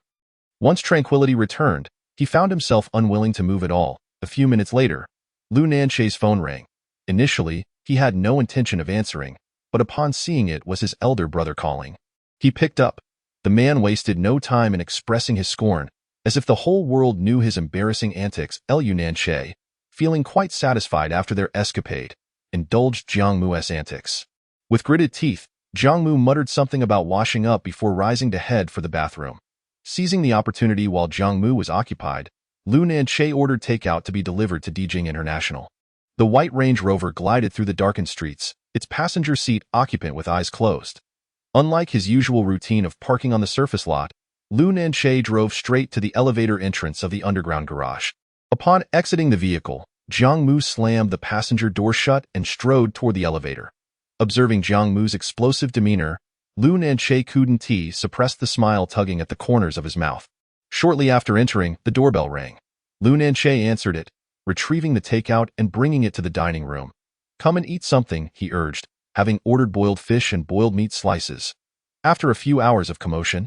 Once tranquility returned, he found himself unwilling to move at all. A few minutes later, Lu Nanying's phone rang. Initially, he had no intention of answering, but upon seeing it was his elder brother calling. He picked up. The man wasted no time in expressing his scorn, as if the whole world knew his embarrassing antics. Lu Nanying, feeling quite satisfied after their escapade, indulged Jiang Mu's antics. With gritted teeth, Jiang Mu muttered something about washing up before rising to head for the bathroom. Seizing the opportunity while Jiang Mu was occupied, Lu Nanying ordered takeout to be delivered to Dijing International. The white Range Rover glided through the darkened streets, its passenger seat occupant with eyes closed. Unlike his usual routine of parking on the surface lot, Lu Nanying drove straight to the elevator entrance of the underground garage. Upon exiting the vehicle, Jiang Mu slammed the passenger door shut and strode toward the elevator. Observing Jiang Mu's explosive demeanor, Lu Nanying couldn't suppress the smile tugging at the corners of his mouth. Shortly after entering, the doorbell rang. Lu Nanying answered it, retrieving the takeout and bringing it to the dining room. "Come and eat something," he urged, having ordered boiled fish and boiled meat slices. After a few hours of commotion,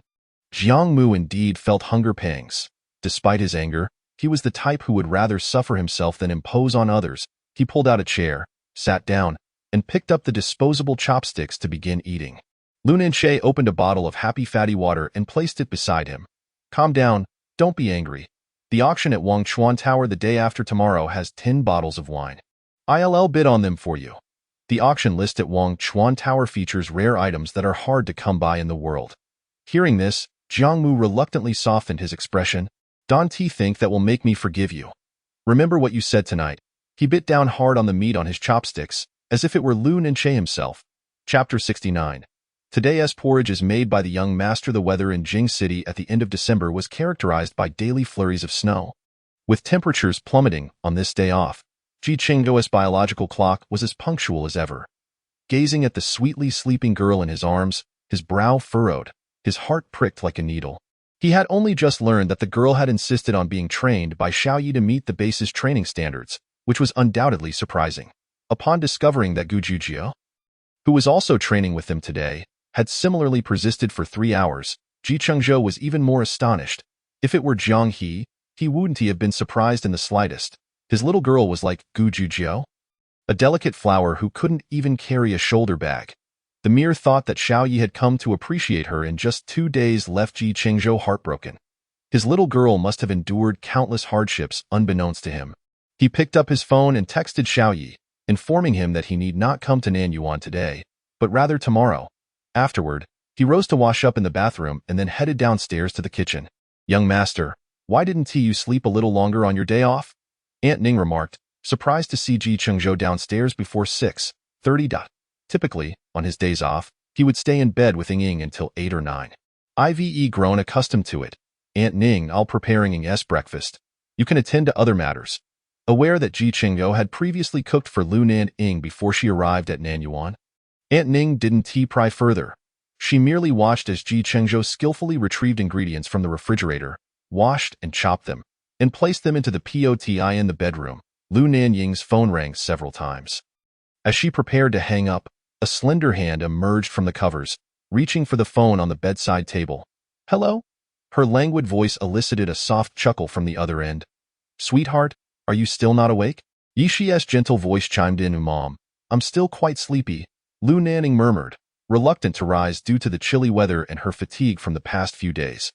Jiang Mu indeed felt hunger pangs. Despite his anger, he was the type who would rather suffer himself than impose on others. He pulled out a chair, sat down, and picked up the disposable chopsticks to begin eating. Lu Nanying opened a bottle of happy fatty water and placed it beside him. "Calm down, don't be angry. The auction at Wangchuan Tower the day after tomorrow has 10 bottles of wine. I'll bid on them for you." The auction list at Wangchuan Tower features rare items that are hard to come by in the world. Hearing this, Jiang Mu reluctantly softened his expression. "Don't think that will make me forgive you. Remember what you said tonight." He bit down hard on the meat on his chopsticks, as if it were Lu Nanying himself. Chapter 69. Today's porridge is made by the young master. The weather in Jing City at the end of December was characterized by daily flurries of snow. With temperatures plummeting on this day off, Chengzhou's biological clock was as punctual as ever. Gazing at the sweetly sleeping girl in his arms, his brow furrowed, his heart pricked like a needle. He had only just learned that the girl had insisted on being trained by Xiaoyi to meet the base's training standards, which was undoubtedly surprising. Upon discovering that Gu Jujio, who was also training with them today, had similarly persisted for 3 hours, Chengzhou was even more astonished. If it were Jiang he wouldn't have been surprised in the slightest. His little girl was like Gu Jujio, a delicate flower who couldn't even carry a shoulder bag. The mere thought that Xiaoyi had come to appreciate her in just 2 days left Chengzhou heartbroken. His little girl must have endured countless hardships unbeknownst to him. He picked up his phone and texted Xiaoyi, informing him that he need not come to Nanyuan today, but rather tomorrow. Afterward, he rose to wash up in the bathroom and then headed downstairs to the kitchen. "Young master, why didn't you sleep a little longer on your day off?" Aunt Ning remarked, surprised to see Chengzhou downstairs before 6:30. Typically, on his days off, he would stay in bed with Ying until 8 or 9. I've grown accustomed to it. "Aunt Ning, I'll preparing Ying's breakfast. You can attend to other matters." Aware that Chengzhou had previously cooked for Lu Nanying before she arrived at Nanyuan, Aunt Ning didn't pry further. She merely watched as Chengzhou skillfully retrieved ingredients from the refrigerator, washed and chopped them, and placed them into the POTI in the bedroom. Lu Nanying's phone rang several times. As she prepared to hang up, a slender hand emerged from the covers, reaching for the phone on the bedside table. "Hello?" Her languid voice elicited a soft chuckle from the other end. "Sweetheart, are you still not awake?" Yishi's gentle voice chimed in. "Mom, I'm still quite sleepy," Lu Nanying murmured, reluctant to rise due to the chilly weather and her fatigue from the past few days.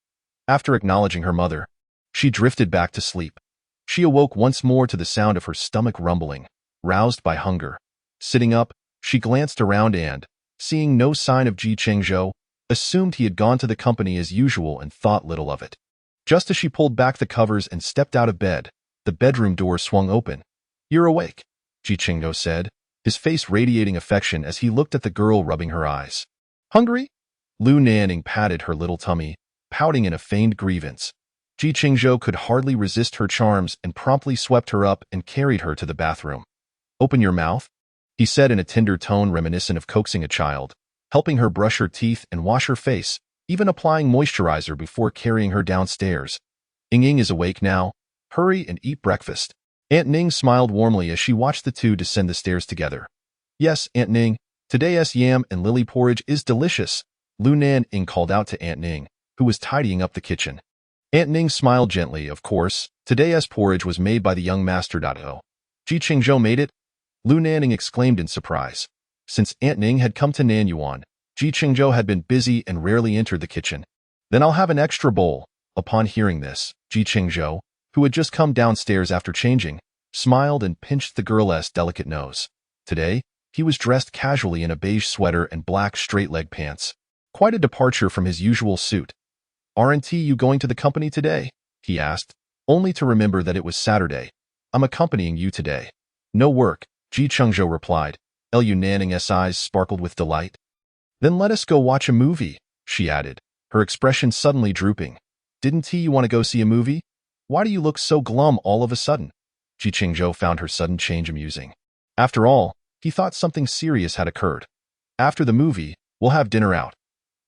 After acknowledging her mother, she drifted back to sleep. She awoke once more to the sound of her stomach rumbling, roused by hunger. Sitting up, she glanced around and, seeing no sign of Chengzhou, assumed he had gone to the company as usual and thought little of it. Just as she pulled back the covers and stepped out of bed, the bedroom door swung open. "You're awake," Chengzhou said, his face radiating affection as he looked at the girl rubbing her eyes. "Hungry?" Lu Nanying patted her little tummy, pouting in a feigned grievance. Chengzhou could hardly resist her charms and promptly swept her up and carried her to the bathroom. "Open your mouth," he said in a tender tone reminiscent of coaxing a child, helping her brush her teeth and wash her face, even applying moisturizer before carrying her downstairs. "Ying is awake now. Hurry and eat breakfast." Aunt Ning smiled warmly as she watched the two descend the stairs together. "Yes, Aunt Ning, today's yam and lily porridge is delicious," Lu Nanying called out to Aunt Ning, who was tidying up the kitchen. Aunt Ning smiled gently. "Of course, today's porridge was made by the young master.The. Chengzhou made it?" Lu Nanying exclaimed in surprise. Since Aunt Ning had come to Nanyuan, Chengzhou had been busy and rarely entered the kitchen. "Then I'll have an extra bowl." Upon hearing this, Chengzhou, who had just come downstairs after changing, smiled and pinched the girl's delicate nose. Today, he was dressed casually in a beige sweater and black straight-leg pants. Quite a departure from his usual suit. "Aren't you going to the company today?" he asked, only to remember that it was Saturday. "I'm accompanying you today." "No work," Chengzhou replied. Lu Nanying's eyes sparkled with delight. "Then let us go watch a movie," she added, her expression suddenly drooping. "Didn't you want to go see a movie? Why do you look so glum all of a sudden?" Chengzhou found her sudden change amusing. After all, he thought something serious had occurred. "After the movie, we'll have dinner out."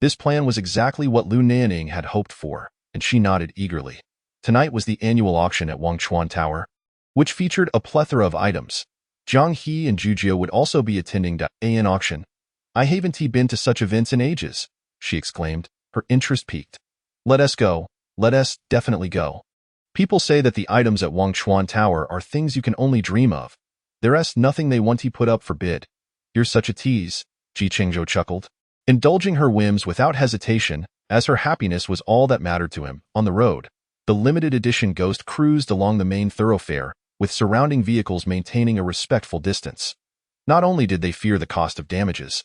This plan was exactly what Lu Nanying had hoped for, and she nodded eagerly. Tonight was the annual auction at Wangchuan Tower, which featured a plethora of items. Zhang He and Jujio would also be attending the an auction. "I haven't been to such events in ages," she exclaimed, her interest piqued. "Let us go. Let us definitely go. People say that the items at Wangchuan Tower are things you can only dream of. There's nothing they want to put up for bid." "You're such a tease," Chengzhou chuckled, indulging her whims without hesitation, as her happiness was all that mattered to him. On the road, the limited edition Ghost cruised along the main thoroughfare, with surrounding vehicles maintaining a respectful distance. Not only did they fear the cost of damages,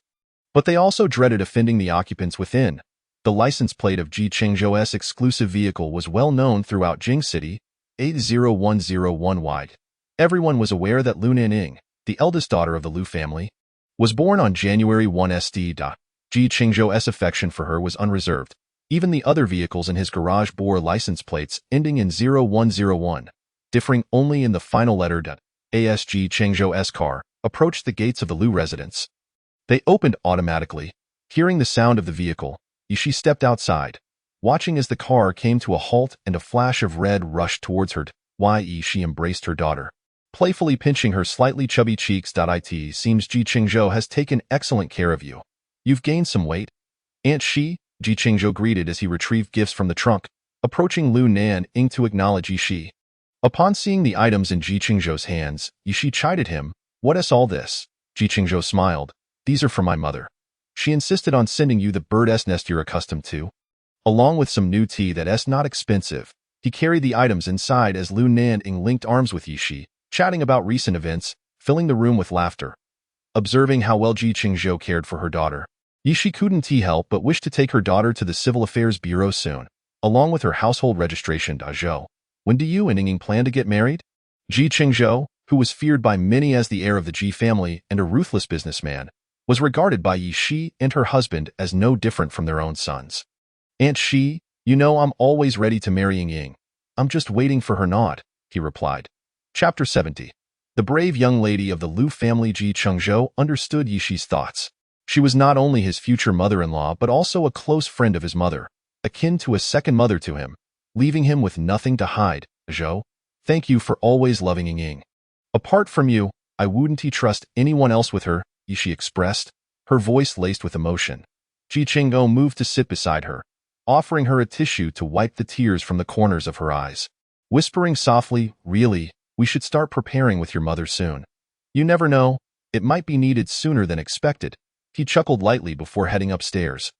but they also dreaded offending the occupants within. The license plate of Chengzhou's exclusive vehicle was well known throughout Jing City, 80101 wide. Everyone was aware that Lu Nanying, the eldest daughter of the Lu family, was born on January 1. Chengzhou's affection for her was unreserved. Even the other vehicles in his garage bore license plates ending in 0101, differing only in the final letter. As Chengzhou's car approached the gates of the Lu residence, they opened automatically. Hearing the sound of the vehicle, she stepped outside, watching as the car came to a halt and a flash of red rushed towards her. She embraced her daughter, playfully pinching her slightly chubby cheeks. "It seems Chengzhou has taken excellent care of you. You've gained some weight." "Aunt Shi," Chengzhou greeted as he retrieved gifts from the trunk, approaching Lu Nanying to acknowledge Yishi. Upon seeing the items in Chengzhou's hands, Yishi chided him. "What's all this?" Chengzhou smiled. "These are for my mother. She insisted on sending you the bird's nest you're accustomed to, along with some new tea that's not expensive." He carried the items inside as Lu Nanying linked arms with Yishi, chatting about recent events, filling the room with laughter. Observing how well Chengzhou cared for her daughter, Yishi couldn't help but wish to take her daughter to the Civil Affairs Bureau soon, along with her household registration. "Zhou, when do you and Ying plan to get married?" Chengzhou, who was feared by many as the heir of the Ji family and a ruthless businessman, was regarded by Yishi and her husband as no different from their own sons. "Aunt Shi, I'm always ready to marry Ying. I'm just waiting for her nod," he replied. Chapter 70. The brave young lady of the Lu family Chengzhou understood Yishi's thoughts. She was not only his future mother-in-law but also a close friend of his mother, akin to a second mother to him. Leaving him with nothing to hide, Zhou. Thank you for always loving Ying. Apart from you, I wouldn't trust anyone else with her, she expressed, her voice laced with emotion. Ji Qinggo moved to sit beside her, offering her a tissue to wipe the tears from the corners of her eyes. Whispering softly, really, we should start preparing with your mother soon. You never know, it might be needed sooner than expected. He chuckled lightly before heading upstairs.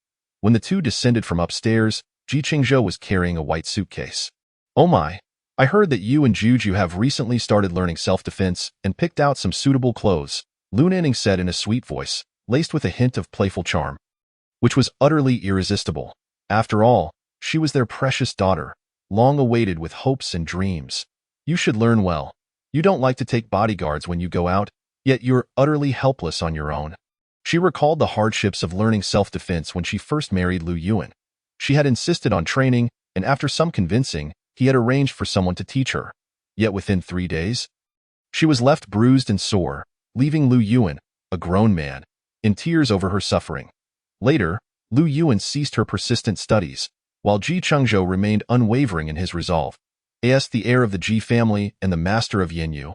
When the two descended from upstairs, Ji Qingzhou was carrying a white suitcase. Oh my, I heard that you and Juju have recently started learning self-defense and picked out some suitable clothes, Lu Nanying said in a sweet voice, laced with a hint of playful charm, which was utterly irresistible. After all, she was their precious daughter, long awaited with hopes and dreams. You should learn well. You don't like to take bodyguards when you go out, yet you're utterly helpless on your own. She recalled the hardships of learning self-defense when she first married Lu Yuan. She had insisted on training, and after some convincing, he had arranged for someone to teach her. Yet within 3 days, she was left bruised and sore, leaving Lu Yuan, a grown man, in tears over her suffering. Later, Lu Yuan ceased her persistent studies, while Ji Chengzhou remained unwavering in his resolve. As the heir of the Ji family and the master of Yanyu,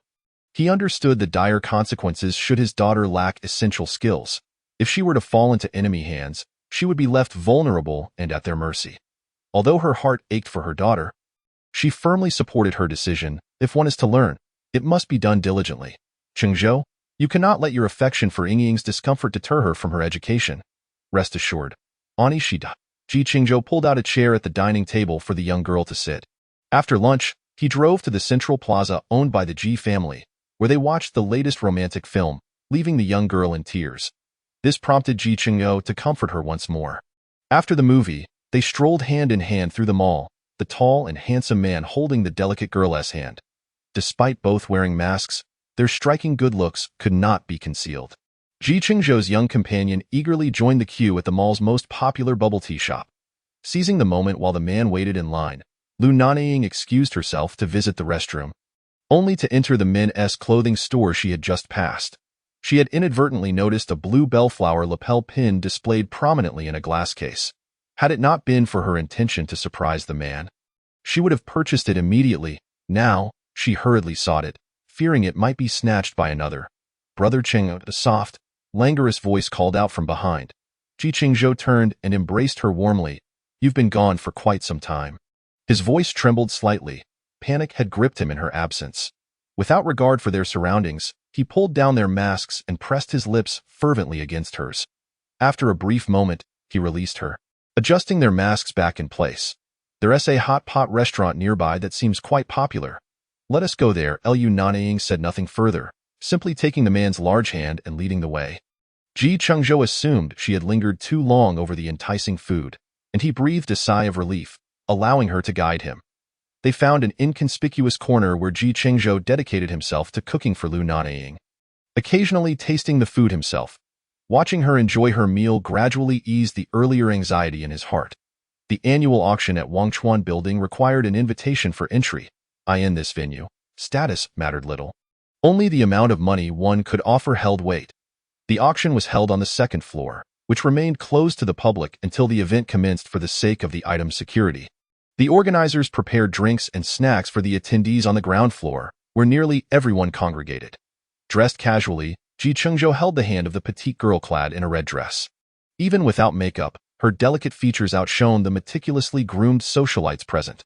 he understood the dire consequences should his daughter lack essential skills. If she were to fall into enemy hands, she would be left vulnerable and at their mercy. Although her heart ached for her daughter, she firmly supported her decision. If one is to learn, it must be done diligently. Chengzhou, you cannot let your affection for Yingying's discomfort deter her from her education. Rest assured. Ani Shida. Ji Chengzhou pulled out a chair at the dining table for the young girl to sit. After lunch, he drove to the central plaza owned by the Ji family, where they watched the latest romantic film, leaving the young girl in tears. This prompted Ji Chengzhou to comfort her once more. After the movie, they strolled hand in hand through the mall, the tall and handsome man holding the delicate girl's hand. Despite both wearing masks, their striking good looks could not be concealed. Ji Chengzhou's young companion eagerly joined the queue at the mall's most popular bubble tea shop. Seizing the moment while the man waited in line, Lu Nanying excused herself to visit the restroom, only to enter the men's clothing store she had just passed. She had inadvertently noticed a blue bellflower lapel pin displayed prominently in a glass case. Had it not been for her intention to surprise the man, she would have purchased it immediately. Now, she hurriedly sought it, fearing it might be snatched by another. Brother Cheng, a soft, languorous voice called out from behind. Ji Chengzhou turned and embraced her warmly. You've been gone for quite some time. His voice trembled slightly. Panic had gripped him in her absence. Without regard for their surroundings, he pulled down their masks and pressed his lips fervently against hers. After a brief moment, he released her, adjusting their masks back in place. There's a hot pot restaurant nearby that seems quite popular. Let us go there. Lu Nanying said nothing further, simply taking the man's large hand and leading the way. Ji Chengzhou assumed she had lingered too long over the enticing food, and he breathed a sigh of relief, allowing her to guide him. They found an inconspicuous corner where Ji Chengzhou dedicated himself to cooking for Lu Nanying, occasionally tasting the food himself. Watching her enjoy her meal gradually eased the earlier anxiety in his heart. The annual auction at Wangchuan Building required an invitation for entry. In this venue, status mattered little. Only the amount of money one could offer held weight. The auction was held on the second floor, which remained closed to the public until the event commenced for the sake of the item's security. The organizers prepared drinks and snacks for the attendees on the ground floor, where nearly everyone congregated. Dressed casually, Ji Chengzhou held the hand of the petite girl clad in a red dress. Even without makeup, her delicate features outshone the meticulously groomed socialites present.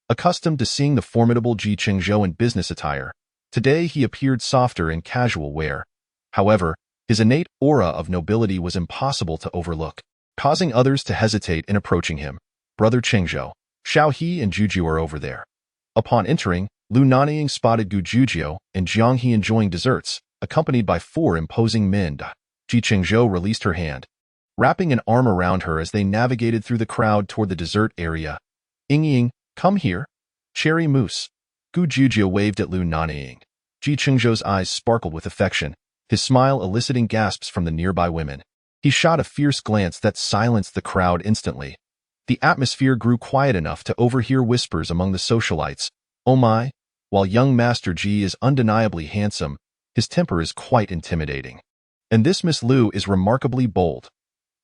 Accustomed to seeing the formidable Ji Chengzhou in business attire, today he appeared softer in casual wear. However, his innate aura of nobility was impossible to overlook, causing others to hesitate in approaching him. Brother Chengzhou, Xiaohe and Juju are over there. Upon entering, Lu Nanying spotted Gu Jujio and Jiang He enjoying desserts, accompanied by 4 imposing men. Ji Chengzhou released her hand, wrapping an arm around her as they navigated through the crowd toward the dessert area. Yingying, come here. Cherry mousse. Gu Jujio waved at Lu Nanying. Ji Chengzhou's eyes sparkled with affection, his smile eliciting gasps from the nearby women. He shot a fierce glance that silenced the crowd instantly. The atmosphere grew quiet enough to overhear whispers among the socialites. Oh my, while young Master Ji is undeniably handsome, his temper is quite intimidating. And this Miss Lu is remarkably bold.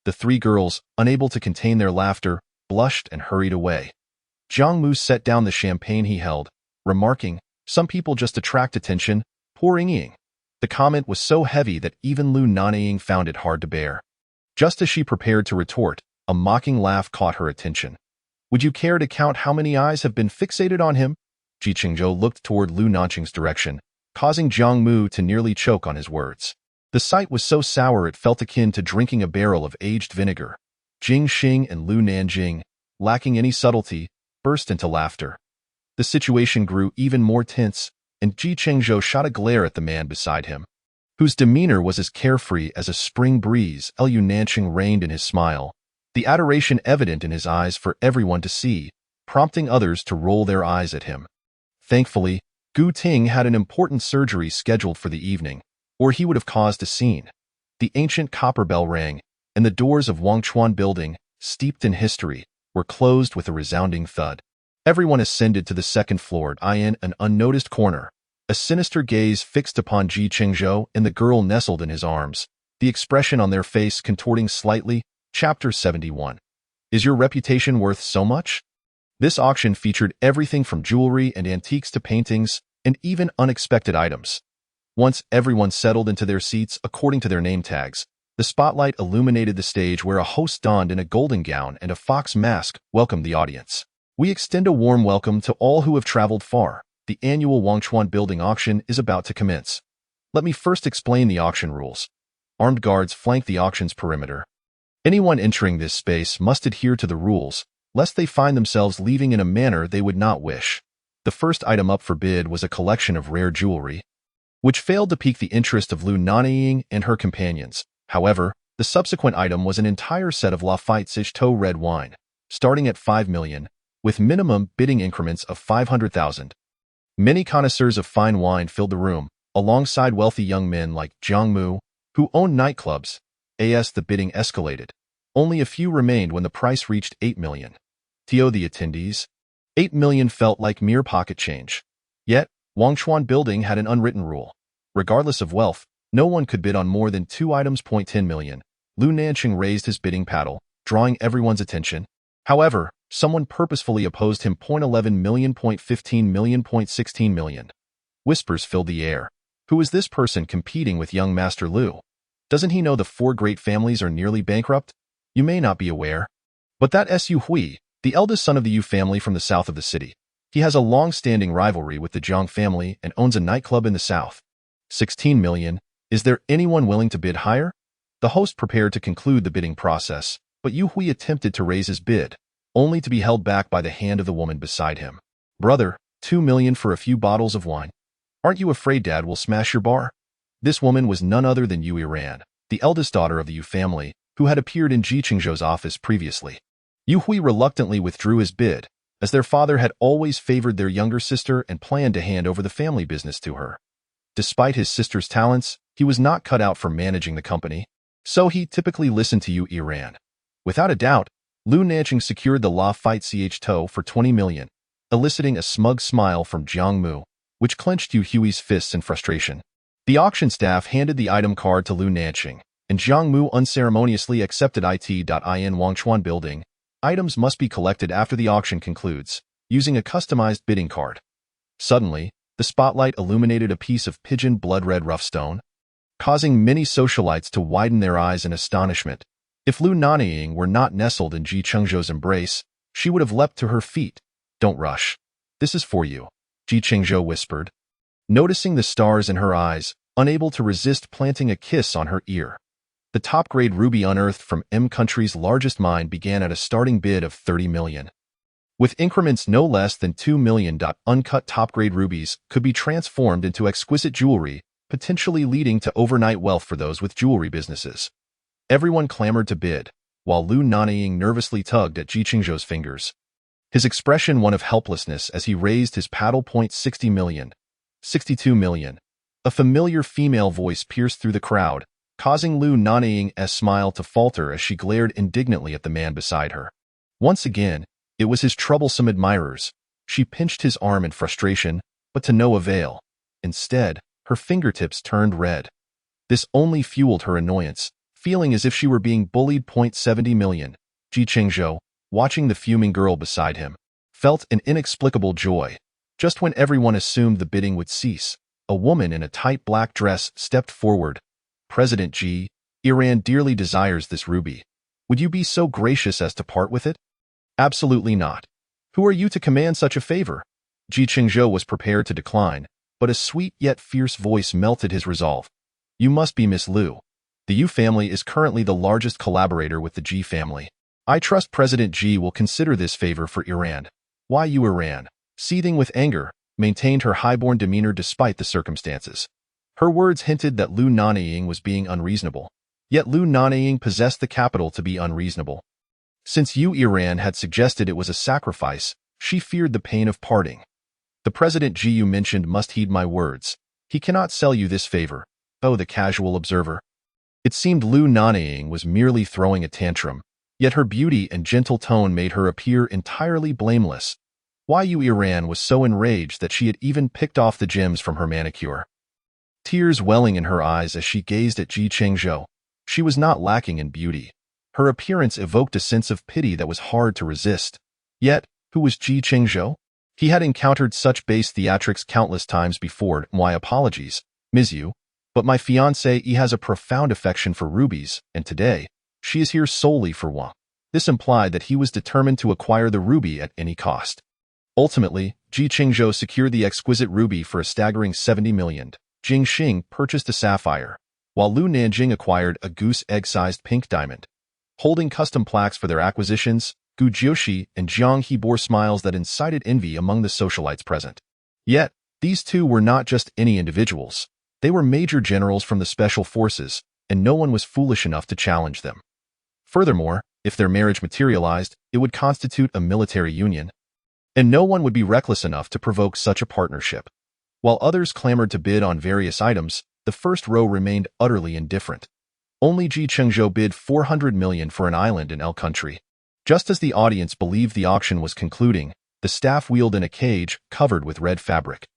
The 3 girls, unable to contain their laughter, blushed and hurried away. Jiang Mu set down the champagne he held, remarking, "Some people just attract attention, poor Ying." The comment was so heavy that even Lu Nanying found it hard to bear. Just as she prepared to retort, a mocking laugh caught her attention. "Would you care to count how many eyes have been fixated on him?" Chengzhou looked toward Lu Nanying's direction, causing Jiang Mu to nearly choke on his words. The sight was so sour it felt akin to drinking a barrel of aged vinegar. Jing Xing and Lu Nanying, lacking any subtlety, burst into laughter. The situation grew even more tense, and Chengzhou shot a glare at the man beside him, whose demeanor was as carefree as a spring breeze. Lu Nanying reigned in his smile, the adoration evident in his eyes for everyone to see, prompting others to roll their eyes at him. Thankfully, Gu Ting had an important surgery scheduled for the evening, or he would have caused a scene. The ancient copper bell rang, and the doors of Wangchuan building, steeped in history, were closed with a resounding thud. Everyone ascended to the second floor in an unnoticed corner, a sinister gaze fixed upon Chengzhou and the girl nestled in his arms, the expression on their face contorting slightly. Chapter 71. Is your reputation worth so much? This auction featured everything from jewelry and antiques to paintings, and even unexpected items. Once everyone settled into their seats according to their name tags, the spotlight illuminated the stage where a host donned in a golden gown and a fox mask welcomed the audience. "We extend a warm welcome to all who have traveled far. The annual Wangchuan building auction is about to commence. Let me first explain the auction rules. Armed guards flank the auction's perimeter. Anyone entering this space must adhere to the rules, lest they find themselves leaving in a manner they would not wish." The first item up for bid was a collection of rare jewelry, which failed to pique the interest of Lu Nanying and her companions. However, the subsequent item was an entire set of Lafite-Chengzhou red wine, starting at 5 million, with minimum bidding increments of 500,000. Many connoisseurs of fine wine filled the room, alongside wealthy young men like Jiang Mu, who owned nightclubs. As the bidding escalated, only a few remained when the price reached 8 million. To the attendees, 8 million felt like mere pocket change. Yet, Wangchuan building had an unwritten rule. Regardless of wealth, no one could bid on more than 2 items. 10 million. Lu Nanying raised his bidding paddle, drawing everyone's attention. However, someone purposefully opposed him. 11 million. 15 million. 16 million. Whispers filled the air. Who is this person competing with young Master Lu? Doesn't he know the 4 great families are nearly bankrupt? You may not be aware, but that Su Hui, the eldest son of the Yu family from the south of the city. He has a long-standing rivalry with the Jiang family and owns a nightclub in the south. 16 million. Is there anyone willing to bid higher? The host prepared to conclude the bidding process, but Yu Hui attempted to raise his bid, only to be held back by the hand of the woman beside him. "Brother, 2 million for a few bottles of wine. Aren't you afraid Dad will smash your bar?" This woman was none other than Yu Iran, the eldest daughter of the Yu family, who had appeared in Chengzhou's office previously. Yu Hui reluctantly withdrew his bid, as their father had always favored their younger sister and planned to hand over the family business to her. Despite his sister's talents, he was not cut out for managing the company, so he typically listened to Yu Iran. Without a doubt, Lu Nanying secured the Lafite-Chengzhou for 20 million, eliciting a smug smile from Jiang Mu, which clenched Yu Hui's fists in frustration. The auction staff handed the item card to Lu Nanying, and Jiang Mu unceremoniously accepted it.In Wangchuan building. Items must be collected after the auction concludes, using a customized bidding card. Suddenly, the spotlight illuminated a piece of pigeon blood-red rough stone, causing many socialites to widen their eyes in astonishment. If Lu Nanying were not nestled in Chengzhou's embrace, she would have leapt to her feet. "Don't rush. This is for you," Chengzhou whispered, noticing the stars in her eyes, unable to resist planting a kiss on her ear. The top-grade ruby unearthed from country's largest mine began at a starting bid of 30 million. With increments no less than 2 million. Uncut top-grade rubies could be transformed into exquisite jewelry, potentially leading to overnight wealth for those with jewelry businesses. Everyone clamored to bid, while Lu Nanying nervously tugged at Chengzhou's fingers, his expression one of helplessness as he raised his paddle. 60 million. 62 million. A familiar female voice pierced through the crowd, causing Lu Nanying's smile to falter as she glared indignantly at the man beside her. Once again, it was his troublesome admirers. She pinched his arm in frustration, but to no avail. Instead, her fingertips turned red. This only fueled her annoyance, feeling as if she were being bullied. 70 million. Chengzhou, watching the fuming girl beside him, felt an inexplicable joy. Just when everyone assumed the bidding would cease, a woman in a tight black dress stepped forward. President Ji, Iran dearly desires this ruby. Would you be so gracious as to part with it? Absolutely not. Who are you to command such a favor? Ji Chengzhou was prepared to decline, but a sweet yet fierce voice melted his resolve. You must be Miss Lu. The Yu family is currently the largest collaborator with the Ji family. I trust President Ji will consider this favor for Iran. Why you Iran, seething with anger, maintained her highborn demeanor despite the circumstances. Her words hinted that Lu Nanying was being unreasonable. Yet Lu Nanying possessed the capital to be unreasonable. Since Yu Iran had suggested it was a sacrifice, she feared the pain of parting. The President Ji you mentioned must heed my words. He cannot sell you this favor. Oh, the casual observer. It seemed Lu Nanying was merely throwing a tantrum, yet her beauty and gentle tone made her appear entirely blameless. Why Yu Iran was so enraged that she had even picked off the gems from her manicure. Tears welling in her eyes as she gazed at Ji Chengzhou. She was not lacking in beauty. Her appearance evoked a sense of pity that was hard to resist. Yet, who was Ji Chengzhou? He had encountered such base theatrics countless times before. My apologies, Ms. Yu, but my fiancé he has a profound affection for rubies, and today, she is here solely for one. This implied that he was determined to acquire the ruby at any cost. Ultimately, Ji Chengzhou secured the exquisite ruby for a staggering 70 million. Jing Xing purchased a sapphire, while Lu Nanying acquired a goose egg-sized pink diamond. Holding custom plaques for their acquisitions, Gu Jiushi and Jiang He bore smiles that incited envy among the socialites present. Yet, these two were not just any individuals. They were major generals from the special forces, and no one was foolish enough to challenge them. Furthermore, if their marriage materialized, it would constitute a military union, and no one would be reckless enough to provoke such a partnership. While others clamored to bid on various items, the first row remained utterly indifferent. Only Ji Chengzhou bid 400 million for an island in El country. Just as the audience believed the auction was concluding, the staff wheeled in a cage covered with red fabric.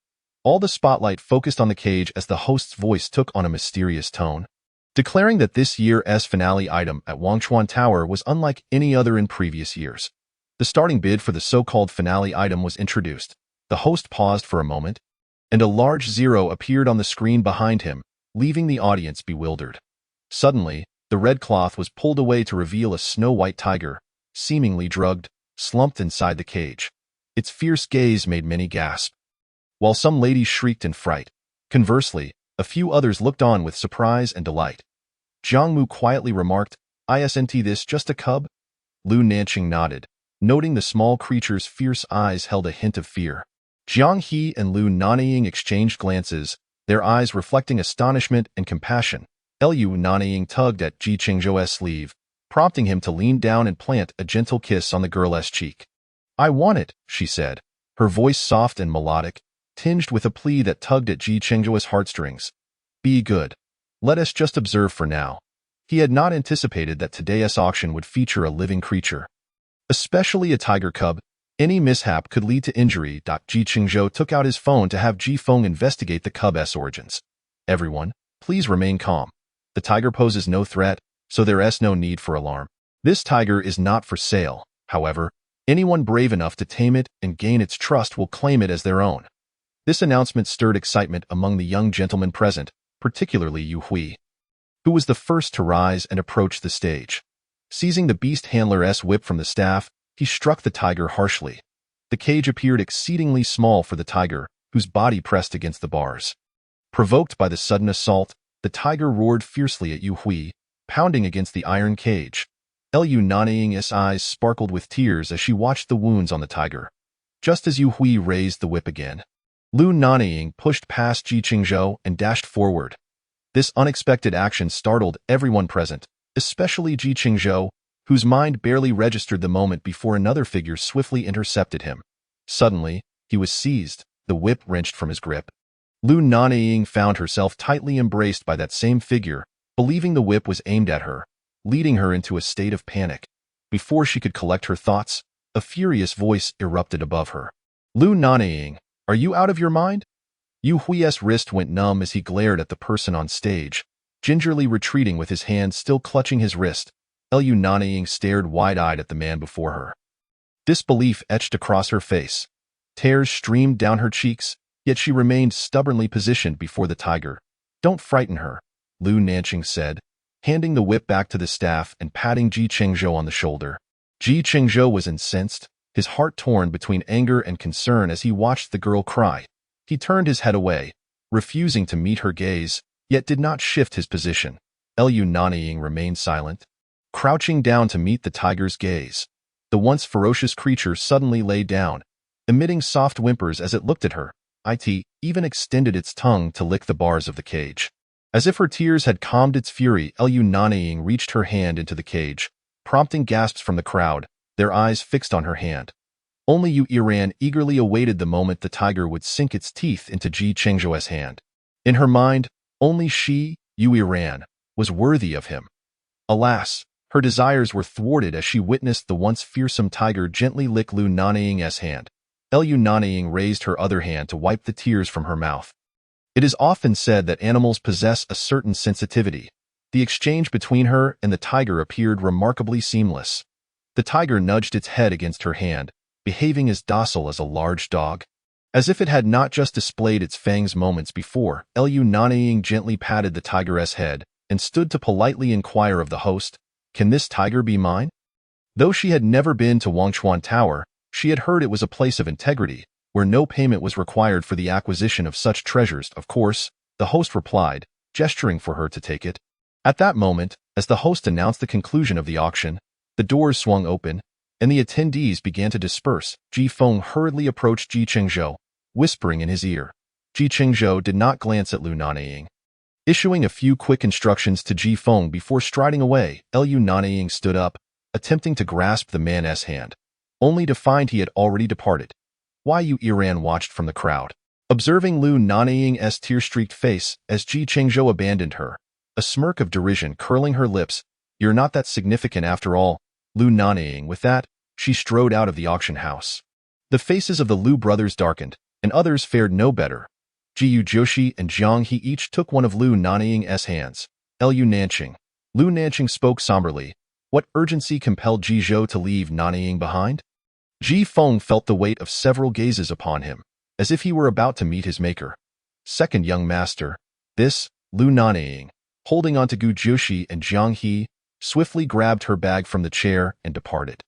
All the spotlight focused on the cage as the host's voice took on a mysterious tone, declaring that this year's finale item at Wangchuan Tower was unlike any other in previous years. The starting bid for the so-called finale item was introduced. The host paused for a moment, and a large zero appeared on the screen behind him, leaving the audience bewildered. Suddenly, the red cloth was pulled away to reveal a snow-white tiger, seemingly drugged, slumped inside the cage. Its fierce gaze made many gasp, while some ladies shrieked in fright. Conversely, a few others looked on with surprise and delight. Jiang Mu quietly remarked, "Isn't this just a cub?" Lu Nanying nodded, noting the small creature's fierce eyes held a hint of fear. Jiang He and Lu Nanying exchanged glances, their eyes reflecting astonishment and compassion. Lu Nanying tugged at Ji Chengzhou's sleeve, prompting him to lean down and plant a gentle kiss on the girl's cheek. "I want it," she said, her voice soft and melodic, tinged with a plea that tugged at Ji Chengzhou's heartstrings. "Be good. Let us just observe for now." He had not anticipated that today's auction would feature a living creature, especially a tiger cub. Any mishap could lead to injury. Ji Chengzhou took out his phone to have Ji Feng investigate the cub's origins. "Everyone, please remain calm. The tiger poses no threat, so there is no need for alarm. This tiger is not for sale. However, anyone brave enough to tame it and gain its trust will claim it as their own." This announcement stirred excitement among the young gentlemen present, particularly Yu Hui, who was the first to rise and approach the stage. Seizing the beast handler's whip from the staff, he struck the tiger harshly. The cage appeared exceedingly small for the tiger, whose body pressed against the bars. Provoked by the sudden assault, the tiger roared fiercely at Yu Hui, pounding against the iron cage. Lu Nanying's eyes sparkled with tears as she watched the wounds on the tiger. Just as Yu Hui raised the whip again, Lu Nanying pushed past Ji Chengzhou and dashed forward. This unexpected action startled everyone present, especially Ji Chengzhou, whose mind barely registered the moment before another figure swiftly intercepted him. Suddenly, he was seized, the whip wrenched from his grip. Lu Nanying found herself tightly embraced by that same figure, believing the whip was aimed at her, leading her into a state of panic. Before she could collect her thoughts, a furious voice erupted above her. "Lu Nanying, are you out of your mind?" Yu Hui's wrist went numb as he glared at the person on stage, gingerly retreating with his hand still clutching his wrist. Lu Nanying stared wide-eyed at the man before her. Disbelief etched across her face. Tears streamed down her cheeks, yet she remained stubbornly positioned before the tiger. "Don't frighten her," Lu Nanying said, handing the whip back to the staff and patting Chengzhou on the shoulder. Chengzhou was incensed, his heart torn between anger and concern as he watched the girl cry. He turned his head away, refusing to meet her gaze, yet did not shift his position. Lu Nanying remained silent, crouching down to meet the tiger's gaze. The once ferocious creature suddenly lay down, emitting soft whimpers as it looked at her. It even extended its tongue to lick the bars of the cage. As if her tears had calmed its fury, Lu Nanying reached her hand into the cage, prompting gasps from the crowd, their eyes fixed on her hand. Only Yu Iran eagerly awaited the moment the tiger would sink its teeth into Chengzhou's hand. In her mind, only she, Yu Iran, was worthy of him. Alas, her desires were thwarted as she witnessed the once fearsome tiger gently lick Lu Nanying's hand. Lu Nanying raised her other hand to wipe the tears from her mouth. It is often said that animals possess a certain sensitivity. The exchange between her and the tiger appeared remarkably seamless. The tiger nudged its head against her hand, behaving as docile as a large dog. As if it had not just displayed its fangs moments before, Lu Nanying gently patted the tiger's head and stood to politely inquire of the host, "Can this tiger be mine?" Though she had never been to Wangshuan Tower, she had heard it was a place of integrity, where no payment was required for the acquisition of such treasures. "Of course," the host replied, gesturing for her to take it. At that moment, as the host announced the conclusion of the auction, the doors swung open, and the attendees began to disperse. Ji Feng hurriedly approached Chengzhou, whispering in his ear. Chengzhou did not glance at Lu Nanying. Issuing a few quick instructions to Ji Feng before striding away, Lu Nanying stood up, attempting to grasp the man's hand, only to find he had already departed. Yu Iran watched from the crowd, observing Lu Nanying's tear-streaked face as Chengzhou abandoned her, a smirk of derision curling her lips. "You're not that significant after all, Lu Nanying." With that, she strode out of the auction house. The faces of the Lu brothers darkened, and others fared no better. Jiu Joshi and Jiang He each took one of Lu Nanying's hands. Lu Nanying spoke somberly. What urgency compelled Ji Zhou to leave Nanying behind? Ji Feng felt the weight of several gazes upon him, as if he were about to meet his maker. "Second young master." This, Lu Nanying, holding on to Gu Joshi and Jiang He, swiftly grabbed her bag from the chair and departed.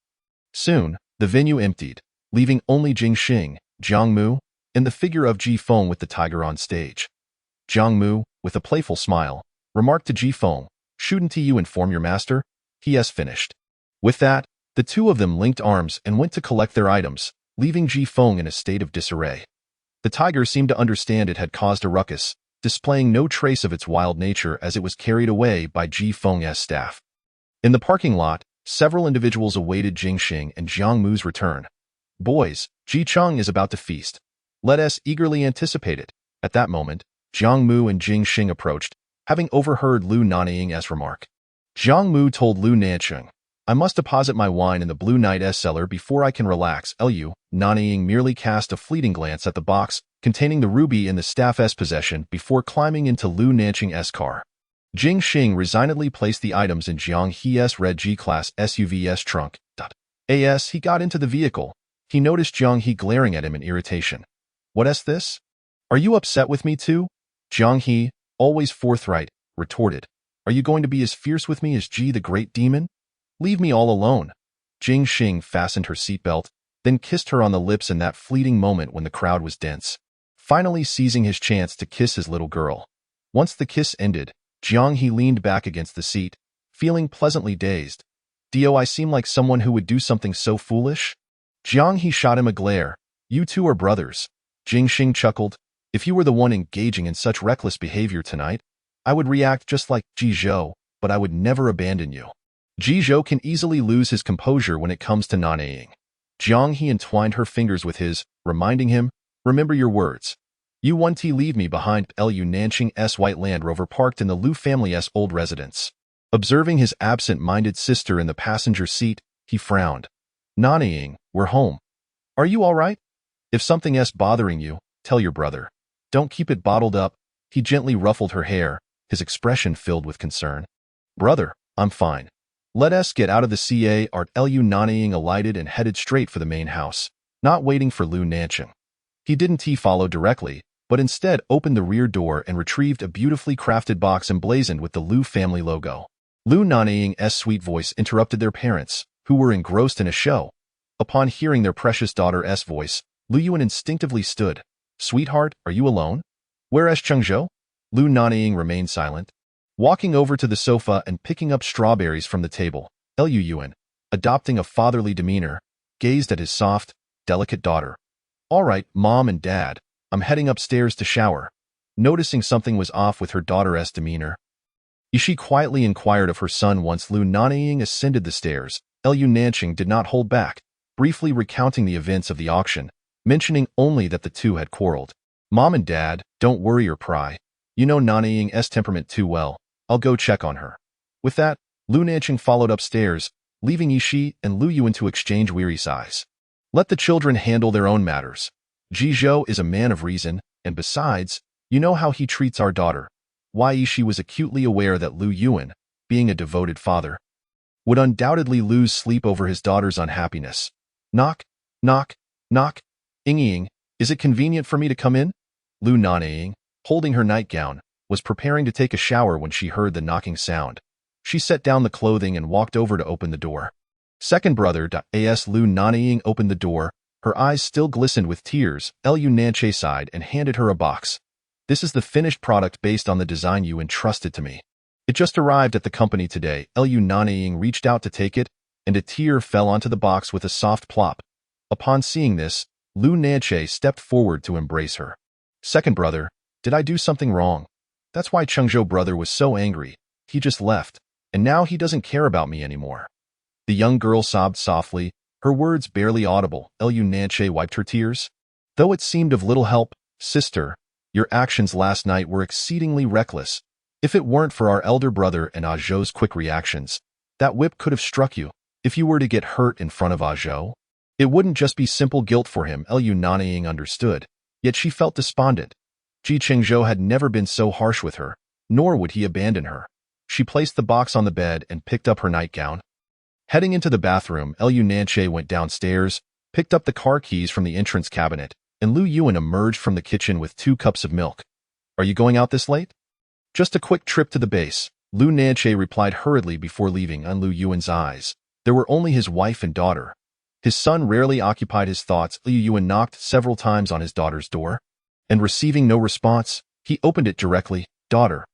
Soon, the venue emptied, leaving only Jing Xing, Jiang Mu, and the figure of Ji Feng with the tiger on stage. Jiang Mu, with a playful smile, remarked to Ji Feng, "Shouldn't you inform your master? He has finished." With that, the two of them linked arms and went to collect their items, leaving Ji Feng in a state of disarray. The tiger seemed to understand it had caused a ruckus, displaying no trace of its wild nature as it was carried away by Ji Feng's staff. In the parking lot, several individuals awaited Jing Xing and Jiang Mu's return. "Boys, Ji Cheng is about to feast. Let us eagerly anticipate it." At that moment, Jiang Mu and Jing Xing approached, having overheard Lu Nanying's remark. Jiang Mu told Lu Nanying, "I must deposit my wine in the Blue Knight's cellar before I can relax." Lu Nanying merely cast a fleeting glance at the box containing the ruby in the staff's possession before climbing into Lu Nanying's car. Jing Xing resignedly placed the items in Jiang He's red G-Class SUV's trunk. As he got into the vehicle, he noticed Jiang He glaring at him in irritation. "What's this? Are you upset with me too?" Jiang He, always forthright, retorted. "Are you going to be as fierce with me as Ji the Great Demon? Leave me all alone." Jing Xing fastened her seatbelt, then kissed her on the lips in that fleeting moment when the crowd was dense, finally seizing his chance to kiss his little girl. Once the kiss ended, Jiang He leaned back against the seat, feeling pleasantly dazed. "Do I seem like someone who would do something so foolish?" Jiang He shot him a glare. "You two are brothers." Jing Xing chuckled. "If you were the one engaging in such reckless behavior tonight, I would react just like Ji Zhou, but I would never abandon you." Ji Zhou can easily lose his composure when it comes to Nanying. Jiang He entwined her fingers with his, reminding him, "Remember your words. You won't leave me behind." Lu Nanying's white Land Rover parked in the Lu family's old residence. Observing his absent-minded sister in the passenger seat, he frowned. "Nanying, we're home. Are you all right? If something's bothering you, tell your brother. Don't keep it bottled up." He gently ruffled her hair, his expression filled with concern. "Brother, I'm fine. Let us get out of the CA." Lu Nanying alighted and headed straight for the main house, not waiting for Lu Nanying. He didn't follow directly, but instead opened the rear door and retrieved a beautifully crafted box emblazoned with the Lu family logo. Lu Nanying's sweet voice interrupted their parents, who were engrossed in a show. Upon hearing their precious daughter's voice, Lu Yuan instinctively stood. "Sweetheart, are you alone? Where's Chengzhou?" Lu Nanying remained silent. Walking over to the sofa and picking up strawberries from the table, Lu Yuan, adopting a fatherly demeanor, gazed at his soft, delicate daughter. "All right, Mom and Dad, I'm heading upstairs to shower." Noticing something was off with her daughter's demeanor, she quietly inquired of her son once Lu Nanying ascended the stairs. Lu Nanying did not hold back, briefly recounting the events of the auction, mentioning only that the two had quarreled. "Mom and Dad, don't worry or pry. You know Nanying's temperament too well. I'll go check on her." With that, Lu Nanying followed upstairs, leaving Yishi and Lu Yuan to exchange weary sighs. Let the children handle their own matters. Chengzhou is a man of reason, and besides, you know how he treats our daughter. Why Yishi was acutely aware that Lu Yuan, being a devoted father, would undoubtedly lose sleep over his daughter's unhappiness. Knock, knock, knock. "Ying, is it convenient for me to come in?" Lu Nanying, holding her nightgown, was preparing to take a shower when she heard the knocking sound. She set down the clothing and walked over to open the door. Second brother.As Lu Nanying opened the door, her eyes still glistened with tears. Lu Nanying sighed and handed her a box. "This is the finished product based on the design you entrusted to me. It just arrived at the company today." Lu Nanying reached out to take it, and a tear fell onto the box with a soft plop. Upon seeing this, Lu Nanying stepped forward to embrace her. "Second brother, did I do something wrong? That's why Chengzhou brother was so angry. He just left, and now he doesn't care about me anymore." The young girl sobbed softly, her words barely audible. Lu Nanying wiped her tears. "Though it seemed of little help, sister, your actions last night were exceedingly reckless. If it weren't for our elder brother and Azhou's quick reactions, that whip could have struck you. If you were to get hurt in front of Azhou, it wouldn't just be simple guilt for him." Lu Nanying understood, yet she felt despondent. Chengzhou had never been so harsh with her, nor would he abandon her. She placed the box on the bed and picked up her nightgown. Heading into the bathroom, Lu Nanying went downstairs, picked up the car keys from the entrance cabinet, and Lu Yuan emerged from the kitchen with 2 cups of milk. "Are you going out this late?" "Just a quick trip to the base," Lu Nanying replied hurriedly before leaving. On Lu Yuan's eyes, there were only his wife and daughter. His son rarely occupied his thoughts. Lu Yuan knocked several times on his daughter's door, and receiving no response, he opened it directly. "Daughter."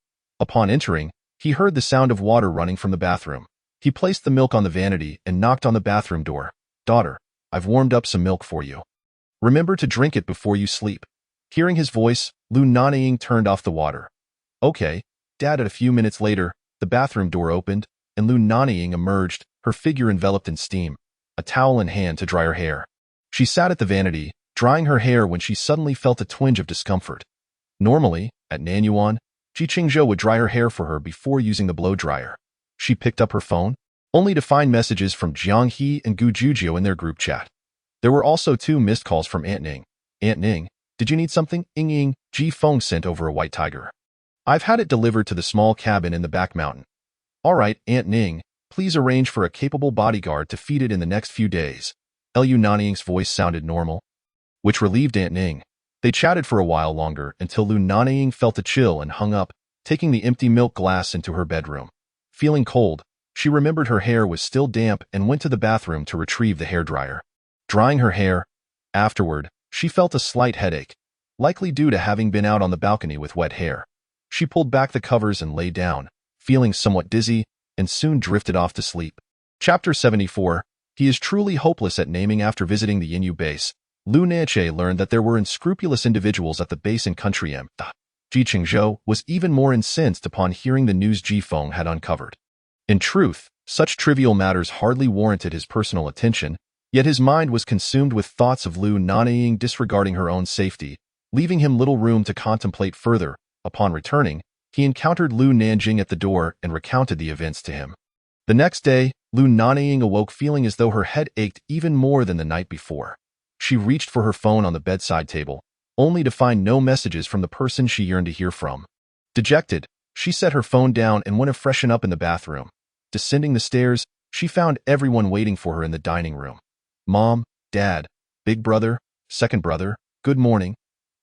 Upon entering, he heard the sound of water running from the bathroom. He placed the milk on the vanity and knocked on the bathroom door. "Daughter, I've warmed up some milk for you. Remember to drink it before you sleep." Hearing his voice, Lu Nanying turned off the water. "Okay, Dad." A few minutes later, the bathroom door opened, and Lu Nanying emerged, her figure enveloped in steam, a towel in hand to dry her hair. She sat at the vanity, drying her hair when she suddenly felt a twinge of discomfort. Normally, at Nanyuan, Chengzhou would dry her hair for her before using the blow dryer. She picked up her phone, only to find messages from Jiang He and Gu Juzhou in their group chat. There were also 2 missed calls from Aunt Ning. "Aunt Ning, did you need something?" "Ying, Ji Feng sent over a white tiger. I've had it delivered to the small cabin in the back mountain." "All right, Aunt Ning, please arrange for a capable bodyguard to feed it in the next few days." Lu Nanying's voice sounded normal, which relieved Aunt Ning. They chatted for a while longer until Lu Nanying felt a chill and hung up, taking the empty milk glass into her bedroom. Feeling cold, she remembered her hair was still damp and went to the bathroom to retrieve the hairdryer. Drying her hair, afterward, she felt a slight headache, likely due to having been out on the balcony with wet hair. She pulled back the covers and lay down, feeling somewhat dizzy, and soon drifted off to sleep. Chapter 74. He is truly hopeless at naming. After visiting the Yinyu base, Lu Nanying learned that there were unscrupulous individuals at the base in country M.The. Chengzhou was even more incensed upon hearing the news Ji Feng had uncovered. In truth, such trivial matters hardly warranted his personal attention, yet his mind was consumed with thoughts of Lu Nanying disregarding her own safety, leaving him little room to contemplate further. Upon returning, he encountered Lu Nanying at the door and recounted the events to him. The next day, Lu Nanying awoke feeling as though her head ached even more than the night before. She reached for her phone on the bedside table, only to find no messages from the person she yearned to hear from. Dejected, she set her phone down and went to freshen up in the bathroom. Descending the stairs, she found everyone waiting for her in the dining room. Mom, Dad, big brother, second brother, Good morning.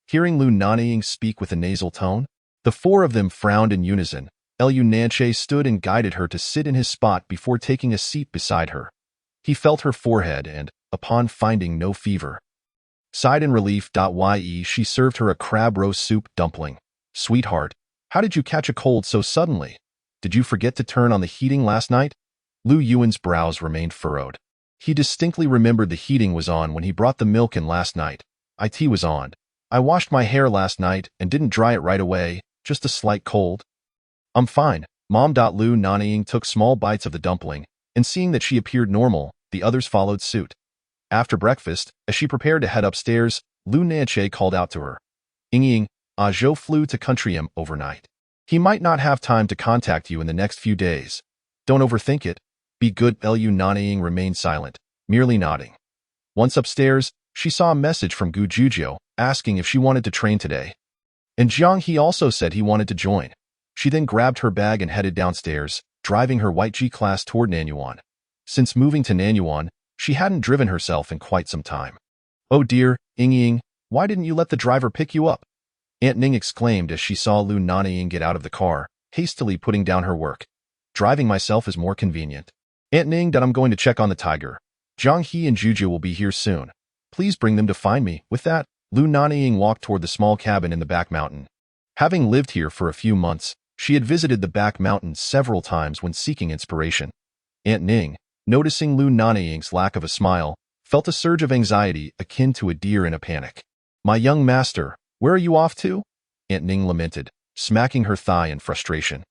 Hearing Lu Nanying speak with a nasal tone, the four of them frowned in unison. Lu Nanying stood and guided her to sit in his spot before taking a seat beside her. He felt her forehead and, upon finding no fever, sighed in relief. She served her a crab roast soup dumpling. Sweetheart, how did you catch a cold so suddenly? Did you forget to turn on the heating last night? Lu Yuan's brows remained furrowed. He distinctly remembered the heating was on when he brought the milk in last night. It was on. I washed my hair last night and didn't dry it right away, just a slight cold. I'm fine, Mom. Lu Nanying took small bites of the dumpling, and seeing that she appeared normal, the others followed suit. After breakfast, as she prepared to head upstairs, Lu Nanying called out to her. Ying, Zhou flew to Country M overnight. He might not have time to contact you in the next few days. Don't overthink it. Be good. Lu Nanying remained silent, merely nodding. Once upstairs, she saw a message from Gu Juzhou asking if she wanted to train today. And Jiang He also said he wanted to join. She then grabbed her bag and headed downstairs, driving her white G-Class toward Nanyuan. Since moving to Nanyuan, she hadn't driven herself in quite some time. Oh dear, Ying, why didn't you let the driver pick you up? Aunt Ning exclaimed as she saw Lu Nanying get out of the car, hastily putting down her work. Driving myself is more convenient. Aunt Ning, that I'm going to check on the tiger. Jiang He and Juju will be here soon. Please bring them to find me. With that, Lu Nanying walked toward the small cabin in the back mountain. Having lived here for a few months, she had visited the back mountain several times when seeking inspiration. Aunt Ning, noticing Lu Nanying's lack of a smile, felt a surge of anxiety akin to a deer in a panic. My young master, where are you off to? Aunt Ning lamented, smacking her thigh in frustration.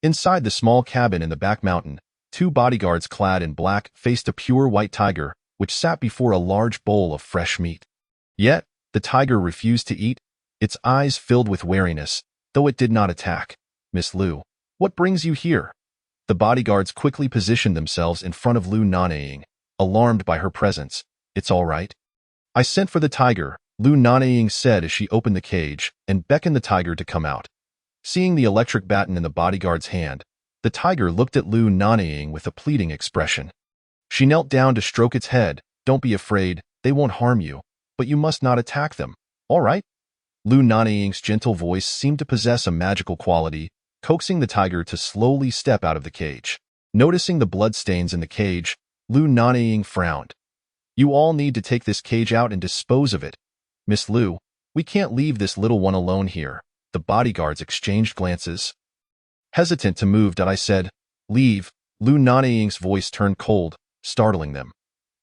Inside the small cabin in the back mountain, two bodyguards clad in black faced a pure white tiger, which sat before a large bowl of fresh meat. Yet, the tiger refused to eat, its eyes filled with wariness, though it did not attack. Miss Lu, what brings you here? The bodyguards quickly positioned themselves in front of Lu Nanying, alarmed by her presence. It's all right. I sent for the tiger, Lu Nanying said as she opened the cage and beckoned the tiger to come out. Seeing the electric baton in the bodyguard's hand, the tiger looked at Lu Nanying with a pleading expression. She knelt down to stroke its head. Don't be afraid, they won't harm you, but you must not attack them, all right? Lu Nanying's gentle voice seemed to possess a magical quality, coaxing the tiger to slowly step out of the cage. Noticing the bloodstains in the cage, Lu Nanying frowned. You all need to take this cage out and dispose of it. Miss Lu, we can't leave this little one alone here. The bodyguards exchanged glances. Hesitant to move, I said, leave. Lu Nanying's voice turned cold, startling them.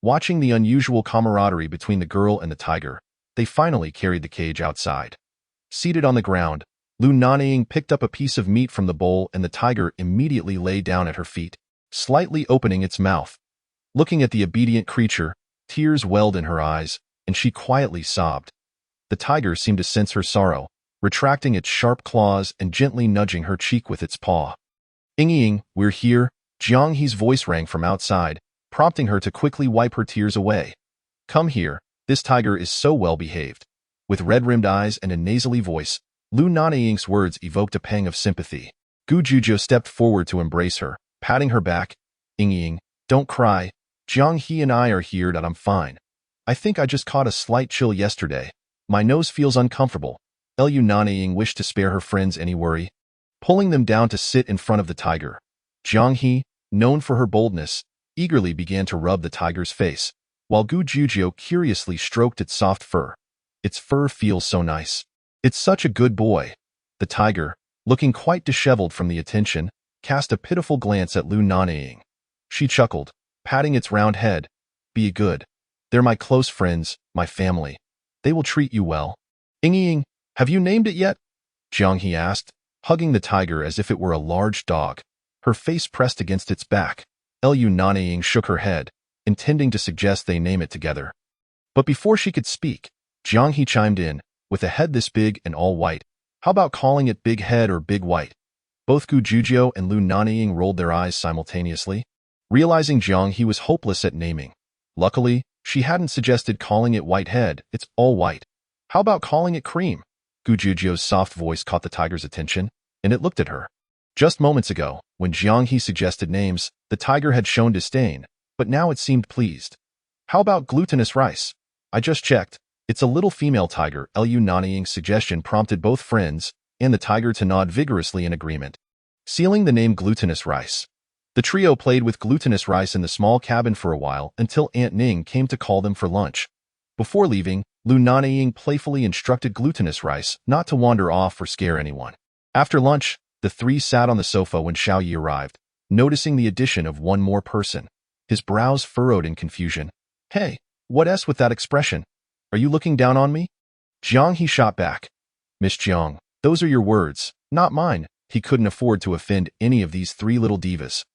Watching the unusual camaraderie between the girl and the tiger, they finally carried the cage outside. Seated on the ground, Lu Nanying picked up a piece of meat from the bowl and the tiger immediately lay down at her feet, slightly opening its mouth. Looking at the obedient creature, tears welled in her eyes, and she quietly sobbed. The tiger seemed to sense her sorrow, retracting its sharp claws and gently nudging her cheek with its paw. Ying, we're here, Jiang He's voice rang from outside, prompting her to quickly wipe her tears away. Come here, this tiger is so well behaved. With red-rimmed eyes and a nasally voice, Lu Nanying's words evoked a pang of sympathy. Gu Juzhou stepped forward to embrace her, patting her back. Ying, don't cry. Jiang He and I are here, I'm fine. I think I just caught a slight chill yesterday. My nose feels uncomfortable. Lu Nanying wished to spare her friends any worry, pulling them down to sit in front of the tiger. Jiang He, known for her boldness, eagerly began to rub the tiger's face, while Gu Juzhou curiously stroked its soft fur. Its fur feels so nice. It's such a good boy. The tiger, looking quite disheveled from the attention, cast a pitiful glance at Lu Nanying. She chuckled, patting its round head. Be good. They're my close friends, my family. They will treat you well. Ying, have you named it yet? Jiang He asked, hugging the tiger as if it were a large dog, her face pressed against its back. Lu Nanying shook her head, intending to suggest they name it together. But before she could speak, Jiang He chimed in, with a head this big and all white. How about calling it Big Head or Big White? Both Gu Juzhou and Lu Nanying rolled their eyes simultaneously, realizing Jiang He was hopeless at naming. Luckily, she hadn't suggested calling it White Head, it's all white. How about calling it Cream? Gu Juzhou's soft voice caught the tiger's attention, and it looked at her. Just moments ago, when Jiang He suggested names, the tiger had shown disdain, but now it seemed pleased. How about Glutinous Rice? I just checked. It's a little female tiger. Lu Nanying's suggestion prompted both friends and the tiger to nod vigorously in agreement, sealing the name glutinous rice. The trio played with glutinous rice in the small cabin for a while until Aunt Ning came to call them for lunch. Before leaving, Lu Nanying playfully instructed glutinous rice not to wander off or scare anyone. After lunch, the three sat on the sofa when Xiaoyi arrived, noticing the addition of one more person. His brows furrowed in confusion. "Hey, what s with that expression? Are you looking down on me?" "Jiang," he shot back. "Miss Jiang, those are your words, not mine." He couldn't afford to offend any of these three little divas.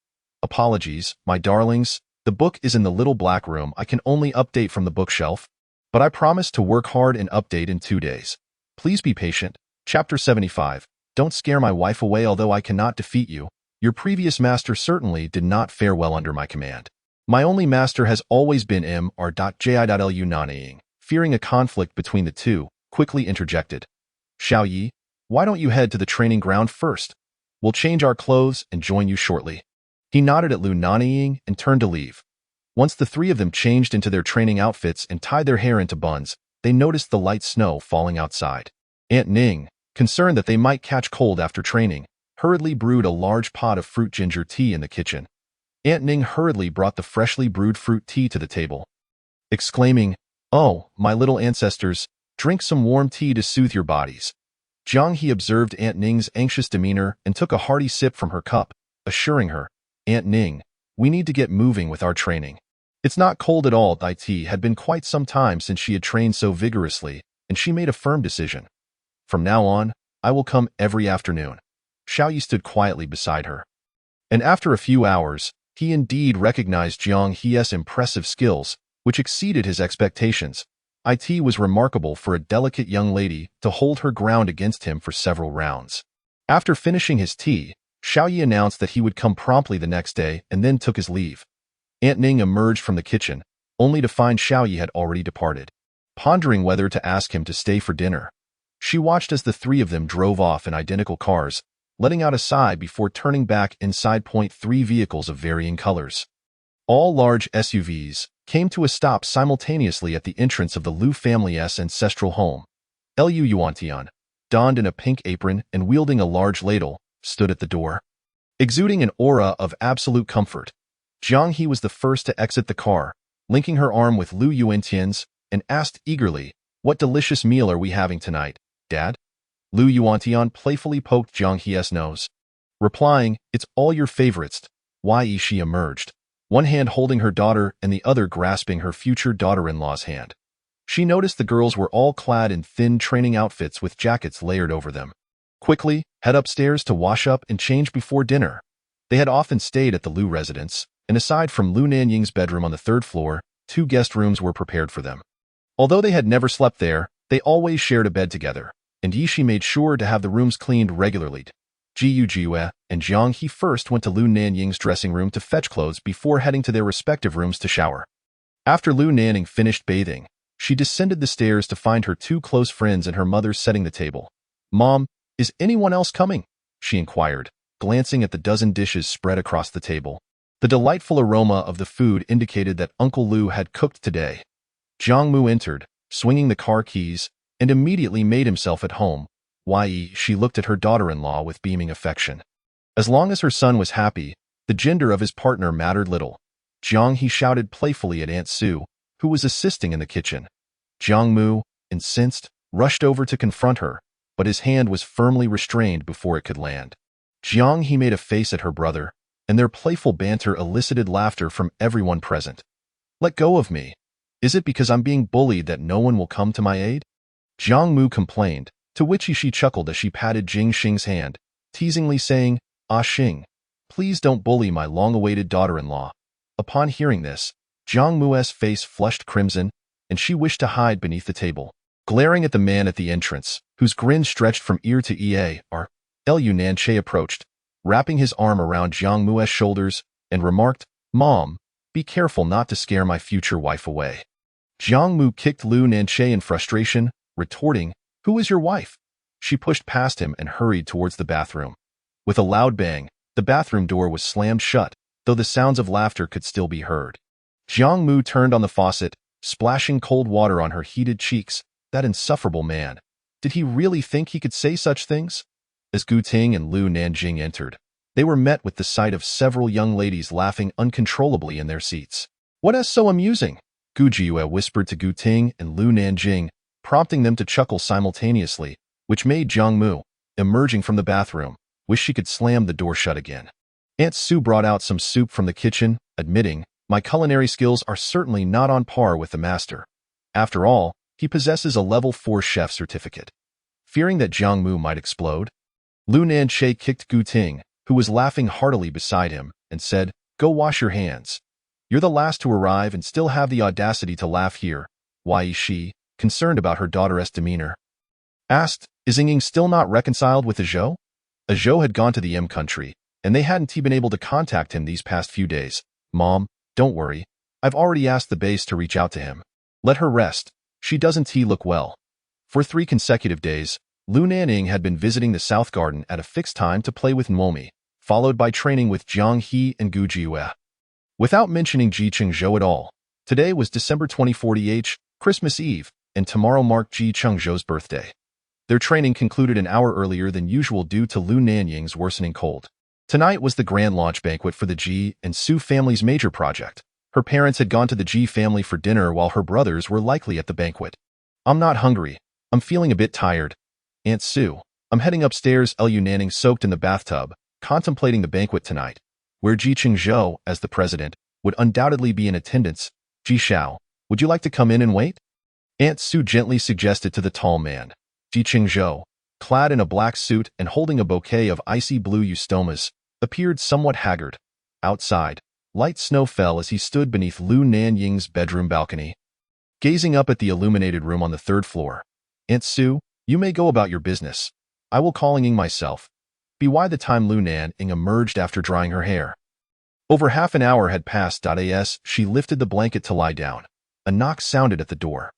"Apologies, my darlings. The book is in the little black room. I can only update from the bookshelf. But I promise to work hard and update in 2 days. Please be patient." Chapter 75. Don't scare my wife away. Although I cannot defeat you, your previous master certainly did not fare well under my command. My only master has always been Mr.Ji.Lu Nanying, fearing a conflict between the two, quickly interjected. "Xiaoyi, why don't you head to the training ground first? We'll change our clothes and join you shortly." He nodded at Lu Nanying and turned to leave. Once the three of them changed into their training outfits and tied their hair into buns, they noticed the light snow falling outside. Aunt Ning, concerned that they might catch cold after training, hurriedly brewed a large pot of fruit ginger tea in the kitchen. Aunt Ning hurriedly brought the freshly brewed fruit tea to the table, exclaiming, "Oh, my little ancestors, drink some warm tea to soothe your bodies." Jiang He observed Aunt Ning's anxious demeanor and took a hearty sip from her cup, assuring her, "Aunt Ning, we need to get moving with our training." It's not cold at all. It had been quite some time since she had trained so vigorously, and she made a firm decision. "From now on, I will come every afternoon." Xiaoyi stood quietly beside her. And after a few hours, he indeed recognized Jiang He's impressive skills, which exceeded his expectations. It was remarkable for a delicate young lady to hold her ground against him for several rounds. After finishing his tea, Xiaoyi announced that he would come promptly the next day and then took his leave. Aunt Ning emerged from the kitchen, only to find Xiaoyi had already departed. Pondering whether to ask him to stay for dinner, she watched as the three of them drove off in identical cars, letting out a sigh before turning back inside. 3 vehicles of varying colors, all large SUVs, came to a stop simultaneously at the entrance of the Lu family's ancestral home. Lu Yuantian, donned in a pink apron and wielding a large ladle, stood at the door, exuding an aura of absolute comfort. Jiang He was the first to exit the car, linking her arm with Lu Yuantian's, and asked eagerly, "What delicious meal are we having tonight, Dad?" Lu Yuantian playfully poked Jiang He's nose, replying, "It's all your favorites." She emerged, one hand holding her daughter and the other grasping her future daughter-in-law's hand. She noticed the girls were all clad in thin training outfits with jackets layered over them. "Quickly, head upstairs to wash up and change before dinner." They had often stayed at the Lu residence, and aside from Lu Nanying's bedroom on the 3rd floor, 2 guest rooms were prepared for them. Although they had never slept there, they always shared a bed together, and Yishi made sure to have the rooms cleaned regularly. Jiue and Jiang He first went to Lu Nanying's dressing room to fetch clothes before heading to their respective rooms to shower. After Lu Nanying finished bathing, she descended the stairs to find her 2 close friends and her mother setting the table. "Mom, is anyone else coming?" she inquired, glancing at the dozen dishes spread across the table. The delightful aroma of the food indicated that Uncle Lu had cooked today. Jiang Mu entered, swinging the car keys, and immediately made himself at home. She looked at her daughter-in-law with beaming affection. As long as her son was happy, the gender of his partner mattered little. Jiang He shouted playfully at Aunt Su, who was assisting in the kitchen. Jiang Mu, incensed, rushed over to confront her, but his hand was firmly restrained before it could land. Jiang He made a face at her brother, and their playful banter elicited laughter from everyone present. "Let go of me. Is it because I'm being bullied that no one will come to my aid?" Jiang Mu complained, to which she chuckled as she patted Jing Xing's hand, teasingly saying, "Ah Xing, please don't bully my long-awaited daughter-in-law." Upon hearing this, Jiang Mu's face flushed crimson, and she wished to hide beneath the table, glaring at the man at the entrance, whose grin stretched from ear to ear. Lu Nanche approached, wrapping his arm around Jiang Mu's shoulders, and remarked, "Mom, be careful not to scare my future wife away." Jiang Mu kicked Lu Nanche in frustration, retorting, "Who is your wife?" She pushed past him and hurried towards the bathroom. With a loud bang, the bathroom door was slammed shut, though the sounds of laughter could still be heard. Jiang Mu turned on the faucet, splashing cold water on her heated cheeks. That insufferable man. Did he really think he could say such things? As Gu Ting and Lu Nanying entered, they were met with the sight of several young ladies laughing uncontrollably in their seats. "What is so amusing?" Gu Jiue whispered to Gu Ting and Lu Nanying, prompting them to chuckle simultaneously, which made Jiang Mu, emerging from the bathroom, wish she could slam the door shut again. Aunt Sue brought out some soup from the kitchen, admitting, "My culinary skills are certainly not on par with the master. After all, he possesses a level 4 chef certificate." Fearing that Jiang Mu might explode, Lu Nanying kicked Gu Ting, who was laughing heartily beside him, and said, "Go wash your hands. You're the last to arrive and still have the audacity to laugh here." Why she, concerned about her daughter's demeanor, asked, "Is Ying still not reconciled with Zhou?" Zhou had gone to the M country, and they hadn't been able to contact him these past few days. "Mom, don't worry. I've already asked the base to reach out to him. Let her rest. She doesn't look well." For 3 consecutive days, Lu Nanying had been visiting the South Garden at a fixed time to play with Momi, followed by training with Jiang He and Gu Jiue. Without mentioning Ji Chengzhou at all, today was December 2040, Christmas Eve, and tomorrow marked Ji Chengzhou's birthday. Their training concluded an hour earlier than usual due to Lu Nanying's worsening cold. Tonight was the grand launch banquet for the Ji and Su family's major project. Her parents had gone to the Ji family for dinner while her brothers were likely at the banquet. "I'm not hungry. I'm feeling a bit tired. Aunt Sue, I'm heading upstairs." Lu Nanying soaked in the bathtub, contemplating the banquet tonight, where Ji Chengzhou, as the president, would undoubtedly be in attendance. "Ji Xiao, would you like to come in and wait?" Aunt Sue gently suggested to the tall man. Ji Chengzhou, clad in a black suit and holding a bouquet of icy blue eustomas, appeared somewhat haggard. Outside, light snow fell as he stood beneath Lu Nanying's bedroom balcony, gazing up at the illuminated room on the 3rd floor. "Aunt Sue, you may go about your business. I will call Ying myself." By the time Lu Nanying emerged after drying her hair, over half an hour had passed. As she lifted the blanket to lie down, a knock sounded at the door.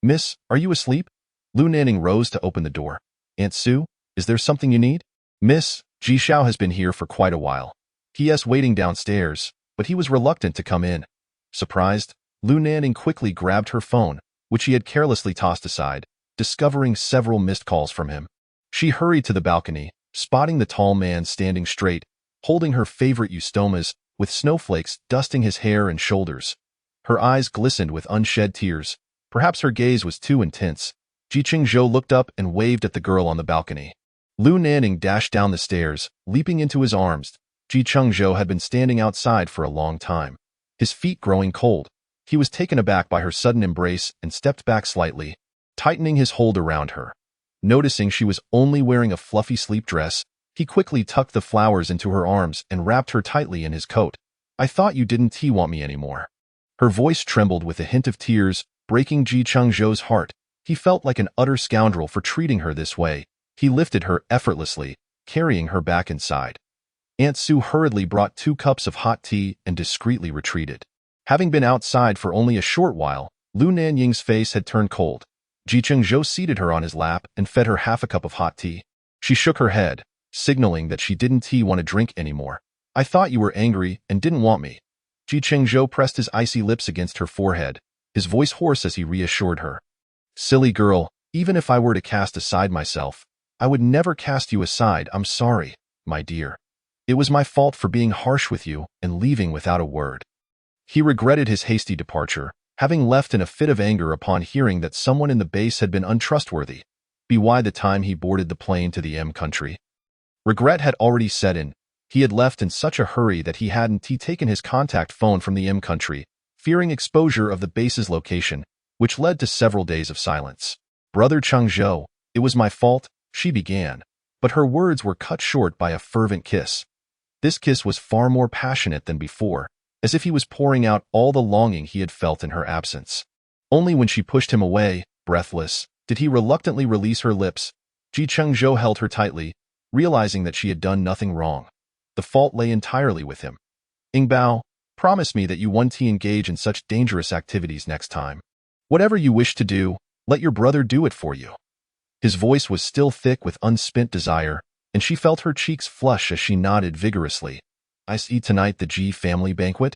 "Miss, are you asleep?" Lu Nanying rose to open the door. "Aunt Sue, is there something you need?" "Miss, Ji Xiao has been here for quite a while. He.S. waiting downstairs, but he was reluctant to come in." Surprised, Lu Nanying quickly grabbed her phone, which he had carelessly tossed aside, discovering several missed calls from him. She hurried to the balcony, spotting the tall man standing straight, holding her favorite eustomas, with snowflakes dusting his hair and shoulders. Her eyes glistened with unshed tears. Perhaps her gaze was too intense. Ji Chengzhou looked up and waved at the girl on the balcony. Lu Nanying dashed down the stairs, leaping into his arms. Ji Chengzhou had been standing outside for a long time, his feet growing cold. He was taken aback by her sudden embrace and stepped back slightly, tightening his hold around her. Noticing she was only wearing a fluffy sleep dress, he quickly tucked the flowers into her arms and wrapped her tightly in his coat. "I thought you didn't want me anymore." Her voice trembled with a hint of tears, breaking Ji Chengzhou's heart. He felt like an utter scoundrel for treating her this way. He lifted her effortlessly, carrying her back inside. Aunt Sue hurriedly brought 2 cups of hot tea and discreetly retreated. Having been outside for only a short while, Lu Nanying's face had turned cold. Ji Chengzhou seated her on his lap and fed her half a cup of hot tea. She shook her head, signaling that she didn't want to drink anymore. "I thought you were angry and didn't want me." Ji Chengzhou pressed his icy lips against her forehead, his voice hoarse as he reassured her. "Silly girl, even if I were to cast aside myself, I would never cast you aside. I'm sorry, my dear. It was my fault for being harsh with you and leaving without a word." He regretted his hasty departure, having left in a fit of anger upon hearing that someone in the base had been untrustworthy. By the time he boarded the plane to the M country, regret had already set in. He had left in such a hurry that he hadn't taken his contact phone from the M country, fearing exposure of the base's location, which led to several days of silence. "Brother Chengzhou, it was my fault," she began, but her words were cut short by a fervent kiss. This kiss was far more passionate than before, as if he was pouring out all the longing he had felt in her absence. Only when she pushed him away, breathless, did he reluctantly release her lips. Ji Chengzhou held her tightly, realizing that she had done nothing wrong. The fault lay entirely with him. "Ying Bao, promise me that you won't engage in such dangerous activities next time. Whatever you wish to do, let your brother do it for you." His voice was still thick with unspent desire, and she felt her cheeks flush as she nodded vigorously. "I see tonight the Ji family banquet."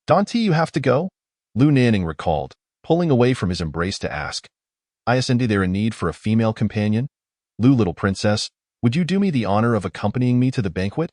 "Don't you have to go?" Lu Nanying recalled, pulling away from his embrace to ask, "Isn't there a need for a female companion? Lu, little princess, would you do me the honor of accompanying me to the banquet?"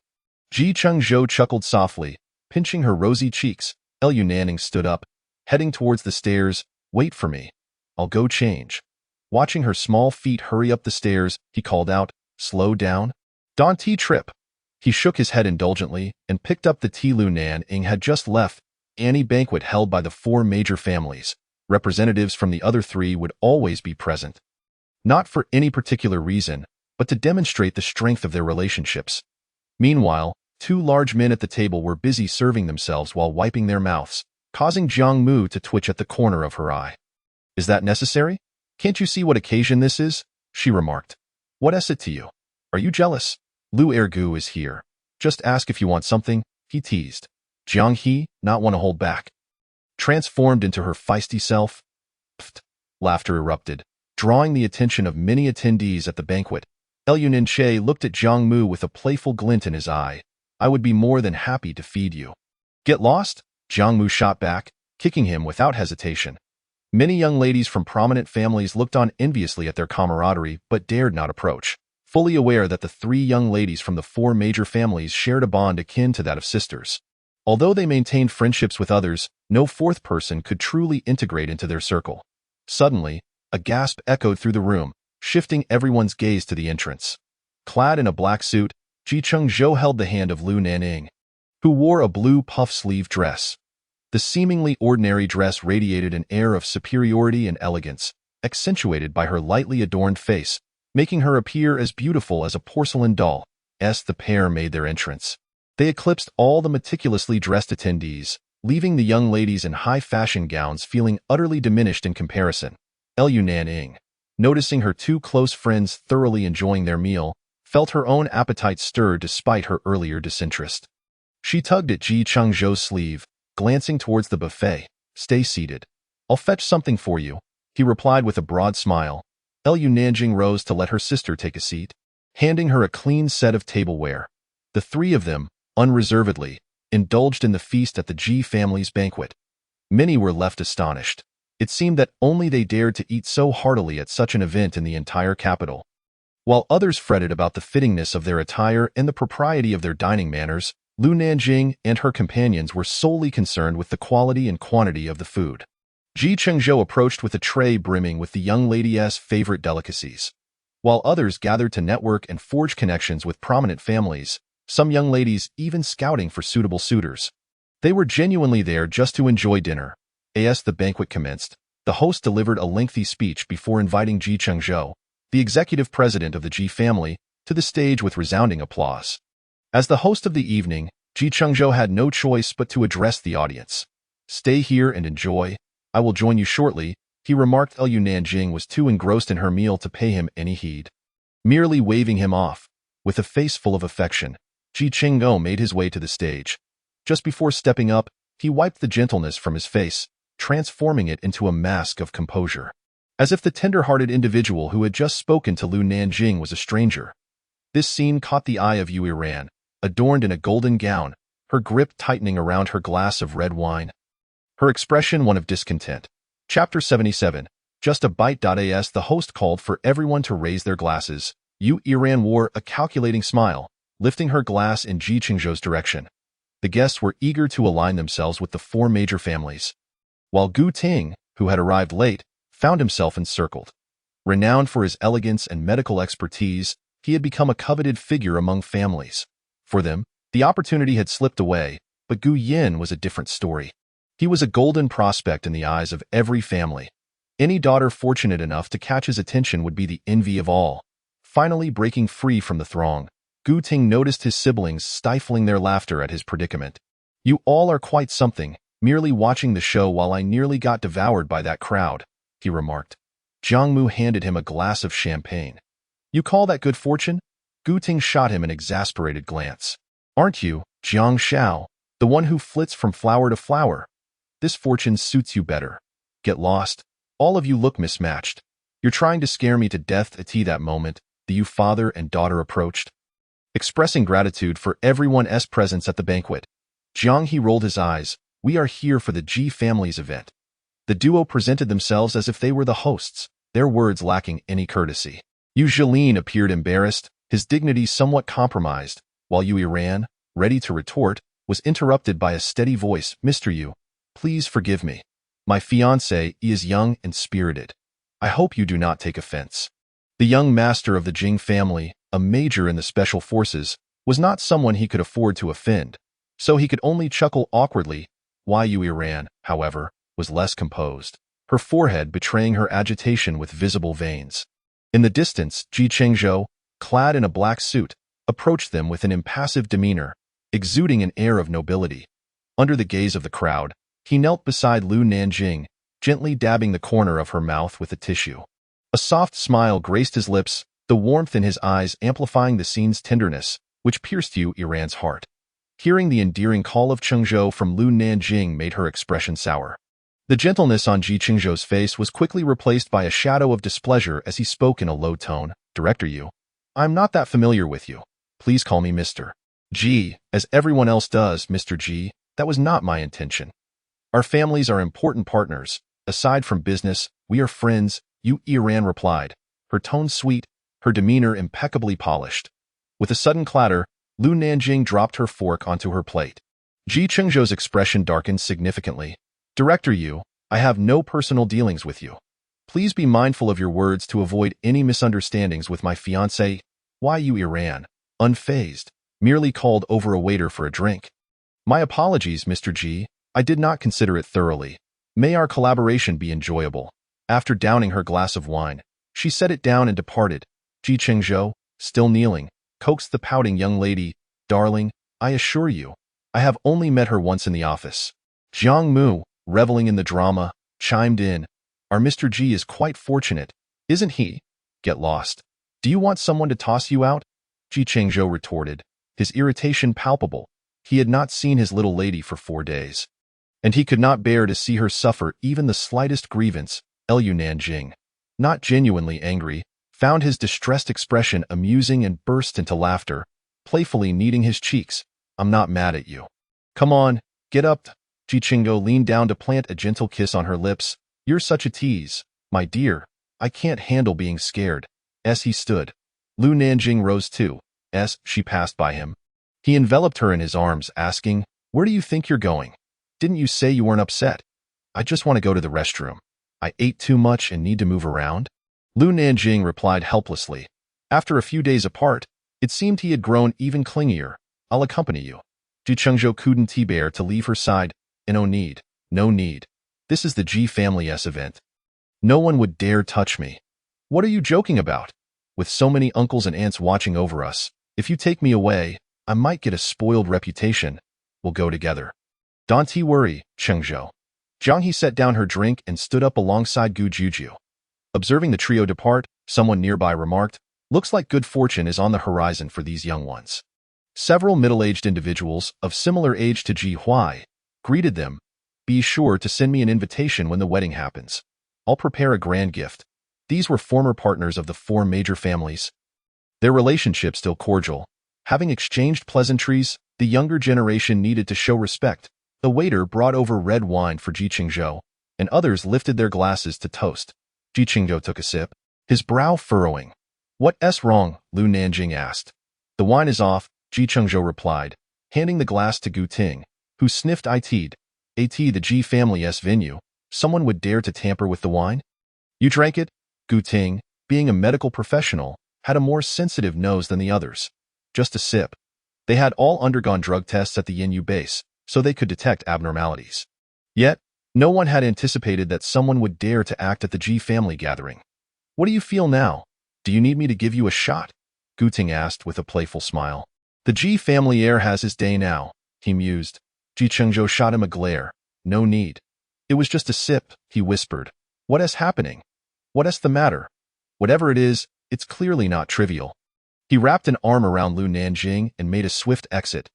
Chengzhou chuckled softly, pinching her rosy cheeks. Lu Nanying stood up, heading towards the stairs. "Wait for me. I'll go change." Watching her small feet hurry up the stairs, he called out, "Slow down. Don't trip." He shook his head indulgently and picked up the tea Lu Nanying had just left. Any banquet held by the 4 major families, representatives from the other 3 would always be present. Not for any particular reason, but to demonstrate the strength of their relationships. Meanwhile, 2 large men at the table were busy serving themselves while wiping their mouths, causing Jiang Mu to twitch at the corner of her eye. "Is that necessary? Can't you see what occasion this is?" she remarked. "What is it to you? Are you jealous? Lu Ergu is here. Just ask if you want something," he teased. Jiang He, not want to hold back. Transformed into her feisty self. Pfft, laughter erupted, drawing the attention of many attendees at the banquet. Lu Nanying looked at Jiang Mu with a playful glint in his eye. "I would be more than happy to feed you." "Get lost?" Jiang Mu shot back, kicking him without hesitation. Many young ladies from prominent families looked on enviously at their camaraderie but dared not approach, fully aware that the 3 young ladies from the 4 major families shared a bond akin to that of sisters. Although they maintained friendships with others, no 4th person could truly integrate into their circle. Suddenly, a gasp echoed through the room, shifting everyone's gaze to the entrance. Clad in a black suit, Chengzhou held the hand of Lu Nanying, who wore a blue puff-sleeve dress. The seemingly ordinary dress radiated an air of superiority and elegance, accentuated by her lightly adorned face, making her appear as beautiful as a porcelain doll. As the pair made their entrance, they eclipsed all the meticulously dressed attendees, leaving the young ladies in high-fashion gowns feeling utterly diminished in comparison. Lu Nanying, noticing her 2 close friends thoroughly enjoying their meal, felt her own appetite stir despite her earlier disinterest. She tugged at Chengzhou's sleeve, glancing towards the buffet. "Stay seated. I'll fetch something for you," he replied with a broad smile. Lu Nanying rose to let her sister take a seat, handing her a clean set of tableware. The 3 of them, unreservedly, indulged in the feast at the Ji family's banquet. Many were left astonished. It seemed that only they dared to eat so heartily at such an event in the entire capital. While others fretted about the fittingness of their attire and the propriety of their dining manners, Lu Nanying and her companions were solely concerned with the quality and quantity of the food. Chengzhou approached with a tray brimming with the young lady's favorite delicacies. While others gathered to network and forge connections with prominent families, some young ladies even scouting for suitable suitors. They were genuinely there just to enjoy dinner. As the banquet commenced, the host delivered a lengthy speech before inviting Chengzhou, the executive president of the Ji family, to the stage with resounding applause. As the host of the evening, Chengzhou had no choice but to address the audience. "Stay here and enjoy. I will join you shortly," he remarked. Lu Nanying was too engrossed in her meal to pay him any heed. Merely waving him off, with a face full of affection, Chengzhou made his way to the stage. Just before stepping up, he wiped the gentleness from his face, transforming it into a mask of composure, as if the tender-hearted individual who had just spoken to Lu Nanying was a stranger. This scene caught the eye of Yu Iran, adorned in a golden gown, her grip tightening around her glass of red wine. Her expression one of discontent. Chapter 77. Just a bite. As the host called for everyone to raise their glasses, Yu Iran wore a calculating smile, lifting her glass in Chengzhou's direction. The guests were eager to align themselves with the 4 major families, while Gu Ting, who had arrived late, found himself encircled. Renowned for his elegance and medical expertise, he had become a coveted figure among families. For them, the opportunity had slipped away, but Gu Yin was a different story. He was a golden prospect in the eyes of every family. Any daughter fortunate enough to catch his attention would be the envy of all. Finally breaking free from the throng, Gu Ting noticed his siblings stifling their laughter at his predicament. "You all are quite something, merely watching the show while I nearly got devoured by that crowd," he remarked. Jiang Mu handed him a glass of champagne. "You call that good fortune?" Gu Ting shot him an exasperated glance. "Aren't you, Jiang Xiao, the one who flits from flower to flower? This fortune suits you better. Get lost. All of you look mismatched. You're trying to scare me to death." At that moment, the Yu father and daughter approached. Expressing gratitude for everyone's presence at the banquet, Jiang He rolled his eyes. "We are here for the Ji family's event. The duo presented themselves as if they were the hosts, their words lacking any courtesy. Yu Zhilin appeared embarrassed, his dignity somewhat compromised, while Yu Yiran, ready to retort, was interrupted by a steady voice. Mr. Yu, please forgive me. My fiancé is young and spirited. I hope you do not take offense. The young master of the Jing family, a major in the special forces, was not someone he could afford to offend, so he could only chuckle awkwardly. Yu Yiran, however, was less composed, her forehead betraying her agitation with visible veins. In the distance, Chengzhou, clad in a black suit, approached them with an impassive demeanor, exuding an air of nobility. Under the gaze of the crowd, he knelt beside Lu Nanying, gently dabbing the corner of her mouth with a tissue. A soft smile graced his lips, the warmth in his eyes amplifying the scene's tenderness, which pierced Yu Yiran's heart. Hearing the endearing call of Chengzhou from Lu Nanying made her expression sour. The gentleness on Chengzhou's face was quickly replaced by a shadow of displeasure as he spoke in a low tone. Director Yu, I'm not that familiar with you. Please call me Mr. G, as everyone else does, Mr. G. That was not my intention. Our families are important partners. Aside from business, we are friends, Yu Yiran replied, her tone sweet, her demeanor impeccably polished. With a sudden clatter, Lu Nanying dropped her fork onto her plate. Chengzhou's expression darkened significantly. Director Yu, I have no personal dealings with you. Please be mindful of your words to avoid any misunderstandings with my fiancé. Yu Yiran, unfazed, merely called over a waiter for a drink. My apologies, Mr. G. I did not consider it thoroughly. May our collaboration be enjoyable. After downing her glass of wine, she set it down and departed. Chengzhou, still kneeling, coaxed the pouting young lady. Darling, I assure you, I have only met her once in the office. Jiang Mu, reveling in the drama, chimed in. Our Mr. G is quite fortunate, isn't he? Get lost. Do you want someone to toss you out? Chengzhou retorted, his irritation palpable. He had not seen his little lady for 4 days, and he could not bear to see her suffer even the slightest grievance. Lu Nanying, not genuinely angry, found his distressed expression amusing and burst into laughter, playfully kneading his cheeks. I'm not mad at you. Come on, get up. Chengzhou leaned down to plant a gentle kiss on her lips. You're such a tease, my dear. I can't handle being scared. As he stood, Lu Nanying rose too. As she passed by him, he enveloped her in his arms, asking, Where do you think you're going? Didn't you say you weren't upset? I just want to go to the restroom. I ate too much and need to move around. Lu Nanying replied helplessly. After a few days apart, it seemed he had grown even clingier. I'll accompany you. Chengzhou couldn't bear to leave her side. No need. No need. This is the G family's event. No one would dare touch me. What are you joking about? With so many uncles and aunts watching over us, if you take me away, I might get a spoiled reputation. We'll go together. Don't worry, Chengzhou. Jiang He set down her drink and stood up alongside Gu Juju. Observing the trio depart, someone nearby remarked, Looks like good fortune is on the horizon for these young ones. Several middle-aged individuals, of similar age to Ji Huai, greeted them. Be sure to send me an invitation when the wedding happens. I'll prepare a grand gift. These were former partners of the 4 major families. Their relationship still cordial. Having exchanged pleasantries, the younger generation needed to show respect. The waiter brought over red wine for Chengzhou, and others lifted their glasses to toast. Chengzhou took a sip, his brow furrowing. What's wrong? Lu Nanying asked. The wine is off, Chengzhou replied, handing the glass to Gu Ting, who sniffed it. The G family's venue. Someone would dare to tamper with the wine? You drank it? Gu Ting, being a medical professional, had a more sensitive nose than the others. Just a sip. They had all undergone drug tests at the Yin base, so they could detect abnormalities. Yet, no one had anticipated that someone would dare to act at the G family gathering. What do you feel now? Do you need me to give you a shot? Gu Ting asked with a playful smile. The G family heir has his day now, he mused. Chengzhou shot him a glare. No need. It was just a sip, he whispered. What's happening? What's the matter? Whatever it is, it's clearly not trivial. He wrapped an arm around Lu Nanying and made a swift exit.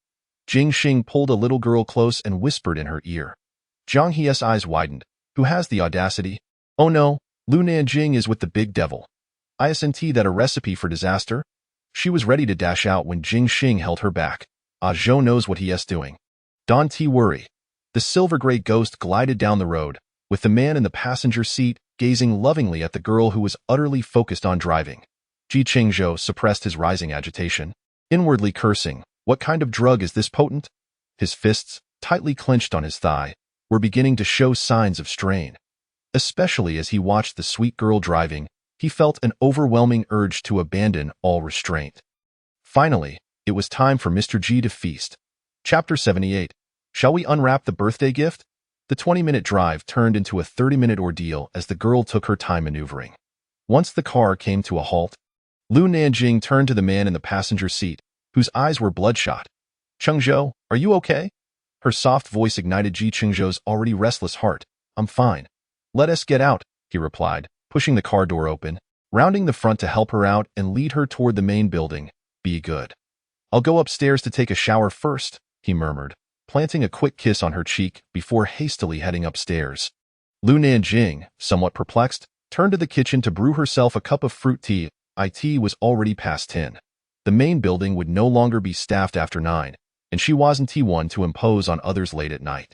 Jing Xing pulled a little girl close and whispered in her ear. Jiang He's eyes widened. Who has the audacity? Oh no, Lu Nanying is with the big devil. Isn't that a recipe for disaster? She was ready to dash out when Jing Xing held her back. Zhou knows what he's doing. Don't worry. The silver-gray ghost glided down the road, with the man in the passenger seat gazing lovingly at the girl who was utterly focused on driving. Chengzhou suppressed his rising agitation, inwardly cursing, what kind of drug is this potent? His fists, tightly clenched on his thigh, were beginning to show signs of strain. Especially as he watched the sweet girl driving, he felt an overwhelming urge to abandon all restraint. Finally, it was time for Mr. G to feast. Chapter 78. Shall we unwrap the birthday gift? The 20-minute drive turned into a 30-minute ordeal as the girl took her time maneuvering. Once the car came to a halt, Lu Nanying turned to the man in the passenger seat, whose eyes were bloodshot. Chengzhou, are you okay? Her soft voice ignited Chengzhou's already restless heart. I'm fine. Let us get out, he replied, pushing the car door open, rounding the front to help her out and lead her toward the main building. Be good. I'll go upstairs to take a shower first, he murmured, planting a quick kiss on her cheek before hastily heading upstairs. Lu Nanying, somewhat perplexed, turned to the kitchen to brew herself a cup of fruit tea. It was already past 10. The main building would no longer be staffed after 9, and she wasn't one to impose on others late at night.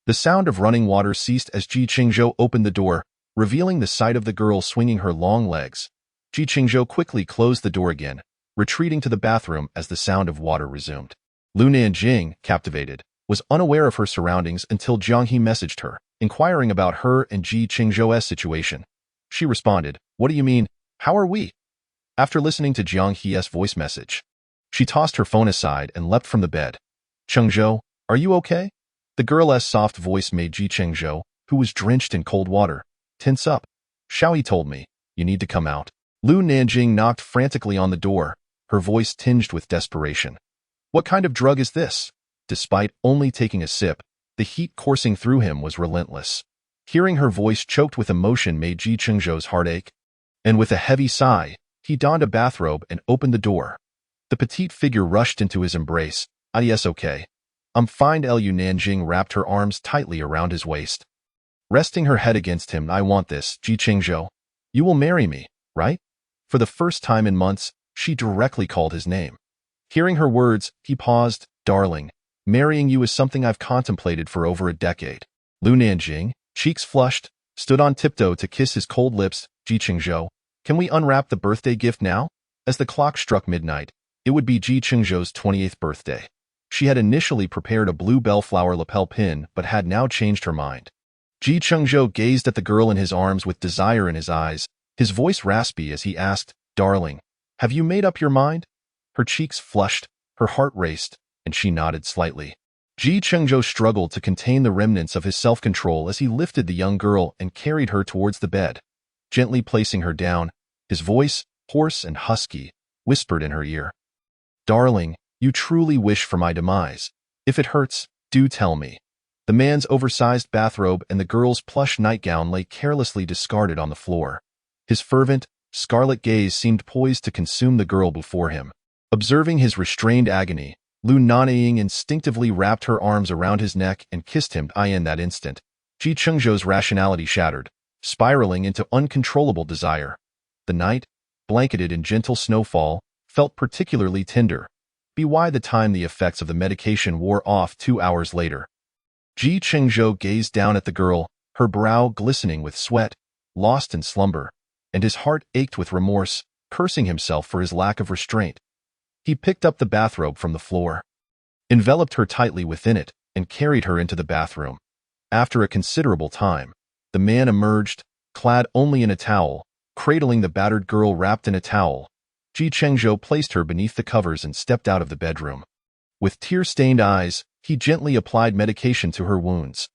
The sound of running water ceased as Chengzhou opened the door, revealing the sight of the girl swinging her long legs. Chengzhou quickly closed the door again, retreating to the bathroom as the sound of water resumed. Lu Nanying, captivated, was unaware of her surroundings until Jiang He messaged her, inquiring about her and Chengzhou's situation. She responded, "What do you mean? How are we?" After listening to Jiang He's voice message, she tossed her phone aside and leapt from the bed. "Chengzhou, are you okay?" The girl's soft voice made Chengzhou, who was drenched in cold water, tense up. "Xiaoyi told me, you need to come out." Lu Nanying knocked frantically on the door, her voice tinged with desperation. "What kind of drug is this?" Despite only taking a sip, the heat coursing through him was relentless. Hearing her voice choked with emotion made Chengzhou's heart ache. And with a heavy sigh, he donned a bathrobe and opened the door. The petite figure rushed into his embrace. "Yes, okay. I'm fine." Lu Nanying wrapped her arms tightly around his waist. Resting her head against him, "I want this, Chengzhou. You will marry me, right?" For the first time in months, she directly called his name. Hearing her words, he paused. "Darling, marrying you is something I've contemplated for over a decade." Lu Nanying, cheeks flushed, stood on tiptoe to kiss his cold lips. "Chengzhou, can we unwrap the birthday gift now?" As the clock struck midnight, it would be Chengzhou's 28th birthday. She had initially prepared a blue bellflower lapel pin but had now changed her mind. Chengzhou gazed at the girl in his arms with desire in his eyes, his voice raspy as he asked, "Darling, have you made up your mind?" Her cheeks flushed, her heart raced, and she nodded slightly. Chengzhou struggled to contain the remnants of his self-control as he lifted the young girl and carried her towards the bed. Gently placing her down, his voice, hoarse and husky, whispered in her ear, "Darling, you truly wish for my demise. If it hurts, do tell me." The man's oversized bathrobe and the girl's plush nightgown lay carelessly discarded on the floor. His fervent, scarlet gaze seemed poised to consume the girl before him. Observing his restrained agony, Lu Nanying instinctively wrapped her arms around his neck and kissed him. In that instant, Chengzhou's rationality shattered, spiraling into uncontrollable desire. The night, blanketed in gentle snowfall, felt particularly tender. By the time the effects of the medication wore off 2 hours later, Chengzhou gazed down at the girl, her brow glistening with sweat, lost in slumber, and his heart ached with remorse, cursing himself for his lack of restraint. He picked up the bathrobe from the floor, enveloped her tightly within it, and carried her into the bathroom. After a considerable time, the man emerged, clad only in a towel, cradling the battered girl wrapped in a towel. Chengzhou placed her beneath the covers and stepped out of the bedroom. With tear-stained eyes, he gently applied medication to her wounds.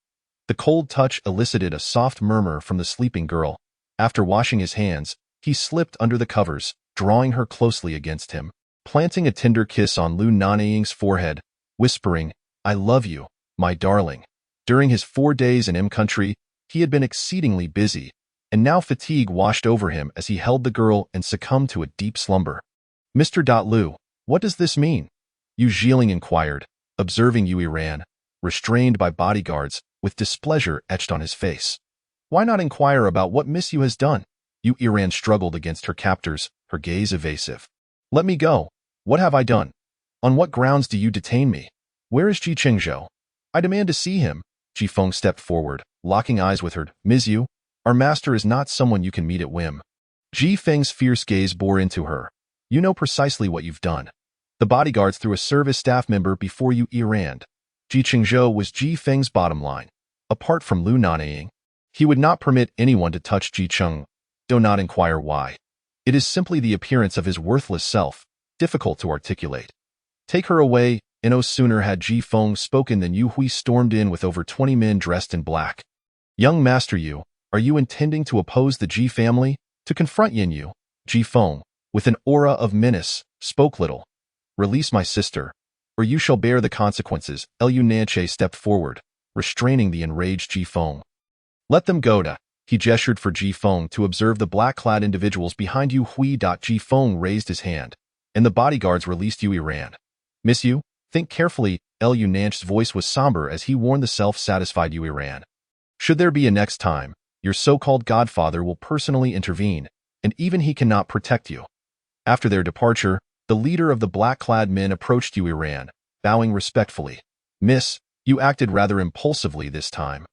The cold touch elicited a soft murmur from the sleeping girl. After washing his hands, he slipped under the covers, drawing her closely against him, planting a tender kiss on Lu Nanying's forehead, whispering, "I love you, my darling." During his 4 days in country, he had been exceedingly busy, and now fatigue washed over him as he held the girl and succumbed to a deep slumber. "Mr. Lu, what does this mean?" Yu Zhiling inquired, observing Yu Iran, restrained by bodyguards, with displeasure etched on his face. "Why not inquire about what Miss Yu has done?" Yu Iran struggled against her captors, her gaze evasive. "Let me go. What have I done? On what grounds do you detain me? Where is Chengzhou? I demand to see him." Ji Feng stepped forward, locking eyes with her. Ms. Yu, our master is not someone you can meet at whim. Ji Feng's fierce gaze bore into her. You know precisely what you've done. The bodyguards threw a service staff member before you errand. Ji Chengzhou was Ji Feng's bottom line. Apart from Lu Nanying, he would not permit anyone to touch Ji Cheng. Do not inquire why. It is simply the appearance of his worthless self, difficult to articulate. Take her away. And no sooner had Ji Feng spoken than Yu Hui stormed in with over 20 men dressed in black. Young Master Yu, are you intending to oppose the Ji family? To confront Yin Yu, Ji Feng, with an aura of menace, spoke little. Release my sister, or you shall bear the consequences. Lu Nanying stepped forward, restraining the enraged Ji Feng. Let them go. He gestured for Ji Feng to observe the black-clad individuals behind Yu Hui. Ji Feng raised his hand, and the bodyguards released Yu Iran. Miss Yu, think carefully. Lu Nanying's voice was somber as he warned the self-satisfied Yu Iran. Should there be a next time, your so-called godfather will personally intervene, and even he cannot protect you. After their departure, the leader of the black-clad men approached Yu Iran, bowing respectfully. Miss, you acted rather impulsively this time.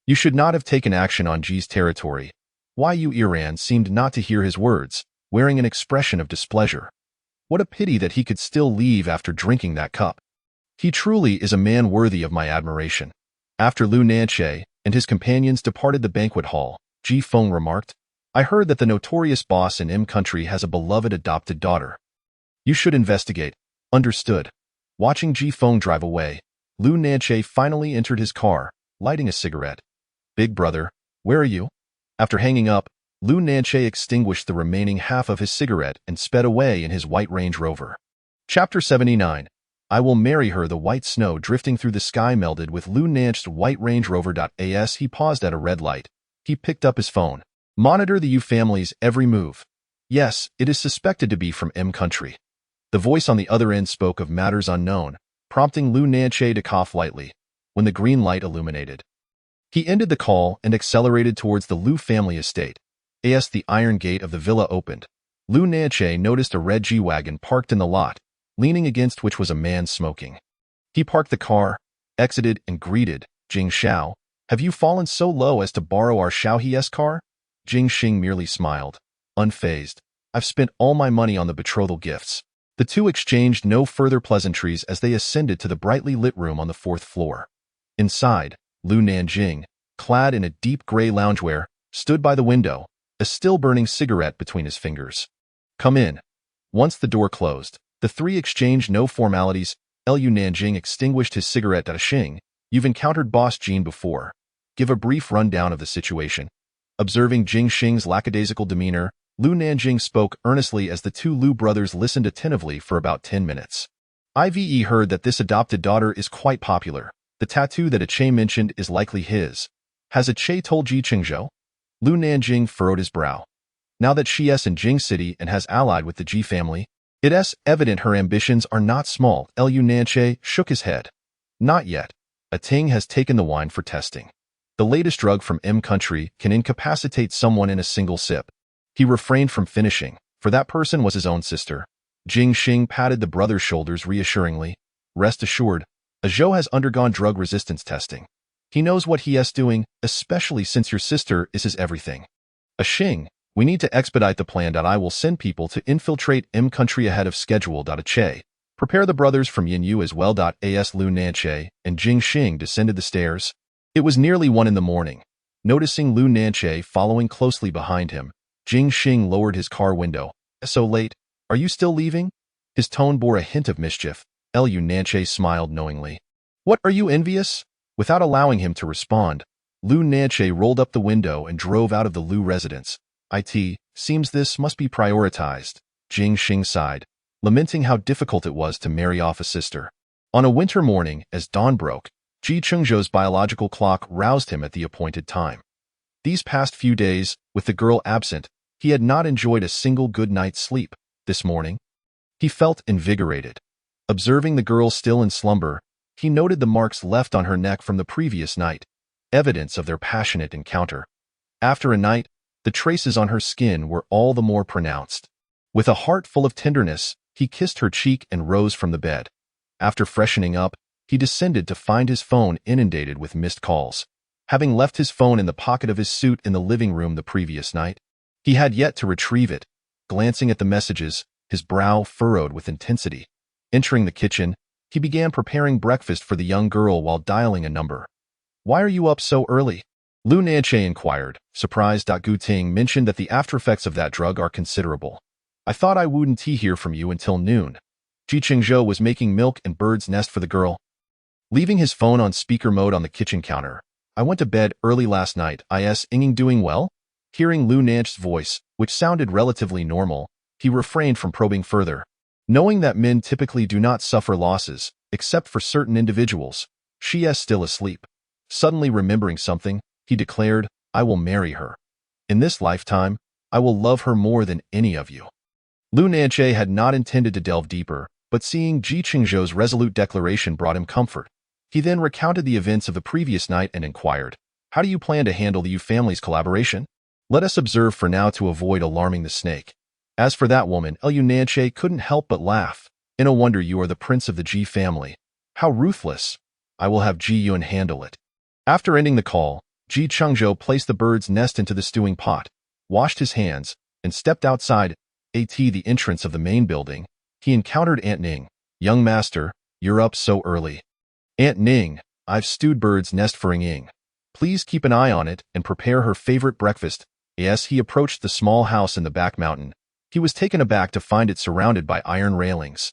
You should not have taken action on Ji's territory. Why? Yu Iran seemed not to hear his words, wearing an expression of displeasure. What a pity that he could still leave after drinking that cup. He truly is a man worthy of my admiration. After Lu Nanying and his companions departed the banquet hall, Ji Feng remarked, I heard that the notorious boss in M country has a beloved adopted daughter. You should investigate. Understood. Watching Ji Feng drive away, Lu Nanying finally entered his car, lighting a cigarette. Big brother, where are you? After hanging up, Lu Nanying extinguished the remaining half of his cigarette and sped away in his white Range Rover. Chapter 79. I will marry her. The white snow drifting through the sky melded with Lu Nanying's white Range Rover. As he paused at a red light, he picked up his phone. Monitor the Yu family's every move. Yes, it is suspected to be from M country. The voice on the other end spoke of matters unknown, prompting Lu Nanying to cough lightly, when the green light illuminated. He ended the call and accelerated towards the Lu family estate. As the iron gate of the villa opened, Lu Nanying noticed a red G-Wagon parked in the lot, leaning against which was a man smoking. He parked the car, exited, and greeted, Jing Xiao, have you fallen so low as to borrow our Xiaohe's car? Jing Xing merely smiled, unfazed. I've spent all my money on the betrothal gifts. The two exchanged no further pleasantries as they ascended to the brightly lit room on the 4th floor. Inside, Lu Nanying, clad in a deep gray loungewear, stood by the window, a still-burning cigarette between his fingers. Come in. Once the door closed, the three exchanged no formalities. Lu Nanying extinguished his cigarette. Xing, you've encountered Boss Jean before. Give a brief rundown of the situation. Observing Jing Xing's lackadaisical demeanor, Lu Nanying spoke earnestly as the two Lu brothers listened attentively for about 10 minutes. I've heard that this adopted daughter is quite popular. The tattoo that Ache mentioned is likely his. Has Ache told Ji Chengzhou? Lu Nanying furrowed his brow. Now that she is in Jing City and has allied with the Ji family, it is evident her ambitions are not small. Lu Nanying shook his head. Not yet. A Ting has taken the wine for testing. The latest drug from M country can incapacitate someone in a single sip. He refrained from finishing, for that person was his own sister. Jing Xing patted the brother's shoulders reassuringly. Rest assured, Zhou has undergone drug resistance testing. He knows what he is doing, especially since your sister is his everything. Xing, we need to expedite the plan. I will send people to infiltrate M country ahead of schedule. Che, prepare the brothers from Yin Yu as well. As Lu Nanying and Jing Xing descended the stairs. It was nearly 1 in the morning. Noticing Lu Nanying following closely behind him, Jing Xing lowered his car window. So late? Are you still leaving? His tone bore a hint of mischief. Lu Nanying smiled knowingly. What, are you envious? Without allowing him to respond, Lu Nanying rolled up the window and drove out of the Lu residence. Seems this must be prioritized. Jing Xing sighed, lamenting how difficult it was to marry off a sister. On a winter morning, as dawn broke, Ji Chengzhou's biological clock roused him at the appointed time. These past few days, with the girl absent, he had not enjoyed a single good night's sleep. This morning, he felt invigorated. Observing the girl still in slumber, he noted the marks left on her neck from the previous night, evidence of their passionate encounter. After a night, the traces on her skin were all the more pronounced. With a heart full of tenderness, he kissed her cheek and rose from the bed. After freshening up, he descended to find his phone inundated with missed calls. Having left his phone in the pocket of his suit in the living room the previous night, he had yet to retrieve it. Glancing at the messages, his brow furrowed with intensity. Entering the kitchen, he began preparing breakfast for the young girl while dialing a number. "Why are you up so early?" Lu Nanying inquired, surprised. Gu Ting mentioned that the aftereffects of that drug are considerable. "I thought I wouldn't hear from you until noon." Chengzhou was making milk and bird's nest for the girl. Leaving his phone on speaker mode on the kitchen counter, "I went to bed early last night. Is Ying doing well?" Hearing Lu Nanying's voice, which sounded relatively normal, he refrained from probing further. Knowing that men typically do not suffer losses, except for certain individuals, she is still asleep. Suddenly remembering something, he declared, "I will marry her. In this lifetime, I will love her more than any of you." Lu Nanying had not intended to delve deeper, but seeing Chengzhou's resolute declaration brought him comfort. He then recounted the events of the previous night and inquired, "How do you plan to handle the Yu family's collaboration? Let us observe for now to avoid alarming the snake." As for that woman, Lu Nanying couldn't help but laugh. "No wonder you are the prince of the Ji family. How ruthless. I will have Ji Yun handle it." After ending the call, Chengzhou placed the bird's nest into the stewing pot, washed his hands, and stepped outside. At the entrance of the main building, he encountered Aunt Ning. "Young master, you're up so early." "Aunt Ning, I've stewed bird's nest for Ying. Please keep an eye on it and prepare her favorite breakfast." As he approached the small house in the back mountain, he was taken aback to find it surrounded by iron railings,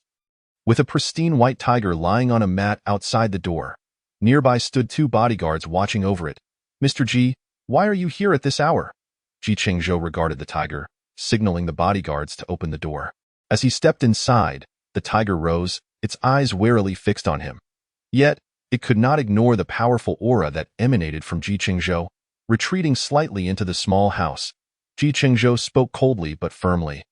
with a pristine white tiger lying on a mat outside the door. Nearby stood 2 bodyguards watching over it. "Mr. Ji, why are you here at this hour?" Chengzhou regarded the tiger, signaling the bodyguards to open the door. As he stepped inside, the tiger rose, its eyes warily fixed on him. Yet, it could not ignore the powerful aura that emanated from Chengzhou. Retreating slightly into the small house, Chengzhou spoke coldly but firmly.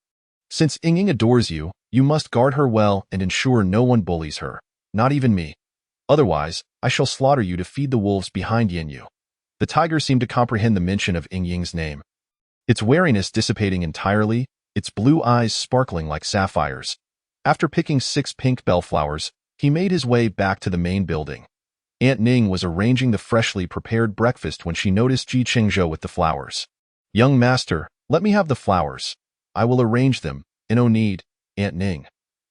"Since Ying adores you, you must guard her well and ensure no one bullies her, not even me. Otherwise, I shall slaughter you to feed the wolves behind you." The tiger seemed to comprehend the mention of Ying's name. Its wariness dissipating entirely, its blue eyes sparkling like sapphires. After picking 6 pink bellflowers, he made his way back to the main building. Aunt Ning was arranging the freshly prepared breakfast when she noticed Chengzhou with the flowers. "Young master, let me have the flowers. I will arrange them. No need, Aunt Ning.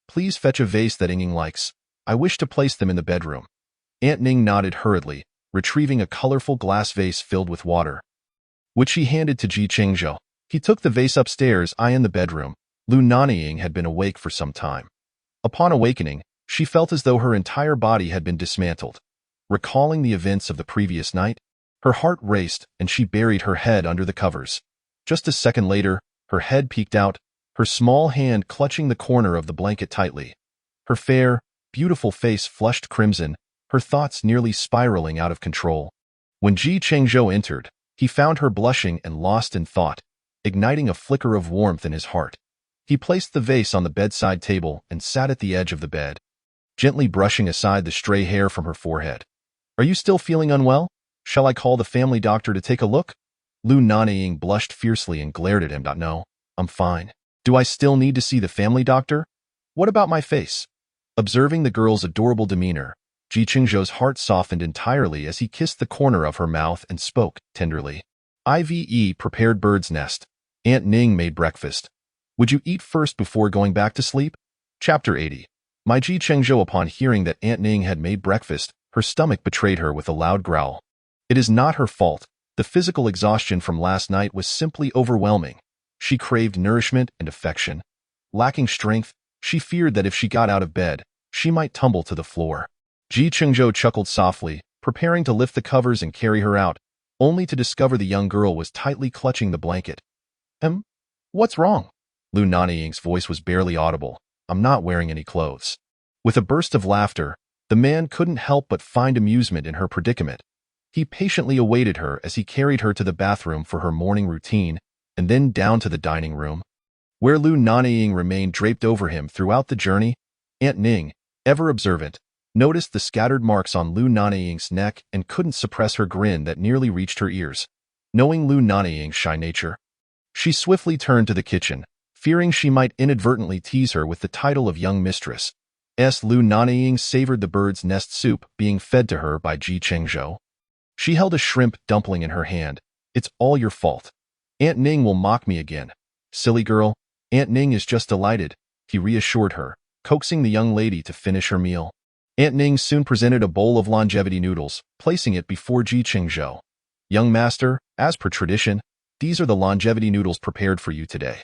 Please fetch a vase that Ying likes. I wish to place them in the bedroom." Aunt Ning nodded hurriedly, retrieving a colorful glass vase filled with water, which she handed to Chengzhou. He took the vase upstairs. In the bedroom, Lu Nanying had been awake for some time. Upon awakening, she felt as though her entire body had been dismantled. Recalling the events of the previous night, her heart raced and she buried her head under the covers. Just a second later, her head peeked out, her small hand clutching the corner of the blanket tightly. Her fair, beautiful face flushed crimson, her thoughts nearly spiraling out of control. When Chengzhou entered, he found her blushing and lost in thought, igniting a flicker of warmth in his heart. He placed the vase on the bedside table and sat at the edge of the bed, gently brushing aside the stray hair from her forehead. "Are you still feeling unwell? Shall I call the family doctor to take a look?" Lu Nanying blushed fiercely and glared at him. "No, I'm fine." "Do I still need to see the family doctor? What about my face?" Observing the girl's adorable demeanor, Chengzhou's heart softened entirely as he kissed the corner of her mouth and spoke tenderly. "Ive prepared bird's nest. Aunt Ning made breakfast. Would you eat first before going back to sleep?" Chapter 80. My Chengzhou, upon hearing that Aunt Ning had made breakfast, her stomach betrayed her with a loud growl. It is not her fault. The physical exhaustion from last night was simply overwhelming. She craved nourishment and affection. Lacking strength, she feared that if she got out of bed, she might tumble to the floor. Chengzhou chuckled softly, preparing to lift the covers and carry her out, only to discover the young girl was tightly clutching the blanket. What's wrong?" Lu Nanying's voice was barely audible. "I'm not wearing any clothes." With a burst of laughter, the man couldn't help but find amusement in her predicament. He patiently awaited her as he carried her to the bathroom for her morning routine, and then down to the dining room, where Lu Nanying remained draped over him throughout the journey. Aunt Ning, ever observant, noticed the scattered marks on Lu Nanying's neck and couldn't suppress her grin that nearly reached her ears. Knowing Lu Nanying's shy nature, she swiftly turned to the kitchen, fearing she might inadvertently tease her with the title of young mistress. Lu Nanying savored the bird's nest soup being fed to her by Chengzhou. She held a shrimp dumpling in her hand. It's all your fault. Aunt Ning will mock me again. Silly girl, Aunt Ning is just delighted, he reassured her, coaxing the young lady to finish her meal. Aunt Ning soon presented a bowl of longevity noodles, placing it before Chengzhou. Young master, as per tradition, these are the longevity noodles prepared for you today.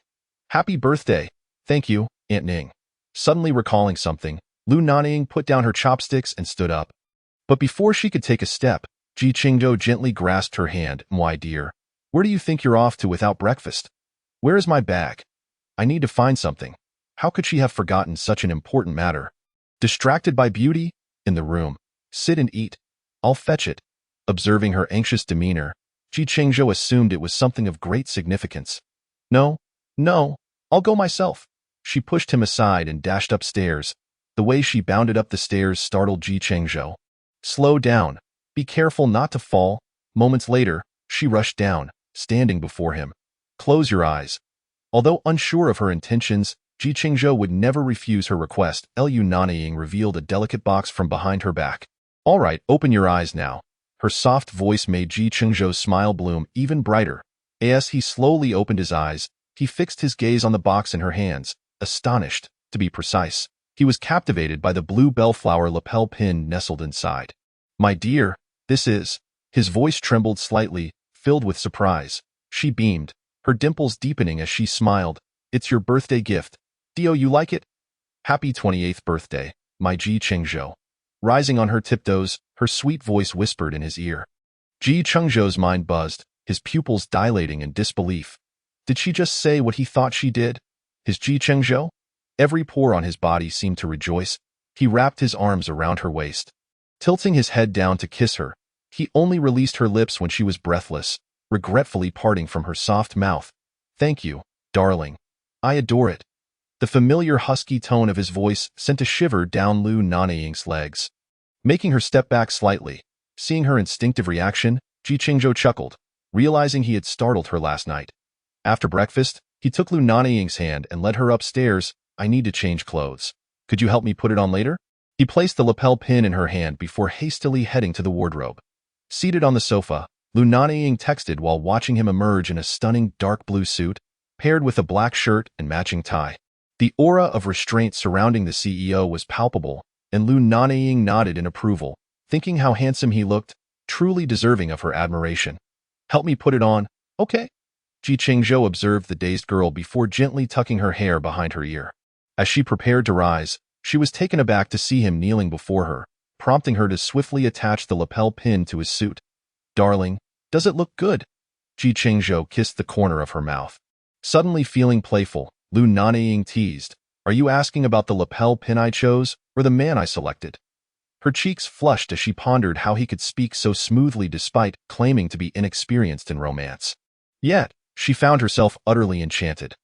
Happy birthday. Thank you, Aunt Ning. Suddenly recalling something, Lu Nanying put down her chopsticks and stood up. But before she could take a step, Chengzhou gently grasped her hand. My dear, where do you think you're off to without breakfast? Where is my bag? I need to find something. How could she have forgotten such an important matter? Distracted by beauty? In the room. Sit and eat. I'll fetch it. Observing her anxious demeanor, Chengzhou assumed it was something of great significance. No, I'll go myself. She pushed him aside and dashed upstairs. The way she bounded up the stairs startled Chengzhou. Slow down. Be careful not to fall. Moments later, she rushed down, standing before him. Close your eyes. Although unsure of her intentions, Chengzhou would never refuse her request. Lu Nanying revealed a delicate box from behind her back. All right, open your eyes now. Her soft voice made Chengzhou's smile bloom even brighter. As he slowly opened his eyes, he fixed his gaze on the box in her hands, astonished, to be precise. He was captivated by the blue bellflower lapel pin nestled inside. My dear, this is... His voice trembled slightly, filled with surprise. She beamed, her dimples deepening as she smiled. It's your birthday gift. Dio, you like it? Happy 28th birthday, my Chengzhou. Rising on her tiptoes, her sweet voice whispered in his ear. Chengzhou's mind buzzed, his pupils dilating in disbelief. Did she just say what he thought she did? His Chengzhou? Every pore on his body seemed to rejoice. He wrapped his arms around her waist. Tilting his head down to kiss her, he only released her lips when she was breathless, regretfully parting from her soft mouth. Thank you, darling. I adore it. The familiar husky tone of his voice sent a shiver down Lu Nanying's legs. Making her step back slightly, seeing her instinctive reaction, Chengzhou chuckled, realizing he had startled her last night. After breakfast, he took Lu Nanying's hand and led her upstairs. I need to change clothes. Could you help me put it on later? He placed the lapel pin in her hand before hastily heading to the wardrobe. Seated on the sofa, Lu Nanying texted while watching him emerge in a stunning dark blue suit, paired with a black shirt and matching tie. The aura of restraint surrounding the CEO was palpable, and Lu Nanying nodded in approval, thinking how handsome he looked, truly deserving of her admiration. Help me put it on, okay? Chengzhou observed the dazed girl before gently tucking her hair behind her ear. As she prepared to rise, she was taken aback to see him kneeling before her, prompting her to swiftly attach the lapel pin to his suit. Darling, does it look good? Chengzhou kissed the corner of her mouth. Suddenly feeling playful, Lu Nanying teased, Are you asking about the lapel pin I chose, or the man I selected? Her cheeks flushed as she pondered how he could speak so smoothly despite claiming to be inexperienced in romance. Yet, she found herself utterly enchanted.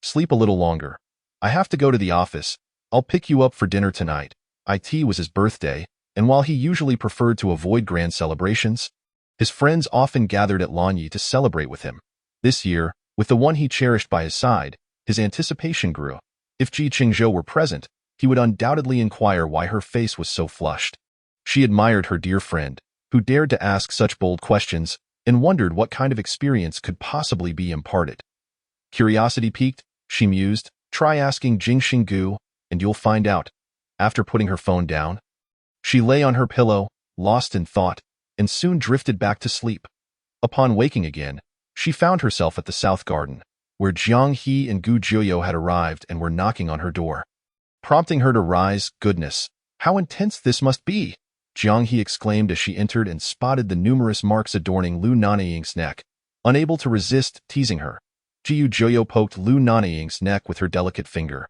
Sleep a little longer. I have to go to the office. I'll pick you up for dinner tonight. It was his birthday, and while he usually preferred to avoid grand celebrations, his friends often gathered at Lanyi to celebrate with him. This year, with the one he cherished by his side, his anticipation grew. If Chengzhou were present, he would undoubtedly inquire why her face was so flushed. She admired her dear friend, who dared to ask such bold questions, and wondered what kind of experience could possibly be imparted. Curiosity piqued, she mused, try asking Jingxinggu, and you'll find out. After putting her phone down, she lay on her pillow, lost in thought, and soon drifted back to sleep. Upon waking again, she found herself at the South Garden, where Jiang He and Gu Jiuyo had arrived and were knocking on her door. Prompting her to rise, goodness, how intense this must be! Jiang He exclaimed as she entered and spotted the numerous marks adorning Lu Nanying's neck. Unable to resist teasing her, Gu Jiuyo poked Lu Nanying's neck with her delicate finger.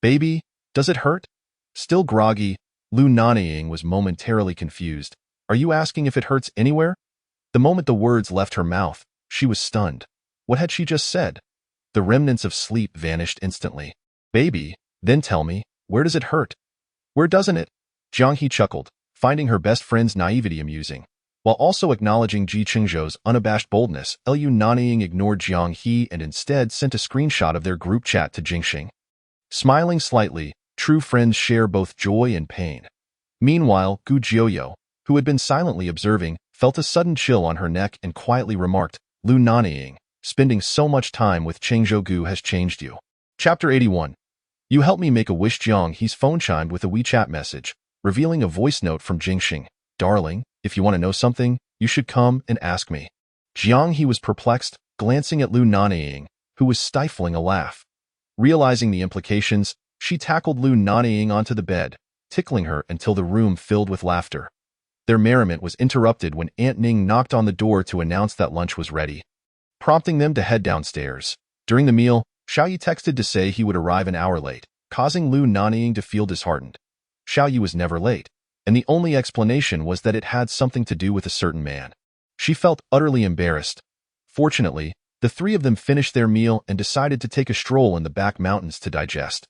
Baby, does it hurt? Still groggy, Lu Nanying was momentarily confused. Are you asking if it hurts anywhere? The moment the words left her mouth, she was stunned. What had she just said? The remnants of sleep vanished instantly. Baby, then tell me, where does it hurt? Where doesn't it? Jiang He chuckled, finding her best friend's naivety amusing. While also acknowledging Chengzhou's unabashed boldness, Lu Nanying ignored Jiang He and instead sent a screenshot of their group chat to Jingxing. Smiling slightly, True friends share both joy and pain. Meanwhile, Gu Jiuyo, who had been silently observing, felt a sudden chill on her neck and quietly remarked, Lu Nanying, spending so much time with Chengzhou Gu has changed you. Chapter 81. You helped me make a wish. Jiang He's phone chimed with a WeChat message, revealing a voice note from Jingxing. Darling, if you want to know something, you should come and ask me. Jiang He was perplexed, glancing at Lu Nanying, who was stifling a laugh. Realizing the implications, she tackled Lu Nanying onto the bed, tickling her until the room filled with laughter. Their merriment was interrupted when Aunt Ning knocked on the door to announce that lunch was ready, prompting them to head downstairs. During the meal, Xiaoyi texted to say he would arrive an hour late, causing Lu Nanying to feel disheartened. Xiaoyi was never late, and the only explanation was that it had something to do with a certain man. She felt utterly embarrassed. Fortunately, the three of them finished their meal and decided to take a stroll in the back mountains to digest.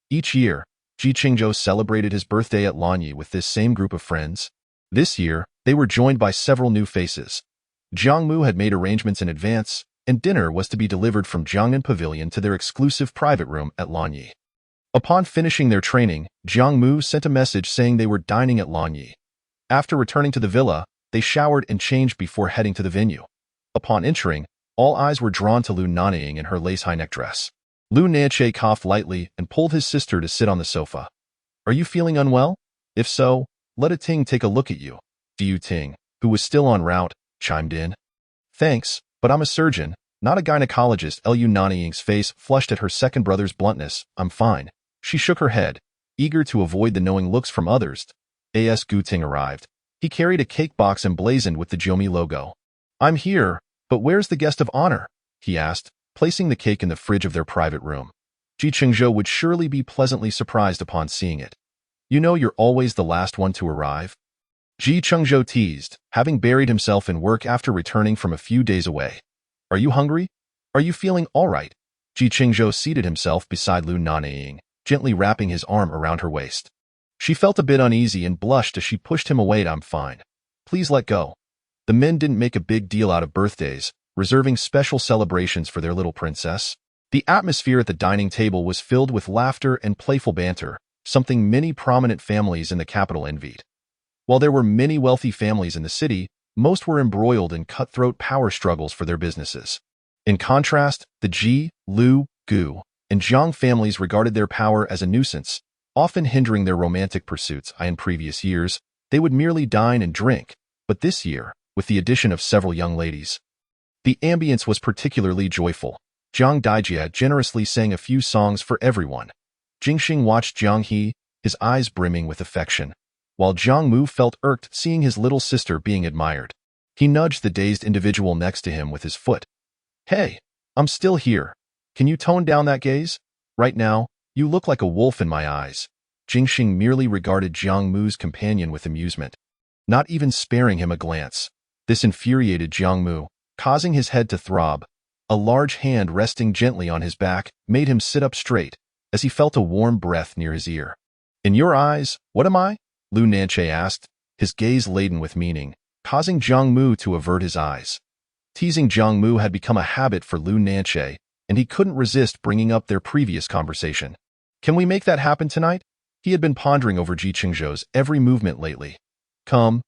Each year, Chengzhou celebrated his birthday at Lanyi with this same group of friends. This year, they were joined by several new faces. Jiang Mu had made arrangements in advance, and dinner was to be delivered from Jiangnan Pavilion to their exclusive private room at Lanyi. Upon finishing their training, Jiang Mu sent a message saying they were dining at Lanyi. After returning to the villa, they showered and changed before heading to the venue. Upon entering, all eyes were drawn to Lu Nanying in her lace high-neck dress. Lu Nanying coughed lightly and pulled his sister to sit on the sofa. Are you feeling unwell? If so, let a Ting take a look at you. Diu Ting, who was still en route, chimed in. Thanks, but I'm a surgeon, not a gynecologist. Lu Nanying's face flushed at her second brother's bluntness. I'm fine. She shook her head, eager to avoid the knowing looks from others. As Gu Ting arrived. He carried a cake box emblazoned with the Zhoumi logo. I'm here, but where's the guest of honor? He asked, placing the cake in the fridge of their private room. Chengzhou would surely be pleasantly surprised upon seeing it. You know you're always the last one to arrive? Chengzhou teased, having buried himself in work after returning from a few days away. Are you hungry? Are you feeling all right? Chengzhou seated himself beside Lu Nanying, gently wrapping his arm around her waist. She felt a bit uneasy and blushed as she pushed him away. I'm fine. Please let go. The men didn't make a big deal out of birthdays, reserving special celebrations for their little princess. The atmosphere at the dining table was filled with laughter and playful banter, something many prominent families in the capital envied. While there were many wealthy families in the city, most were embroiled in cutthroat power struggles for their businesses. In contrast, the Ji, Lu, Gu, and Jiang families regarded their power as a nuisance, often hindering their romantic pursuits. In previous years, they would merely dine and drink, but this year, with the addition of several young ladies, the ambience was particularly joyful. Jiang Daijia generously sang a few songs for everyone. Jingxing watched Jiang He, his eyes brimming with affection, while Jiang Mu felt irked seeing his little sister being admired. He nudged the dazed individual next to him with his foot. Hey, I'm still here. Can you tone down that gaze? Right now, you look like a wolf in my eyes. Jingxing merely regarded Jiang Mu's companion with amusement, not even sparing him a glance. This infuriated Jiang Mu, causing his head to throb. A large hand resting gently on his back made him sit up straight, as he felt a warm breath near his ear. In your eyes, what am I? Lu Nanying asked, his gaze laden with meaning, causing Jiang Mu to avert his eyes. Teasing Jiang Mu had become a habit for Lu Nanying, and he couldn't resist bringing up their previous conversation. Can we make that happen tonight? He had been pondering over Chengzhou's every movement lately. Come,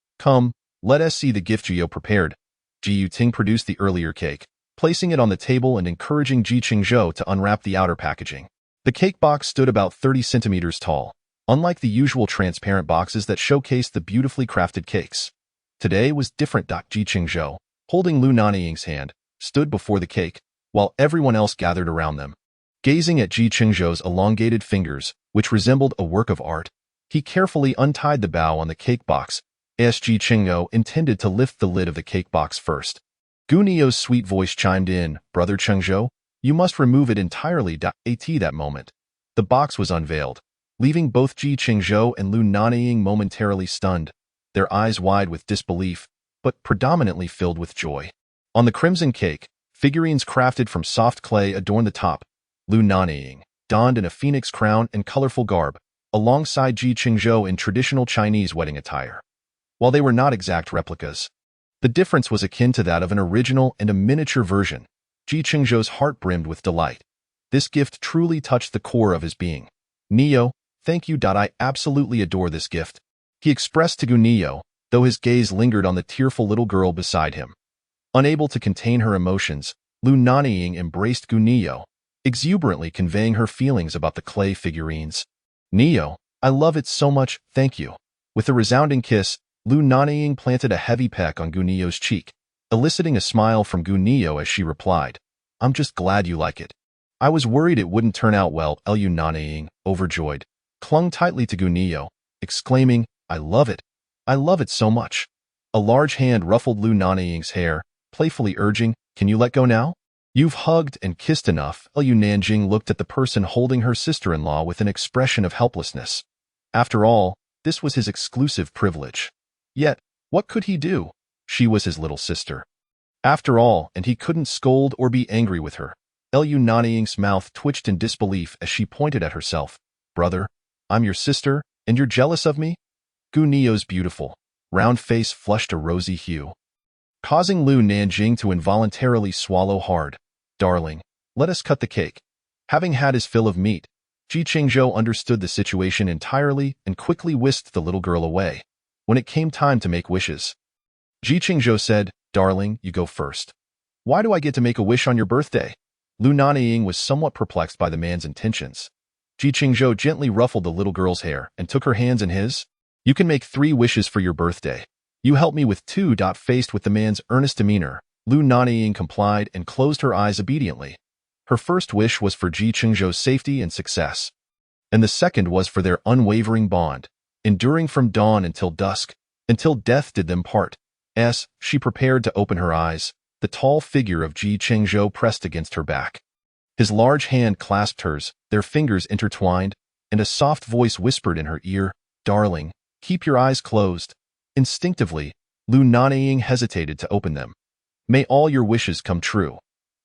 let us see the gift Jiu prepared. Jiu Ting produced the earlier cake, placing it on the table and encouraging Chengzhou to unwrap the outer packaging. The cake box stood about 30 centimeters tall, unlike the usual transparent boxes that showcased the beautifully crafted cakes. Today was different. Chengzhou, holding Lu Nanying's hand, stood before the cake, while everyone else gathered around them. Gazing at Chengzhou's elongated fingers, which resembled a work of art, he carefully untied the bow on the cake box, as Chengzhou intended to lift the lid of the cake box first. Gu Nio's sweet voice chimed in, Brother Chengzhou, you must remove it entirely. At that moment, the box was unveiled, leaving both Chengzhou and Lu Nanying momentarily stunned, their eyes wide with disbelief, but predominantly filled with joy. On the crimson cake, figurines crafted from soft clay adorned the top. Lu Nanying, donned in a phoenix crown and colorful garb, alongside Chengzhou in traditional Chinese wedding attire. While they were not exact replicas, the difference was akin to that of an original and a miniature version. Chengzhou's heart brimmed with delight. This gift truly touched the core of his being. Neo, Thank you. I absolutely adore this gift, he expressed to Gunio, though his gaze lingered on the tearful little girl beside him. Unable to contain her emotions, Lu Nanying embraced Gunio, exuberantly conveying her feelings about the clay figurines. Neo, I love it so much, thank you. With a resounding kiss, Lu Nanying planted a heavy peck on Gunio's cheek, eliciting a smile from Gunio as she replied, I'm just glad you like it. I was worried it wouldn't turn out well. Lu Nanying, overjoyed, clung tightly to Gunio, exclaiming, I love it. I love it so much. A large hand ruffled Lu Nanying's hair, playfully urging, can you let go now? You've hugged and kissed enough. Lu Nanying looked at the person holding her sister-in-law with an expression of helplessness. After all, this was his exclusive privilege. Yet, what could he do? She was his little sister. After all, and he couldn't scold or be angry with her. Lu Nanying's mouth twitched in disbelief as she pointed at herself. Brother, I'm your sister, and you're jealous of me? Gunio's beautiful, round face flushed a rosy hue, causing Lu Nanying to involuntarily swallow hard. Darling, let us cut the cake. Having had his fill of meat, Chengzhou understood the situation entirely and quickly whisked the little girl away. When it came time to make wishes, Chengzhou said, Darling, you go first. Why do I get to make a wish on your birthday? Lu Nanying was somewhat perplexed by the man's intentions. Chengzhou gently ruffled the little girl's hair and took her hands in his. You can make 3 wishes for your birthday. You help me with 2. Faced with the man's earnest demeanor, Lu Nanying complied and closed her eyes obediently. Her first wish was for Chengzhou's safety and success, and the second was for their unwavering bond, enduring from dawn until dusk, until death did them part. As she prepared to open her eyes, the tall figure of Chengzhou pressed against her back. His large hand clasped hers, their fingers intertwined, and a soft voice whispered in her ear, Darling, keep your eyes closed. Instinctively, Lu Nanying hesitated to open them. May all your wishes come true.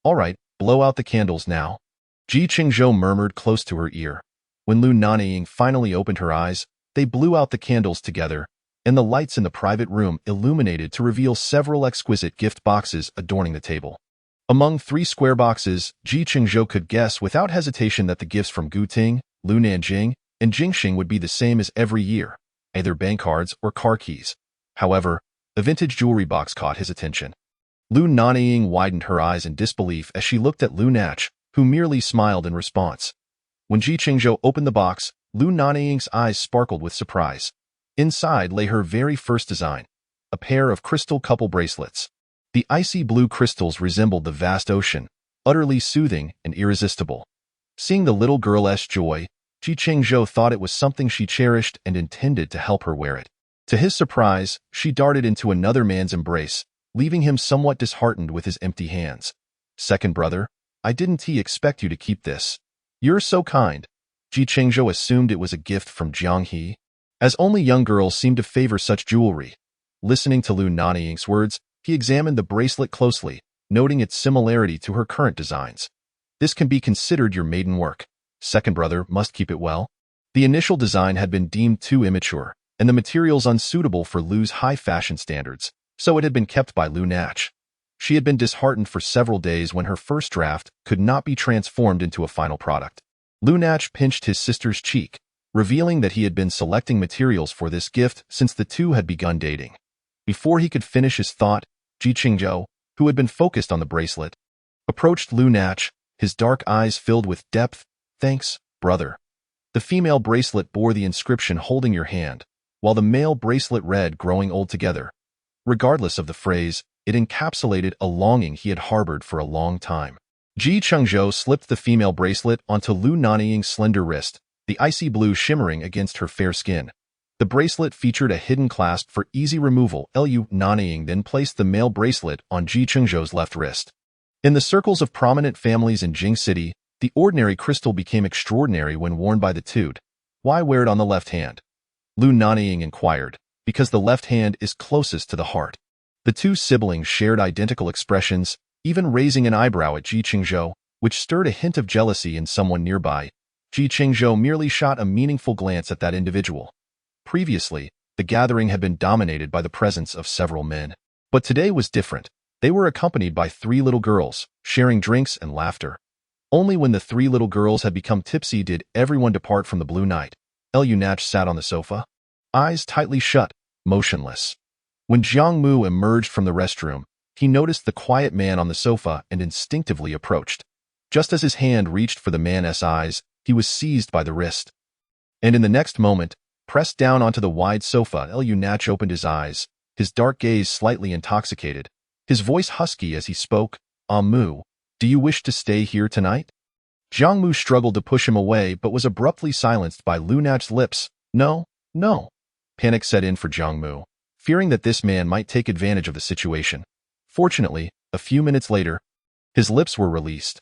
All right, blow out the candles now. Chengzhou murmured close to her ear. When Lu Nanying finally opened her eyes, they blew out the candles together, and the lights in the private room illuminated to reveal several exquisite gift boxes adorning the table. Among 3 square boxes, Chengzhou could guess without hesitation that the gifts from Guting, Lu Nanying, and Jingxing would be the same as every year, either bank cards or car keys. However, a vintage jewelry box caught his attention. Lu Nanying widened her eyes in disbelief as she looked at Lu Nach, who merely smiled in response. When Chengzhou opened the box, Lu Nanying's eyes sparkled with surprise. Inside lay her very first design, a pair of crystal couple bracelets. The icy blue crystals resembled the vast ocean, utterly soothing and irresistible. Seeing the little girl's joy, Chengzhou thought it was something she cherished and intended to help her wear it. To his surprise, she darted into another man's embrace, leaving him somewhat disheartened with his empty hands. Second brother, I didn't expect you to keep this. You're so kind. Chengzhou assumed it was a gift from Jiang He, as only young girls seem to favor such jewelry. Listening to Lu Nanying's words, he examined the bracelet closely, noting its similarity to her current designs. This can be considered your maiden work. Second brother must keep it well. The initial design had been deemed too immature, and the materials unsuitable for Lu's high fashion standards, so it had been kept by Lu Nach. She had been disheartened for several days when her first draft could not be transformed into a final product. Lu Nach pinched his sister's cheek, revealing that he had been selecting materials for this gift since the two had begun dating. Before he could finish his thought, Chengzhou, who had been focused on the bracelet, approached Lu Nach, his dark eyes filled with depth. Thanks, brother. The female bracelet bore the inscription holding your hand, while the male bracelet read growing old together. Regardless of the phrase, it encapsulated a longing he had harbored for a long time. Chengzhou slipped the female bracelet onto Lu Nanying's slender wrist, the icy blue shimmering against her fair skin. The bracelet featured a hidden clasp for easy removal. Lu Nanying then placed the male bracelet on Chengzhou's left wrist. In the circles of prominent families in Jing City, the ordinary crystal became extraordinary when worn by the two. Why wear it on the left hand? Lu Nanying inquired. Because the left hand is closest to the heart. The two siblings shared identical expressions, even raising an eyebrow at Chengzhou, which stirred a hint of jealousy in someone nearby. Chengzhou merely shot a meaningful glance at that individual. Previously, the gathering had been dominated by the presence of several men. But today was different. They were accompanied by 3 little girls, sharing drinks and laughter. Only when the 3 little girls had become tipsy did everyone depart from the blue night. Lunach sat on the sofa, eyes tightly shut, motionless. When Jiang Mu emerged from the restroom, he noticed the quiet man on the sofa and instinctively approached. Just as his hand reached for the man's eyes, he was seized by the wrist. And in the next moment, pressed down onto the wide sofa, Lunach opened his eyes, his dark gaze slightly intoxicated, his voice husky as he spoke, Mu, do you wish to stay here tonight? Jiang Mu struggled to push him away but was abruptly silenced by Lunach's lips. No, no. Panic set in for Jiang Mu, fearing that this man might take advantage of the situation. Fortunately, a few minutes later, his lips were released.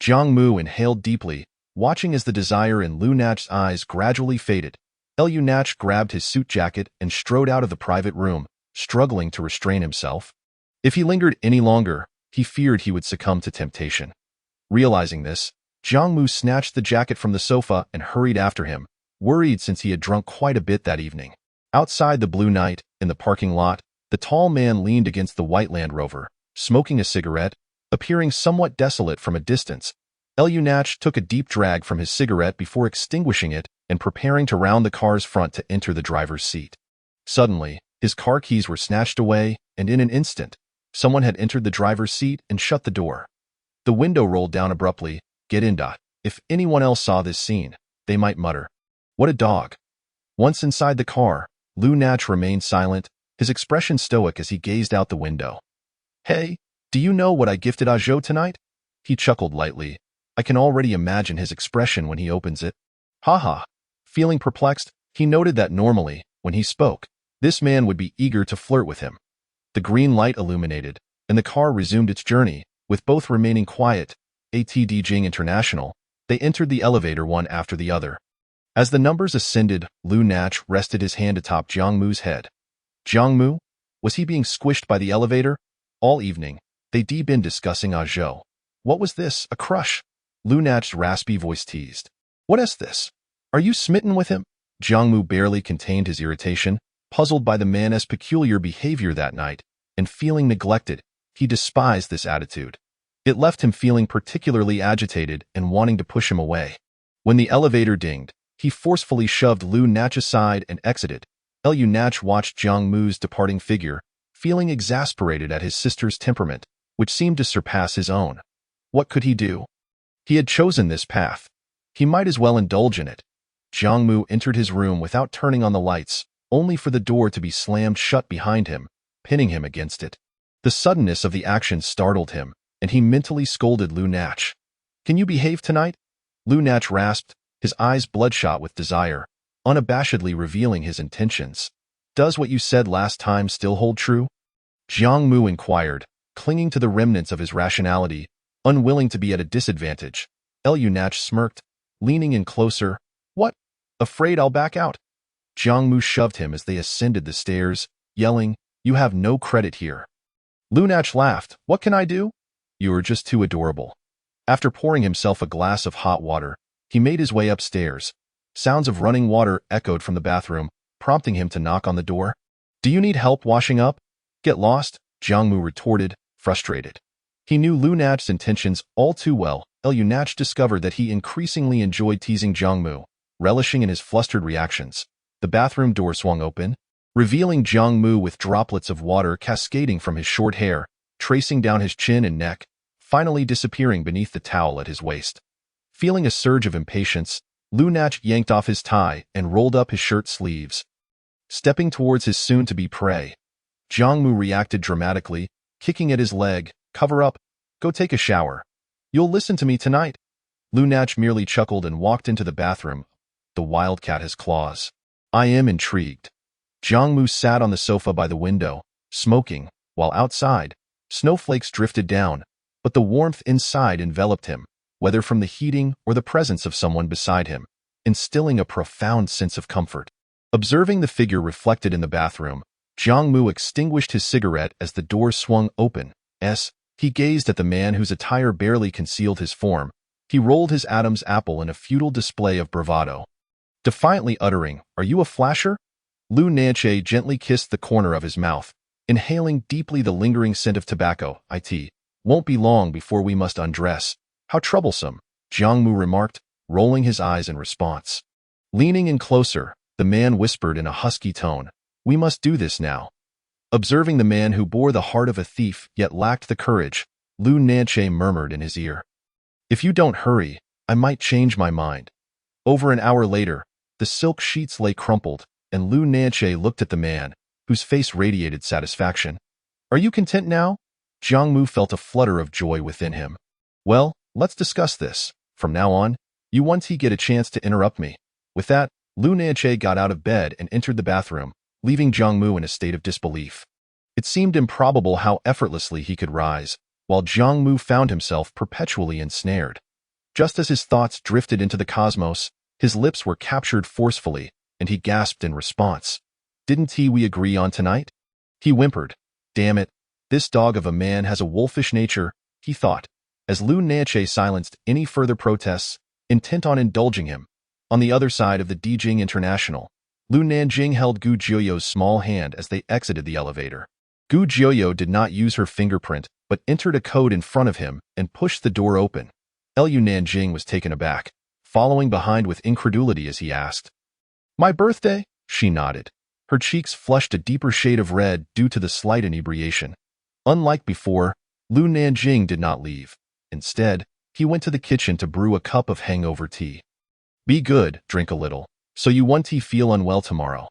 Jiang Mu inhaled deeply, watching as the desire in Lunach's eyes gradually faded. Lunach grabbed his suit jacket and strode out of the private room, struggling to restrain himself. If he lingered any longer, he feared he would succumb to temptation. Realizing this, Jiang Mu snatched the jacket from the sofa and hurried after him, worried since he had drunk quite a bit that evening. Outside the Blue Knight, in the parking lot, the tall man leaned against the white Land Rover, smoking a cigarette, appearing somewhat desolate from a distance. Lunach took a deep drag from his cigarette before extinguishing it and preparing to round the car's front to enter the driver's seat. Suddenly, his car keys were snatched away, and in an instant, someone had entered the driver's seat and shut the door. The window rolled down abruptly. Get in. If anyone else saw this scene, they might mutter, "What a dog." Once inside the car, Lunach remained silent, his expression stoic as he gazed out the window. Hey, do you know what I gifted Zhou tonight? He chuckled lightly. I can already imagine his expression when he opens it. Haha. Feeling perplexed, he noted that normally, when he spoke, this man would be eager to flirt with him. The green light illuminated, and the car resumed its journey, with both remaining quiet. Jing International, they entered the elevator one after the other. As the numbers ascended, Lunach rested his hand atop Jiang Mu's head. Jiang Mu? Was he being squished by the elevator? All evening, they'd been discussing Zhou. What was this, a crush? Lunach's raspy voice teased. What is this? Are you smitten with him? Jiang Mu barely contained his irritation, puzzled by the man's peculiar behavior that night, and feeling neglected. He despised this attitude. It left him feeling particularly agitated and wanting to push him away. When the elevator dinged, he forcefully shoved Lunach aside and exited. Lunach watched Jiang Mu's departing figure, feeling exasperated at his sister's temperament, which seemed to surpass his own. What could he do? He had chosen this path. He might as well indulge in it. Jiang Mu entered his room without turning on the lights, only for the door to be slammed shut behind him, pinning him against it. The suddenness of the action startled him, and he mentally scolded Lunach. Can you behave tonight? Lunach rasped, his eyes bloodshot with desire, unabashedly revealing his intentions. Does what you said last time still hold true? Jiang Mu inquired, clinging to the remnants of his rationality, unwilling to be at a disadvantage. Lunach smirked, leaning in closer. What? Afraid I'll back out? Jiang Mu shoved him as they ascended the stairs, yelling, You have no credit here. Lunach laughed. What can I do? You are just too adorable. After pouring himself a glass of hot water, he made his way upstairs. Sounds of running water echoed from the bathroom, prompting him to knock on the door. Do you need help washing up? Get lost, Jiang Mu retorted, frustrated. He knew Lunach's intentions all too well. Lunach discovered that he increasingly enjoyed teasing Jiang Mu, relishing in his flustered reactions. The bathroom door swung open, revealing Jiang Mu with droplets of water cascading from his short hair, tracing down his chin and neck, finally disappearing beneath the towel at his waist. Feeling a surge of impatience, Lunach yanked off his tie and rolled up his shirt sleeves. Stepping towards his soon-to-be prey, Jiang Mu reacted dramatically, kicking at his leg. Cover up. Go take a shower. You'll listen to me tonight. Lunach merely chuckled and walked into the bathroom. The wildcat has claws. I am intrigued. Jiang Mu sat on the sofa by the window, smoking, while outside, snowflakes drifted down, but the warmth inside enveloped him, whether from the heating or the presence of someone beside him, instilling a profound sense of comfort. Observing the figure reflected in the bathroom, Jiang Mu extinguished his cigarette as the door swung open. He gazed at the man whose attire barely concealed his form. He rolled his Adam's apple in a futile display of bravado. Defiantly uttering, Are you a flasher? Lu Nanying gently kissed the corner of his mouth, inhaling deeply the lingering scent of tobacco. It won't be long before we must undress. How troublesome, Jiang Mu remarked, rolling his eyes in response. Leaning in closer, the man whispered in a husky tone, "We must do this now." Observing the man who bore the heart of a thief yet lacked the courage, Lu Nanying murmured in his ear, "If you don't hurry, I might change my mind." Over an hour later, the silk sheets lay crumpled, and Lu Nanying looked at the man, whose face radiated satisfaction. "Are you content now?" Jiang Mu felt a flutter of joy within him. "Well, let's discuss this. From now on, you won't get a chance to interrupt me." With that, Lu Nanying got out of bed and entered the bathroom, leaving Jiang Mu in a state of disbelief. It seemed improbable how effortlessly he could rise, while Jiang Mu found himself perpetually ensnared. Just as his thoughts drifted into the cosmos, his lips were captured forcefully, and he gasped in response. "Didn't we agree on tonight?" He whimpered. "Damn it, this dog of a man has a wolfish nature," he thought, as Lu Nanying silenced any further protests, intent on indulging him. On the other side of the Dijing International, Lu Nanying held Gu Jiuyo's small hand as they exited the elevator. Gu Jiuyo did not use her fingerprint, but entered a code in front of him and pushed the door open. Lu Nanying was taken aback, following behind with incredulity as he asked, "My birthday?" She nodded. Her cheeks flushed a deeper shade of red due to the slight inebriation. Unlike before, Lu Nanying did not leave. Instead, he went to the kitchen to brew a cup of hangover tea. "Be good, drink a little, so you won't feel unwell tomorrow."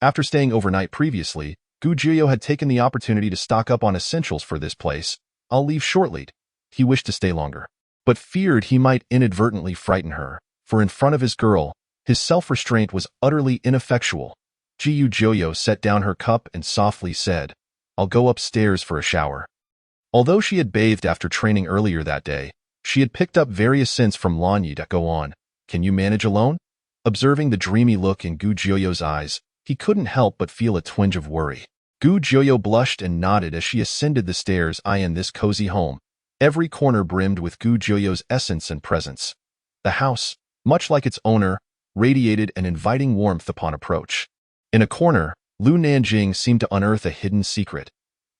After staying overnight previously, Gu Jiuyo had taken the opportunity to stock up on essentials for this place. "I'll leave shortly." He wished to stay longer, but feared he might inadvertently frighten her, for in front of his girl, his self-restraint was utterly ineffectual. Gu Jiuyo set down her cup and softly said, "I'll go upstairs for a shower." Although she had bathed after training earlier that day, she had picked up various scents from Lanyi that go on. "Can you manage alone?" Observing the dreamy look in Gu Jiuyo's eyes, he couldn't help but feel a twinge of worry. Gu Jiuyo blushed and nodded as she ascended the stairs eyeing this cozy home. Every corner brimmed with Gu Jiuyo's essence and presence. The house, much like its owner, radiated an inviting warmth upon approach. In a corner, Lu Nanying seemed to unearth a hidden secret.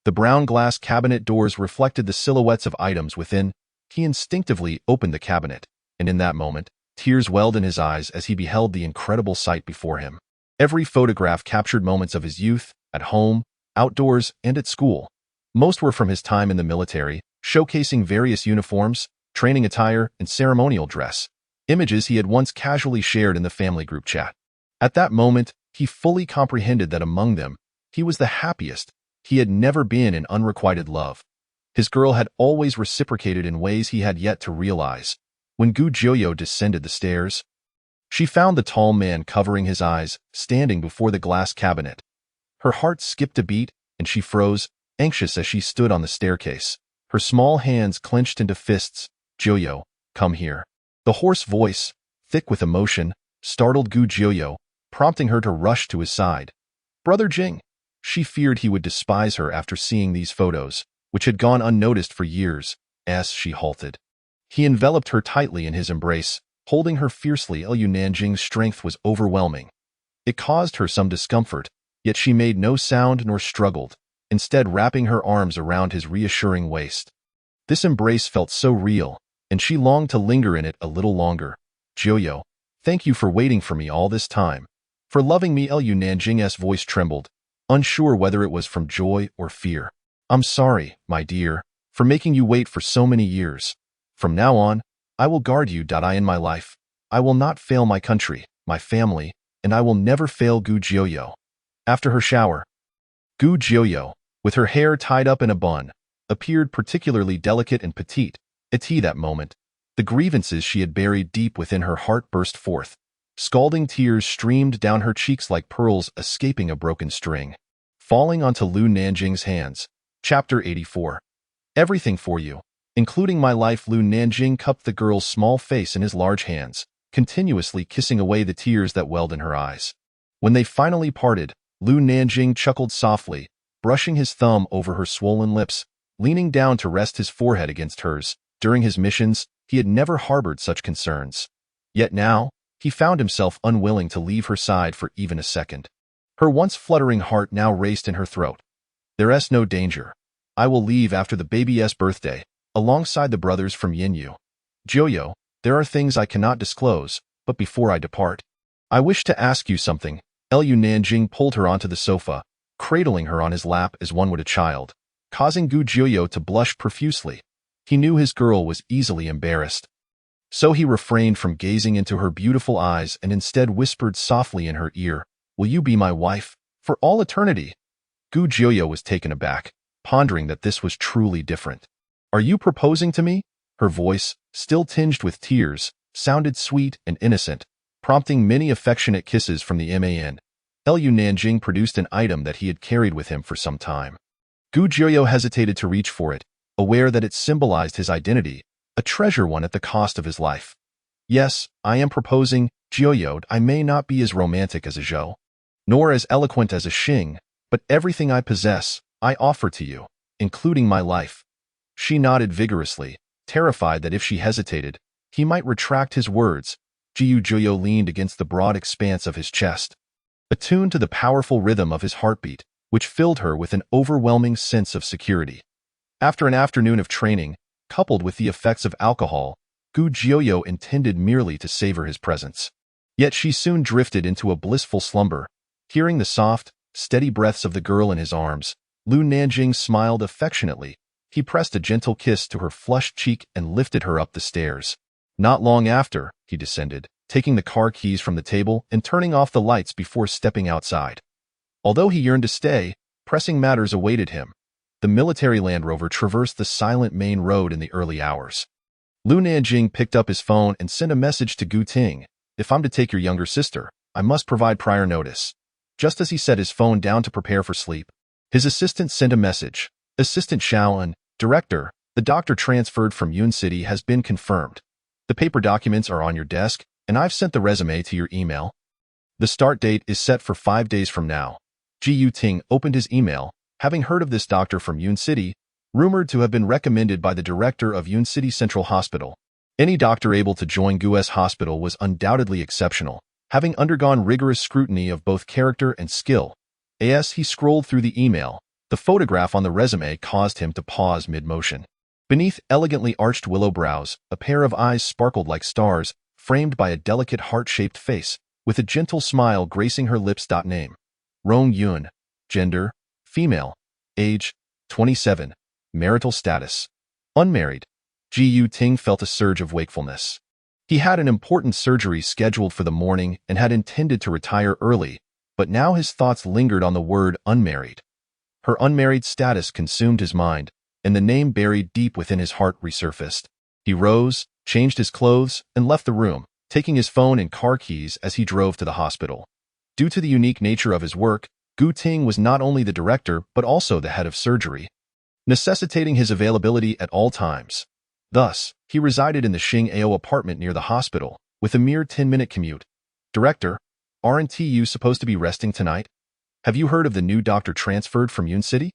The brown glass cabinet doors reflected the silhouettes of items within. He instinctively opened the cabinet, and in that moment, tears welled in his eyes as he beheld the incredible sight before him. Every photograph captured moments of his youth, at home, outdoors, and at school. Most were from his time in the military, showcasing various uniforms, training attire, and ceremonial dress, images he had once casually shared in the family group chat. At that moment, he fully comprehended that among them, he was the happiest. He had never been in unrequited love. His girl had always reciprocated in ways he had yet to realize. When Gu Jiuyo descended the stairs, she found the tall man covering his eyes, standing before the glass cabinet. Her heart skipped a beat, and she froze, anxious as she stood on the staircase. Her small hands clenched into fists. "Jiuyo, come here." The hoarse voice, thick with emotion, startled Gu Jiuyo, prompting her to rush to his side. "Brother Jing." She feared he would despise her after seeing these photos, which had gone unnoticed for years, as she halted. He enveloped her tightly in his embrace, holding her fiercely. Lu Nanying's strength was overwhelming. It caused her some discomfort, yet she made no sound nor struggled, instead wrapping her arms around his reassuring waist. This embrace felt so real, and she longed to linger in it a little longer. "Jiuyo, thank you for waiting for me all this time. For loving me." Lu Nanying's voice trembled, unsure whether it was from joy or fear. "I'm sorry, my dear, for making you wait for so many years. From now on, I will guard you. I in my life. I will not fail my country, my family, and I will never fail Gu Jiuyo." After her shower, Gu Jiuyo, with her hair tied up in a bun, appeared particularly delicate and petite. At that moment, the grievances she had buried deep within her heart burst forth. Scalding tears streamed down her cheeks like pearls escaping a broken string, falling onto Lu Nanying's hands. Chapter 84. "Everything for you, including my life." Lu Nanying cupped the girl's small face in his large hands, continuously kissing away the tears that welled in her eyes. When they finally parted, Lu Nanying chuckled softly, brushing his thumb over her swollen lips, leaning down to rest his forehead against hers. During his missions, he had never harbored such concerns. Yet now, he found himself unwilling to leave her side for even a second. Her once fluttering heart now raced in her throat. "There's no danger. I will leave after the baby's birthday, alongside the brothers from Yinyu. Jiuyo, there are things I cannot disclose, but before I depart, I wish to ask you something. Lu Nanying pulled her onto the sofa, cradling her on his lap as one would a child, causing Gu Jiuyo to blush profusely. He knew his girl was easily embarrassed. So he refrained from gazing into her beautiful eyes and instead whispered softly in her ear, "Will you be my wife for all eternity?" Gu Jiuyo was taken aback, pondering that this was truly different. "Are you proposing to me?" Her voice, still tinged with tears, sounded sweet and innocent, prompting many affectionate kisses from the man. Lu Nanying produced an item that he had carried with him for some time. Gu Jiuyo hesitated to reach for it, aware that it symbolized his identity, a treasure one at the cost of his life. "Yes, I am proposing, Jiuyo. I may not be as romantic as a Zhou, nor as eloquent as a Xing, but everything I possess, I offer to you, including my life." She nodded vigorously, terrified that if she hesitated, he might retract his words. Jiuyo leaned against the broad expanse of his chest, attuned to the powerful rhythm of his heartbeat, which filled her with an overwhelming sense of security. After an afternoon of training, coupled with the effects of alcohol, Gu Jiuyo intended merely to savor his presence. Yet she soon drifted into a blissful slumber. Hearing the soft, steady breaths of the girl in his arms, Lu Nanying smiled affectionately. He pressed a gentle kiss to her flushed cheek and lifted her up the stairs. Not long after, he descended, taking the car keys from the table and turning off the lights before stepping outside. Although he yearned to stay, pressing matters awaited him. The military Land Rover traversed the silent main road in the early hours. Lu Nanying picked up his phone and sent a message to Gu Ting. "If I'm to take your younger sister, I must provide prior notice." Just as he set his phone down to prepare for sleep, his assistant sent a message. "Assistant Shaolin, Director, the doctor transferred from Yun City has been confirmed. The paper documents are on your desk, and I've sent the resume to your email. The start date is set for 5 days from now." Ji Ting opened his email, having heard of this doctor from Yun City, rumored to have been recommended by the director of Yun City Central Hospital. Any doctor able to join Gu's hospital was undoubtedly exceptional, having undergone rigorous scrutiny of both character and skill. As he scrolled through the email, the photograph on the resume caused him to pause mid-motion. Beneath elegantly arched willow brows, a pair of eyes sparkled like stars, framed by a delicate heart-shaped face, with a gentle smile gracing her lips. Name: Rong Yun. Gender: female. Age: 27. Marital status: unmarried. Ji Ting felt a surge of wakefulness. He had an important surgery scheduled for the morning and had intended to retire early, but now his thoughts lingered on the word unmarried. Her unmarried status consumed his mind, and the name buried deep within his heart resurfaced. He rose, changed his clothes, and left the room, taking his phone and car keys as he drove to the hospital. Due to the unique nature of his work, Gu Ting was not only the director but also the head of surgery, necessitating his availability at all times. Thus, he resided in the Xing apartment near the hospital, with a mere 10-minute commute. "Director, aren't you supposed to be resting tonight? Have you heard of the new doctor transferred from Yun City?"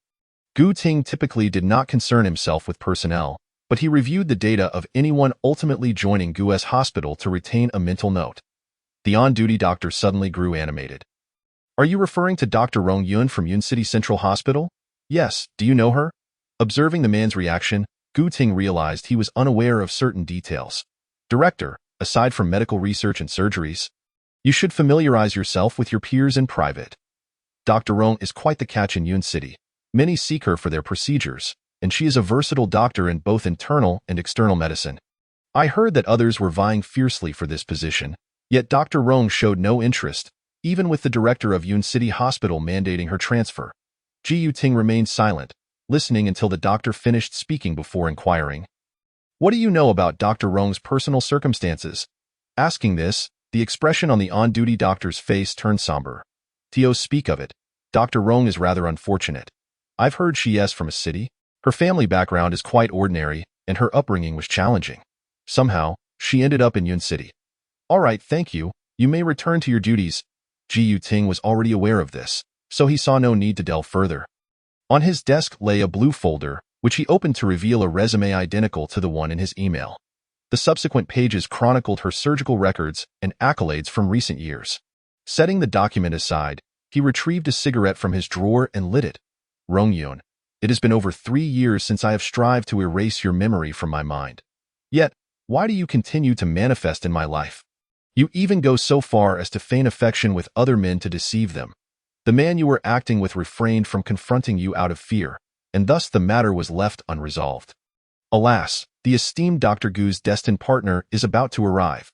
Gu Ting typically did not concern himself with personnel, but he reviewed the data of anyone ultimately joining Gu's hospital to retain a mental note. The on-duty doctor suddenly grew animated. "Are you referring to Dr. Rong Yun from Yun City Central Hospital?" "Yes, do you know her?" Observing the man's reaction, Gu Ting realized he was unaware of certain details. "Director, aside from medical research and surgeries, you should familiarize yourself with your peers in private. Dr. Rong is quite the catch in Yun City. Many seek her for their procedures, and she is a versatile doctor in both internal and external medicine. I heard that others were vying fiercely for this position, yet Dr. Rong showed no interest, even with the director of Yun City Hospital mandating her transfer." Ji Ting remained silent, listening until the doctor finished speaking before inquiring, "What do you know about Dr. Rong's personal circumstances?" Asking this, the expression on the on-duty doctor's face turned somber. "Tio, speak of it. Dr. Rong is rather unfortunate. I've heard she is from a city. Her family background is quite ordinary, and her upbringing was challenging. Somehow, she ended up in Yun City." "All right, thank you. You may return to your duties." Ji Ting was already aware of this, so he saw no need to delve further. On his desk lay a blue folder, which he opened to reveal a resume identical to the one in his email. The subsequent pages chronicled her surgical records and accolades from recent years. Setting the document aside, he retrieved a cigarette from his drawer and lit it. "Rong Yun, it has been over 3 years since I have strived to erase your memory from my mind. Yet, why do you continue to manifest in my life? You even go so far as to feign affection with other men to deceive them. The man you were acting with refrained from confronting you out of fear, and thus the matter was left unresolved. Alas, the esteemed Dr. Gu's destined partner is about to arrive.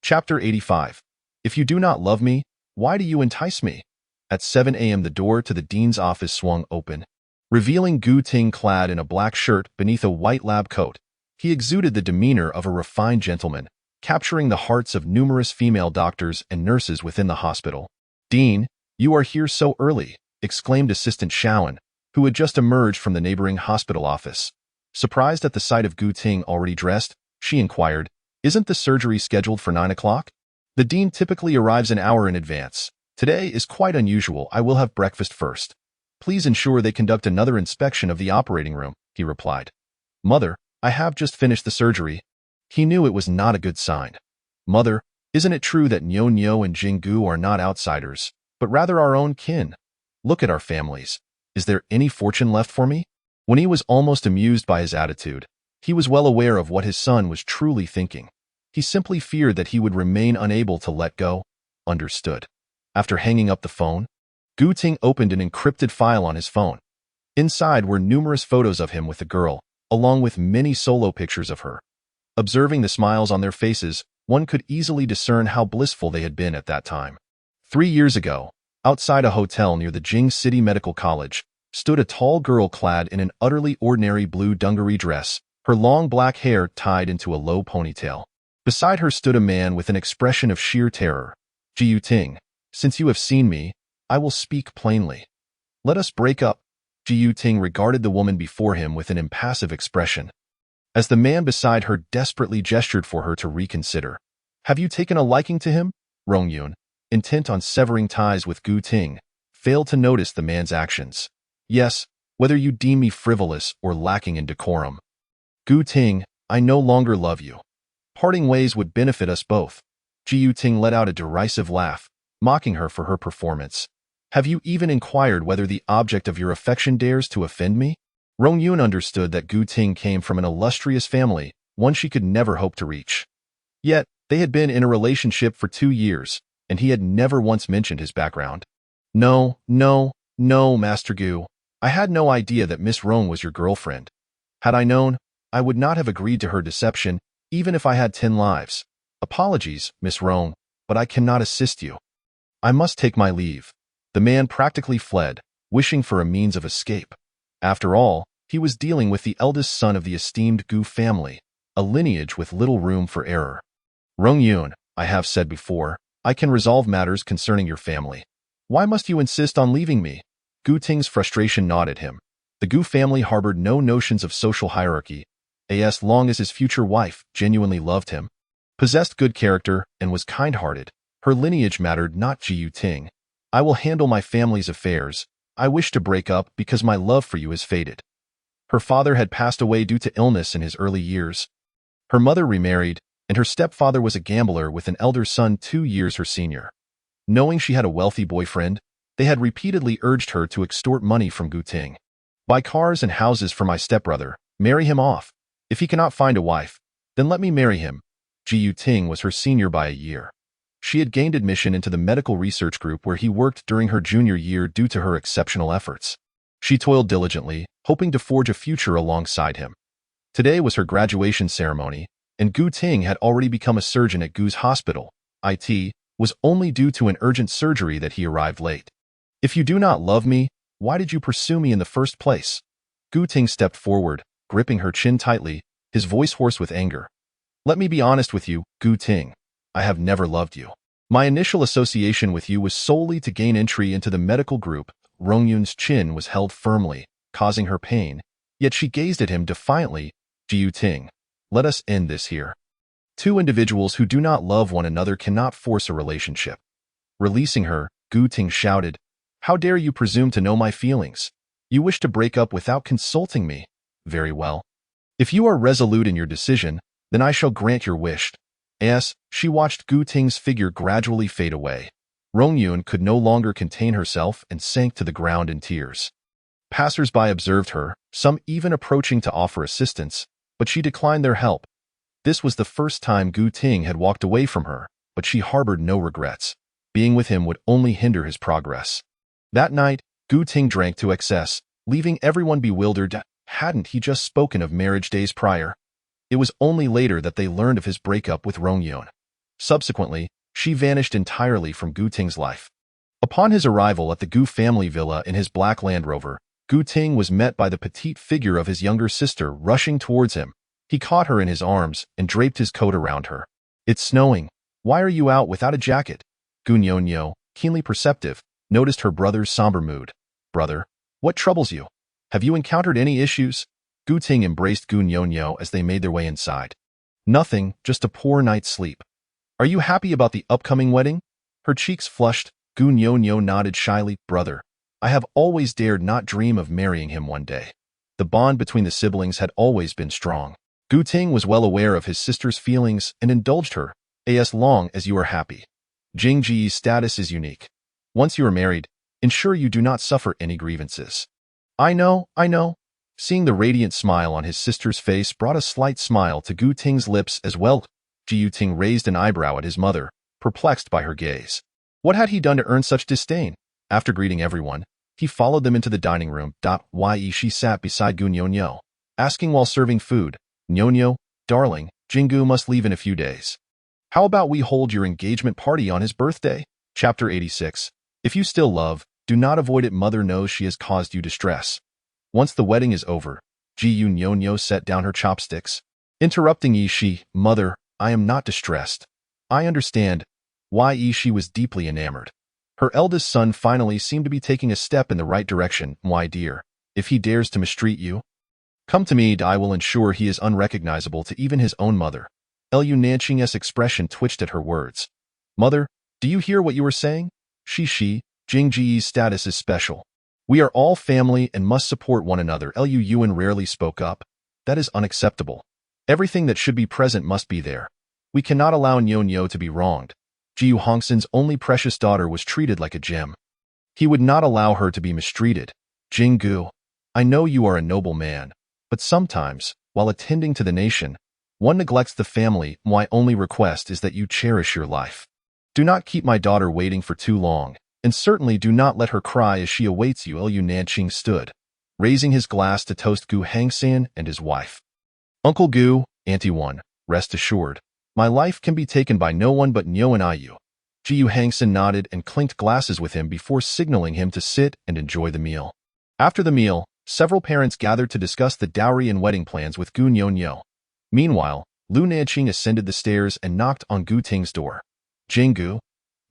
Chapter 85. If you do not love me, why do you entice me? At 7 a.m. the door to the dean's office swung open, revealing Gu Ting clad in a black shirt beneath a white lab coat. He exuded the demeanor of a refined gentleman, capturing the hearts of numerous female doctors and nurses within the hospital. "Dean, you are here so early," exclaimed Assistant Shaoan, who had just emerged from the neighboring hospital office. Surprised at the sight of Gu Ting already dressed, she inquired, "Isn't the surgery scheduled for 9 o'clock? The dean typically arrives an hour in advance. Today is quite unusual. I will have breakfast first. Please ensure they conduct another inspection of the operating room," he replied. "Mother, I have just finished the surgery." He knew it was not a good sign. "Mother, isn't it true that Niu Niu and Jinggu are not outsiders, but rather our own kin? Look at our families. Is there any fortune left for me?" When he was almost amused by his attitude, he was well aware of what his son was truly thinking. He simply feared that he would remain unable to let go. Understood. After hanging up the phone, Gu Ting opened an encrypted file on his phone. Inside were numerous photos of him with the girl, along with many solo pictures of her. Observing the smiles on their faces, one could easily discern how blissful they had been at that time. 3 years ago, outside a hotel near the Jing City Medical College, stood a tall girl clad in an utterly ordinary blue dungaree dress, her long black hair tied into a low ponytail. Beside her stood a man with an expression of sheer terror. "Jiu Ting, since you have seen me, I will speak plainly. Let us break up." Jiu Ting regarded the woman before him with an impassive expression. As the man beside her desperately gestured for her to reconsider. "Have you taken a liking to him?" Rongyun, intent on severing ties with Gu Ting, failed to notice the man's actions. "Yes, whether you deem me frivolous or lacking in decorum." "Gu Ting, I no longer love you. Parting ways would benefit us both." Jiu Ting let out a derisive laugh, mocking her for her performance. "Have you even inquired whether the object of your affection dares to offend me?" Rongyun understood that Gu Ting came from an illustrious family, one she could never hope to reach. Yet, they had been in a relationship for 2 years, and he had never once mentioned his background. No, Master Gu. I had no idea that Miss Rong was your girlfriend. Had I known, I would not have agreed to her deception, even if I had 10 lives. Apologies, Miss Rong, but I cannot assist you. I must take my leave." The man practically fled, wishing for a means of escape. After all, he was dealing with the eldest son of the esteemed Gu family, a lineage with little room for error. "Rongyun, I have said before, I can resolve matters concerning your family. Why must you insist on leaving me?" Gu Ting's frustration gnawed at him. The Gu family harbored no notions of social hierarchy, as long as his future wife genuinely loved him, possessed good character, and was kind-hearted. Her lineage mattered not. Jiu Ting. "I will handle my family's affairs. I wish to break up because my love for you has faded." Her father had passed away due to illness in his early years. Her mother remarried, and her stepfather was a gambler with an elder son 2 years her senior. Knowing she had a wealthy boyfriend, they had repeatedly urged her to extort money from Gu Ting. "Buy cars and houses for my stepbrother, marry him off. If he cannot find a wife, then let me marry him." Jiu Ting was her senior by a year. She had gained admission into the medical research group where he worked during her junior year due to her exceptional efforts. She toiled diligently, hoping to forge a future alongside him. Today was her graduation ceremony, and Gu Ting had already become a surgeon at Gu's hospital. It was only due to an urgent surgery that he arrived late. "If you do not love me, why did you pursue me in the first place?" Gu Ting stepped forward, gripping her chin tightly, his voice hoarse with anger. "Let me be honest with you, Gu Ting. I have never loved you. My initial association with you was solely to gain entry into the medical group." Rongyun's chin was held firmly, causing her pain, yet she gazed at him defiantly. "Jiu Ting, let us end this here. 2 individuals who do not love one another cannot force a relationship." Releasing her, Gu Ting shouted, "How dare you presume to know my feelings? You wish to break up without consulting me. Very well. If you are resolute in your decision, then I shall grant your wish." As she watched Gu Ting's figure gradually fade away, Rongyun could no longer contain herself and sank to the ground in tears. Passers-by observed her, some even approaching to offer assistance, but she declined their help. This was the first time Gu Ting had walked away from her, but she harbored no regrets. Being with him would only hinder his progress. That night, Gu Ting drank to excess, leaving everyone bewildered. Hadn't he just spoken of marriage days prior? It was only later that they learned of his breakup with Rongyun. Subsequently, she vanished entirely from Gu Ting's life. Upon his arrival at the Gu family villa in his black Land Rover, Gu Ting was met by the petite figure of his younger sister rushing towards him. He caught her in his arms and draped his coat around her. "It's snowing. Why are you out without a jacket?" Gu Nyonyo, keenly perceptive, noticed her brother's somber mood. "Brother, what troubles you? Have you encountered any issues?" Gu Ting embraced Gu Nyonyo as they made their way inside. "Nothing, just a poor night's sleep." "Are you happy about the upcoming wedding?" Her cheeks flushed. Gu Nyonyo nodded shyly. "Brother, I have always dared not dream of marrying him one day." The bond between the siblings had always been strong. Gu Ting was well aware of his sister's feelings and indulged her, as long as you are happy. Jingji's status is unique. Once you are married, ensure you do not suffer any grievances. I know. Seeing the radiant smile on his sister's face brought a slight smile to Gu Ting's lips as well. Ji Ting raised an eyebrow at his mother, perplexed by her gaze. What had he done to earn such disdain? After greeting everyone, he followed them into the dining room. She sat beside Gu Nyonyo, asking while serving food, "Nyonyo, darling, Jingu must leave in a few days. How about we hold your engagement party on his birthday?" Chapter 86. If you still love, do not avoid it. Mother knows she has caused you distress. Once the wedding is over, Ji Nyonyo set down her chopsticks. Interrupting she, "Mother, I am not distressed. I understand." She was deeply enamored. Her eldest son finally seemed to be taking a step in the right direction. "Why, dear, if he dares to mistreat you, come to me. I will ensure he is unrecognizable to even his own mother." Lu Nanying's expression twitched at her words. "Mother, do you hear what you are saying?" Jingji's status is special. We are all family and must support one another." Lu Yuan rarely spoke up. "That is unacceptable. Everything that should be present must be there. We cannot allow Nyonyo to be wronged. Jiu Hongsan's only precious daughter was treated like a gem. He would not allow her to be mistreated." "Jingu, I know you are a noble man, but sometimes, while attending to the nation, one neglects the family. My only request is that you cherish your life. Do not keep my daughter waiting for too long, and certainly do not let her cry as she awaits you." Lu Nanying stood, raising his glass to toast Gu Hangsan and his wife. "Uncle Gu, Auntie One, rest assured, my life can be taken by no one but Nyo and Iyu." Jiu Hangsan nodded and clinked glasses with him before signaling him to sit and enjoy the meal. After the meal, several parents gathered to discuss the dowry and wedding plans with Gu Nyonyo. Meanwhile, Lu Nanying ascended the stairs and knocked on Gu Ting's door. "Jingu?"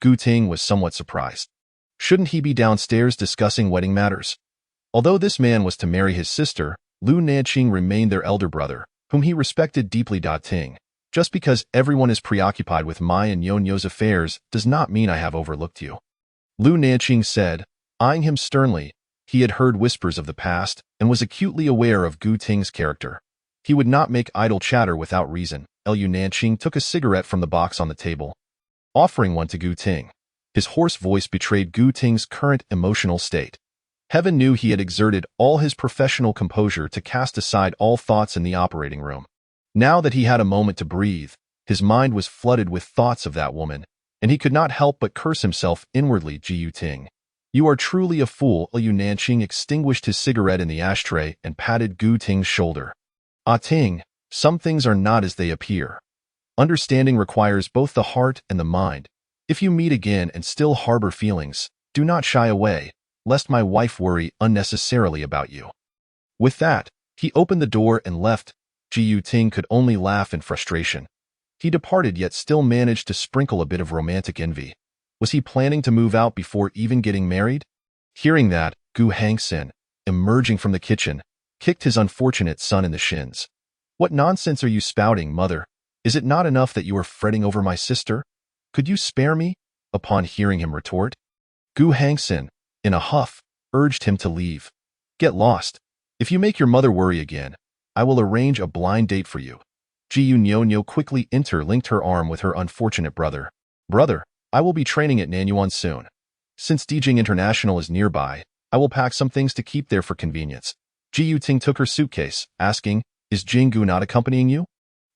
Gu Ting was somewhat surprised. Shouldn't he be downstairs discussing wedding matters? Although this man was to marry his sister, Lu Nanying remained their elder brother, whom he respected deeply. Ting, just because everyone is preoccupied with my and Nyonyo's affairs does not mean I have overlooked you," Lu Nanying said, eyeing him sternly. He had heard whispers of the past and was acutely aware of Gu Ting's character. He would not make idle chatter without reason. Lu Nanying took a cigarette from the box on the table, offering one to Gu Ting. His hoarse voice betrayed Gu Ting's current emotional state. Heaven knew he had exerted all his professional composure to cast aside all thoughts in the operating room. Now that he had a moment to breathe, his mind was flooded with thoughts of that woman, and he could not help but curse himself inwardly. "Jiu Ting, you are truly a fool." Lu Nanying extinguished his cigarette in the ashtray and patted Gu Ting's shoulder. "Ah Ting, some things are not as they appear. Understanding requires both the heart and the mind. If you meet again and still harbor feelings, do not shy away, lest my wife worry unnecessarily about you." With that, he opened the door and left. Jiu Ting could only laugh in frustration. He departed yet still managed to sprinkle a bit of romantic envy. Was he planning to move out before even getting married? Hearing that, Gu Hangsan, emerging from the kitchen, kicked his unfortunate son in the shins. "What nonsense are you spouting, mother? Is it not enough that you are fretting over my sister? Could you spare me?" Upon hearing him retort, Gu Hangsan, in a huff, urged him to leave. "Get lost. If you make your mother worry again, I will arrange a blind date for you." Jiu Nyonyo quickly interlinked her arm with her unfortunate brother. "Brother, I will be training at Nanyuan soon. Since Dijing International is nearby, I will pack some things to keep there for convenience." Jiu Ting took her suitcase, asking, "Is Jingu not accompanying you?"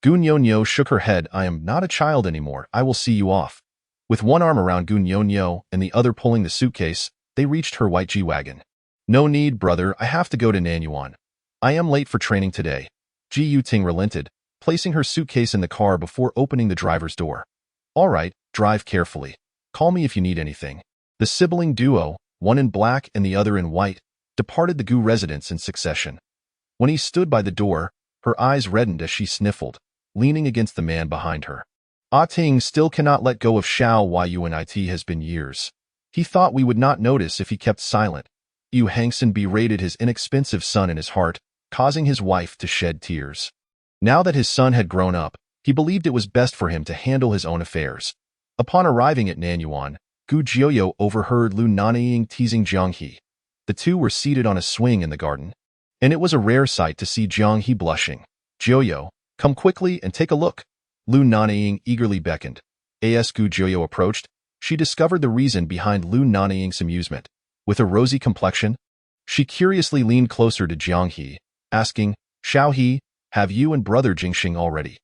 Gu Nyonyo shook her head. I am not a child anymore. I will see you off. With one arm around Gu Nyonyo and the other pulling the suitcase, they reached her white G-Wagon. No need, brother. I have to go to Nanyuan. I am late for training today. Ji Yuting relented, placing her suitcase in the car before opening the driver's door. All right, drive carefully. Call me if you need anything. The sibling duo, one in black and the other in white, departed the Gu residence in succession. When he stood by the door, her eyes reddened as she sniffled, leaning against the man behind her. Ah Ting still cannot let go of Xiao Yunit has been years. He thought we would not notice if he kept silent. Yu Hangson berated his inexpensive son in his heart, causing his wife to shed tears. Now that his son had grown up, he believed it was best for him to handle his own affairs. Upon arriving at Nanyuan, Gu Jioyo overheard Lu Nanying teasing Jiang He. The two were seated on a swing in the garden, and it was a rare sight to see Jiang He blushing. Jioyo, come quickly and take a look. Lu Nanying eagerly beckoned. As Gu Jioyo approached, she discovered the reason behind Lu Nanying's amusement. With a rosy complexion, she curiously leaned closer to Jiang He, asking, Xiao He, have you and brother Jingxing already?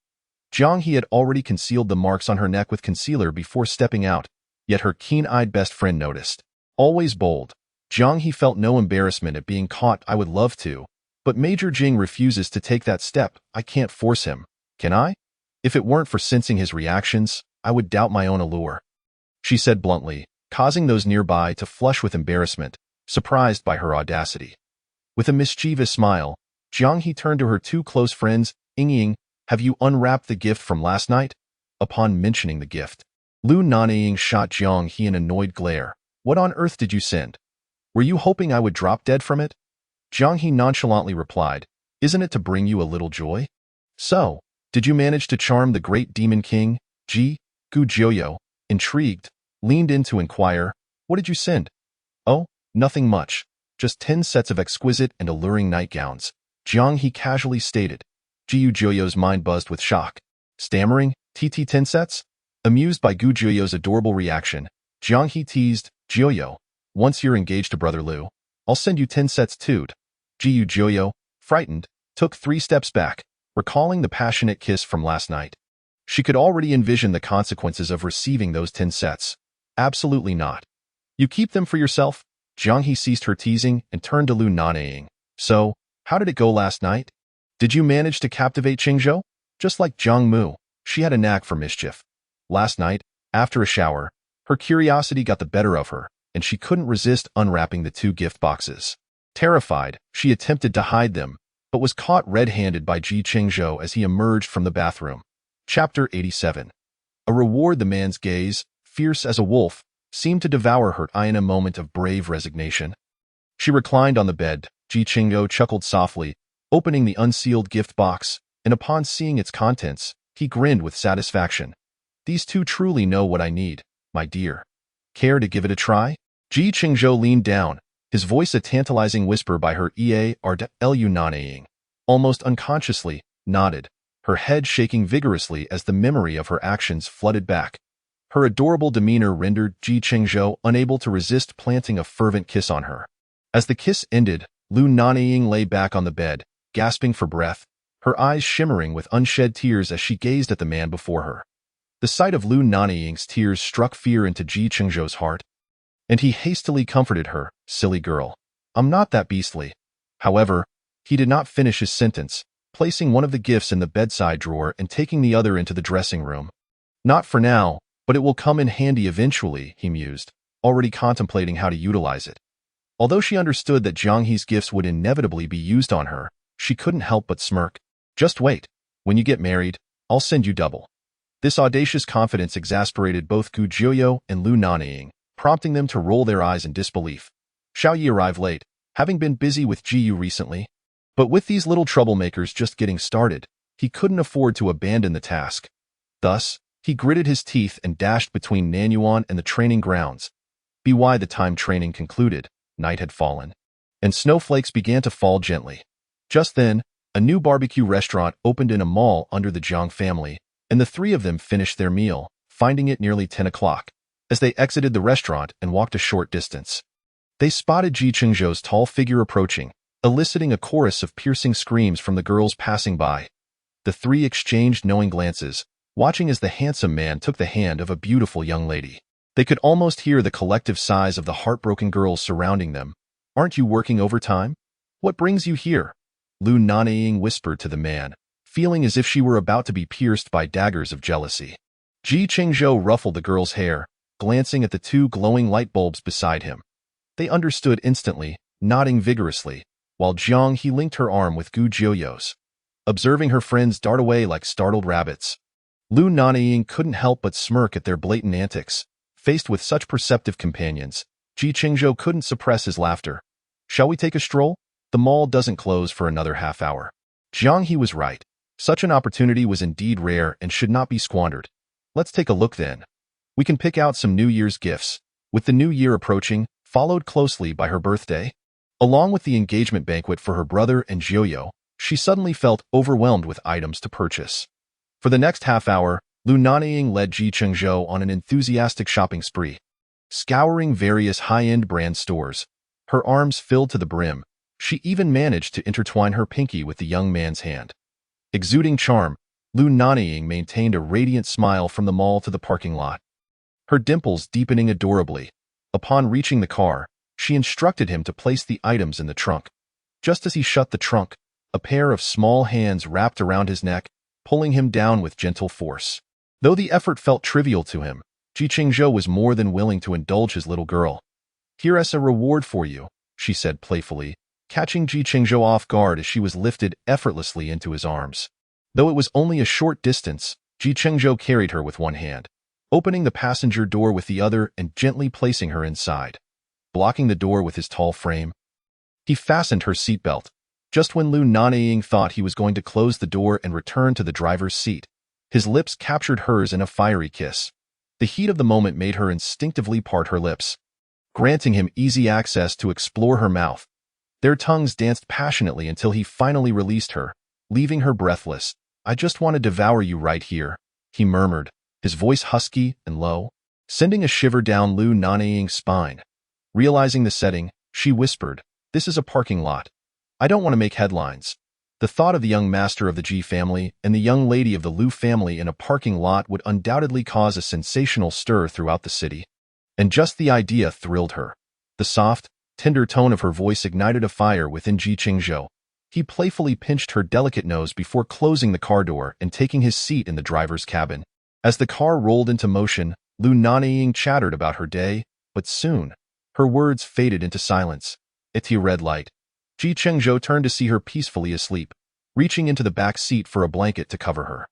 Jiang He had already concealed the marks on her neck with concealer before stepping out, yet her keen-eyed best friend noticed. Always bold, Jiang He felt no embarrassment at being caught. I would love to, but Major Jing refuses to take that step. I can't force him, can I? If it weren't for sensing his reactions, I would doubt my own allure, she said bluntly, causing those nearby to flush with embarrassment, surprised by her audacity. With a mischievous smile, Jiang He turned to her two close friends. Ying, have you unwrapped the gift from last night? Upon mentioning the gift, Lu Nanying shot Jiang He an annoyed glare. What on earth did you send? Were you hoping I would drop dead from it? Jiang He nonchalantly replied, isn't it to bring you a little joy? So, did you manage to charm the great demon king? Gu Jioyo, intrigued, leaned in to inquire, what did you send? Oh, nothing much, just 10 sets of exquisite and alluring nightgowns, Jiang He casually stated. Gu Jioyo's mind buzzed with shock. Stammering, 10 sets? Amused by Gu Jioyo's adorable reaction, Jiang He teased, Jioyo, once you're engaged to brother Lu, I'll send you 10 sets too. Gu Jioyo, frightened, took 3 steps back, recalling the passionate kiss from last night. She could already envision the consequences of receiving those 10 sets. Absolutely not. You keep them for yourself? Jiang He ceased her teasing and turned to Lu Nanying. So, how did it go last night? Did you manage to captivate Chengzhou? Just like Jiang Mu, she had a knack for mischief. Last night, after a shower, her curiosity got the better of her, and she couldn't resist unwrapping the 2 gift boxes. Terrified, she attempted to hide them, but was caught red-handed by Ji Chengzhou as he emerged from the bathroom. Chapter 87. A reward. The man's gaze, fierce as a wolf, seemed to devour her eye in a moment of brave resignation. She reclined on the bed. Ji Chengzhou chuckled softly, opening the unsealed gift box, and upon seeing its contents, he grinned with satisfaction. These two truly know what I need, my dear. Care to give it a try? Ji Chengzhou leaned down, his voice a tantalizing whisper by her Lu Nanying. Almost unconsciously, nodded, her head shaking vigorously as the memory of her actions flooded back. Her adorable demeanor rendered Ji Chengzhou unable to resist planting a fervent kiss on her. As the kiss ended, Lu Nanying lay back on the bed, gasping for breath, her eyes shimmering with unshed tears as she gazed at the man before her. The sight of Lu Nanying's tears struck fear into Ji Chengzhou's heart, and he hastily comforted her, silly girl. I'm not that beastly. However, he did not finish his sentence, placing one of the gifts in the bedside drawer and taking the other into the dressing room. Not for now, but it will come in handy eventually, he mused, already contemplating how to utilize it. Although she understood that Jiang He's gifts would inevitably be used on her, she couldn't help but smirk. Just wait. When you get married, I'll send you double. This audacious confidence exasperated both Gu Jioyo and Lu Nanying, prompting them to roll their eyes in disbelief. Xiao Yi arrived late, having been busy with Ji Yu recently. But with these little troublemakers just getting started, he couldn't afford to abandon the task. Thus, he gritted his teeth and dashed between Nanyuan and the training grounds. By the time training concluded, night had fallen, and snowflakes began to fall gently. Just then, a new barbecue restaurant opened in a mall under the Jiang family, and the 3 of them finished their meal, finding it nearly 10 o'clock. As they exited the restaurant and walked a short distance, they spotted Ji Chengzhou's tall figure approaching, eliciting a chorus of piercing screams from the girls passing by. The three exchanged knowing glances, watching as the handsome man took the hand of a beautiful young lady. They could almost hear the collective sighs of the heartbroken girls surrounding them. "Aren't you working overtime? What brings you here?" Lu Nanying whispered to the man, feeling as if she were about to be pierced by daggers of jealousy. Chengzhou ruffled the girl's hair, glancing at the two glowing light bulbs beside him. They understood instantly, nodding vigorously, while Jiang he linked her arm with Gu Jiuyo's. Observing her friends dart away like startled rabbits, Lu Nanying couldn't help but smirk at their blatant antics. Faced with such perceptive companions, Chengzhou couldn't suppress his laughter. "Shall we take a stroll? The mall doesn't close for another half hour." Jiang he was right. Such an opportunity was indeed rare and should not be squandered. "Let's take a look then. We can pick out some New Year's gifts." With the new year approaching, followed closely by her birthday, along with the engagement banquet for her brother and Jiuyo, she suddenly felt overwhelmed with items to purchase. For the next half hour, Lu Nanying led Chengzhou on an enthusiastic shopping spree. Scouring various high-end brand stores, her arms filled to the brim, she even managed to intertwine her pinky with the young man's hand. Exuding charm, Lu Nanying maintained a radiant smile from the mall to the parking lot, her dimples deepening adorably. Upon reaching the car, she instructed him to place the items in the trunk. Just as he shut the trunk, a pair of small hands wrapped around his neck, pulling him down with gentle force. Though the effort felt trivial to him, Chengzhou was more than willing to indulge his little girl. "Here's a reward for you," she said playfully, catching Chengzhou off guard as she was lifted effortlessly into his arms. Though it was only a short distance, Chengzhou carried her with one hand, opening the passenger door with the other and gently placing her inside. Blocking the door with his tall frame, he fastened her seatbelt. Just when Lu Nanying thought he was going to close the door and return to the driver's seat, his lips captured hers in a fiery kiss. The heat of the moment made her instinctively part her lips, granting him easy access to explore her mouth. Their tongues danced passionately until he finally released her, leaving her breathless. "I just want to devour you right here," he murmured, his voice husky and low, sending a shiver down Lu Nanying's spine. Realizing the setting, she whispered, "This is a parking lot. I don't want to make headlines." The thought of the young master of the Ji family and the young lady of the Lu family in a parking lot would undoubtedly cause a sensational stir throughout the city. And just the idea thrilled her. The soft, tender tone of her voice ignited a fire within Chengzhou. He playfully pinched her delicate nose before closing the car door and taking his seat in the driver's cabin. As the car rolled into motion, Lu Nanying chattered about her day, but soon, her words faded into silence. At the red light, Chengzhou turned to see her peacefully asleep, reaching into the back seat for a blanket to cover her.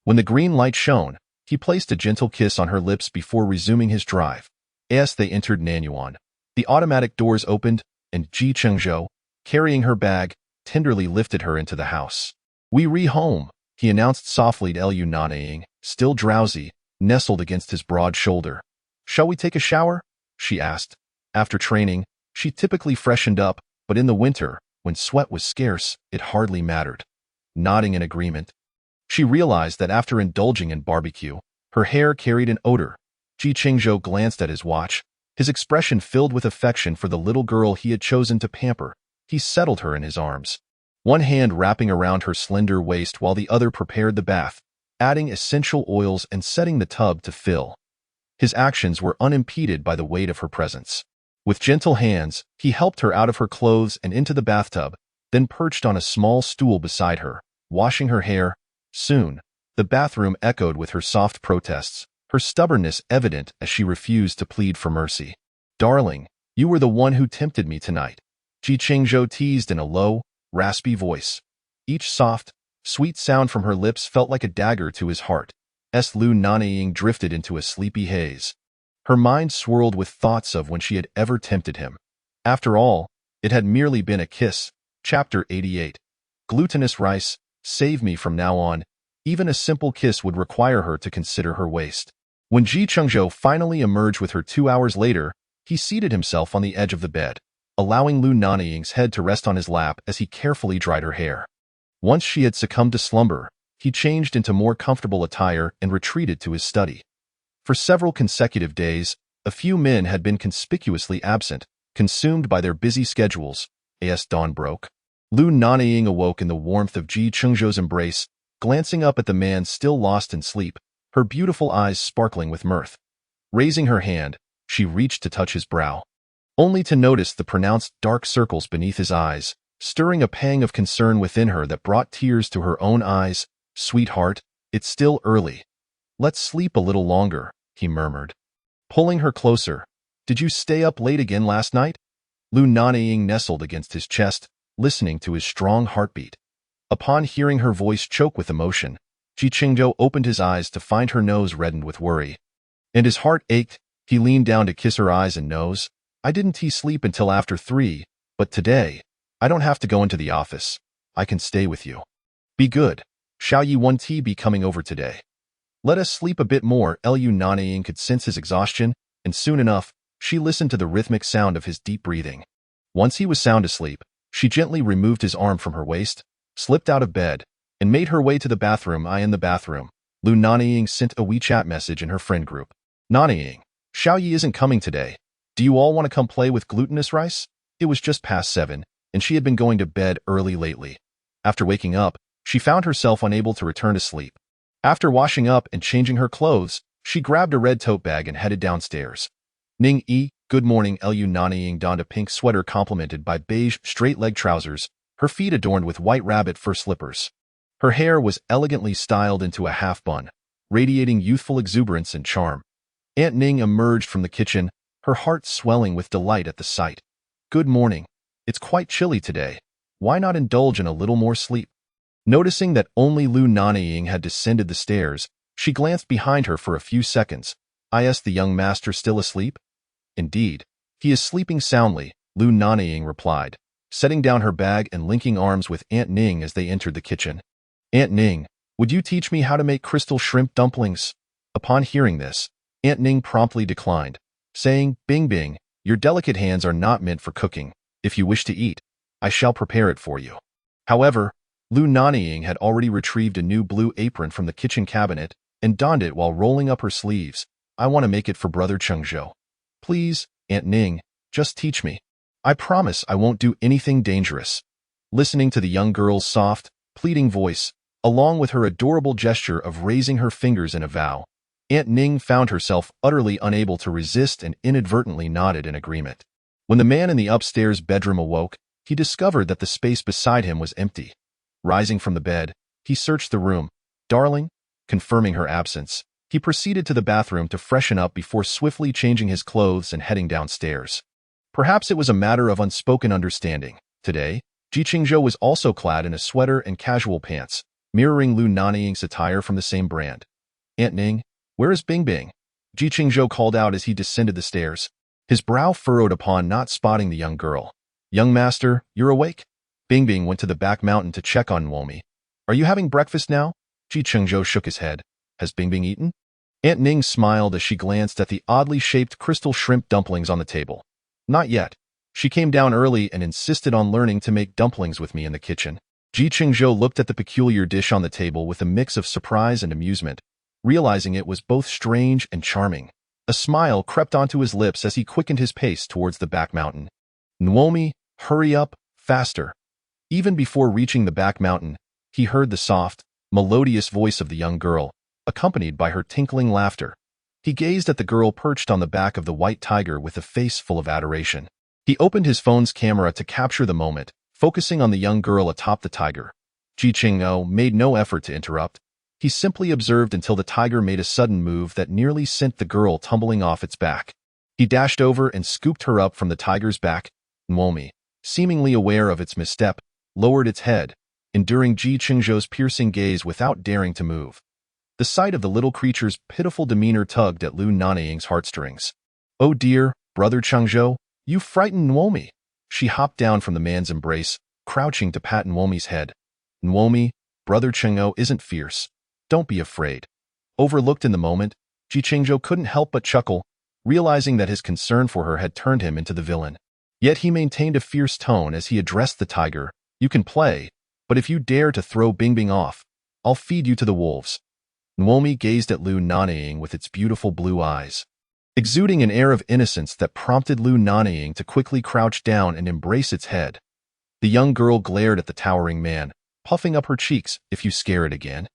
When the green light shone, he placed a gentle kiss on her lips before resuming his drive. As they entered Nanyuan, the automatic doors opened, and Chengzhou, carrying her bag, tenderly lifted her into the house. "We re-home," he announced softly to Lu Nanying, still drowsy, nestled against his broad shoulder. "Shall we take a shower?" she asked. After training, she typically freshened up, but in the winter, when sweat was scarce, it hardly mattered. Nodding in agreement, she realized that after indulging in barbecue, her hair carried an odor. Chengzhou glanced at his watch, his expression filled with affection for the little girl he had chosen to pamper. He settled her in his arms, one hand wrapping around her slender waist while the other prepared the bath, adding essential oils and setting the tub to fill. His actions were unimpeded by the weight of her presence. With gentle hands, he helped her out of her clothes and into the bathtub, then perched on a small stool beside her, washing her hair. Soon, the bathroom echoed with her soft protests, her stubbornness evident as she refused to plead for mercy. "Darling, you were the one who tempted me tonight," Chengzhou teased in a low, raspy voice. Each soft, sweet sound from her lips felt like a dagger to his heart. Lu Nanying drifted into a sleepy haze. Her mind swirled with thoughts of when she had ever tempted him. After all, it had merely been a kiss. Chapter 88. Glutinous rice, save me from now on. Even a simple kiss would require her to consider her waist. When Chengzhou finally emerged with her 2 hours later, he seated himself on the edge of the bed, allowing Lu Nanying's head to rest on his lap as he carefully dried her hair. Once she had succumbed to slumber, he changed into more comfortable attire and retreated to his study. For several consecutive days, a few men had been conspicuously absent, consumed by their busy schedules. As dawn broke, Lu Nanying awoke in the warmth of Chengzhou's embrace, glancing up at the man still lost in sleep, her beautiful eyes sparkling with mirth. Raising her hand, she reached to touch his brow, only to notice the pronounced dark circles beneath his eyes, stirring a pang of concern within her that brought tears to her own eyes. "Sweetheart, it's still early. Let's sleep a little longer," he murmured, pulling her closer. "Did you stay up late again last night?" Lu Nanying nestled against his chest, listening to his strong heartbeat. Upon hearing her voice choke with emotion, Chengzhou opened his eyes to find her nose reddened with worry. And his heart ached. He leaned down to kiss her eyes and nose. "I didn't sleep until after 3, but today, I don't have to go into the office. I can stay with you. Be good. Shall you want tea be coming over today? Let us sleep a bit more." Lu Nanying could sense his exhaustion, and soon enough, she listened to the rhythmic sound of his deep breathing. Once he was sound asleep, she gently removed his arm from her waist, slipped out of bed, and made her way to the bathroom. In the bathroom, Lu Nanying sent a WeChat message in her friend group. "Nanying, Xiaoyi isn't coming today. Do you all want to come play with glutinous rice?" It was just past 7, and she had been going to bed early lately. After waking up, she found herself unable to return to sleep. After washing up and changing her clothes, she grabbed a red tote bag and headed downstairs. "Ning Yi, good morning." Lu Nanying donned a pink sweater complemented by beige straight-leg trousers, her feet adorned with white rabbit fur slippers. Her hair was elegantly styled into a half bun, radiating youthful exuberance and charm. Aunt Ning emerged from the kitchen, her heart swelling with delight at the sight. "Good morning. It's quite chilly today. Why not indulge in a little more sleep?" Noticing that only Lu Nanying had descended the stairs, she glanced behind her for a few seconds. "Is the young master still asleep?" "Indeed, he is sleeping soundly," Lu Nanying replied, setting down her bag and linking arms with Aunt Ning as they entered the kitchen. "Aunt Ning, would you teach me how to make crystal shrimp dumplings?" Upon hearing this, Aunt Ning promptly declined, saying, "Bing Bing, your delicate hands are not meant for cooking. If you wish to eat, I shall prepare it for you." However, Lu Nanying had already retrieved a new blue apron from the kitchen cabinet and donned it while rolling up her sleeves. "I want to make it for Brother Chengzhou. Please, Aunt Ning, just teach me. I promise I won't do anything dangerous." Listening to the young girl's soft, pleading voice, along with her adorable gesture of raising her fingers in a vow, Aunt Ning found herself utterly unable to resist and inadvertently nodded in agreement. When the man in the upstairs bedroom awoke, he discovered that the space beside him was empty. Rising from the bed, he searched the room. "Darling?" Confirming her absence, he proceeded to the bathroom to freshen up before swiftly changing his clothes and heading downstairs. Perhaps it was a matter of unspoken understanding. Today, Chengzhou was also clad in a sweater and casual pants, mirroring Lu Nanying's attire from the same brand. "Aunt Ning, where is Bing Bing?" Chengzhou called out as he descended the stairs, his brow furrowed upon not spotting the young girl. "Young master, you're awake?" Bing Bing went to the back mountain to check on Nuomi. "Are you having breakfast now?" Chengzhou shook his head. "Has Bing Bing eaten?" Aunt Ning smiled as she glanced at the oddly shaped crystal shrimp dumplings on the table. "Not yet. She came down early and insisted on learning to make dumplings with me in the kitchen." Chengzhou looked at the peculiar dish on the table with a mix of surprise and amusement, realizing it was both strange and charming. A smile crept onto his lips as he quickened his pace towards the back mountain. "Nuomi, hurry up, faster." Even before reaching the back mountain, he heard the soft, melodious voice of the young girl, accompanied by her tinkling laughter. He gazed at the girl perched on the back of the white tiger with a face full of adoration. He opened his phone's camera to capture the moment, focusing on the young girl atop the tiger. Chengzhou made no effort to interrupt. He simply observed until the tiger made a sudden move that nearly sent the girl tumbling off its back. He dashed over and scooped her up from the tiger's back. Nuomi, seemingly aware of its misstep, lowered its head, enduring Chengzhou's piercing gaze without daring to move. The sight of the little creature's pitiful demeanor tugged at Lu Nanying's heartstrings. "Oh dear, Brother Chengzhou, you frightened Nuomi." She hopped down from the man's embrace, crouching to pat Nuomi's head. "Nuomi, Brother Chengzhou isn't fierce. Don't be afraid." Overlooked in the moment, Chengzhou couldn't help but chuckle, realizing that his concern for her had turned him into the villain. Yet he maintained a fierce tone as he addressed the tiger. "You can play, but if you dare to throw Bing Bing off, I'll feed you to the wolves." Nuomi gazed at Lu Nanying with its beautiful blue eyes, exuding an air of innocence that prompted Lu Nanying to quickly crouch down and embrace its head. The young girl glared at the towering man, puffing up her cheeks, if you scare it again.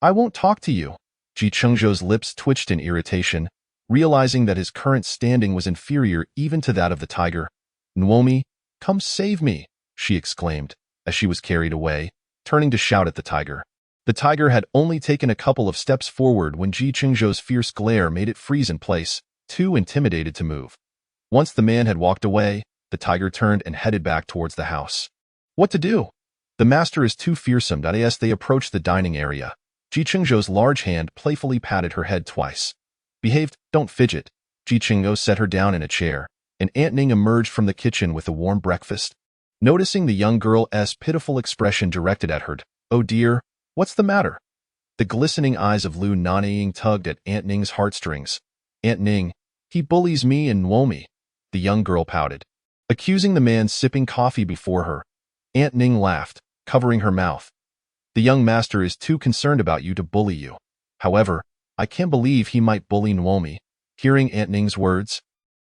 I won't talk to you. Chengzhou's lips twitched in irritation, realizing that his current standing was inferior even to that of the tiger. Nuomi, come save me, she exclaimed, as she was carried away, turning to shout at the tiger. The tiger had only taken a couple of steps forward when Chengzhou's fierce glare made it freeze in place, too intimidated to move. Once the man had walked away, the tiger turned and headed back towards the house. What to do? The master is too fearsome. As they approached the dining area, Chengzhou's large hand playfully patted her head twice. Behaved, don't fidget. Chengzhou set her down in a chair, and Aunt Ning emerged from the kitchen with a warm breakfast. Noticing the young girl's pitiful expression directed at her, oh dear, what's the matter? The glistening eyes of Lu Nanying tugged at Aunt Ning's heartstrings. Aunt Ning, he bullies me and Nuomi. The young girl pouted, accusing the man sipping coffee before her. Aunt Ning laughed, covering her mouth. The young master is too concerned about you to bully you. However, I can't believe he might bully Nuomi. Hearing Aunt Ning's words,